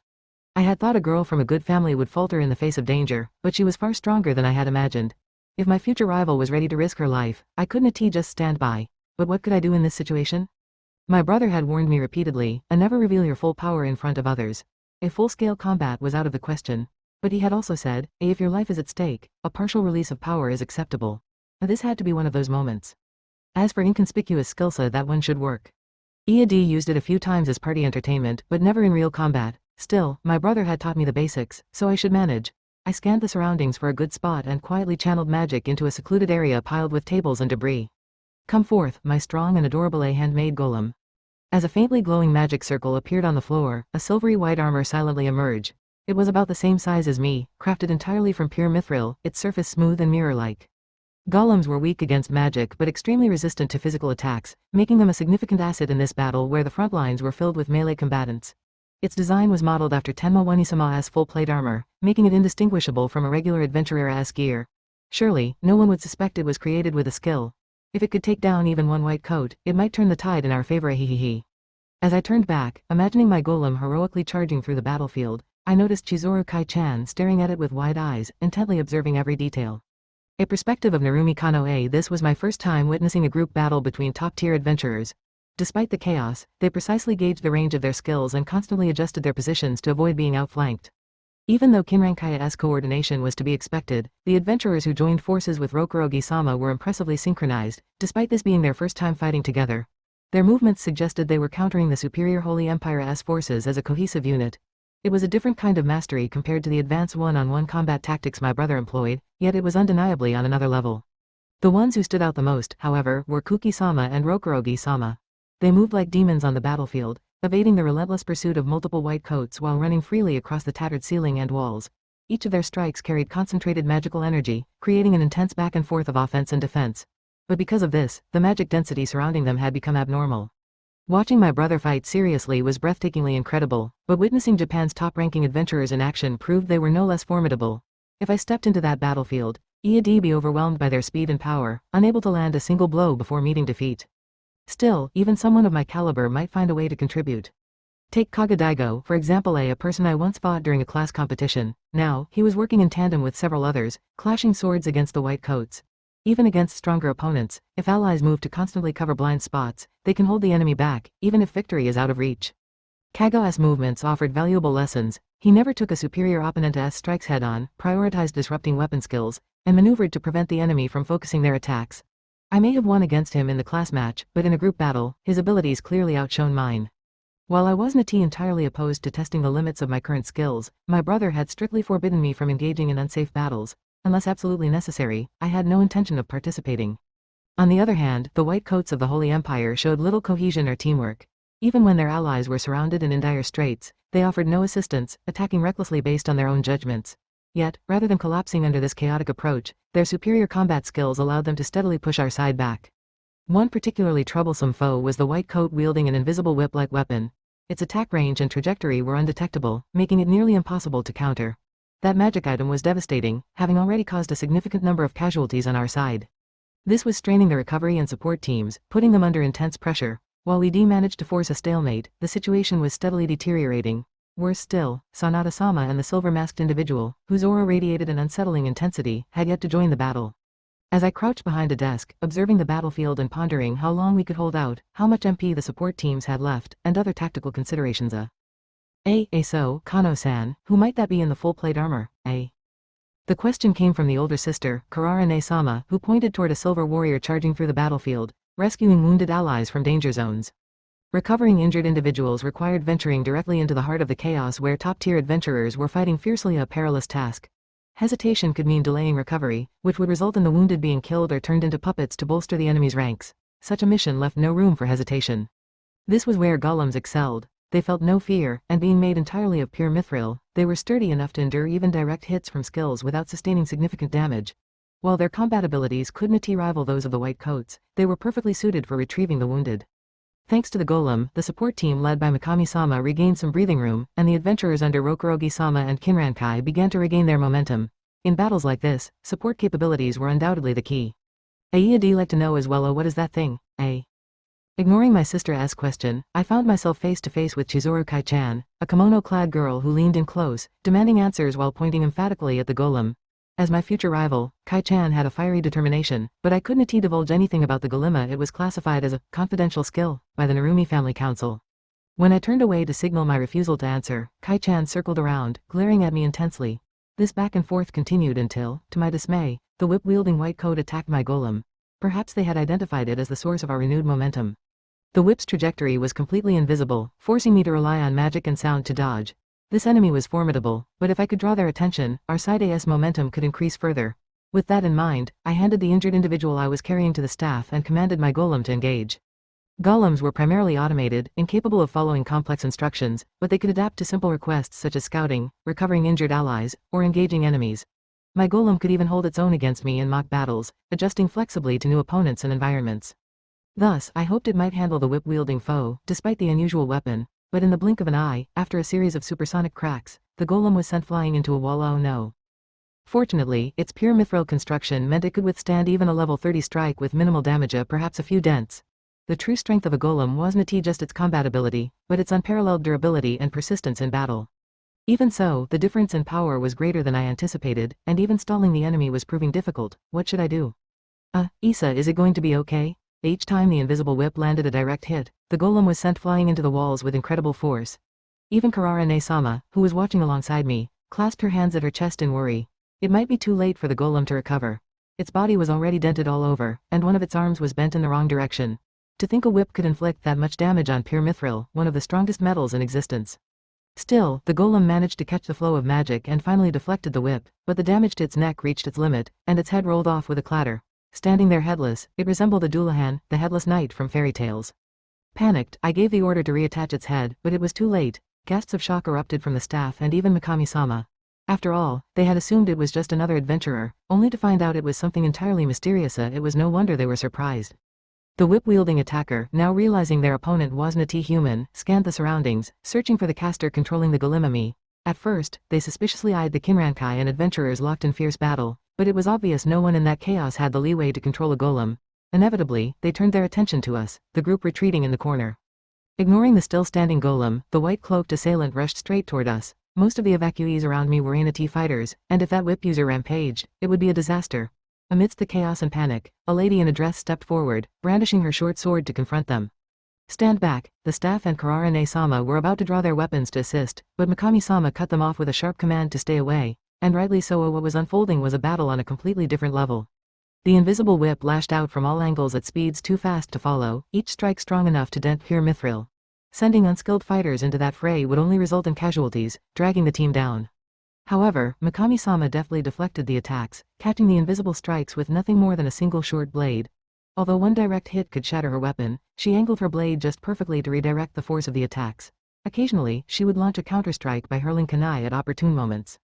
I had thought a girl from a good family would falter in the face of danger, but she was far stronger than I had imagined. If my future rival was ready to risk her life, I couldn't just stand by. But what could I do in this situation? My brother had warned me repeatedly, never reveal your full power in front of others. A full-scale combat was out of the question. But he had also said, if your life is at stake, a partial release of power is acceptable. This had to be one of those moments. As for inconspicuous skillsa, that one should work. Iadi used it a few times as party entertainment, but never in real combat. Still, my brother had taught me the basics, so I should manage. I scanned the surroundings for a good spot and quietly channeled magic into a secluded area piled with tables and debris. Come forth, my strong and adorable handmade golem. As a faintly glowing magic circle appeared on the floor, a silvery white armor silently emerged. It was about the same size as me, crafted entirely from pure mithril, its surface smooth and mirror-like. Golems were weak against magic but extremely resistant to physical attacks, making them a significant asset in this battle where the front lines were filled with melee combatants. Its design was modeled after Tenma Wanisama's full-plate armor, making it indistinguishable from a regular adventurer-esque gear. Surely, no one would suspect it was created with a skill. If it could take down even one white coat, it might turn the tide in our favor. Hehehe. As I turned back, imagining my golem heroically charging through the battlefield, I noticed Chizuru Kai-chan staring at it with wide eyes, intently observing every detail. A perspective of Narumi Kanoe. This was my first time witnessing a group battle between top-tier adventurers. Despite the chaos, they precisely gauged the range of their skills and constantly adjusted their positions to avoid being outflanked. Even though Kinrankaya's coordination was to be expected, the adventurers who joined forces with Rokurogi-sama were impressively synchronized, despite this being their first time fighting together. Their movements suggested they were countering the superior Holy Empire's forces as a cohesive unit. It was a different kind of mastery compared to the advanced one-on-one combat tactics my brother employed, yet it was undeniably on another level. The ones who stood out the most, however, were Kuki-sama and Rokurogi-sama. They moved like demons on the battlefield, evading the relentless pursuit of multiple white coats while running freely across the tattered ceiling and walls. Each of their strikes carried concentrated magical energy, creating an intense back and forth of offense and defense. But because of this, the magic density surrounding them had become abnormal. Watching my brother fight seriously was breathtakingly incredible, but witnessing Japan's top-ranking adventurers in action proved they were no less formidable. If I stepped into that battlefield, I'd be overwhelmed by their speed and power, unable to land a single blow before meeting defeat. Still, even someone of my caliber might find a way to contribute. Take Kagadaigo, for example, a person I once fought during a class competition. Now, he was working in tandem with several others, clashing swords against the white coats. Even against stronger opponents, if allies move to constantly cover blind spots, they can hold the enemy back, even if victory is out of reach. Kaga's movements offered valuable lessons. He never took a superior opponent's strikes head-on, prioritized disrupting weapon skills, and maneuvered to prevent the enemy from focusing their attacks. I may have won against him in the class match, but in a group battle, his abilities clearly outshone mine. While I wasn't entirely opposed to testing the limits of my current skills, my brother had strictly forbidden me from engaging in unsafe battles. Unless absolutely necessary, I had no intention of participating. On the other hand, the white coats of the Holy Empire showed little cohesion or teamwork. Even when their allies were surrounded and in dire straits, they offered no assistance, attacking recklessly based on their own judgments. Yet, rather than collapsing under this chaotic approach, their superior combat skills allowed them to steadily push our side back. One particularly troublesome foe was the white coat wielding an invisible whip-like weapon. Its attack range and trajectory were undetectable, making it nearly impossible to counter. That magic item was devastating, having already caused a significant number of casualties on our side. This was straining the recovery and support teams, putting them under intense pressure. While we managed to force a stalemate, the situation was steadily deteriorating. Worse still, Sanada-sama and the silver-masked individual, whose aura radiated an unsettling intensity, had yet to join the battle. As I crouched behind a desk, observing the battlefield and pondering how long we could hold out, how much MP the support teams had left, and other tactical considerations, so, Kano-san, who might that be in the full-plate armor, The question came from the older sister, Karara-ne-sama, who pointed toward a silver warrior charging through the battlefield, rescuing wounded allies from danger zones. Recovering injured individuals required venturing directly into the heart of the chaos where top-tier adventurers were fighting fiercely, a perilous task. Hesitation could mean delaying recovery, which would result in the wounded being killed or turned into puppets to bolster the enemy's ranks. Such a mission left no room for hesitation. This was where golems excelled. They felt no fear, and being made entirely of pure mithril, they were sturdy enough to endure even direct hits from skills without sustaining significant damage. While their combat abilities couldn't rival those of the white coats, they were perfectly suited for retrieving the wounded. Thanks to the golem, the support team led by Mikami-sama regained some breathing room, and the adventurers under Rokurogi-sama and Kinrankai began to regain their momentum. In battles like this, support capabilities were undoubtedly the key. I'd like to know as well, what is that thing, Ignoring my sister's question, I found myself face to face with Chizuru Kai-chan, a kimono-clad girl who leaned in close, demanding answers while pointing emphatically at the golem. As my future rival, Kai-chan had a fiery determination, but I couldn't divulge anything about the golema. It was classified as a confidential skill by the Narumi family council. When I turned away to signal my refusal to answer, Kai-chan circled around, glaring at me intensely. This back and forth continued until, to my dismay, the whip-wielding white coat attacked my golem. Perhaps they had identified it as the source of our renewed momentum. The whip's trajectory was completely invisible, forcing me to rely on magic and sound to dodge. This enemy was formidable, but if I could draw their attention, our side AS momentum could increase further. With that in mind, I handed the injured individual I was carrying to the staff and commanded my golem to engage. Golems were primarily automated, incapable of following complex instructions, but they could adapt to simple requests such as scouting, recovering injured allies, or engaging enemies. My golem could even hold its own against me in mock battles, adjusting flexibly to new opponents and environments. Thus, I hoped it might handle the whip-wielding foe, despite the unusual weapon, but in the blink of an eye, after a series of supersonic cracks, the golem was sent flying into a wall. Oh no. Fortunately, its pure mithril construction meant it could withstand even a level 30 strike with minimal damage, perhaps a few dents. The true strength of a golem wasn't just its combat ability, but its unparalleled durability and persistence in battle. Even so, the difference in power was greater than I anticipated, and even stalling the enemy was proving difficult. What should I do? Issa, is it going to be okay? Each time the invisible whip landed a direct hit, the golem was sent flying into the walls with incredible force. Even Karara-ne-sama, who was watching alongside me, clasped her hands at her chest in worry. It might be too late for the golem to recover. Its body was already dented all over, and one of its arms was bent in the wrong direction. To think a whip could inflict that much damage on pure mithril, one of the strongest metals in existence. Still, the golem managed to catch the flow of magic and finally deflected the whip, but the damage to its neck reached its limit, and its head rolled off with a clatter. Standing there headless, it resembled a Dullahan, the headless knight from fairy tales. Panicked, I gave the order to reattach its head, but it was too late. Gasps of shock erupted from the staff and even Mikami-sama. After all, they had assumed it was just another adventurer, only to find out it was something entirely mysterious. It was no wonder they were surprised. The whip-wielding attacker, now realizing their opponent wasn't a human, scanned the surroundings, searching for the caster controlling the golem. At first, they suspiciously eyed the Kinrankai and adventurers locked in fierce battle, but it was obvious no one in that chaos had the leeway to control a golem. Inevitably, they turned their attention to us, the group retreating in the corner. Ignoring the still-standing golem, the white-cloaked assailant rushed straight toward us. Most of the evacuees around me were AT fighters, and if that whip user rampaged, it would be a disaster. Amidst the chaos and panic, a lady in a dress stepped forward, brandishing her short sword to confront them. Stand back, the staff and Karara-ne-sama were about to draw their weapons to assist, but Mikami-sama cut them off with a sharp command to stay away, and rightly so. What was unfolding was a battle on a completely different level. The invisible whip lashed out from all angles at speeds too fast to follow, each strike strong enough to dent pure mithril. Sending unskilled fighters into that fray would only result in casualties, dragging the team down. However, Mikami-sama deftly deflected the attacks, catching the invisible strikes with nothing more than a single short blade. Although one direct hit could shatter her weapon, she angled her blade just perfectly to redirect the force of the attacks. Occasionally, she would launch a counterstrike by hurling kunai at opportune moments.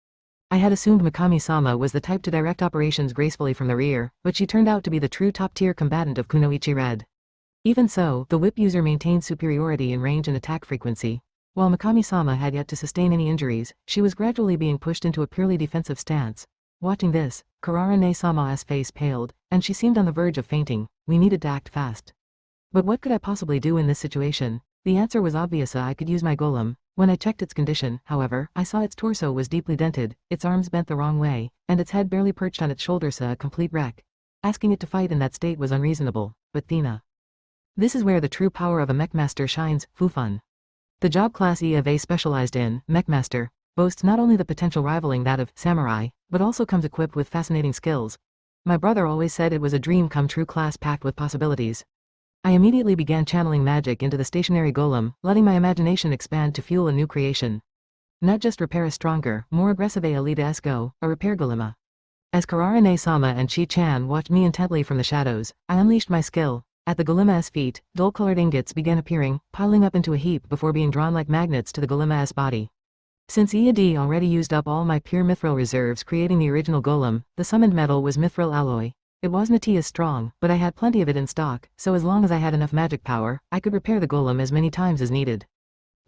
I had assumed Mikami-sama was the type to direct operations gracefully from the rear, but she turned out to be the true top-tier combatant of Kunoichi Red. Even so, the whip user maintained superiority in range and attack frequency. While Mikami-sama had yet to sustain any injuries, she was gradually being pushed into a purely defensive stance. Watching this, Karara-ne-sama's face paled, and she seemed on the verge of fainting. We needed to act fast. But what could I possibly do in this situation? The answer was obvious. I could use my golem. When I checked its condition, however, I saw its torso was deeply dented, its arms bent the wrong way, and its head barely perched on its shoulders, a complete wreck. Asking it to fight in that state was unreasonable, but Thena. This is where the true power of a mechmaster shines, Fufun. The job class E of A specialized in mechmaster boasts not only the potential rivaling that of samurai, but also comes equipped with fascinating skills. My brother always said it was a dream come true class packed with possibilities. I immediately began channeling magic into the stationary golem, letting my imagination expand to fuel a new creation. Not just repair a stronger, more aggressive Elite Esco, a repair golema. As Karara-ne-sama and Chi-chan watched me intently from the shadows, I unleashed my skill. At the golema's feet, dull-colored ingots began appearing, piling up into a heap before being drawn like magnets to the golema's body. Since EAD already used up all my pure mithril reserves creating the original golem, the summoned metal was mithril alloy. It wasn't as strong, but I had plenty of it in stock, so as long as I had enough magic power, I could repair the golem as many times as needed.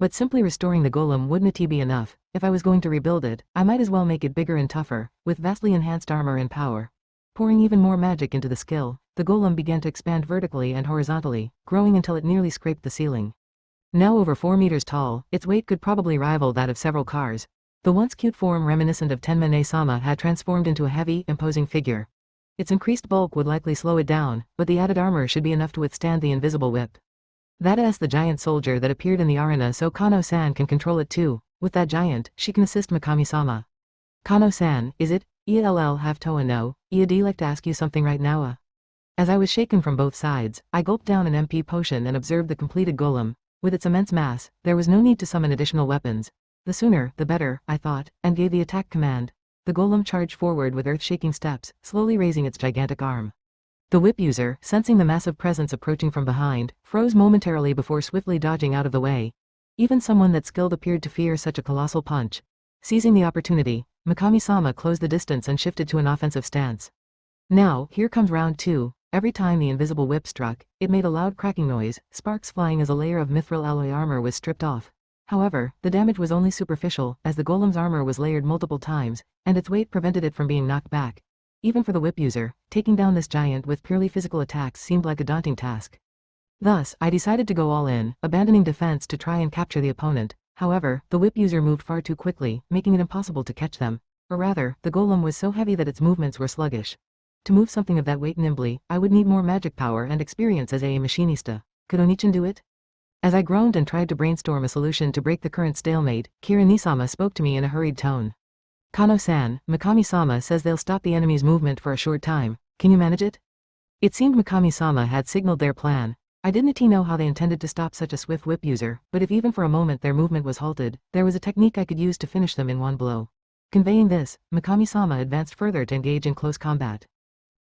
But simply restoring the golem wouldn't be enough. If I was going to rebuild it, I might as well make it bigger and tougher, with vastly enhanced armor and power. Pouring even more magic into the skill, the golem began to expand vertically and horizontally, growing until it nearly scraped the ceiling. Now over 4 meters tall, its weight could probably rival that of several cars. The once cute form reminiscent of Tenma-ne-sama had transformed into a heavy, imposing figure. Its increased bulk would likely slow it down, but the added armor should be enough to withstand the invisible whip. That is the giant soldier that appeared in the arena, so Kano-san can control it too. With that giant, she can assist Mikami-sama. Kano-san, is it? ELL have Toa no, I'd like to ask you something right now. As I was shaken from both sides, I gulped down an MP potion and observed the completed golem. With its immense mass, there was no need to summon additional weapons. The sooner, the better, I thought, and gave the attack command. The golem charged forward with earth-shaking steps, slowly raising its gigantic arm. The whip user, sensing the massive presence approaching from behind, froze momentarily before swiftly dodging out of the way. Even someone that skilled appeared to fear such a colossal punch. Seizing the opportunity, Mikami-sama closed the distance and shifted to an offensive stance. Now, here comes round 2. Every time the invisible whip struck, it made a loud cracking noise, sparks flying as a layer of mithril alloy armor was stripped off. However, the damage was only superficial, as the golem's armor was layered multiple times, and its weight prevented it from being knocked back. Even for the whip user, taking down this giant with purely physical attacks seemed like a daunting task. Thus, I decided to go all in, abandoning defense to try and capture the opponent. However, the whip user moved far too quickly, making it impossible to catch them. Or rather, the golem was so heavy that its movements were sluggish. To move something of that weight nimbly, I would need more magic power and experience as a machinista. Could Onichan do it? As I groaned and tried to brainstorm a solution to break the current stalemate, Kira-ni-sama spoke to me in a hurried tone. Kano-san, Mikami-sama says they'll stop the enemy's movement for a short time. Can you manage it? It seemed Mikami-sama had signaled their plan. I didn't know how they intended to stop such a swift whip user, but if even for a moment their movement was halted, there was a technique I could use to finish them in one blow. Conveying this, Mikami-sama advanced further to engage in close combat.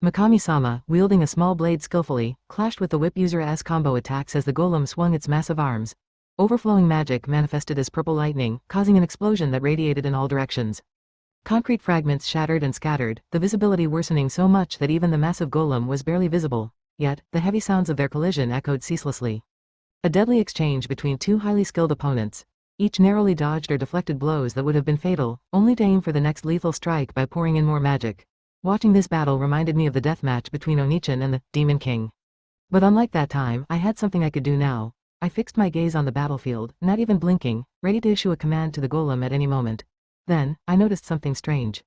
Mikami-sama, wielding a small blade skillfully, clashed with the whip user's combo attacks as the golem swung its massive arms. Overflowing magic manifested as purple lightning, causing an explosion that radiated in all directions. Concrete fragments shattered and scattered, the visibility worsening so much that even the massive golem was barely visible, yet, the heavy sounds of their collision echoed ceaselessly. A deadly exchange between two highly skilled opponents. Each narrowly dodged or deflected blows that would have been fatal, only to aim for the next lethal strike by pouring in more magic. Watching this battle reminded me of the deathmatch between Onichan and the Demon King. But unlike that time, I had something I could do now. I fixed my gaze on the battlefield, not even blinking, ready to issue a command to the golem at any moment. Then, I noticed something strange.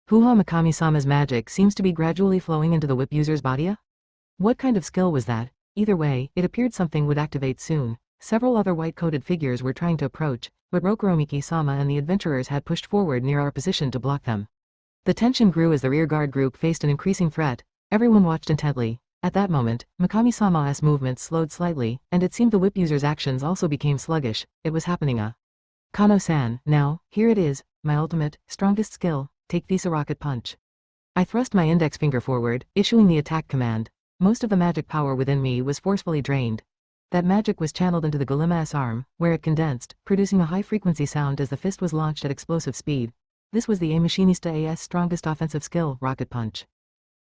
Huha Mikami-sama's magic seems to be gradually flowing into the whip user's body? What kind of skill was that? Either way, it appeared something would activate soon. Several other white-coated figures were trying to approach, but Rokuromiki-sama and the adventurers had pushed forward near our position to block them. The tension grew as the rearguard group faced an increasing threat. Everyone watched intently. At that moment, Mikami-sama's movements slowed slightly, and it seemed the whip user's actions also became sluggish. It was happening. Kano-san, now, here it is, my ultimate, strongest skill, take this rocket punch. I thrust my index finger forward, issuing the attack command. Most of the magic power within me was forcefully drained. That magic was channeled into the golem's arm, where it condensed, producing a high-frequency sound as the fist was launched at explosive speed. This was the machinista's strongest offensive skill, rocket punch.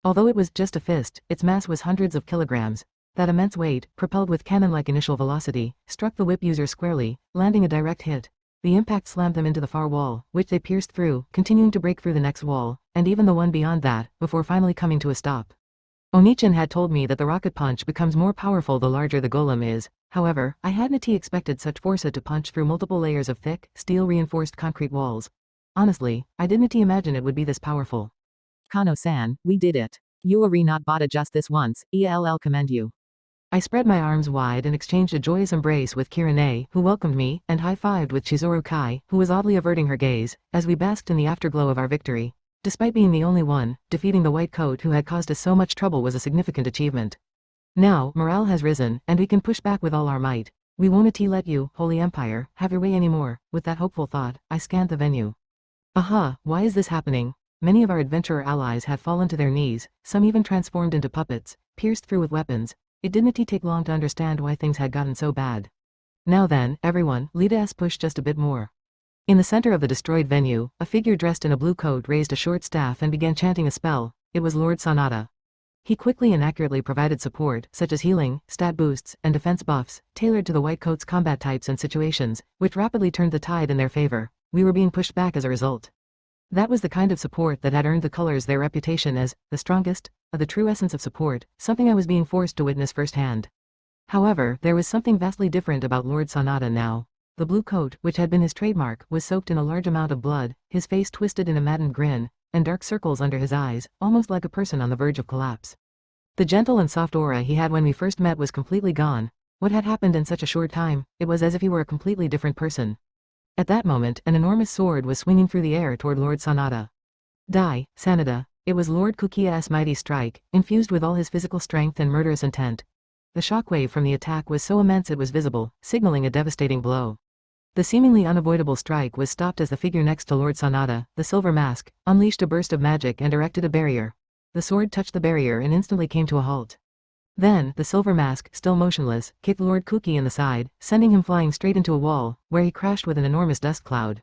Although it was just a fist, its mass was hundreds of kilograms. That immense weight, propelled with cannon-like initial velocity, struck the whip user squarely, landing a direct hit. The impact slammed them into the far wall, which they pierced through, continuing to break through the next wall, and even the one beyond that, before finally coming to a stop. Onichan had told me that the rocket punch becomes more powerful the larger the golem is. However, I hadn't expected such force to punch through multiple layers of thick, steel-reinforced concrete walls. Honestly, I didn't imagine it would be this powerful. Kano-san, we did it. You are not bought just this once, ELL commend you. I spread my arms wide and exchanged a joyous embrace with Kirane, who welcomed me, and high-fived with Chizuru Kai, who was oddly averting her gaze, as we basked in the afterglow of our victory. Despite being the only one, defeating the white coat who had caused us so much trouble was a significant achievement. Now, morale has risen, and we can push back with all our might. We won't let you, Holy Empire, have your way anymore. With that hopeful thought, I scanned the venue. Aha, why is this happening? Many of our adventurer allies had fallen to their knees, some even transformed into puppets, pierced through with weapons. It didn't take long to understand why things had gotten so bad. Now then, everyone, let us push just a bit more. In the center of the destroyed venue, a figure dressed in a blue coat raised a short staff and began chanting a spell. It was Lord Sanada. He quickly and accurately provided support, such as healing, stat boosts, and defense buffs, tailored to the white coat's combat types and situations, which rapidly turned the tide in their favor. We were being pushed back as a result. That was the kind of support that had earned the colors their reputation as the strongest, the true essence of support, something I was being forced to witness firsthand. However, there was something vastly different about Lord Sanada now. The blue coat, which had been his trademark, was soaked in a large amount of blood, his face twisted in a maddened grin, and dark circles under his eyes, almost like a person on the verge of collapse. The gentle and soft aura he had when we first met was completely gone. What had happened in such a short time? It was as if he were a completely different person. At that moment, an enormous sword was swinging through the air toward Lord Sanada. Die, Sanada. It was Lord Kukia's mighty strike, infused with all his physical strength and murderous intent. The shockwave from the attack was so immense it was visible, signaling a devastating blow. The seemingly unavoidable strike was stopped as the figure next to Lord Sanada, the silver mask, unleashed a burst of magic and erected a barrier. The sword touched the barrier and instantly came to a halt. Then, the silver mask, still motionless, kicked Lord Kuki in the side, sending him flying straight into a wall, where he crashed with an enormous dust cloud.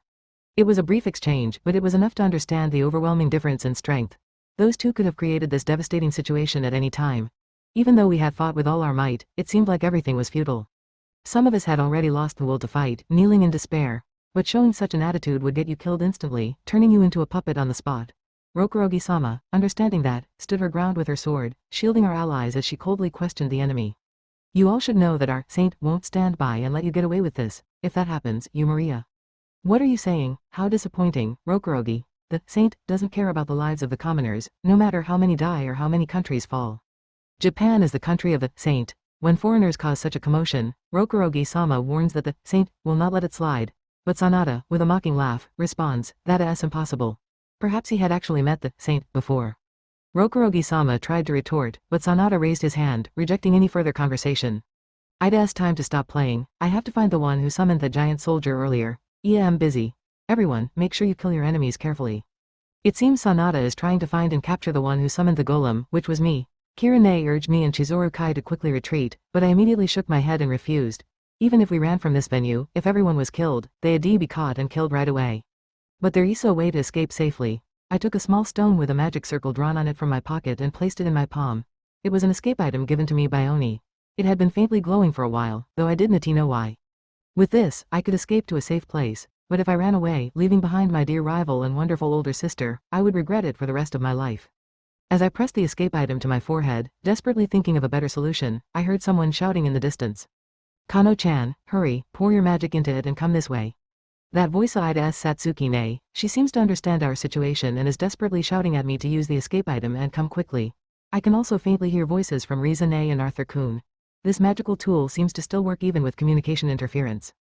It was a brief exchange, but it was enough to understand the overwhelming difference in strength. Those two could have created this devastating situation at any time. Even though we had fought with all our might, it seemed like everything was futile. Some of us had already lost the will to fight, kneeling in despair. But showing such an attitude would get you killed instantly, turning you into a puppet on the spot. Rokurogi-sama, understanding that, stood her ground with her sword, shielding our allies as she coldly questioned the enemy. You all should know that our saint won't stand by and let you get away with this. If that happens, you Maria. What are you saying? How disappointing, Rokurogi. The saint doesn't care about the lives of the commoners, no matter how many die or how many countries fall. Japan is the country of the saint. When foreigners cause such a commotion, Rokurogi-sama warns that the saint will not let it slide. But Sanada, with a mocking laugh, responds, that is impossible. Perhaps he had actually met the saint before. Rokurogi-sama tried to retort, but Sanada raised his hand, rejecting any further conversation. I'd ask time to stop playing. I have to find the one who summoned the giant soldier earlier. Yeah, I'm busy. Everyone, make sure you kill your enemies carefully. It seems Sanada is trying to find and capture the one who summoned the golem, which was me. Kirine urged me and Chizuru Kai to quickly retreat, but I immediately shook my head and refused. Even if we ran from this venue, if everyone was killed, they'd be caught and killed right away. But there is a way to escape safely. I took a small stone with a magic circle drawn on it from my pocket and placed it in my palm. It was an escape item given to me by Oni. It had been faintly glowing for a while, though I didn't know why. With this, I could escape to a safe place, but if I ran away, leaving behind my dear rival and wonderful older sister, I would regret it for the rest of my life. As I pressed the escape item to my forehead, desperately thinking of a better solution, I heard someone shouting in the distance. Kano-chan, hurry, pour your magic into it and come this way. That voice eyed as Satsuki-ne, she seems to understand our situation and is desperately shouting at me to use the escape item and come quickly. I can also faintly hear voices from Riza-ne and Arthur-kun. This magical tool seems to still work even with communication interference.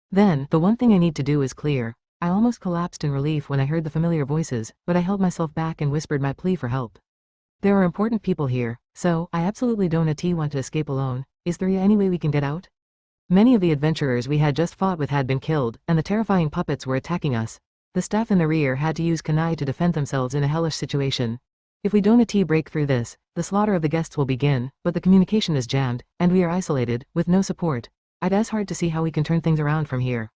Then, the one thing I need to do is clear. I almost collapsed in relief when I heard the familiar voices, but I held myself back and whispered my plea for help. There are important people here, so I absolutely don't want to escape alone. Is there any way we can get out? Many of the adventurers we had just fought with had been killed, and the terrifying puppets were attacking us. The staff in the rear had to use kunai to defend themselves in a hellish situation. If we don't break through this, the slaughter of the guests will begin, but the communication is jammed, and we are isolated, with no support. It's hard to see how we can turn things around from here.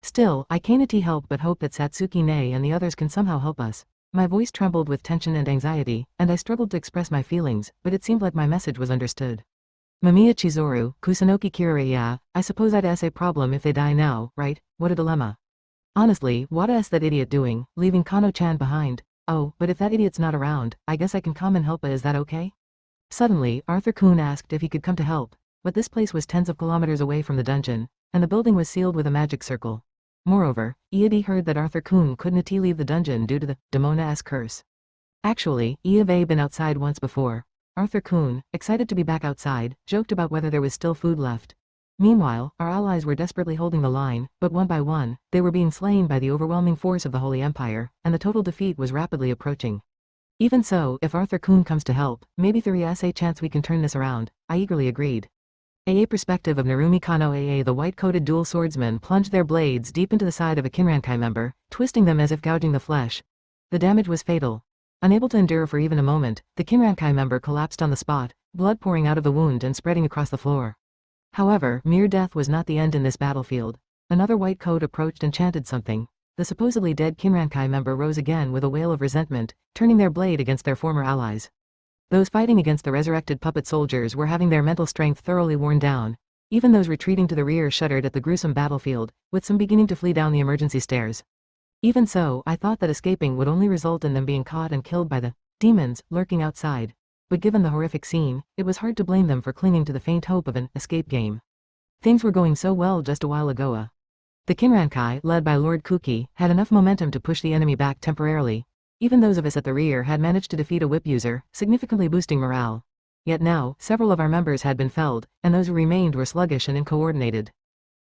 Still, I can't help but hope that Satsuki-ne and the others can somehow help us. My voice trembled with tension and anxiety, and I struggled to express my feelings, but it seemed like my message was understood. Mamiya Chizuru, Kusunoki Kirare, yeah, I suppose I'd a problem if they die now, right? What a dilemma. Honestly, what is that idiot doing, leaving Kano-chan behind? Oh, but if that idiot's not around, I guess I can come and help. Is that okay? Suddenly, Arthur-kun asked if he could come to help, but this place was tens of kilometers away from the dungeon, and the building was sealed with a magic circle. Moreover, Iade heard that Arthur-kun couldn't leave the dungeon due to the Demona-'s curse. Actually, Iade been outside once before. Arthur-kun, excited to be back outside, joked about whether there was still food left. Meanwhile, our allies were desperately holding the line, but one by one, they were being slain by the overwhelming force of the Holy Empire, and the total defeat was rapidly approaching. Even so, if Arthur-kun comes to help, maybe there is a chance we can turn this around. I eagerly agreed. Perspective of Narumi Kano. The white-coated dual swordsmen plunged their blades deep into the side of a Kinrankai member, twisting them as if gouging the flesh. The damage was fatal. Unable to endure for even a moment, the Kinrankai member collapsed on the spot, blood pouring out of the wound and spreading across the floor. However, mere death was not the end in this battlefield. Another white coat approached and chanted something. The supposedly dead Kinrankai member rose again with a wail of resentment, turning their blade against their former allies. Those fighting against the resurrected puppet soldiers were having their mental strength thoroughly worn down. Even those retreating to the rear shuddered at the gruesome battlefield, with some beginning to flee down the emergency stairs. Even so, I thought that escaping would only result in them being caught and killed by the demons lurking outside. But given the horrific scene, it was hard to blame them for clinging to the faint hope of an escape game. Things were going so well just a while ago. The Kinrankai, led by Lord Kuki, had enough momentum to push the enemy back temporarily. Even those of us at the rear had managed to defeat a whip user, significantly boosting morale. Yet now, several of our members had been felled, and those who remained were sluggish and uncoordinated.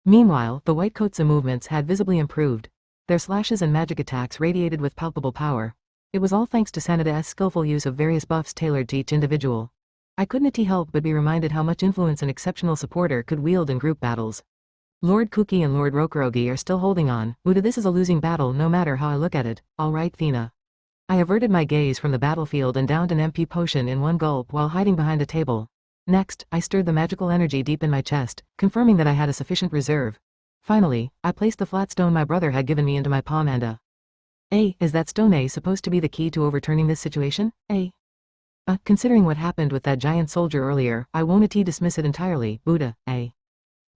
Meanwhile, the white coats' movements had visibly improved. Their slashes and magic attacks radiated with palpable power. It was all thanks to Sanada's skillful use of various buffs tailored to each individual. I couldn't help but be reminded how much influence an exceptional supporter could wield in group battles. Lord Kuki and Lord Rokurogi are still holding on. Buddha, this is a losing battle no matter how I look at it. Alright, Thena. I averted my gaze from the battlefield and downed an MP potion in one gulp while hiding behind a table. Next, I stirred the magical energy deep in my chest, confirming that I had a sufficient reserve. Finally, I placed the flat stone my brother had given me into my palm and is that stone supposed to be the key to overturning this situation? Considering what happened with that giant soldier earlier, I won't dismiss it entirely, Buddha,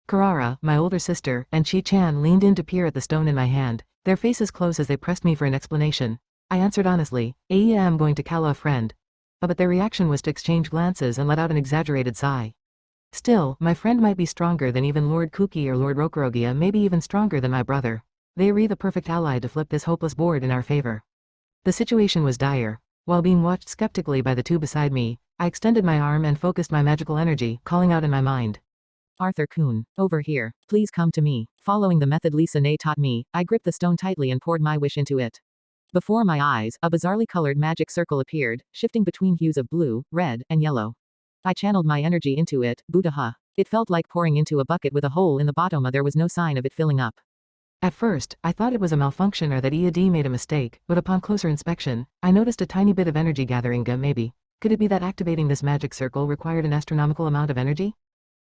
Karara, my older sister, and Chi-chan leaned in to peer at the stone in my hand, their faces close as they pressed me for an explanation. I answered honestly, I'm going to call a friend. But their reaction was to exchange glances and let out an exaggerated sigh. Still, my friend might be stronger than even Lord Kuki or Lord Rokurogia, maybe even stronger than my brother. They are the perfect ally to flip this hopeless board in our favor. The situation was dire. While being watched skeptically by the two beside me, I extended my arm and focused my magical energy, calling out in my mind. Arthur-kun, over here, please come to me. Following the method Lisa Nay taught me, I gripped the stone tightly and poured my wish into it. Before my eyes, a bizarrely colored magic circle appeared, shifting between hues of blue, red, and yellow. I channeled my energy into it, Buddha. It felt like pouring into a bucket with a hole in the bottom. There was no sign of it filling up. At first, I thought it was a malfunction or that EAD made a mistake, but upon closer inspection, I noticed a tiny bit of energy gathering. Maybe. Could it be that activating this magic circle required an astronomical amount of energy?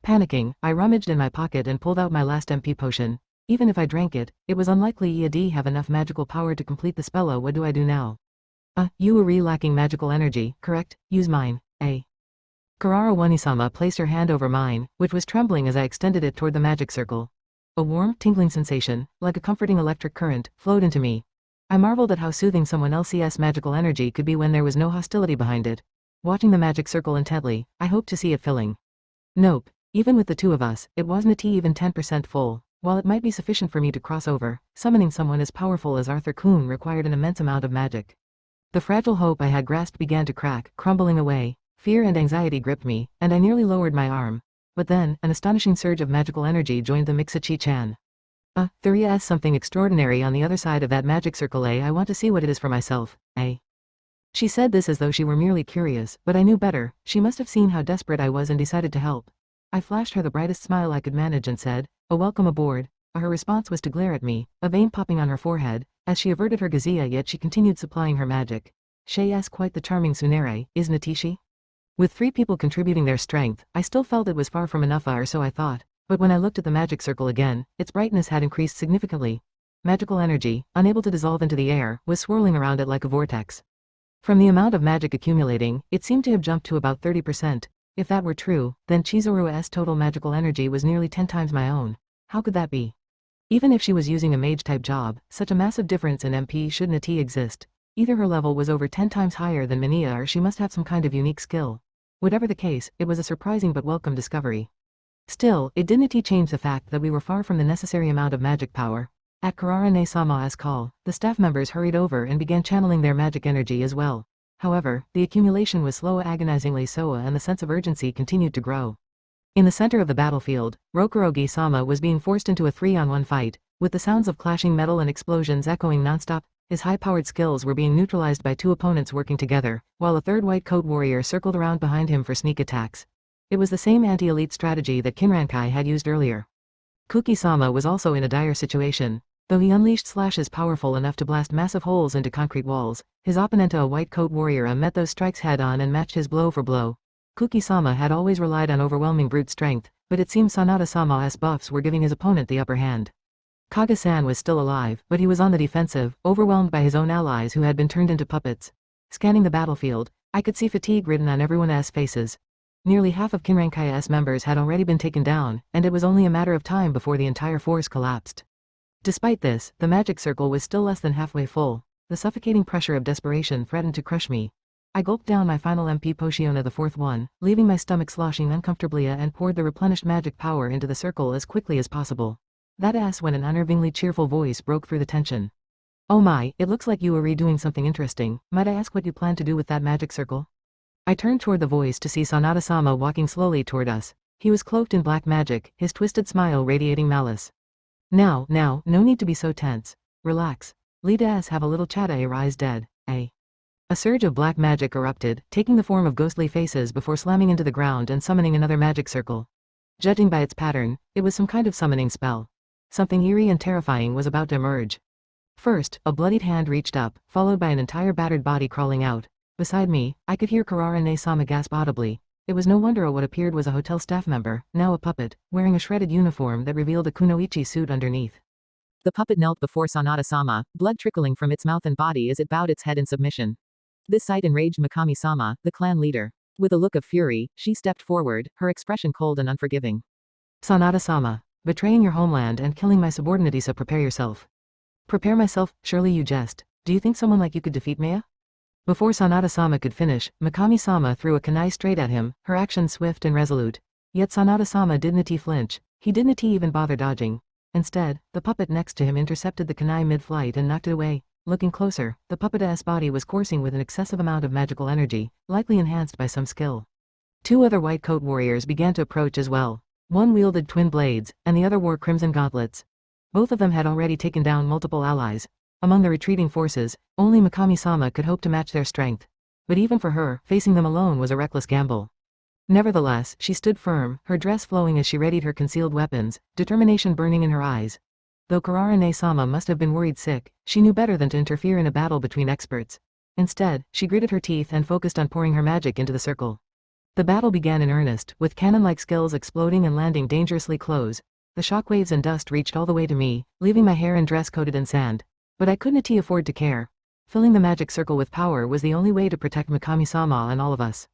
Panicking, I rummaged in my pocket and pulled out my last MP potion. Even if I drank it, it was unlikely EAD have enough magical power to complete the spell. What do I do now? You are lacking magical energy, correct? Use mine, Karara Wanisama placed her hand over mine, which was trembling as I extended it toward the magic circle. A warm, tingling sensation, like a comforting electric current, flowed into me. I marveled at how soothing someone else's magical energy could be when there was no hostility behind it. Watching the magic circle intently, I hoped to see it filling. Nope. Even with the two of us, it wasn't even 10% full. While it might be sufficient for me to cross over, summoning someone as powerful as Arthur-kun required an immense amount of magic. The fragile hope I had grasped began to crack, crumbling away. Fear and anxiety gripped me, and I nearly lowered my arm. But then, an astonishing surge of magical energy joined the mix. Chi-chan. There is something extraordinary on the other side of that magic circle. I want to see what it is for myself, She said this as though she were merely curious, but I knew better. She must have seen how desperate I was and decided to help. I flashed her the brightest smile I could manage and said, welcome aboard. Her response was to glare at me, a vein popping on her forehead, as she averted her gaze, yet she continued supplying her magic. She is quite the charming tsundere, isn't she? With 3 people contributing their strength, I still felt it was far from enough, or so I thought, but when I looked at the magic circle again, its brightness had increased significantly. Magical energy, unable to dissolve into the air, was swirling around it like a vortex. From the amount of magic accumulating, it seemed to have jumped to about 30%. If that were true, then Chizoru's total magical energy was nearly 10 times my own. How could that be? Even if she was using a mage-type job, such a massive difference in MP shouldn't exist. Either her level was over 10 times higher than Minia, or she must have some kind of unique skill. Whatever the case, it was a surprising but welcome discovery. Still, it didn't change the fact that we were far from the necessary amount of magic power. At Karara-ne-sama's call, the staff members hurried over and began channeling their magic energy as well. However, the accumulation was slow, agonizingly so, and the sense of urgency continued to grow. In the center of the battlefield, Rokurogi-sama was being forced into a 3-on-1 fight, with the sounds of clashing metal and explosions echoing nonstop. His high-powered skills were being neutralized by 2 opponents working together, while a third white coat warrior circled around behind him for sneak attacks. It was the same anti-elite strategy that Kinrankai had used earlier. Kuki-sama was also in a dire situation. Though he unleashed slashes powerful enough to blast massive holes into concrete walls, his opponent, a white coat warrior, met those strikes head-on and matched his blow for blow. Kuki-sama had always relied on overwhelming brute strength, but it seemed Sanada-sama's buffs were giving his opponent the upper hand. Kaga-san was still alive, but he was on the defensive, overwhelmed by his own allies who had been turned into puppets. Scanning the battlefield, I could see fatigue written on everyone's faces. Nearly half of Kinrankai's members had already been taken down, and it was only a matter of time before the entire force collapsed. Despite this, the magic circle was still less than halfway full. The suffocating pressure of desperation threatened to crush me. I gulped down my final MP potion, the 4th one, leaving my stomach sloshing uncomfortably, and poured the replenished magic power into the circle as quickly as possible. That's when an unnervingly cheerful voice broke through the tension. Oh my, it looks like you are redoing something interesting. Might I ask what you plan to do with that magic circle? I turned toward the voice to see Sanada-sama walking slowly toward us. He was cloaked in black magic, his twisted smile radiating malice. Now, no need to be so tense. Relax. Lead us have a little chat. Rise dead, A surge of black magic erupted, taking the form of ghostly faces before slamming into the ground and summoning another magic circle. Judging by its pattern, it was some kind of summoning spell. Something eerie and terrifying was about to emerge. First, a bloodied hand reached up, followed by an entire battered body crawling out. Beside me, I could hear Kararane-sama gasp audibly. It was no wonder what appeared was a hotel staff member, now a puppet, wearing a shredded uniform that revealed a kunoichi suit underneath. The puppet knelt before Sanada-sama, blood trickling from its mouth and body as it bowed its head in submission. This sight enraged Mikami-sama, the clan leader. With a look of fury, she stepped forward, her expression cold and unforgiving. Sanada-sama, betraying your homeland and killing my subordinate, so prepare yourself. Prepare myself, surely you jest. Do you think someone like you could defeat Maya? Before Sanada-sama could finish, Mikami-sama threw a kunai straight at him, her action swift and resolute. Yet Sanada-sama didn't flinch. He didn't even bother dodging. Instead, the puppet next to him intercepted the kunai mid-flight and knocked it away. Looking closer, the puppet's body was coursing with an excessive amount of magical energy, likely enhanced by some skill. Two other white coat warriors began to approach as well. One wielded twin blades, and the other wore crimson gauntlets. Both of them had already taken down multiple allies. Among the retreating forces, only Mikami-sama could hope to match their strength. But even for her, facing them alone was a reckless gamble. Nevertheless, she stood firm, her dress flowing as she readied her concealed weapons, determination burning in her eyes. Though Kararane-sama must have been worried sick, she knew better than to interfere in a battle between experts. Instead, she gritted her teeth and focused on pouring her magic into the circle. The battle began in earnest, with cannon-like skills exploding and landing dangerously close. The shockwaves and dust reached all the way to me, leaving my hair and dress coated in sand. But I couldn't afford to care. Filling the magic circle with power was the only way to protect Mikami-sama and all of us.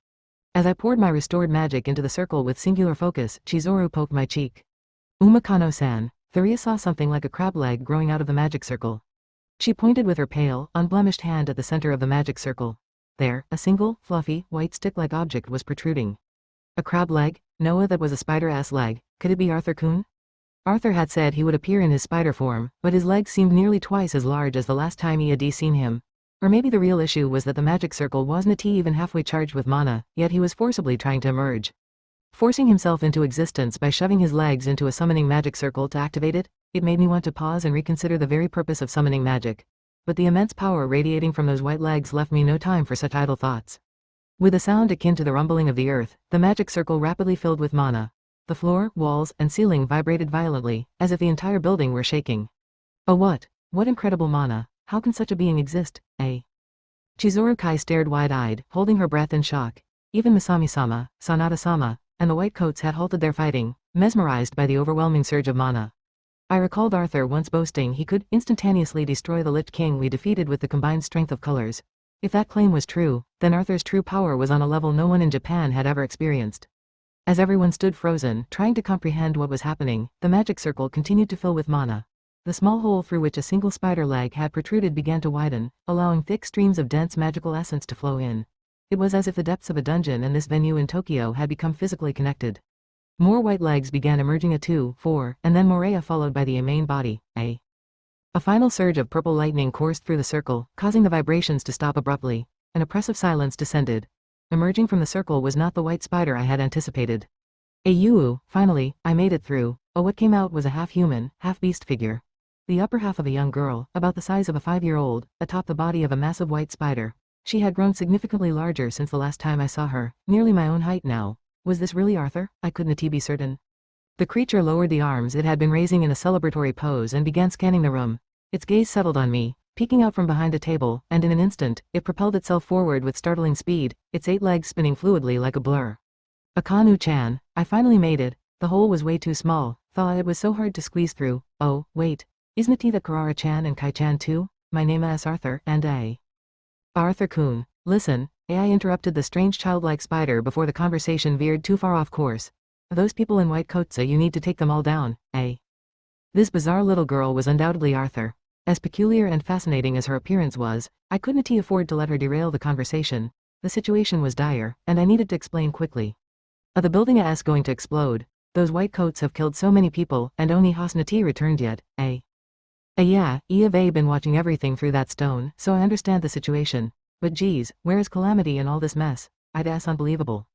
As I poured my restored magic into the circle with singular focus, Chizuru poked my cheek. Umakano-san, Thuria saw something like a crab leg growing out of the magic circle. She pointed with her pale, unblemished hand at the center of the magic circle. There, a single, fluffy, white stick-like object was protruding. A crab leg? Noah, that was a spider-ass leg. Could it be Arthur-kun? Arthur had said he would appear in his spider form, but his legs seemed nearly twice as large as the last time he had seen him. Or maybe the real issue was that the magic circle wasn't even halfway charged with mana, yet he was forcibly trying to emerge. Forcing himself into existence by shoving his legs into a summoning magic circle to activate it, it made me want to pause and reconsider the very purpose of summoning magic. But the immense power radiating from those white legs left me no time for such idle thoughts. With a sound akin to the rumbling of the earth, the magic circle rapidly filled with mana. The floor, walls, and ceiling vibrated violently, as if the entire building were shaking. Oh what? What incredible mana! How can such a being exist, eh? Chizuru Kai stared wide-eyed, holding her breath in shock. Even Misami-sama, Sanada-sama, and the white coats had halted their fighting, mesmerized by the overwhelming surge of mana. I recalled Arthur once boasting he could instantaneously destroy the Lich King we defeated with the combined strength of colors. If that claim was true, then Arthur's true power was on a level no one in Japan had ever experienced. As everyone stood frozen, trying to comprehend what was happening, the magic circle continued to fill with mana. The small hole through which a single spider leg had protruded began to widen, allowing thick streams of dense magical essence to flow in. It was as if the depths of a dungeon and this venue in Tokyo had become physically connected. More white legs began emerging at 2, 4, and then Morea followed by the main body, A final surge of purple lightning coursed through the circle, causing the vibrations to stop abruptly. An oppressive silence descended. Emerging from the circle was not the white spider I had anticipated. Finally, I made it through. What came out was a half-human, half-beast figure. The upper half of a young girl, about the size of a 5-year-old, atop the body of a massive white spider. She had grown significantly larger since the last time I saw her, nearly my own height now. Was this really Arthur? I couldn't be certain. The creature lowered the arms it had been raising in a celebratory pose and began scanning the room. Its gaze settled on me, peeking out from behind a table, and in an instant, it propelled itself forward with startling speed, its 8 legs spinning fluidly like a blur. Akanu-chan, I finally made it. The hole was way too small, it was so hard to squeeze through. Oh, wait. Isn't it the Karara-chan and Kai-chan too? My name is Arthur, and Arthur-kun, listen, I interrupted the strange childlike spider before the conversation veered too far off course. Those people in white coats, you need to take them all down, This bizarre little girl was undoubtedly Arthur. As peculiar and fascinating as her appearance was, I couldn't afford to let her derail the conversation. The situation was dire, and I needed to explain quickly. The building is going to explode. Those white coats have killed so many people, and only Hasnati returned yet, Yeah, I've been watching everything through that stone, so I understand the situation. But geez, where is Calamity in all this mess? That's unbelievable,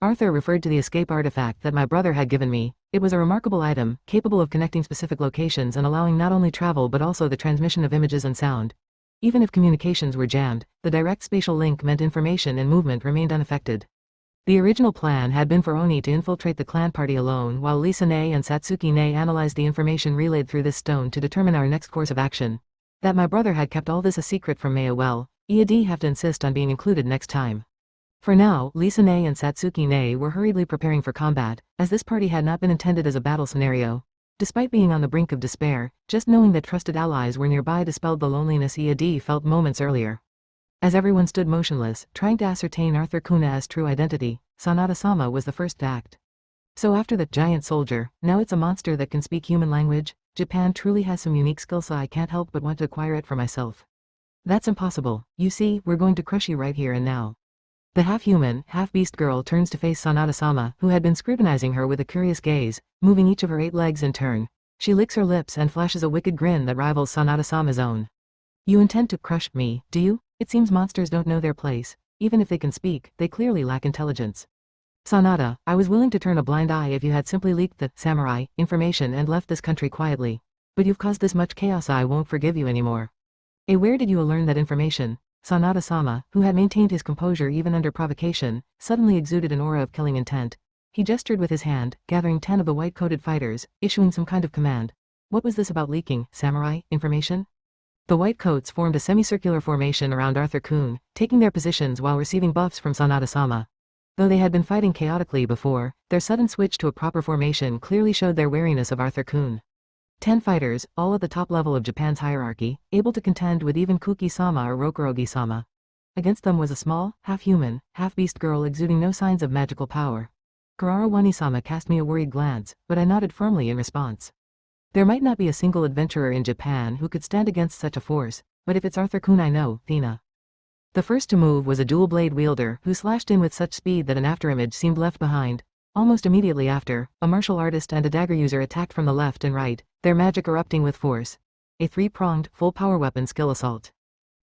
Arthur referred to the escape artifact that my brother had given me. It was a remarkable item, capable of connecting specific locations and allowing not only travel but also the transmission of images and sound. Even if communications were jammed, the direct spatial link meant information and movement remained unaffected. The original plan had been for Oni to infiltrate the clan party alone while Lisa Ne and Satsuki Ne analyzed the information relayed through this stone to determine our next course of action. That my brother had kept all this a secret from Maya I'd have to insist on being included next time. For now, Lisa Ne and Satsuki Ne were hurriedly preparing for combat, as this party had not been intended as a battle scenario. Despite being on the brink of despair, just knowing that trusted allies were nearby dispelled the loneliness Iadi felt moments earlier. As everyone stood motionless, trying to ascertain Arthur Kuna's true identity, Sanada-sama was the first to act. So after that giant soldier, now it's a monster that can speak human language? Japan truly has some unique skills, so I can't help but want to acquire it for myself. That's impossible. You see, we're going to crush you right here and now. The half-human, half-beast girl turns to face Sanada-sama, who had been scrutinizing her with a curious gaze, moving each of her 8 legs in turn. She licks her lips and flashes a wicked grin that rivals Sanada-sama's own. You intend to crush me, do you? It seems monsters don't know their place. Even if they can speak, they clearly lack intelligence. Sanada, I was willing to turn a blind eye if you had simply leaked the samurai information and left this country quietly. But you've caused this much chaos, I won't forgive you anymore. Where did you learn that information? Sanada-sama, who had maintained his composure even under provocation, suddenly exuded an aura of killing intent. He gestured with his hand, gathering 10 of the white-coated fighters, issuing some kind of command. What was this about leaking samurai information? The white coats formed a semicircular formation around Arthur Kuhn, taking their positions while receiving buffs from Sanada-sama. Though they had been fighting chaotically before, their sudden switch to a proper formation clearly showed their wariness of Arthur Kuhn. 10 fighters, all at the top level of Japan's hierarchy, able to contend with even Kuki-sama or Rokurogi-sama. Against them was a small, half-human, half-beast girl exuding no signs of magical power. Kurara Wani-sama cast me a worried glance, but I nodded firmly in response. There might not be a single adventurer in Japan who could stand against such a force, but if it's Arthur Kuhn I know, Thina. The first to move was a dual-blade wielder who slashed in with such speed that an afterimage seemed left behind. Almost immediately after, a martial artist and a dagger user attacked from the left and right, their magic erupting with force. A 3-pronged, full-power weapon skill assault.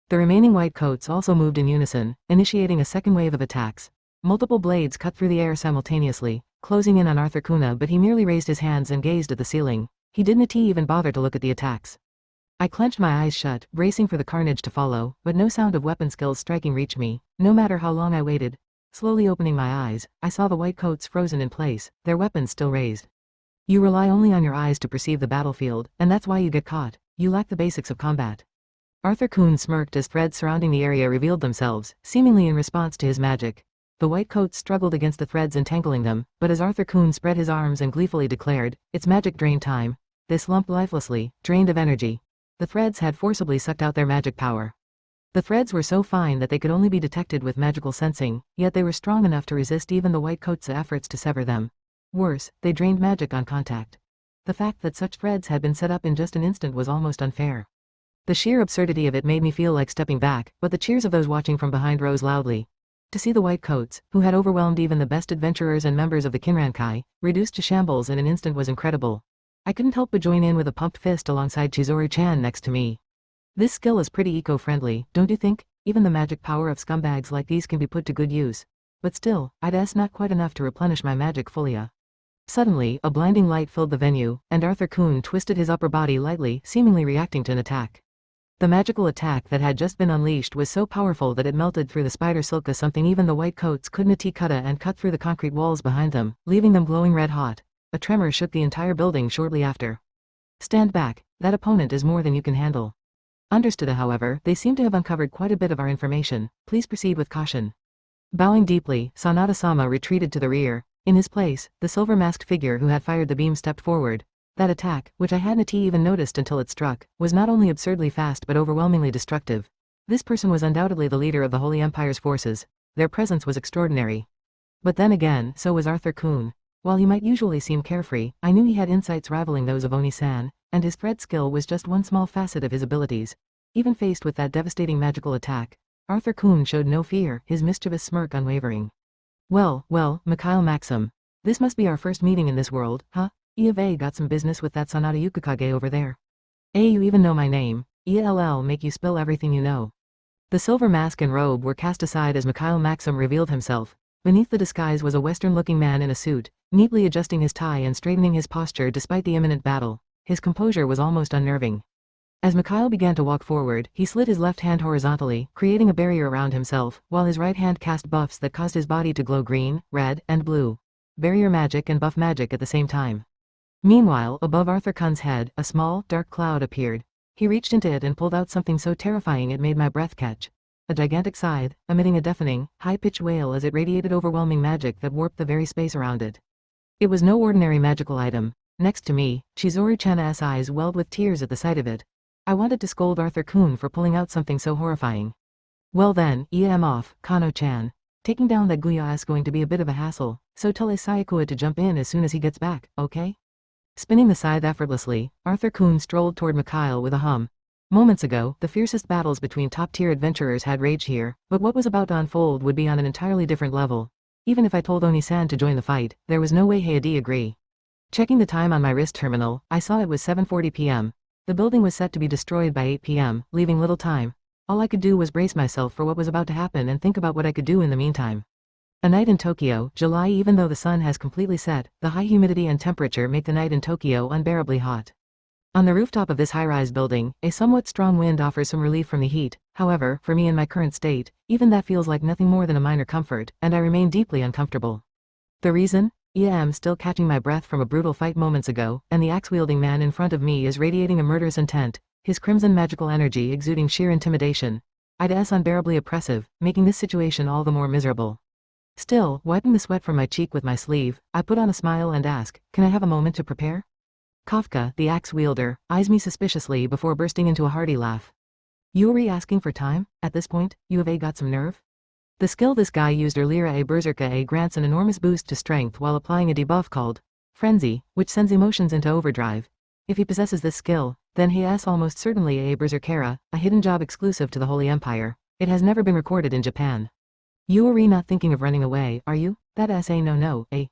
The remaining white coats also moved in unison, initiating a second wave of attacks. Multiple blades cut through the air simultaneously, closing in on Arthur Kuna, but he merely raised his hands and gazed at the ceiling. He didn't even bother to look at the attacks. I clenched my eyes shut, bracing for the carnage to follow, but no sound of weapon skills striking reached me, no matter how long I waited. Slowly opening my eyes, I saw the white coats frozen in place, their weapons still raised. You rely only on your eyes to perceive the battlefield, and that's why you get caught. You lack the basics of combat. Arthur Kuhn smirked as threads surrounding the area revealed themselves, seemingly in response to his magic. The white coats struggled against the threads entangling them, but as Arthur Kuhn spread his arms and gleefully declared, "It's magic drain time," they slumped lifelessly, drained of energy. The threads had forcibly sucked out their magic power. The threads were so fine that they could only be detected with magical sensing, yet they were strong enough to resist even the white coats' efforts to sever them. Worse, they drained magic on contact. The fact that such threads had been set up in just an instant was almost unfair. The sheer absurdity of it made me feel like stepping back, but the cheers of those watching from behind rose loudly. To see the white coats, who had overwhelmed even the best adventurers and members of the Kinrankai, reduced to shambles in an instant was incredible. I couldn't help but join in with a pumped fist alongside Chizuru-chan next to me. This skill is pretty eco-friendly, don't you think? Even the magic power of scumbags like these can be put to good use. But still, I'd not quite enough to replenish my magic folia. Suddenly, a blinding light filled the venue, and Arthur Kuhn twisted his upper body lightly, seemingly reacting to an attack. The magical attack that had just been unleashed was so powerful that it melted through the spider silk as something even the white coats couldn't kata and cut through the concrete walls behind them, leaving them glowing red hot. A tremor shook the entire building shortly after. Stand back, that opponent is more than you can handle. Understood. However, they seem to have uncovered quite a bit of our information. Please proceed with caution. Bowing deeply, Sanada-sama retreated to the rear. In his place, the silver-masked figure who had fired the beam stepped forward. That attack, which I hadn't even noticed until it struck, was not only absurdly fast but overwhelmingly destructive. This person was undoubtedly the leader of the Holy Empire's forces. Their presence was extraordinary. But then again, so was Arthur Kuhn. While he might usually seem carefree, I knew he had insights rivaling those of Oni-san, and his thread skill was just one small facet of his abilities. Even faced with that devastating magical attack, Arthur Kuhn showed no fear, his mischievous smirk unwavering. Well, Mikhail Maxim. This must be our first meeting in this world, huh? E of A got some business with that Sanada Yukikage over there. You even know my name. ELL make you spill everything you know. The silver mask and robe were cast aside as Mikhail Maxim revealed himself. Beneath the disguise was a Western-looking man in a suit, neatly adjusting his tie and straightening his posture despite the imminent battle. His composure was almost unnerving. As Mikhail began to walk forward, he slid his left hand horizontally, creating a barrier around himself, while his right hand cast buffs that caused his body to glow green, red, and blue. Barrier magic and buff magic at the same time. Meanwhile, above Arthur Kun's head, a small, dark cloud appeared. He reached into it and pulled out something so terrifying it made my breath catch. A gigantic scythe, emitting a deafening, high-pitched wail as it radiated overwhelming magic that warped the very space around it. It was no ordinary magical item. Next to me, Chizuru-chan's eyes welled with tears at the sight of it. I wanted to scold Arthur Kun for pulling out something so horrifying. Well then, I'm off, Kano-chan. Taking down that Guya is going to be a bit of a hassle, so tell Sayakua to jump in as soon as he gets back, okay? Spinning the scythe effortlessly, Arthur Kun strolled toward Mikhail with a hum. Moments ago, the fiercest battles between top-tier adventurers had raged here, but what was about to unfold would be on an entirely different level. Even if I told Oni-san to join the fight, there was no way he'd agree. Checking the time on my wrist terminal, I saw it was 7:40 p.m. The building was set to be destroyed by 8 p.m., leaving little time. All I could do was brace myself for what was about to happen and think about what I could do in the meantime. A night in Tokyo, July. Even though the sun has completely set, the high humidity and temperature make the night in Tokyo unbearably hot. On the rooftop of this high-rise building, a somewhat strong wind offers some relief from the heat. However, for me in my current state, even that feels like nothing more than a minor comfort, and I remain deeply uncomfortable. The reason? I'm still catching my breath from a brutal fight moments ago, and the axe-wielding man in front of me is radiating a murderous intent, his crimson magical energy exuding sheer intimidation. It's unbearably oppressive, making this situation all the more miserable. Still, wiping the sweat from my cheek with my sleeve, I put on a smile and ask, can I have a moment to prepare? Kafka, the axe-wielder, eyes me suspiciously before bursting into a hearty laugh. Yuri asking for time? At this point, you have got some nerve? The skill this guy used earlier, Berserker grants an enormous boost to strength while applying a debuff called Frenzy, which sends emotions into overdrive. If he possesses this skill, then he is almost certainly a Berserkera, a hidden job exclusive to the Holy Empire. It has never been recorded in Japan. Yuri, not thinking of running away, are you? That's a no, eh?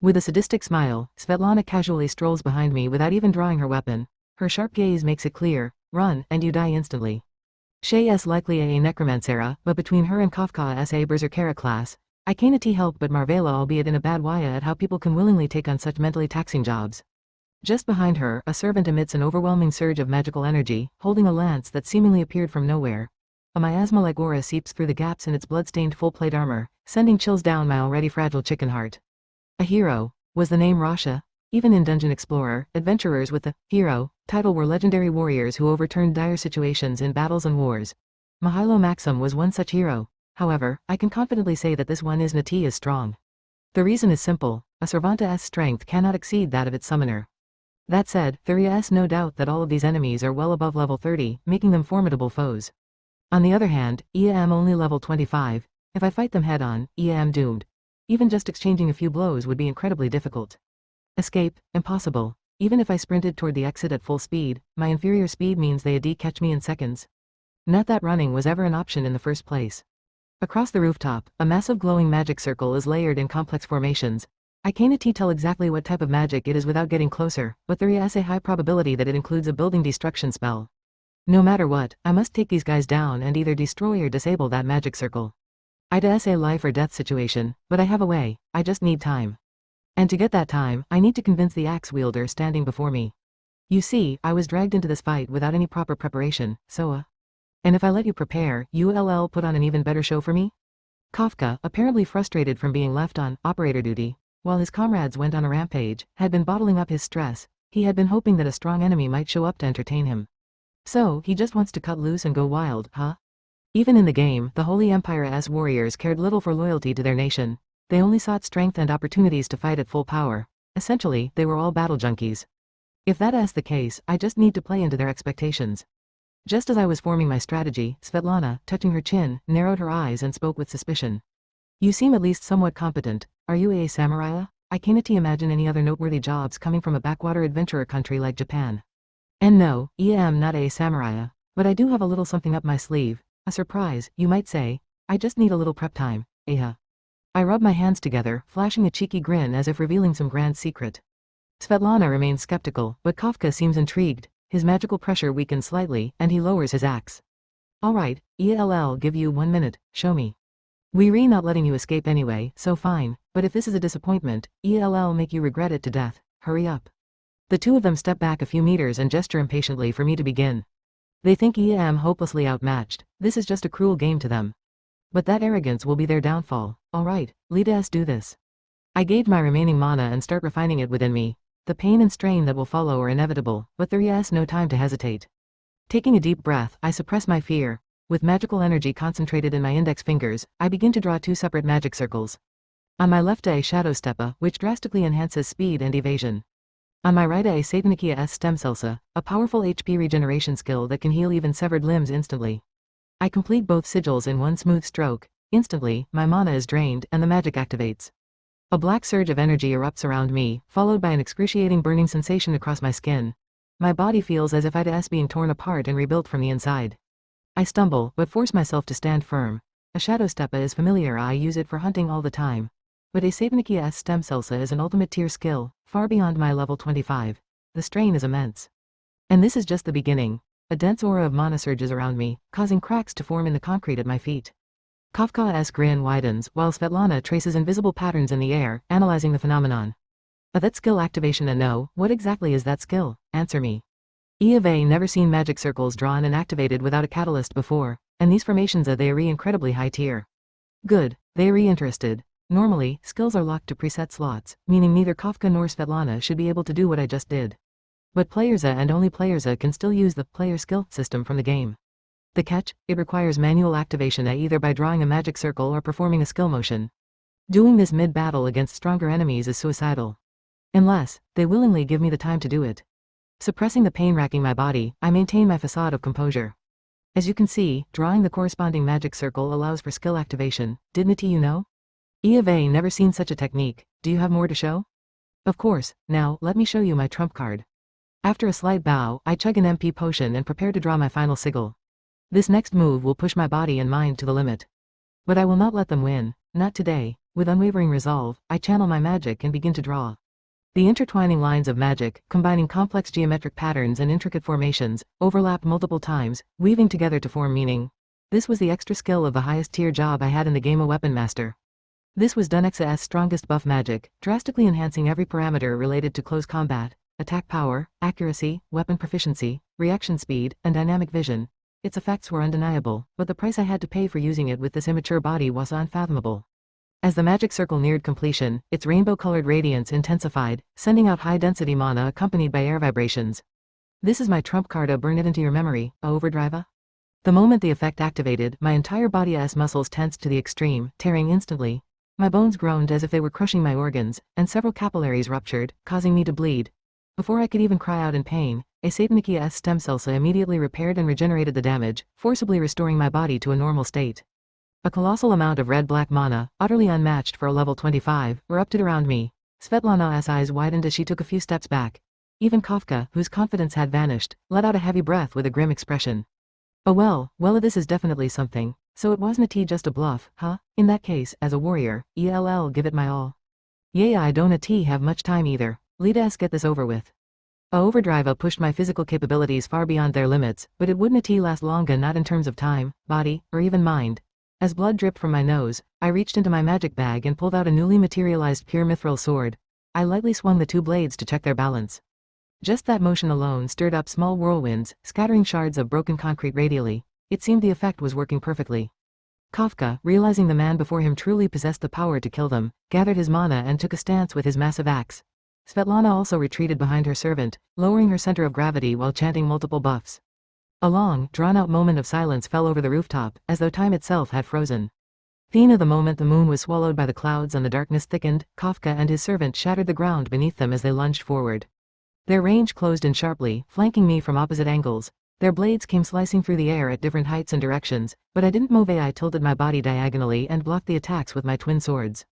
With a sadistic smile, Svetlana casually strolls behind me without even drawing her weapon. Her sharp gaze makes it clear, run, and you die instantly. She is likely a necromancera, but between her and Kafka as a Berserkera class, I cannot help but marvel, albeit in a bad way, at how people can willingly take on such mentally taxing jobs. Just behind her, a servant emits an overwhelming surge of magical energy, holding a lance that seemingly appeared from nowhere. A miasma-like aura seeps through the gaps in its blood-stained full-plate armor, sending chills down my already fragile chicken heart. A hero. Was the name Rasha? Even in Dungeon Explorer, adventurers with the hero title were legendary warriors who overturned dire situations in battles and wars. Mahilo Maxim was one such hero. However, I can confidently say that this one is not as strong. The reason is simple, a Servanta's strength cannot exceed that of its summoner. That said, there is no doubt that all of these enemies are well above level 30, making them formidable foes. On the other hand, am only level 25. If I fight them head-on, am doomed. Even just exchanging a few blows would be incredibly difficult. Escape, impossible. Even if I sprinted toward the exit at full speed, my inferior speed means they'd catch me in seconds. Not that running was ever an option in the first place. Across the rooftop, a massive glowing magic circle is layered in complex formations. I cannot tell exactly what type of magic it is without getting closer, but there is a high probability that it includes a building destruction spell. No matter what, I must take these guys down and either destroy or disable that magic circle. It's a life or death situation, but I have a way, I just need time. And to get that time, I need to convince the axe wielder standing before me. You see, I was dragged into this fight without any proper preparation, so and if I let you prepare, you'll put on an even better show for me? Kafka, apparently frustrated from being left on operator duty, while his comrades went on a rampage, had been bottling up his stress. He had been hoping that a strong enemy might show up to entertain him. So, he just wants to cut loose and go wild, huh? Even in the game, the Holy Empire's warriors cared little for loyalty to their nation. They only sought strength and opportunities to fight at full power. Essentially, they were all battle junkies. If that is the case, I just need to play into their expectations. Just as I was forming my strategy, Svetlana, touching her chin, narrowed her eyes and spoke with suspicion. You seem at least somewhat competent. Are you a samurai? I cannot imagine any other noteworthy jobs coming from a backwater adventurer country like Japan. And no, I am not a samurai, but I do have a little something up my sleeve. A surprise, you might say. I just need a little prep time. I rub my hands together, flashing a cheeky grin as if revealing some grand secret. Svetlana remains skeptical, but Kafka seems intrigued. His magical pressure weakens slightly, and he lowers his axe. Alright, I'll give you 1 minute, show me. We're not letting you escape anyway, so fine, but if this is a disappointment, I'll make you regret it to death. Hurry up. The two of them step back a few meters and gesture impatiently for me to begin. They think I am hopelessly outmatched. This is just a cruel game to them. But that arrogance will be their downfall. Alright, let us do this. I gauge my remaining mana and start refining it within me. The pain and strain that will follow are inevitable, but there is no time to hesitate. Taking a deep breath, I suppress my fear. With magical energy concentrated in my index fingers, I begin to draw two separate magic circles. On my left a Shadow Stepa, which drastically enhances speed and evasion. On my right a Satanikia S Stem Celsa, a powerful HP regeneration skill that can heal even severed limbs instantly. I complete both sigils in one smooth stroke. Instantly, my mana is drained and the magic activates. A black surge of energy erupts around me, followed by an excruciating burning sensation across my skin. My body feels as if I'd being torn apart and rebuilt from the inside. I stumble, but force myself to stand firm. A Shadow Stepa is familiar, I use it for hunting all the time. But a Satanikia S Stem Celsa is an ultimate tier skill, far beyond my level 25. The strain is immense. And this is just the beginning. A dense aura of mana surges around me, causing cracks to form in the concrete at my feet. Kafka's grin widens, while Svetlana traces invisible patterns in the air, analyzing the phenomenon. That skill activation, and no, what exactly is that skill? Answer me. I have never seen magic circles drawn and activated without a catalyst before, and these formations are they are incredibly high tier. Good, they are interested. Normally, skills are locked to preset slots, meaning neither Kafka nor Svetlana should be able to do what I just did. But players and only players can still use the player skill system from the game. The catch, it requires manual activation either by drawing a magic circle or performing a skill motion. Doing this mid-battle against stronger enemies is suicidal. Unless, they willingly give me the time to do it. Suppressing the pain racking my body, I maintain my facade of composure. As you can see, drawing the corresponding magic circle allows for skill activation. Didn't you know? I have never seen such a technique. Do you have more to show? Of course, now, let me show you my trump card. After a slight bow, I chug an MP potion and prepare to draw my final sigil. This next move will push my body and mind to the limit. But I will not let them win, not today. With unwavering resolve, I channel my magic and begin to draw. The intertwining lines of magic, combining complex geometric patterns and intricate formations, overlap multiple times, weaving together to form meaning. This was the extra skill of the highest tier job I had in the game, a weapon master. This was Dunex's strongest buff magic, drastically enhancing every parameter related to close combat, attack power, accuracy, weapon proficiency, reaction speed, and dynamic vision. Its effects were undeniable, but the price I had to pay for using it with this immature body was unfathomable. As the magic circle neared completion, its rainbow-colored radiance intensified, sending out high-density mana accompanied by air vibrations. This is my trump card, burn it into your memory, overdrive. The moment the effect activated, my entire body's muscles tensed to the extreme, tearing instantly. My bones groaned as if they were crushing my organs, and several capillaries ruptured, causing me to bleed. Before I could even cry out in pain, a Satanikia S Stem Celsa immediately repaired and regenerated the damage, forcibly restoring my body to a normal state. A colossal amount of red-black mana, utterly unmatched for a level 25, erupted around me. Svetlana's eyes widened as she took a few steps back. Even Kafka, whose confidence had vanished, let out a heavy breath with a grim expression. Oh well, this is definitely something. So it wasn't just a bluff, huh? In that case, as a warrior, I'll give it my all. Yeah, I don't have much time either. Let's get this over with. Overdrive pushed my physical capabilities far beyond their limits, but it wouldn't last long, not in terms of time, body, or even mind. As blood dripped from my nose, I reached into my magic bag and pulled out a newly materialized pure mithril sword. I lightly swung the two blades to check their balance. Just that motion alone stirred up small whirlwinds, scattering shards of broken concrete radially. It seemed the effect was working perfectly. Kafka, realizing the man before him truly possessed the power to kill them, gathered his mana and took a stance with his massive axe. Svetlana also retreated behind her servant, lowering her center of gravity while chanting multiple buffs. A long, drawn-out moment of silence fell over the rooftop, as though time itself had frozen. The moment the moon was swallowed by the clouds and the darkness thickened, Kafka and his servant shattered the ground beneath them as they lunged forward. Their range closed in sharply, flanking me from opposite angles. Their blades came slicing through the air at different heights and directions, but I didn't move. I tilted my body diagonally and blocked the attacks with my twin swords.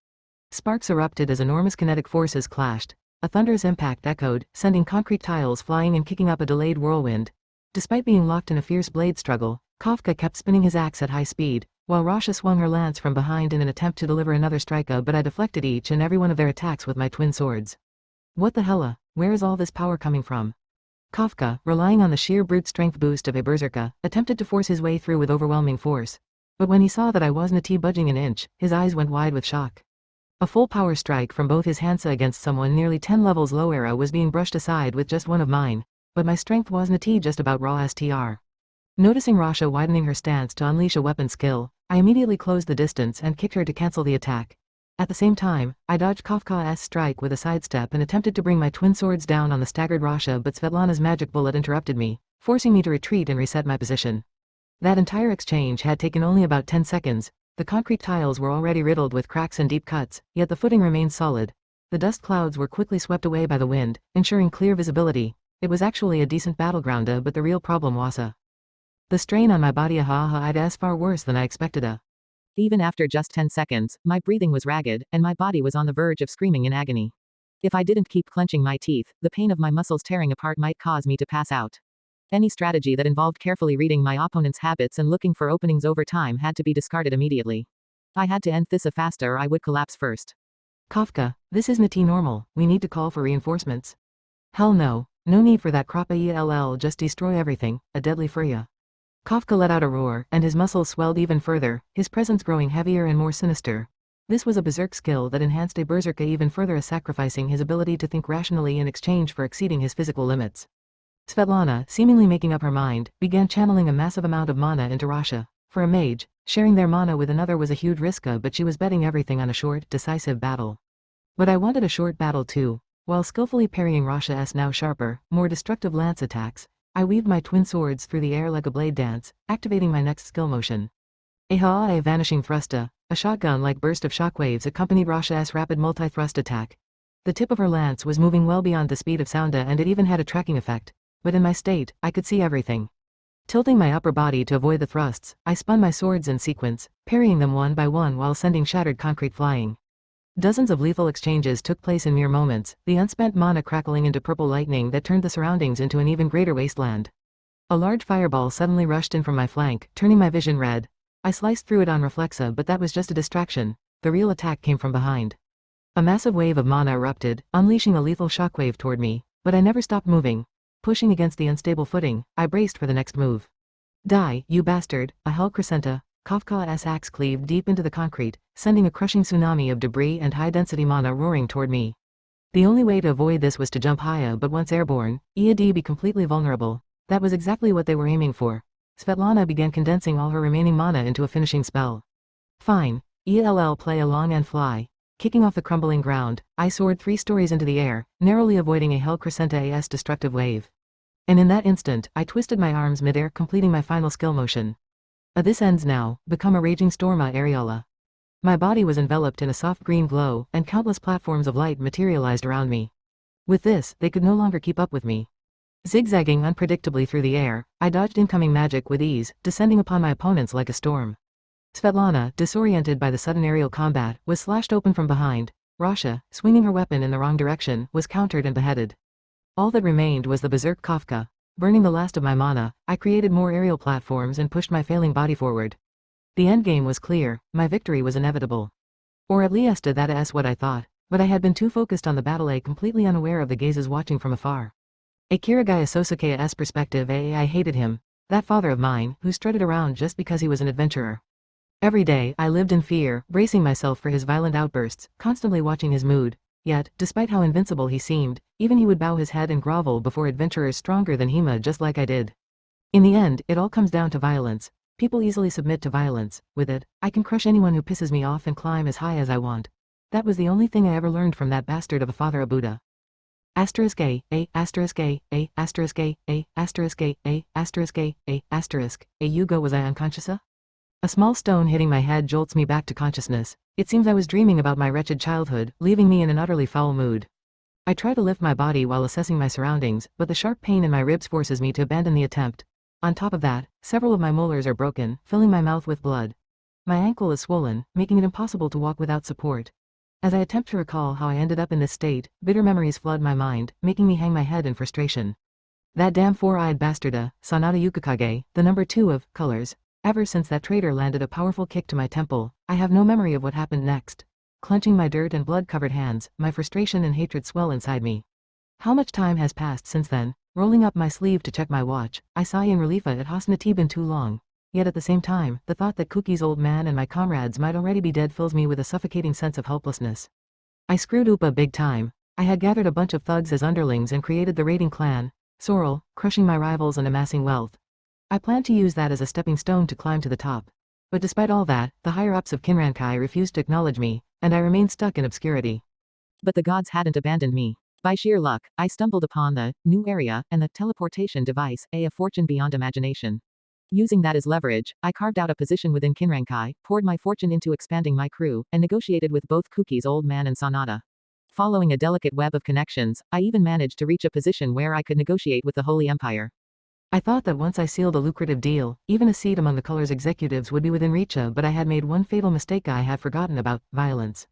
Sparks erupted as enormous kinetic forces clashed. A thunderous impact echoed, sending concrete tiles flying and kicking up a delayed whirlwind. Despite being locked in a fierce blade struggle, Kafka kept spinning his axe at high speed, while Rasha swung her lance from behind in an attempt to deliver another strike, but I deflected each and every one of their attacks with my twin swords. What the hell? Where is all this power coming from? Kafka, relying on the sheer brute strength boost of a berserker, attempted to force his way through with overwhelming force. But when he saw that I wasn't budging an inch, his eyes went wide with shock. A full power strike from both his hands against someone nearly 10 levels lower was being brushed aside with just one of mine, but my strength wasn't just about raw STR. Noticing Rasha widening her stance to unleash a weapon skill, I immediately closed the distance and kicked her to cancel the attack. At the same time, I dodged Kafka's strike with a sidestep and attempted to bring my twin swords down on the staggered Rasha, but Svetlana's magic bullet interrupted me, forcing me to retreat and reset my position. That entire exchange had taken only about 10 seconds. The concrete tiles were already riddled with cracks and deep cuts, yet the footing remained solid. The dust clouds were quickly swept away by the wind, ensuring clear visibility. It was actually a decent battleground, but the real problem was the strain on my body is far worse than I expected. Even after just 10 seconds, my breathing was ragged, and my body was on the verge of screaming in agony. If I didn't keep clenching my teeth, the pain of my muscles tearing apart might cause me to pass out. Any strategy that involved carefully reading my opponent's habits and looking for openings over time had to be discarded immediately. I had to end this faster or I would collapse first. Kafka, this isn't normal, we need to call for reinforcements. Hell no, no need for that crop just destroy everything, a deadly furia. Kafka let out a roar, and his muscles swelled even further, his presence growing heavier and more sinister. This was a berserk skill that enhanced a berserker even further, sacrificing his ability to think rationally in exchange for exceeding his physical limits. Svetlana, seemingly making up her mind, began channeling a massive amount of mana into Rasha. For a mage, sharing their mana with another was a huge risk, but she was betting everything on a short, decisive battle. But I wanted a short battle too. While skillfully parrying Rasha's now sharper, more destructive lance attacks, I weaved my twin swords through the air like a blade dance, activating my next skill motion. A vanishing thrusta, a shotgun-like burst of shockwaves accompanied Rasha's rapid multi-thrust attack. The tip of her lance was moving well beyond the speed of sound, and it even had a tracking effect. But in my state, I could see everything. Tilting my upper body to avoid the thrusts, I spun my swords in sequence, parrying them one by one while sending shattered concrete flying. Dozens of lethal exchanges took place in mere moments, the unspent mana crackling into purple lightning that turned the surroundings into an even greater wasteland. A large fireball suddenly rushed in from my flank, turning my vision red. I sliced through it on reflexa, but that was just a distraction. The real attack came from behind. A massive wave of mana erupted, unleashing a lethal shockwave toward me, but I never stopped moving. Pushing against the unstable footing, I braced for the next move. Die, you bastard, a hell crescenta. Kafka's axe cleaved deep into the concrete, sending a crushing tsunami of debris and high-density mana roaring toward me. The only way to avoid this was to jump higher, but once airborne, I'd be completely vulnerable. That was exactly what they were aiming for. Svetlana began condensing all her remaining mana into a finishing spell. Fine. Play along and fly. Kicking off the crumbling ground, I soared 3 stories into the air, narrowly avoiding a hell crescenta's destructive wave. And in that instant, I twisted my arms mid-air, completing my final skill motion. This ends now, become a raging storm Areola. My body was enveloped in a soft green glow, and countless platforms of light materialized around me. With this, they could no longer keep up with me. Zigzagging unpredictably through the air, I dodged incoming magic with ease, descending upon my opponents like a storm. Svetlana, disoriented by the sudden aerial combat, was slashed open from behind. Rasha, swinging her weapon in the wrong direction, was countered and beheaded. All that remained was the berserk Kafka. Burning the last of my mana, I created more aerial platforms and pushed my failing body forward. The endgame was clear, my victory was inevitable. Or at least that is what I thought, but I had been too focused on the battle, completely unaware of the gazes watching from afar. Kirigaya Sosuke's perspective, I hated him, that father of mine, who strutted around just because he was an adventurer. Every day, I lived in fear, bracing myself for his violent outbursts, constantly watching his mood. Yet, despite how invincible he seemed, even he would bow his head and grovel before adventurers stronger than him, just like I did. In the end, it all comes down to violence. People easily submit to violence. With it, I can crush anyone who pisses me off and climb as high as I want. That was the only thing I ever learned from that bastard of a father, a Buddha. Asterisk A, asterisk A, asterisk A, asterisk A, asterisk A, asterisk A. Yugo, was I unconscious? A small stone hitting my head jolts me back to consciousness. It seems I was dreaming about my wretched childhood, leaving me in an utterly foul mood. I try to lift my body while assessing my surroundings, but the sharp pain in my ribs forces me to abandon the attempt. On top of that, several of my molars are broken, filling my mouth with blood. My ankle is swollen, making it impossible to walk without support. As I attempt to recall how I ended up in this state, bitter memories flood my mind, making me hang my head in frustration. That damn four-eyed bastarda, Sanada Yukikage, the number 2 of colors. Ever since that traitor landed a powerful kick to my temple, I have no memory of what happened next. Clenching my dirt and blood-covered hands, my frustration and hatred swell inside me. How much time has passed since then? Rolling up my sleeve to check my watch, I sigh in relief. It hasn't been too long. yet at the same time, the thought that Kuki's old man and my comrades might already be dead fills me with a suffocating sense of helplessness. I screwed Upa big time. I had gathered a bunch of thugs as underlings and created the raiding clan, Sorrel, crushing my rivals and amassing wealth. I planned to use that as a stepping stone to climb to the top. But despite all that, the higher-ups of Kinrankai refused to acknowledge me, and I remained stuck in obscurity. But the gods hadn't abandoned me. By sheer luck, I stumbled upon the new area and the teleportation device, a fortune beyond imagination. Using that as leverage, I carved out a position within Kinrankai, poured my fortune into expanding my crew, and negotiated with both Kuki's old man and Sanada. Following a delicate web of connections, I even managed to reach a position where I could negotiate with the Holy Empire. I thought that once I sealed a lucrative deal, even a seat among the color's executives would be within reach of, but I had made one fatal mistake. I had forgotten about violence.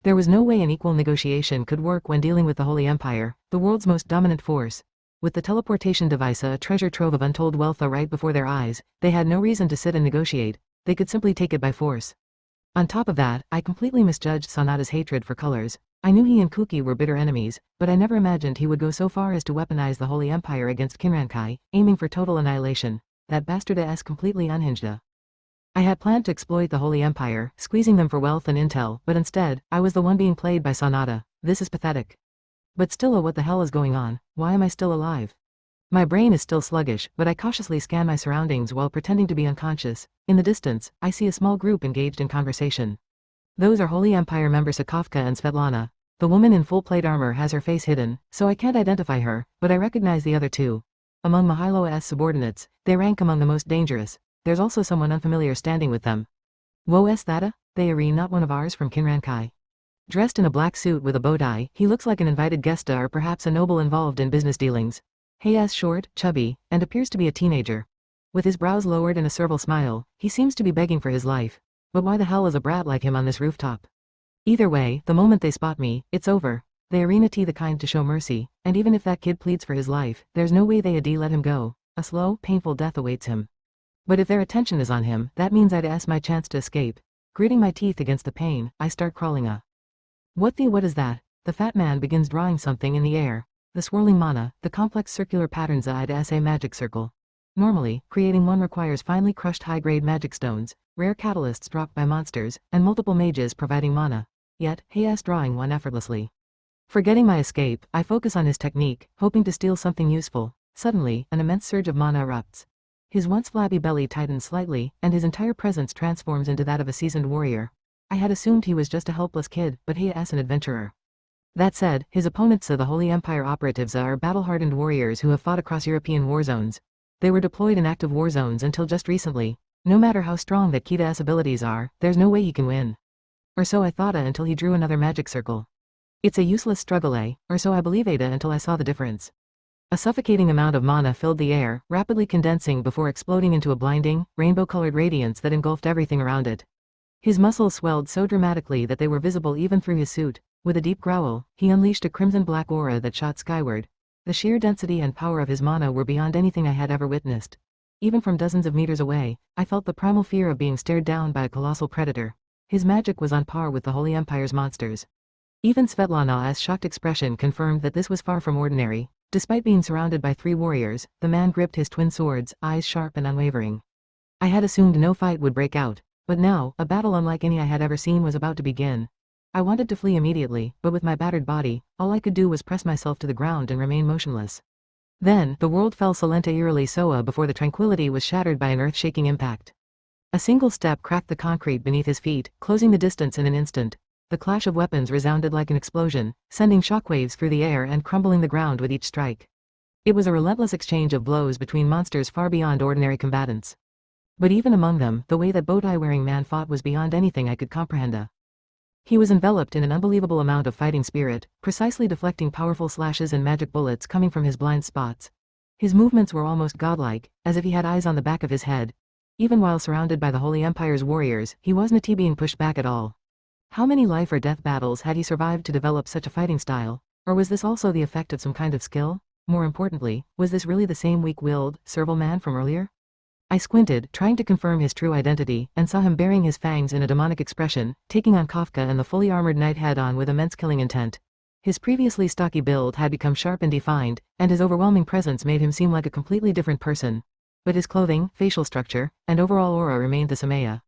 There was no way an equal negotiation could work when dealing with the Holy Empire, the world's most dominant force. With the teleportation device, a treasure trove of untold wealth right before their eyes, they had no reason to sit and negotiate. They could simply take it by force. On top of that, I completely misjudged Sanada's hatred for colors. I knew he and Kuki were bitter enemies, but I never imagined he would go so far as to weaponize the Holy Empire against Kinrankai, aiming for total annihilation. That bastard is completely unhinged. I had planned to exploit the Holy Empire, squeezing them for wealth and intel, but instead, I was the one being played by Sanada. This is pathetic. But still, what the hell is going on? Why am I still alive? My brain is still sluggish, but I cautiously scan my surroundings while pretending to be unconscious. In the distance, I see a small group engaged in conversation. Those are Holy Empire members Sokovka and Svetlana. The woman in full plate armor has her face hidden, so I can't identify her, but I recognize the other two. Among Mihailo's subordinates, they rank among the most dangerous. There's also someone unfamiliar standing with them. Woe is that? They are not one of ours from Kinrankai. Dressed in a black suit with a bow tie, he looks like an invited guest or perhaps a noble involved in business dealings. He is short, chubby, and appears to be a teenager. With his brows lowered and a servile smile, he seems to be begging for his life. But why the hell is a brat like him on this rooftop? Either way, the moment they spot me, it's over. They are not the kind to show mercy, and even if that kid pleads for his life, there's no way they let him go. A slow, painful death awaits him. But if their attention is on him, that means I'd my chance to escape. Gritting my teeth against the pain, I start crawling. What is that? The fat man begins drawing something in the air. The swirling mana, the complex circular patterns I'd a magic circle. Normally, creating one requires finely crushed high-grade magic stones, rare catalysts dropped by monsters, and multiple mages providing mana. Yet, he is drawing one effortlessly. Forgetting my escape, I focus on his technique, hoping to steal something useful. Suddenly, an immense surge of mana erupts. His once flabby belly tightens slightly, and his entire presence transforms into that of a seasoned warrior. I had assumed he was just a helpless kid, but he is an adventurer. That said, his opponents the Holy Empire operatives are battle-hardened warriors who have fought across European war zones. They were deployed in active war zones until just recently. No matter how strong that Kita's abilities are, there's no way he can win. Or so I thought until he drew another magic circle. It's a useless struggle, or so I believe until I saw the difference. A suffocating amount of mana filled the air, rapidly condensing before exploding into a blinding, rainbow-colored radiance that engulfed everything around it. His muscles swelled so dramatically that they were visible even through his suit. With a deep growl, he unleashed a crimson-black aura that shot skyward. The sheer density and power of his mana were beyond anything I had ever witnessed. Even from dozens of meters away, I felt the primal fear of being stared down by a colossal predator. His magic was on par with the Holy Empire's monsters. Even Svetlana's shocked expression confirmed that this was far from ordinary. Despite being surrounded by three warriors, the man gripped his twin swords, eyes sharp and unwavering. I had assumed no fight would break out, but now, a battle unlike any I had ever seen was about to begin. I wanted to flee immediately, but with my battered body, all I could do was press myself to the ground and remain motionless. Then, the world fell silent eerily before the tranquility was shattered by an earth-shaking impact. A single step cracked the concrete beneath his feet, closing the distance in an instant. The clash of weapons resounded like an explosion, sending shockwaves through the air and crumbling the ground with each strike. It was a relentless exchange of blows between monsters far beyond ordinary combatants. But even among them, the way that bow-tie-wearing man fought was beyond anything I could comprehend. He was enveloped in an unbelievable amount of fighting spirit, precisely deflecting powerful slashes and magic bullets coming from his blind spots. His movements were almost godlike, as if he had eyes on the back of his head. Even while surrounded by the Holy Empire's warriors, he wasn't being pushed back at all. How many life or death battles had he survived to develop such a fighting style? Or was this also the effect of some kind of skill? More importantly, was this really the same weak-willed, servile man from earlier? I squinted, trying to confirm his true identity, and saw him baring his fangs in a demonic expression, taking on Kafka and the fully armored knight head-on with immense killing intent. His previously stocky build had become sharp and defined, and his overwhelming presence made him seem like a completely different person. but his clothing, facial structure, and overall aura remained the same.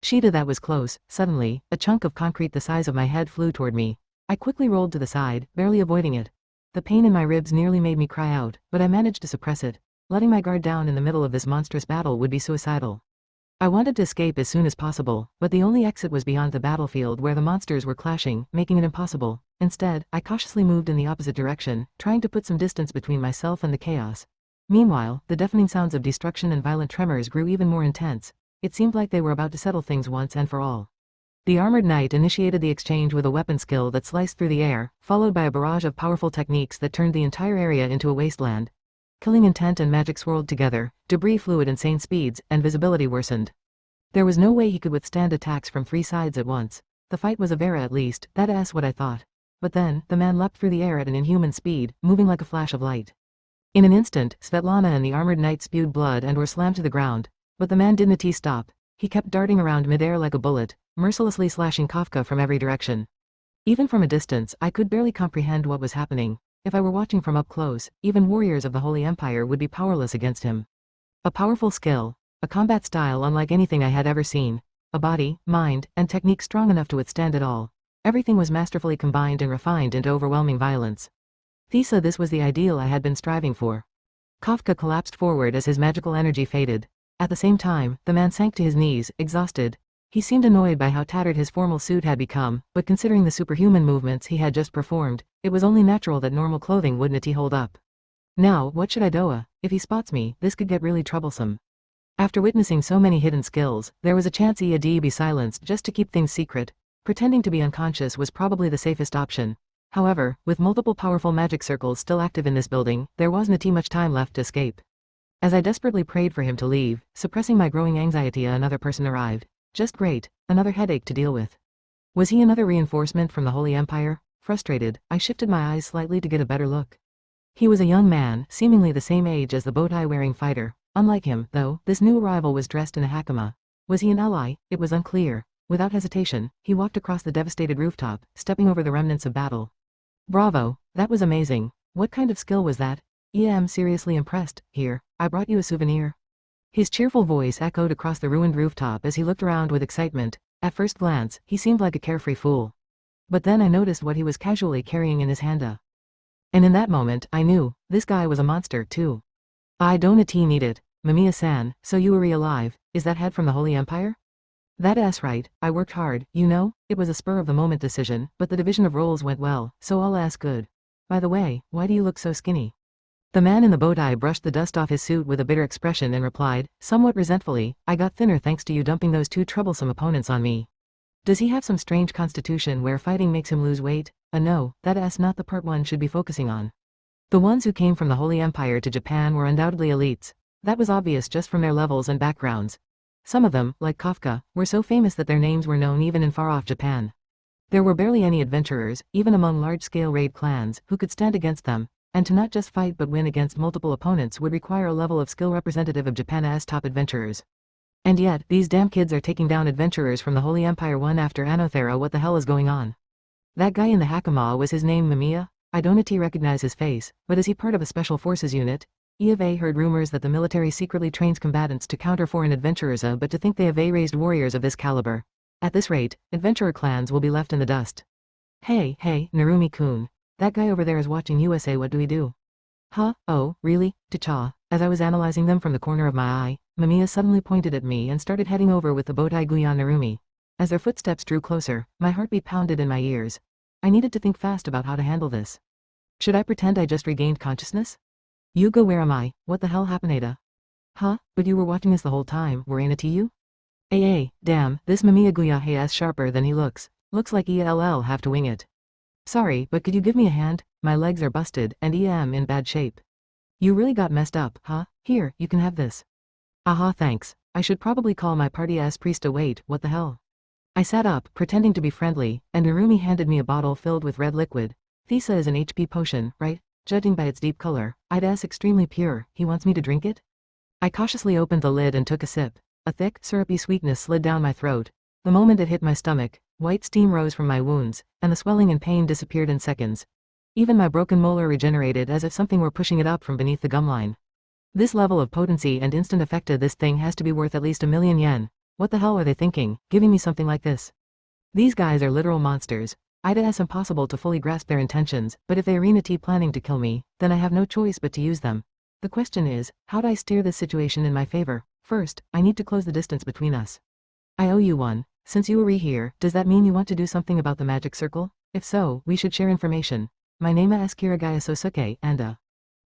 Sheeta, that was close. Suddenly, a chunk of concrete the size of my head flew toward me. I quickly rolled to the side, barely avoiding it. The pain in my ribs nearly made me cry out, but I managed to suppress it. Letting my guard down in the middle of this monstrous battle would be suicidal. I wanted to escape as soon as possible, but the only exit was beyond the battlefield where the monsters were clashing, making it impossible. Instead, I cautiously moved in the opposite direction, trying to put some distance between myself and the chaos. Meanwhile, the deafening sounds of destruction and violent tremors grew even more intense. It seemed like they were about to settle things once and for all. The armored knight initiated the exchange with a weapon skill that sliced through the air, followed by a barrage of powerful techniques that turned the entire area into a wasteland. Killing intent and magic swirled together, debris flew at insane speeds, and visibility worsened. There was no way he could withstand attacks from 3 sides at once. The fight was a Vera at least, that's what I thought. But then, the man leapt through the air at an inhuman speed, moving like a flash of light. In an instant, Svetlana and the armored knight spewed blood and were slammed to the ground. But the man didn't stop. He kept darting around midair like a bullet, mercilessly slashing Kafka from every direction. Even from a distance, I could barely comprehend what was happening. If I were watching from up close, even warriors of the Holy Empire would be powerless against him. A powerful skill, a combat style unlike anything I had ever seen, a body, mind, and technique strong enough to withstand it all. Everything was masterfully combined and refined into overwhelming violence. Thesa, this was the ideal I had been striving for. Kafka collapsed forward as his magical energy faded. At the same time, the man sank to his knees, exhausted. He seemed annoyed by how tattered his formal suit had become, but considering the superhuman movements he had just performed, it was only natural that normal clothing wouldn't hold up. Now, what should I do? If he spots me, this could get really troublesome. After witnessing so many hidden skills, there was a chance he'd be silenced just to keep things secret. Pretending to be unconscious was probably the safest option. However, with multiple powerful magic circles still active in this building, there wasn't much time left to escape. As I desperately prayed for him to leave, suppressing my growing anxiety, another person arrived. Just great, another headache to deal with. Was he another reinforcement from the Holy Empire? Frustrated, I shifted my eyes slightly to get a better look. He was a young man, seemingly the same age as the bow-tie-wearing fighter. Unlike him, though, this new arrival was dressed in a hakama. Was he an ally? It was unclear. Without hesitation, he walked across the devastated rooftop, stepping over the remnants of battle. Bravo, that was amazing. What kind of skill was that? I'm seriously impressed. Here, I brought you a souvenir. His cheerful voice echoed across the ruined rooftop as he looked around with excitement. At first glance, he seemed like a carefree fool. But then I noticed what he was casually carrying in his hand. And in that moment, I knew, this guy was a monster, too. I don't need it. Mamiya-san, so you were alive. Is that head from the Holy Empire? That's right, I worked hard, it was a spur-of-the-moment decision, but the division of roles went well, so all good. By the way, why do you look so skinny? The man in the bow-tie brushed the dust off his suit with a bitter expression and replied, somewhat resentfully, I got thinner thanks to you dumping those 2 troublesome opponents on me. Does he have some strange constitution where fighting makes him lose weight? No, that's not the part one should be focusing on. The ones who came from the Holy Empire to Japan were undoubtedly elites. That was obvious just from their levels and backgrounds. Some of them, like Kafka, were so famous that their names were known even in far-off Japan. There were barely any adventurers, even among large-scale raid clans, who could stand against them, and to not just fight but win against multiple opponents would require a level of skill representative of Japan's top adventurers. And yet, these damn kids are taking down adventurers from the Holy Empire one after Anothera. What the hell is going on? That guy in the hakama, was his name Mamiya? I don't recognize his face, but is he part of a special forces unit? Eve heard rumors that the military secretly trains combatants to counter foreign adventurers, but to think they have raised warriors of this caliber. At this rate, adventurer clans will be left in the dust. Hey, Narumi-kun. That guy over there is watching USA. What do we do? Huh? Oh, really? T'cha. As I was analyzing them from the corner of my eye, Mamiya suddenly pointed at me and started heading over with the bowtie Guyan Narumi. As their footsteps drew closer, my heartbeat pounded in my ears. I needed to think fast about how to handle this. Should I pretend I just regained consciousness? Yuga, where am I? What the hell happened, Ada? Huh? But you were watching us the whole time, weren't you? Damn, this Mamiya Guya is sharper than he looks. Looks like ELL have to wing it. Sorry, but could you give me a hand? My legs are busted, and am in bad shape. You really got messed up, huh? Here, you can have this. Aha, thanks. I should probably call my party-ass priest. Wait, what the hell? I sat up, pretending to be friendly, and Narumi handed me a bottle filled with red liquid. Thesa is an HP potion, right? Judging by its deep color, I'd guess extremely pure. He wants me to drink it? I cautiously opened the lid and took a sip. A thick, syrupy sweetness slid down my throat. The moment it hit my stomach, white steam rose from my wounds, and the swelling and pain disappeared in seconds. Even my broken molar regenerated as if something were pushing it up from beneath the gum line. This level of potency and instant effect to this thing has to be worth at least 1,000,000 yen. What the hell are they thinking, giving me something like this? These guys are literal monsters. It's impossible to fully grasp their intentions, but if they are planning to kill me, then I have no choice but to use them. The question is, how do I steer this situation in my favor? First, I need to close the distance between us. I owe you one. Since you are here, does that mean you want to do something about the magic circle? If so, we should share information. My name is Kirigaya Sosuke, and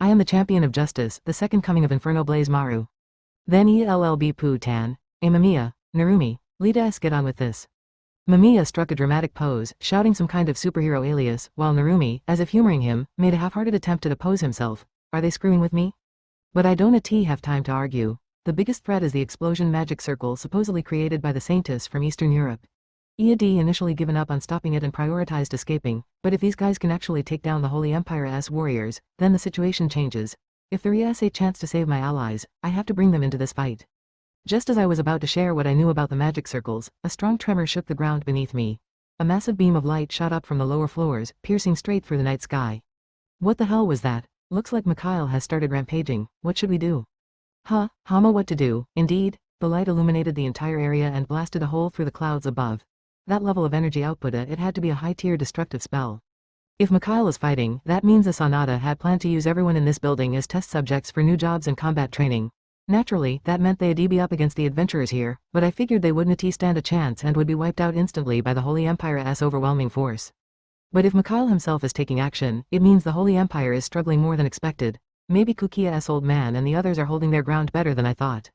I am the champion of justice, the second coming of Inferno Blaze Maru. Then ELLB Poo Tan, Mamiya, Narumi, let us get on with this. Mamiya struck a dramatic pose, shouting some kind of superhero alias, while Narumi, as if humoring him, made a half-hearted attempt to oppose himself. Are they screwing with me? But I don't have time to argue. The biggest threat is the explosion magic circle supposedly created by the Saintis from Eastern Europe. EAD initially given up on stopping it and prioritized escaping, but if these guys can actually take down the Holy Empire's warriors, then the situation changes. If there is a chance to save my allies, I have to bring them into this fight. Just as I was about to share what I knew about the magic circles, a strong tremor shook the ground beneath me. A massive beam of light shot up from the lower floors, piercing straight through the night sky. What the hell was that? Looks like Mikhail has started rampaging. What should we do? Hama, what to do? Indeed, the light illuminated the entire area and blasted a hole through the clouds above. That level of energy output, it had to be a high-tier destructive spell. If Mikhail is fighting, that means Sanada had planned to use everyone in this building as test subjects for new jobs and combat training. Naturally, that meant they'd be up against the adventurers here, but I figured they wouldn't stand a chance and would be wiped out instantly by the Holy Empire's overwhelming force. But if Mikhail himself is taking action, it means the Holy Empire is struggling more than expected. Maybe Kukia's old man and the others are holding their ground better than I thought.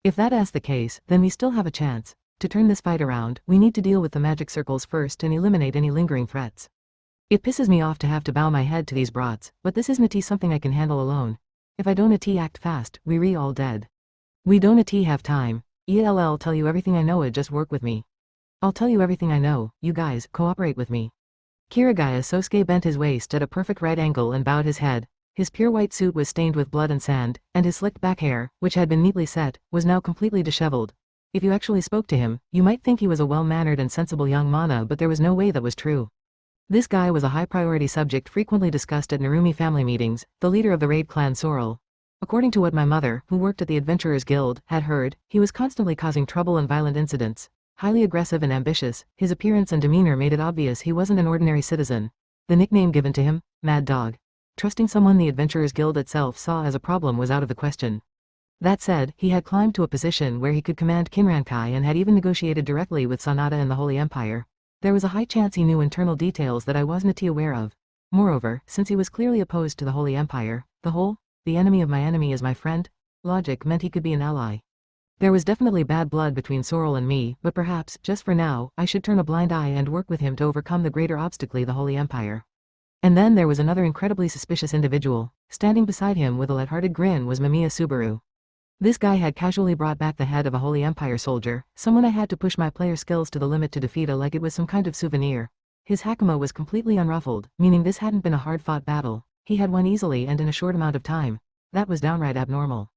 If that's the case, then we still have a chance. To turn this fight around, we need to deal with the magic circles first and eliminate any lingering threats. It pisses me off to have to bow my head to these brats, but this isn't something I can handle alone. If I don't act fast, we all dead. We don't have time. ELL tell you everything I know, just work with me. I'll tell you everything I know, you guys, cooperate with me. Kirigaya Sosuke bent his waist at a perfect right angle and bowed his head. His pure white suit was stained with blood and sand, and his slicked back hair, which had been neatly set, was now completely disheveled. If you actually spoke to him, you might think he was a well-mannered and sensible young mana, but there was no way that was true. This guy was a high-priority subject frequently discussed at Narumi family meetings, the leader of the raid clan Sorrel. According to what my mother, who worked at the Adventurers Guild, had heard, he was constantly causing trouble and violent incidents. Highly aggressive and ambitious, his appearance and demeanor made it obvious he wasn't an ordinary citizen. The nickname given to him, Mad Dog. Trusting someone the Adventurers Guild itself saw as a problem was out of the question. That said, he had climbed to a position where he could command Kinrankai and had even negotiated directly with Sanada and the Holy Empire. There was a high chance he knew internal details that I wasn't aware of. Moreover, since he was clearly opposed to the Holy Empire, the enemy of my enemy is my friend, logic meant he could be an ally. There was definitely bad blood between Sorrel and me, but perhaps, just for now, I should turn a blind eye and work with him to overcome the greater obstacle, the Holy Empire. And then there was another incredibly suspicious individual. Standing beside him with a light-hearted grin was Mamiya Subaru. This guy had casually brought back the head of a Holy Empire soldier, someone I had to push my player skills to the limit to defeat like it was some kind of souvenir. His hakama was completely unruffled, meaning this hadn't been a hard-fought battle. He had won easily and in a short amount of time. That was downright abnormal.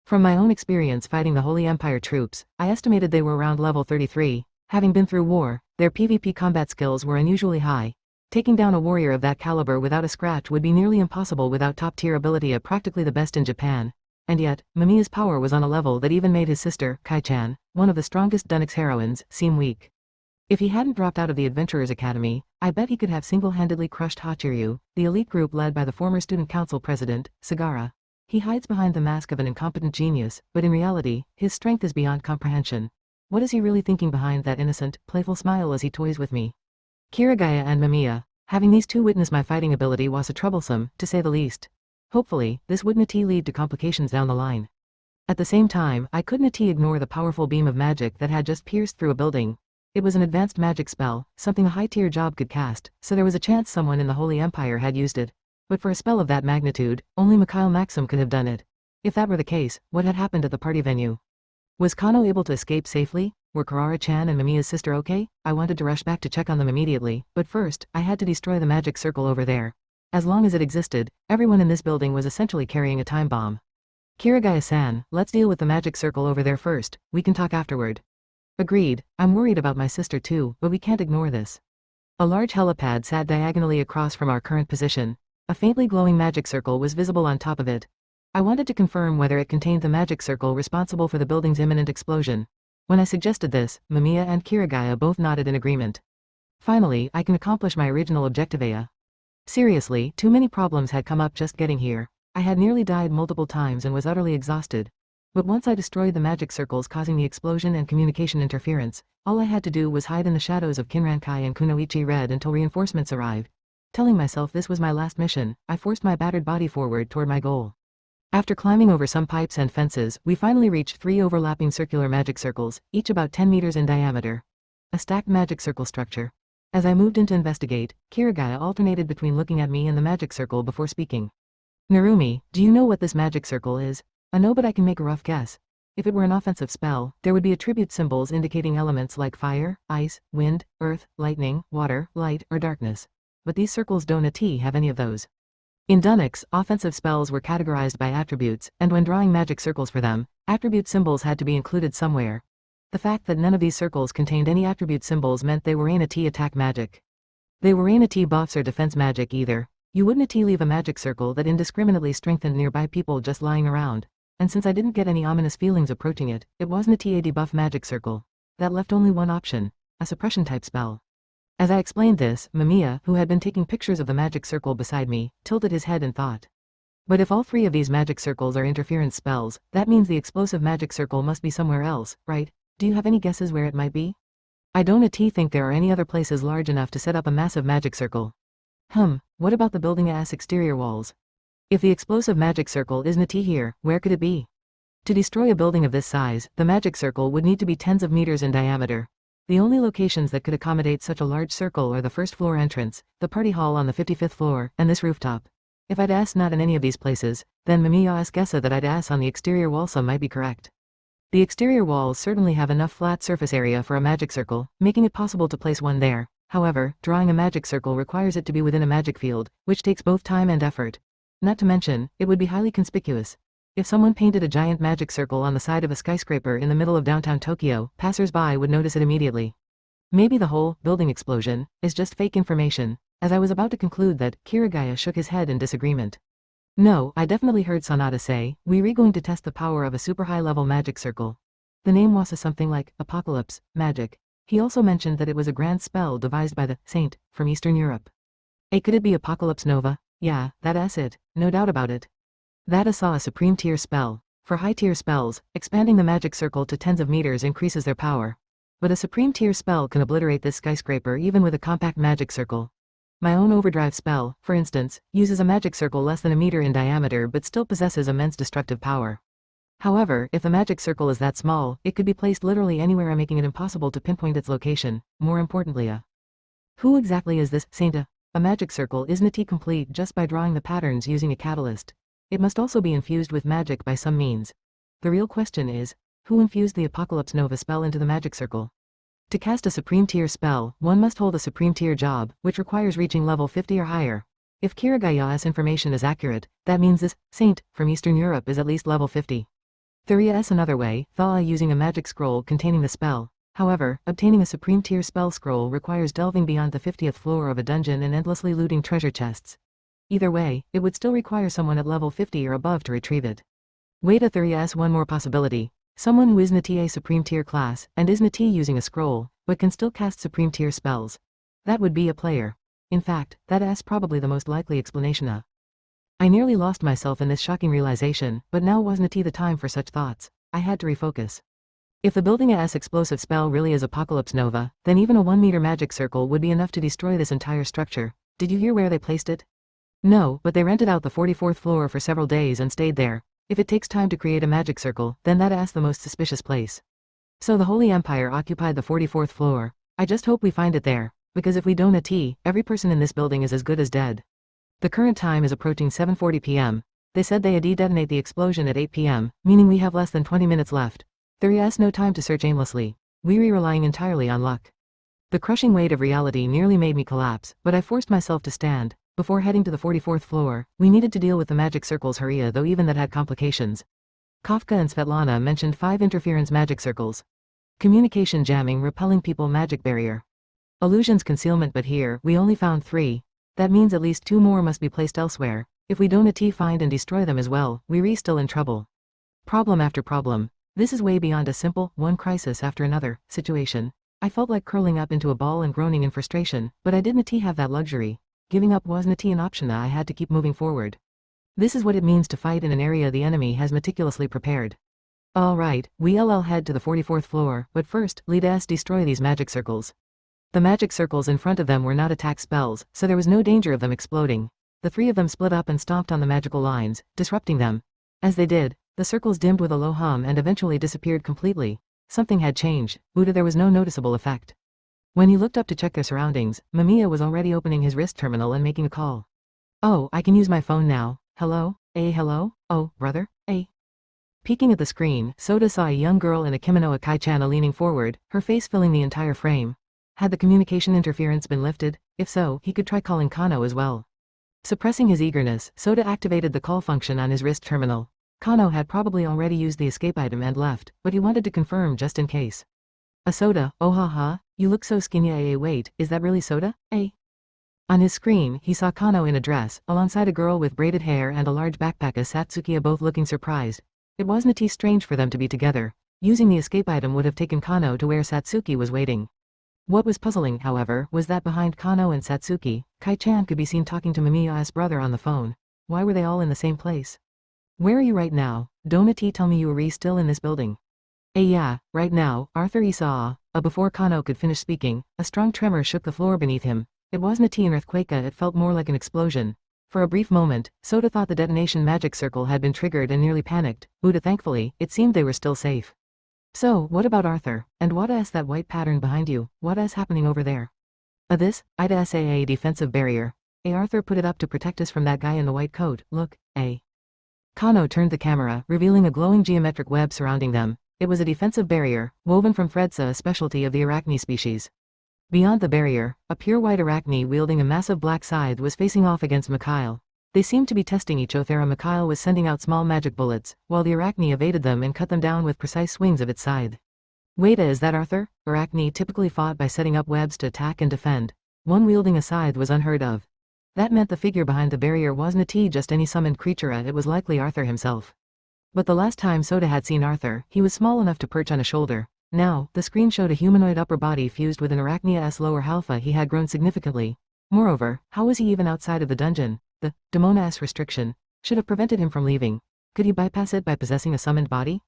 From my own experience fighting the Holy Empire troops, I estimated they were around level 33. Having been through war, their PvP combat skills were unusually high. Taking down a warrior of that caliber without a scratch would be nearly impossible without top-tier ability of practically the best in Japan. And yet, Mamiya's power was on a level that even made his sister, Kai-chan, one of the strongest Dunix heroines, seem weak. If he hadn't dropped out of the Adventurers Academy, I bet he could have single-handedly crushed Hachiryu, the elite group led by the former Student Council President, Sagara. He hides behind the mask of an incompetent genius, but in reality, his strength is beyond comprehension. What is he really thinking behind that innocent, playful smile as he toys with me? Kirigaya and Mamiya, having these two witness my fighting ability was troublesome, to say the least. Hopefully, this wouldn't lead to complications down the line. At the same time, I couldn't ignore the powerful beam of magic that had just pierced through a building. It was an advanced magic spell, something a high-tier job could cast, so there was a chance someone in the Holy Empire had used it. But for a spell of that magnitude, only Mikhail Maxim could have done it. If that were the case, what had happened at the party venue? Was Kano able to escape safely? Were Karara-chan and Mamiya's sister okay? I wanted to rush back to check on them immediately, but first, I had to destroy the magic circle over there. As long as it existed, everyone in this building was essentially carrying a time bomb. Kirigaya-san, let's deal with the magic circle over there first, we can talk afterward. Agreed, I'm worried about my sister too, but we can't ignore this. A large helipad sat diagonally across from our current position. A faintly glowing magic circle was visible on top of it. I wanted to confirm whether it contained the magic circle responsible for the building's imminent explosion. When I suggested this, Mamiya and Kirigaya both nodded in agreement. Finally, I can accomplish my original objective. Seriously, too many problems had come up just getting here. I had nearly died multiple times and was utterly exhausted. But once I destroyed the magic circles causing the explosion and communication interference, all I had to do was hide in the shadows of Kinrankai and Kunoichi Red until reinforcements arrived. Telling myself this was my last mission, I forced my battered body forward toward my goal. After climbing over some pipes and fences, we finally reached 3 overlapping circular magic circles, each about 10 meters in diameter. A stacked magic circle structure. As I moved in to investigate, Kirigaya alternated between looking at me and the magic circle before speaking. Narumi, do you know what this magic circle is? I know, but I can make a rough guess. If it were an offensive spell, there would be attribute symbols indicating elements like fire, ice, wind, earth, lightning, water, light, or darkness. But these circles don't have any of those. In Dunix, offensive spells were categorized by attributes, and when drawing magic circles for them, attribute symbols had to be included somewhere. The fact that none of these circles contained any attribute symbols meant they were ain't attack magic. They were ain't buffs or defense magic either. You wouldn't leave a magic circle that indiscriminately strengthened nearby people just lying around. And since I didn't get any ominous feelings approaching it, it wasn't a debuff magic circle. That left only one option, a suppression type spell. As I explained this, Mamiya, who had been taking pictures of the magic circle beside me, tilted his head in thought. But if all 3 of these magic circles are interference spells, that means the explosive magic circle must be somewhere else, right? Do you have any guesses where it might be? I don't think there are any other places large enough to set up a massive magic circle. What about the building's exterior walls? If the explosive magic circle isn't here, where could it be? To destroy a building of this size, the magic circle would need to be tens of meters in diameter. The only locations that could accommodate such a large circle are the first floor entrance, the party hall on the 55th floor, and this rooftop. If I'd asked not in any of these places, then Mamiya's guess that I'd ask on the exterior wall some might be correct. The exterior walls certainly have enough flat surface area for a magic circle, making it possible to place one there. However, drawing a magic circle requires it to be within a magic field, which takes both time and effort. Not to mention, it would be highly conspicuous. If someone painted a giant magic circle on the side of a skyscraper in the middle of downtown Tokyo, passers-by would notice it immediately. Maybe the whole building explosion is just fake information. As I was about to conclude that, Kirigaya shook his head in disagreement. No, I definitely heard Sanada say, we're going to test the power of a super high-level magic circle. The name was something like Apocalypse Magic. He also mentioned that it was a grand spell devised by the saint from Eastern Europe. Could it be Apocalypse Nova? Yeah, that's it, no doubt about it. That saw a supreme tier spell. For high tier spells, expanding the magic circle to tens of meters increases their power. But a supreme tier spell can obliterate this skyscraper even with a compact magic circle. My own overdrive spell, for instance, uses a magic circle less than a meter in diameter but still possesses immense destructive power. However, if the magic circle is that small, it could be placed literally anywhere, making it impossible to pinpoint its location. More importantly, who exactly is this saint? A magic circle isn't complete just by drawing the patterns using a catalyst. It must also be infused with magic by some means. The real question is, who infused the Apocalypse Nova spell into the magic circle? To cast a supreme tier spell, one must hold a supreme tier job, which requires reaching level 50 or higher. If Kirigaya's information is accurate, that means this saint from Eastern Europe is at least level 50. Thuria's another way, Tha'a using a magic scroll containing the spell. However, obtaining a supreme tier spell scroll requires delving beyond the 50th floor of a dungeon and endlessly looting treasure chests. Either way, it would still require someone at level 50 or above to retrieve it. Wait, Thuria's one more possibility. Someone who isn't a supreme tier class, and isn't using a scroll, but can still cast supreme tier spells. That would be a player. In fact, that's probably the most likely explanation. I nearly lost myself in this shocking realization, but now wasn't the time for such thoughts. I had to refocus. If the building's explosive spell really is Apocalypse Nova, then even a 1-meter magic circle would be enough to destroy this entire structure. Did you hear where they placed it? No, but they rented out the 44th floor for several days and stayed there. If it takes time to create a magic circle, then that's the most suspicious place. So the Holy Empire occupied the 44th floor. I just hope we find it there, because if we don't, every person in this building is as good as dead. The current time is approaching 7:40 p.m. They said they'd detonate the explosion at 8 p.m., meaning we have less than 20 minutes left. There is no time to search aimlessly. We're relying entirely on luck. The crushing weight of reality nearly made me collapse, but I forced myself to stand. Before heading to the 44th floor, we needed to deal with the magic circles Haria, though even that had complications. Kafka and Svetlana mentioned 5 interference magic circles. Communication jamming, repelling people magic barrier. Illusions concealment, but here, we only found 3. That means at least 2 more must be placed elsewhere. If we don't find and destroy them as well, we're still in trouble. Problem after problem. This is way beyond a simple, one crisis after another, situation. I felt like curling up into a ball and groaning in frustration, but I didn't have that luxury. Giving up wasn't an option. I had to keep moving forward. This is what it means to fight in an area the enemy has meticulously prepared. Alright, we'll head to the 44th floor, but first, let's destroy these magic circles. The magic circles in front of them were not attack spells, so there was no danger of them exploding. The three of them split up and stomped on the magical lines, disrupting them. As they did, the circles dimmed with a low hum and eventually disappeared completely. Something had changed, but there was no noticeable effect. When he looked up to check their surroundings, Mamiya was already opening his wrist terminal and making a call. Oh, I can use my phone now. Hello? Hello? Oh, brother? Peeking at the screen, Sota saw a young girl in a kimono, a Kai-chan leaning forward, her face filling the entire frame. Had the communication interference been lifted? If so, he could try calling Kano as well. Suppressing his eagerness, Sota activated the call function on his wrist terminal. Kano had probably already used the escape item and left, but he wanted to confirm just in case. Sota, oh haha, you look so skinny. Wait, is that really Sota? On his screen, he saw Kano in a dress, alongside a girl with braided hair and a large backpack as Satsuki, both looking surprised. It wasn't strange for them to be together. Using the escape item would have taken Kano to where Satsuki was waiting. What was puzzling, however, was that behind Kano and Satsuki, Kai-chan could be seen talking to Mamiya's brother on the phone. Why were they all in the same place? Where are you right now? Don't tell me you were still in this building. Yeah, right now, Arthur saw. Before Kano could finish speaking, a strong tremor shook the floor beneath him. It wasn't an earthquake, it felt more like an explosion. For a brief moment, Sota thought the detonation magic circle had been triggered and nearly panicked, but thankfully, it seemed they were still safe. So, what about Arthur? And what is that white pattern behind you? What is happening over there? This, I'd say a defensive barrier. Arthur put it up to protect us from that guy in the white coat, look, Kano turned the camera, revealing a glowing geometric web surrounding them. It was a defensive barrier, woven from Fredsa, a specialty of the arachne species. Beyond the barrier, a pure white arachne wielding a massive black scythe was facing off against Mikhail. They seemed to be testing each other. Mikhail was sending out small magic bullets, while the arachne evaded them and cut them down with precise swings of its scythe. Wait, is that Arthur? Arachne typically fought by setting up webs to attack and defend. One wielding a scythe was unheard of. That meant the figure behind the barrier wasn't just any summoned creature, it was likely Arthur himself. But the last time Sota had seen Arthur, he was small enough to perch on a shoulder. Now, the screen showed a humanoid upper body fused with an arachne's lower half. He had grown significantly. Moreover, how was he even outside of the dungeon? The Demona's restriction should have prevented him from leaving. Could he bypass it by possessing a summoned body?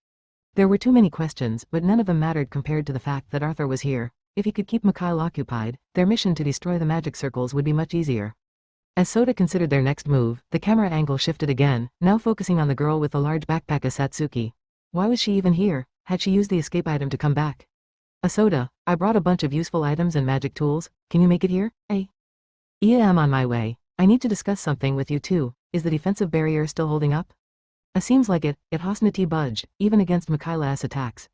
There were too many questions, but none of them mattered compared to the fact that Arthur was here. If he could keep Mikhail occupied, their mission to destroy the magic circles would be much easier. As Sota considered their next move, the camera angle shifted again, now focusing on the girl with the large backpack as Satsuki. Why was she even here? Had she used the escape item to come back? Sota, I brought a bunch of useful items and magic tools. Can you make it here? Yeah, I'm on my way. I need to discuss something with you too. Is the defensive barrier still holding up? Seems like it hasn't budged, even against Mikhail's attacks.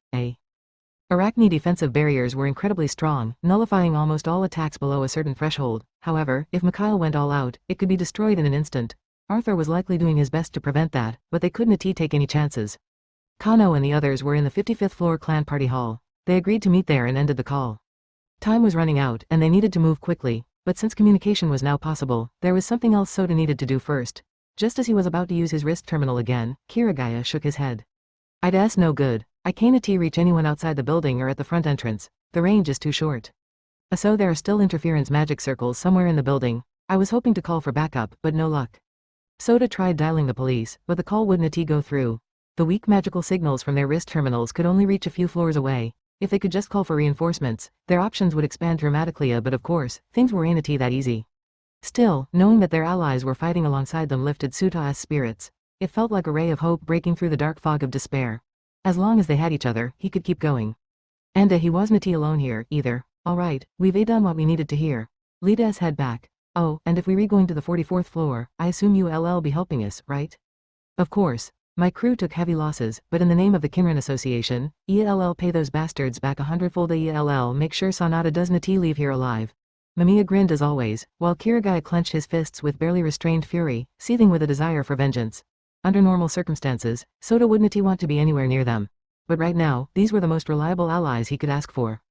Arachne defensive barriers were incredibly strong, nullifying almost all attacks below a certain threshold. However, if Mikhail went all out, it could be destroyed in an instant. Arthur was likely doing his best to prevent that, but they couldn't take any chances. Kano and the others were in the 55th floor clan party hall. They agreed to meet there and ended the call. Time was running out, and they needed to move quickly, but since communication was now possible, there was something else Sota needed to do first. Just as he was about to use his wrist terminal again, Kirigaya shook his head. I'd no good. I can't reach anyone outside the building or at the front entrance. The range is too short. So there are still interference magic circles somewhere in the building. I was hoping to call for backup, but no luck. Sota tried dialing the police, but the call wouldn't go through. The weak magical signals from their wrist terminals could only reach a few floors away. If they could just call for reinforcements, their options would expand dramatically, but of course, things weren't that easy. Still, knowing that their allies were fighting alongside them lifted Sota's spirits. It felt like a ray of hope breaking through the dark fog of despair. As long as they had each other, he could keep going. And he wasn't alone here, either. Alright, we've done what we needed to hear. Let's head back. Oh, and if we're going to the 44th floor, I assume you'll be helping us, right? Of course. My crew took heavy losses, but in the name of the Kinran Association, ELL pay those bastards back 100-fold. ELL make sure Sanada doesn't leave here alive. Mamiya grinned as always, while Kirigaya clenched his fists with barely restrained fury, seething with a desire for vengeance. Under normal circumstances, Sota wouldn't want to be anywhere near them. But right now, these were the most reliable allies he could ask for.